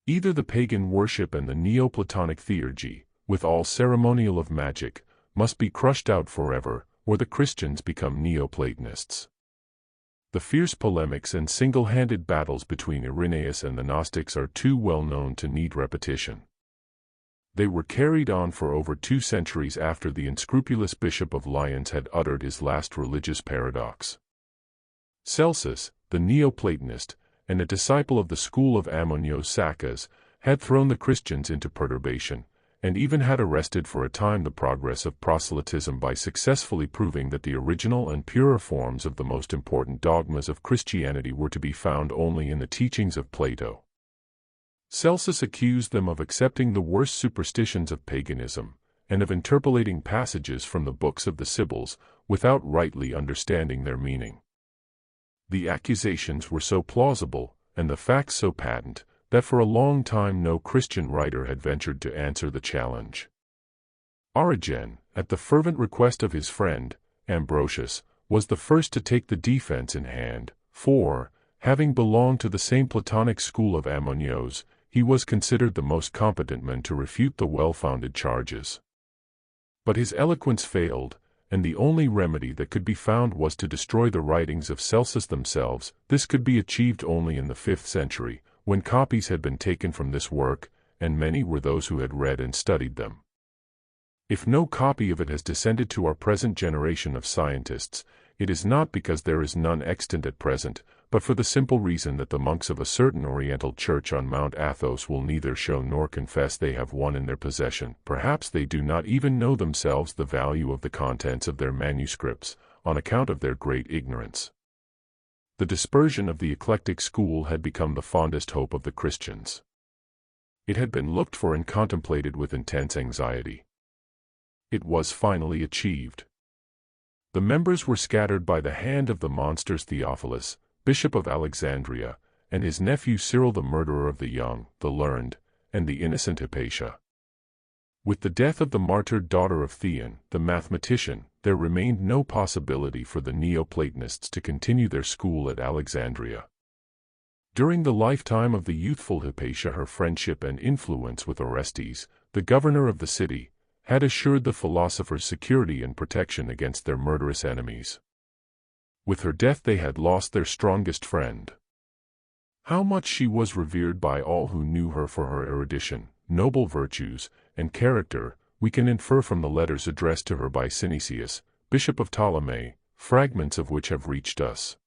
Speaker 1: Either the pagan worship and the Neoplatonic theurgy, with all ceremonial of magic, must be crushed out forever, or the Christians become Neoplatonists. The fierce polemics and single-handed battles between Irenaeus and the Gnostics are too well known to need repetition. They were carried on for over 2 centuries after the unscrupulous Bishop of Lyons had uttered his last religious paradox. Celsus, the Neoplatonist, and a disciple of the school of Ammonios Saccas, had thrown the Christians into perturbation, and even had arrested for a time the progress of proselytism by successfully proving that the original and purer forms of the most important dogmas of Christianity were to be found only in the teachings of Plato. Celsus accused them of accepting the worst superstitions of paganism, and of interpolating passages from the books of the Sibyls, without rightly understanding their meaning. The accusations were so plausible, and the facts so patent, that for a long time no Christian writer had ventured to answer the challenge. Origen, at the fervent request of his friend, Ambrosius, was the first to take the defense in hand, for, having belonged to the same Platonic school of Ammonios, he was considered the most competent man to refute the well-founded charges. But his eloquence failed, and the only remedy that could be found was to destroy the writings of Celsus themselves. This could be achieved only in the 5th century, when copies had been taken from this work, and many were those who had read and studied them. If no copy of it has descended to our present generation of scientists, it is not because there is none extant at present, but for the simple reason that the monks of a certain Oriental church on Mount Athos will neither show nor confess they have one in their possession. Perhaps they do not even know themselves the value of the contents of their manuscripts, on account of their great ignorance. The dispersion of the eclectic school had become the fondest hope of the Christians. It had been looked for and contemplated with intense anxiety. It was finally achieved. The members were scattered by the hand of the monsters Theophilus, Bishop of Alexandria, and his nephew Cyril, the murderer of the young, the learned, and the innocent Hypatia. With the death of the martyred daughter of Theon, the mathematician, there remained no possibility for the Neoplatonists to continue their school at Alexandria. During the lifetime of the youthful Hypatia, her friendship and influence with Orestes, the governor of the city, had assured the philosophers security and protection against their murderous enemies. With her death they had lost their strongest friend. How much she was revered by all who knew her for her erudition, noble virtues, and character, we can infer from the letters addressed to her by Synesius, Bishop of Ptolemy, fragments of which have reached us.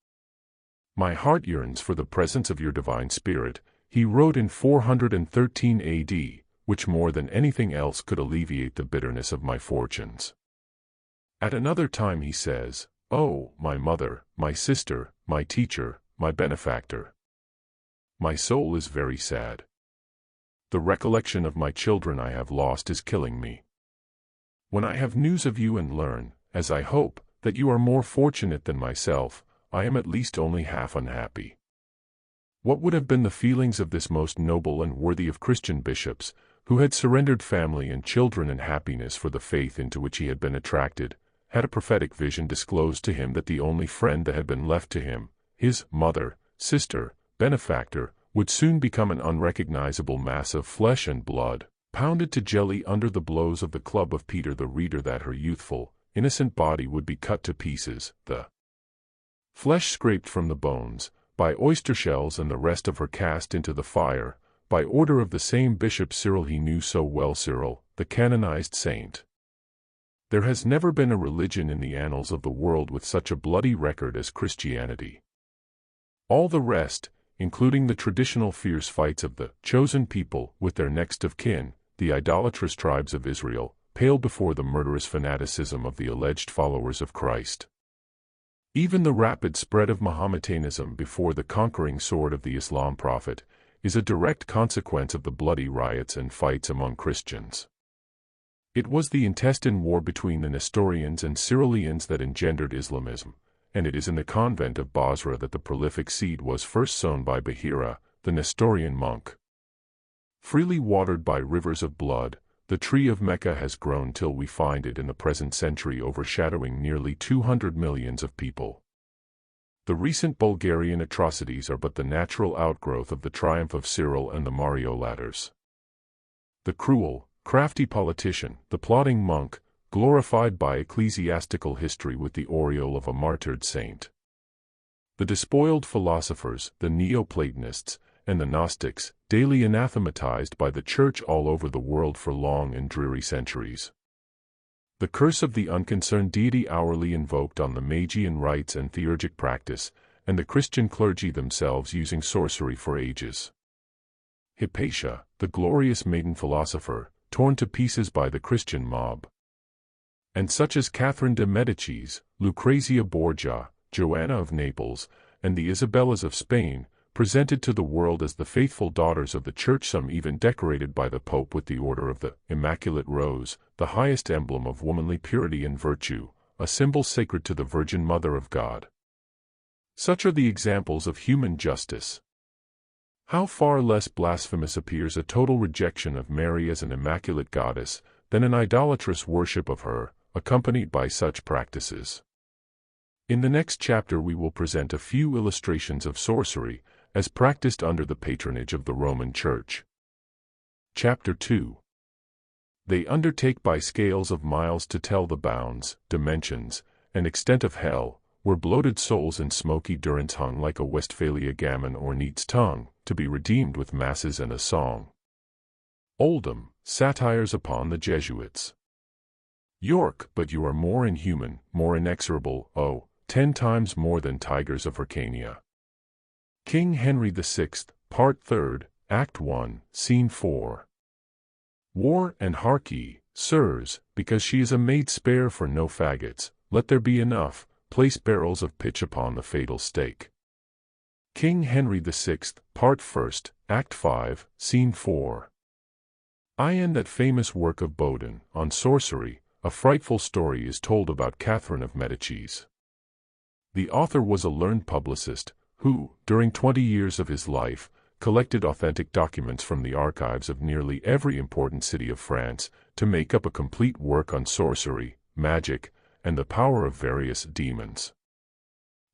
Speaker 1: "My heart yearns for the presence of your divine spirit," he wrote in 413 AD, which more than anything else could alleviate the bitterness of my fortunes. At another time he says, "Oh, my mother, my sister, my teacher, my benefactor. My soul is very sad. The recollection of my children I have lost is killing me. When I have news of you and learn, as I hope, that you are more fortunate than myself, I am at least only half unhappy." What would have been the feelings of this most noble and worthy of Christian bishops, who had surrendered family and children and happiness for the faith into which he had been attracted, had a prophetic vision disclosed to him that the only friend that had been left to him, his mother, sister, benefactor, would soon become an unrecognizable mass of flesh and blood, pounded to jelly under the blows of the club of Peter the Reader, that her youthful, innocent body would be cut to pieces, the flesh scraped from the bones, by oyster shells, and the rest of her cast into the fire, by order of the same Bishop Cyril he knew so well, Cyril, the canonized saint. There has never been a religion in the annals of the world with such a bloody record as Christianity. All the rest, including the traditional fierce fights of the chosen people with their next of kin, the idolatrous tribes of Israel, pale before the murderous fanaticism of the alleged followers of Christ. Even the rapid spread of Mahometanism before the conquering sword of the Islam prophet is a direct consequence of the bloody riots and fights among Christians. It was the intestine war between the Nestorians and Cyrillians that engendered Islamism, and it is in the convent of Basra that the prolific seed was first sown by Bahira, the Nestorian monk. Freely watered by rivers of blood, the tree of Mecca has grown till we find it in the present century overshadowing nearly 200 millions of people. The recent Bulgarian atrocities are but the natural outgrowth of the triumph of Cyril and the Mariolators. The cruel, crafty politician, the plotting monk, glorified by ecclesiastical history with the aureole of a martyred saint. The despoiled philosophers, the Neoplatonists, and the Gnostics, daily anathematized by the Church all over the world for long and dreary centuries. The curse of the unconcerned deity hourly invoked on the Magian rites and theurgic practice, and the Christian clergy themselves using sorcery for ages. Hypatia, the glorious maiden philosopher, torn to pieces by the Christian mob. And such as Catherine de' Medicis, Lucrezia Borgia, Joanna of Naples, and the Isabellas of Spain, presented to the world as the faithful daughters of the Church, some even decorated by the Pope with the Order of the Immaculate Rose, the highest emblem of womanly purity and virtue, a symbol sacred to the Virgin Mother of God. Such are the examples of human justice. How far less blasphemous appears a total rejection of Mary as an immaculate goddess than an idolatrous worship of her, accompanied by such practices. In the next chapter we will present a few illustrations of sorcery, as practiced under the patronage of the Roman Church. Chapter 2. They undertake by scales of miles to tell the bounds, dimensions, and extent of hell, where bloated souls in smoky durance hung like a Westphalia gammon or neat's tongue, to be redeemed with masses and a song. Oldham, Satires upon the Jesuits. York, but you are more inhuman, more inexorable, oh, 10 times more than tigers of Hyrcania. King Henry VI, Part 3rd, Act 1, Scene 4. War, and hark ye, sirs, because she is a maid spare for no faggots, let there be enough, place barrels of pitch upon the fatal stake. King Henry VI, Part 1st, Act 5, Scene 4. In that famous work of Bodin, on sorcery, a frightful story is told about Catherine of Medicis. The author was a learned publicist, who, during 20 years of his life, collected authentic documents from the archives of nearly every important city of France to make up a complete work on sorcery, magic, and the power of various demons.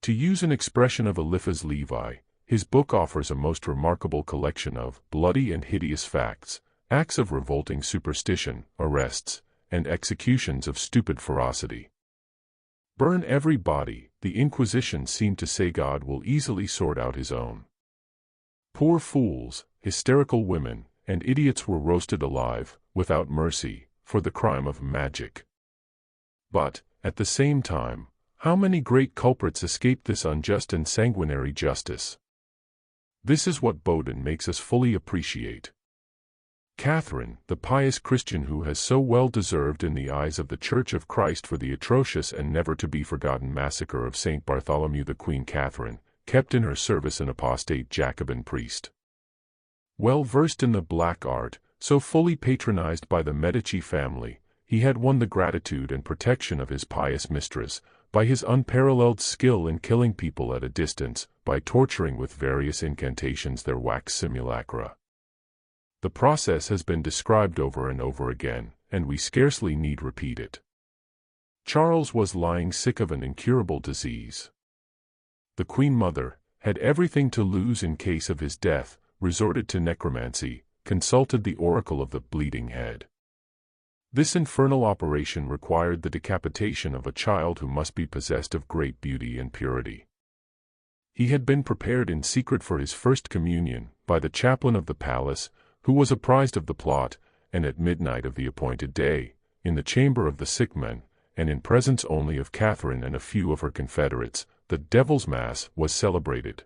Speaker 1: To use an expression of Eliphas Levi, his book offers a most remarkable collection of bloody and hideous facts, acts of revolting superstition, arrests, and executions of stupid ferocity. Burn every body, the Inquisition seemed to say God will easily sort out his own. Poor fools, hysterical women, and idiots were roasted alive, without mercy, for the crime of magic. But, at the same time, how many great culprits escaped this unjust and sanguinary justice? This is what Bodin makes us fully appreciate. Catherine, the pious Christian who has so well deserved in the eyes of the Church of Christ for the atrocious and never-to-be-forgotten massacre of St. Bartholomew, the Queen Catherine, kept in her service an apostate Jacobin priest. Well versed in the black art, so fully patronized by the Medici family, he had won the gratitude and protection of his pious mistress, by his unparalleled skill in killing people at a distance, by torturing with various incantations their wax simulacra. The process has been described over and over again, and we scarcely need repeat it. Charles was lying sick of an incurable disease. The Queen Mother had everything to lose in case of his death, resorted to necromancy, consulted the oracle of the bleeding head. This infernal operation required the decapitation of a child who must be possessed of great beauty and purity. He had been prepared in secret for his first communion, by the chaplain of the palace, who was apprised of the plot, and at midnight of the appointed day, in the chamber of the sick men, and in presence only of Catherine and a few of her confederates, the Devil's Mass was celebrated.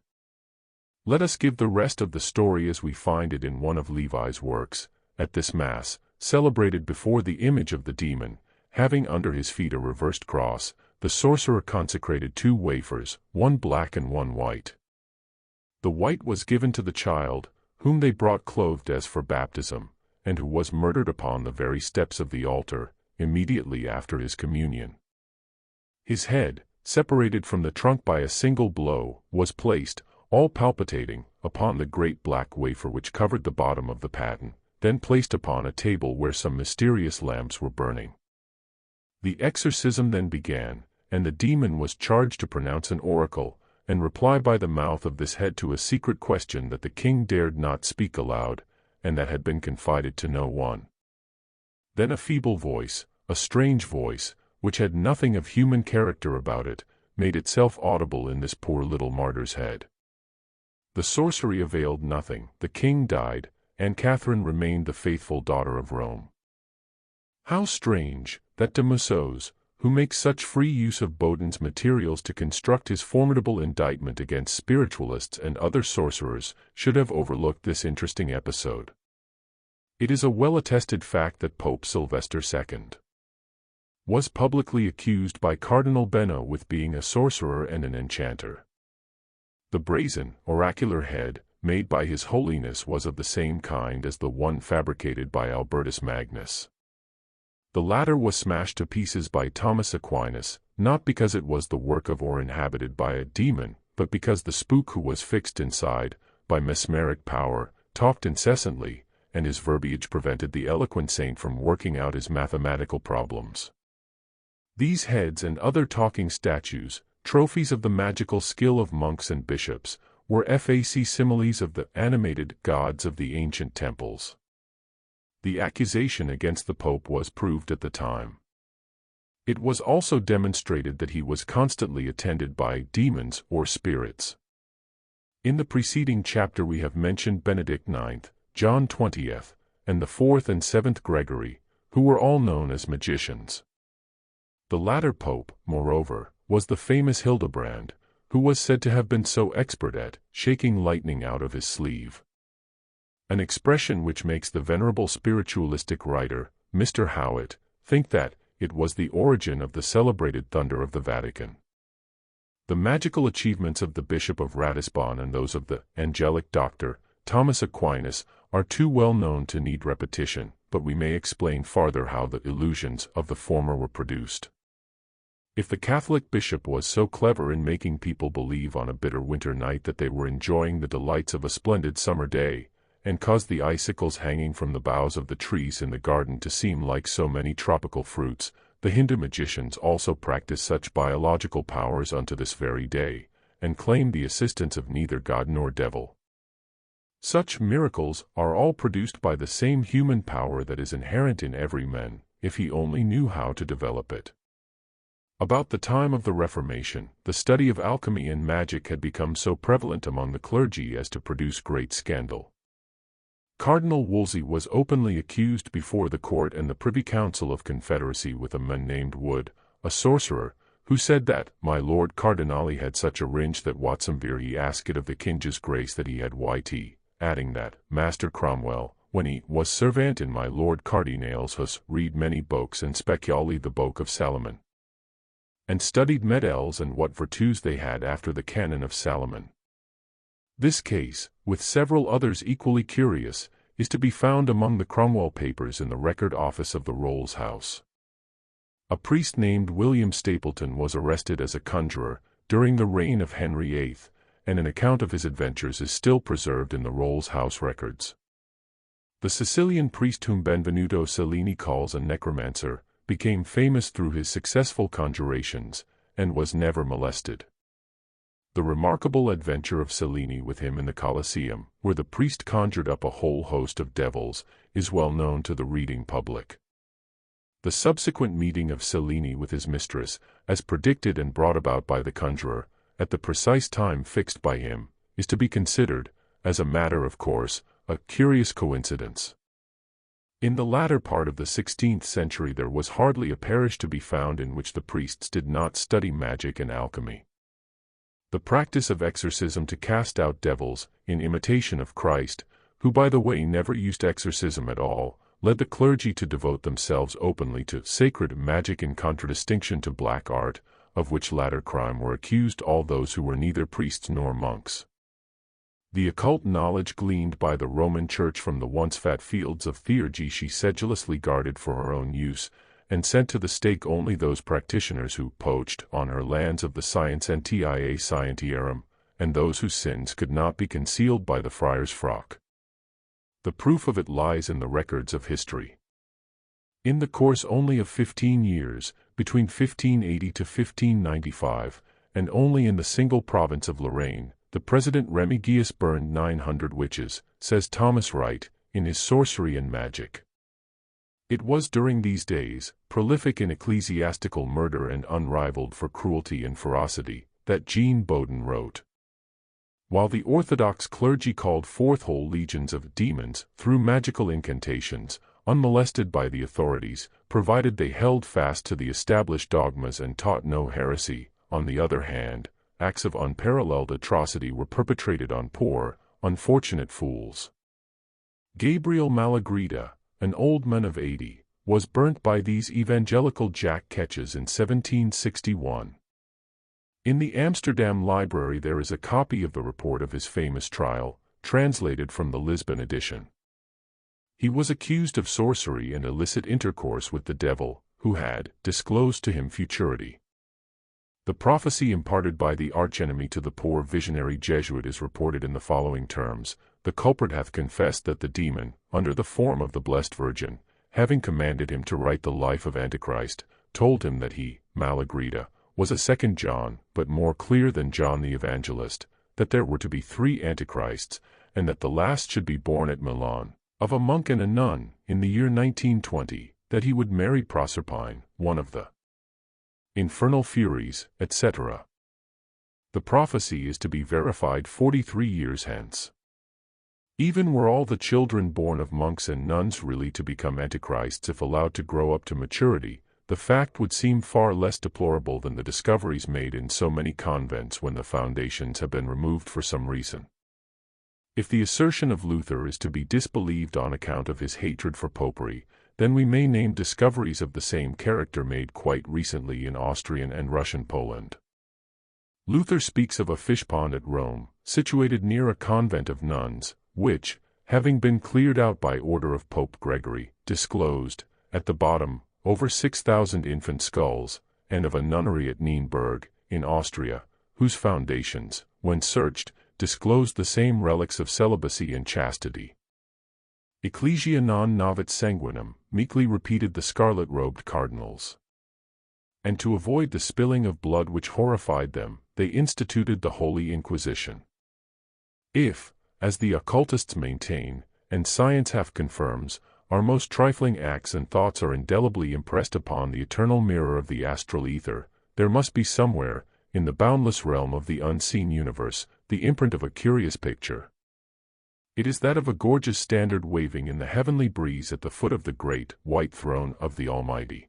Speaker 1: Let us give the rest of the story as we find it in one of Levi's works. At this Mass, celebrated before the image of the demon, having under his feet a reversed cross, the sorcerer consecrated 2 wafers, one black and one white. The white was given to the child, whom they brought clothed as for baptism, and who was murdered upon the very steps of the altar, immediately after his communion. His head, separated from the trunk by a single blow, was placed, all palpitating, upon the great black wafer which covered the bottom of the paten, then placed upon a table where some mysterious lamps were burning. The exorcism then began, and the demon was charged to pronounce an oracle, and reply by the mouth of this head to a secret question that the king dared not speak aloud, and that had been confided to no one. Then a feeble voice, a strange voice, which had nothing of human character about it, made itself audible in this poor little martyr's head. The sorcery availed nothing, the king died, and Catherine remained the faithful daughter of Rome. How strange, that de Mussos, who makes such free use of Bodin's materials to construct his formidable indictment against spiritualists and other sorcerers, should have overlooked this interesting episode. It is a well-attested fact that Pope Sylvester II was publicly accused by Cardinal Benno with being a sorcerer and an enchanter. The brazen, oracular head, made by His Holiness was of the same kind as the one fabricated by Albertus Magnus. The latter was smashed to pieces by Thomas Aquinas, not because it was the work of or inhabited by a demon, but because the spook who was fixed inside, by mesmeric power, talked incessantly, and his verbiage prevented the eloquent saint from working out his mathematical problems. These heads and other talking statues, trophies of the magical skill of monks and bishops, were facsimiles of the animated gods of the ancient temples. The accusation against the Pope was proved at the time. It was also demonstrated that he was constantly attended by demons or spirits. In the preceding chapter we have mentioned Benedict IX, John XX, and the 4th and 7th Gregory, who were all known as magicians. The latter pope, moreover, was the famous Hildebrand, who was said to have been so expert at shaking lightning out of his sleeve. An expression which makes the venerable spiritualistic writer, Mr. Howitt, think that it was the origin of the celebrated thunder of the Vatican. The magical achievements of the Bishop of Ratisbon and those of the angelic doctor, Thomas Aquinas, are too well known to need repetition, but we may explain farther how the illusions of the former were produced. If the Catholic bishop was so clever in making people believe on a bitter winter night that they were enjoying the delights of a splendid summer day, and caused the icicles hanging from the boughs of the trees in the garden to seem like so many tropical fruits, the Hindu magicians also practice such biological powers unto this very day, and claim the assistance of neither God nor devil. Such miracles are all produced by the same human power that is inherent in every man, if he only knew how to develop it. About the time of the Reformation, the study of alchemy and magic had become so prevalent among the clergy as to produce great scandal. Cardinal Wolsey was openly accused before the court and the Privy Council of confederacy with a man named Wood, a sorcerer, who said that my Lord Cardinale had such a ringe that Watsonvere he asked it of the King's grace that he had YT, adding that Master Cromwell, when he was servant in my Lord Cardinale's house, read many books and specially the book of Salomon, and studied medals and what virtues they had after the canon of Salomon. This case, with several others equally curious, is to be found among the Cromwell papers in the Record Office of the Rolls House. A priest named William Stapleton was arrested as a conjurer during the reign of Henry VIII, and an account of his adventures is still preserved in the Rolls House records. The Sicilian priest whom Benvenuto Cellini calls a necromancer became famous through his successful conjurations, and was never molested. The remarkable adventure of Cellini with him in the Colosseum, where the priest conjured up a whole host of devils, is well known to the reading public. The subsequent meeting of Cellini with his mistress, as predicted and brought about by the conjurer, at the precise time fixed by him, is to be considered, as a matter of course, a curious coincidence. In the latter part of the 16th century there was hardly a parish to be found in which the priests did not study magic and alchemy. The practice of exorcism to cast out devils, in imitation of Christ, who by the way never used exorcism at all, led the clergy to devote themselves openly to sacred magic in contradistinction to black art, of which latter crime were accused all those who were neither priests nor monks. The occult knowledge gleaned by the Roman Church from the once fat fields of Theology she sedulously guarded for her own use, and sent to the stake only those practitioners who poached on her lands of the scientia scientiarum, and those whose sins could not be concealed by the friar's frock. The proof of it lies in the records of history. In the course only of 15 years, between 1580 to 1595, and only in the single province of Lorraine, the President Remigius burned 900 witches, says Thomas Wright, in his Sorcery and Magic. It was during these days, prolific in ecclesiastical murder and unrivaled for cruelty and ferocity, that Jean Bodin wrote. While the Orthodox clergy called forth whole legions of demons through magical incantations, unmolested by the authorities, provided they held fast to the established dogmas and taught no heresy, on the other hand, acts of unparalleled atrocity were perpetrated on poor, unfortunate fools. Gabriel Malagrida, an old man of 80, was burnt by these evangelical Jack Ketches in 1761. In the Amsterdam Library there is a copy of the report of his famous trial, translated from the Lisbon edition. He was accused of sorcery and illicit intercourse with the devil, who had disclosed to him futurity. The prophecy imparted by the archenemy to the poor visionary Jesuit is reported in the following terms: the culprit hath confessed that the demon, under the form of the Blessed Virgin, having commanded him to write the life of Antichrist, told him that he, Malagrida, was a second John, but more clear than John the Evangelist, that there were to be 3 Antichrists, and that the last should be born at Milan, of a monk and a nun, in the year 1920, that he would marry Proserpine, one of the infernal furies, etc. The prophecy is to be verified 43 years hence. Even were all the children born of monks and nuns really to become antichrists if allowed to grow up to maturity, the fact would seem far less deplorable than the discoveries made in so many convents when the foundations have been removed for some reason. If the assertion of Luther is to be disbelieved on account of his hatred for popery, then we may name discoveries of the same character made quite recently in Austrian and Russian Poland. Luther speaks of a fish pond at Rome, situated near a convent of nuns, which, having been cleared out by order of Pope Gregory, disclosed, at the bottom, over 6,000 infant skulls, and of a nunnery at Nienberg, in Austria, whose foundations, when searched, disclosed the same relics of celibacy and chastity. Ecclesia non novit sanguinem, meekly repeated the scarlet-robed cardinals. And to avoid the spilling of blood which horrified them, they instituted the Holy Inquisition. If, as the occultists maintain, and science half confirms, our most trifling acts and thoughts are indelibly impressed upon the eternal mirror of the astral ether, there must be somewhere, in the boundless realm of the unseen universe, the imprint of a curious picture. It is that of a gorgeous standard waving in the heavenly breeze at the foot of the great, white throne of the Almighty.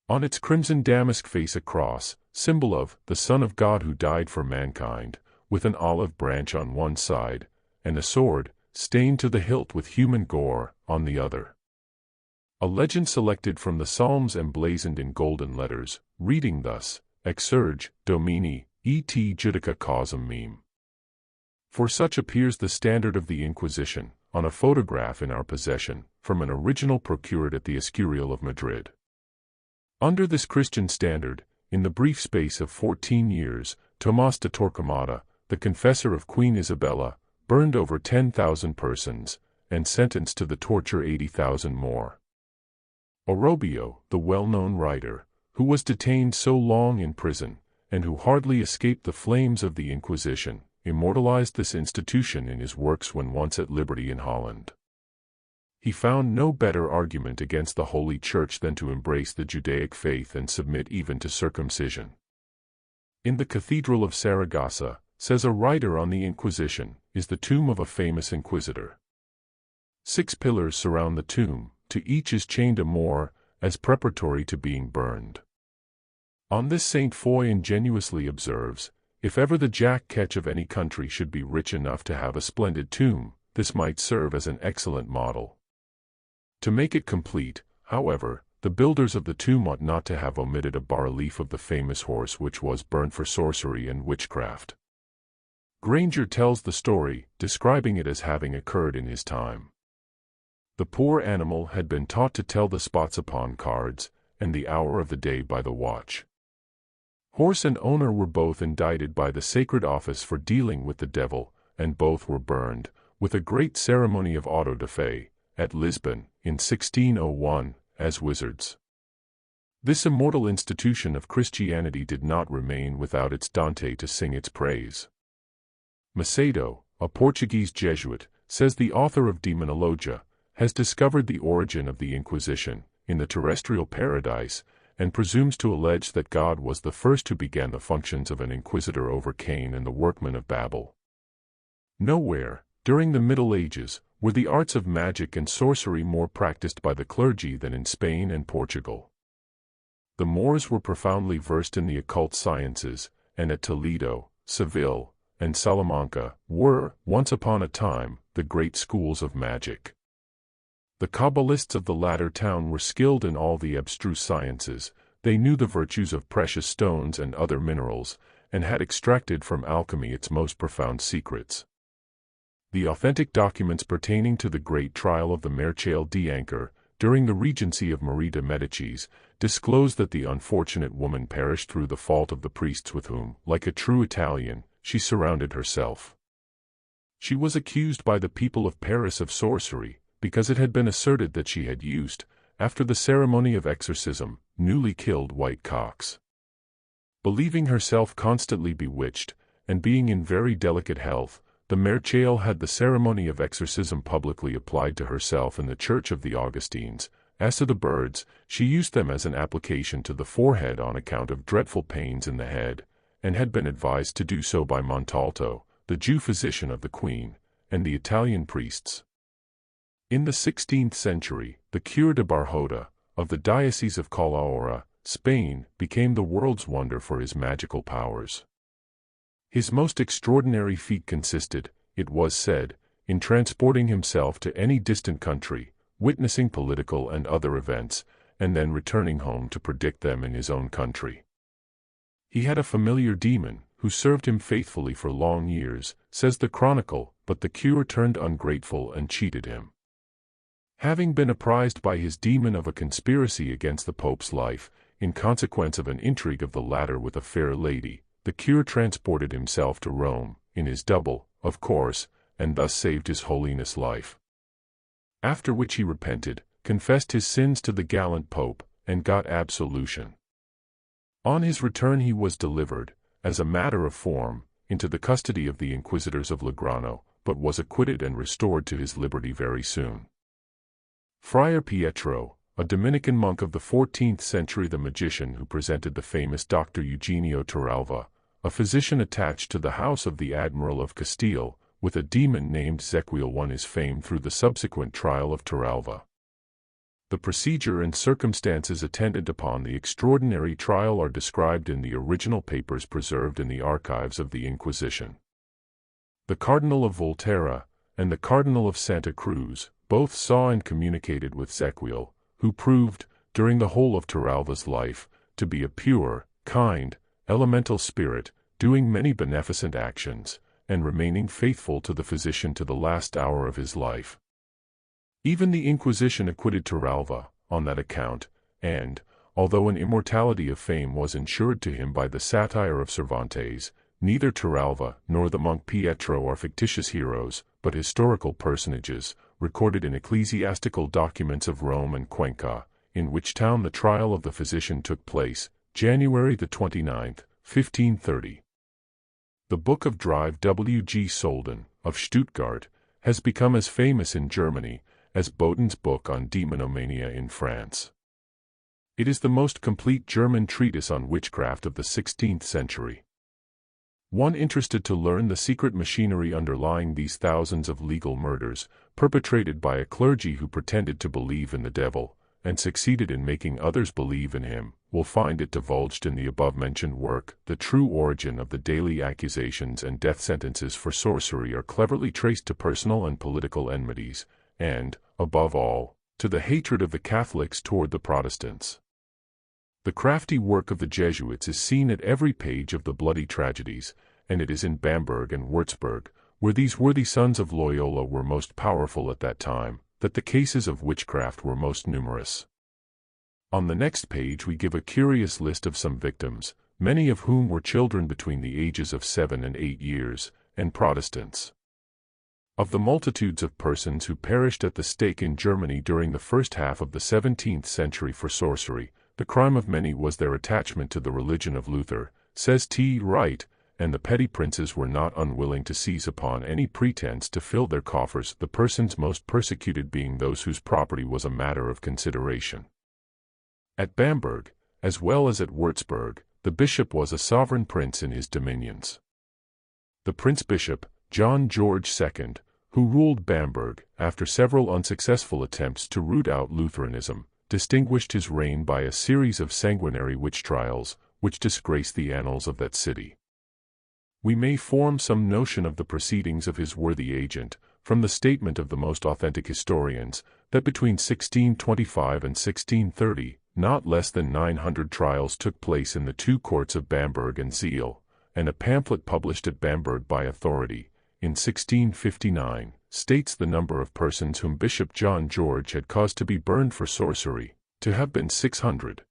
Speaker 1: On its crimson damask face a cross, symbol of the Son of God who died for mankind, with an olive branch on one side, and a sword, stained to the hilt with human gore, on the other. A legend selected from the Psalms emblazoned in golden letters, reading thus, Exsurge, Domini, et judica causam meum. For such appears the standard of the Inquisition, on a photograph in our possession, from an original procured at the Escurial of Madrid. Under this Christian standard, in the brief space of 14 years, Tomás de Torquemada, the confessor of Queen Isabella, burned over 10,000 persons, and sentenced to the torture 80,000 more. Orobio, the well-known writer, who was detained so long in prison, and who hardly escaped the flames of the Inquisition, immortalized this institution in his works when once at liberty in Holland. He found no better argument against the Holy Church than to embrace the Judaic faith and submit even to circumcision. In the Cathedral of Saragossa, says a writer on the Inquisition, is the tomb of a famous inquisitor. 6 pillars surround the tomb, to each is chained a Moor, as preparatory to being burned. On this Saint Foy ingenuously observes, if ever the jack-ketch of any country should be rich enough to have a splendid tomb, this might serve as an excellent model. To make it complete, however, the builders of the tomb ought not to have omitted a bas-relief of the famous horse which was burnt for sorcery and witchcraft. Granger tells the story, describing it as having occurred in his time. The poor animal had been taught to tell the spots upon cards, and the hour of the day by the watch. Horse and owner were both indicted by the sacred office for dealing with the devil, and both were burned, with a great ceremony of auto da fe, at Lisbon, in 1601, as wizards. This immortal institution of Christianity did not remain without its Dante to sing its praise. Macedo, a Portuguese Jesuit, says the author of Demonologia, has discovered the origin of the Inquisition, in the terrestrial paradise, and presumes to allege that God was the first who began the functions of an inquisitor over Cain and the workmen of Babel. Nowhere, during the Middle Ages, were the arts of magic and sorcery more practiced by the clergy than in Spain and Portugal. The Moors were profoundly versed in the occult sciences, and at Toledo, Seville, and Salamanca were, once upon a time, the great schools of magic. The Kabbalists of the latter town were skilled in all the abstruse sciences, they knew the virtues of precious stones and other minerals, and had extracted from alchemy its most profound secrets. The authentic documents pertaining to the great trial of the Marechal d'Ancre, during the regency of Marie de Medicis, disclose that the unfortunate woman perished through the fault of the priests with whom, like a true Italian, she surrounded herself. She was accused by the people of Paris of sorcery, because it had been asserted that she had used, after the ceremony of exorcism, newly killed white cocks. Believing herself constantly bewitched, and being in very delicate health, the Märchale had the ceremony of exorcism publicly applied to herself in the Church of the Augustines. As to the birds, she used them as an application to the forehead on account of dreadful pains in the head, and had been advised to do so by Montalto, the Jew physician of the Queen, and the Italian priests. In the 16th century, the Cure de Barjota, of the Diocese of Calahorra, Spain, became the world's wonder for his magical powers. His most extraordinary feat consisted, it was said, in transporting himself to any distant country, witnessing political and other events, and then returning home to predict them in his own country. He had a familiar demon, who served him faithfully for long years, says the chronicle, but the cure turned ungrateful and cheated him. Having been apprised by his demon of a conspiracy against the Pope's life, in consequence of an intrigue of the latter with a fair lady, the cure transported himself to Rome, in his double, of course, and thus saved his holiness' life. After which he repented, confessed his sins to the gallant Pope, and got absolution. On his return he was delivered, as a matter of form, into the custody of the inquisitors of Legrano, but was acquitted and restored to his liberty very soon. Friar Pietro, a Dominican monk of the 14th century, the magician who presented the famous Dr. Eugenio Torralva, a physician attached to the house of the Admiral of Castile, with a demon named Zequiel, won his fame through the subsequent trial of Torralva. The procedure and circumstances attendant upon the extraordinary trial are described in the original papers preserved in the archives of the Inquisition. The Cardinal of Volterra, and the Cardinal of Santa Cruz, both saw and communicated with Zequiel, who proved, during the whole of Torralva's life, to be a pure, kind, elemental spirit, doing many beneficent actions, and remaining faithful to the physician to the last hour of his life. Even the Inquisition acquitted Torralva, on that account, and, although an immortality of fame was ensured to him by the satire of Cervantes, neither Torralva nor the monk Pietro are fictitious heroes, but historical personages, recorded in ecclesiastical documents of Rome and Cuenca, in which town the trial of the physician took place, January the 29th, 1530. The book of Drive W. G. Solden, of Stuttgart, has become as famous in Germany as Boden's book on demonomania in France. It is the most complete German treatise on witchcraft of the 16th century. One interested to learn the secret machinery underlying these thousands of legal murders, perpetrated by a clergy who pretended to believe in the devil, and succeeded in making others believe in him, will find it divulged in the above-mentioned work. The true origin of the daily accusations and death sentences for sorcery are cleverly traced to personal and political enmities, and, above all, to the hatred of the Catholics toward the Protestants. The crafty work of the Jesuits is seen at every page of the bloody tragedies, and it is in Bamberg and Würzburg, where these worthy sons of Loyola were most powerful at that time, that the cases of witchcraft were most numerous. On the next page we give a curious list of some victims, many of whom were children between the ages of 7 and 8 years, and Protestants. Of the multitudes of persons who perished at the stake in Germany during the first half of the 17th century for sorcery, the crime of many was their attachment to the religion of Luther, says T. Wright, and the petty princes were not unwilling to seize upon any pretense to fill their coffers, the persons most persecuted being those whose property was a matter of consideration. At Bamberg, as well as at Würzburg, the bishop was a sovereign prince in his dominions. The prince-bishop, John George II, who ruled Bamberg, after several unsuccessful attempts to root out Lutheranism, distinguished his reign by a series of sanguinary witch trials, which disgraced the annals of that city. We may form some notion of the proceedings of his worthy agent, from the statement of the most authentic historians, that between 1625 and 1630, not less than 900 trials took place in the two courts of Bamberg and Zeil, and a pamphlet published at Bamberg by authority, in 1659, states the number of persons whom Bishop John George had caused to be burned for sorcery, to have been 600.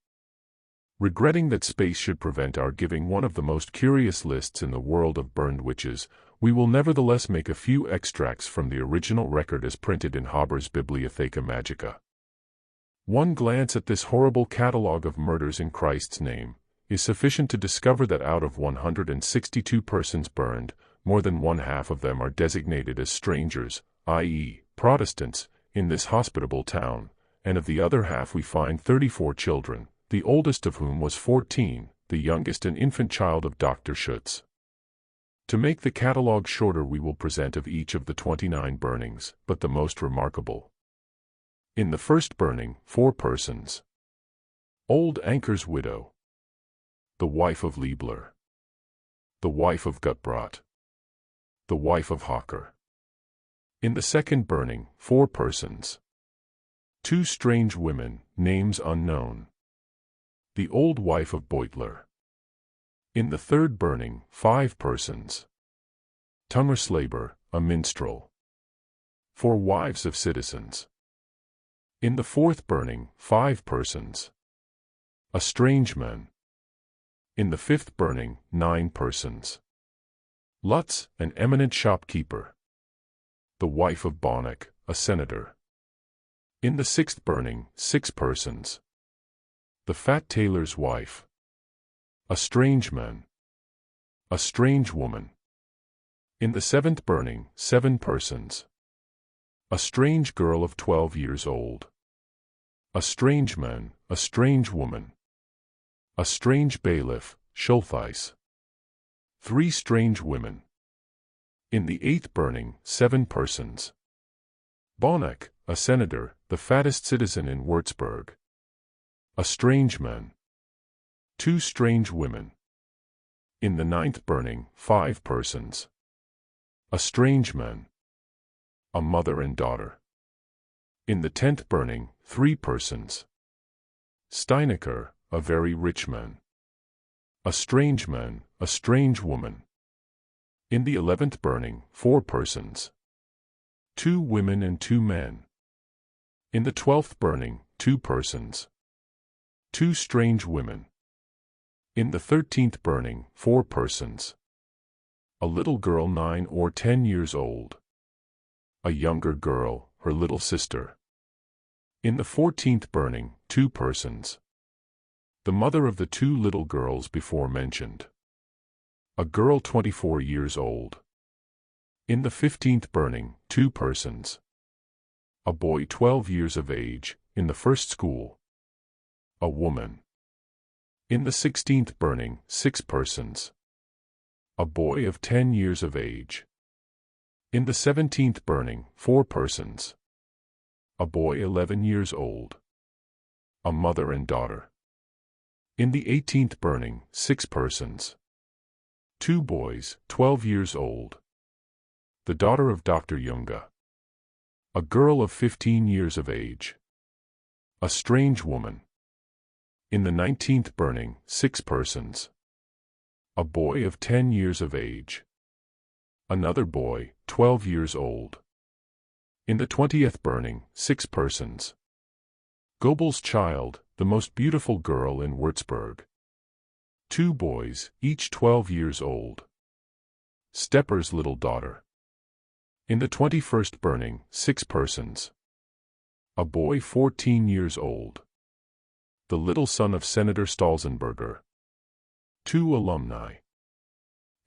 Speaker 1: Regretting that space should prevent our giving one of the most curious lists in the world of burned witches, we will nevertheless make a few extracts from the original record as printed in Haber's Bibliotheca Magica. One glance at this horrible catalogue of murders in Christ's name is sufficient to discover that out of 162 persons burned, more than one half of them are designated as strangers, i.e., Protestants, in this hospitable town, and of the other half we find 34 children, the oldest of whom was 14, the youngest an infant child of Dr. Schutz. To make the catalogue shorter, we will present of each of the 29 burnings, but the most remarkable. In the first burning, 4 persons. Old Anker's widow. The wife of Liebler. The wife of Gutbrot. The wife of Hocker. In the second burning, 4 persons. 2 strange women, names unknown. The old wife of Beutler. In the third burning, 5 persons. Tungerslaber, a minstrel. 4 wives of citizens. In the fourth burning, 5 persons. A strange man. In the fifth burning, 9 persons. Lutz, an eminent shopkeeper. The wife of Bonnet, a senator. In the sixth burning, 6 persons. The fat tailor's wife. A strange man. A strange woman. In the seventh burning, 7 persons. A strange girl of 12 years old. A strange man, a strange woman. A strange bailiff, Schultheiss. 3 strange women. In the eighth burning, 7 persons. Bonnet, a senator, the fattest citizen in Würzburg. A strange man. 2 strange women. In the ninth burning, 5 persons. A strange man. A mother and daughter. In the 10th burning, 3 persons. Steinecker, a very rich man. A strange man, a strange woman. In the 11th burning, 4 persons. 2 women and 2 men. In the 12th burning, 2 persons. 2 strange women. In the 13th burning, 4 persons. A little girl 9 or 10 years old. A younger girl, her little sister. In the 14th burning, 2 persons. The mother of the 2 little girls before mentioned. A girl 24 years old. In the 15th burning, 2 persons. A boy 12 years of age, in the first school. A woman. In the 16th burning, 6 persons. A boy of 10 years of age. In the 17th burning, 4 persons. A boy 11 years old. A mother and daughter. In the 18th burning, 6 persons. 2 boys, 12 years old. The daughter of Dr. Junge. A girl of 15 years of age. A strange woman. In the 19th burning, 6 persons. A boy of 10 years of age. Another boy, 12 years old. In the 20th burning, 6 persons. Goebbels' child, the most beautiful girl in Würzburg. 2 boys, each 12 years old. Stepper's little daughter. In the 21st burning, 6 persons. A boy 14 years old. The little son of Senator Stolzenberger. 2 alumni.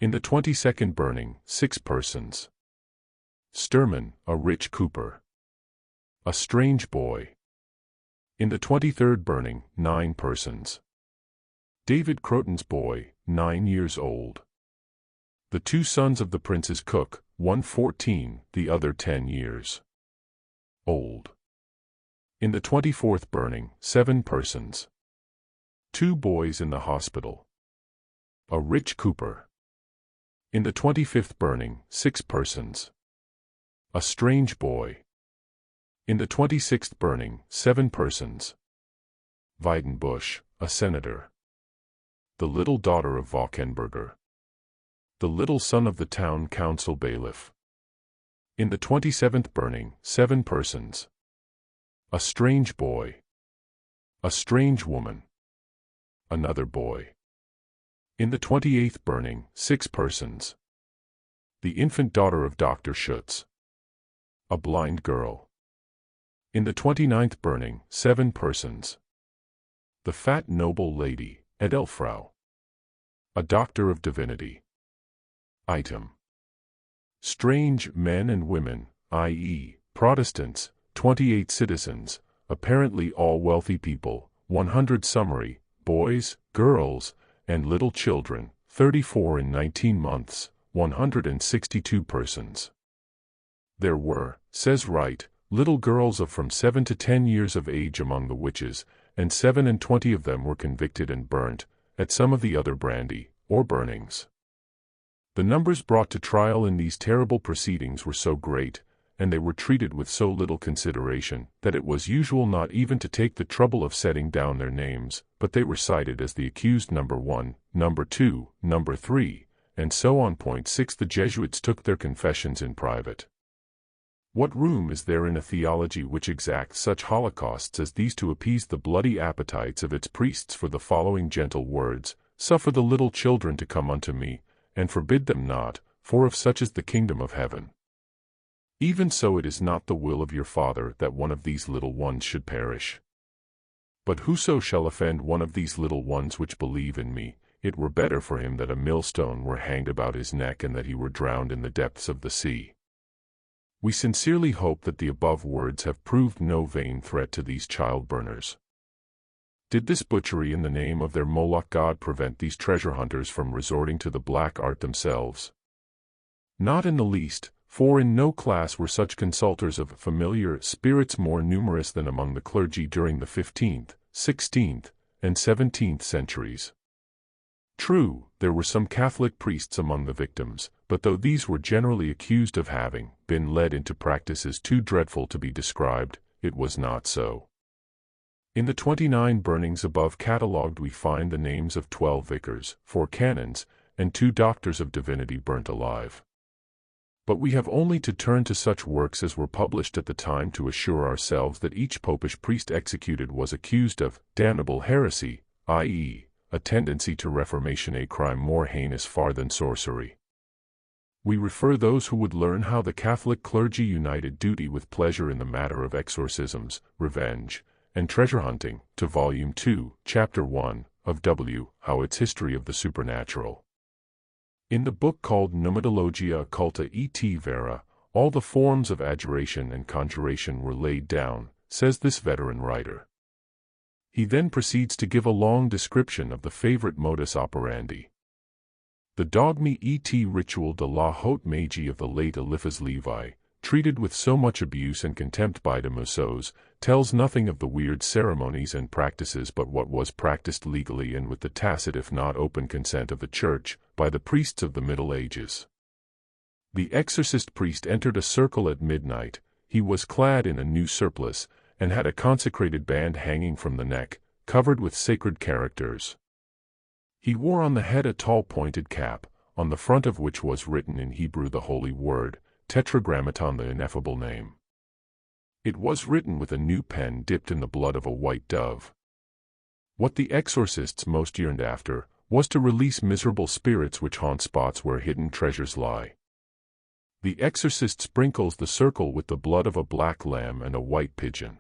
Speaker 1: In the 22nd burning, 6 persons. Sturman, a rich cooper. A strange boy. In the 23rd burning, 9 persons. David Croton's boy, 9 years old. The 2 sons of the prince's cook, one 14, the other 10 years old. In the 24th burning, 7 persons. 2 boys in the hospital. A rich cooper. In the 25th burning, 6 persons. A strange boy. In the 26th burning, 7 persons. Weidenbusch, a senator. The little daughter of Wachenberger. The little son of the town council bailiff. In the 27th burning, 7 persons. A strange boy. A strange woman. Another boy. In the 28th burning, 6 persons. The infant daughter of Dr. Schutz. A blind girl. In the 29th burning, 7 persons. The fat noble lady, Edelfrau. A doctor of divinity. Item. Strange men and women, i.e., Protestants, 28 citizens, apparently all wealthy people, 100 summary, boys, girls, and little children, 34 in 19 months, 162 persons. There were, says Wright, little girls of from 7 to 10 years of age among the witches, and 7 and 20 of them were convicted and burnt, at some of the other brandy, or burnings. The numbers brought to trial in these terrible proceedings were so great, and they were treated with so little consideration, that it was usual not even to take the trouble of setting down their names, but they were cited as the accused number 1, number 2, number 3, and so on. Point 6. The Jesuits took their confessions in private. What room is there in a theology which exacts such holocausts as these to appease the bloody appetites of its priests for the following gentle words: "Suffer the little children to come unto me, and forbid them not, for of such is the kingdom of heaven. Even so it is not the will of your Father that one of these little ones should perish. But whoso shall offend one of these little ones which believe in me, it were better for him that a millstone were hanged about his neck and that he were drowned in the depths of the sea." We sincerely hope that the above words have proved no vain threat to these child burners. Did this butchery in the name of their Moloch god prevent these treasure hunters from resorting to the black art themselves? Not in the least, for in no class were such consulters of familiar spirits more numerous than among the clergy during the 15th, 16th, and 17th centuries. True, there were some Catholic priests among the victims, but though these were generally accused of having been led into practices too dreadful to be described, it was not so. In the 29 burnings above catalogued we find the names of 12 vicars, 4 canons, and 2 doctors of divinity burnt alive. But we have only to turn to such works as were published at the time to assure ourselves that each popish priest executed was accused of damnable heresy, i.e., a tendency to reformation, a crime more heinous far than sorcery. We refer those who would learn how the Catholic clergy united duty with pleasure in the matter of exorcisms, revenge, and treasure hunting, to Volume 2, Chapter 1, of W. Howitt's History of the Supernatural. In the book called Pneumatologia Occulta et Vera, all the forms of adjuration and conjuration were laid down, says this veteran writer. He then proceeds to give a long description of the favorite modus operandi. The dogme et ritual de la haute magie of the late Eliphas Levi, treated with so much abuse and contempt by de Mussos, tells nothing of the weird ceremonies and practices but what was practiced legally and with the tacit if not open consent of the Church, by the priests of the Middle Ages. The exorcist priest entered a circle at midnight. He was clad in a new surplice, and had a consecrated band hanging from the neck, covered with sacred characters. He wore on the head a tall pointed cap, on the front of which was written in Hebrew the holy word, Tetragrammaton, the ineffable name. It was written with a new pen dipped in the blood of a white dove. What the exorcists most yearned after was to release miserable spirits which haunt spots where hidden treasures lie. The exorcist sprinkles the circle with the blood of a black lamb and a white pigeon.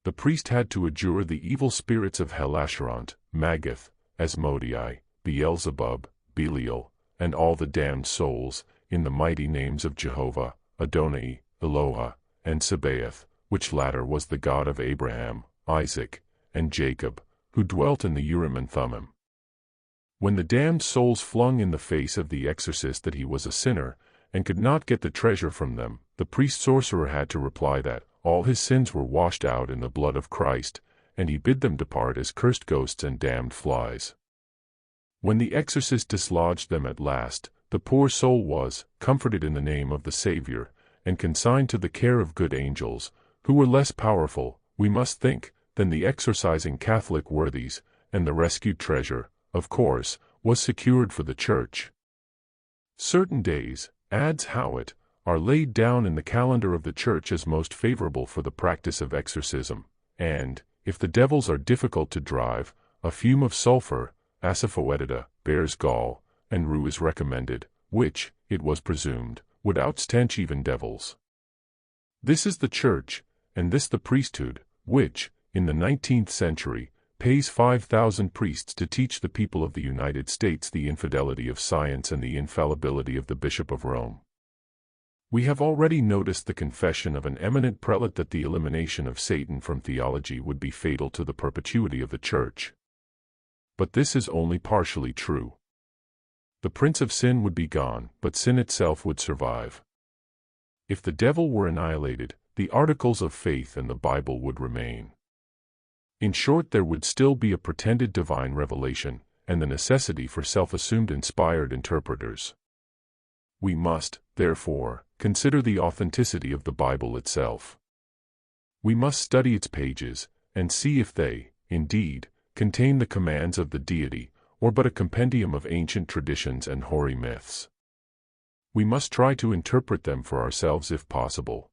Speaker 1: The priest had to adjure the evil spirits of Hell-Asherant, Magath, Asmodei, Beelzebub, Belial, and all the damned souls, in the mighty names of Jehovah, Adonai, Eloah, and Sabaoth, which latter was the God of Abraham, Isaac, and Jacob, who dwelt in the Urim and Thummim. When the damned souls flung in the face of the exorcist that he was a sinner, and could not get the treasure from them, the priest-sorcerer had to reply that all his sins were washed out in the blood of Christ, and he bid them depart as cursed ghosts and damned flies. When the exorcist dislodged them at last, the poor soul was comforted in the name of the Savior, and consigned to the care of good angels, who were less powerful, we must think, than the exorcising Catholic worthies, and the rescued treasure, of course, was secured for the Church. Certain days, adds Howitt, are laid down in the calendar of the Church as most favorable for the practice of exorcism, and, if the devils are difficult to drive, a fume of sulphur, asafoetida, bear's gall, and rue is recommended, which, it was presumed, would outstench even devils. This is the Church, and this the priesthood, which, in the 19th century, pays 5,000 priests to teach the people of the United States the infidelity of science and the infallibility of the Bishop of Rome. We have already noticed the confession of an eminent prelate that the elimination of Satan from theology would be fatal to the perpetuity of the Church. But this is only partially true. The prince of sin would be gone, but sin itself would survive. If the devil were annihilated, the articles of faith and the Bible would remain. In short, there would still be a pretended divine revelation, and the necessity for self-assumed inspired interpreters. We must, therefore, consider the authenticity of the Bible itself. We must study its pages, and see if they, indeed, contain the commands of the deity, or but a compendium of ancient traditions and hoary myths. We must try to interpret them for ourselves if possible.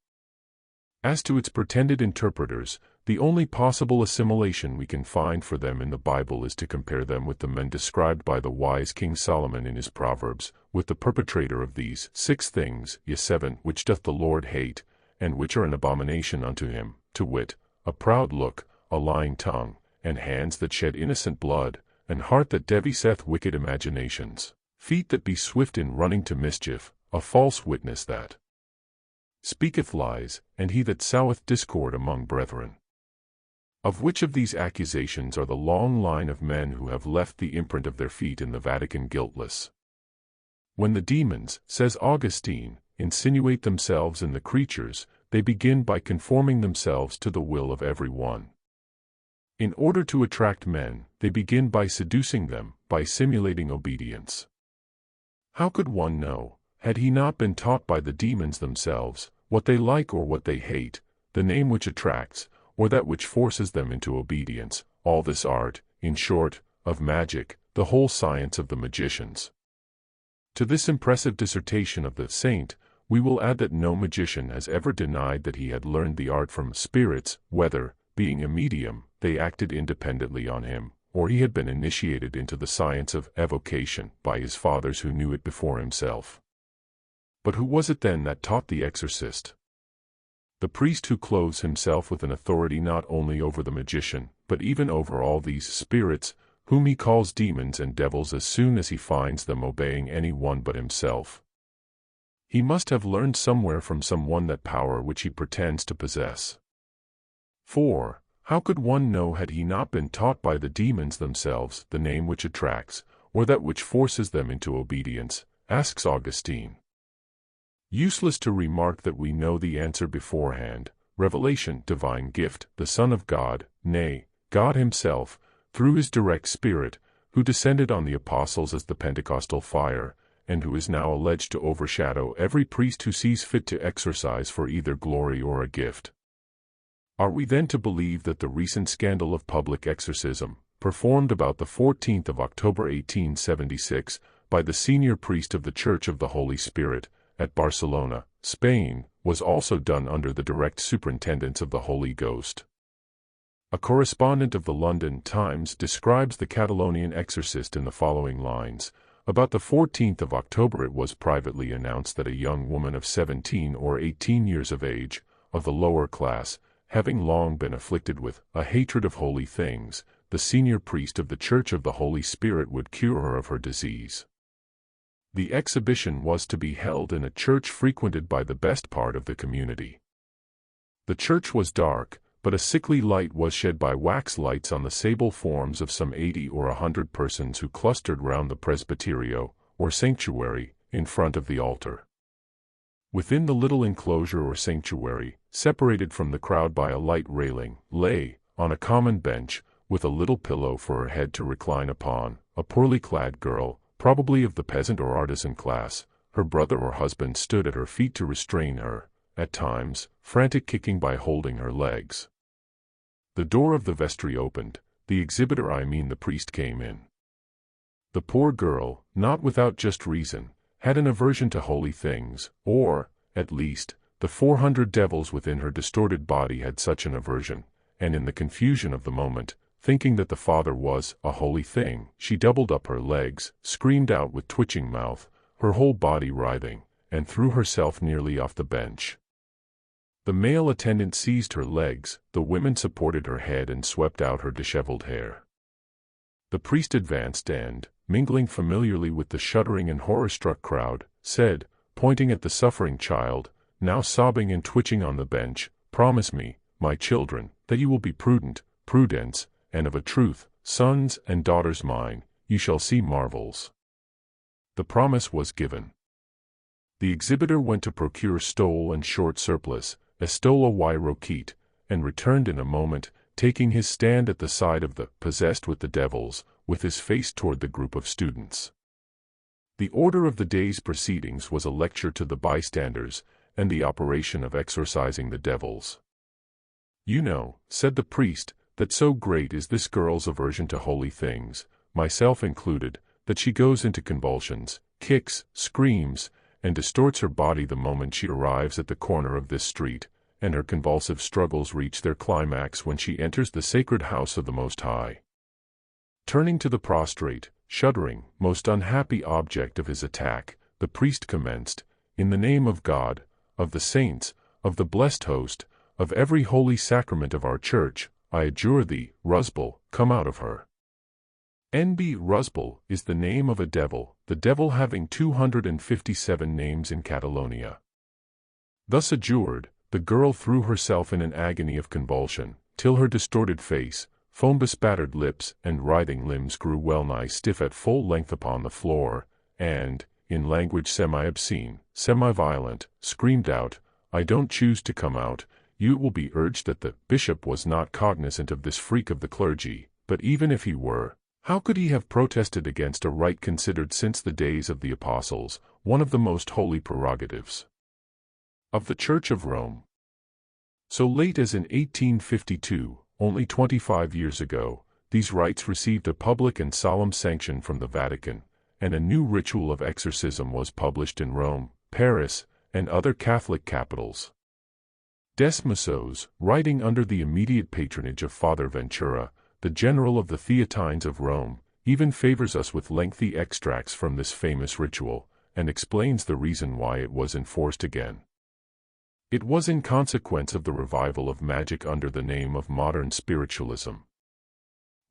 Speaker 1: As to its pretended interpreters, the only possible assimilation we can find for them in the Bible is to compare them with the men described by the wise King Solomon in his Proverbs, with the perpetrator of these 6 things, yea 7, which doth the Lord hate, and which are an abomination unto him, to wit, a proud look, a lying tongue, and hands that shed innocent blood, and heart that deviseth wicked imaginations, feet that be swift in running to mischief, a false witness that speaketh lies, and he that soweth discord among brethren. Of which of these accusations are the long line of men who have left the imprint of their feet in the Vatican guiltless? When the demons, says Augustine, insinuate themselves in the creatures, they begin by conforming themselves to the will of every one. In order to attract men, they begin by seducing them, by simulating obedience. How could one know, had he not been taught by the demons themselves, what they like or what they hate, the name which attracts, or that which forces them into obedience, all this art, in short, of magic, the whole science of the magicians? To this impressive dissertation of the saint, we will add that no magician has ever denied that he had learned the art from spirits, whether, being a medium, they acted independently on him, or he had been initiated into the science of evocation by his fathers who knew it before himself. But who was it then that taught the exorcist? The priest who clothes himself with an authority not only over the magician, but even over all these spirits, whom he calls demons and devils as soon as he finds them obeying any one but himself. He must have learned somewhere from someone that power which he pretends to possess. For, how could one know had he not been taught by the demons themselves the name which attracts, or that which forces them into obedience, asks Augustine. Useless to remark that we know the answer beforehand. Revelation, divine gift, the Son of God, nay, God himself, through his direct Spirit, who descended on the apostles as the Pentecostal fire, and who is now alleged to overshadow every priest who sees fit to exercise for either glory or a gift. Are we then to believe that the recent scandal of public exorcism, performed about the 14th of October 1876, by the senior priest of the Church of the Holy Spirit, at Barcelona, Spain, was also done under the direct superintendence of the Holy Ghost? A correspondent of the London Times describes the Catalonian exorcist in the following lines. About the 14th of October it was privately announced that a young woman of 17 or 18 years of age, of the lower class, having long been afflicted with a hatred of holy things, the senior priest of the Church of the Holy Spirit would cure her of her disease. The exhibition was to be held in a church frequented by the best part of the community. The church was dark, but a sickly light was shed by wax lights on the sable forms of some 80 or 100 persons who clustered round the presbyterio, or sanctuary, in front of the altar. Within the little enclosure or sanctuary, separated from the crowd by a light railing, lay, on a common bench, with a little pillow for her head to recline upon, a poorly clad girl, probably of the peasant or artisan class. Her brother or husband stood at her feet to restrain her, at times, frantic kicking by holding her legs. The door of the vestry opened, the exhibitor, I mean the priest, came in. The poor girl, not without just reason, had an aversion to holy things, or, at least, the 400 devils within her distorted body had such an aversion, and in the confusion of the moment, thinking that the Father was a holy thing, she doubled up her legs, screamed out with twitching mouth, her whole body writhing, and threw herself nearly off the bench. The male attendant seized her legs, the women supported her head and swept out her disheveled hair. The priest advanced and, mingling familiarly with the shuddering and horror-struck crowd, said, pointing at the suffering child, now sobbing and twitching on the bench, "Promise me, my children, that you will be prudent, prudence, and of a truth, sons and daughters mine, you shall see marvels." The promise was given. The exhibitor went to procure stole and short surplice, estola y roquete, and returned in a moment, taking his stand at the side of the possessed with the devils, with his face toward the group of students. The order of the day's proceedings was a lecture to the bystanders, and the operation of exorcising the devils. "You know," said the priest, "that so great is this girl's aversion to holy things, myself included, that she goes into convulsions, kicks, screams, and distorts her body the moment she arrives at the corner of this street, and her convulsive struggles reach their climax when she enters the sacred house of the Most High." Turning to the prostrate, shuddering, most unhappy object of his attack, the priest commenced, "In the name of God, of the saints, of the blessed host, of every holy sacrament of our church, I adjure thee, Rusbul, come out of her." N.B. Rusbul is the name of a devil, the devil having 257 names in Catalonia. Thus adjured, the girl threw herself in an agony of convulsion, till her distorted face, foam-bespattered lips, and writhing limbs grew well-nigh stiff at full length upon the floor, and, in language semi-obscene, semi-violent, screamed out, "I don't choose to come out." It will be urged that the bishop was not cognizant of this freak of the clergy, but even if he were, how could he have protested against a right considered since the days of the apostles, one of the most holy prerogatives of the Church of Rome? So late as in 1852, only 25 years ago, these rites received a public and solemn sanction from the Vatican, and a new ritual of exorcism was published in Rome, Paris, and other Catholic capitals. Desmasos, writing under the immediate patronage of Father Ventura, the general of the Theatines of Rome, even favors us with lengthy extracts from this famous ritual, and explains the reason why it was enforced again. It was in consequence of the revival of magic under the name of modern spiritualism.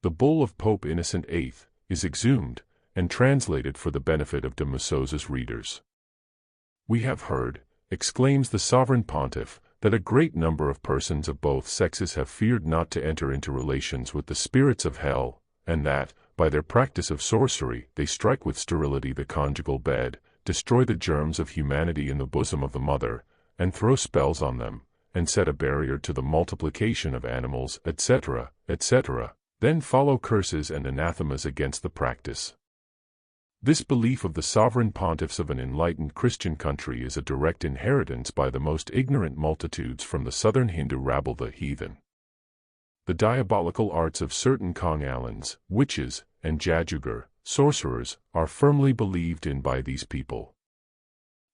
Speaker 1: The bull of Pope Innocent VIII is exhumed, and translated for the benefit of Desmasos' readers. "We have heard," exclaims the sovereign pontiff, "that a great number of persons of both sexes have feared not to enter into relations with the spirits of hell, and that, by their practice of sorcery, they strike with sterility the conjugal bed, destroy the germs of humanity in the bosom of the mother, and throw spells on them, and set a barrier to the multiplication of animals, etc., etc. Then follow curses and anathemas against the practice." This belief of the sovereign pontiffs of an enlightened Christian country is a direct inheritance by the most ignorant multitudes from the southern Hindu rabble, the heathen. The diabolical arts of certain Kongallans, witches, and Jajugar, sorcerers, are firmly believed in by these people.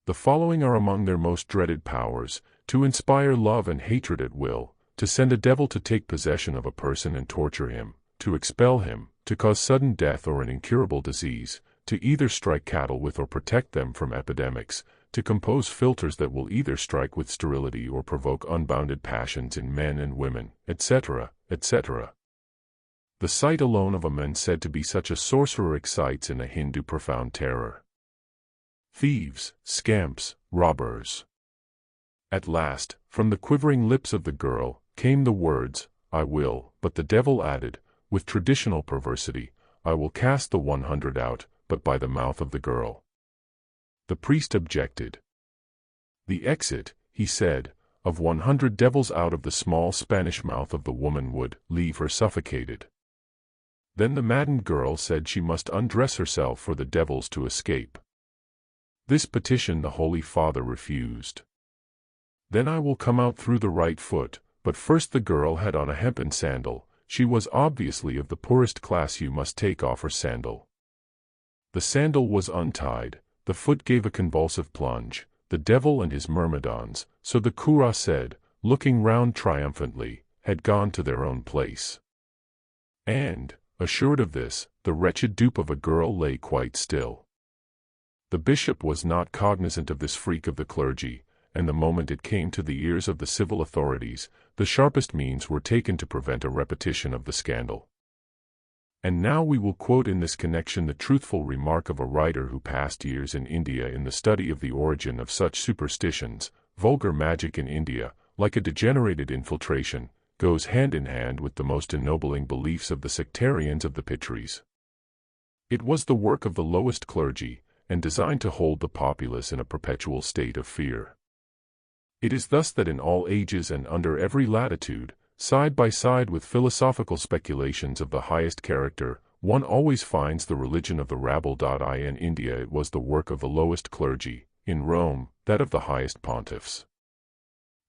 Speaker 1: The following are among their most dreaded powers: to inspire love and hatred at will, to send a devil to take possession of a person and torture him, to expel him, to cause sudden death or an incurable disease, to either strike cattle with or protect them from epidemics, to compose philters that will either strike with sterility or provoke unbounded passions in men and women, etc., etc. The sight alone of a man said to be such a sorcerer excites in a Hindu profound terror. Thieves, scamps, robbers. At last, from the quivering lips of the girl, came the words, "I will," but the devil added, with traditional perversity, "I will cast the 100 out, but by the mouth of the girl." The priest objected. "The exit," he said, "of 100 devils out of the small Spanish mouth of the woman would leave her suffocated." Then the maddened girl said she must undress herself for the devils to escape. This petition the Holy Father refused. "Then I will come out through the right foot," but first the girl had on a hempen sandal. She was obviously of the poorest class. "You must take off her sandal." The sandal was untied, the foot gave a convulsive plunge, the devil and his myrmidons, so the cura said, looking round triumphantly, had gone to their own place. And, assured of this, the wretched dupe of a girl lay quite still. The bishop was not cognizant of this freak of the clergy, and the moment it came to the ears of the civil authorities, the sharpest means were taken to prevent a repetition of the scandal. And now we will quote in this connection the truthful remark of a writer who passed years in India in the study of the origin of such superstitions. Vulgar magic in India, like a degenerated infiltration, goes hand in hand with the most ennobling beliefs of the sectarians of the Pitris. It was the work of the lowest clergy, and designed to hold the populace in a perpetual state of fear. It is thus that in all ages and under every latitude, side by side with philosophical speculations of the highest character, one always finds the religion of the rabble. In India it was the work of the lowest clergy, in Rome, that of the highest pontiffs.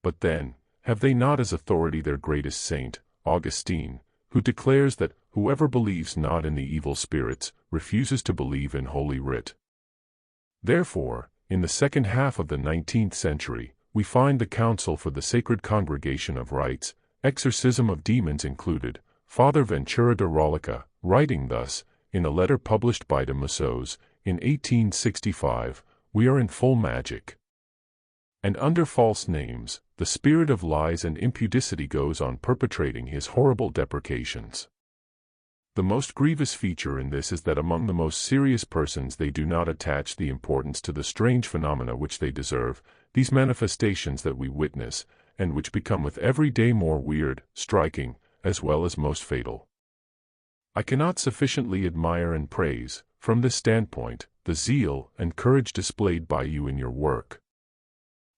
Speaker 1: But then, have they not as authority their greatest saint, Augustine, who declares that whoever believes not in the evil spirits, refuses to believe in Holy Writ. Therefore, in the second half of the 19th century, we find the Council for the Sacred Congregation of Rites, exorcism of demons included, Father Ventura de Rollica, writing thus, in a letter published by de Mussos, in 1865, "We are in full magic. And under false names, the spirit of lies and impudicity goes on perpetrating his horrible deprecations. The most grievous feature in this is that among the most serious persons they do not attach the importance to the strange phenomena which they deserve, these manifestations that we witness, and which become with every day more weird, striking, as well as most fatal. I cannot sufficiently admire and praise, from this standpoint, the zeal and courage displayed by you in your work.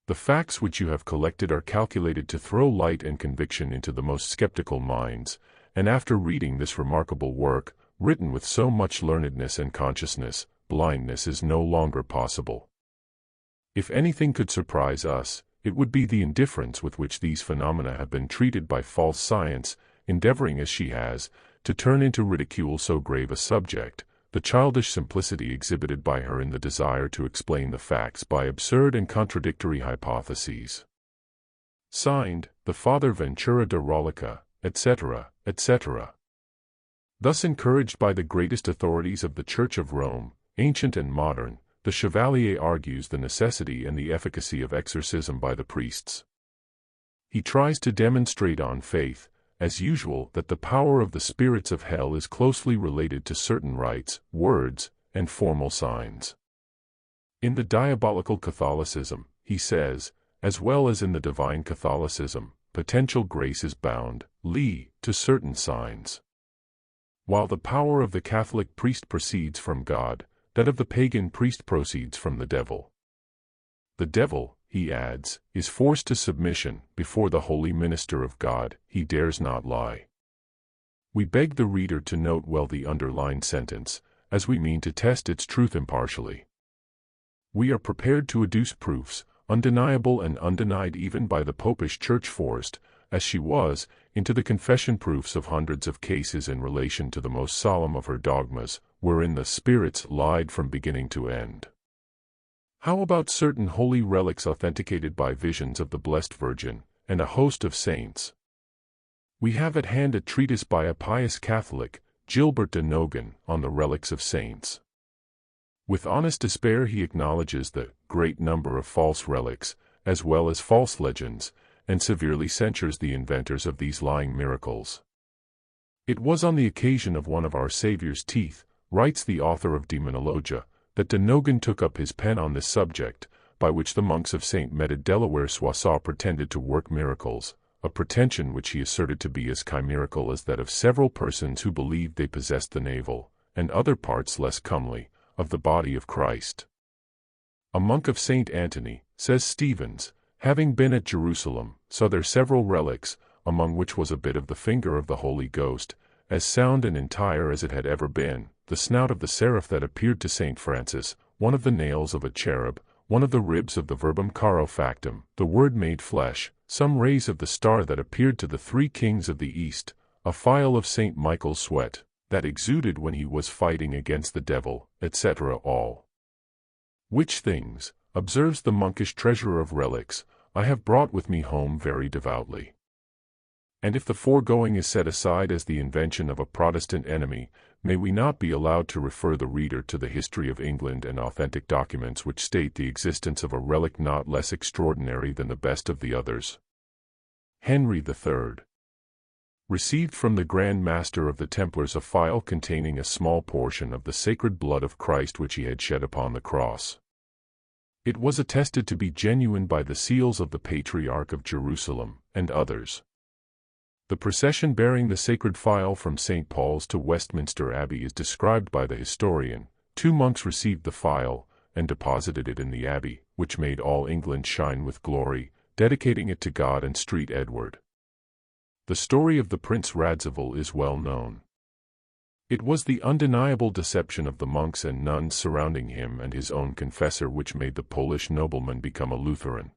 Speaker 1: The facts which you have collected are calculated to throw light and conviction into the most skeptical minds, and after reading this remarkable work, written with so much learnedness and consciousness, blindness is no longer possible. If anything could surprise us, it would be the indifference with which these phenomena have been treated by false science, endeavoring as she has, to turn into ridicule so grave a subject, the childish simplicity exhibited by her in the desire to explain the facts by absurd and contradictory hypotheses. Signed, the Father Ventura de Rollica, etc., etc. Thus encouraged by the greatest authorities of the Church of Rome, ancient and modern, the Chevalier argues the necessity and the efficacy of exorcism by the priests. He tries to demonstrate on faith, as usual, that the power of the spirits of hell is closely related to certain rites, words, and formal signs. In the diabolical Catholicism, he says, as well as in the divine Catholicism, potential grace is bound, to certain signs. While the power of the Catholic priest proceeds from God, that of the pagan priest proceeds from the devil. The devil, he adds, is forced to submission before the holy minister of God, he dares not lie. We beg the reader to note well the underlined sentence, as we mean to test its truth impartially. We are prepared to adduce proofs, undeniable and undenied even by the Popish Church forced, as she was, into the confession proofs of hundreds of cases in relation to the most solemn of her dogmas, wherein the spirits lied from beginning to end. How about certain holy relics authenticated by visions of the Blessed Virgin, and a host of saints? We have at hand a treatise by a pious Catholic, Gilbert de Nogan, on the relics of saints. With honest despair he acknowledges the great number of false relics, as well as false legends, and severely censures the inventors of these lying miracles. It was on the occasion of one of our Saviour's teeth, writes the author of Demonologia, that de Nogan took up his pen on this subject, by which the monks of St. Mette Delaware Soissons pretended to work miracles, a pretension which he asserted to be as chimerical as that of several persons who believed they possessed the navel, and other parts less comely, of the body of Christ. A monk of St. Antony, says Stevens, having been at Jerusalem, saw there several relics, among which was a bit of the finger of the Holy Ghost, as sound and entire as it had ever been, the snout of the seraph that appeared to St. Francis, one of the nails of a cherub, one of the ribs of the verbum caro factum, the Word made flesh, some rays of the star that appeared to the three kings of the East, a phial of St. Michael's sweat, that exuded when he was fighting against the devil, etc. All which things, observes the monkish treasurer of relics, I have brought with me home very devoutly. And if the foregoing is set aside as the invention of a Protestant enemy, may we not be allowed to refer the reader to the history of England and authentic documents which state the existence of a relic not less extraordinary than the best of the others? Henry III. received from the Grand Master of the Templars a phial containing a small portion of the sacred blood of Christ which he had shed upon the cross. It was attested to be genuine by the seals of the Patriarch of Jerusalem, and others. The procession bearing the sacred phial from St. Paul's to Westminster Abbey is described by the historian. 2 monks received the phial, and deposited it in the abbey, which made all England shine with glory, dedicating it to God and St. Edward. The story of the Prince Radziwill is well known. It was the undeniable deception of the monks and nuns surrounding him and his own confessor which made the Polish nobleman become a Lutheran.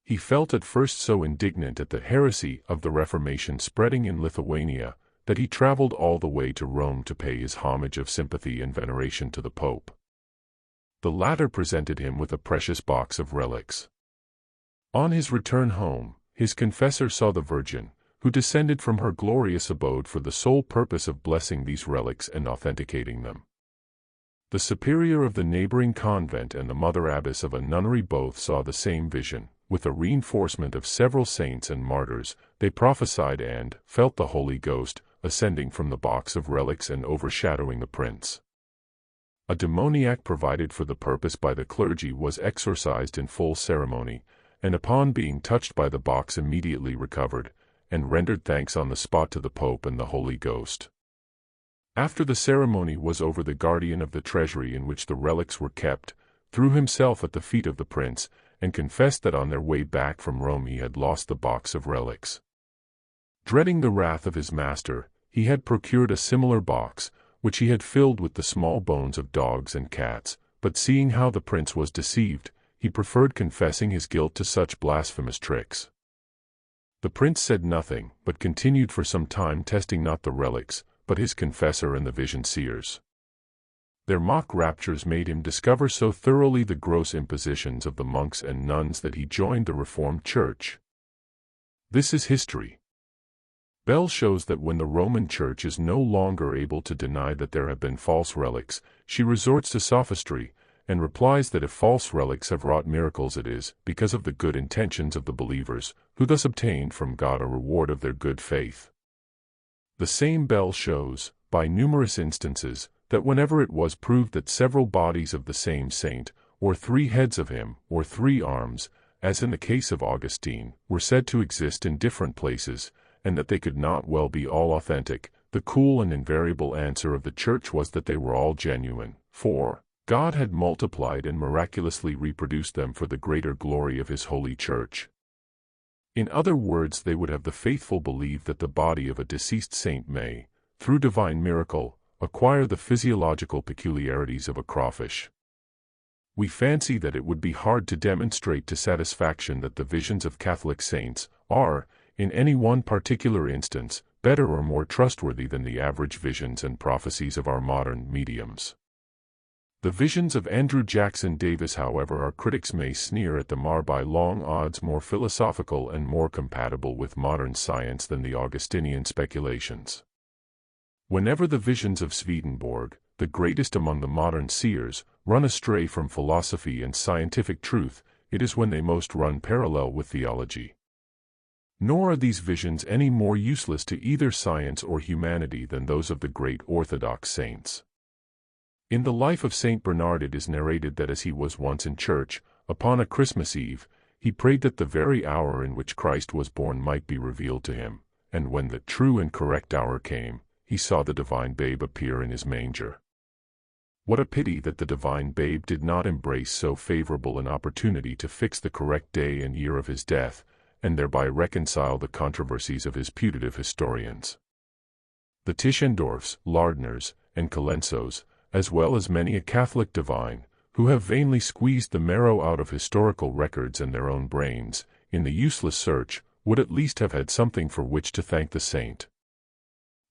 Speaker 1: He felt at first so indignant at the heresy of the Reformation spreading in Lithuania, that he traveled all the way to Rome to pay his homage of sympathy and veneration to the Pope. The latter presented him with a precious box of relics. On his return home, his confessor saw the Virgin, who descended from her glorious abode for the sole purpose of blessing these relics and authenticating them. The superior of the neighboring convent and the mother abbess of a nunnery both saw the same vision. With a reinforcement of several saints and martyrs, they prophesied and felt the Holy Ghost ascending from the box of relics and overshadowing the prince. A demoniac provided for the purpose by the clergy was exorcised in full ceremony, and upon being touched by the box immediately recovered, and rendered thanks on the spot to the Pope and the Holy Ghost. After the ceremony was over, the guardian of the treasury in which the relics were kept threw himself at the feet of the prince, and confessed that on their way back from Rome he had lost the box of relics. Dreading the wrath of his master, he had procured a similar box, which he had filled with the small bones of dogs and cats, but seeing how the prince was deceived, he preferred confessing his guilt to such blasphemous tricks. The prince said nothing, but continued for some time testing not the relics, but his confessor and the vision-seers. Their mock raptures made him discover so thoroughly the gross impositions of the monks and nuns that he joined the Reformed Church. This is history. Bell shows that when the Roman Church is no longer able to deny that there have been false relics, she resorts to sophistry, and replies that if false relics have wrought miracles it is because of the good intentions of the believers, who thus obtained from God a reward of their good faith. The same Bell shows, by numerous instances, that whenever it was proved that several bodies of the same saint, or 3 heads of him, or 3 arms, as in the case of Augustine, were said to exist in different places, and that they could not well be all authentic, the cool and invariable answer of the Church was that they were all genuine, for God had multiplied and miraculously reproduced them for the greater glory of His holy Church. In other words, they would have the faithful believe that the body of a deceased saint may, through divine miracle, acquire the physiological peculiarities of a crawfish. We fancy that it would be hard to demonstrate to satisfaction that the visions of Catholic saints are, in any one particular instance, better or more trustworthy than the average visions and prophecies of our modern mediums. The visions of Andrew Jackson Davis, however, our critics may sneer at them, are by long odds more philosophical and more compatible with modern science than the Augustinian speculations. Whenever the visions of Swedenborg, the greatest among the modern seers, run astray from philosophy and scientific truth, it is when they most run parallel with theology. Nor are these visions any more useless to either science or humanity than those of the great Orthodox saints. In the life of Saint Bernard it is narrated that as he was once in church, upon a Christmas Eve, he prayed that the very hour in which Christ was born might be revealed to him, and when the true and correct hour came, he saw the divine babe appear in his manger. What a pity that the divine babe did not embrace so favorable an opportunity to fix the correct day and year of his death, and thereby reconcile the controversies of his putative historians. The Tischendorfs, Lardners, and Colensos, as well as many a Catholic divine, who have vainly squeezed the marrow out of historical records and their own brains, in the useless search, would at least have had something for which to thank the saint.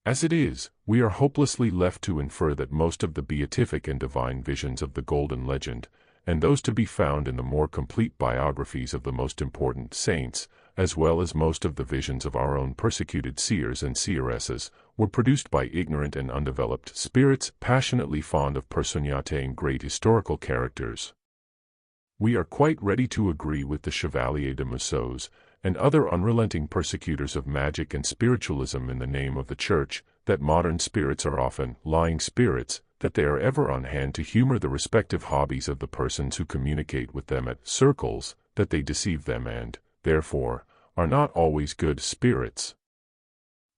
Speaker 1: As it is, we are hopelessly left to infer that most of the beatific and divine visions of the Golden Legend, and those to be found in the more complete biographies of the most important saints, as well as most of the visions of our own persecuted seers and seeresses, were produced by ignorant and undeveloped spirits passionately fond of personating great historical characters. We are quite ready to agree with the Chevalier de Mousseau's, and other unrelenting persecutors of magic and spiritualism in the name of the Church, that modern spirits are often lying spirits, that they are ever on hand to humor the respective hobbies of the persons who communicate with them at circles, that they deceive them and, therefore, are not always good spirits.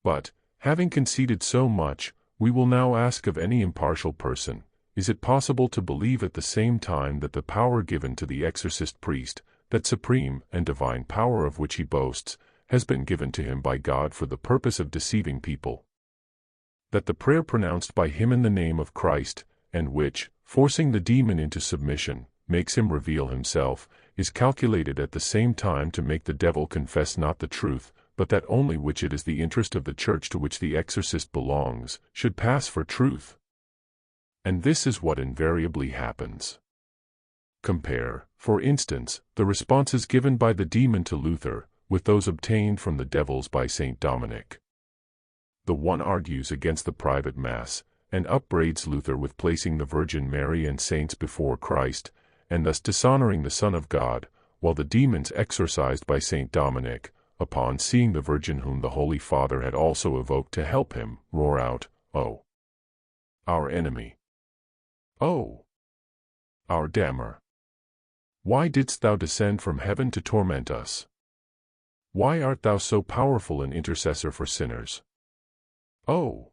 Speaker 1: But, having conceded so much, we will now ask of any impartial person, is it possible to believe at the same time that the power given to the exorcist priest, that supreme and divine power of which he boasts, has been given to him by God for the purpose of deceiving people? That the prayer pronounced by him in the name of Christ, and which, forcing the demon into submission, makes him reveal himself, is calculated at the same time to make the devil confess not the truth, but that only which it is the interest of the Church to which the exorcist belongs, should pass for truth? And this is what invariably happens. Compare, for instance, the responses given by the demon to Luther, with those obtained from the devils by Saint Dominic. The one argues against the private Mass, and upbraids Luther with placing the Virgin Mary and saints before Christ, and thus dishonoring the Son of God, while the demons exorcised by Saint Dominic, upon seeing the Virgin whom the Holy Father had also evoked to help him, roar out, "Oh, our enemy! Oh, our damner! Why didst thou descend from heaven to torment us? Why art thou so powerful an intercessor for sinners? Oh,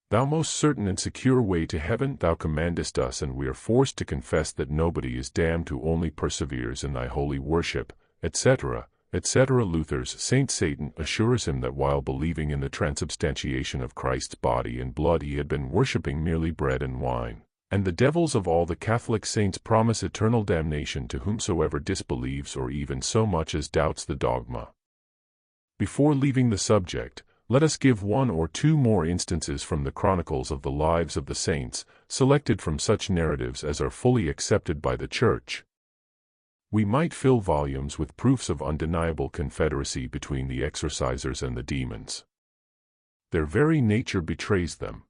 Speaker 1: thou most certain and secure way to heaven thou commandest us, and we are forced to confess that nobody is damned who only perseveres in thy holy worship," etc., etc. Luther's Saint Satan assures him that while believing in the transubstantiation of Christ's body and blood he had been worshipping merely bread and wine. And the devils of all the Catholic saints promise eternal damnation to whomsoever disbelieves or even so much as doubts the dogma. Before leaving the subject, let us give one or two more instances from the chronicles of the lives of the saints, selected from such narratives as are fully accepted by the Church. We might fill volumes with proofs of undeniable confederacy between the exorcisers and the demons. Their very nature betrays them.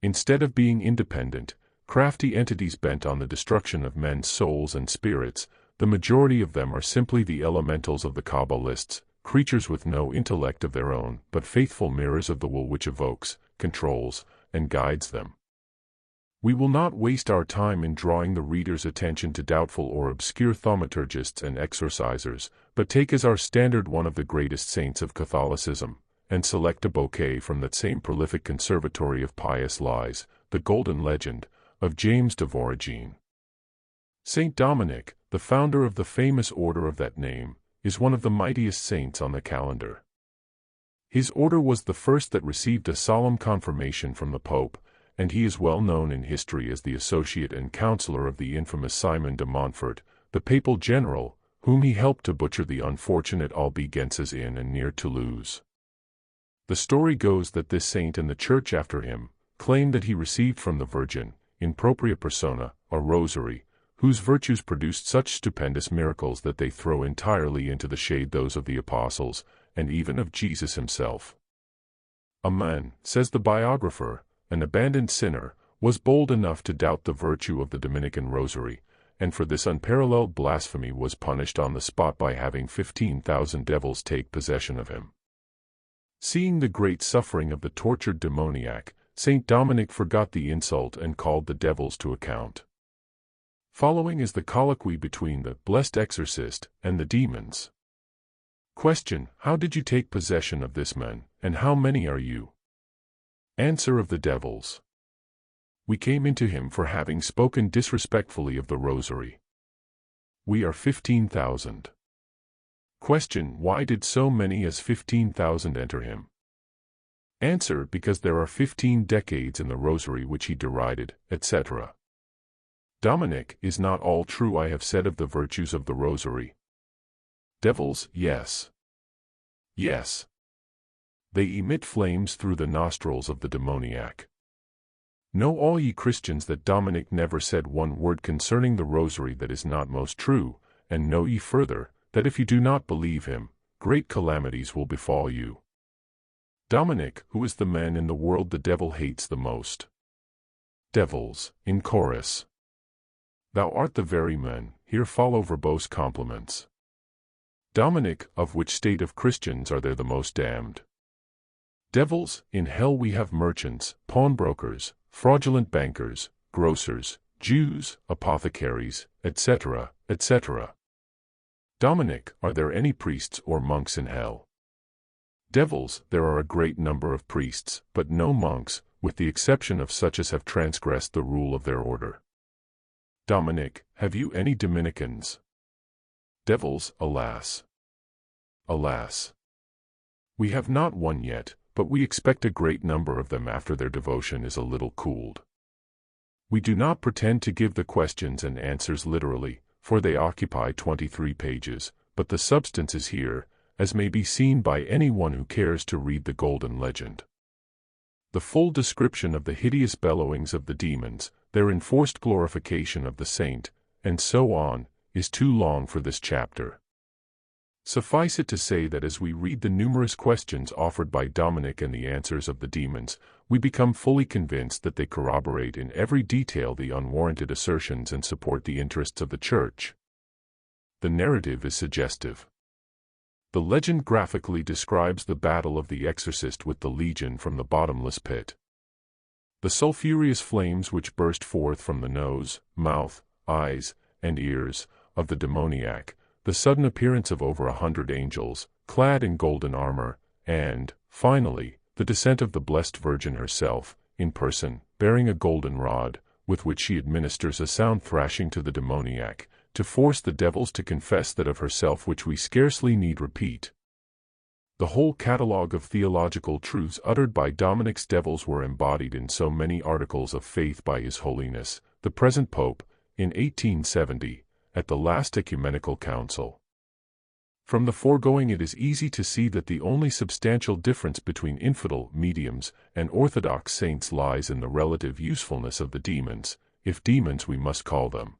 Speaker 1: Instead of being independent, crafty entities bent on the destruction of men's souls and spirits, the majority of them are simply the elementals of the Kabbalists, creatures with no intellect of their own, but faithful mirrors of the will which evokes, controls, and guides them. We will not waste our time in drawing the reader's attention to doubtful or obscure thaumaturgists and exorcisers, but take as our standard one of the greatest saints of Catholicism, and select a bouquet from that same prolific conservatory of pious lies, the golden legend of James de Voragine. Saint Dominic, the founder of the famous order of that name, is one of the mightiest saints on the calendar. His order was the first that received a solemn confirmation from the Pope, and he is well known in history as the associate and counselor of the infamous Simon de Montfort, the papal general, whom he helped to butcher the unfortunate Albigenses in and near Toulouse. The story goes that this saint and the Church after him claimed that he received from the Virgin, in propria persona, a rosary, whose virtues produced such stupendous miracles that they throw entirely into the shade those of the apostles, and even of Jesus himself. A man, says the biographer, an abandoned sinner, was bold enough to doubt the virtue of the Dominican rosary, and for this unparalleled blasphemy was punished on the spot by having 15,000 devils take possession of him. Seeing the great suffering of the tortured demoniac, Saint Dominic forgot the insult and called the devils to account. Following is the colloquy between the blessed exorcist and the demons. Question: How did you take possession of this man, and how many are you? Answer of the devils: We came into him for having spoken disrespectfully of the rosary. We are 15,000. Question: Why did so many as 15,000 enter him? Answer: Because there are 15 decades in the rosary which he derided, etc. Dominic: Is not all true I have said of the virtues of the rosary? Devils: Yes. Yes. They emit flames through the nostrils of the demoniac. Know all ye Christians that Dominic never said one word concerning the rosary that is not most true, and know ye further, that if you do not believe him, great calamities will befall you. Dominic: Who is the man in the world the devil hates the most? Devils, in chorus: Thou art the very man. Here follow verbose compliments. Dominic, of which state of Christians are there the most damned? Devils, in hell we have merchants, pawnbrokers, fraudulent bankers, grocers, Jews, apothecaries, etc., etc. Dominic, are there any priests or monks in hell? Devils, there are a great number of priests, but no monks, with the exception of such as have transgressed the rule of their order. Dominic, have you any Dominicans? Devils, alas! Alas! We have not one yet, but we expect a great number of them after their devotion is a little cooled. We do not pretend to give the questions and answers literally, for they occupy 23 pages, but the substance is here, as may be seen by anyone who cares to read the Golden Legend. The full description of the hideous bellowings of the demons, their enforced glorification of the saint, and so on, is too long for this chapter. Suffice it to say that as we read the numerous questions offered by Dominic and the answers of the demons, we become fully convinced that they corroborate in every detail the unwarranted assertions and support the interests of the Church. The narrative is suggestive. The legend graphically describes the battle of the exorcist with the legion from the bottomless pit. The sulphurous flames which burst forth from the nose, mouth, eyes, and ears of the demoniac, the sudden appearance of over 100 angels, clad in golden armor, and, finally, the descent of the Blessed Virgin herself, in person, bearing a golden rod, with which she administers a sound thrashing to the demoniac, to force the devils to confess that of herself which we scarcely need repeat. The whole catalogue of theological truths uttered by Dominic's devils were embodied in so many articles of faith by His Holiness, the present Pope, in 1870, at the last Ecumenical Council. From the foregoing it is easy to see that the only substantial difference between infidel mediums and orthodox saints lies in the relative usefulness of the demons, if demons we must call them.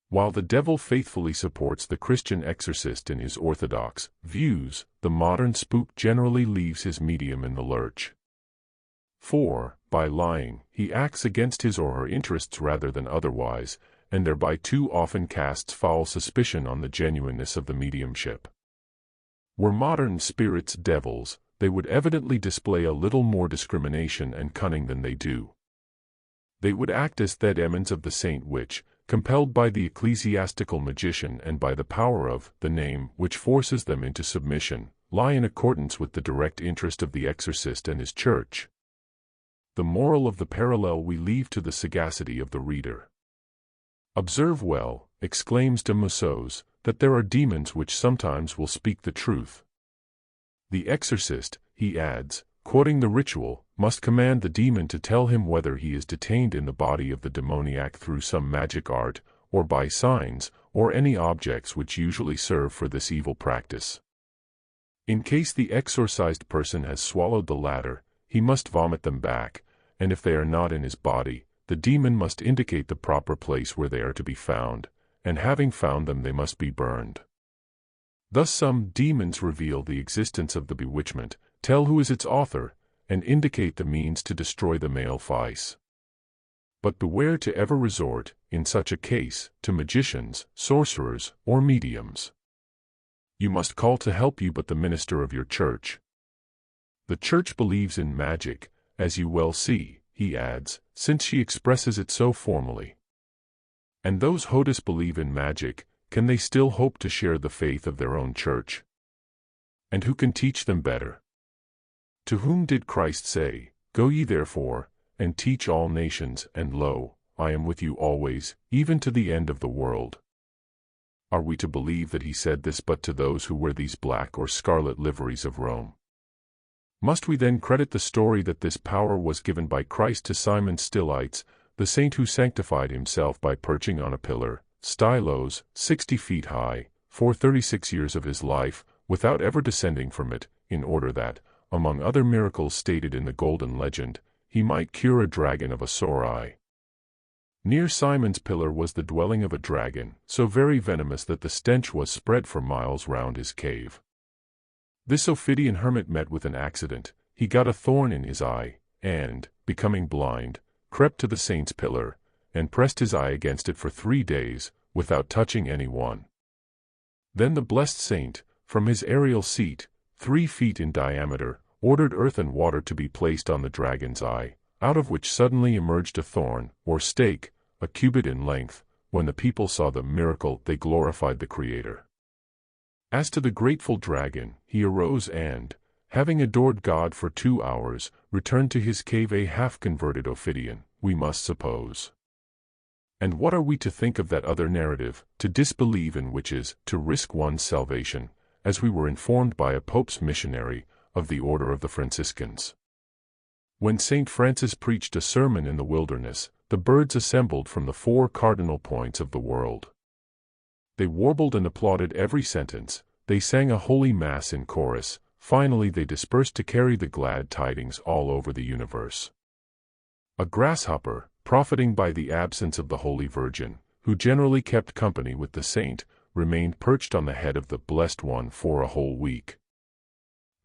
Speaker 1: While the devil faithfully supports the Christian exorcist in his orthodox views, the modern spook generally leaves his medium in the lurch. For, by lying, he acts against his or her interests rather than otherwise, and thereby too often casts foul suspicion on the genuineness of the mediumship. Were modern spirits devils, they would evidently display a little more discrimination and cunning than they do. They would act as the demons of the saint which, compelled by the ecclesiastical magician and by the power of the name which forces them into submission, lie in accordance with the direct interest of the exorcist and his church. The moral of the parallel we leave to the sagacity of the reader. Observe well, exclaims de Mussos, that there are demons which sometimes will speak the truth. The exorcist, he adds, quoting the ritual, must command the demon to tell him whether he is detained in the body of the demoniac through some magic art, or by signs, or any objects which usually serve for this evil practice. In case the exorcised person has swallowed the latter, he must vomit them back, and if they are not in his body, the demon must indicate the proper place where they are to be found, and having found them they must be burned. Thus some demons reveal the existence of the bewitchment, tell who is its author, and indicate the means to destroy the malefice. But beware to ever resort, in such a case, to magicians, sorcerers, or mediums. You must call to help you but the minister of your church. The church believes in magic, as you well see, he adds, since she expresses it so formally. And those Hodis believe in magic, can they still hope to share the faith of their own church? And who can teach them better? To whom did Christ say, "Go ye therefore, and teach all nations, and lo, I am with you always, even to the end of the world"? Are we to believe that he said this but to those who wear these black or scarlet liveries of Rome? Must we then credit the story that this power was given by Christ to Simon Stylites, the saint who sanctified himself by perching on a pillar, stylos, 60 feet high, for 36 years of his life, without ever descending from it, in order that, among other miracles stated in the Golden Legend, he might cure a dragon of a sore eye? Near Simon's pillar was the dwelling of a dragon, so very venomous that the stench was spread for miles round his cave. This Ophidian hermit met with an accident. He got a thorn in his eye, and, becoming blind, crept to the saint's pillar, and pressed his eye against it for 3 days, without touching any one. Then the blessed saint, from his aerial seat, 3 feet in diameter, ordered earth and water to be placed on the dragon's eye, out of which suddenly emerged a thorn, or stake, a cubit in length. When the people saw the miracle, they glorified the Creator. As to the grateful dragon, he arose and, having adored God for 2 hours, returned to his cave a half-converted Ophidian, we must suppose. And what are we to think of that other narrative? To disbelieve in which is to risk one's salvation, as we were informed by a Pope's missionary of the order of the Franciscans. When St. Francis preached a sermon in the wilderness, the birds assembled from the 4 cardinal points of the world. They warbled and applauded every sentence, they sang a holy mass in chorus, finally they dispersed to carry the glad tidings all over the universe. A grasshopper, profiting by the absence of the Holy Virgin, who generally kept company with the saint, remained perched on the head of the Blessed One for a whole week.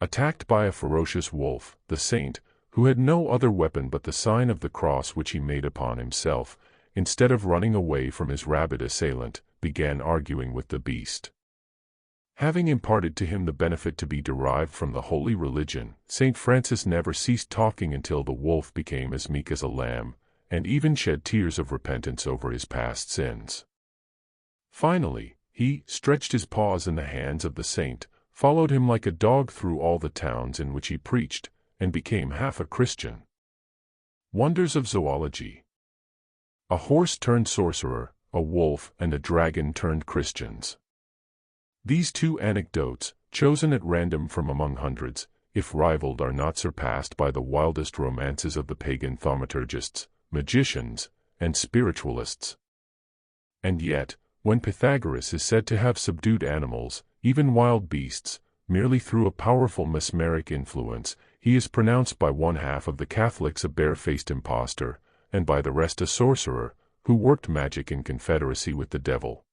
Speaker 1: Attacked by a ferocious wolf, the saint, who had no other weapon but the sign of the cross which he made upon himself, instead of running away from his rabid assailant, began arguing with the beast. Having imparted to him the benefit to be derived from the holy religion, St. Francis never ceased talking until the wolf became as meek as a lamb, and even shed tears of repentance over his past sins. Finally, he stretched his paws in the hands of the saint, followed him like a dog through all the towns in which he preached, and became half a Christian. Wonders of zoology. A horse turned sorcerer, a wolf and a dragon turned Christians. These 2 anecdotes, chosen at random from among hundreds, if rivaled, are not surpassed by the wildest romances of the pagan thaumaturgists, magicians, and spiritualists. And yet, when Pythagoras is said to have subdued animals, even wild beasts, merely through a powerful mesmeric influence, he is pronounced by 1/2 of the Catholics a barefaced impostor, and by the rest a sorcerer, who worked magic in confederacy with the devil.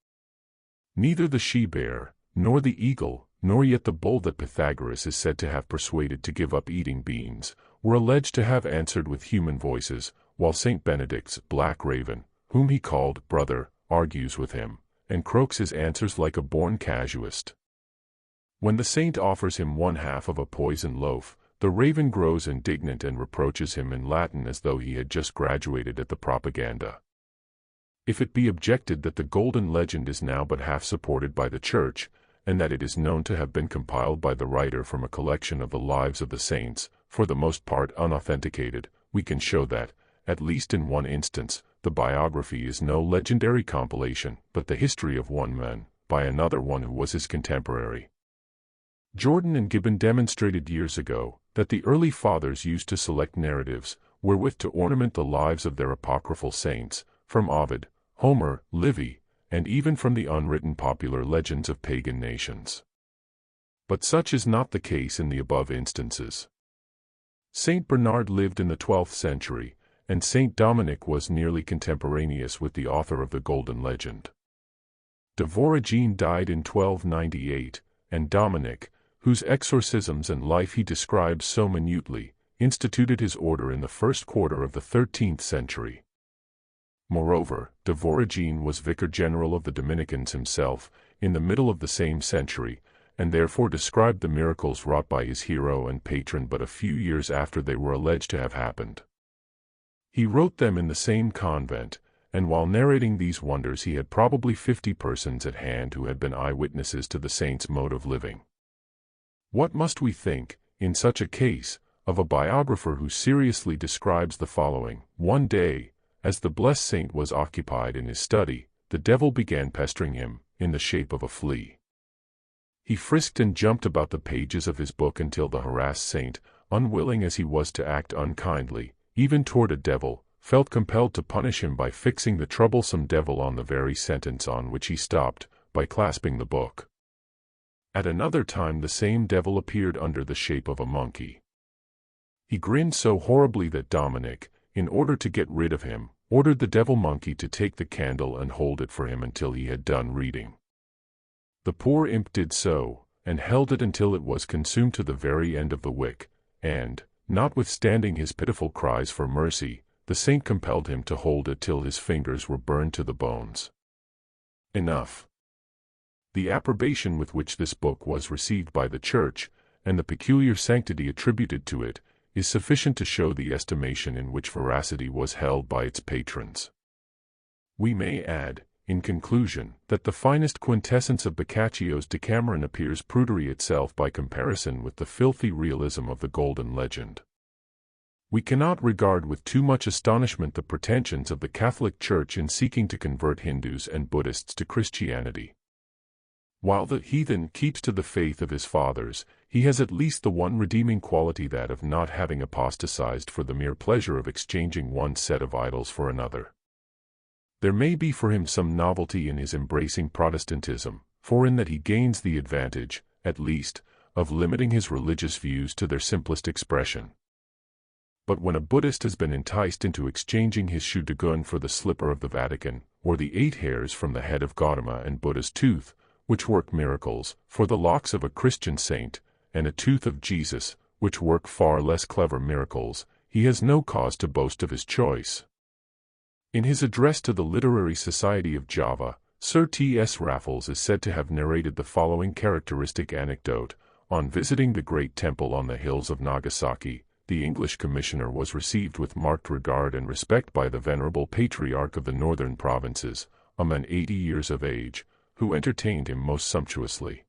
Speaker 1: Neither the she-bear, nor the eagle, nor yet the bull that Pythagoras is said to have persuaded to give up eating beans, were alleged to have answered with human voices, while St. Benedict's black raven, whom he called brother, argues with him, and croaks his answers like a born casuist. When the saint offers him 1/2 of a poisoned loaf, the raven grows indignant and reproaches him in Latin as though he had just graduated at the Propaganda. If it be objected that the Golden Legend is now but half supported by the Church, and that it is known to have been compiled by the writer from a collection of the lives of the saints, for the most part unauthenticated, we can show that, at least in one instance, the biography is no legendary compilation, but the history of one man, by another one who was his contemporary. Jordan and Gibbon demonstrated years ago that the early fathers used to select narratives wherewith to ornament the lives of their apocryphal saints, from Ovid, Homer, Livy, and even from the unwritten popular legends of pagan nations. But such is not the case in the above instances. Saint Bernard lived in the 12th century, and Saint Dominic was nearly contemporaneous with the author of the Golden Legend. Dvoragine died in 1298, and Dominic, whose exorcisms and life he describes so minutely, instituted his order in the first quarter of the 13th century. Moreover, Dvoragine was vicar general of the Dominicans himself, in the middle of the same century, and therefore described the miracles wrought by his hero and patron but a few years after they were alleged to have happened. He wrote them in the same convent, and while narrating these wonders he had probably 50 persons at hand who had been eyewitnesses to the saint's mode of living. What must we think, in such a case, of a biographer who seriously describes the following? One day, as the blessed saint was occupied in his study, the devil began pestering him, in the shape of a flea. He frisked and jumped about the pages of his book until the harassed saint, unwilling as he was to act unkindly, even toward a devil, felt compelled to punish him by fixing the troublesome devil on the very sentence on which he stopped, by clasping the book. At another time the same devil appeared under the shape of a monkey. He grinned so horribly that Dominic, in order to get rid of him, ordered the devil-monkey to take the candle and hold it for him until he had done reading. The poor imp did so, and held it until it was consumed to the very end of the wick, and, notwithstanding his pitiful cries for mercy, the saint compelled him to hold it till his fingers were burned to the bones. Enough. The approbation with which this book was received by the Church, and the peculiar sanctity attributed to it, is sufficient to show the estimation in which veracity was held by its patrons. We may add, in conclusion, that the finest quintessence of Boccaccio's Decameron appears prudery itself by comparison with the filthy realism of the Golden Legend. We cannot regard with too much astonishment the pretensions of the Catholic Church in seeking to convert Hindus and Buddhists to Christianity. While the heathen keeps to the faith of his fathers, he has at least the one redeeming quality, that of not having apostatized for the mere pleasure of exchanging one set of idols for another. There may be for him some novelty in his embracing Protestantism, for in that he gains the advantage, at least, of limiting his religious views to their simplest expression. But when a Buddhist has been enticed into exchanging his shoe dagun for the slipper of the Vatican, or the 8 hairs from the head of Gautama and Buddha's tooth, which work miracles, for the locks of a Christian saint, and a tooth of Jesus, which work far less clever miracles, he has no cause to boast of his choice. In his address to the Literary Society of Java, Sir T.S. Raffles is said to have narrated the following characteristic anecdote. On visiting the great temple on the hills of Nagasaki, the English commissioner was received with marked regard and respect by the venerable patriarch of the northern provinces, a man 80 years of age, who entertained him most sumptuously.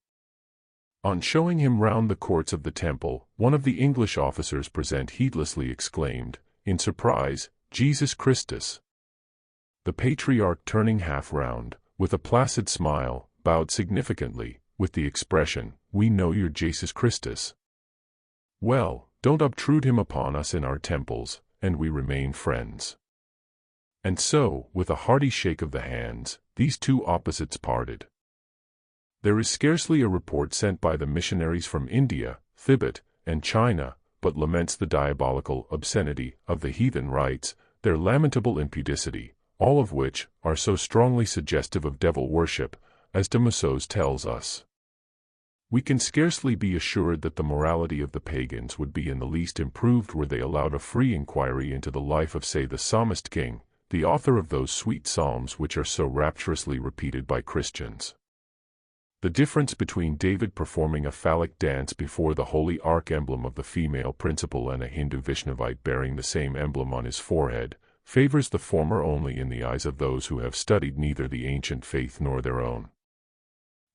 Speaker 1: On showing him round the courts of the temple, one of the English officers present heedlessly exclaimed, in surprise, "Jesus Christus!" The patriarch, turning half round, with a placid smile, bowed significantly, with the expression, "We know you're Jesus Christus. Well, don't obtrude him upon us in our temples, and we remain friends." And so, with a hearty shake of the hands, these two opposites parted. There is scarcely a report sent by the missionaries from India, Thibet, and China, but laments the diabolical obscenity of the heathen rites, their lamentable impudicity, all of which are so strongly suggestive of devil worship, as de Maussos tells us. We can scarcely be assured that the morality of the pagans would be in the least improved were they allowed a free inquiry into the life of, say, the psalmist king, the author of those sweet psalms which are so rapturously repeated by Christians. The difference between David performing a phallic dance before the holy arch-emblem of the female principle and a Hindu Vaishnavite bearing the same emblem on his forehead, favors the former only in the eyes of those who have studied neither the ancient faith nor their own.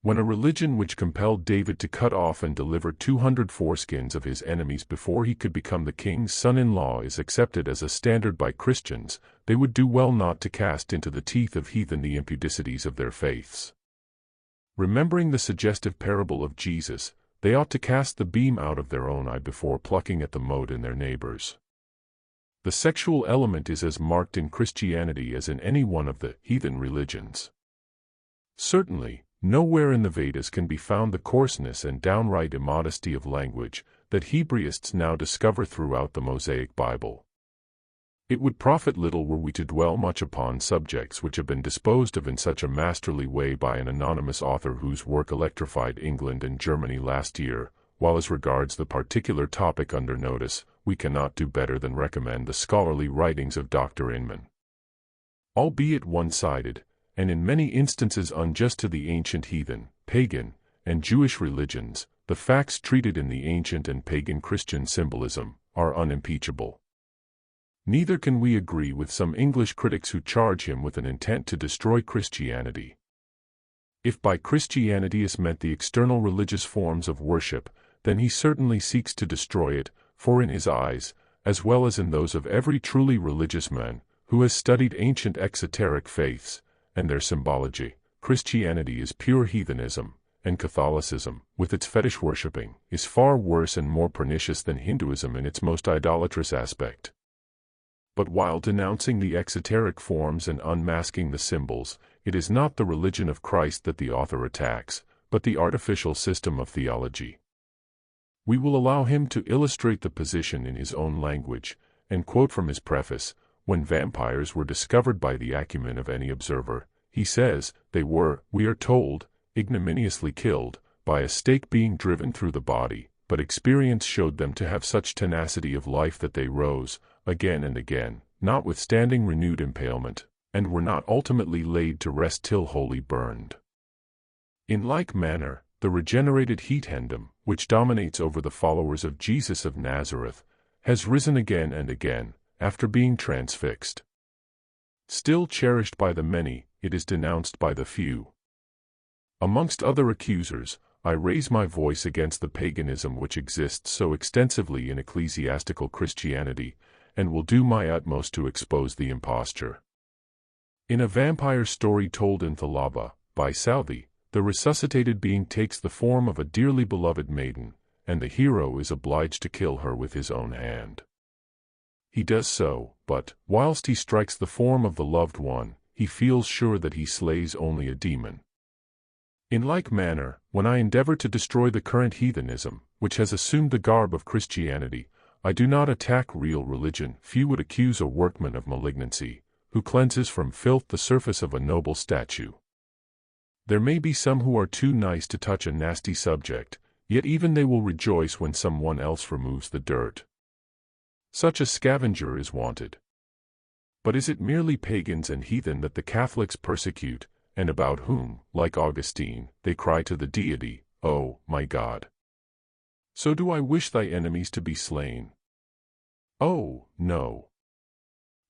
Speaker 1: When a religion which compelled David to cut off and deliver 200 foreskins of his enemies before he could become the king's son-in-law is accepted as a standard by Christians, they would do well not to cast into the teeth of heathen the impudicities of their faiths. Remembering the suggestive parable of Jesus, they ought to cast the beam out of their own eye before plucking at the mote in their neighbors. The sexual element is as marked in Christianity as in any one of the heathen religions. Certainly, nowhere in the Vedas can be found the coarseness and downright immodesty of language that Hebraists now discover throughout the Mosaic Bible. It would profit little were we to dwell much upon subjects which have been disposed of in such a masterly way by an anonymous author whose work electrified England and Germany last year, while as regards the particular topic under notice, we cannot do better than recommend the scholarly writings of Dr. Inman. Albeit one-sided, and in many instances unjust to the ancient heathen, pagan, and Jewish religions, the facts treated in the ancient and pagan Christian symbolism are unimpeachable. Neither can we agree with some English critics who charge him with an intent to destroy Christianity. If by Christianity is meant the external religious forms of worship, then he certainly seeks to destroy it, for in his eyes, as well as in those of every truly religious man, who has studied ancient exoteric faiths, and their symbology, Christianity is pure heathenism, and Catholicism, with its fetish worshipping, is far worse and more pernicious than Hinduism in its most idolatrous aspect. But while denouncing the exoteric forms and unmasking the symbols, it is not the religion of Christ that the author attacks, but the artificial system of theology. We will allow him to illustrate the position in his own language, and quote from his preface, "When vampires were discovered by the acumen of any observer," he says, "they were, we are told, ignominiously killed, by a stake being driven through the body, but experience showed them to have such tenacity of life that they rose, again and again, notwithstanding renewed impalement, and were not ultimately laid to rest till wholly burned." In like manner, the regenerated heathendom, which dominates over the followers of Jesus of Nazareth, has risen again and again, after being transfixed. Still cherished by the many, it is denounced by the few. Amongst other accusers, I raise my voice against the paganism which exists so extensively in ecclesiastical Christianity, and will do my utmost to expose the imposture. In a vampire story told in Thalaba, by Southey, the resuscitated being takes the form of a dearly beloved maiden, and the hero is obliged to kill her with his own hand. He does so, but, whilst he strikes the form of the loved one, he feels sure that he slays only a demon. In like manner, when I endeavor to destroy the current heathenism, which has assumed the garb of Christianity, I do not attack real religion. Few would accuse a workman of malignancy, who cleanses from filth the surface of a noble statue. There may be some who are too nice to touch a nasty subject, yet even they will rejoice when someone else removes the dirt. Such a scavenger is wanted. But is it merely pagans and heathen that the Catholics persecute, and about whom, like Augustine, they cry to the deity, "Oh, my God"? So do I wish thy enemies to be slain? Oh, no.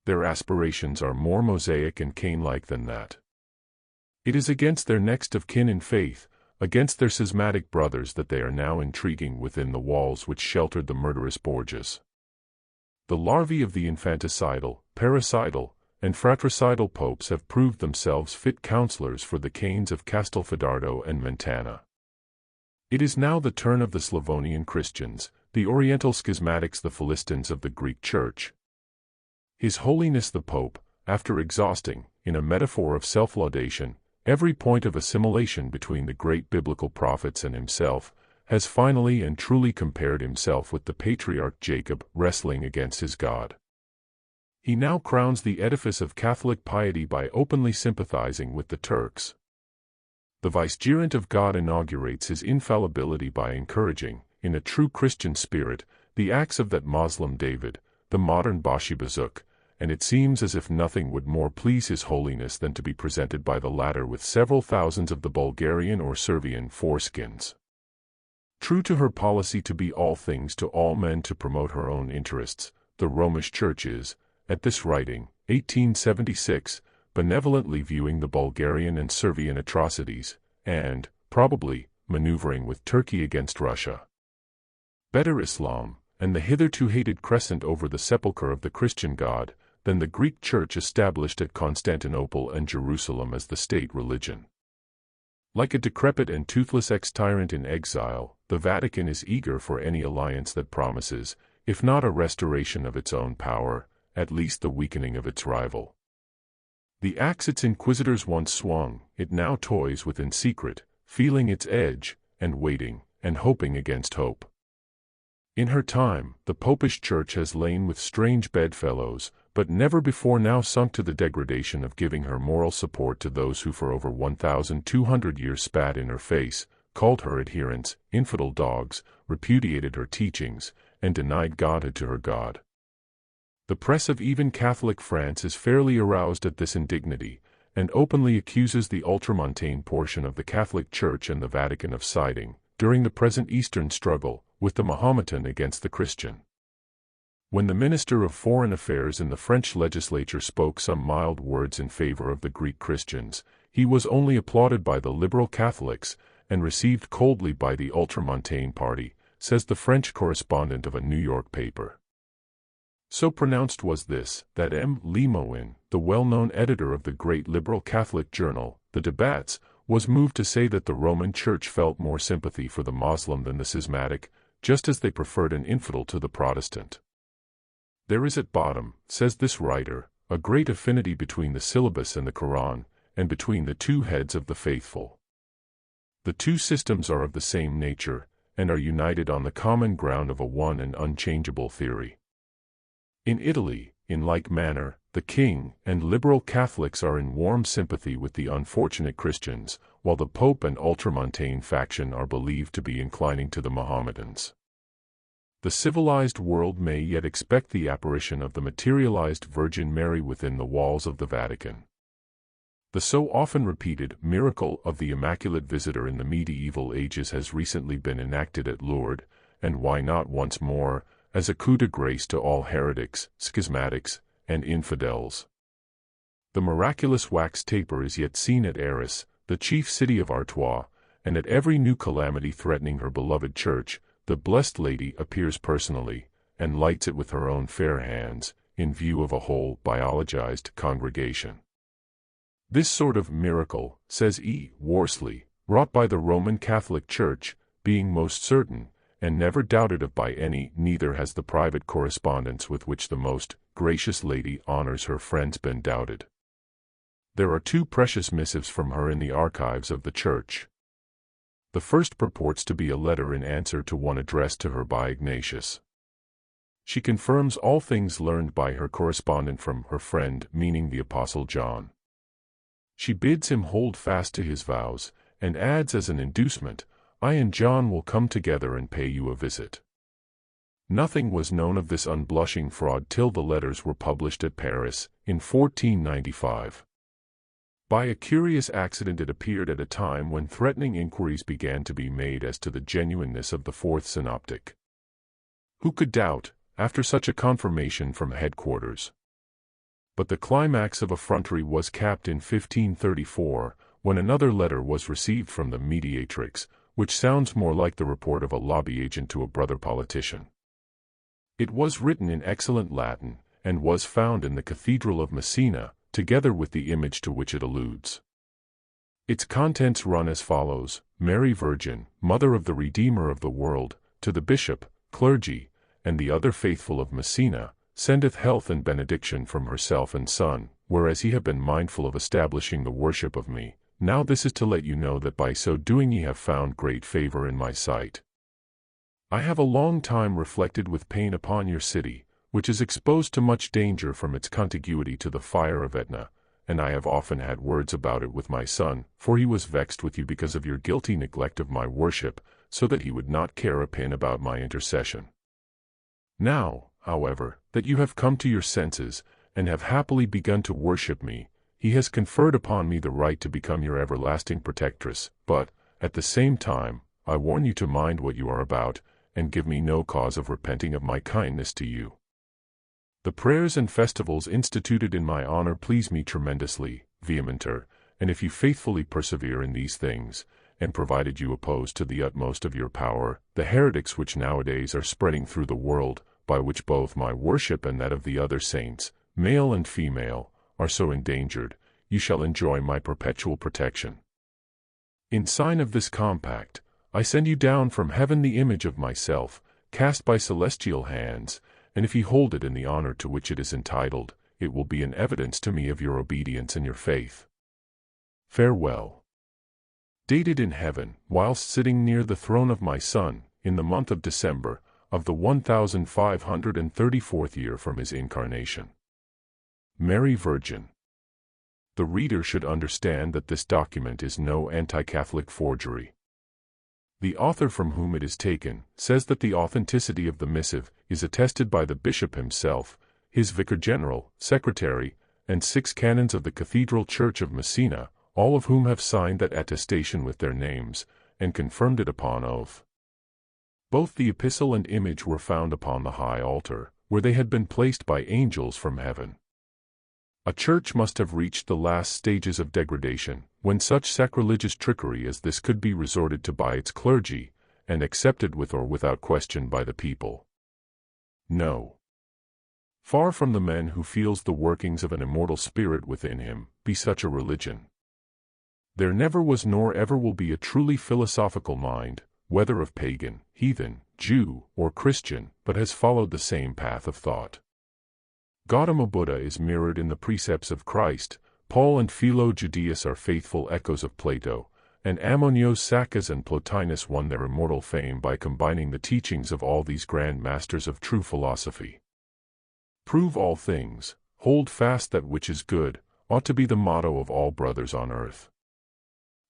Speaker 1: Their aspirations are more Mosaic and Cain-like than that. It is against their next of kin in faith, against their schismatic brothers that they are now intriguing within the walls which sheltered the murderous Borgias. The larvae of the infanticidal, parricidal, and fratricidal popes have proved themselves fit counselors for the Cains of Castelfidardo and Mentana. It is now the turn of the Slavonian Christians, the Oriental schismatics, the Philistines of the Greek Church. His Holiness the Pope, after exhausting, in a metaphor of self-laudation, every point of assimilation between the great biblical prophets and himself, has finally and truly compared himself with the patriarch Jacob, wrestling against his God. He now crowns the edifice of Catholic piety by openly sympathizing with the Turks. The vicegerent of God inaugurates his infallibility by encouraging, in a true Christian spirit, the acts of that Moslem David, the modern Bashi-Bazuk, and it seems as if nothing would more please His Holiness than to be presented by the latter with several thousands of the Bulgarian or Servian foreskins. True to her policy to be all things to all men to promote her own interests, the Romish Church is, at this writing, 1876, benevolently viewing the Bulgarian and Servian atrocities, and, probably, maneuvering with Turkey against Russia. Better Islam, and the hitherto hated crescent over the sepulchre of the Christian God, than the Greek Church established at Constantinople and Jerusalem as the state religion. Like a decrepit and toothless ex-tyrant in exile, the Vatican is eager for any alliance that promises, if not a restoration of its own power, at least the weakening of its rival. The axe its inquisitors once swung, it now toys with in secret, feeling its edge, and waiting, and hoping against hope. In her time, the Popish Church has lain with strange bedfellows, but never before now sunk to the degradation of giving her moral support to those who for over 1,200 years spat in her face, called her adherents infidel dogs, repudiated her teachings, and denied godhood to her God. The press of even Catholic France is fairly aroused at this indignity, and openly accuses the ultramontane portion of the Catholic Church and the Vatican of siding, during the present Eastern struggle, with the Mahometan against the Christian. When the Minister of Foreign Affairs in the French legislature spoke some mild words in favor of the Greek Christians, he was only applauded by the liberal Catholics, and received coldly by the ultramontane party, says the French correspondent of a New York paper. So pronounced was this, that M. Lemoine, the well-known editor of the great liberal Catholic journal, The Debates, was moved to say that the Roman Church felt more sympathy for the Moslem than the schismatic, just as they preferred an infidel to the Protestant. There is at bottom, says this writer, a great affinity between the syllabus and the Quran, and between the two heads of the faithful. The two systems are of the same nature, and are united on the common ground of a one and unchangeable theory. In Italy, in like manner, the king and liberal Catholics are in warm sympathy with the unfortunate Christians, while the Pope and ultramontane faction are believed to be inclining to the Mohammedans. The civilized world may yet expect the apparition of the materialized Virgin Mary within the walls of the Vatican. The so often repeated miracle of the Immaculate Visitor in the medieval ages has recently been enacted at Lourdes, and why not once more, as a coup de grace to all heretics, schismatics, and infidels. The miraculous wax taper is yet seen at Arras, the chief city of Artois, and at every new calamity threatening her beloved church, the Blessed Lady appears personally, and lights it with her own fair hands, in view of a whole biologized congregation. This sort of miracle, says E. Worsley, wrought by the Roman Catholic Church, being most certain, and never doubted of by any, neither has the private correspondence with which the most gracious lady honors her friends been doubted. There are 2 precious missives from her in the archives of the Church. The first purports to be a letter in answer to one addressed to her by Ignatius. She confirms all things learned by her correspondent from her friend, meaning the Apostle John. She bids him hold fast to his vows, and adds as an inducement, "I and John will come together and pay you a visit." Nothing was known of this unblushing fraud till the letters were published at Paris, in 1495. By a curious accident it appeared at a time when threatening inquiries began to be made as to the genuineness of the 4th synoptic. Who could doubt, after such a confirmation from headquarters? But the climax of effrontery was capped in 1534, when another letter was received from the mediatrix, which sounds more like the report of a lobby agent to a brother politician. It was written in excellent Latin, and was found in the Cathedral of Messina, together with the image to which it alludes. Its contents run as follows: Mary Virgin, Mother of the Redeemer of the world, to the bishop, clergy, and the other faithful of Messina, sendeth health and benediction from herself and Son, whereas ye have been mindful of establishing the worship of me. Now this is to let you know that by so doing ye have found great favor in my sight. I have a long time reflected with pain upon your city, which is exposed to much danger from its contiguity to the fire of Etna, and I have often had words about it with my son, for he was vexed with you because of your guilty neglect of my worship, so that he would not care a pin about my intercession. Now, however, that you have come to your senses, and have happily begun to worship me, he has conferred upon me the right to become your everlasting protectress, but, at the same time, I warn you to mind what you are about, and give me no cause of repenting of my kindness to you. The prayers and festivals instituted in my honor please me tremendously, vehementer, and if you faithfully persevere in these things, and provided you oppose to the utmost of your power the heretics which nowadays are spreading through the world, by which both my worship and that of the other saints, male and female, are so endangered, you shall enjoy my perpetual protection. In sign of this compact, I send you down from heaven the image of myself, cast by celestial hands, and if ye hold it in the honor to which it is entitled, it will be an evidence to me of your obedience and your faith. Farewell. Dated in heaven, whilst sitting near the throne of my Son, in the month of December, of the 1534th year from his incarnation. Mary Virgin. The reader should understand that this document is no anti-Catholic forgery. The author from whom it is taken says that the authenticity of the missive is attested by the bishop himself, his vicar general, secretary, and 6 canons of the Cathedral Church of Messina, all of whom have signed that attestation with their names, and confirmed it upon oath. Both the epistle and image were found upon the high altar, where they had been placed by angels from heaven. A church must have reached the last stages of degradation, when such sacrilegious trickery as this could be resorted to by its clergy, and accepted with or without question by the people. No. Far from the man who feels the workings of an immortal spirit within him, be such a religion. There never was nor ever will be a truly philosophical mind, whether of pagan, heathen, Jew, or Christian, but has followed the same path of thought. Gautama Buddha is mirrored in the precepts of Christ, Paul and Philo Judaeus are faithful echoes of Plato, and Ammonios Saccas and Plotinus won their immortal fame by combining the teachings of all these grand masters of true philosophy. Prove all things, hold fast that which is good, ought to be the motto of all brothers on earth.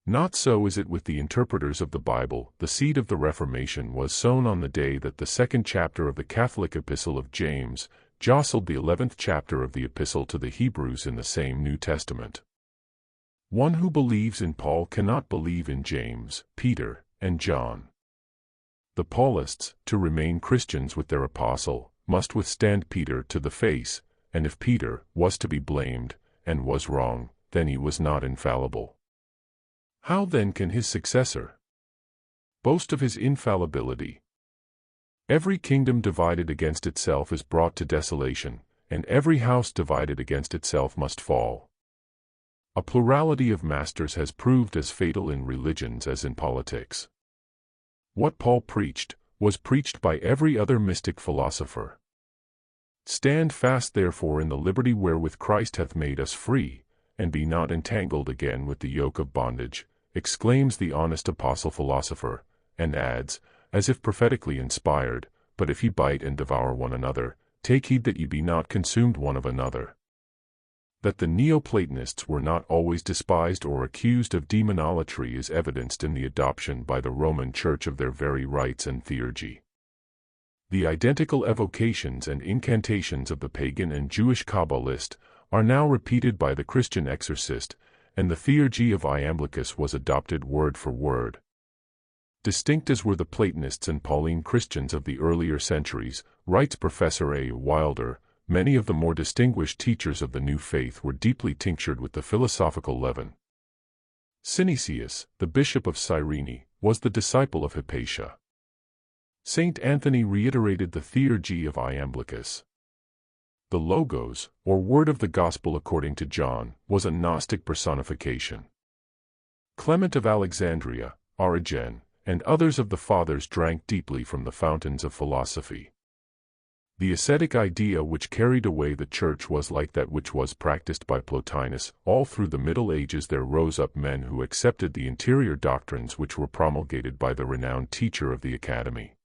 Speaker 1: Not so is it with the interpreters of the Bible. The seed of the Reformation was sown on the day that the 2nd chapter of the Catholic Epistle of James jostled the 11th chapter of the Epistle to the Hebrews in the same New Testament. One who believes in Paul cannot believe in James, Peter, and John. The Paulists, to remain Christians with their apostle, must withstand Peter to the face, and if Peter was to be blamed, and was wrong, then he was not infallible. How then can his successor boast of his infallibility? Every kingdom divided against itself is brought to desolation, and every house divided against itself must fall. A plurality of masters has proved as fatal in religions as in politics. What Paul preached was preached by every other mystic philosopher. Stand fast therefore in the liberty wherewith Christ hath made us free, and be not entangled again with the yoke of bondage, exclaims the honest apostle-philosopher, and adds, as if prophetically inspired, but if ye bite and devour one another, take heed that ye be not consumed one of another. That the Neoplatonists were not always despised or accused of demonolatry is evidenced in the adoption by the Roman Church of their very rites and theurgy. The identical evocations and incantations of the pagan and Jewish Kabbalist are now repeated by the Christian exorcist, and the theurgy of Iamblichus was adopted word for word. Distinct as were the Platonists and Pauline Christians of the earlier centuries, writes Professor A. Wilder, many of the more distinguished teachers of the new faith were deeply tinctured with the philosophical leaven. Synesius, the bishop of Cyrene, was the disciple of Hypatia. Saint Anthony reiterated the theurgy of Iamblichus. The Logos, or word of the gospel according to John, was a Gnostic personification. Clement of Alexandria, Origen, and others of the Fathers drank deeply from the fountains of philosophy. The ascetic idea which carried away the Church was like that which was practiced by Plotinus. All through the Middle Ages there rose up men who accepted the interior doctrines which were promulgated by the renowned teacher of the Academy.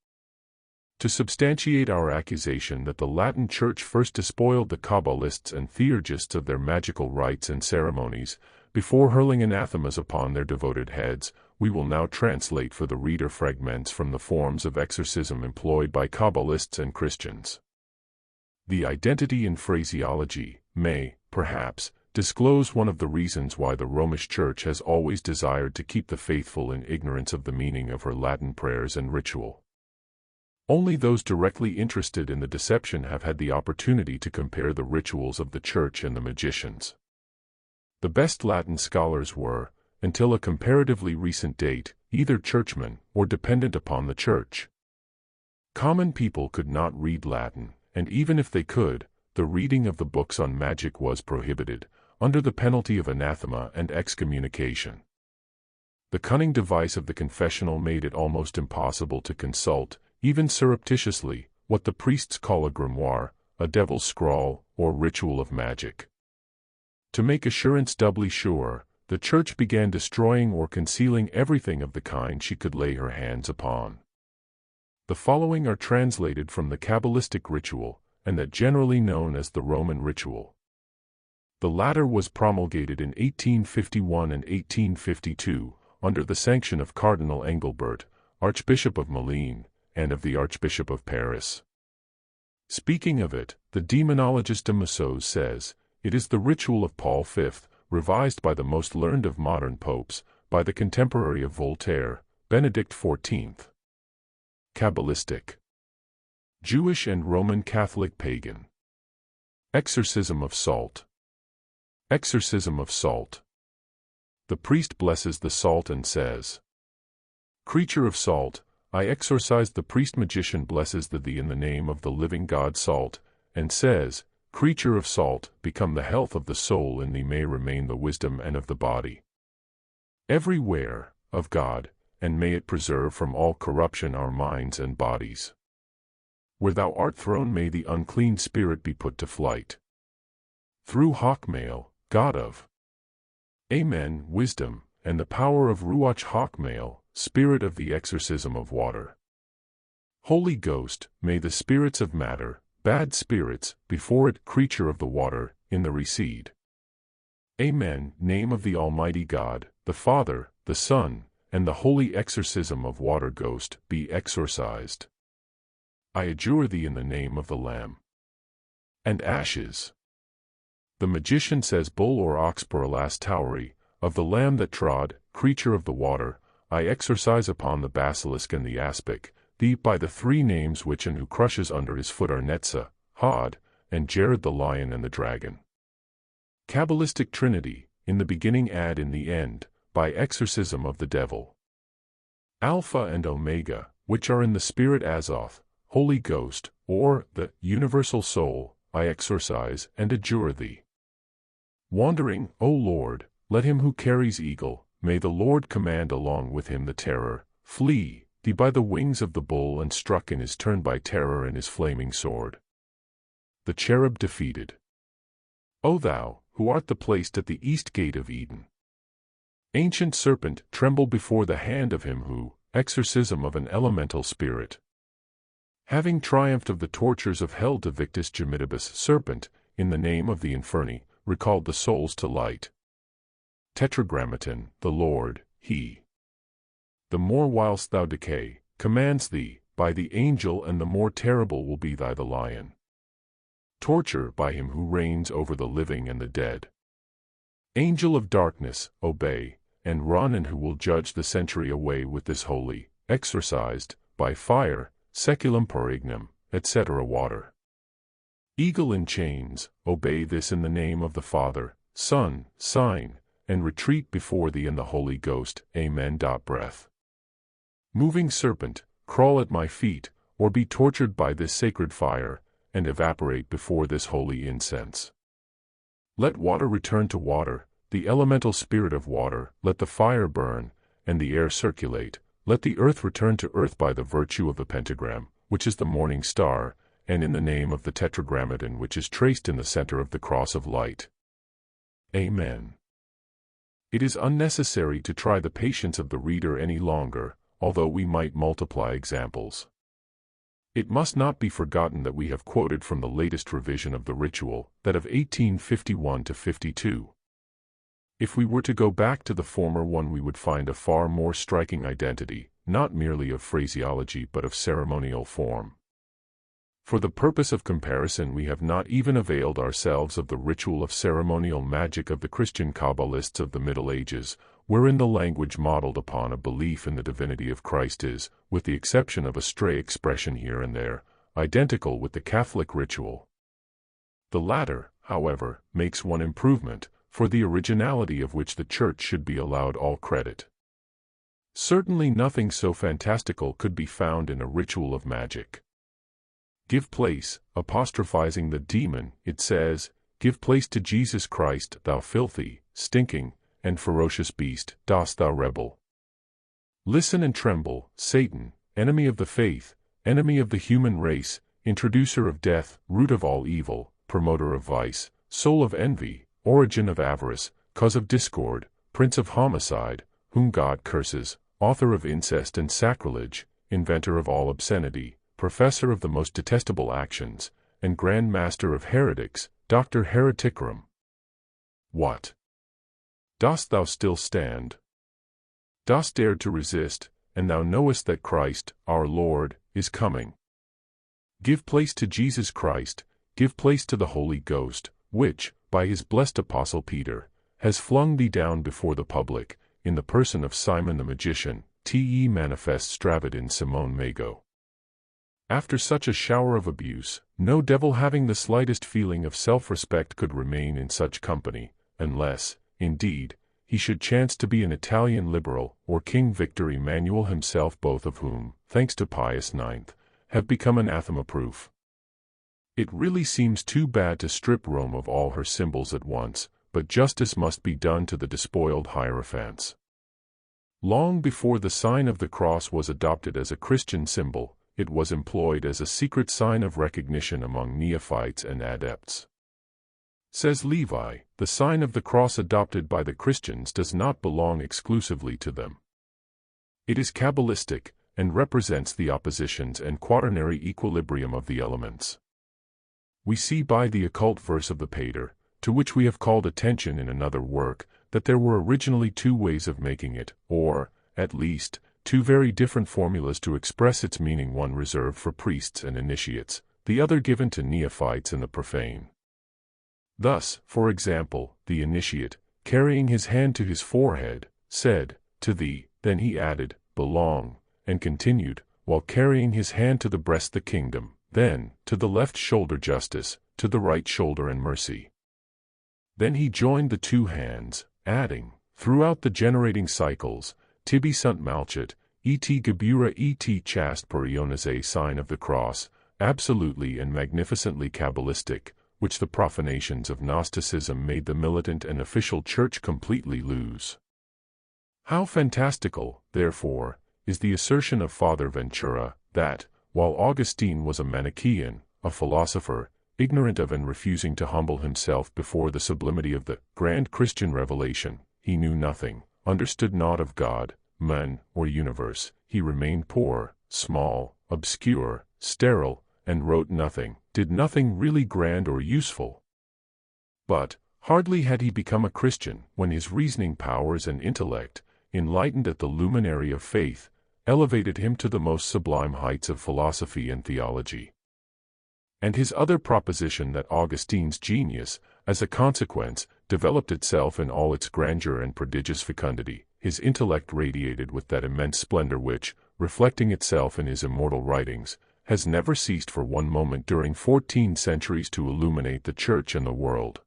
Speaker 1: To substantiate our accusation that the Latin Church first despoiled the Kabbalists and theurgists of their magical rites and ceremonies, before hurling anathemas upon their devoted heads, we will now translate for the reader fragments from the forms of exorcism employed by Kabbalists and Christians. The identity in phraseology may, perhaps, disclose one of the reasons why the Romish Church has always desired to keep the faithful in ignorance of the meaning of her Latin prayers and ritual. Only those directly interested in the deception have had the opportunity to compare the rituals of the Church and the magicians. The best Latin scholars were, until a comparatively recent date, either churchmen or dependent upon the Church. Common people could not read Latin, and even if they could, the reading of the books on magic was prohibited, under the penalty of anathema and excommunication. The cunning device of the confessional made it almost impossible to consult, even surreptitiously, what the priests call a grimoire, a devil's scrawl, or ritual of magic. To make assurance doubly sure, the Church began destroying or concealing everything of the kind she could lay her hands upon. The following are translated from the Kabbalistic ritual, and that generally known as the Roman ritual. The latter was promulgated in 1851 and 1852, under the sanction of Cardinal Engelbert, Archbishop of Malines, and of the Archbishop of Paris. Speaking of it, the demonologist de Maussos says, "It is the ritual of Paul V, revised by the most learned of modern popes, by the contemporary of Voltaire, Benedict XIV. Kabbalistic. Jewish and Roman Catholic pagan. Exorcism of salt. Exorcism of salt. The priest blesses the salt and says, Creature of salt, I exorcise. The priest magician blesses thee in the name of the living God salt, and says, Creature of salt, become the health of the soul, in thee may remain the wisdom and of the body. Everywhere, of God, and may it preserve from all corruption our minds and bodies. Where thou art thrown may the unclean spirit be put to flight. Through Hawkmail, God of Amen, wisdom, and the power of Ruach Hawkmail, spirit of the exorcism of water. Holy Ghost, may the spirits of matter, bad spirits, before it, creature of the water, in the recede. Amen, name of the Almighty God, the Father, the Son, and the holy exorcism of water ghost, be exorcised. I adjure thee in the name of the Lamb. And ashes. The magician says bull or ox per alas towery, of the lamb that trod, creature of the water, I exorcise upon the basilisk and the aspic, thee by the three names which and who crushes under his foot are Netzah, Hod, and Jared the lion and the dragon. Kabbalistic Trinity, in the beginning and in the end, by exorcism of the devil. Alpha and Omega, which are in the Spirit Azoth, Holy Ghost, or the universal soul, I exorcise and adjure thee. Wandering, O Lord, let him who carries eagle, may the Lord command along with him the terror, flee, thee by the wings of the bull and struck in his turn by terror and his flaming sword. The cherub defeated. O thou, who art the placed at the east gate of Eden. Ancient serpent, tremble before the hand of him who, exorcism of an elemental spirit. Having triumphed of the tortures of hell to victus gemidibus serpent, in the name of the Inferni, recalled the souls to light. Tetragrammaton, the Lord, he. The more whilst thou decay, commands thee, by the angel and the more terrible will be thy the lion. Torture by him who reigns over the living and the dead. Angel of darkness, obey, and run and who will judge the century away with this holy, exorcised, by fire, seculum perignum, etc. water. Eagle in chains, obey this in the name of the Father, Son, sign, and retreat before thee in the Holy Ghost, Amen. Breath. Moving serpent, crawl at my feet, or be tortured by this sacred fire, and evaporate before this holy incense. Let water return to water, the elemental spirit of water, let the fire burn, and the air circulate, let the earth return to earth by the virtue of the pentagram, which is the morning star, and in the name of the tetragrammaton which is traced in the center of the cross of light. Amen. It is unnecessary to try the patience of the reader any longer, although we might multiply examples. It must not be forgotten that we have quoted from the latest revision of the ritual, that of 1851-52. If we were to go back to the former one we would find a far more striking identity, not merely of phraseology but of ceremonial form. For the purpose of comparison we have not even availed ourselves of the ritual of ceremonial magic of the Christian Kabbalists of the Middle Ages, wherein the language modeled upon a belief in the divinity of Christ is, with the exception of a stray expression here and there, identical with the Catholic ritual. The latter, however, makes one improvement, for the originality of which the Church should be allowed all credit. Certainly nothing so fantastical could be found in a ritual of magic. Give place, apostrophizing the demon, it says, give place to Jesus Christ, thou filthy, stinking, and ferocious beast, dost thou rebel. Listen and tremble, Satan, enemy of the faith, enemy of the human race, introducer of death, root of all evil, promoter of vice, soul of envy, origin of avarice, cause of discord, prince of homicide, whom God curses, author of incest and sacrilege, inventor of all obscenity, professor of the most detestable actions, and grand master of heretics, Doctor Hereticarum. What? Dost thou still stand? Dost dare to resist, and thou knowest that Christ, our Lord, is coming. Give place to Jesus Christ, give place to the Holy Ghost, which, by his blessed apostle Peter, has flung thee down before the public, in the person of Simon the magician, te manifest stravit in Simone Mago. After such a shower of abuse, no devil having the slightest feeling of self-respect could remain in such company, unless, indeed, he should chance to be an Italian liberal or King Victor Emmanuel himself, both of whom, thanks to Pius IX, have become anathema-proof. It really seems too bad to strip Rome of all her symbols at once, but justice must be done to the despoiled hierophants. Long before the sign of the cross was adopted as a Christian symbol, it was employed as a secret sign of recognition among neophytes and adepts. Says Levi, the sign of the cross adopted by the Christians does not belong exclusively to them. It is Kabbalistic, and represents the oppositions and quaternary equilibrium of the elements. We see by the occult verse of the Pater, to which we have called attention in another work, that there were originally two ways of making it, or, at least, two very different formulas to express its meaning, one reserved for priests and initiates, the other given to neophytes and the profane. Thus, for example, the initiate, carrying his hand to his forehead, said, "To thee," then he added, "belong," and continued, while carrying his hand to the breast the kingdom, then, to the left shoulder justice, to the right shoulder and mercy. Then he joined the two hands, adding, throughout the generating cycles, tibi sunt malchit, et gebura et chast periones, sign of the cross, absolutely and magnificently Kabbalistic, which the profanations of Gnosticism made the militant and official church completely lose. How fantastical, therefore, is the assertion of Father Ventura, that, while Augustine was a Manichaean, a philosopher, ignorant of and refusing to humble himself before the sublimity of the grand Christian revelation, he knew nothing, understood naught of God, man, or universe, he remained poor, small, obscure, sterile, and wrote nothing, did nothing really grand or useful. But, hardly had he become a Christian, when his reasoning powers and intellect, enlightened at the luminary of faith, elevated him to the most sublime heights of philosophy and theology. And his other proposition that Augustine's genius, as a consequence, developed itself in all its grandeur and prodigious fecundity, his intellect radiated with that immense splendor which, reflecting itself in his immortal writings, has never ceased for one moment during 14 centuries to illuminate the Church and the world.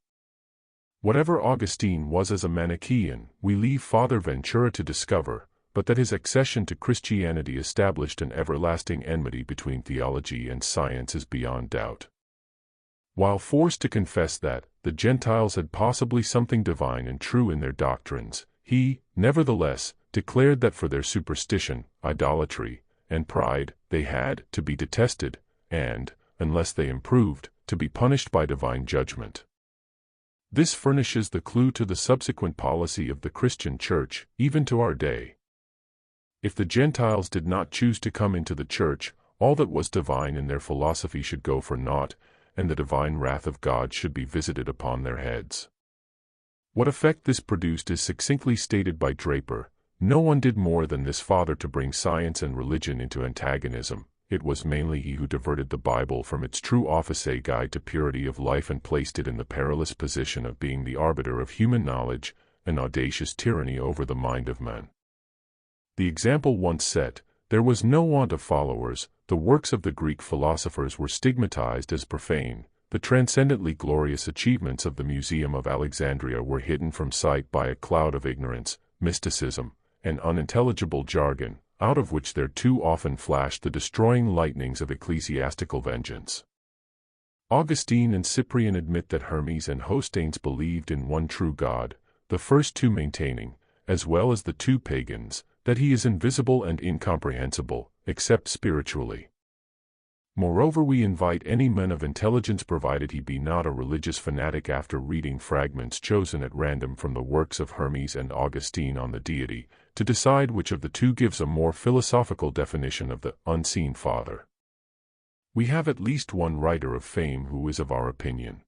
Speaker 1: Whatever Augustine was as a Manichaean, we leave Father Ventura to discover, but that his accession to Christianity established an everlasting enmity between theology and science is beyond doubt. While forced to confess that the Gentiles had possibly something divine and true in their doctrines, he, nevertheless, declared that for their superstition, idolatry, and pride, they had to be detested, and, unless they improved, to be punished by divine judgment. This furnishes the clue to the subsequent policy of the Christian Church, even to our day. If the Gentiles did not choose to come into the Church, all that was divine in their philosophy should go for naught, and the divine wrath of God should be visited upon their heads. What effect this produced is succinctly stated by Draper: no one did more than this father to bring science and religion into antagonism. It was mainly he who diverted the Bible from its true office, a guide to purity of life, and placed it in the perilous position of being the arbiter of human knowledge, an audacious tyranny over the mind of man. The example once set, there was no want of followers. The works of the Greek philosophers were stigmatized as profane. The transcendently glorious achievements of the Museum of Alexandria were hidden from sight by a cloud of ignorance, mysticism, and unintelligible jargon, out of which there too often flashed the destroying lightnings of ecclesiastical vengeance. Augustine and Cyprian admit that Hermes and Hostanes believed in one true God, the first two maintaining, as well as the two pagans, that he is invisible and incomprehensible, except spiritually. Moreover, we invite any man of intelligence, provided he be not a religious fanatic, after reading fragments chosen at random from the works of Hermes and Augustine on the deity, to decide which of the two gives a more philosophical definition of the unseen Father. We have at least one writer of fame who is of our opinion.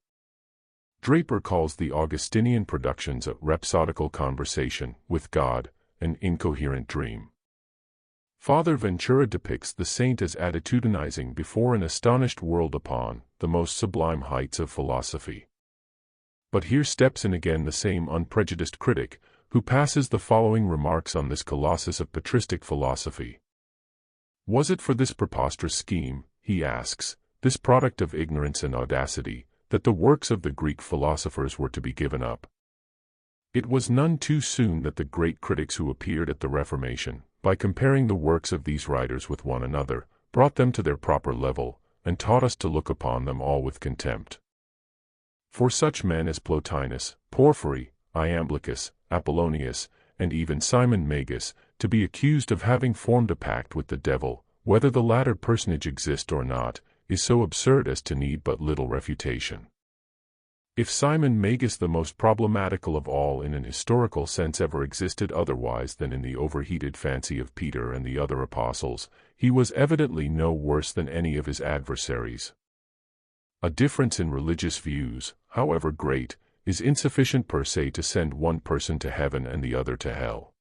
Speaker 1: Draper calls the Augustinian productions a rhapsodical conversation with God, an incoherent dream. Father Ventura depicts the saint as attitudinizing before an astonished world upon the most sublime heights of philosophy. But here steps in again the same unprejudiced critic, who passes the following remarks on this colossus of patristic philosophy. Was it for this preposterous scheme, he asks, this product of ignorance and audacity, that the works of the Greek philosophers were to be given up? It was none too soon that the great critics who appeared at the Reformation, by comparing the works of these writers with one another, brought them to their proper level, and taught us to look upon them all with contempt. For such men as Plotinus, Porphyry, Iamblichus, Apollonius, and even Simon Magus, to be accused of having formed a pact with the devil, whether the latter personage exist or not, is so absurd as to need but little refutation. If Simon Magus, the most problematical of all in an historical sense, ever existed otherwise than in the overheated fancy of Peter and the other apostles, he was evidently no worse than any of his adversaries. A difference in religious views, however great, is insufficient per se to send one person to heaven and the other to hell.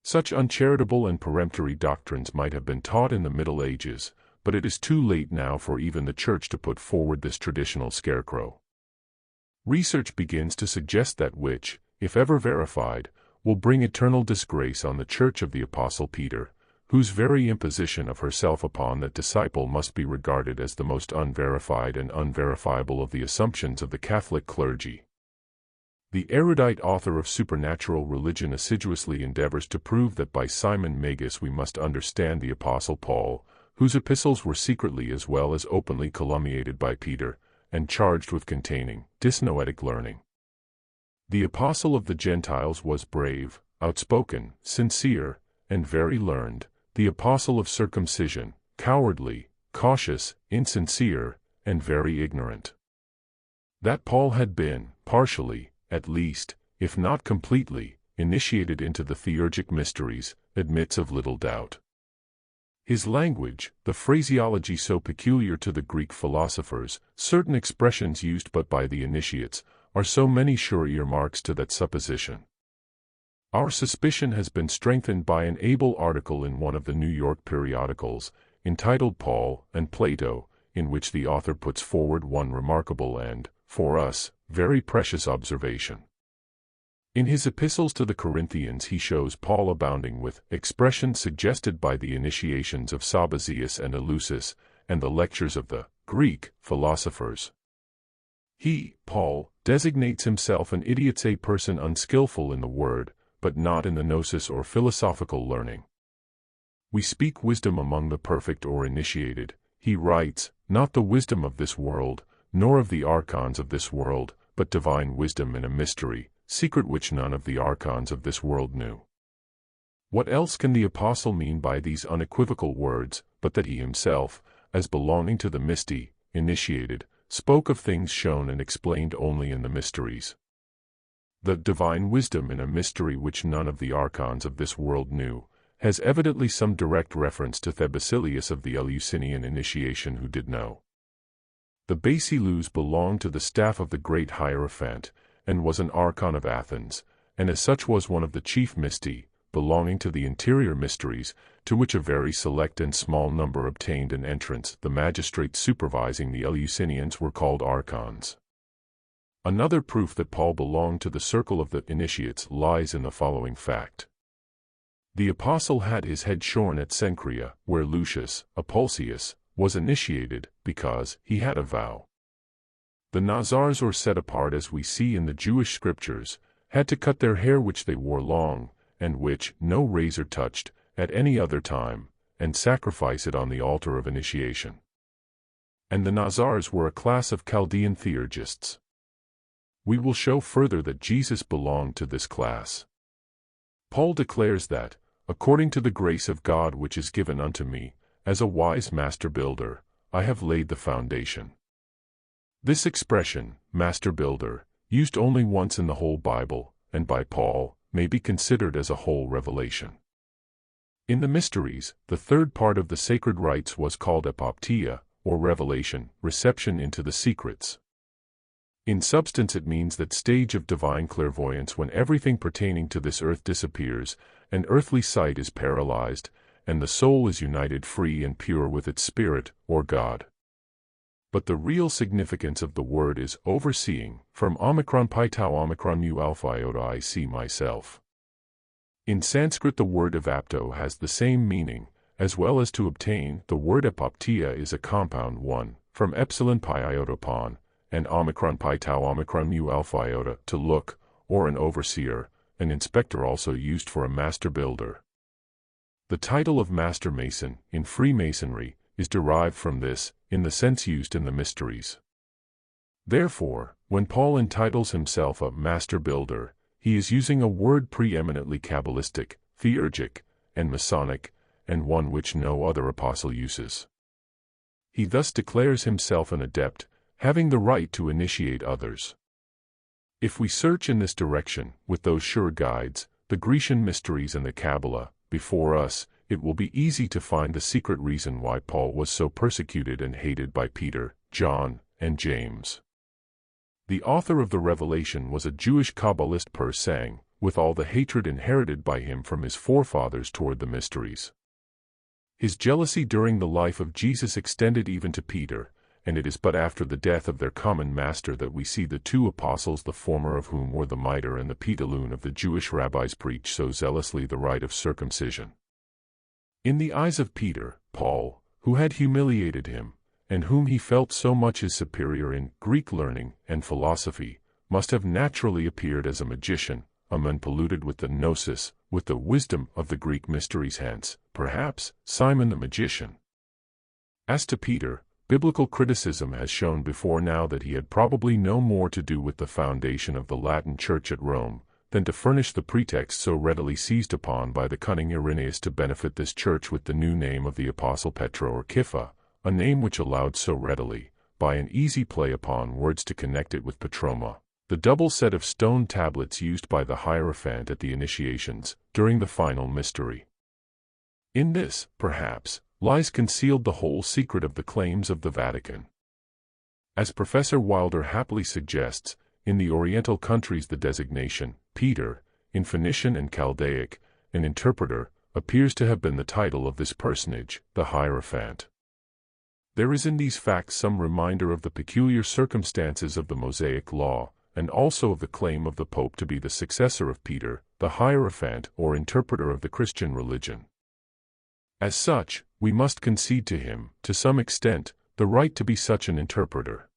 Speaker 1: Such uncharitable and peremptory doctrines might have been taught in the Middle Ages, but it is too late now for even the Church to put forward this traditional scarecrow. Research begins to suggest that which, if ever verified, will bring eternal disgrace on the Church of the Apostle Peter, whose very imposition of herself upon that disciple must be regarded as the most unverified and unverifiable of the assumptions of the Catholic clergy. The erudite author of Supernatural Religion assiduously endeavors to prove that by Simon Magus we must understand the Apostle Paul, whose epistles were secretly as well as openly calumniated by Peter, and charged with containing disnoetic learning. The apostle of the Gentiles was brave, outspoken, sincere, and very learned. The apostle of circumcision, cowardly, cautious, insincere, and very ignorant. That Paul had been, partially, at least, if not completely, initiated into the theurgic mysteries, admits of little doubt. His language, the phraseology so peculiar to the Greek philosophers, certain expressions used but by the initiates, are so many sure earmarks to that supposition. Our suspicion has been strengthened by an able article in one of the New York periodicals, entitled Paul and Plato, in which the author puts forward one remarkable and, for us, very precious observation. In his epistles to the Corinthians he shows Paul abounding with expressions suggested by the initiations of Sabazius and Eleusis, and the lectures of the Greek philosophers. He, Paul, designates himself an idiot, a person unskillful in the word, but not in the gnosis or philosophical learning. We speak wisdom among the perfect or initiated, he writes, not the wisdom of this world, nor of the archons of this world, but divine wisdom in a mystery, secret which none of the archons of this world knew. What else can the apostle mean by these unequivocal words, but that he himself, as belonging to the misty, initiated, spoke of things shown and explained only in the mysteries? The divine wisdom in a mystery which none of the archons of this world knew, has evidently some direct reference to Thebasilius of the Eleusinian initiation who did know. The Basilus belonged to the staff of the great Hierophant, and was an archon of Athens, and as such was one of the chief mysti, belonging to the interior mysteries, to which a very select and small number obtained an entrance. The magistrates supervising the Eleusinians were called archons. Another proof that Paul belonged to the circle of the initiates lies in the following fact. The apostle had his head shorn at Cenchrea, where Lucius, Apulsius, was initiated, because he had a vow. The Nazars, or set apart as we see in the Jewish scriptures, had to cut their hair which they wore long, and which no razor touched, at any other time, and sacrifice it on the altar of initiation. And the Nazars were a class of Chaldean theurgists. We will show further that Jesus belonged to this class. Paul declares that, according to the grace of God which is given unto me, as a wise master builder, I have laid the foundation. This expression, master builder, used only once in the whole Bible, and by Paul, may be considered as a whole revelation. In the mysteries, the third part of the sacred rites was called epoptia, or revelation, reception into the secrets. In substance it means that stage of divine clairvoyance when everything pertaining to this earth disappears, and earthly sight is paralyzed, and the soul is united free and pure with its spirit, or God. But the real significance of the word is overseeing, from omicron pi tau omicron mu alpha iota I see myself. In Sanskrit the word evapto has the same meaning, as well as to obtain. The word epoptia is a compound one, from epsilon pi iota pon, and omicron pi tau omicron mu alpha iota, to look, or an overseer, an inspector also used for a master builder. The title of master mason, in Freemasonry, is derived from this, in the sense used in the mysteries. Therefore, when Paul entitles himself a master builder, he is using a word preeminently Kabbalistic, theurgic, and Masonic, and one which no other apostle uses. He thus declares himself an adept, having the right to initiate others. If we search in this direction, with those sure guides, the Grecian mysteries and the Kabbalah, before us, it will be easy to find the secret reason why Paul was so persecuted and hated by Peter, John, and James. The author of the Revelation was a Jewish Kabbalist per se, with all the hatred inherited by him from his forefathers toward the mysteries. His jealousy during the life of Jesus extended even to Peter, and it is but after the death of their common master that we see the two apostles, the former of whom were the mitre and the pedalune of the Jewish rabbis, preach so zealously the rite of circumcision. In the eyes of Peter, Paul, who had humiliated him, and whom he felt so much his superior in Greek learning and philosophy, must have naturally appeared as a magician, a man polluted with the gnosis, with the wisdom of the Greek mysteries, hence, perhaps, Simon the magician. As to Peter, biblical criticism has shown before now that he had probably no more to do with the foundation of the Latin Church at Rome, than to furnish the pretext so readily seized upon by the cunning Irenaeus to benefit this church with the new name of the Apostle Petro or Kipha, a name which allowed so readily, by an easy play upon words, to connect it with Petroma, the double set of stone tablets used by the Hierophant at the initiations, during the final mystery. In this, perhaps, lies concealed the whole secret of the claims of the Vatican. As Professor Wilder happily suggests, in the Oriental countries the designation, Peter, in Phoenician and Chaldaic, an interpreter, appears to have been the title of this personage, the Hierophant. There is in these facts some reminder of the peculiar circumstances of the Mosaic Law, and also of the claim of the Pope to be the successor of Peter, the Hierophant or interpreter of the Christian religion. As such, we must concede to him, to some extent, the right to be such an interpreter.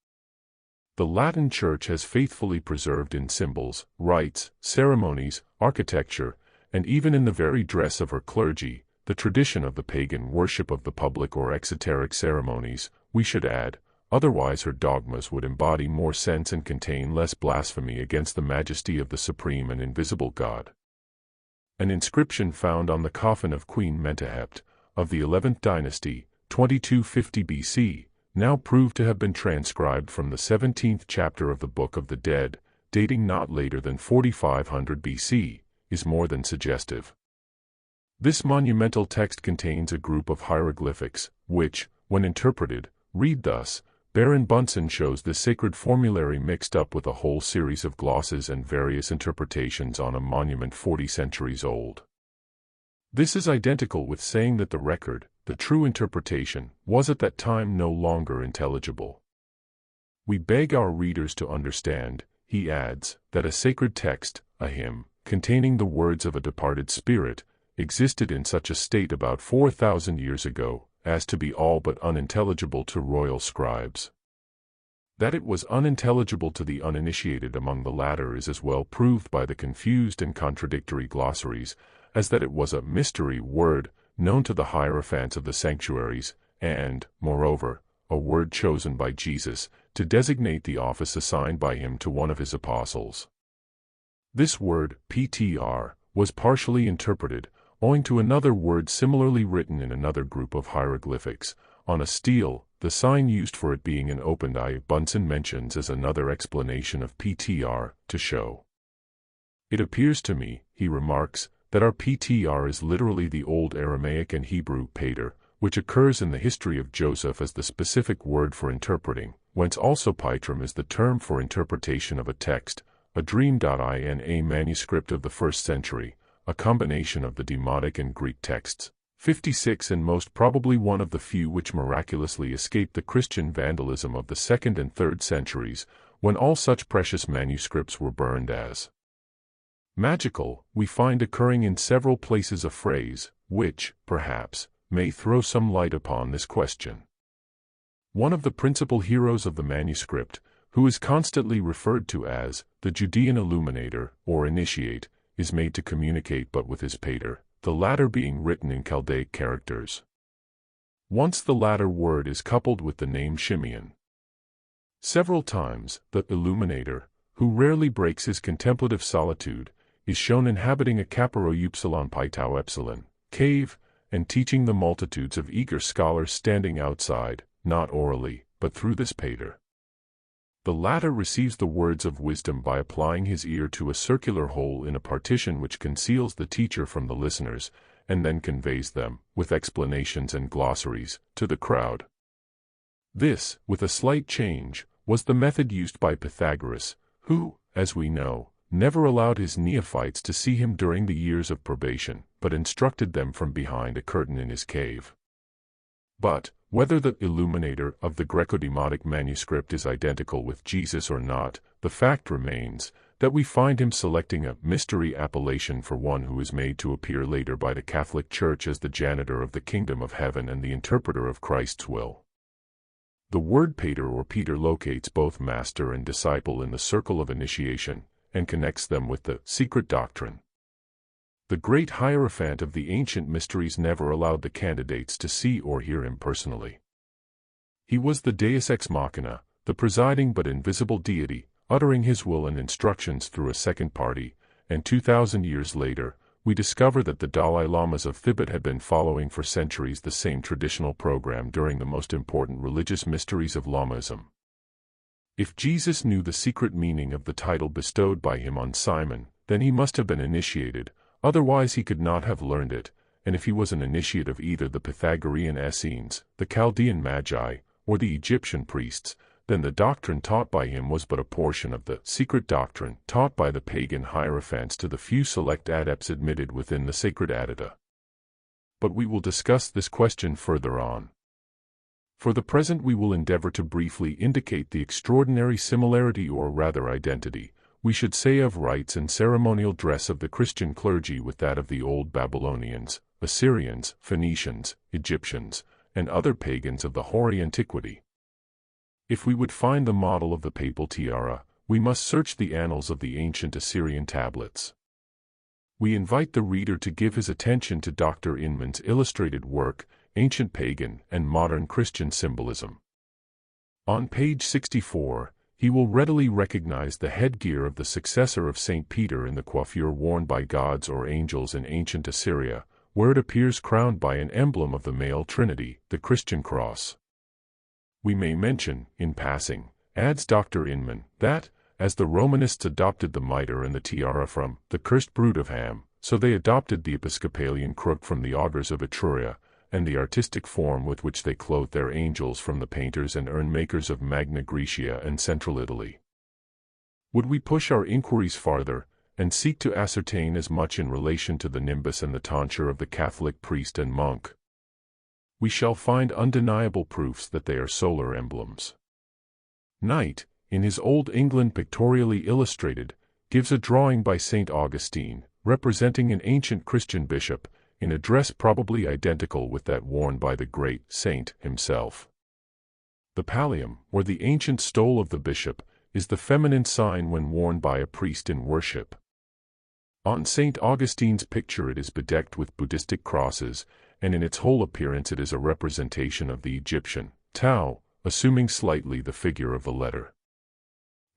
Speaker 1: The Latin Church has faithfully preserved in symbols, rites, ceremonies, architecture, and even in the very dress of her clergy, the tradition of the pagan worship of the public or exoteric ceremonies, we should add, otherwise her dogmas would embody more sense and contain less blasphemy against the majesty of the supreme and invisible God. An inscription found on the coffin of Queen Mentuhepet, of the 11th dynasty, 2250 BC, now proved to have been transcribed from the 17th chapter of the Book of the Dead, dating not later than 4500 BC, is more than suggestive. This monumental text contains a group of hieroglyphics, which, when interpreted, read thus. Baron Bunsen shows this sacred formulary mixed up with a whole series of glosses and various interpretations on a monument 40 centuries old. This is identical with saying that the record, the true interpretation, was at that time no longer intelligible. We beg our readers to understand, he adds, that a sacred text, a hymn, containing the words of a departed spirit, existed in such a state about 4,000 years ago, as to be all but unintelligible to royal scribes. That it was unintelligible to the uninitiated among the latter is as well proved by the confused and contradictory glossaries, as that it was a mystery word, known to the hierophants of the sanctuaries, and, moreover, a word chosen by Jesus, to designate the office assigned by him to one of his apostles. This word, PTR, was partially interpreted, owing to another word similarly written in another group of hieroglyphics, on a stele, the sign used for it being an opened eye. Bunsen mentions as another explanation of PTR, to show. It appears to me, he remarks, that our PTR is literally the old Aramaic and Hebrew pater, which occurs in the history of Joseph as the specific word for interpreting, whence also pitram is the term for interpretation of a text, a dream. In a manuscript of the 1st century, a combination of the Demotic and Greek texts, 56 and most probably one of the few which miraculously escaped the Christian vandalism of the 2nd and 3rd centuries, when all such precious manuscripts were burned as magical, we find occurring in several places a phrase, which, perhaps, may throw some light upon this question. One of the principal heroes of the manuscript, who is constantly referred to as the Judean illuminator, or initiate, is made to communicate but with his pater, the latter being written in Chaldaic characters. Once the latter word is coupled with the name Shimeon. Several times, the illuminator, who rarely breaks his contemplative solitude, is shown inhabiting a Kaparo Upsilon Pi Tau Epsilon cave, and teaching the multitudes of eager scholars standing outside, not orally, but through this pater. The latter receives the words of wisdom by applying his ear to a circular hole in a partition which conceals the teacher from the listeners, and then conveys them, with explanations and glossaries, to the crowd. This, with a slight change, was the method used by Pythagoras, who, as we know, never allowed his neophytes to see him during the years of probation, but instructed them from behind a curtain in his cave. But, Whether the illuminator of the Greco-Demotic manuscript is identical with Jesus or not, the fact remains that we find him selecting a mystery appellation for one who is made to appear later by the Catholic Church as the janitor of the kingdom of heaven and the interpreter of Christ's will. The word pater or Peter locates both master and disciple in the circle of initiation and connects them with the secret doctrine. The great Hierophant of the ancient mysteries never allowed the candidates to see or hear him personally. He was the Deus ex machina, the presiding but invisible deity, uttering his will and instructions through a second party, and 2,000 years later, we discover that the Dalai Lamas of Tibet had been following for centuries the same traditional program during the most important religious mysteries of Lamaism. If Jesus knew the secret meaning of the title bestowed by him on Simon, then he must have been initiated, otherwise he could not have learned it, and if he was an initiate of either the Pythagorean Essenes, the Chaldean Magi, or the Egyptian priests, then the doctrine taught by him was but a portion of the secret doctrine taught by the pagan hierophants to the few select adepts admitted within the sacred adita. But we will discuss this question further on. For the present we will endeavor to briefly indicate the extraordinary similarity or rather identity, we should say of rites and ceremonial dress of the Christian clergy with that of the old Babylonians, Assyrians, Phoenicians, Egyptians, and other pagans of the hoary antiquity. If we would find the model of the papal tiara, we must search the annals of the ancient Assyrian tablets. We invite the reader to give his attention to Dr. Inman's illustrated work, Ancient Pagan and Modern Christian Symbolism. On page 64, he will readily recognize the headgear of the successor of St. Peter in the coiffure worn by gods or angels in ancient Assyria, where it appears crowned by an emblem of the male trinity, the Christian cross. We may mention, in passing, adds Dr. Inman, that, as the Romanists adopted the mitre and the tiara from the cursed brood of Ham, so they adopted the Episcopalian crook from the augurs of Etruria, and the artistic form with which they clothed their angels from the painters and urn-makers of Magna Graecia and Central Italy. Would we push our inquiries farther, and seek to ascertain as much in relation to the nimbus and the tonsure of the Catholic priest and monk? We shall find undeniable proofs that they are solar emblems. Knight, in his Old England Pictorially Illustrated, gives a drawing by St. Augustine, representing an ancient Christian bishop, in a dress probably identical with that worn by the great saint himself. The pallium, or the ancient stole of the bishop, is the feminine sign when worn by a priest in worship. On St. Augustine's picture it is bedecked with Buddhistic crosses, and in its whole appearance it is a representation of the Egyptian Tau, assuming slightly the figure of the letter.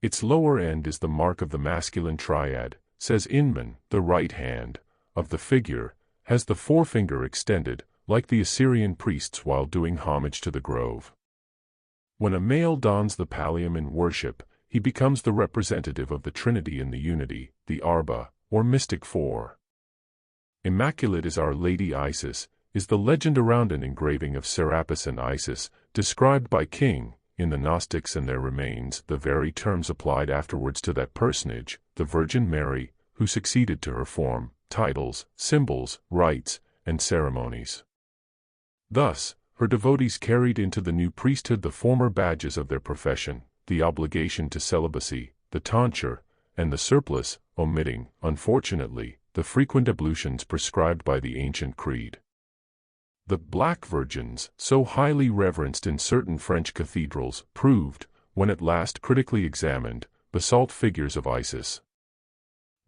Speaker 1: Its lower end is the mark of the masculine triad, says Inman. The right hand of the figure has the forefinger extended, like the Assyrian priests while doing homage to the grove. When a male dons the pallium in worship, he becomes the representative of the Trinity in the unity, the Arba, or mystic four. Immaculate is Our Lady Isis, is the legend around an engraving of Serapis and Isis, described by King, in the Gnostics and Their Remains, the very terms applied afterwards to that personage, the Virgin Mary, who succeeded to her form, titles, symbols, rites, and ceremonies. Thus, her devotees carried into the new priesthood the former badges of their profession, the obligation to celibacy, the tonsure, and the surplice, omitting, unfortunately, the frequent ablutions prescribed by the ancient creed. The black virgins, so highly reverenced in certain French cathedrals, proved, when at last critically examined, basalt figures of Isis.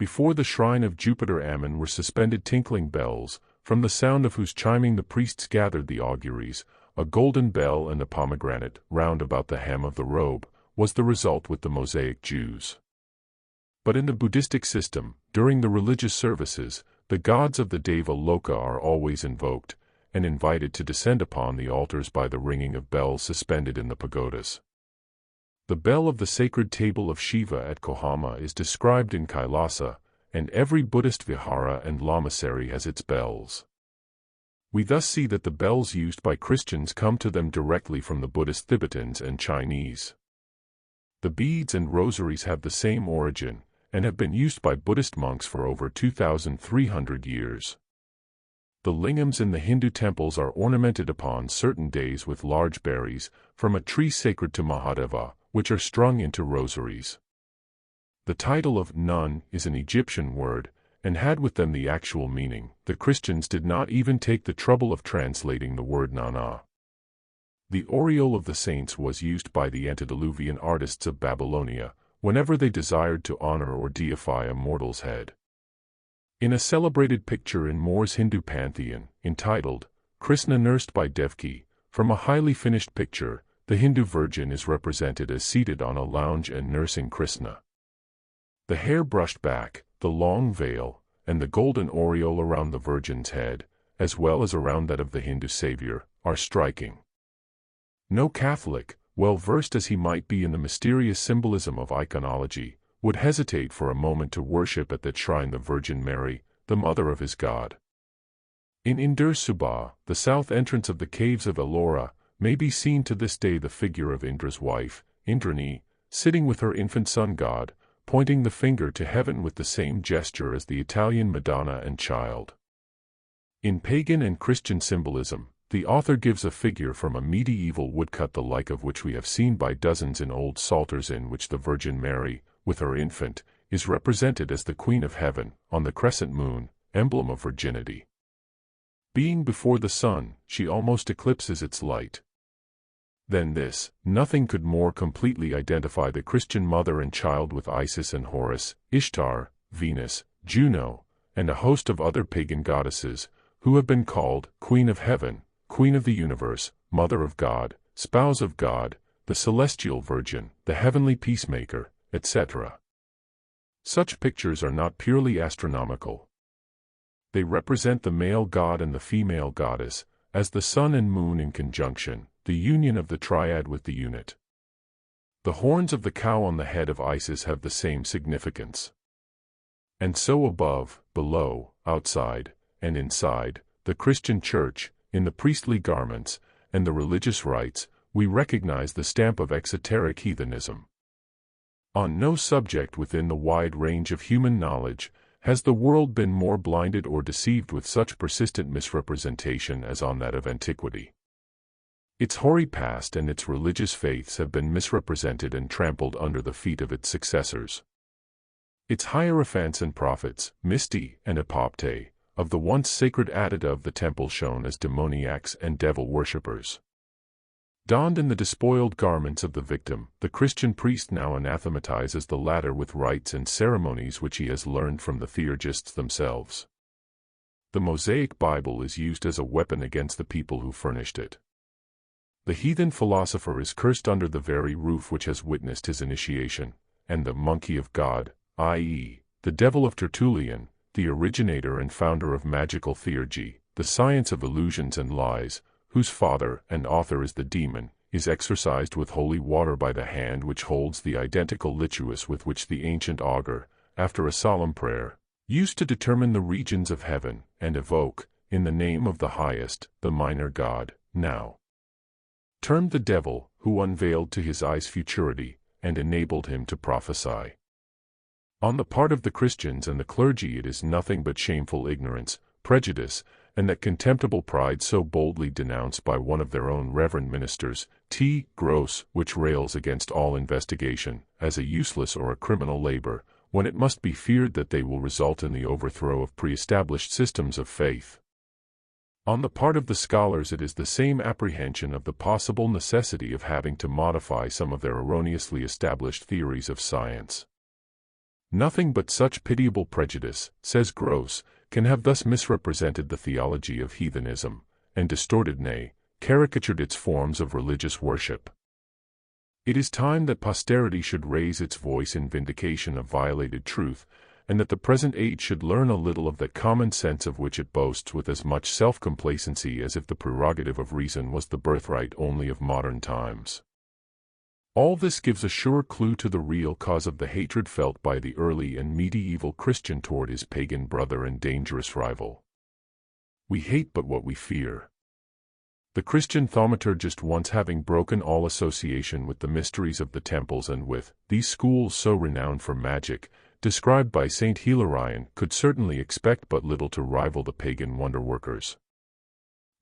Speaker 1: Before the shrine of Jupiter Ammon were suspended tinkling bells, from the sound of whose chiming the priests gathered the auguries. A golden bell and a pomegranate, round about the hem of the robe, was the result with the Mosaic Jews. But in the Buddhistic system, during the religious services, the gods of the Deva Loka are always invoked, and invited to descend upon the altars by the ringing of bells suspended in the pagodas. The bell of the sacred table of Shiva at Kohama is described in Kailasa, and every Buddhist vihara and lamasery has its bells. We thus see that the bells used by Christians come to them directly from the Buddhist Tibetans and Chinese. The beads and rosaries have the same origin, and have been used by Buddhist monks for over 2,300 years. The lingams in the Hindu temples are ornamented upon certain days with large berries, from a tree sacred to Mahadeva, which are strung into rosaries. The title of nun is an Egyptian word, and had with them the actual meaning. The Christians did not even take the trouble of translating the word nana. The aureole of the saints was used by the antediluvian artists of Babylonia, whenever they desired to honor or deify a mortal's head. In a celebrated picture in Moore's Hindu pantheon, entitled, Krishna Nursed by Devki, from a highly finished picture, the Hindu virgin is represented as seated on a lounge and nursing Krishna. The hair brushed back, the long veil, and the golden aureole around the virgin's head, as well as around that of the Hindu savior, are striking. No Catholic, well versed as he might be in the mysterious symbolism of iconology, would hesitate for a moment to worship at that shrine the Virgin Mary, the mother of his God. In Indur Subha, the south entrance of the caves of Ellora, may be seen to this day the figure of Indra's wife, Indrani, sitting with her infant son God, pointing the finger to heaven with the same gesture as the Italian Madonna and Child. In pagan and Christian symbolism, the author gives a figure from a medieval woodcut the like of which we have seen by dozens in old psalters, in which the Virgin Mary, with her infant, is represented as the Queen of Heaven, on the crescent moon, emblem of virginity. Being before the sun, she almost eclipses its light. Than this, nothing could more completely identify the Christian mother and child with Isis and Horus, Ishtar, Venus, Juno, and a host of other pagan goddesses, who have been called Queen of Heaven, Queen of the Universe, Mother of God, Spouse of God, the Celestial Virgin, the Heavenly Peacemaker, etc. Such pictures are not purely astronomical. They represent the male god and the female goddess, as the sun and moon in conjunction, the union of the triad with the unit. The horns of the cow on the head of Isis have the same significance. And so above, below, outside, and inside, the Christian Church, in the priestly garments, and the religious rites, we recognize the stamp of exoteric heathenism. On no subject within the wide range of human knowledge has the world been more blinded or deceived with such persistent misrepresentation as on that of antiquity. Its hoary past and its religious faiths have been misrepresented and trampled under the feet of its successors. Its hierophants and prophets, Misti and Apopte, of the once sacred Atita of the temple shown as demoniacs and devil worshippers. Donned in the despoiled garments of the victim, the Christian priest now anathematizes the latter with rites and ceremonies which he has learned from the theurgists themselves. The Mosaic Bible is used as a weapon against the people who furnished it. The heathen philosopher is cursed under the very roof which has witnessed his initiation, and the monkey of God, i.e., the devil of Tertullian, the originator and founder of magical theurgy, the science of illusions and lies, whose father and author is the demon, is exorcised with holy water by the hand which holds the identical liturus with which the ancient augur, after a solemn prayer, used to determine the regions of heaven, and evoke, in the name of the highest, the minor god, now termed the devil, who unveiled to his eyes futurity, and enabled him to prophesy. On the part of the Christians and the clergy it is nothing but shameful ignorance, prejudice, and that contemptible pride so boldly denounced by one of their own reverend ministers, T. Gross, which rails against all investigation, as a useless or a criminal labor, when it must be feared that they will result in the overthrow of pre-established systems of faith. On the part of the scholars it is the same apprehension of the possible necessity of having to modify some of their erroneously established theories of science. Nothing but such pitiable prejudice, says Gross, can have thus misrepresented the theology of heathenism, and distorted, nay, caricatured its forms of religious worship. It is time that posterity should raise its voice in vindication of violated truth, and that the present age should learn a little of that common sense of which it boasts with as much self-complacency as if the prerogative of reason was the birthright only of modern times. All this gives a sure clue to the real cause of the hatred felt by the early and medieval Christian toward his pagan brother and dangerous rival. We hate but what we fear. The Christian thaumaturgist, once having broken all association with the mysteries of the temples and with these schools so renowned for magic, described by Saint Hilarion, could certainly expect but little to rival the pagan wonder-workers.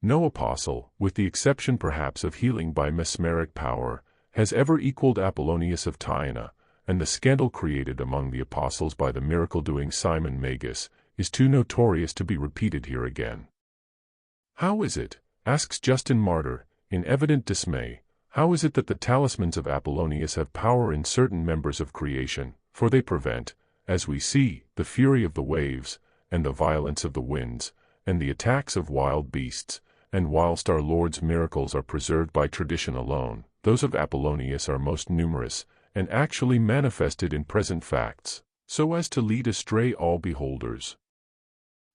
Speaker 1: No apostle, with the exception perhaps of healing by mesmeric power, has ever equaled Apollonius of Tyana, and the scandal created among the apostles by the miracle-doing Simon Magus is too notorious to be repeated here again. "How is it," asks Justin Martyr, in evident dismay, "how is it that the talismans of Apollonius have power in certain members of creation, for they prevent, as we see, the fury of the waves, and the violence of the winds, and the attacks of wild beasts, and whilst our Lord's miracles are preserved by tradition alone, those of Apollonius are most numerous, and actually manifested in present facts, so as to lead astray all beholders."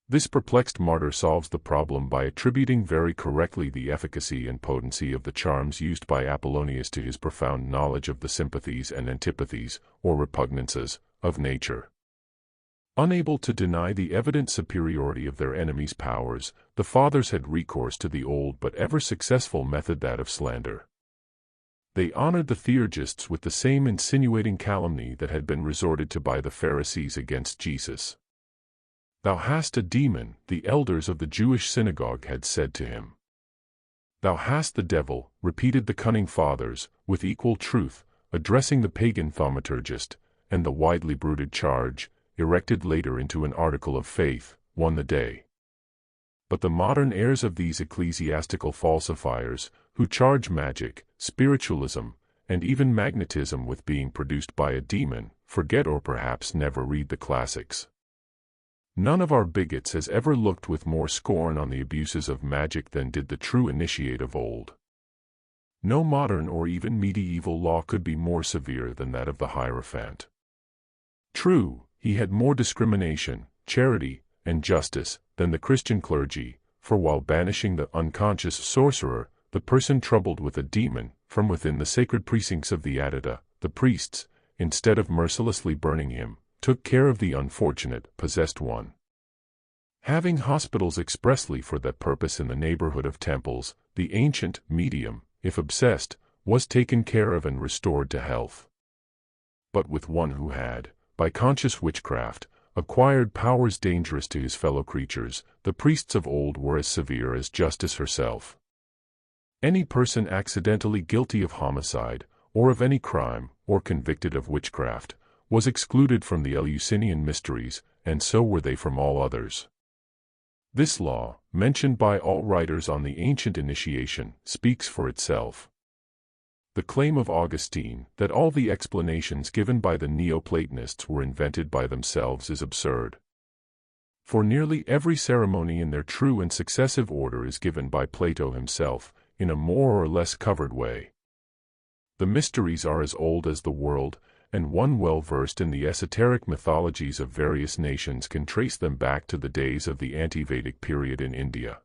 Speaker 1: This perplexed martyr solves the problem by attributing very correctly the efficacy and potency of the charms used by Apollonius to his profound knowledge of the sympathies and antipathies, or repugnances, of nature. Unable to deny the evident superiority of their enemies' powers, the fathers had recourse to the old but ever successful method, that of slander. They honored the theurgists with the same insinuating calumny that had been resorted to by the Pharisees against Jesus. "Thou hast a demon," the elders of the Jewish synagogue had said to him. "Thou hast the devil," repeated the cunning fathers, with equal truth, addressing the pagan thaumaturgist, and the widely bruited charge, erected later into an article of faith, won the day. But the modern heirs of these ecclesiastical falsifiers, who charge magic, spiritualism, and even magnetism with being produced by a demon, forget or perhaps never read the classics. None of our bigots has ever looked with more scorn on the abuses of magic than did the true initiate of old. No modern or even medieval law could be more severe than that of the Hierophant. True, he had more discrimination, charity, and justice than the Christian clergy, for while banishing the unconscious sorcerer, the person troubled with a demon, from within the sacred precincts of the Attica, the priests, instead of mercilessly burning him, took care of the unfortunate, possessed one. Having hospitals expressly for that purpose in the neighborhood of temples, the ancient medium, if obsessed, was taken care of and restored to health. But with one who had, by conscious witchcraft, acquired powers dangerous to his fellow creatures, the priests of old were as severe as justice herself. Any person accidentally guilty of homicide, or of any crime, or convicted of witchcraft, was excluded from the Eleusinian mysteries, and so were they from all others. This law, mentioned by all writers on the ancient initiation, speaks for itself. The claim of Augustine, that all the explanations given by the Neoplatonists were invented by themselves, is absurd. For nearly every ceremony in their true and successive order is given by Plato himself, in a more or less covered way. The mysteries are as old as the world, and one well versed in the esoteric mythologies of various nations can trace them back to the days of the ante-Vedic period in India.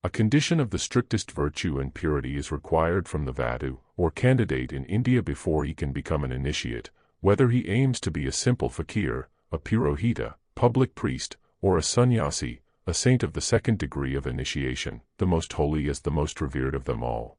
Speaker 1: A condition of the strictest virtue and purity is required from the Vadu, or candidate in India before he can become an initiate, whether he aims to be a simple fakir, a purohita, public priest, or a sannyasi, a saint of the second degree of initiation, the most holy as the most revered of them all.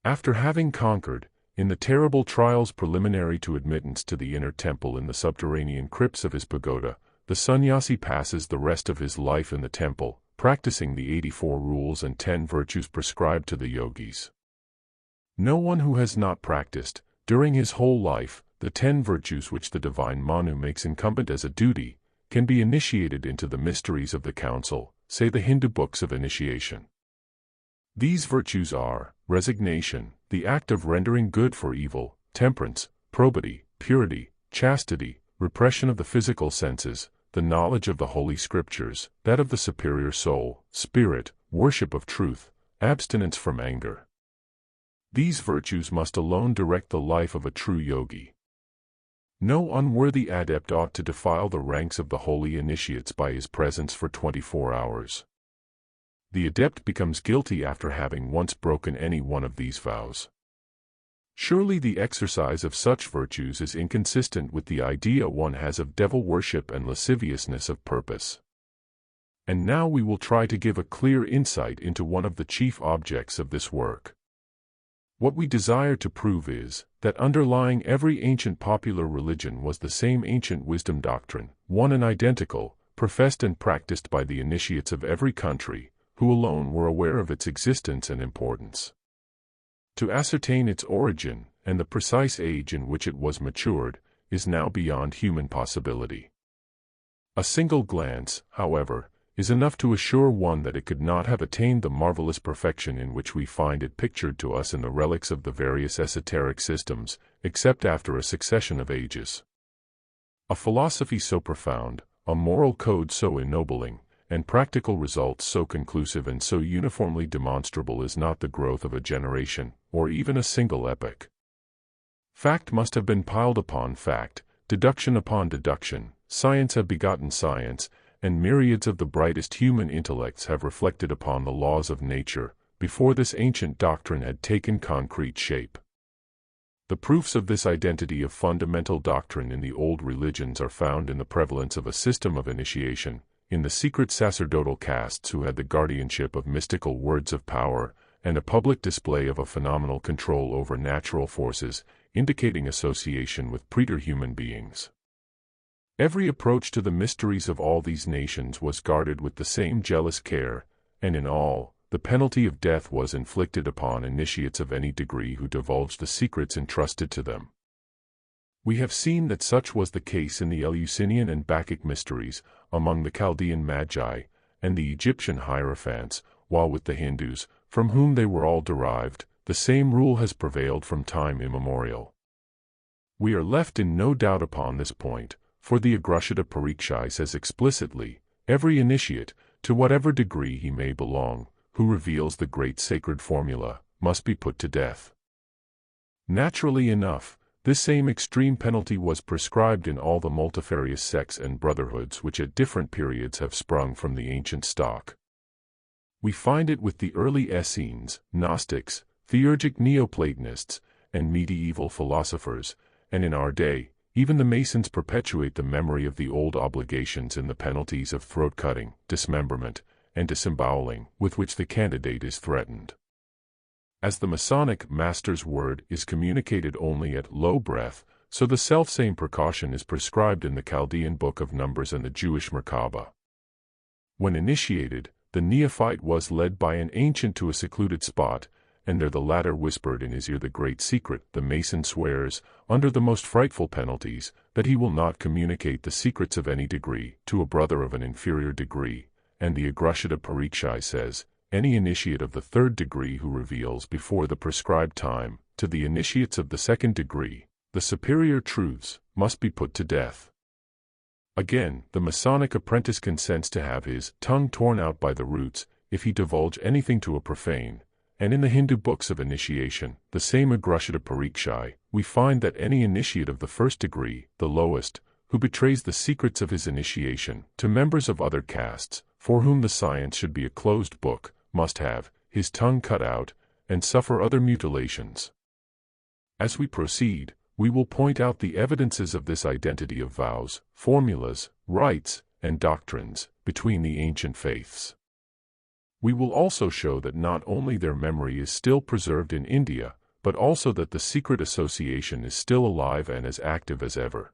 Speaker 1: After having conquered, in the terrible trials preliminary to admittance to the inner temple in the subterranean crypts of his pagoda, the sannyasi passes the rest of his life in the temple, practicing the 84 rules and 10 virtues prescribed to the yogis. No one who has not practiced, during his whole life, the 10 virtues which the divine Manu makes incumbent as a duty, can be initiated into the mysteries of the council, say the Hindu books of initiation. These virtues are resignation, the act of rendering good for evil, temperance, probity, purity, chastity, repression of the physical senses, the knowledge of the Holy Scriptures, that of the superior soul, spirit, worship of truth, abstinence from anger. These virtues must alone direct the life of a true yogi. No unworthy adept ought to defile the ranks of the holy initiates by his presence for 24 hours. The adept becomes guilty after having once broken any one of these vows. Surely the exercise of such virtues is inconsistent with the idea one has of devil worship and lasciviousness of purpose. And now we will try to give a clear insight into one of the chief objects of this work. What we desire to prove is that underlying every ancient popular religion was the same ancient wisdom doctrine, one and identical, professed and practiced by the initiates of every country, who alone were aware of its existence and importance. To ascertain its origin, and the precise age in which it was matured, is now beyond human possibility. A single glance, however, is enough to assure one that it could not have attained the marvelous perfection in which we find it pictured to us in the relics of the various esoteric systems, except after a succession of ages. A philosophy so profound, a moral code so ennobling, and practical results so conclusive and so uniformly demonstrable is not the growth of a generation, or even a single epoch. Fact must have been piled upon fact, deduction upon deduction, science have begotten science, and myriads of the brightest human intellects have reflected upon the laws of nature, before this ancient doctrine had taken concrete shape. The proofs of this identity of fundamental doctrine in the old religions are found in the prevalence of a system of initiation, in the secret sacerdotal castes who had the guardianship of mystical words of power, and a public display of a phenomenal control over natural forces, indicating association with preterhuman beings. Every approach to the mysteries of all these nations was guarded with the same jealous care, and in all, the penalty of death was inflicted upon initiates of any degree who divulged the secrets entrusted to them. We have seen that such was the case in the Eleusinian and Bacchic mysteries, among the Chaldean Magi, and the Egyptian Hierophants, while with the Hindus, from whom they were all derived, the same rule has prevailed from time immemorial. We are left in no doubt upon this point, for the Agrashita Parikshai says explicitly, every initiate, to whatever degree he may belong, who reveals the great sacred formula, must be put to death. Naturally enough, this same extreme penalty was prescribed in all the multifarious sects and brotherhoods which at different periods have sprung from the ancient stock. We find it with the early Essenes, Gnostics, theurgic Neoplatonists, and medieval philosophers, and in our day, even the Masons perpetuate the memory of the old obligations in the penalties of throat-cutting, dismemberment, and disemboweling with which the candidate is threatened. As the Masonic master's word is communicated only at low breath, so the selfsame precaution is prescribed in the Chaldean Book of Numbers and the Jewish Merkabah. When initiated, the neophyte was led by an ancient to a secluded spot, and there the latter whispered in his ear the great secret. The Mason swears, under the most frightful penalties, that he will not communicate the secrets of any degree to a brother of an inferior degree, and the Agrashita Parikshai says, any initiate of the third degree who reveals before the prescribed time, to the initiates of the second degree, the superior truths, must be put to death. Again, the Masonic apprentice consents to have his tongue torn out by the roots, if he divulge anything to a profane, and in the Hindu books of initiation, the same Agrashita Parikshai, we find that any initiate of the first degree, the lowest, who betrays the secrets of his initiation to members of other castes, for whom the science should be a closed book, must have his tongue cut out, and suffer other mutilations. As we proceed, we will point out the evidences of this identity of vows, formulas, rites, and doctrines between the ancient faiths. We will also show that not only their memory is still preserved in India, but also that the secret association is still alive and as active as ever.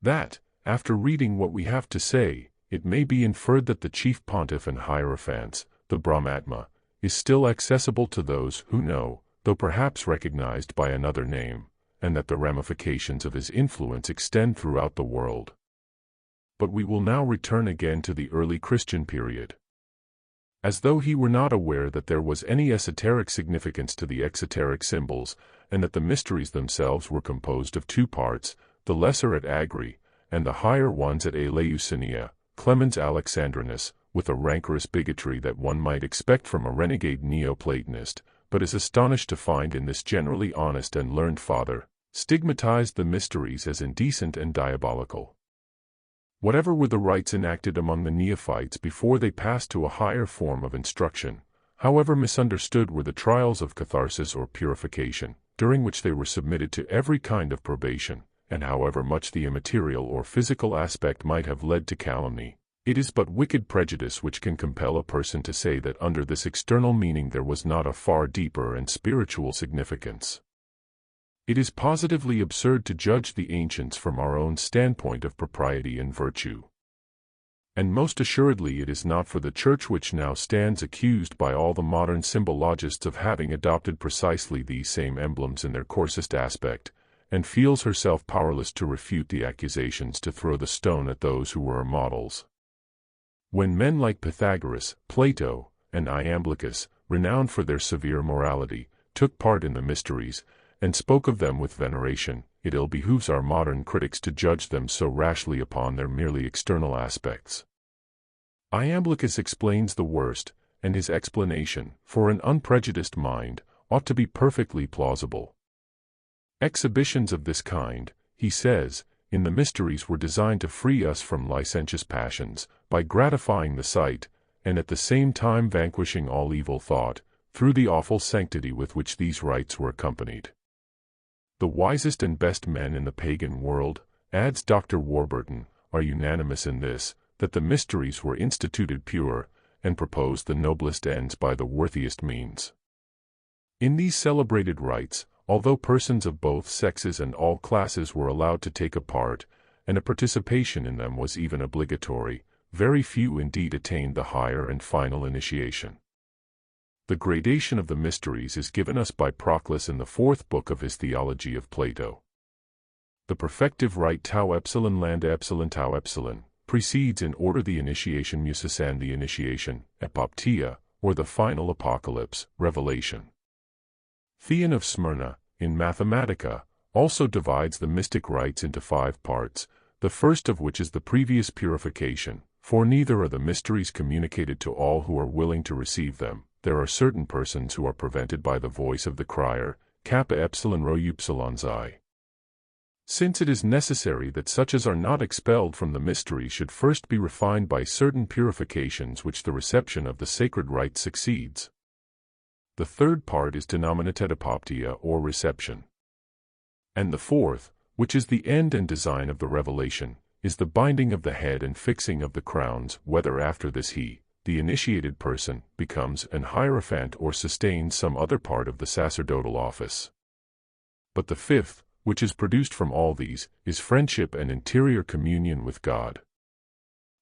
Speaker 1: That, after reading what we have to say, it may be inferred that the chief pontiff and hierophants, the Brahmatma, is still accessible to those who know, though perhaps recognized by another name, and that the ramifications of his influence extend throughout the world. But we will now return again to the early Christian period. As though he were not aware that there was any esoteric significance to the exoteric symbols, and that the mysteries themselves were composed of two parts, the lesser at Agri, and the higher ones at Eleusinia, Clemens Alexandrinus, with a rancorous bigotry that one might expect from a renegade Neoplatonist, but is astonished to find in this generally honest and learned father, stigmatized the mysteries as indecent and diabolical. Whatever were the rites enacted among the neophytes before they passed to a higher form of instruction, however misunderstood were the trials of catharsis or purification, during which they were submitted to every kind of probation, and however much the immaterial or physical aspect might have led to calumny, It is but wicked prejudice which can compel a person to say that under this external meaning there was not a far deeper and spiritual significance. It is positively absurd to judge the ancients from our own standpoint of propriety and virtue. And most assuredly it is not for the Church, which now stands accused by all the modern symbologists of having adopted precisely these same emblems in their coarsest aspect, and feels herself powerless to refute the accusations, to throw the stone at those who were her models. When men like Pythagoras, Plato, and Iamblichus, renowned for their severe morality, took part in the mysteries, and spoke of them with veneration, it ill behooves our modern critics to judge them so rashly upon their merely external aspects. Iamblichus explains the worst, and his explanation, for an unprejudiced mind, ought to be perfectly plausible. Exhibitions of this kind, he says, in the mysteries were designed to free us from licentious passions, by gratifying the sight, and at the same time vanquishing all evil thought, through the awful sanctity with which these rites were accompanied. The wisest and best men in the pagan world, adds Dr. Warburton, are unanimous in this, that the mysteries were instituted pure, and proposed the noblest ends by the worthiest means. In these celebrated rites, although persons of both sexes and all classes were allowed to take a part, and a participation in them was even obligatory, very few indeed attained the higher and final initiation. The gradation of the mysteries is given us by Proclus in the 4th book of his Theology of Plato. The perfective rite tau epsilon lambda epsilon tau epsilon precedes in order the initiation musis and the initiation, epoptia, or the final apocalypse, revelation. Theon of Smyrna, in Mathematica, also divides the mystic rites into 5 parts, the first of which is the previous purification, for neither are the mysteries communicated to all who are willing to receive them. There are certain persons who are prevented by the voice of the crier, kappa epsilon rho upsilon xi. Since it is necessary that such as are not expelled from the mystery should first be refined by certain purifications which the reception of the sacred rite succeeds. The third part is denominated apoptia or reception. And the fourth, which is the end and design of the revelation, is the binding of the head and fixing of the crowns, whether after this he, the initiated person, becomes an hierophant or sustains some other part of the sacerdotal office. But the fifth, which is produced from all these, is friendship and interior communion with God.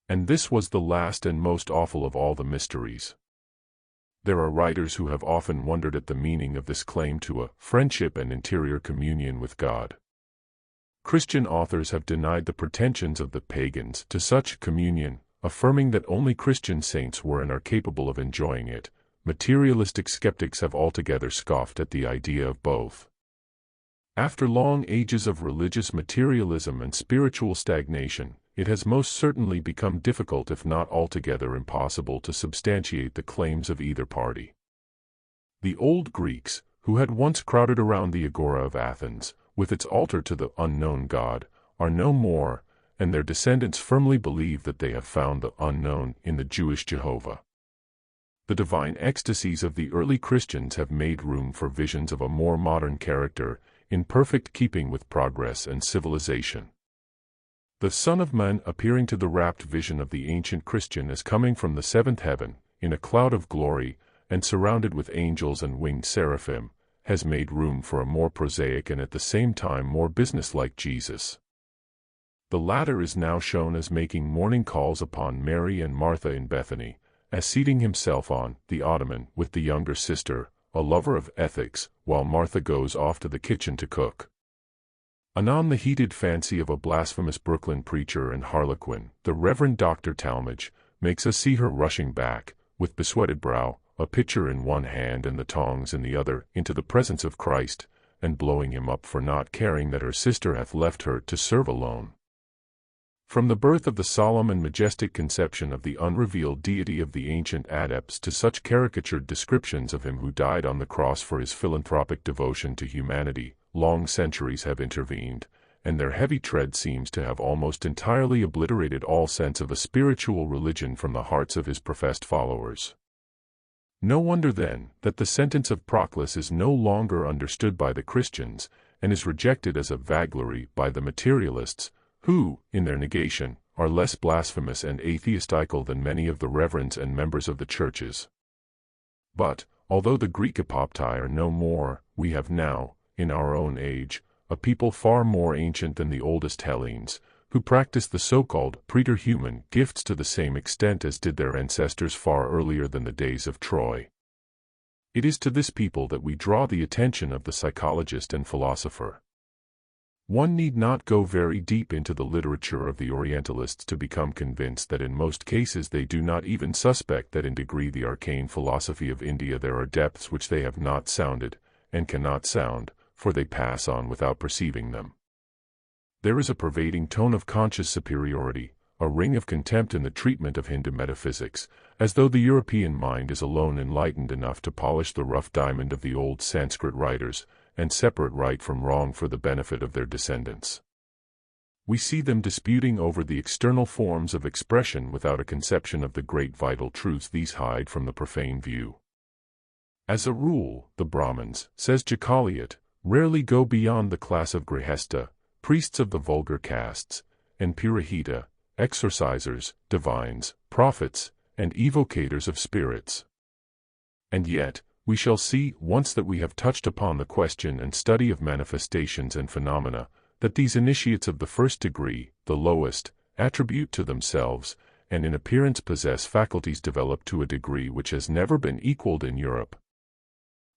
Speaker 1: And this was the last and most awful of all the mysteries. There are writers who have often wondered at the meaning of this claim to a friendship and interior communion with God. Christian authors have denied the pretensions of the pagans to such communion, affirming that only Christian saints were and are capable of enjoying it. Materialistic skeptics have altogether scoffed at the idea of both. After long ages of religious materialism and spiritual stagnation, it has most certainly become difficult, if not altogether impossible, to substantiate the claims of either party. The old Greeks, who had once crowded around the Agora of Athens, with its altar to the unknown God, are no more, and their descendants firmly believe that they have found the unknown in the Jewish Jehovah. The divine ecstasies of the early Christians have made room for visions of a more modern character, in perfect keeping with progress and civilization. The Son of Man, appearing to the rapt vision of the ancient Christian as coming from the seventh heaven, in a cloud of glory, and surrounded with angels and winged seraphim, has made room for a more prosaic and at the same time more businesslike Jesus. The latter is now shown as making morning calls upon Mary and Martha in Bethany, as seating himself on the ottoman with the younger sister, a lover of ethics, while Martha goes off to the kitchen to cook. Anon the heated fancy of a blasphemous Brooklyn preacher and harlequin, the Reverend Dr. Talmage, makes us see her rushing back, with besweated brow, a pitcher in one hand and the tongs in the other, into the presence of Christ, and blowing him up for not caring that her sister hath left her to serve alone. From the birth of the solemn and majestic conception of the unrevealed deity of the ancient adepts to such caricatured descriptions of him who died on the cross for his philanthropic devotion to humanity, long centuries have intervened, and their heavy tread seems to have almost entirely obliterated all sense of a spiritual religion from the hearts of his professed followers. No wonder then that the sentence of Proclus is no longer understood by the Christians, and is rejected as a vainglory by the materialists, who, in their negation, are less blasphemous and atheistical than many of the reverends and members of the churches. But, although the Greek epoptai are no more, we have now, in our own age, a people far more ancient than the oldest Hellenes, who practice the so-called preterhuman gifts to the same extent as did their ancestors far earlier than the days of Troy. It is to this people that we draw the attention of the psychologist and philosopher. One need not go very deep into the literature of the Orientalists to become convinced that in most cases they do not even suspect that in degree the arcane philosophy of India there are depths which they have not sounded, and cannot sound, for they pass on without perceiving them. There is a pervading tone of conscious superiority, a ring of contempt in the treatment of Hindu metaphysics, as though the European mind is alone enlightened enough to polish the rough diamond of the old Sanskrit writers, and separate right from wrong for the benefit of their descendants. We see them disputing over the external forms of expression without a conception of the great vital truths these hide from the profane view. As a rule, the Brahmins, says Jacaliot, rarely go beyond the class of Grihesta, priests of the vulgar castes, and Purahita, exorcisers, divines, prophets, and evocators of spirits. And yet, we shall see, once that we have touched upon the question and study of manifestations and phenomena, that these initiates of the first degree, the lowest, attribute to themselves, and in appearance possess faculties developed to a degree which has never been equaled in Europe.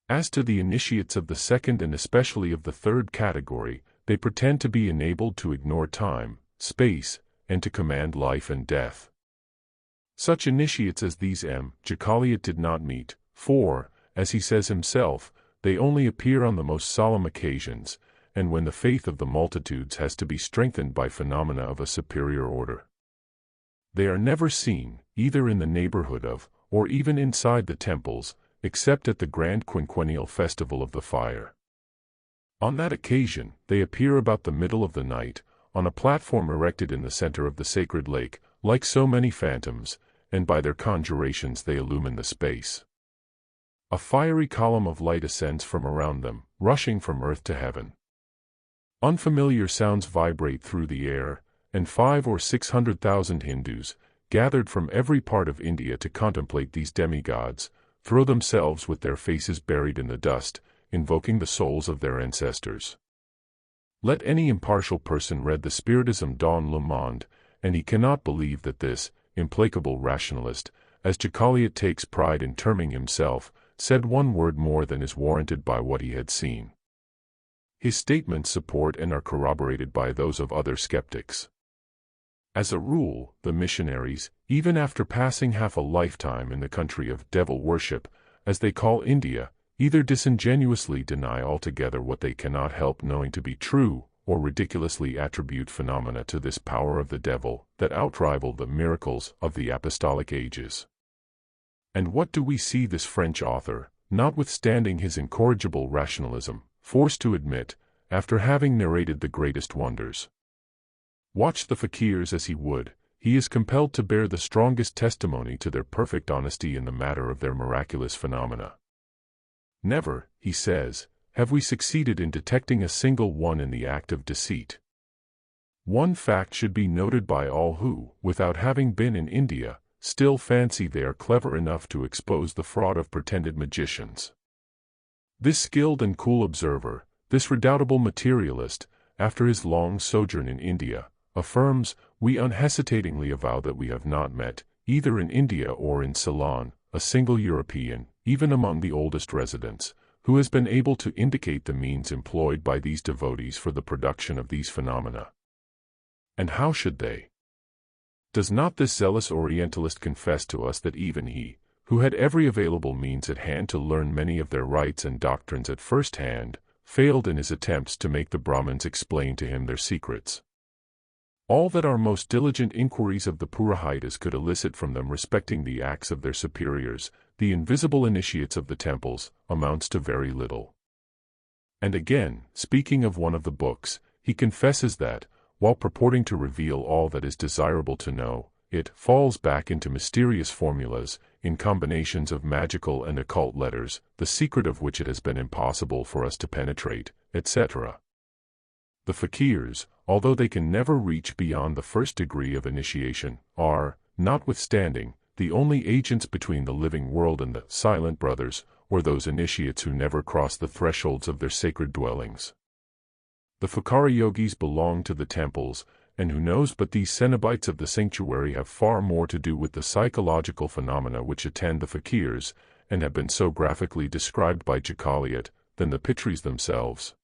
Speaker 1: As to the initiates of the second and especially of the third category, they pretend to be enabled to ignore time, space, and to command life and death. Such initiates as these Jacaliot did not meet, for, as he says himself, they only appear on the most solemn occasions, and when the faith of the multitudes has to be strengthened by phenomena of a superior order. They are never seen, either in the neighborhood of, or even inside the temples, except at the grand quinquennial festival of the fire. On that occasion, they appear about the middle of the night, on a platform erected in the center of the sacred lake, like so many phantoms, and by their conjurations they illumine the space. A fiery column of light ascends from around them, rushing from earth to heaven. Unfamiliar sounds vibrate through the air, and 500,000 or 600,000 Hindus, gathered from every part of India to contemplate these demigods, throw themselves with their faces buried in the dust, invoking the souls of their ancestors. Let any impartial person read the Spiritisme dans le monde, and he cannot believe that this implacable rationalist, as Jacaliot takes pride in terming himself, said one word more than is warranted by what he had seen. His statements support and are corroborated by those of other skeptics. As a rule, the missionaries, even after passing half a lifetime in the country of devil worship, as they call India, either disingenuously deny altogether what they cannot help knowing to be true, or ridiculously attribute phenomena to this power of the devil that outrival the miracles of the apostolic ages. And what do we see this French author, notwithstanding his incorrigible rationalism, forced to admit, after having narrated the greatest wonders? Watch the fakirs as he would, he is compelled to bear the strongest testimony to their perfect honesty in the matter of their miraculous phenomena. Never, he says, have we succeeded in detecting a single one in the act of deceit. One fact should be noted by all who, without having been in India, still fancy they are clever enough to expose the fraud of pretended magicians. This skilled and cool observer, this redoubtable materialist, after his long sojourn in India, affirms, we unhesitatingly avow that we have not met, either in India or in Ceylon, a single European, even among the oldest residents, who has been able to indicate the means employed by these devotees for the production of these phenomena. And how should they? Does not this zealous Orientalist confess to us that even he, who had every available means at hand to learn many of their rites and doctrines at first hand, failed in his attempts to make the Brahmins explain to him their secrets? All that our most diligent inquiries of the Purahitas could elicit from them respecting the acts of their superiors, the invisible initiates of the temples, amounts to very little. And again, speaking of one of the books, he confesses that, while purporting to reveal all that is desirable to know, it falls back into mysterious formulas, in combinations of magical and occult letters, the secret of which it has been impossible for us to penetrate, etc. The fakirs, although they can never reach beyond the first degree of initiation, are, notwithstanding, the only agents between the living world and the silent brothers, or those initiates who never cross the thresholds of their sacred dwellings. The Fakara yogis belong to the temples, and who knows but these cenobites of the sanctuary have far more to do with the psychological phenomena which attend the fakirs, and have been so graphically described by Jacaliot, than the Pitris themselves.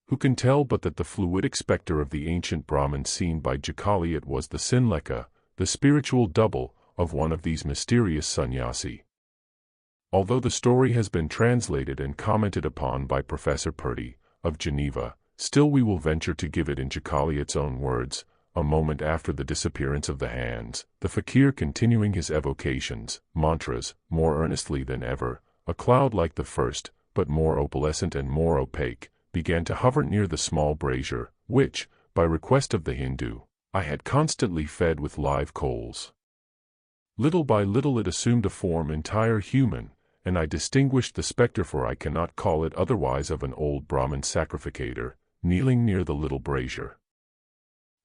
Speaker 1: Who can tell but that the fluidic spectre of the ancient Brahmin seen by Jacaliot was the Sinleka, the spiritual double, of one of these mysterious sannyasi? Although the story has been translated and commented upon by Professor Purdy, of Geneva, still we will venture to give it in Jacaliot's own words. A moment after the disappearance of the hands, the fakir, continuing his evocations, mantras, more earnestly than ever, a cloud like the first, but more opalescent and more opaque, began to hover near the small brazier, which, by request of the Hindu, I had constantly fed with live coals. Little by little it assumed a form entire human, and I distinguished the spectre, for I cannot call it otherwise, of an old Brahmin sacrificator, kneeling near the little brazier.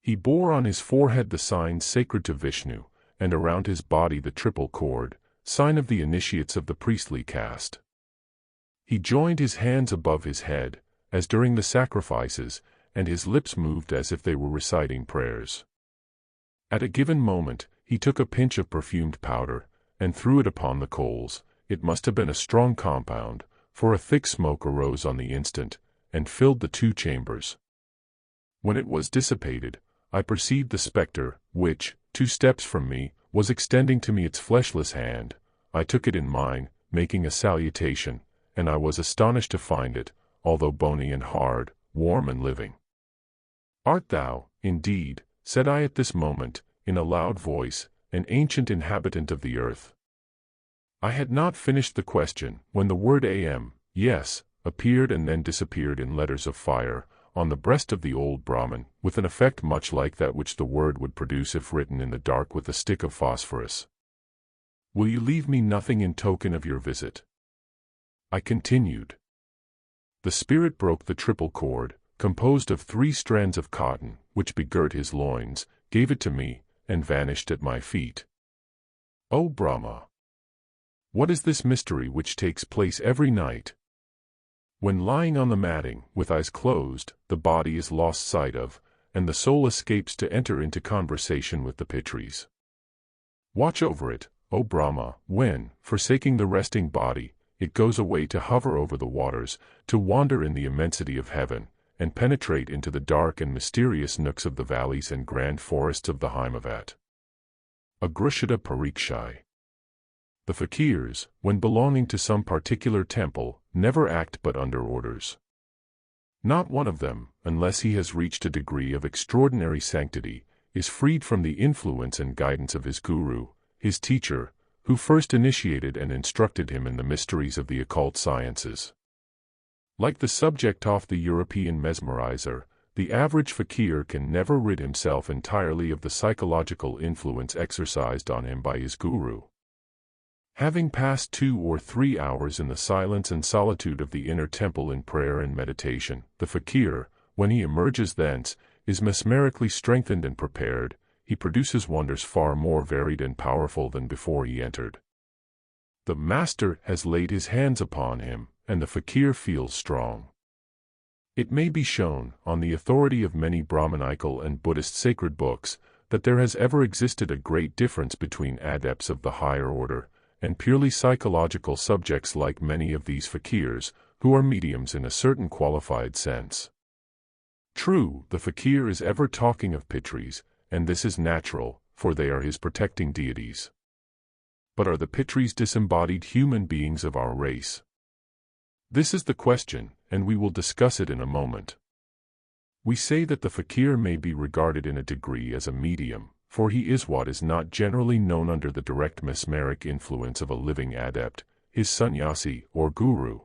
Speaker 1: He bore on his forehead the signs sacred to Vishnu, and around his body the triple cord, sign of the initiates of the priestly caste. He joined his hands above his head, as during the sacrifices, and his lips moved as if they were reciting prayers. At a given moment, he took a pinch of perfumed powder, and threw it upon the coals. It must have been a strong compound, for a thick smoke arose on the instant, and filled the two chambers. When it was dissipated, I perceived the spectre, which, 2 steps from me, was extending to me its fleshless hand. I took it in mine, making a salutation, and I was astonished to find it, although bony and hard, warm and living. "Art thou, indeed," said I at this moment, in a loud voice, "an ancient inhabitant of the earth?" I had not finished the question, when the word "Am, yes," appeared and then disappeared in letters of fire, on the breast of the old Brahmin, with an effect much like that which the word would produce if written in the dark with a stick of phosphorus. "Will you leave me nothing in token of your visit?" I continued. The spirit broke the triple cord, composed of 3 strands of cotton, which begirt his loins, gave it to me, and vanished at my feet. O Brahma! What is this mystery which takes place every night? When lying on the matting, with eyes closed, the body is lost sight of, and the soul escapes to enter into conversation with the Pitris. Watch over it, O Brahma, when, forsaking the resting body, it goes away to hover over the waters, to wander in the immensity of heaven, and penetrate into the dark and mysterious nooks of the valleys and grand forests of the Himavat. Agrushita Parikshai. The fakirs, when belonging to some particular temple, never act but under orders. Not one of them, unless he has reached a degree of extraordinary sanctity, is freed from the influence and guidance of his guru, his teacher, who first initiated and instructed him in the mysteries of the occult sciences. Like the subject of the European mesmerizer, the average fakir can never rid himself entirely of the psychological influence exercised on him by his guru. Having passed 2 or 3 hours in the silence and solitude of the inner temple in prayer and meditation, the fakir, when he emerges thence, is mesmerically strengthened and prepared. He produces wonders far more varied and powerful than before he entered. The master has laid his hands upon him, and the fakir feels strong. It may be shown, on the authority of many Brahmanical and Buddhist sacred books, that there has ever existed a great difference between adepts of the higher order, and purely psychological subjects like many of these fakirs, who are mediums in a certain qualified sense. True, the fakir is ever talking of Pitris, and this is natural, for they are his protecting deities. But are the Pitris disembodied human beings of our race? This is the question, and we will discuss it in a moment. We say that the fakir may be regarded in a degree as a medium, for he is what is not generally known under the direct mesmeric influence of a living adept, his sannyasi or guru.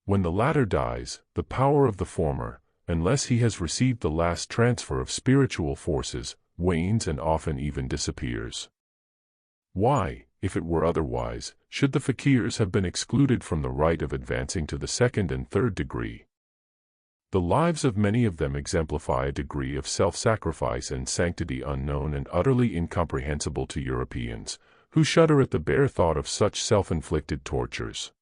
Speaker 1: When the latter dies, the power of the former, unless he has received the last transfer of spiritual forces, wanes and often even disappears. Why, if it were otherwise, should the fakirs have been excluded from the right of advancing to the 2nd and 3rd degree? The lives of many of them exemplify a degree of self-sacrifice and sanctity unknown and utterly incomprehensible to Europeans, who shudder at the bare thought of such self-inflicted tortures.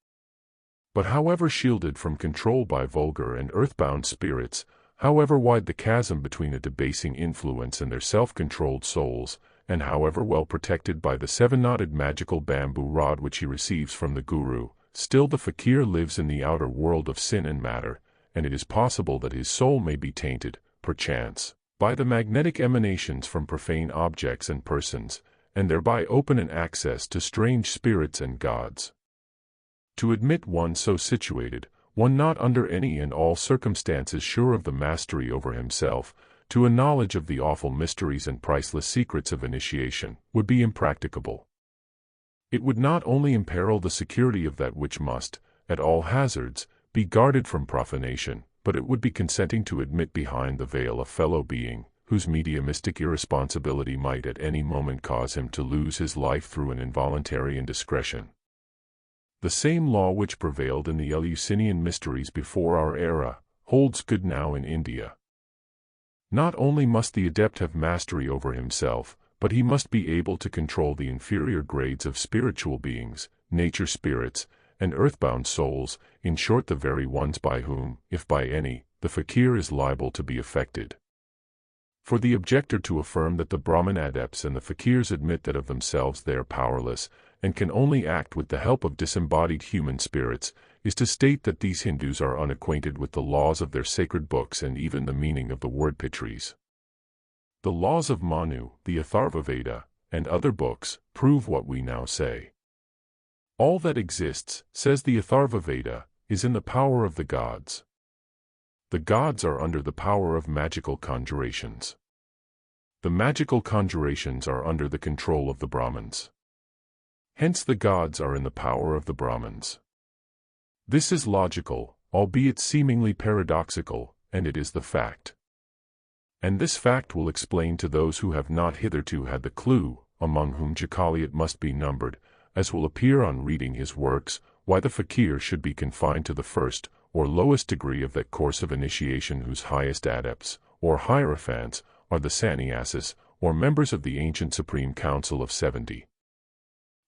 Speaker 1: But however shielded from control by vulgar and earthbound spirits, however wide the chasm between a debasing influence and their self-controlled souls, and however well protected by the seven-knotted magical bamboo rod which he receives from the guru, still the fakir lives in the outer world of sin and matter, and it is possible that his soul may be tainted, perchance, by the magnetic emanations from profane objects and persons, and thereby open an access to strange spirits and gods. To admit one so situated, one not under any and all circumstances sure of the mastery over himself, to a knowledge of the awful mysteries and priceless secrets of initiation, would be impracticable. It would not only imperil the security of that which must, at all hazards, be guarded from profanation, but it would be consenting to admit behind the veil a fellow being, whose mediumistic irresponsibility might at any moment cause him to lose his life through an involuntary indiscretion. The same law which prevailed in the Eleusinian mysteries before our era, holds good now in India. Not only must the adept have mastery over himself, but he must be able to control the inferior grades of spiritual beings, nature spirits, and earthbound souls, in short the very ones by whom, if by any, the fakir is liable to be affected. For the objector to affirm that the Brahmin adepts and the fakirs admit that of themselves they are powerless, and can only act with the help of disembodied human spirits, is to state that these Hindus are unacquainted with the laws of their sacred books and even the meaning of the word pitris. The laws of Manu, the Atharvaveda, and other books, prove what we now say. All that exists, says the Atharvaveda, is in the power of the gods. The gods are under the power of magical conjurations. The magical conjurations are under the control of the Brahmins. Hence the gods are in the power of the Brahmins. This is logical, albeit seemingly paradoxical, and it is the fact. And this fact will explain to those who have not hitherto had the clue, among whom Jacaliot must be numbered, as will appear on reading his works, why the fakir should be confined to the first, or lowest degree of that course of initiation whose highest adepts, or hierophants, are the sannyasis, or members of the ancient Supreme Council of 70.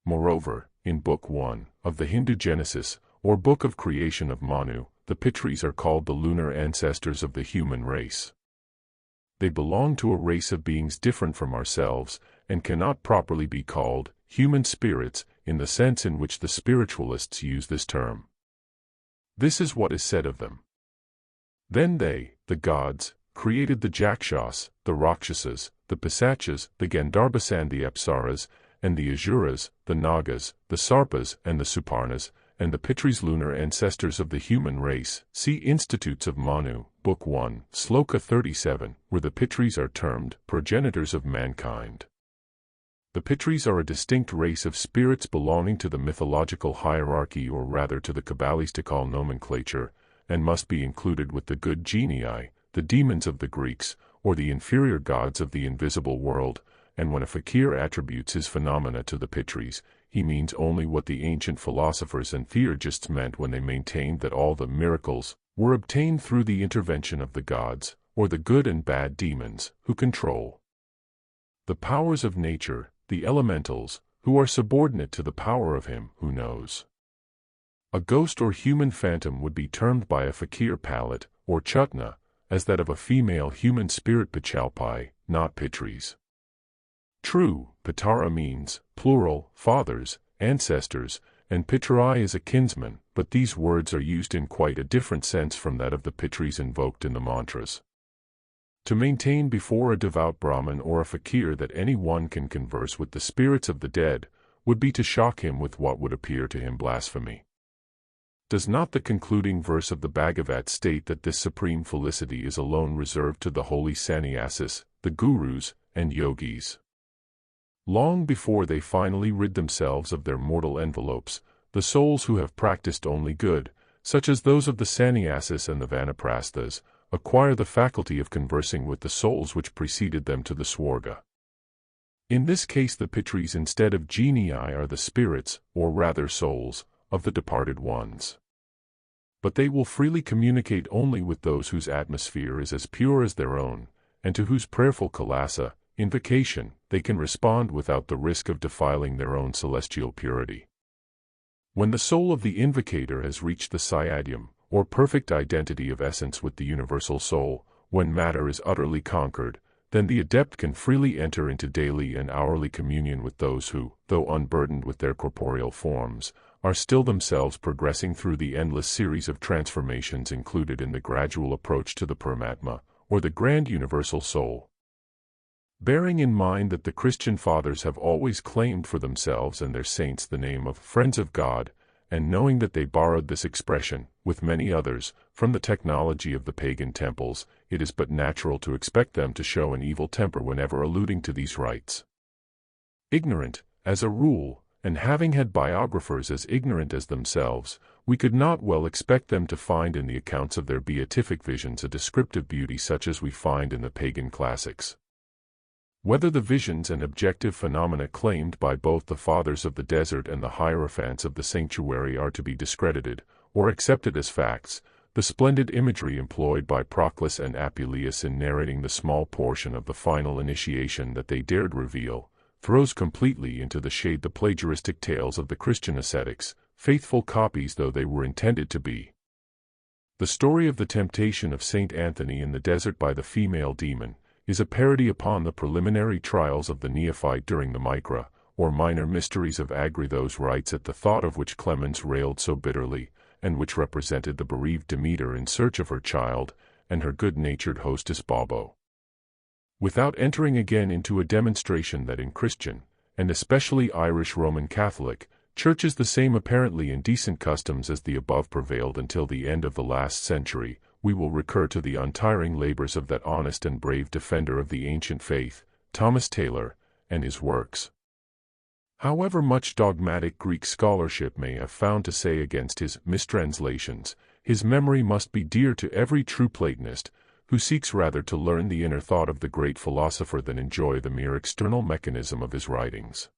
Speaker 1: Moreover, in Book 1, of the Hindu Genesis, or Book of Creation of Manu, the pitris are called the lunar ancestors of the human race. They belong to a race of beings different from ourselves, and cannot properly be called human spirits, in the sense in which the spiritualists use this term. This is what is said of them. Then they, the gods, created the Jakshas, the Rakshasas, the Pisachas, the Gandharvas and the Apsaras, and the Asuras, the Nagas, the Sarpas and the Suparnas, and the Pitris lunar ancestors of the human race. See Institutes of Manu, Book 1, Sloka 37, where the Pitris are termed progenitors of mankind. The Pitris are a distinct race of spirits belonging to the mythological hierarchy or rather to the Kabbalistical nomenclature, and must be included with the good genii, the demons of the Greeks, or the inferior gods of the invisible world, and when a fakir attributes his phenomena to the Pitris, he means only what the ancient philosophers and theurgists meant when they maintained that all the miracles were obtained through the intervention of the gods, or the good and bad demons, who control the powers of nature, the elementals, who are subordinate to the power of him who knows. A ghost or human phantom would be termed by a fakir palat, or chutna, as that of a female human spirit pichalpai, not pitris. True, pitara means, plural, fathers, ancestors, and pitrai is a kinsman, but these words are used in quite a different sense from that of the pitris invoked in the mantras. To maintain before a devout Brahmin or a fakir that any one can converse with the spirits of the dead, would be to shock him with what would appear to him blasphemy. Does not the concluding verse of the Bhagavat state that this supreme felicity is alone reserved to the holy sannyasis, the gurus, and yogis? Long before they finally rid themselves of their mortal envelopes, the souls who have practiced only good, such as those of the sannyasis and the vanaprasthas, acquire the faculty of conversing with the souls which preceded them to the swarga. In this case the pitris instead of genii are the spirits, or rather souls, of the departed ones. but they will freely communicate only with those whose atmosphere is as pure as their own, and to whose prayerful kalasa, invocation, they can respond without the risk of defiling their own celestial purity. When the soul of the invocator has reached the syadium, or perfect identity of essence with the universal soul, when matter is utterly conquered, then the adept can freely enter into daily and hourly communion with those who, though unburdened with their corporeal forms, are still themselves progressing through the endless series of transformations included in the gradual approach to the Paramatma, or the grand universal soul. Bearing in mind that the Christian fathers have always claimed for themselves and their saints the name of friends of God, and knowing that they borrowed this expression, with many others, from the technology of the pagan temples, it is but natural to expect them to show an evil temper whenever alluding to these rites. Ignorant, as a rule, and having had biographers as ignorant as themselves, we could not well expect them to find in the accounts of their beatific visions a descriptive beauty such as we find in the pagan classics. Whether the visions and objective phenomena claimed by both the fathers of the desert and the hierophants of the sanctuary are to be discredited, or accepted as facts, the splendid imagery employed by Proclus and Apuleius in narrating the small portion of the final initiation that they dared reveal, throws completely into the shade the plagiaristic tales of the Christian ascetics, faithful copies though they were intended to be. The story of the temptation of Saint Anthony in the desert by the female demon is a parody upon the preliminary trials of the neophyte during the micra, or minor mysteries of Agri, those rites at the thought of which Clemens railed so bitterly, and which represented the bereaved Demeter in search of her child, and her good-natured hostess Baubo. Without entering again into a demonstration that in Christian, and especially Irish Roman Catholic, churches the same apparently indecent customs as the above prevailed until the end of the last century, we will recur to the untiring labors of that honest and brave defender of the ancient faith, Thomas Taylor, and his works. However much dogmatic Greek scholarship may have found to say against his mistranslations, his memory must be dear to every true Platonist, who seeks rather to learn the inner thought of the great philosopher than enjoy the mere external mechanism of his writings.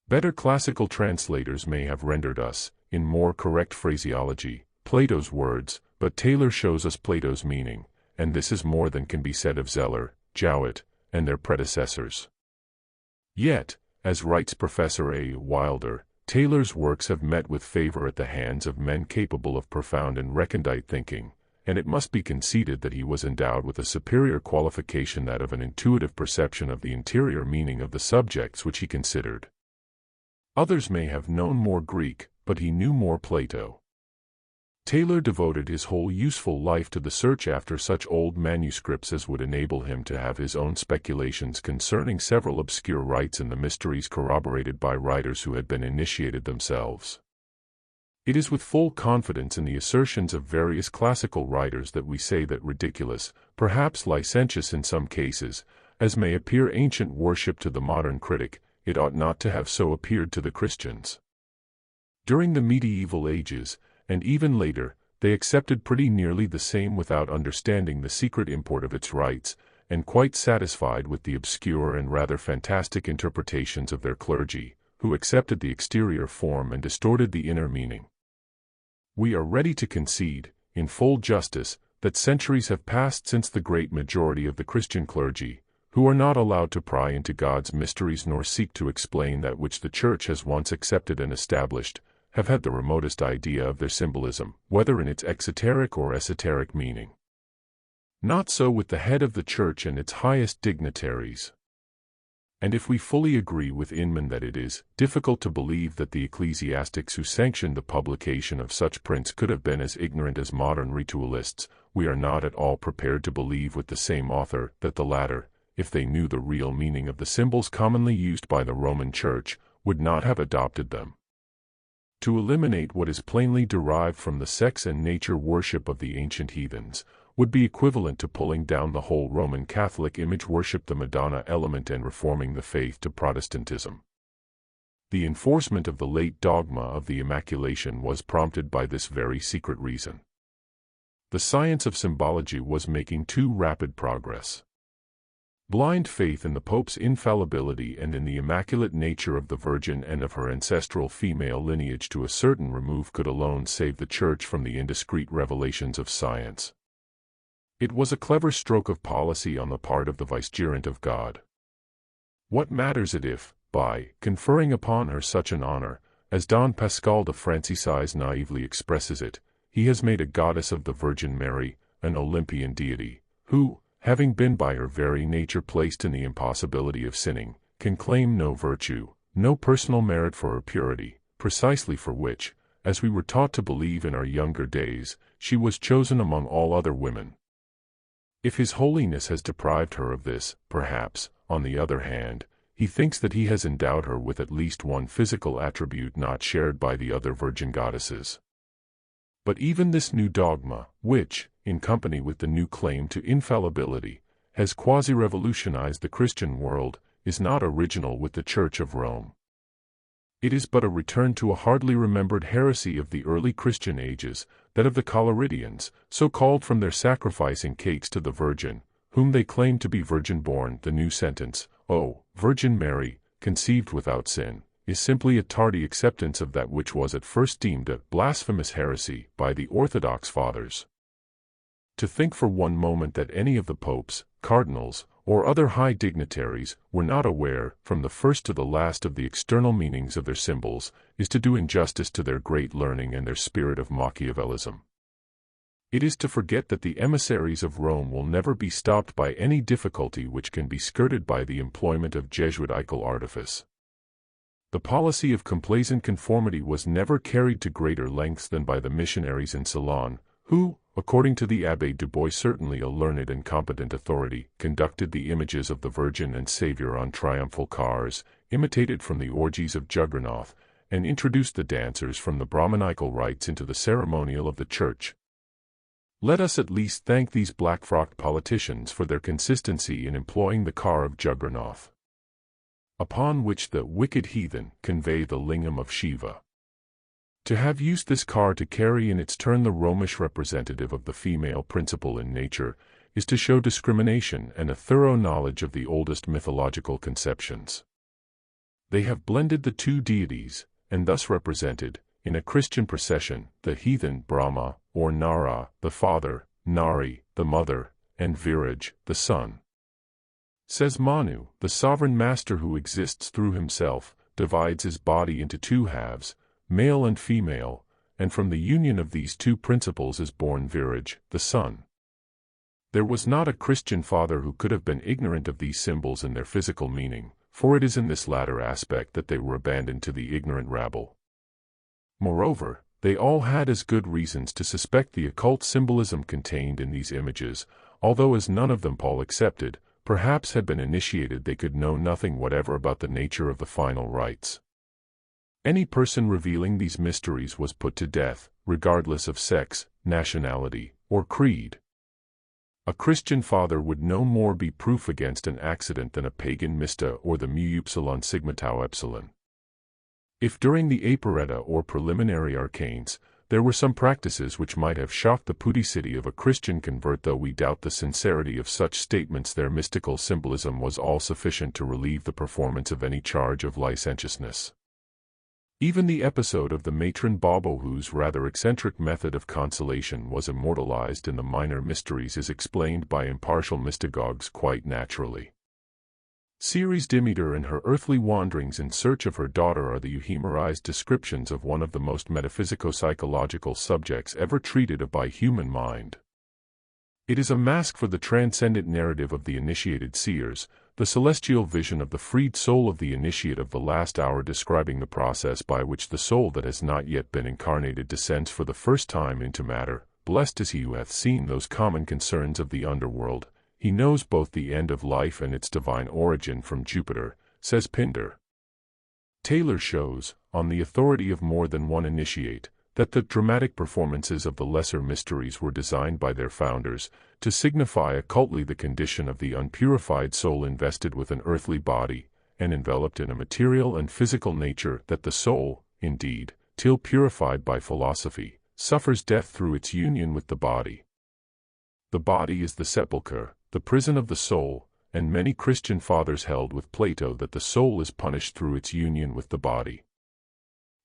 Speaker 1: Better classical translators may have rendered us, in more correct phraseology, Plato's words, but Taylor shows us Plato's meaning, and this is more than can be said of Zeller, Jowett, and their predecessors. Yet, as writes Professor A. Wilder, Taylor's works have met with favor at the hands of men capable of profound and recondite thinking, and it must be conceded that he was endowed with a superior qualification, that of an intuitive perception of the interior meaning of the subjects which he considered. Others may have known more Greek, but he knew more Plato. Taylor devoted his whole useful life to the search after such old manuscripts as would enable him to have his own speculations concerning several obscure rites and the mysteries corroborated by writers who had been initiated themselves. It is with full confidence in the assertions of various classical writers that we say that ridiculous, perhaps licentious in some cases, as may appear ancient worship to the modern critic, it ought not to have so appeared to the Christians. During the medieval ages, and even later, they accepted pretty nearly the same without understanding the secret import of its rites, and quite satisfied with the obscure and rather fantastic interpretations of their clergy, who accepted the exterior form and distorted the inner meaning. We are ready to concede, in full justice, that centuries have passed since the great majority of the Christian clergy, who are not allowed to pry into God's mysteries nor seek to explain that which the Church has once accepted and established, have had the remotest idea of their symbolism, whether in its exoteric or esoteric meaning. Not so with the head of the Church and its highest dignitaries. And if we fully agree with Inman that it is difficult to believe that the ecclesiastics who sanctioned the publication of such prints could have been as ignorant as modern ritualists, we are not at all prepared to believe with the same author that the latter, if they knew the real meaning of the symbols commonly used by the Roman Church, would not have adopted them. To eliminate what is plainly derived from the sex and nature worship of the ancient heathens would be equivalent to pulling down the whole Roman Catholic image worship, the Madonna element, and reforming the faith to Protestantism. The enforcement of the late dogma of the Immaculation was prompted by this very secret reason. The science of symbology was making too rapid progress. Blind faith in the Pope's infallibility and in the immaculate nature of the Virgin and of her ancestral female lineage to a certain remove could alone save the Church from the indiscreet revelations of science. It was a clever stroke of policy on the part of the vicegerent of God. What matters it if, by conferring upon her such an honor, as Don Pascal de Francisi's naively expresses it, he has made a goddess of the Virgin Mary, an Olympian deity, who, having been by her very nature placed in the impossibility of sinning, can claim no virtue, no personal merit for her purity, precisely for which, as we were taught to believe in our younger days, she was chosen among all other women. If His Holiness has deprived her of this, perhaps, on the other hand, he thinks that he has endowed her with at least one physical attribute not shared by the other virgin goddesses. But even this new dogma, which, in company with the new claim to infallibility, has quasi-revolutionized the Christian world, is not original with the Church of Rome. It is but a return to a hardly remembered heresy of the early Christian ages, that of the Collyridians, so called from their sacrificing cakes to the Virgin, whom they claimed to be virgin-born. The new sentence, "O Virgin Mary, conceived without sin," is simply a tardy acceptance of that which was at first deemed a blasphemous heresy by the Orthodox Fathers. To think for one moment that any of the popes, cardinals, or other high dignitaries were not aware, from the first to the last, of the external meanings of their symbols, is to do injustice to their great learning and their spirit of Machiavellism. It is to forget that the emissaries of Rome will never be stopped by any difficulty which can be skirted by the employment of Jesuitical artifice. The policy of complacent conformity was never carried to greater lengths than by the missionaries in Ceylon, who, according to the Abbé Dubois, certainly a learned and competent authority, conducted the images of the Virgin and Saviour on triumphal cars, imitated from the orgies of Juggernaut, and introduced the dancers from the Brahmanical rites into the ceremonial of the Church. Let us at least thank these black-frocked politicians for their consistency in employing the car of Juggernaut, upon which the wicked heathen convey the lingam of Shiva. To have used this car to carry in its turn the Romish representative of the female principle in nature, is to show discrimination and a thorough knowledge of the oldest mythological conceptions. They have blended the two deities, and thus represented, in a Christian procession, the heathen Brahma, or Nara, the father, Nari, the mother, and Viraj, the son. Says Manu, the sovereign master who exists through himself, divides his body into two halves, male and female, and from the union of these two principles is born Viraj, the son. There was not a Christian father who could have been ignorant of these symbols and their physical meaning, for it is in this latter aspect that they were abandoned to the ignorant rabble. Moreover, they all had as good reasons to suspect the occult symbolism contained in these images, although as none of them, Paul accepted, perhaps had been initiated, they could know nothing whatever about the nature of the final rites. Any person revealing these mysteries was put to death, regardless of sex, nationality, or creed. A Christian father would no more be proof against an accident than a pagan Mista or the mu upsilon sigma tau epsilon. If during the Apereta or preliminary arcanes, there were some practices which might have shocked the pudicity of a Christian convert, though we doubt the sincerity of such statements, their mystical symbolism was all sufficient to relieve the performance of any charge of licentiousness. Even the episode of the matron Baubo, whose rather eccentric method of consolation was immortalized in the minor mysteries, is explained by impartial mystagogues quite naturally. Ceres Demeter and her earthly wanderings in search of her daughter are the euhemerized descriptions of one of the most metaphysico-psychological subjects ever treated of by human mind. It is a mask for the transcendent narrative of the initiated seers, the celestial vision of the freed soul of the initiate of the last hour, describing the process by which the soul that has not yet been incarnated descends for the first time into matter. Blessed is he who hath seen those common concerns of the underworld. He knows both the end of life and its divine origin from Jupiter, says Pindar. Taylor shows, on the authority of more than one initiate, that the dramatic performances of the lesser mysteries were designed by their founders to signify occultly the condition of the unpurified soul invested with an earthly body, and enveloped in a material and physical nature, that the soul, indeed, till purified by philosophy, suffers death through its union with the body. The body is the sepulchre, the prison of the soul, and many Christian fathers held with Plato that the soul is punished through its union with the body.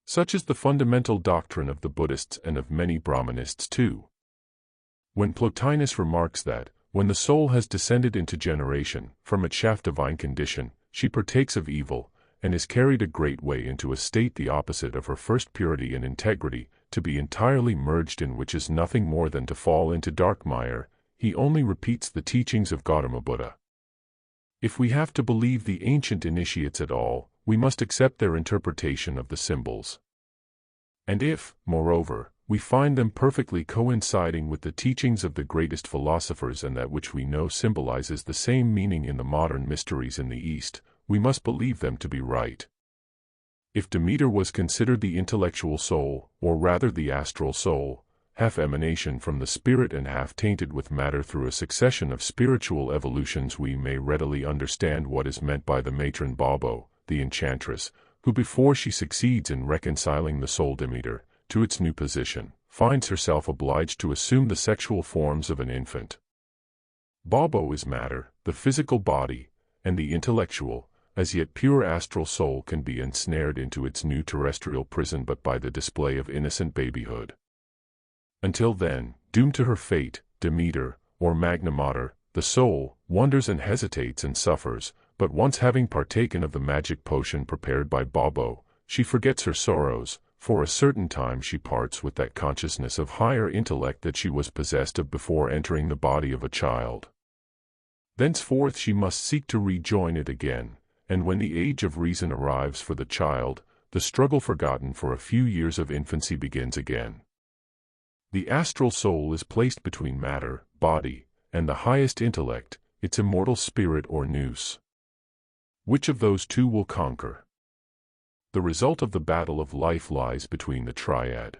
Speaker 1: Such is the fundamental doctrine of the Buddhists and of many Brahmanists too. When Plotinus remarks that, when the soul has descended into generation, from its shaft divine condition, she partakes of evil, and is carried a great way into a state the opposite of her first purity and integrity, to be entirely merged in which is nothing more than to fall into dark mire, he only repeats the teachings of Gautama Buddha. If we have to believe the ancient initiates at all, we must accept their interpretation of the symbols. And if, moreover, we find them perfectly coinciding with the teachings of the greatest philosophers and that which we know symbolizes the same meaning in the modern mysteries in the East, we must believe them to be right. If Demeter was considered the intellectual soul, or rather the astral soul, half emanation from the spirit and half tainted with matter through a succession of spiritual evolutions, we may readily understand what is meant by the matron Babo, the enchantress, who before she succeeds in reconciling the soul Demeter to its new position, finds herself obliged to assume the sexual forms of an infant. Babo is matter, the physical body, and the intellectual, as yet pure astral soul can be ensnared into its new terrestrial prison but by the display of innocent babyhood. Until then, doomed to her fate, Demeter, or Magna Mater, the soul, wonders and hesitates and suffers, but once having partaken of the magic potion prepared by Babo, she forgets her sorrows. For a certain time she parts with that consciousness of higher intellect that she was possessed of before entering the body of a child. Thenceforth she must seek to rejoin it again, and when the age of reason arrives for the child, the struggle forgotten for a few years of infancy begins again. The astral soul is placed between matter, body, and the highest intellect, its immortal spirit or nous. Which of those two will conquer? The result of the battle of life lies between the triad.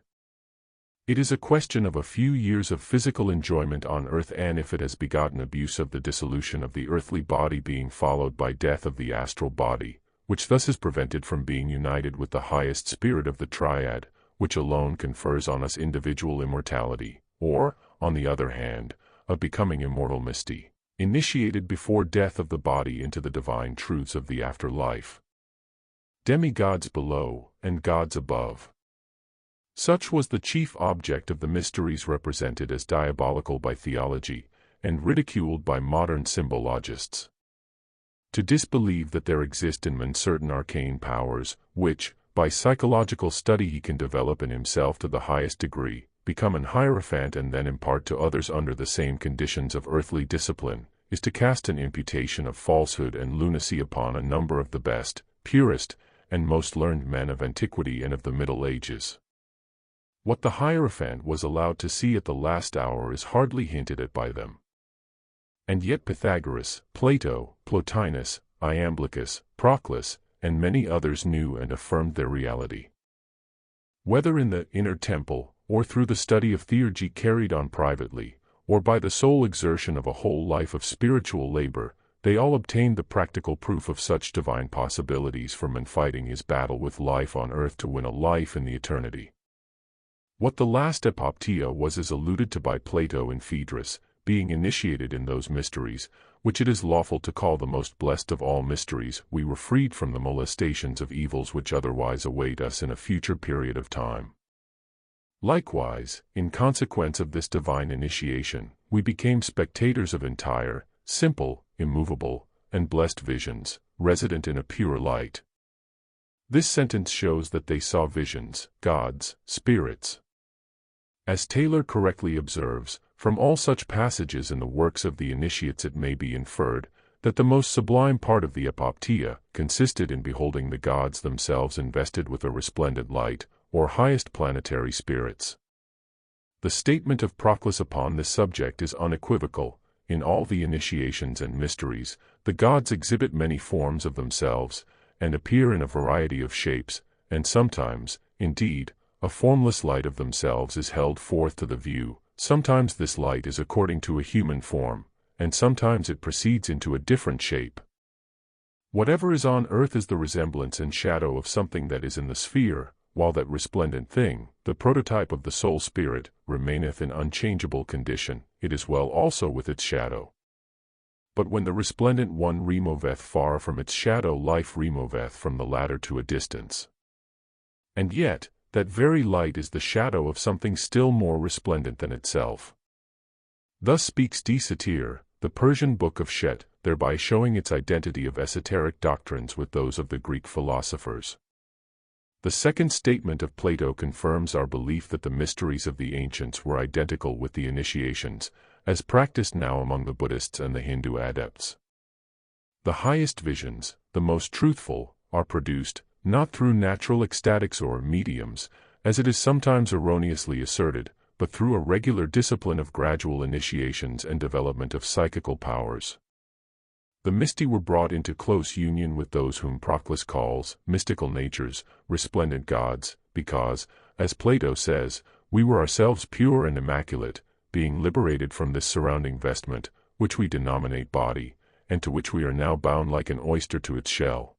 Speaker 1: It is a question of a few years of physical enjoyment on earth, and if it has begotten abuse of the dissolution of the earthly body being followed by death of the astral body, which thus is prevented from being united with the highest spirit of the triad, which alone confers on us individual immortality, or, on the other hand, of becoming immortal mysty, initiated before death of the body into the divine truths of the afterlife. Demigods below, and gods above. Such was the chief object of the mysteries represented as diabolical by theology, and ridiculed by modern symbologists. To disbelieve that there exist in man certain arcane powers, which, by psychological study he can develop in himself to the highest degree, become an hierophant and then impart to others under the same conditions of earthly discipline, is to cast an imputation of falsehood and lunacy upon a number of the best, purest, and most learned men of antiquity and of the Middle Ages. What the Hierophant was allowed to see at the last hour is hardly hinted at by them. And yet Pythagoras, Plato, Plotinus, Iamblichus, Proclus, and many others knew and affirmed their reality. Whether in the inner temple, or through the study of theurgy carried on privately, or by the sole exertion of a whole life of spiritual labor, they all obtained the practical proof of such divine possibilities from man fighting his battle with life on earth to win a life in the eternity. What the last epoptia was is alluded to by Plato in Phaedrus, being initiated in those mysteries, which it is lawful to call the most blessed of all mysteries, we were freed from the molestations of evils which otherwise await us in a future period of time. Likewise, in consequence of this divine initiation, we became spectators of entire, simple, immovable, and blessed visions, resident in a pure light. This sentence shows that they saw visions, gods, spirits. As Taylor correctly observes, from all such passages in the works of the initiates it may be inferred that the most sublime part of the epoptia consisted in beholding the gods themselves invested with a resplendent light, or highest planetary spirits. The statement of Proclus upon this subject is unequivocal. In all the initiations and mysteries, the gods exhibit many forms of themselves, and appear in a variety of shapes, and sometimes, indeed, a formless light of themselves is held forth to the view. Sometimes this light is according to a human form, and sometimes it proceeds into a different shape. Whatever is on earth is the resemblance and shadow of something that is in the sphere, while that resplendent thing, the prototype of the soul spirit, remaineth in unchangeable condition, it is well also with its shadow. But when the resplendent one removeth far from its shadow, life removeth from the latter to a distance. And yet, that very light is the shadow of something still more resplendent than itself. Thus speaks De Satir, the Persian book of Shet, thereby showing its identity of esoteric doctrines with those of the Greek philosophers. The second statement of Plato confirms our belief that the mysteries of the ancients were identical with the initiations, as practiced now among the Buddhists and the Hindu adepts. The highest visions, the most truthful, are produced, not through natural ecstatics or mediums, as it is sometimes erroneously asserted, but through a regular discipline of gradual initiations and development of psychical powers. The misty were brought into close union with those whom Proclus calls mystical natures, resplendent gods, because, as Plato says, we were ourselves pure and immaculate, being liberated from this surrounding vestment, which we denominate body, and to which we are now bound like an oyster to its shell.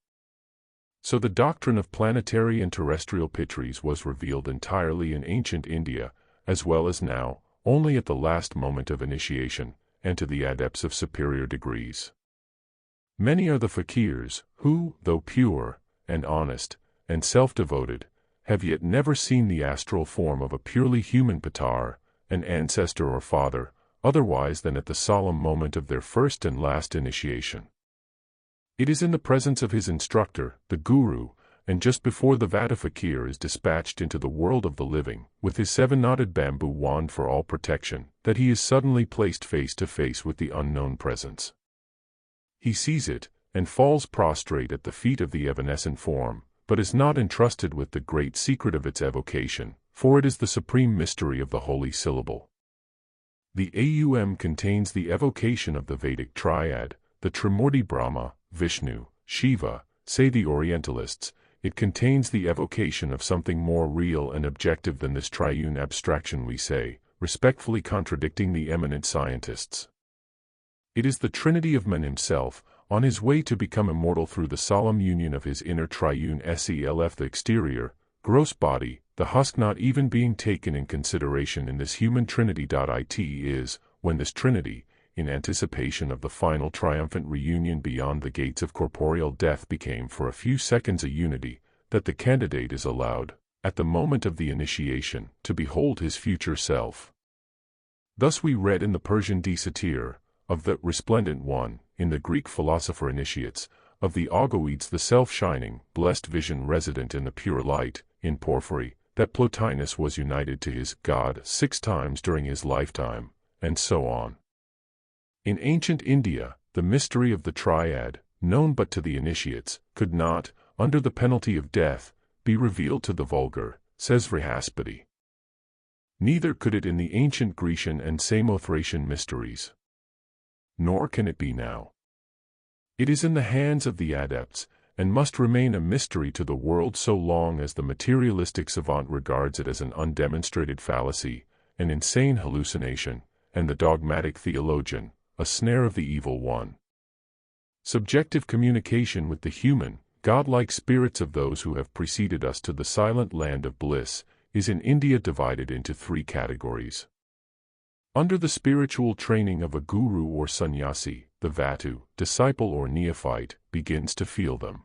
Speaker 1: So the doctrine of planetary and terrestrial pitris was revealed entirely in ancient India, as well as now, only at the last moment of initiation, and to the adepts of superior degrees. Many are the fakirs, who, though pure, and honest, and self-devoted, have yet never seen the astral form of a purely human Pitar, an ancestor or father, otherwise than at the solemn moment of their first and last initiation. It is in the presence of his instructor, the Guru, and just before the Vata fakir is dispatched into the world of the living, with his seven-knotted bamboo wand for all protection, that he is suddenly placed face to face with the unknown presence. He sees it, and falls prostrate at the feet of the evanescent form, but is not entrusted with the great secret of its evocation, for it is the supreme mystery of the holy syllable. The Aum contains the evocation of the Vedic triad, the Trimurti Brahma, Vishnu, Shiva, say the Orientalists. It contains the evocation of something more real and objective than this triune abstraction, we say, respectfully contradicting the eminent scientists. It is the Trinity of man himself, on his way to become immortal through the solemn union of his inner triune self, the exterior, gross body, the husk not even being taken in consideration in this human Trinity. It is, when this Trinity, in anticipation of the final triumphant reunion beyond the gates of corporeal death, became for a few seconds a unity, that the candidate is allowed, at the moment of the initiation, to behold his future self. Thus we read in the Persian De Satir, of the resplendent one, in the Greek philosopher Initiates, of the Ogoids the self-shining, blessed vision resident in the pure light, in Porphyry, that Plotinus was united to his God 6 times during his lifetime, and so on. In ancient India, the mystery of the triad, known but to the initiates, could not, under the penalty of death, be revealed to the vulgar, says Vrihaspati. Neither could it in the ancient Grecian and Samothracian mysteries. Nor can it be now. It is in the hands of the adepts, and must remain a mystery to the world so long as the materialistic savant regards it as an undemonstrated fallacy, an insane hallucination, and the dogmatic theologian, a snare of the evil one. Subjective communication with the human, godlike spirits of those who have preceded us to the silent land of bliss, is in India divided into 3 categories. Under the spiritual training of a guru or sannyasi, the vatu, disciple or neophyte, begins to feel them.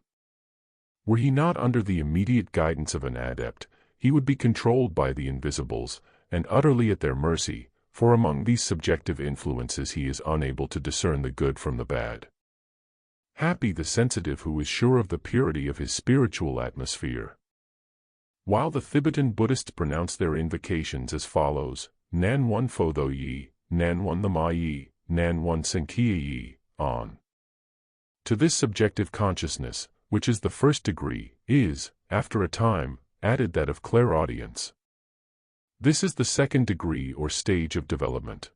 Speaker 1: Were he not under the immediate guidance of an adept, he would be controlled by the invisibles, and utterly at their mercy, for among these subjective influences he is unable to discern the good from the bad. Happy the sensitive who is sure of the purity of his spiritual atmosphere. While the Tibetan Buddhists pronounce their invocations as follows, Nan One Pho Tho Yi, Nan One the Ma Yi, Nan One Sankhya Yi, on. To this subjective consciousness, which is the first degree, is, after a time, added that of clairaudience. This is the second degree or stage of development.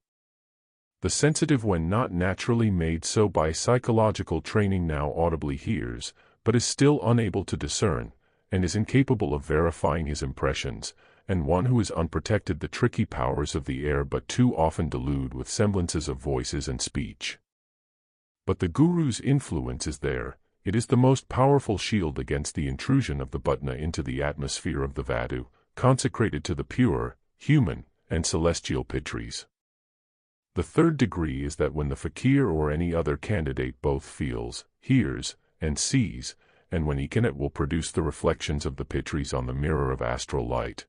Speaker 1: The sensitive, when not naturally made so by psychological training, now audibly hears, but is still unable to discern, and is incapable of verifying his impressions, and one who is unprotected the tricky powers of the air but too often delude with semblances of voices and speech. But the Guru's influence is there. It is the most powerful shield against the intrusion of the Bhutna into the atmosphere of the Vatu, consecrated to the pure, human, and celestial pitris. The third degree is that when the fakir or any other candidate both feels, hears, and sees, and when he can it will produce the reflections of the pitris on the mirror of astral light.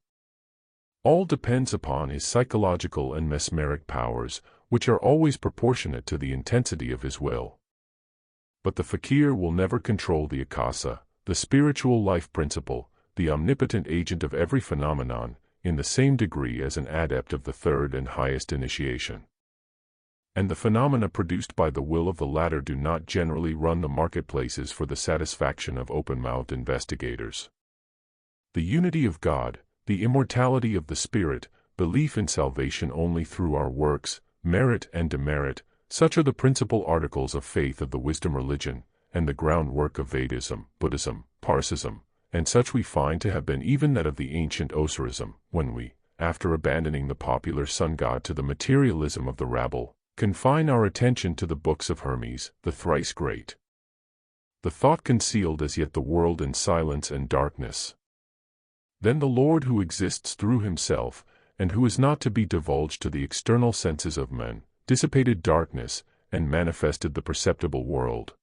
Speaker 1: All depends upon his psychological and mesmeric powers, which are always proportionate to the intensity of his will. But the fakir will never control the akasa, the spiritual life principle, the omnipotent agent of every phenomenon, in the same degree as an adept of the third and highest initiation. And the phenomena produced by the will of the latter do not generally run the marketplaces for the satisfaction of open-mouthed investigators. The unity of God, the immortality of the spirit, belief in salvation only through our works, merit and demerit, such are the principal articles of faith of the wisdom religion, and the groundwork of Vedism, Buddhism, Parsism, and such we find to have been even that of the ancient Osirism, when we, after abandoning the popular sun god to the materialism of the rabble, confine our attention to the books of Hermes, the thrice great. The thought concealed as yet the world in silence and darkness. Then the Lord who exists through himself, and who is not to be divulged to the external senses of men, dissipated darkness, and manifested the perceptible world.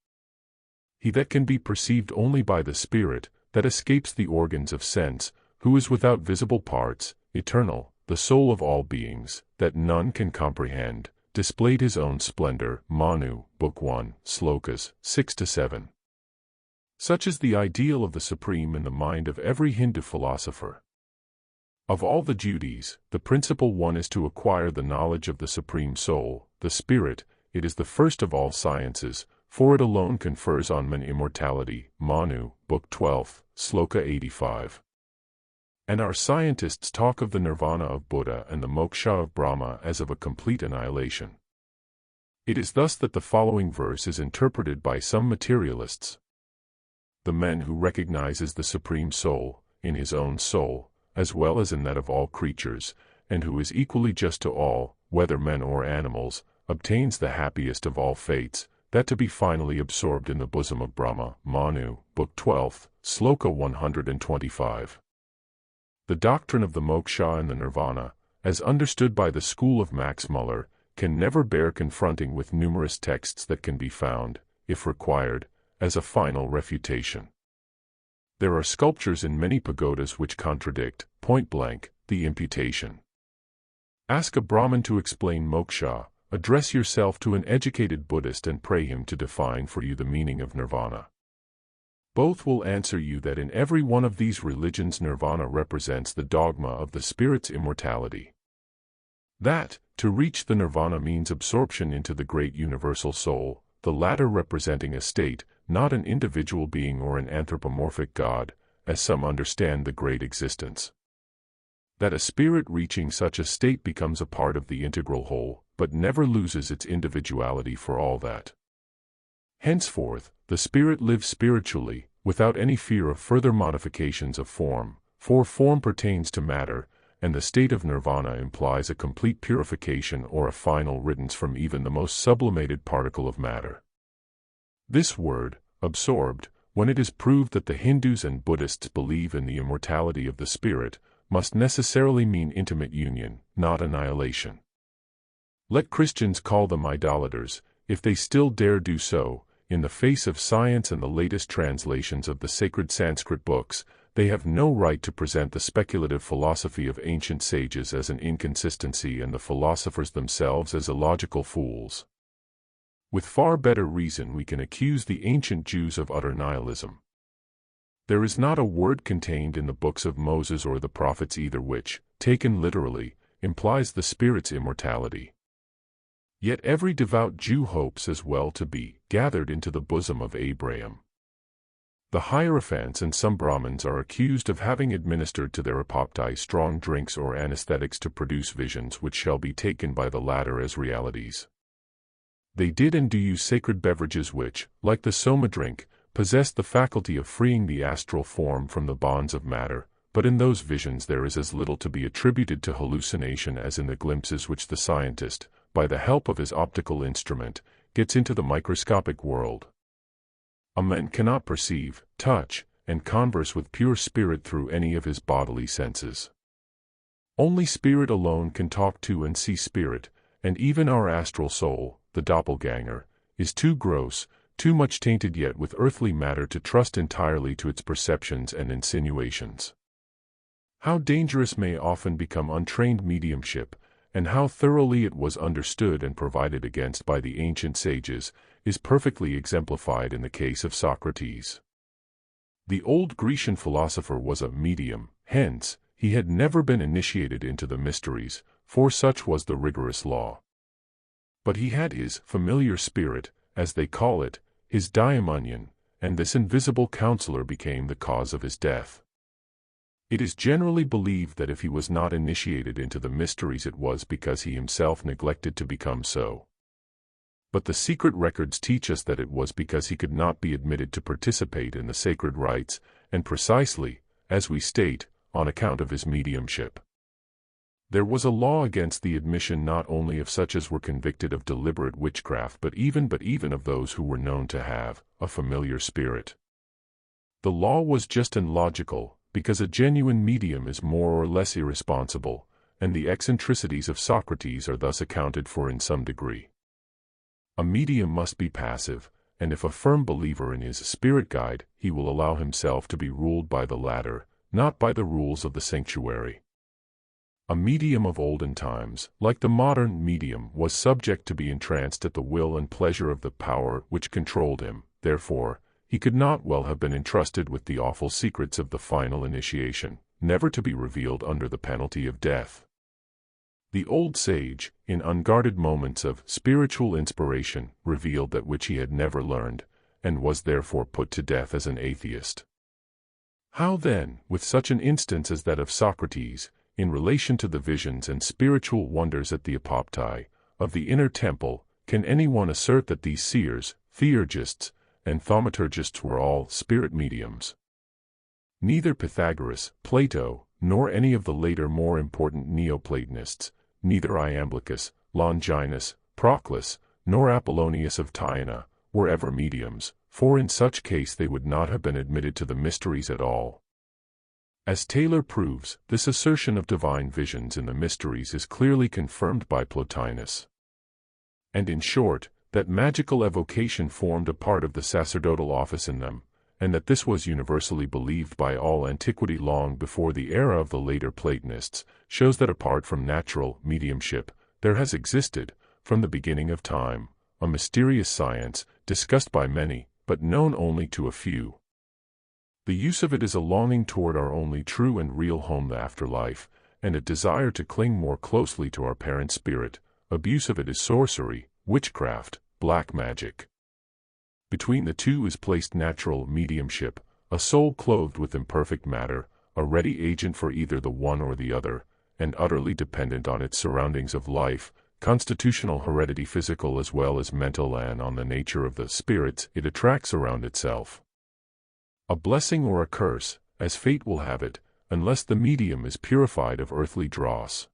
Speaker 1: He that can be perceived only by the spirit, that escapes the organs of sense, who is without visible parts, eternal, the soul of all beings, that none can comprehend, displayed his own splendor. Manu, Book 1, Slokas 6-7. Such is the ideal of the Supreme in the mind of every Hindu philosopher. Of all the duties, the principal one is to acquire the knowledge of the Supreme Soul, the Spirit. It is the first of all sciences, for it alone confers on man immortality. Manu, Book 12, Sloka 85. And our scientists talk of the nirvana of Buddha and the moksha of Brahma as of a complete annihilation. It is thus that the following verse is interpreted by some materialists. The man who recognizes the Supreme Soul, in his own soul, as well as in that of all creatures, and who is equally just to all, whether men or animals, obtains the happiest of all fates, that to be finally absorbed in the bosom of Brahma. Manu, Book 12, Sloka 125. The doctrine of the moksha and the nirvana, as understood by the school of Max Muller, can never bear confronting with numerous texts that can be found, if required, as a final refutation. There are sculptures in many pagodas which contradict, point-blank, the imputation. Ask a Brahmin to explain moksha, address yourself to an educated Buddhist and pray him to define for you the meaning of nirvana. Both will answer you that in every one of these religions nirvana represents the dogma of the spirit's immortality. That, to reach the nirvana means absorption into the great universal soul, the latter representing a state, not an individual being or an anthropomorphic god, as some understand the great existence. That a spirit reaching such a state becomes a part of the integral whole, but never loses its individuality for all that. Henceforth, the spirit lives spiritually, without any fear of further modifications of form, for form pertains to matter, and the state of nirvana implies a complete purification or a final riddance from even the most sublimated particle of matter. This word, absorbed, when it is proved that the Hindus and Buddhists believe in the immortality of the spirit, must necessarily mean intimate union, not annihilation. Let Christians call them idolaters, if they still dare do so. In the face of science and the latest translations of the sacred Sanskrit books, they have no right to present the speculative philosophy of ancient sages as an inconsistency and the philosophers themselves as illogical fools. With far better reason we can accuse the ancient Jews of utter nihilism. There is not a word contained in the books of Moses or the prophets either which, taken literally, implies the spirit's immortality. Yet every devout Jew hopes as well to be gathered into the bosom of Abraham. The Hierophants and some Brahmins are accused of having administered to their apopti strong drinks or anesthetics to produce visions which shall be taken by the latter as realities. They did and do use sacred beverages which, like the soma drink, possessed the faculty of freeing the astral form from the bonds of matter, but in those visions there is as little to be attributed to hallucination as in the glimpses which the scientist, by the help of his optical instrument, gets into the microscopic world. A man cannot perceive, touch, and converse with pure spirit through any of his bodily senses. Only spirit alone can talk to and see spirit, and even our astral soul, the doppelganger, is too gross, too much tainted yet with earthly matter to trust entirely to its perceptions and insinuations. How dangerous may often become untrained mediumship, and how thoroughly it was understood and provided against by the ancient sages, is perfectly exemplified in the case of Socrates. The old Grecian philosopher was a medium, hence, he had never been initiated into the mysteries, for such was the rigorous law. But he had his familiar spirit, as they call it, his daimonion, and this invisible counselor became the cause of his death. It is generally believed that if he was not initiated into the mysteries it was because he himself neglected to become so. But the secret records teach us that it was because he could not be admitted to participate in the sacred rites, and precisely, as we state, on account of his mediumship. There was a law against the admission not only of such as were convicted of deliberate witchcraft but even of those who were known to have a familiar spirit. The law was just and logical, because a genuine medium is more or less irresponsible, and the eccentricities of Socrates are thus accounted for in some degree. A medium must be passive, and if a firm believer in his spirit guide, he will allow himself to be ruled by the latter, not by the rules of the sanctuary. A medium of olden times, like the modern medium, was subject to be entranced at the will and pleasure of the power which controlled him. Therefore, he could not well have been entrusted with the awful secrets of the final initiation, never to be revealed under the penalty of death. The old sage, in unguarded moments of spiritual inspiration, revealed that which he had never learned, and was therefore put to death as an atheist. How then, with such an instance as that of Socrates, in relation to the visions and spiritual wonders at the apoptai of the inner temple, can anyone assert that these seers, theurgists, and thaumaturgists were all spirit mediums? Neither Pythagoras, Plato, nor any of the later more important Neoplatonists, neither Iamblichus, Longinus, Proclus, nor Apollonius of Tyana, were ever mediums, for in such case they would not have been admitted to the mysteries at all. As Taylor proves, this assertion of divine visions in the mysteries is clearly confirmed by Plotinus. And in short, that magical evocation formed a part of the sacerdotal office in them, and that this was universally believed by all antiquity long before the era of the later Platonists, shows that apart from natural mediumship, there has existed, from the beginning of time, a mysterious science, discussed by many, but known only to a few. The use of it is a longing toward our only true and real home, the afterlife, and a desire to cling more closely to our parent spirit. Abuse of it is sorcery, witchcraft, black magic. Between the two is placed natural mediumship, a soul clothed with imperfect matter, a ready agent for either the one or the other, and utterly dependent on its surroundings of life, constitutional heredity, physical as well as mental, and on the nature of the spirits it attracts around itself. A blessing or a curse, as fate will have it, unless the medium is purified of earthly dross.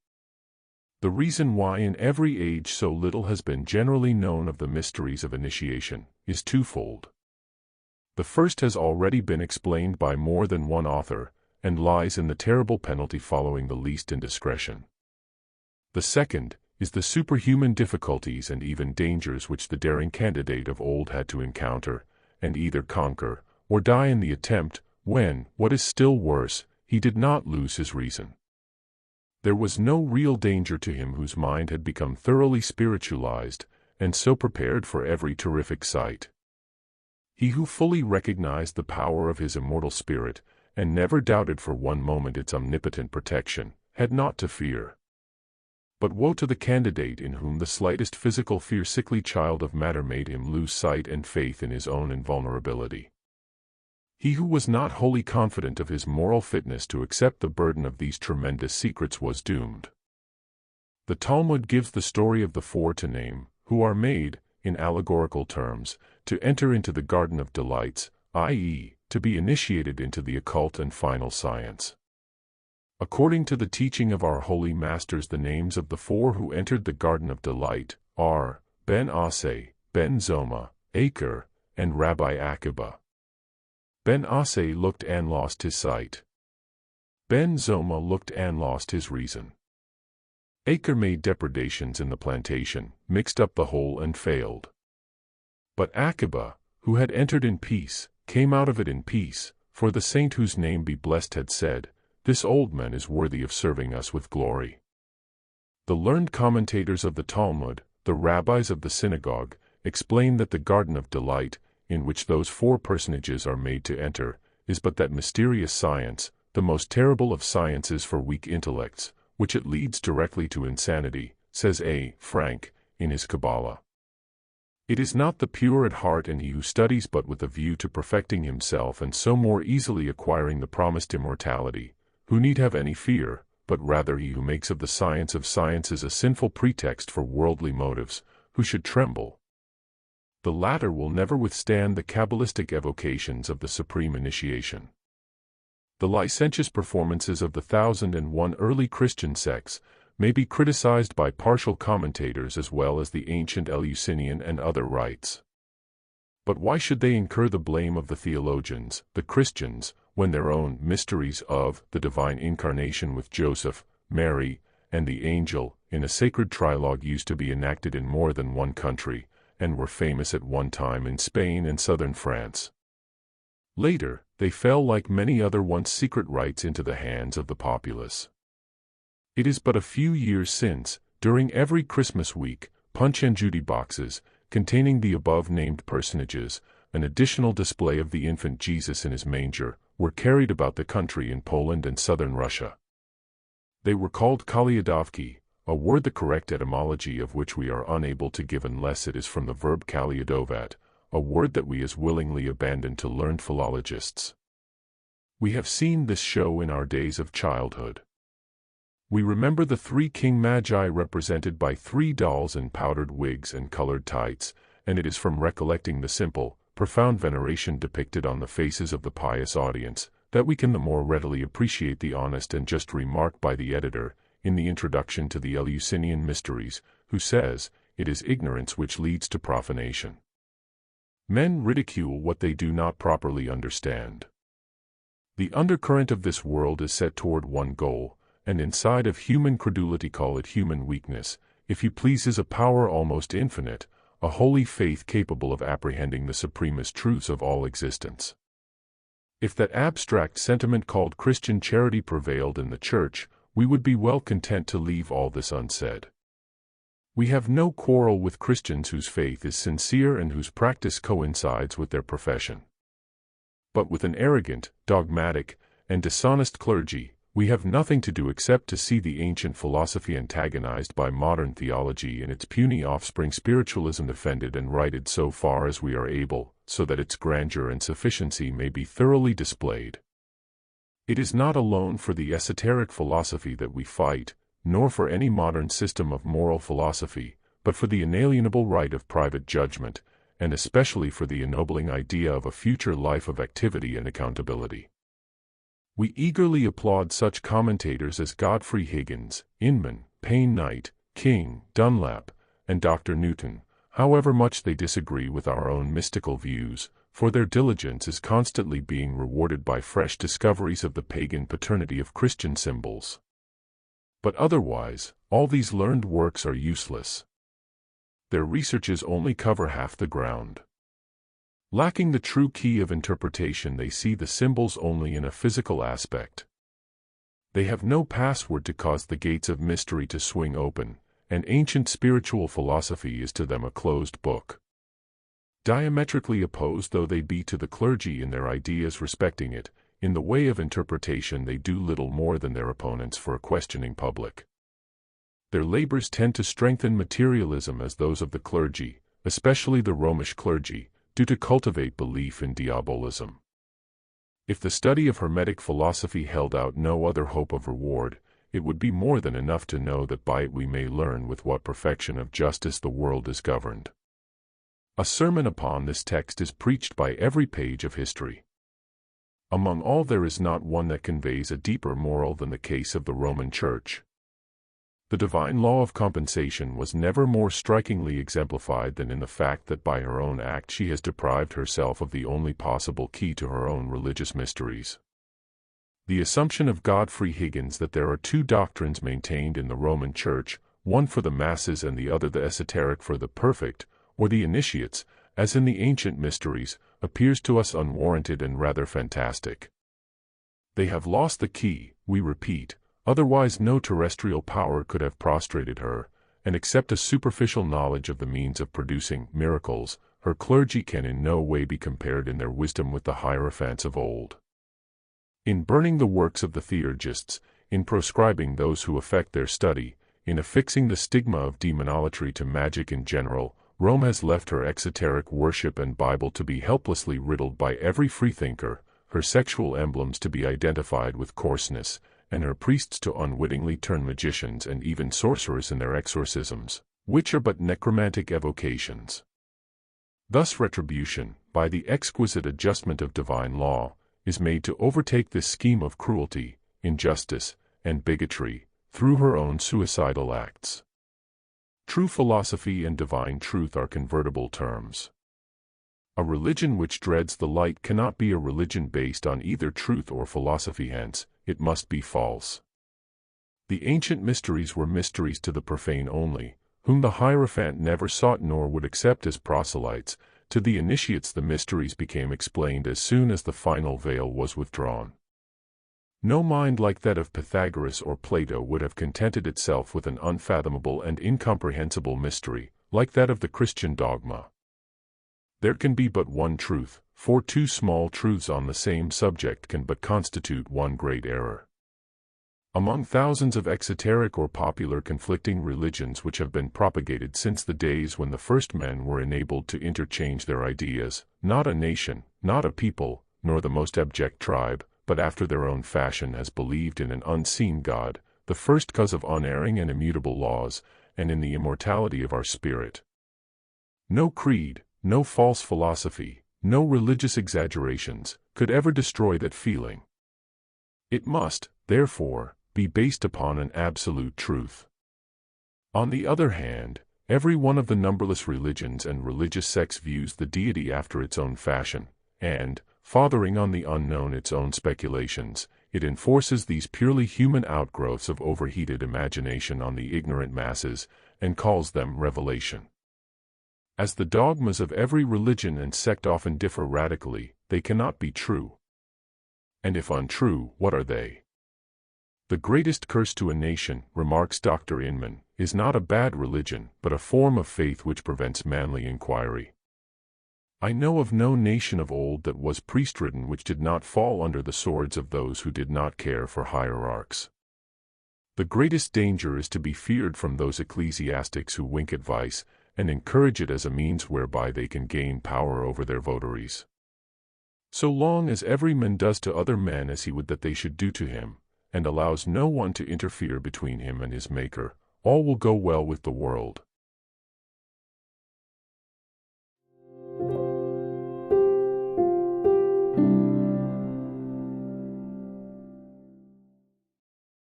Speaker 1: The reason why in every age so little has been generally known of the mysteries of initiation is twofold. The first has already been explained by more than one author, and lies in the terrible penalty following the least indiscretion. The second is the superhuman difficulties and even dangers which the daring candidate of old had to encounter, and either conquer, or die in the attempt, when, what is still worse, he did not lose his reason. There was no real danger to him whose mind had become thoroughly spiritualized, and so prepared for every terrific sight. He who fully recognized the power of his immortal spirit, and never doubted for one moment its omnipotent protection, had naught to fear. But woe to the candidate in whom the slightest physical fear, sickly child of matter, made him lose sight and faith in his own invulnerability. He who was not wholly confident of his moral fitness to accept the burden of these tremendous secrets was doomed. The Talmud gives the story of the four to name, who are made, in allegorical terms, to enter into the garden of delights, i.e., to be initiated into the occult and final science. According to the teaching of our holy masters, the names of the four who entered the garden of delight are Ben Asay, Ben Zoma, Aker, and Rabbi Akiba. Ben Asay looked and lost his sight. Ben Zoma looked and lost his reason. Acre made depredations in the plantation, mixed up the whole and failed. But Akiba, who had entered in peace, came out of it in peace, for the saint whose name be blessed had said, "This old man is worthy of serving us with glory." The learned commentators of the Talmud, the rabbis of the synagogue, explain that the Garden of Delight, in which those four personages are made to enter, is but that mysterious science, the most terrible of sciences for weak intellects, which it leads directly to insanity, says A. Frank, in his Kabbalah. It is not the pure at heart and he who studies but with a view to perfecting himself and so more easily acquiring the promised immortality, who need have any fear, but rather he who makes of the science of sciences a sinful pretext for worldly motives, who should tremble. The latter will never withstand the Kabbalistic evocations of the supreme initiation. The licentious performances of the 1001 early Christian sects may be criticized by partial commentators as well as the ancient Eleusinian and other rites. But why should they incur the blame of the theologians, the Christians, when their own mysteries of the divine incarnation with Joseph, Mary, and the angel in a sacred trilogue used to be enacted in more than one country, and were famous at one time in Spain and southern France? Later, they fell like many other once secret rites into the hands of the populace. It is but a few years since, during every Christmas week, Punch and Judy boxes, containing the above-named personages, an additional display of the infant Jesus in his manger, were carried about the country in Poland and southern Russia. They were called kaliadovki, a word the correct etymology of which we are unable to give unless it is from the verb kaliadovat, a word that we as willingly abandon to learned philologists. We have seen this show in our days of childhood. We remember the three king magi represented by three dolls in powdered wigs and colored tights, and it is from recollecting the simple, profound veneration depicted on the faces of the pious audience, that we can the more readily appreciate the honest and just remark by the editor, in the introduction to the Eleusinian Mysteries, who says, "It is ignorance which leads to profanation. Men ridicule what they do not properly understand." The undercurrent of this world is set toward one goal, and inside of human credulity call it human weakness, if you please is a power almost infinite, a holy faith capable of apprehending the supremest truths of all existence. If that abstract sentiment called Christian charity prevailed in the Church, we would be well content to leave all this unsaid. We have no quarrel with Christians whose faith is sincere and whose practice coincides with their profession. But with an arrogant, dogmatic, and dishonest clergy, we have nothing to do except to see the ancient philosophy antagonized by modern theology and its puny offspring spiritualism defended and righted so far as we are able, so that its grandeur and sufficiency may be thoroughly displayed. It is not alone for the esoteric philosophy that we fight, nor for any modern system of moral philosophy, but for the inalienable right of private judgment, and especially for the ennobling idea of a future life of activity and accountability. We eagerly applaud such commentators as Godfrey Higgins, Inman, Payne Knight, King, Dunlap, and Dr. Newton, however much they disagree with our own mystical views, for their diligence is constantly being rewarded by fresh discoveries of the pagan paternity of Christian symbols. But otherwise, all these learned works are useless. Their researches only cover half the ground. Lacking the true key of interpretation, they see the symbols only in a physical aspect. They have no password to cause the gates of mystery to swing open, and ancient spiritual philosophy is to them a closed book. Diametrically opposed though they be to the clergy in their ideas respecting it, in the way of interpretation they do little more than their opponents for a questioning public. Their labors tend to strengthen materialism as those of the clergy, especially the Romish clergy, do to cultivate belief in diabolism. If the study of Hermetic philosophy held out no other hope of reward, it would be more than enough to know that by it we may learn with what perfection of justice the world is governed. A sermon upon this text is preached by every page of history. Among all there is not one that conveys a deeper moral than the case of the Roman Church. The divine law of compensation was never more strikingly exemplified than in the fact that by her own act she has deprived herself of the only possible key to her own religious mysteries. The assumption of Godfrey Higgins that there are two doctrines maintained in the Roman Church, one for the masses and the other the esoteric for the perfect, or the initiates, as in the ancient mysteries, appears to us unwarranted and rather fantastic. They have lost the key, we repeat, otherwise no terrestrial power could have prostrated her, and except a superficial knowledge of the means of producing miracles, her clergy can in no way be compared in their wisdom with the hierophants of old. In burning the works of the theurgists, in proscribing those who affect their study, in affixing the stigma of demonolatry to magic in general, Rome has left her exoteric worship and Bible to be helplessly riddled by every freethinker, her sexual emblems to be identified with coarseness, and her priests to unwittingly turn magicians and even sorcerers in their exorcisms, which are but necromantic evocations. Thus retribution, by the exquisite adjustment of divine law, is made to overtake this scheme of cruelty, injustice, and bigotry, through her own suicidal acts. True philosophy and divine truth are convertible terms. A religion which dreads the light cannot be a religion based on either truth or philosophy, hence, it must be false. The ancient mysteries were mysteries to the profane only, whom the hierophant never sought nor would accept as proselytes. To the initiates the mysteries became explained as soon as the final veil was withdrawn. No mind like that of Pythagoras or Plato would have contented itself with an unfathomable and incomprehensible mystery, like that of the Christian dogma. There can be but one truth, for two small truths on the same subject can but constitute one great error. Among thousands of exoteric or popular conflicting religions which have been propagated since the days when the first men were enabled to interchange their ideas, not a nation, not a people, nor the most abject tribe, but after their own fashion has believed in an unseen God, the first cause of unerring and immutable laws, and in the immortality of our spirit. No creed, no false philosophy, no religious exaggerations, could ever destroy that feeling. It must, therefore, be based upon an absolute truth. On the other hand, every one of the numberless religions and religious sects views the deity after its own fashion, and, fathering on the unknown its own speculations, it enforces these purely human outgrowths of overheated imagination on the ignorant masses, and calls them revelation. As the dogmas of every religion and sect often differ radically, they cannot be true. And if untrue, what are they? The greatest curse to a nation, remarks Dr. Inman, is not a bad religion, but a form of faith which prevents manly inquiry. I know of no nation of old that was priest-ridden which did not fall under the swords of those who did not care for hierarchs. The greatest danger is to be feared from those ecclesiastics who wink at vice, and encourage it as a means whereby they can gain power over their votaries. So long as every man does to other men as he would that they should do to him, and allows no one to interfere between him and his Maker, all will go well with the world.